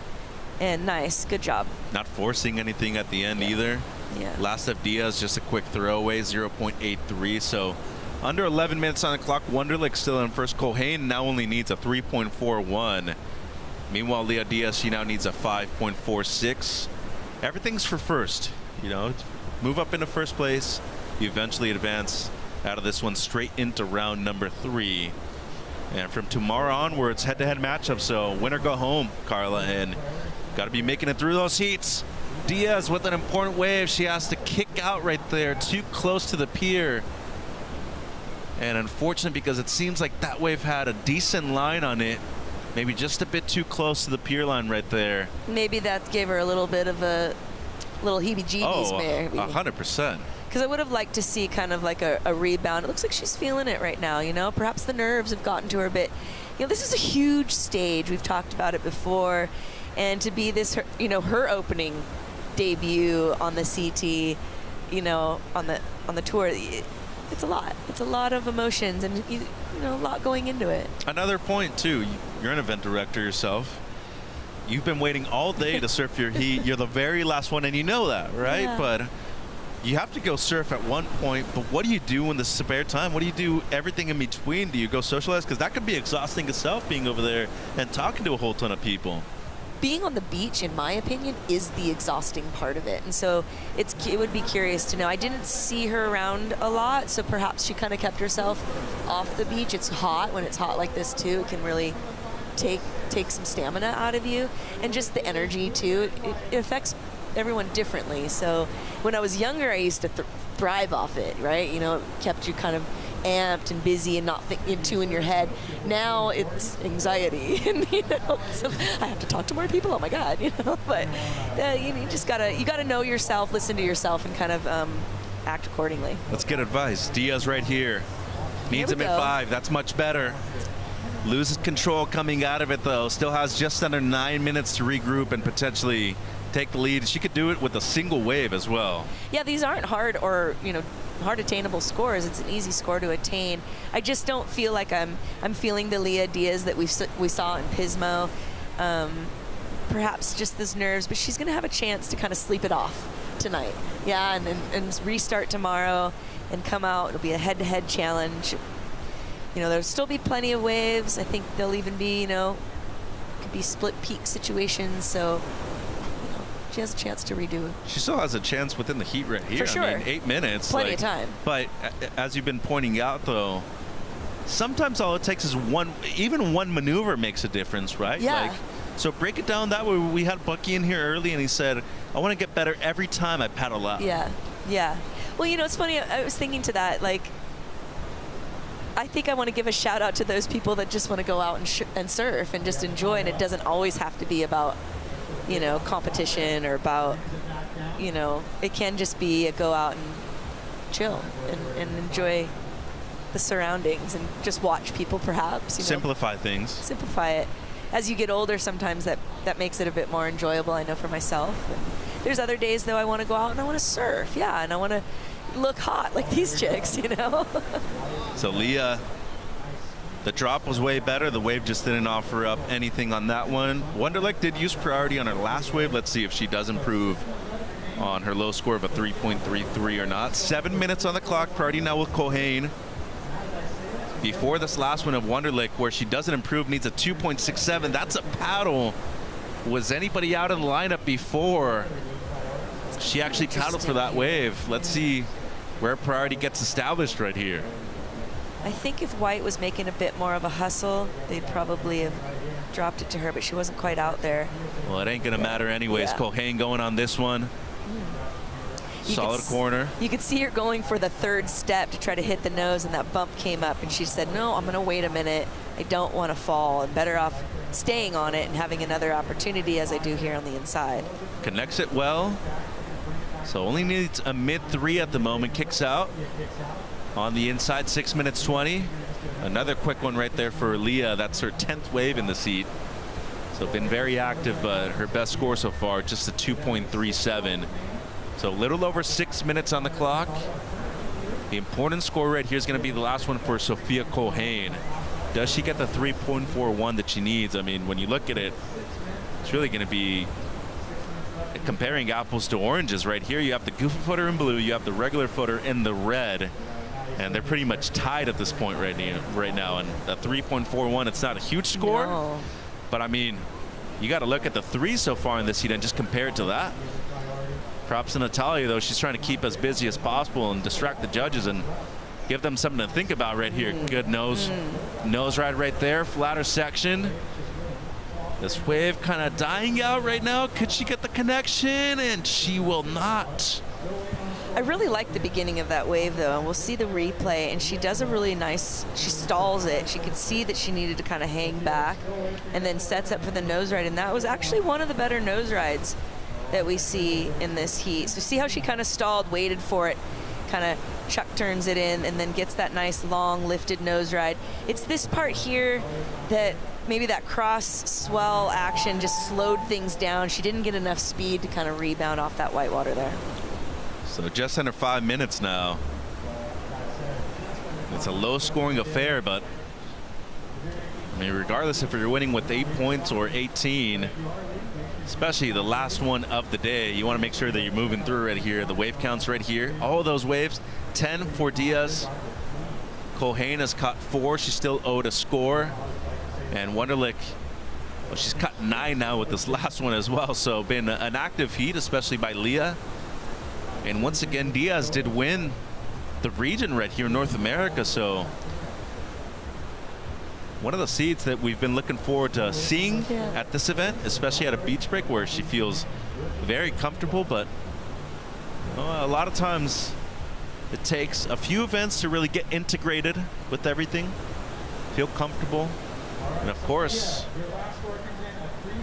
and nice. Good job. Not forcing anything at the end either. Yeah. Last step Diaz, just a quick throwaway, 0.83. So under 11 minutes on the clock. Wunderlich still in first. Colhane now only needs a 3.41. Meanwhile, Leah Diaz, she now needs a 5.46. Everything's for first, you know, move up into first place. You eventually advance out of this one straight into round number 3. And from tomorrow onwards, head-to-head matchup. So win or go home, Carla, and got to be making it through those heats. Diaz with an important wave. She has to kick out right there, too close to the pier. And unfortunate because it seems like that wave had a decent line on it. Maybe just a bit too close to the pier line right there. Maybe that gave her a little bit of a little heebie-jeebies there. 100%. Because I would have liked to see kind of like a rebound. It looks like she's feeling it right now, you know. Perhaps the nerves have gotten to her a bit. You know, this is a huge stage. We've talked about it before. And to be this, you know, her opening debut on the CT, you know, on the tour, it's a lot. It's a lot of emotions and, you know, a lot going into it. Another point, too. You're an event director yourself. You've been waiting all day to surf your heat. You're the very last one, and you know that, right? Yeah. But you have to go surf at one point. But what do you do in the spare time? What do you do everything in between? Do you go socialize? Because that could be exhausting itself, being over there and talking to a whole ton of people. Being on the beach, in my opinion, is the exhausting part of it. And so it would be curious to know. I didn't see her around a lot, so perhaps she kind of kept herself off the beach. It's hot. When it's hot like this, too, it can really take some stamina out of you. And just the energy, too. It affects everyone differently. So when I was younger, I used to thrive off it, right? You know, it kept you kind of amped and busy and not thinking too in your head. Now it's anxiety, and you know, so I have to talk to more people. Oh my God, you know. But you just gotta know yourself, listen to yourself, and kind of act accordingly. Let's get advice. Diaz right here needs him at 5. That's much better. Loses control coming out of it though. Still has just under 9 minutes to regroup and potentially take the lead. She could do it with a single wave as well. Yeah, these aren't hard or, you know, hard attainable scores. It's an easy score to attain. I just don't feel like I'm feeling the Leah Diaz that we saw in Pismo. Perhaps just those nerves, but she's going to have a chance to kind of sleep it off tonight. Yeah, and restart tomorrow and come out. It'll be a head-to-head challenge. You know, there'll still be plenty of waves. I think there'll even be, you know, could be split peak situations. So she has a chance to redo it. She still has a chance within the heat right here. For sure. I mean, 8 minutes. Plenty of time. But as you've been pointing out, though, sometimes all it takes is even one maneuver makes a difference, right? Yeah. So break it down that way. We had Bucky in here early, and he said, I want to get better every time I paddle out. Yeah, yeah. Well, you know, it's funny. I was thinking to that, like, I think I want to give a shout out to those people that just want to go out and surf and just enjoy, and it doesn't always have to be about, you know, competition or about, you know, it can just be a go out and chill and enjoy the surroundings and just watch people, perhaps. You know. Simplify things. Simplify it. As you get older, sometimes that makes it a bit more enjoyable, I know, for myself. And there's other days, though, I want to go out and I want to surf, yeah, and I want to look hot like these chicks, you know. So Leah, the drop was way better. The wave just didn't offer up anything on that one. Wunderlich did use priority on her last wave. Let's see if she does improve on her low score of a 3.33 or not. 7 minutes on the clock. Priority now with Colhane. Before this last one of Wunderlich, where she doesn't improve, needs a 2.67. That's a paddle. Was anybody out of the lineup before she actually paddled for that wave? Let's see where priority gets established right here. I think if White was making a bit more of a hustle, they'd probably have dropped it to her, but she wasn't quite out there. Well, it ain't going to matter anyways. Yeah. Colhane going on this one. Solid corner. You could see her going for the third step to try to hit the nose, and that bump came up, and she said, no, I'm going to wait a minute. I don't want to fall. I'm better off staying on it and having another opportunity as I do here on the inside. Connects it well. So only needs a mid-3 at the moment. Kicks out on the inside, 6 minutes 20. Another quick one right there for Leah. That's her 10th wave in the seat. So been very active, but her best score so far, just a 2.37. So a little over 6 minutes on the clock. The important score right here is going to be the last one for Sophia Culhane. Does she get the 3.41 that she needs? I mean, when you look at it, it's really going to be comparing apples to oranges right here. You have the goofy footer in blue, you have the regular footer in the red, and they're pretty much tied at this point right now. And the 3.41, it's not a huge score, no. But I mean, you got to look at the 3 so far in this heat and just compare it to that. Props to Natalia, though. She's trying to keep as busy as possible and distract the judges and give them something to think about right here. Good nose ride right there, flatter section. This wave kind of dying out right now. Could she get the connection? And she will not. I really like the beginning of that wave, though. We'll see the replay, and she does a really nice, she stalls it. She could see that she needed to kind of hang back and then sets up for the nose ride, and that was actually one of the better nose rides that we see in this heat. So see how she kind of stalled, waited for it, kind of chuck turns it in, and then gets that nice long lifted nose ride. It's this part here that maybe that cross swell action just slowed things down. She didn't get enough speed to kind of rebound off that white water there. So just under 5 minutes now. It's a low scoring affair, but I mean, regardless if you're winning with 8 points or 18, especially the last one of the day, you want to make sure that you're moving through right here. The wave counts right here. All of those waves, 10 for Diaz. Culhane has caught 4. She's still owed a score. And Wunderlich, well, she's caught 9 now with this last one as well. So been an active heat, especially by Leah. And once again, Diaz did win the region right here in North America. So one of the seeds that we've been looking forward to seeing at this event, especially at a beach break where she feels very comfortable. But a lot of times it takes a few events to really get integrated with everything, feel comfortable. And of course,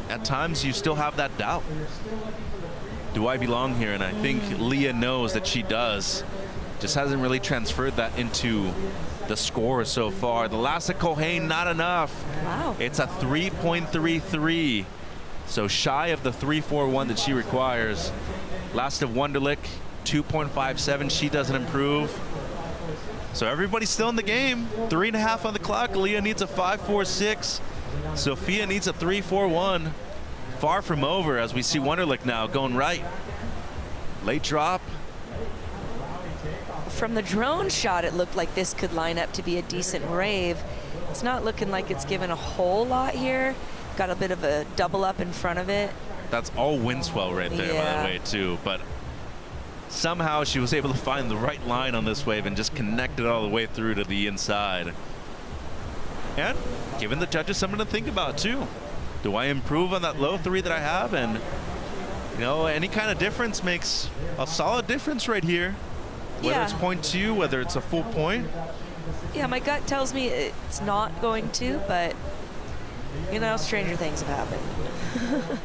at times you still have that doubt. Do I belong here? And I think Leah knows that she does. Just hasn't really transferred that into the score so far. The last of Culhane, not enough. Wow. It's a 3.33. So shy of the 3.41 that she requires. Last of Wunderlich, 2.57. She doesn't improve. So everybody's still in the game. 3.5 on the clock. Leah needs a 5.46. Sophia needs a 3.41. Far from over as we see Wunderlich now going right. Late drop. From the drone shot, it looked like this could line up to be a decent wave. It's not looking like it's given a whole lot here. Got a bit of a double up in front of it. That's all wind swell right there, by the way, too. But somehow she was able to find the right line on this wave and just connect it all the way through to the inside. And giving the judges something to think about, too. Do I improve on that low 3 that I have? And, you know, any kind of difference makes a solid difference right here. Whether it's 0.2, whether it's a full point. Yeah, my gut tells me it's not going to, but, you know, stranger things have happened.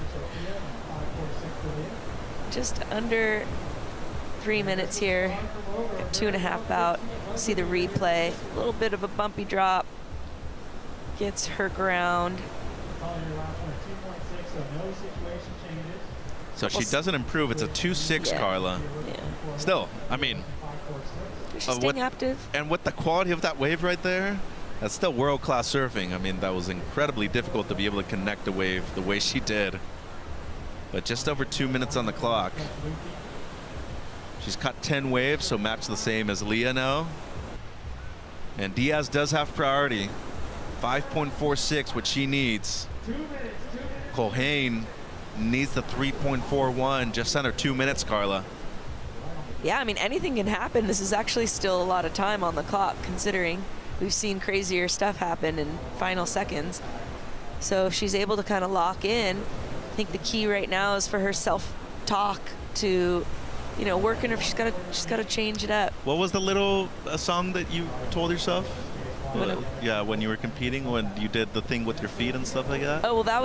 Just under 3 minutes here, 2.5 bout. See the replay, a little bit of a bumpy drop. Gets her ground. So she doesn't improve. It's a 2.6, Carla. Yeah. Still, I mean, she's staying active. And with the quality of that wave right there, that's still world-class surfing. I mean, that was incredibly difficult to be able to connect a wave the way she did. But just over 2 minutes on the clock. She's cut 10 waves, so match the same as Leah now. And Diaz does have priority. 5.46, what she needs. Culhane needs the 3.41, just under 2 minutes, Carla. Yeah, I mean, anything can happen. This is actually still a lot of time on the clock, considering we've seen crazier stuff happen in final seconds. So if she's able to kind of lock in, I think the key right now is for her self-talk to you know, working her. She's got to change it up. What was the little song that you told yourself? When you were competing, when you did the thing with your feet and stuff like that? Oh, well, that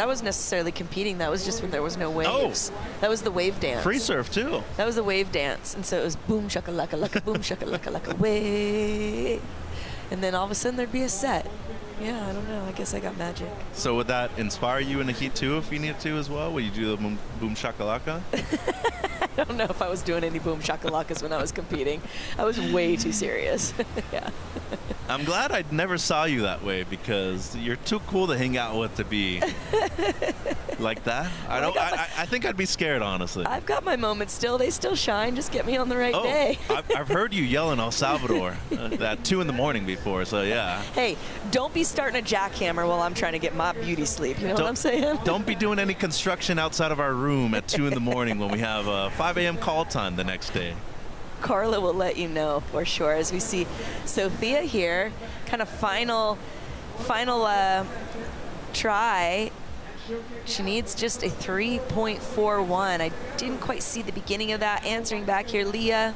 was necessarily competing. That was just when there was no waves. Oh. That was the wave dance. Free surf, too. That was the wave dance. And so it was boom, shakalaka, laka, boom, shakalaka, laka, way. And then all of a sudden there'd be a set. Yeah, I don't know. I guess I got magic. So would that inspire you in the heat, too, if you needed to as well? Would you do the boom shakalaka? I don't know if I was doing any boom shakalakas when I was competing. I was way too serious. Yeah. I'm glad I never saw you that way because you're too cool to hang out with to be like that. I think I'd be scared, honestly. I've got my moments still. They still shine. Just get me on the right day. I've heard you yell in El Salvador at 2 in the morning before, so yeah. Hey, don't be starting a jackhammer while I'm trying to get my beauty sleep. You know what I'm saying? Don't be doing any construction outside of our room at 2 in the morning when we have a 5 a.m. call time the next day. Carla will let you know for sure. As we see Sophia here, kind of final try. She needs just a 3.41. I didn't quite see the beginning of that. Answering back here, Leah.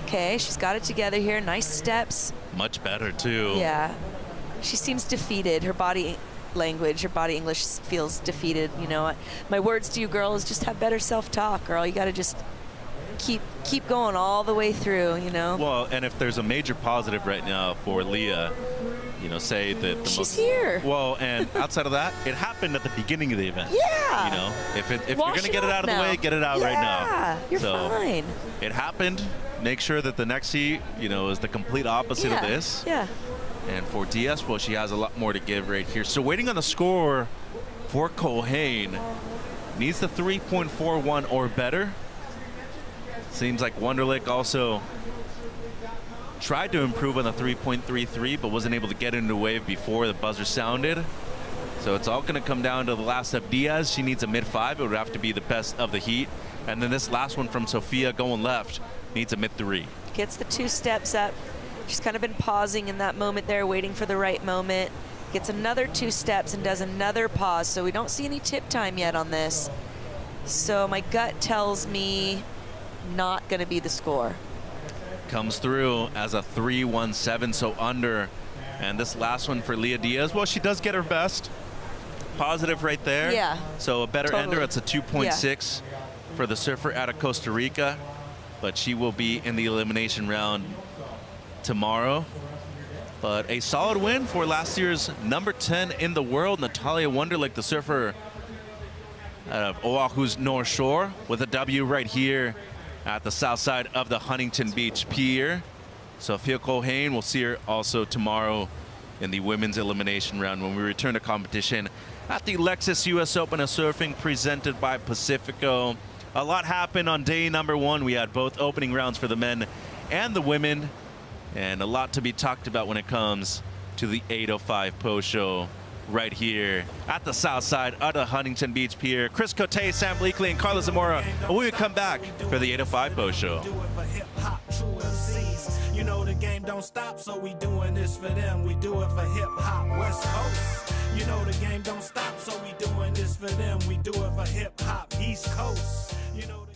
Okay, she's got it together here. Nice steps. Much better, too. Yeah. She seems defeated. Her body language, her body English feels defeated. You know, my words to you, girl, is just have better self-talk, girl. You got to just keep going all the way through, you know. Well, and if there's a major positive right now for Leah, you know, say that she's here. Well, and outside of that, it happened at the beginning of the event. Yeah. You know, if you're gonna get it out of the way, get it out right now. Yeah, you're fine. It happened. Make sure that the next heat, you know, is the complete opposite of this. Yeah. And for DS, well, she has a lot more to give right here. So waiting on the score for Culhane. Needs the 3.41 or better. Seems like Wonderlic also tried to improve on the 3.33, but wasn't able to get into the wave before the buzzer sounded. So it's all going to come down to the last of Diaz. She needs a mid-5. It would have to be the best of the heat. And then this last one from Sophia going left needs a mid-3. Gets the 2 steps up. She's kind of been pausing in that moment there, waiting for the right moment. Gets another 2 steps and does another pause. So we don't see any tip time yet on this. So my gut tells me not going to be the score. Comes through as a 3.17, so under. And this last one for Leah Diaz, well, she does get her best. Positive right there. Yeah. So a better Totally. ender. It's a 2.6 for the surfer out of Costa Rica. But she will be in the elimination round tomorrow. But a solid win for last year's number 10 in the world, Natalia Wonderlic, the surfer out of Oahu's North Shore, with a W right here at the south side of the Huntington Beach Pier. Sophia Culhane, we'll see her also tomorrow in the women's elimination round when we return to competition at the Lexus US Open of Surfing presented by Pacifico. A lot happened on day number 1. We had both opening rounds for the men and the women, and a lot to be talked about when it comes to the 805 Post Show right here at the south side of the Huntington Beach Pier. Chris Cote, Sam Bleakley, and Carla Zamora. And we will come back for the 805 Post Show. You know the game don't stop, so we doing this for them. We do it for hip-hop West Coast. You know the game don't stop, so we doing this for them. We do it for hip-hop East Coast. You know the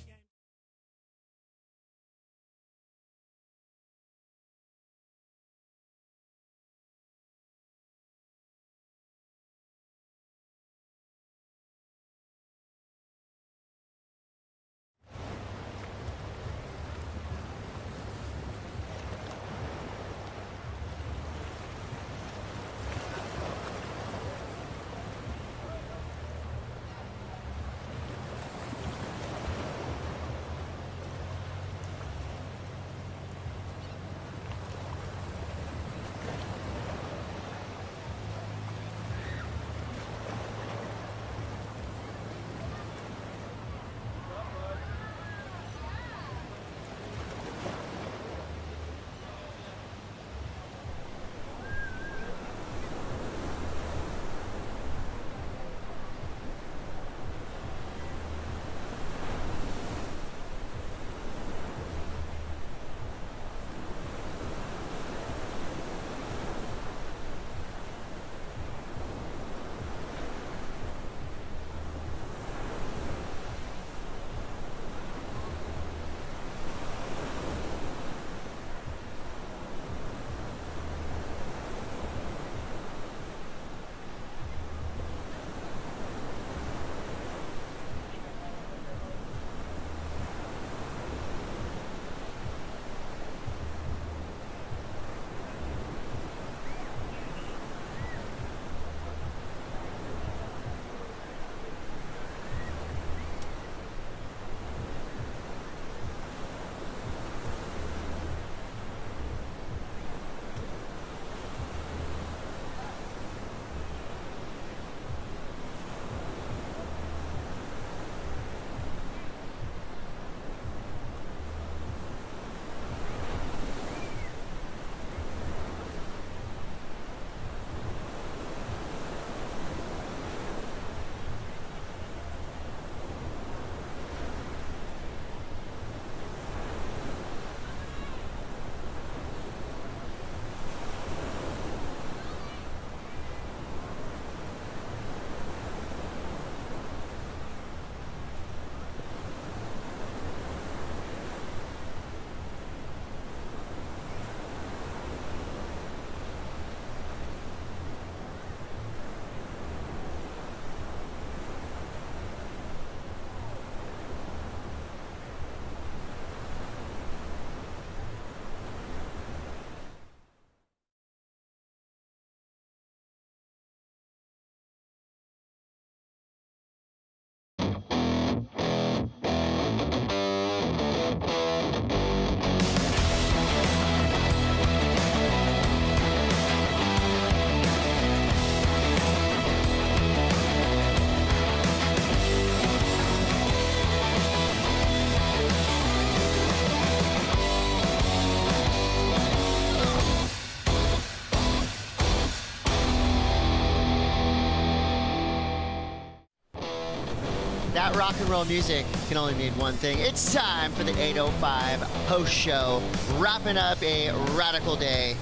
rock and roll music can only mean one thing. It's time for the 8:05 post show, wrapping up a radical day,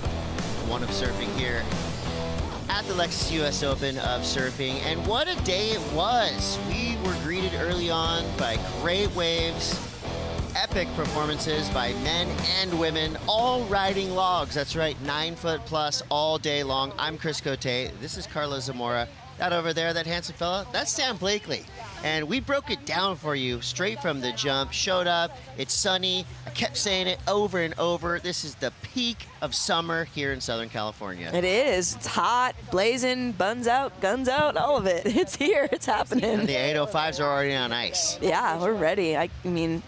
one of surfing here at the Lexus US Open of Surfing. And what a day it was. We were greeted early on by great waves, epic performances by men and women, all riding logs. That's right, 9 foot plus all day long. I'm Chris Cote. This is Carlos Zamora. That over there, that handsome fella, that's Sam Blakely. And we broke it down for you straight from the jump. Showed up, it's sunny. I kept saying it over and over. This is the peak of summer here in Southern California. It is. It's hot, blazing, buns out, guns out, all of it. It's here. It's happening. And the 805s are already on ice. Yeah, we're ready. I mean,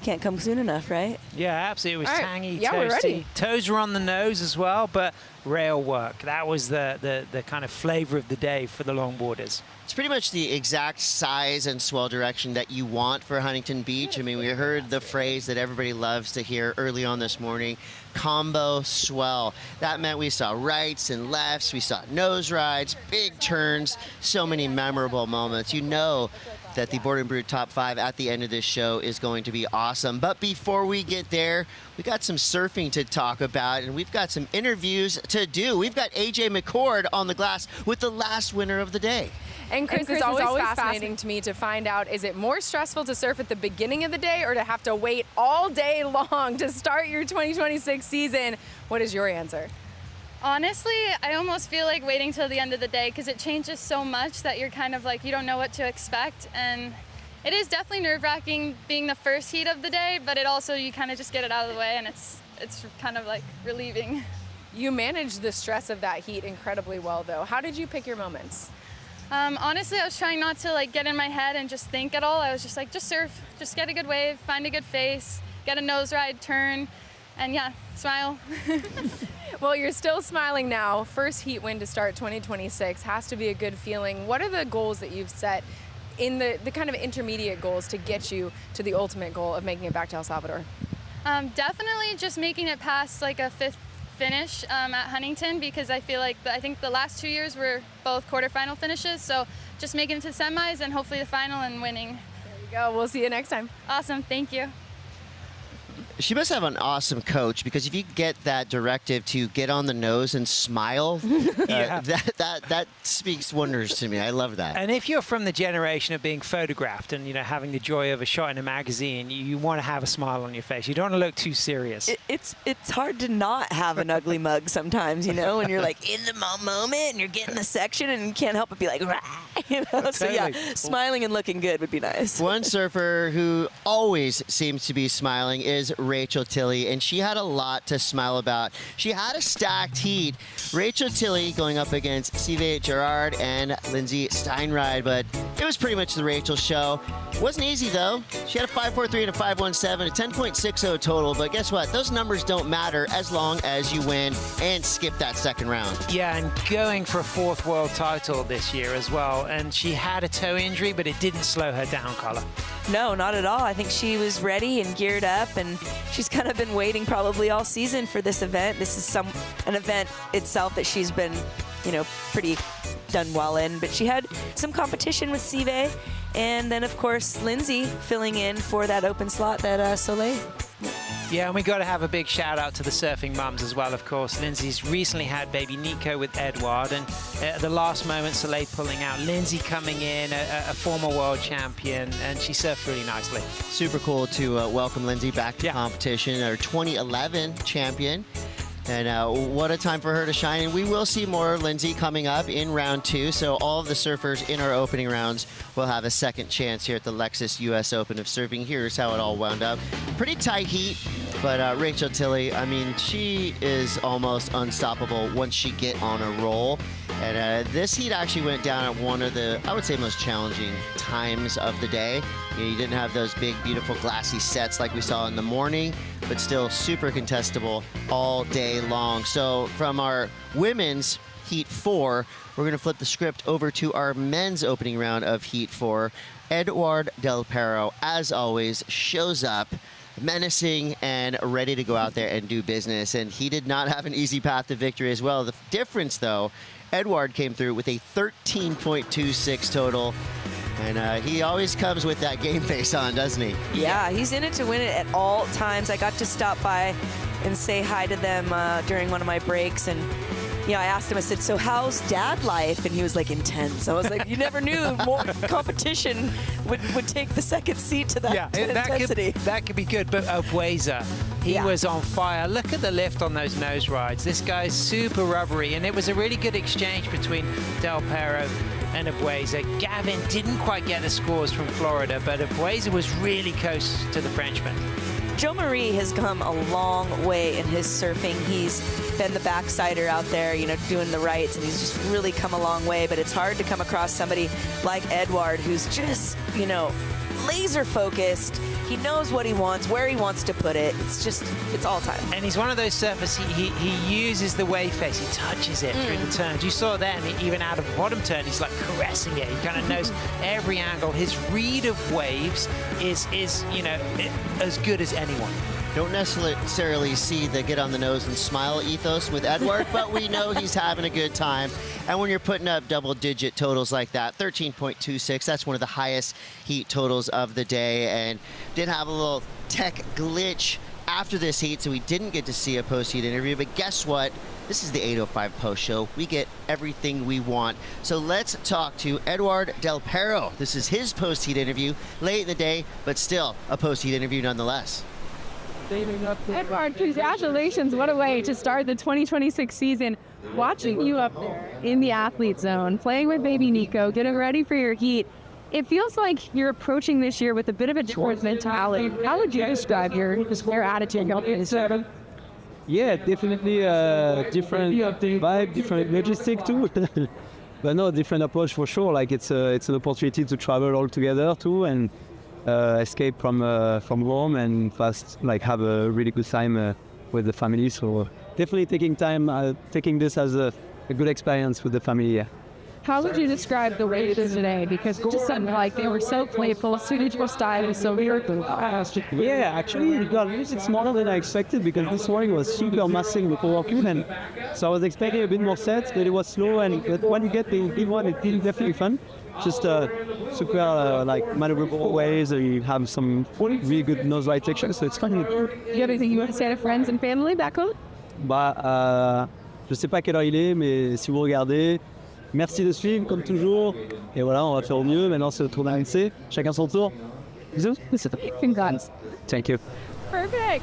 can't come soon enough, right? Yeah, absolutely. It was tangy, Yeah, toasty. we're ready. Toes were on the nose as well, but rail work. That was the kind of flavor of the day for the longboarders. It's pretty much the exact size and swell direction that you want for Huntington Beach. I mean, we heard the phrase that everybody loves to hear early on this morning, combo swell. That meant we saw rights and lefts, we saw nose rides, big turns, so many memorable moments. You know that the Board and Brew Top 5 at the end of this show is going to be awesome. But before we get there, we got some surfing to talk about, and we've got some interviews to do. We've got AJ McCord on the glass with the last winner of the day. And Chris, it's always fascinating to me to find out, is it more stressful to surf at the beginning of the day or to have to wait all day long to start your 2026 season? What is your answer? Honestly, I almost feel like waiting till the end of the day because it changes so much that you're kind of like, you don't know what to expect. And it is definitely nerve-wracking being the first heat of the day, but it also, you kind of just get it out of the way and it's kind of like relieving. You managed the stress of that heat incredibly well, though. How did you pick your moments? Honestly, I was trying not to like get in my head and just think at all. I was just like, just surf, just get a good wave, find a good face, get a nose ride, turn, and yeah, smile. Well, you're still smiling now. First heat win to start 2026 has to be a good feeling. What are the goals that you've set in the kind of intermediate goals to get you to the ultimate goal of making it back to El Salvador? Definitely just making it past like a 5th finish at Huntington, because I feel like I think the last 2 years were both quarterfinal finishes, so just making it to the semis and hopefully the final and winning. There you go. We'll see you next time. Awesome. Thank you. She must have an awesome coach, because if you get that directive to get on the nose and smile, that speaks wonders to me. I love that. And if you're from the generation of being photographed and, you know, having the joy of a shot in a magazine, you want to have a smile on your face. You don't want to look too serious. It's hard to not have an ugly mug sometimes, you know, when you're like in the moment and you're getting the section and you can't help but be like, rah, you know? So yeah, smiling and looking good would be nice. One surfer who always seems to be smiling is Rachel Tilley, and she had a lot to smile about. She had a stacked heat. Rachel Tilley going up against Sive Gerard and Lindsay Steinride, but it was pretty much the Rachel show. It wasn't easy though. She had a 5.43 and a 5.17, a 10.60 total, but guess what? Those numbers don't matter as long as you win and skip that second round. Yeah, and going for a 4th world title this year as well. And she had a toe injury, but it didn't slow her down, Carla. No, not at all. I think she was ready and geared up, and she's kind of been waiting probably all season for this event. This is an event itself that she's been, you know, pretty done well in. But she had some competition with Sive, and then of course Lindsay filling in for that open slot that Soleil. Yeah, and we got to have a big shout out to the surfing mums as well, of course. Lindsay's recently had baby Nico with Edward, and at the last moment, Soleil pulling out. Lindsay coming in, a former world champion, and she surfed really nicely. Super cool to welcome Lindsay back to competition, our 2011 champion. And what a time for her to shine. And we will see more of Lindsay coming up in round 2. So all of the surfers in our opening rounds will have a second chance here at the Lexus US Open of Surfing. Here's how it all wound up. Pretty tight heat, but Rachel Tilley, I mean, she is almost unstoppable once she get on a roll. And this heat actually went down at one of the, I would say, most challenging times of the day. You know, you didn't have those big, beautiful, glassy sets like we saw in the morning, but still super contestable all day long. So from our women's Heat 4, we're going to flip the script over to our men's opening round of Heat 4. Edward Del Perro, as always, shows up menacing and ready to go out there and do business. And he did not have an easy path to victory as well. The difference, though, Edward came through with a 13.26 total. And he always comes with that game face on, doesn't he? Yeah, he's in it to win it at all times. I got to stop by and say hi to them during one of my breaks, and I asked him, I said, so how's dad life? And he was like, intense. I was like, you never knew more competition would take the second seat to that intensity. That could be good, but Buesa, he was on fire. Look at the lift on those nose rides. This guy's super rubbery, and it was a really good exchange between Del Perro and Buesa. Gavin didn't quite get the scores from Florida, but Buesa was really close to the Frenchman. Joe Marie has come a long way in his surfing. He's been the backsider out there, doing the rights, and he's just really come a long way. But it's hard to come across somebody like Edouard, who's just, laser focused. He knows what he wants, where he wants to put it. It's all time. And he's one of those surfers, he uses the wave face. He touches it through the turns. You saw then, even out of the bottom turn, he's like caressing it. He kind of knows every angle. His read of waves is as good as anyone. Don't necessarily see the get on the nose and smile ethos with Edouard, but we know he's having a good time. And when you're putting up double-digit totals like that, 13.26, that's one of the highest heat totals of the day. And did have a little tech glitch after this heat, so we didn't get to see a post-heat interview. But guess what? This is the 805 post show. We get everything we want. So let's talk to Edouard Del Perro. This is his post-heat interview, late in the day, but still a post-heat interview nonetheless. Edouard, congratulations. What a way to start the 2026 season. Watching you up there in the athlete zone, playing with baby Nico, getting ready for your heat. It feels like you're approaching this year with a bit of a different mentality. How would you describe your attitude going into this? Yeah, definitely different vibe, different logistic too. But no, different approach for sure. Like it's an opportunity to travel all together too, and escape from home and have a really good time with the family. So definitely taking this as a good experience with the family. Yeah. How would you describe the waves today? Because it just sounded like they were so playful, suited your style, was so weird. Yeah, actually, it got a little bit smaller than I expected because this morning was super massive before walking, and so I was expecting a bit more sets, but it was slow. But when you get the big one, it's definitely fun. Just super maneuverable waves, and you have some really good nose ride sections, so it's fun. Do you have anything you want to say to friends and family back home? Je sais pas à quelle heure il est, mais si vous regardez, merci de suivre comme toujours. Et voilà, on va faire au mieux. Maintenant, c'est le tour d'AMC. Chacun son tour. Bisous. Congrats. Thank you. Perfect.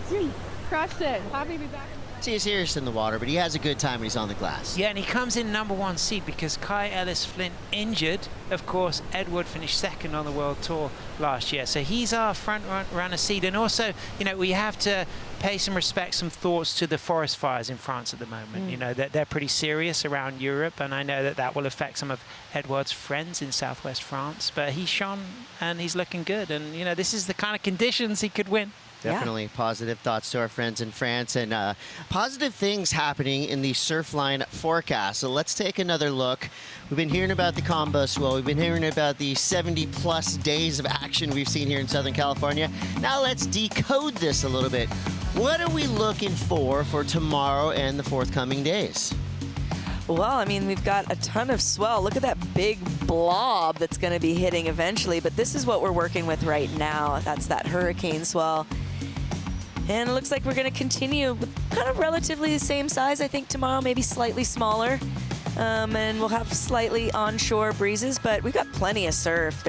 Crushed it. Happy to be back. See, he's serious in the water, but he has a good time when he's on the glass. Yeah, and he comes in number one seed because Kai Ellis-Flint injured. Of course, Edouard finished second on the World Tour last year. So he's our front runner seed. And also, we have to pay some respect, some thoughts to the forest fires in France at the moment. They're pretty serious around Europe, and I know that will affect some of Edouard's friends in southwest France. But he's shone, and he's looking good. And, this is the kind of conditions he could win. Definitely positive thoughts to our friends in France, and positive things happening in the Surfline forecast. So let's take another look. We've been hearing about the combo swell. We've been hearing about the 70-plus days of action we've seen here in Southern California. Now let's decode this a little bit. What are we looking for tomorrow and the forthcoming days? Well, we've got a ton of swell. Look at that big blob that's going to be hitting eventually, but this is what we're working with right now. That's that hurricane swell. And it looks like we're going to continue with kind of relatively the same size, I think, tomorrow, maybe slightly smaller. And we'll have slightly onshore breezes, but we've got plenty of surf.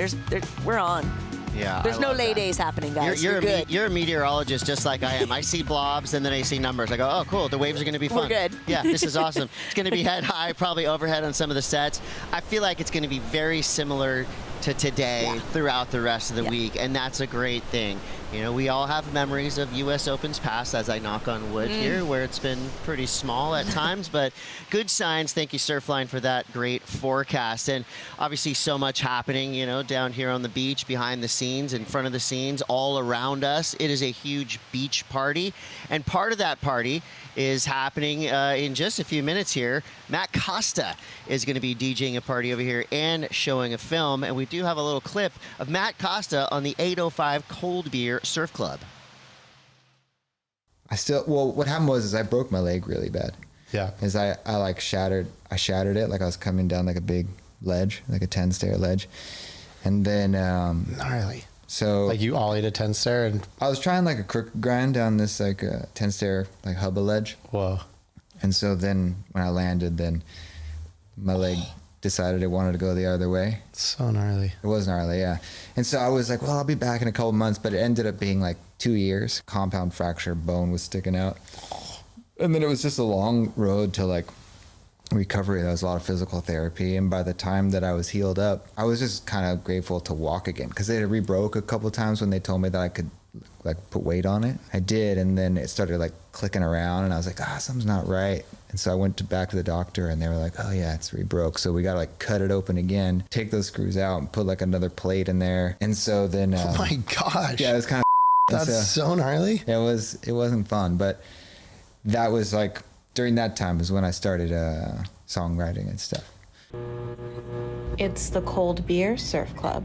We're on. Yeah, There's no lay days happening, guys. You're a meteorologist just like I am. I see blobs and then I see numbers. I go, oh, cool, the waves are going to be fun. We're good. Yeah, this is awesome. It's going to be head high, probably overhead on some of the sets. I feel like it's going to be very similar to today throughout the rest of the week, and that's a great thing. We all have memories of U.S. Opens past, as I knock on wood here, where it's been pretty small at times, but good signs. Thank you, Surfline, for that great forecast. And obviously so much happening, down here on the beach, behind the scenes, in front of the scenes, all around us. It is a huge beach party, and part of that party is happening in just a few minutes here. Matt Costa is going to be DJing a party over here and showing a film, and we do have a little clip of Matt Costa on the 805 Cold Beer Surf Club. What happened was I broke my leg really bad. Yeah. Is I shattered it, like I was coming down like a big ledge, like a 10-stair ledge. And then gnarly. So like you ollied a 10 stair, and I was trying like a crook grind on this like 10 stair like hubba ledge. Whoa. And so then when I landed, then my leg decided it wanted to go the other way. So gnarly. It was gnarly, yeah. And so I was like, well, I'll be back in a couple months, but it ended up being like 2 years. Compound fracture, bone was sticking out. And then it was just a long road to like recovery. There was a lot of physical therapy, and by the time that I was healed up, I was just kind of grateful to walk again, because it had re-broke a couple of times when they told me that I could like put weight on it. I did, and then it started like clicking around, and I was like, something's not right. And so I went back to the doctor, and they were like, oh yeah, it's re-broke, so we gotta like cut it open again, take those screws out, and put like another plate in there. And so then oh my gosh, yeah, it was kind of that's so gnarly. It wasn't fun, but that was like during that time is when I started songwriting and stuff. It's the Cold Beer Surf Club.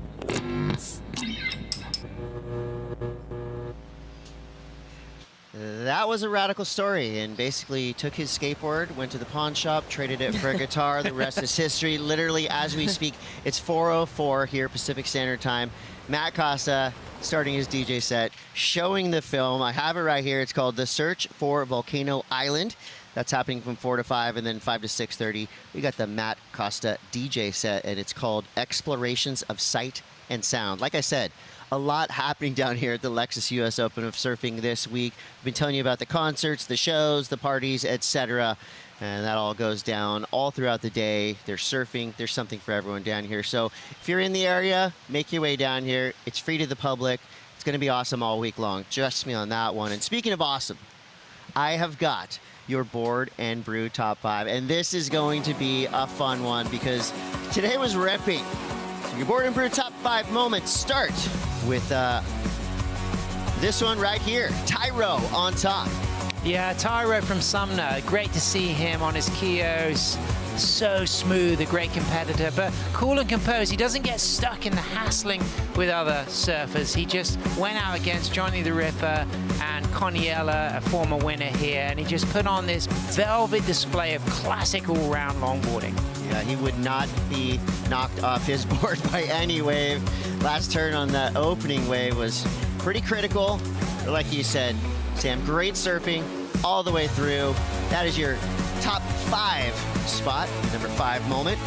That was a radical story, and basically took his skateboard, went to the pawn shop, traded it for a guitar. The rest is history. Literally, as we speak, it's 4:04 here, Pacific Standard Time. Matt Costa starting his DJ set, showing the film. I have it right here. It's called The Search for Volcano Island. That's happening from 4 to 5, and then 5 to 6:30. We got the Matt Costa DJ set, and it's called Explorations of Sight and Sound. Like I said, a lot happening down here at the Lexus US Open of Surfing this week. I've been telling you about the concerts, the shows, the parties, etc. And that all goes down all throughout the day. There's surfing. There's something for everyone down here. So if you're in the area, make your way down here. It's free to the public. It's going to be awesome all week long. Trust me on that one. And speaking of awesome, I have got your board and brew top 5. And this is going to be a fun one because today was ripping. So your board and brew top 5 moments start with this one right here. Tyro on top. Yeah, Tyro from Sumner. Great to see him on his Kios. So smooth, a great competitor, but cool and composed. He doesn't get stuck in the hassling with other surfers. He just went out against Johnny the Ripper and Coniella, a former winner here, and he just put on this velvet display of classic all-round longboarding. Yeah, he would not be knocked off his board by any wave. Last turn on the opening wave was pretty critical. But like you said, Sam, great surfing all the way through. That is your top 5 spot, number 5 moment.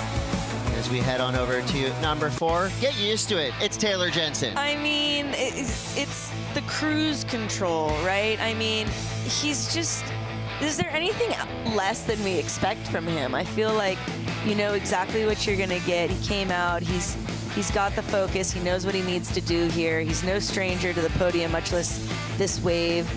As we head on over to number 4, get used to it. It's Taylor Jensen. I mean, it's the cruise control, right? I mean, he's just, is there anything less than we expect from him? I feel like you know exactly what you're gonna get. He came out, he's got the focus, he knows what he needs to do here. He's no stranger to the podium, much less this wave.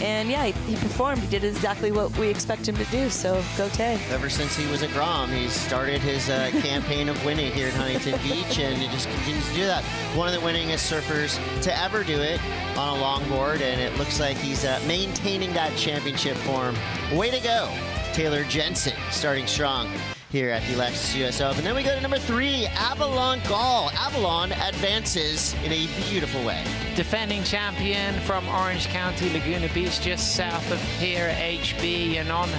And yeah, he performed. He did exactly what we expect him to do, so go Tay. Ever since he was at Grom, he's started his campaign of winning here at Huntington Beach, and he just continues to do that. One of the winningest surfers to ever do it on a longboard, and it looks like he's maintaining that championship form. Way to go, Taylor Jensen, starting strong here at the Lexus US Open. Then we go to number 3, Avalon Gall. Avalon advances in a beautiful way. Defending champion from Orange County, Laguna Beach, just south of here at HB, and on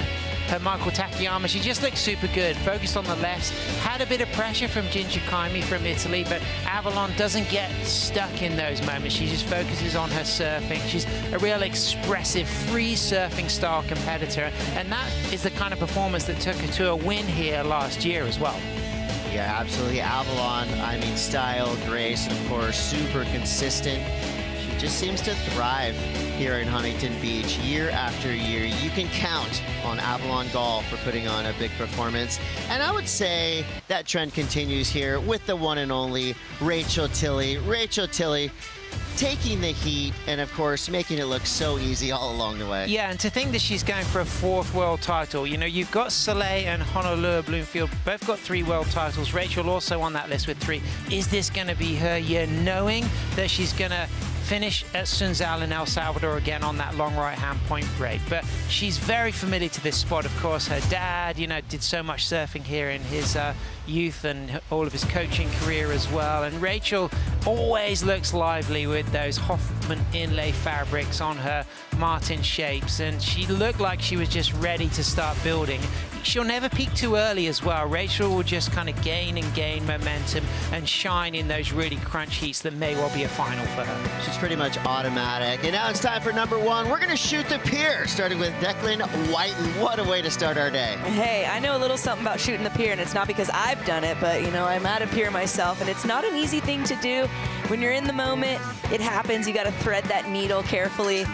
her Michael Takayama. She just looked super good, focused on the left, had a bit of pressure from Ginger Kaimi from Italy, but Avalon doesn't get stuck in those moments. She just focuses on her surfing. She's a real expressive, free surfing style competitor, and that is the kind of performance that took her to a win here last year as well. Yeah, absolutely. Avalon, I mean, style, grace, and of course, super consistent. She just seems to thrive here in Huntington Beach year after year. You can count on Avalon Gall for putting on a big performance. And I would say that trend continues here with the one and only Rachel Tilley. Rachel Tilley taking the heat and, of course, making it look so easy all along the way. Yeah, and to think that she's going for a 4th world title. You know, you've got Soleil and Honolulu Bloomfield, both got 3 world titles. Rachel also on that list with 3. Is this going to be her year, knowing that she's going to finish at Sunzal in El Salvador again on that long right-hand point break? But she's very familiar to this spot, of course. Her dad, you know, did so much surfing here in his youth and all of his coaching career as well. And Rachel always looks lively with those Hoffman inlay fabrics on her Martin shapes, and she looked like she was just ready to start building. She'll never peak too early as well. Rachel will just kind of gain and gain momentum and shine in those really crunch heats that may well be a final for her. She's pretty much automatic. And now it's time for number one. We're going to shoot the pier, starting with Declan Whiten. What a way to start our day. Hey, I know a little something about shooting the pier, and it's not because I've done it, but, you know, I'm at a pier myself, and it's not an easy thing to do. When you're in the moment, it happens. You got to thread that needle carefully.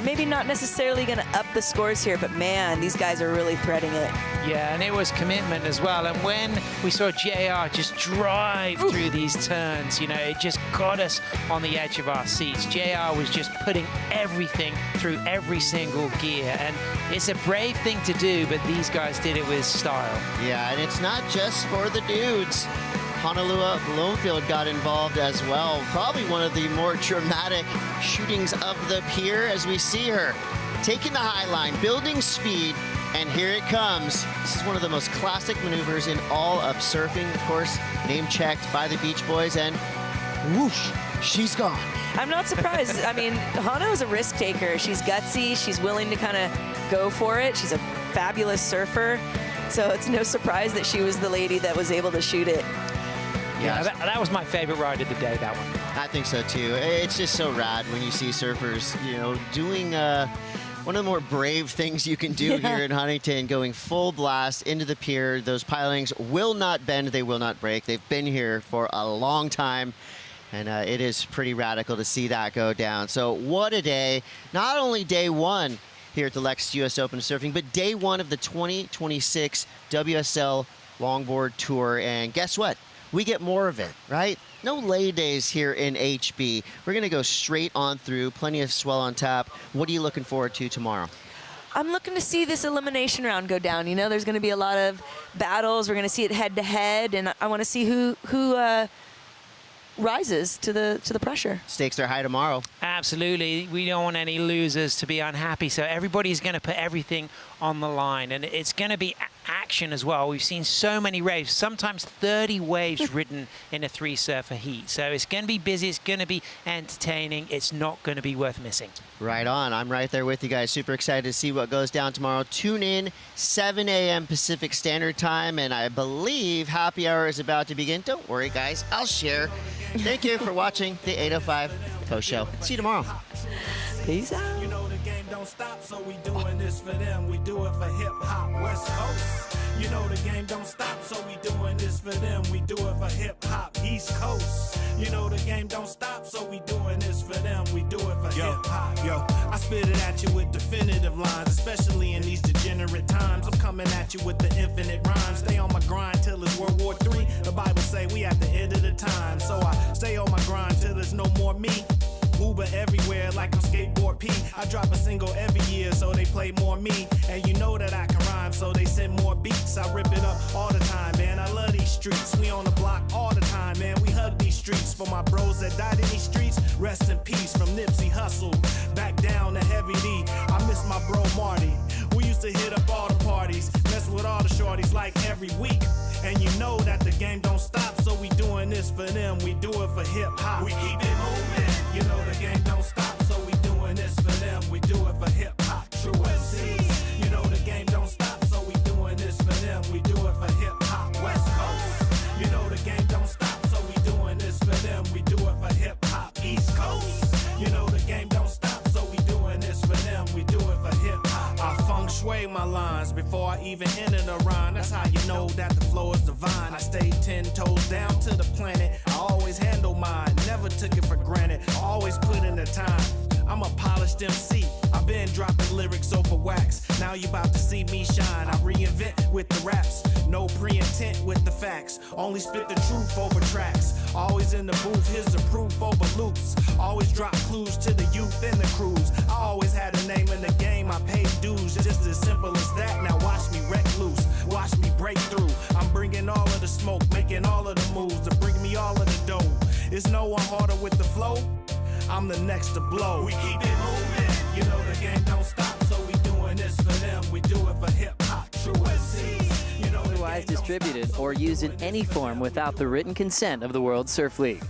Maybe not necessarily going to up the scores here, but man, these guys are really threading it. Yeah, and it was commitment as well. And when we saw JR just drive through these turns, you know, it just got us on the edge of our seats. JR was just putting everything through every single gear. And it's a brave thing to do, but these guys did it with style. Yeah, and it's not just for the dudes. Honolulu Bloomfield got involved as well. Probably one of the more dramatic shootings of the pier as we see her taking the high line, building speed, and here it comes. This is one of the most classic maneuvers in all of surfing. Of course, name checked by the Beach Boys, and whoosh, she's gone. I'm not surprised. I mean, Hano is a risk taker. She's gutsy. She's willing to kind of go for it. She's a fabulous surfer. So it's no surprise that she was the lady that was able to shoot it. Yeah, that was my favorite ride of the day, that one. I think so too. It's just so rad when you see surfers, you know, doing one of the more brave things you can do here in Huntington, going full blast into the pier. Those pilings will not bend, they will not break. They've been here for a long time, and it is pretty radical to see that go down. So what a day. Not only day one here at the Lexus US Open of Surfing, but day one of the 2026 WSL Longboard Tour. And guess what? We get more of it, right? No lay days here in HB. We're going to go straight on through. Plenty of swell on tap. What are you looking forward to tomorrow? I'm looking to see this elimination round go down. You know, there's going to be a lot of battles. We're going to see it head-to-head, and I want to see who rises to the pressure. Stakes are high tomorrow. Absolutely. We don't want any losers to be unhappy, so everybody's going to put everything on the line, and it's going to be action as well. We've seen so many waves, sometimes 30 waves ridden in a three-surfer heat. So it's going to be busy, it's going to be entertaining, it's not going to be worth missing. Right on. I'm right there with you guys. Super excited to see what goes down tomorrow. Tune in, 7 a.m. Pacific Standard Time, and I believe happy hour is about to begin. Don't worry, guys. I'll share. Thank you for watching the 805 Post Show. See you tomorrow. Peace out. You know the game don't stop, so we doing this for them. We do it for hip-hop West Coast. You know the game don't stop, so we doing this for them. We do it for hip-hop East Coast. You know the game don't stop, so we doing this for them. We do it for hip-hop. Yo, I spit it at you with definitive lines, especially in these degenerate times. I'm coming at you with the infinite rhymes. Stay on my grind till it's World War III. The Bible say we at the end of the time. So I stay on my grind till there's no more me. Uber everywhere like I'm skateboard P. I drop a single every year so they play more me. And you know that I can rhyme so they send more beats. I rip it up all the time, man. I love these streets. We on the block all the time, man. We hug these streets. For my bros that died in these streets, rest in peace. From Nipsey Hussle back down to Heavy D. I miss my bro Marty. We used to hit up all the parties, mess with all the shorties like every week. And you know that the game don't stop, so we doing this for them. We do it for hip-hop. We keep it moving. You know the game don't stop, so we doing this for them. We do it for hip-hop. True MCs. You know the game don't stop, so we doing this for them. We do it for hip-hop West Coast. You know the game don't stop, so we doing this for them. We do it for hip-hop East Coast. You know the game don't stop, so we doing this for them. We do it for hip-hop. I feng shui my lines before I even enter the rhyme. That's how you know that the flow is divine. I stay 10 toes down to the planet. I always handle mine, never took it for granted. Always put in the time. I'm a polished MC. I've been dropping lyrics over wax. Now you about to see me shine. I reinvent with the raps. No pre-intent with the facts. Only spit the truth over tracks. Always in the booth, here's the proof over loops. Always drop clues to the youth and the crews. I always had a name in the game. I paid dues, just as simple as that. Now watch me wreck loose. Watch me break through. I'm bringing all of the smoke, making all of the moves to bring me all of the dough. Is no one harder with the flow? I'm the next to blow. We keep it moving. You know the game don't stop, so we doing this for them. We do it for hip hop. True MCs. You know the game don't distributed or used in any form without the written consent of the World Surf League.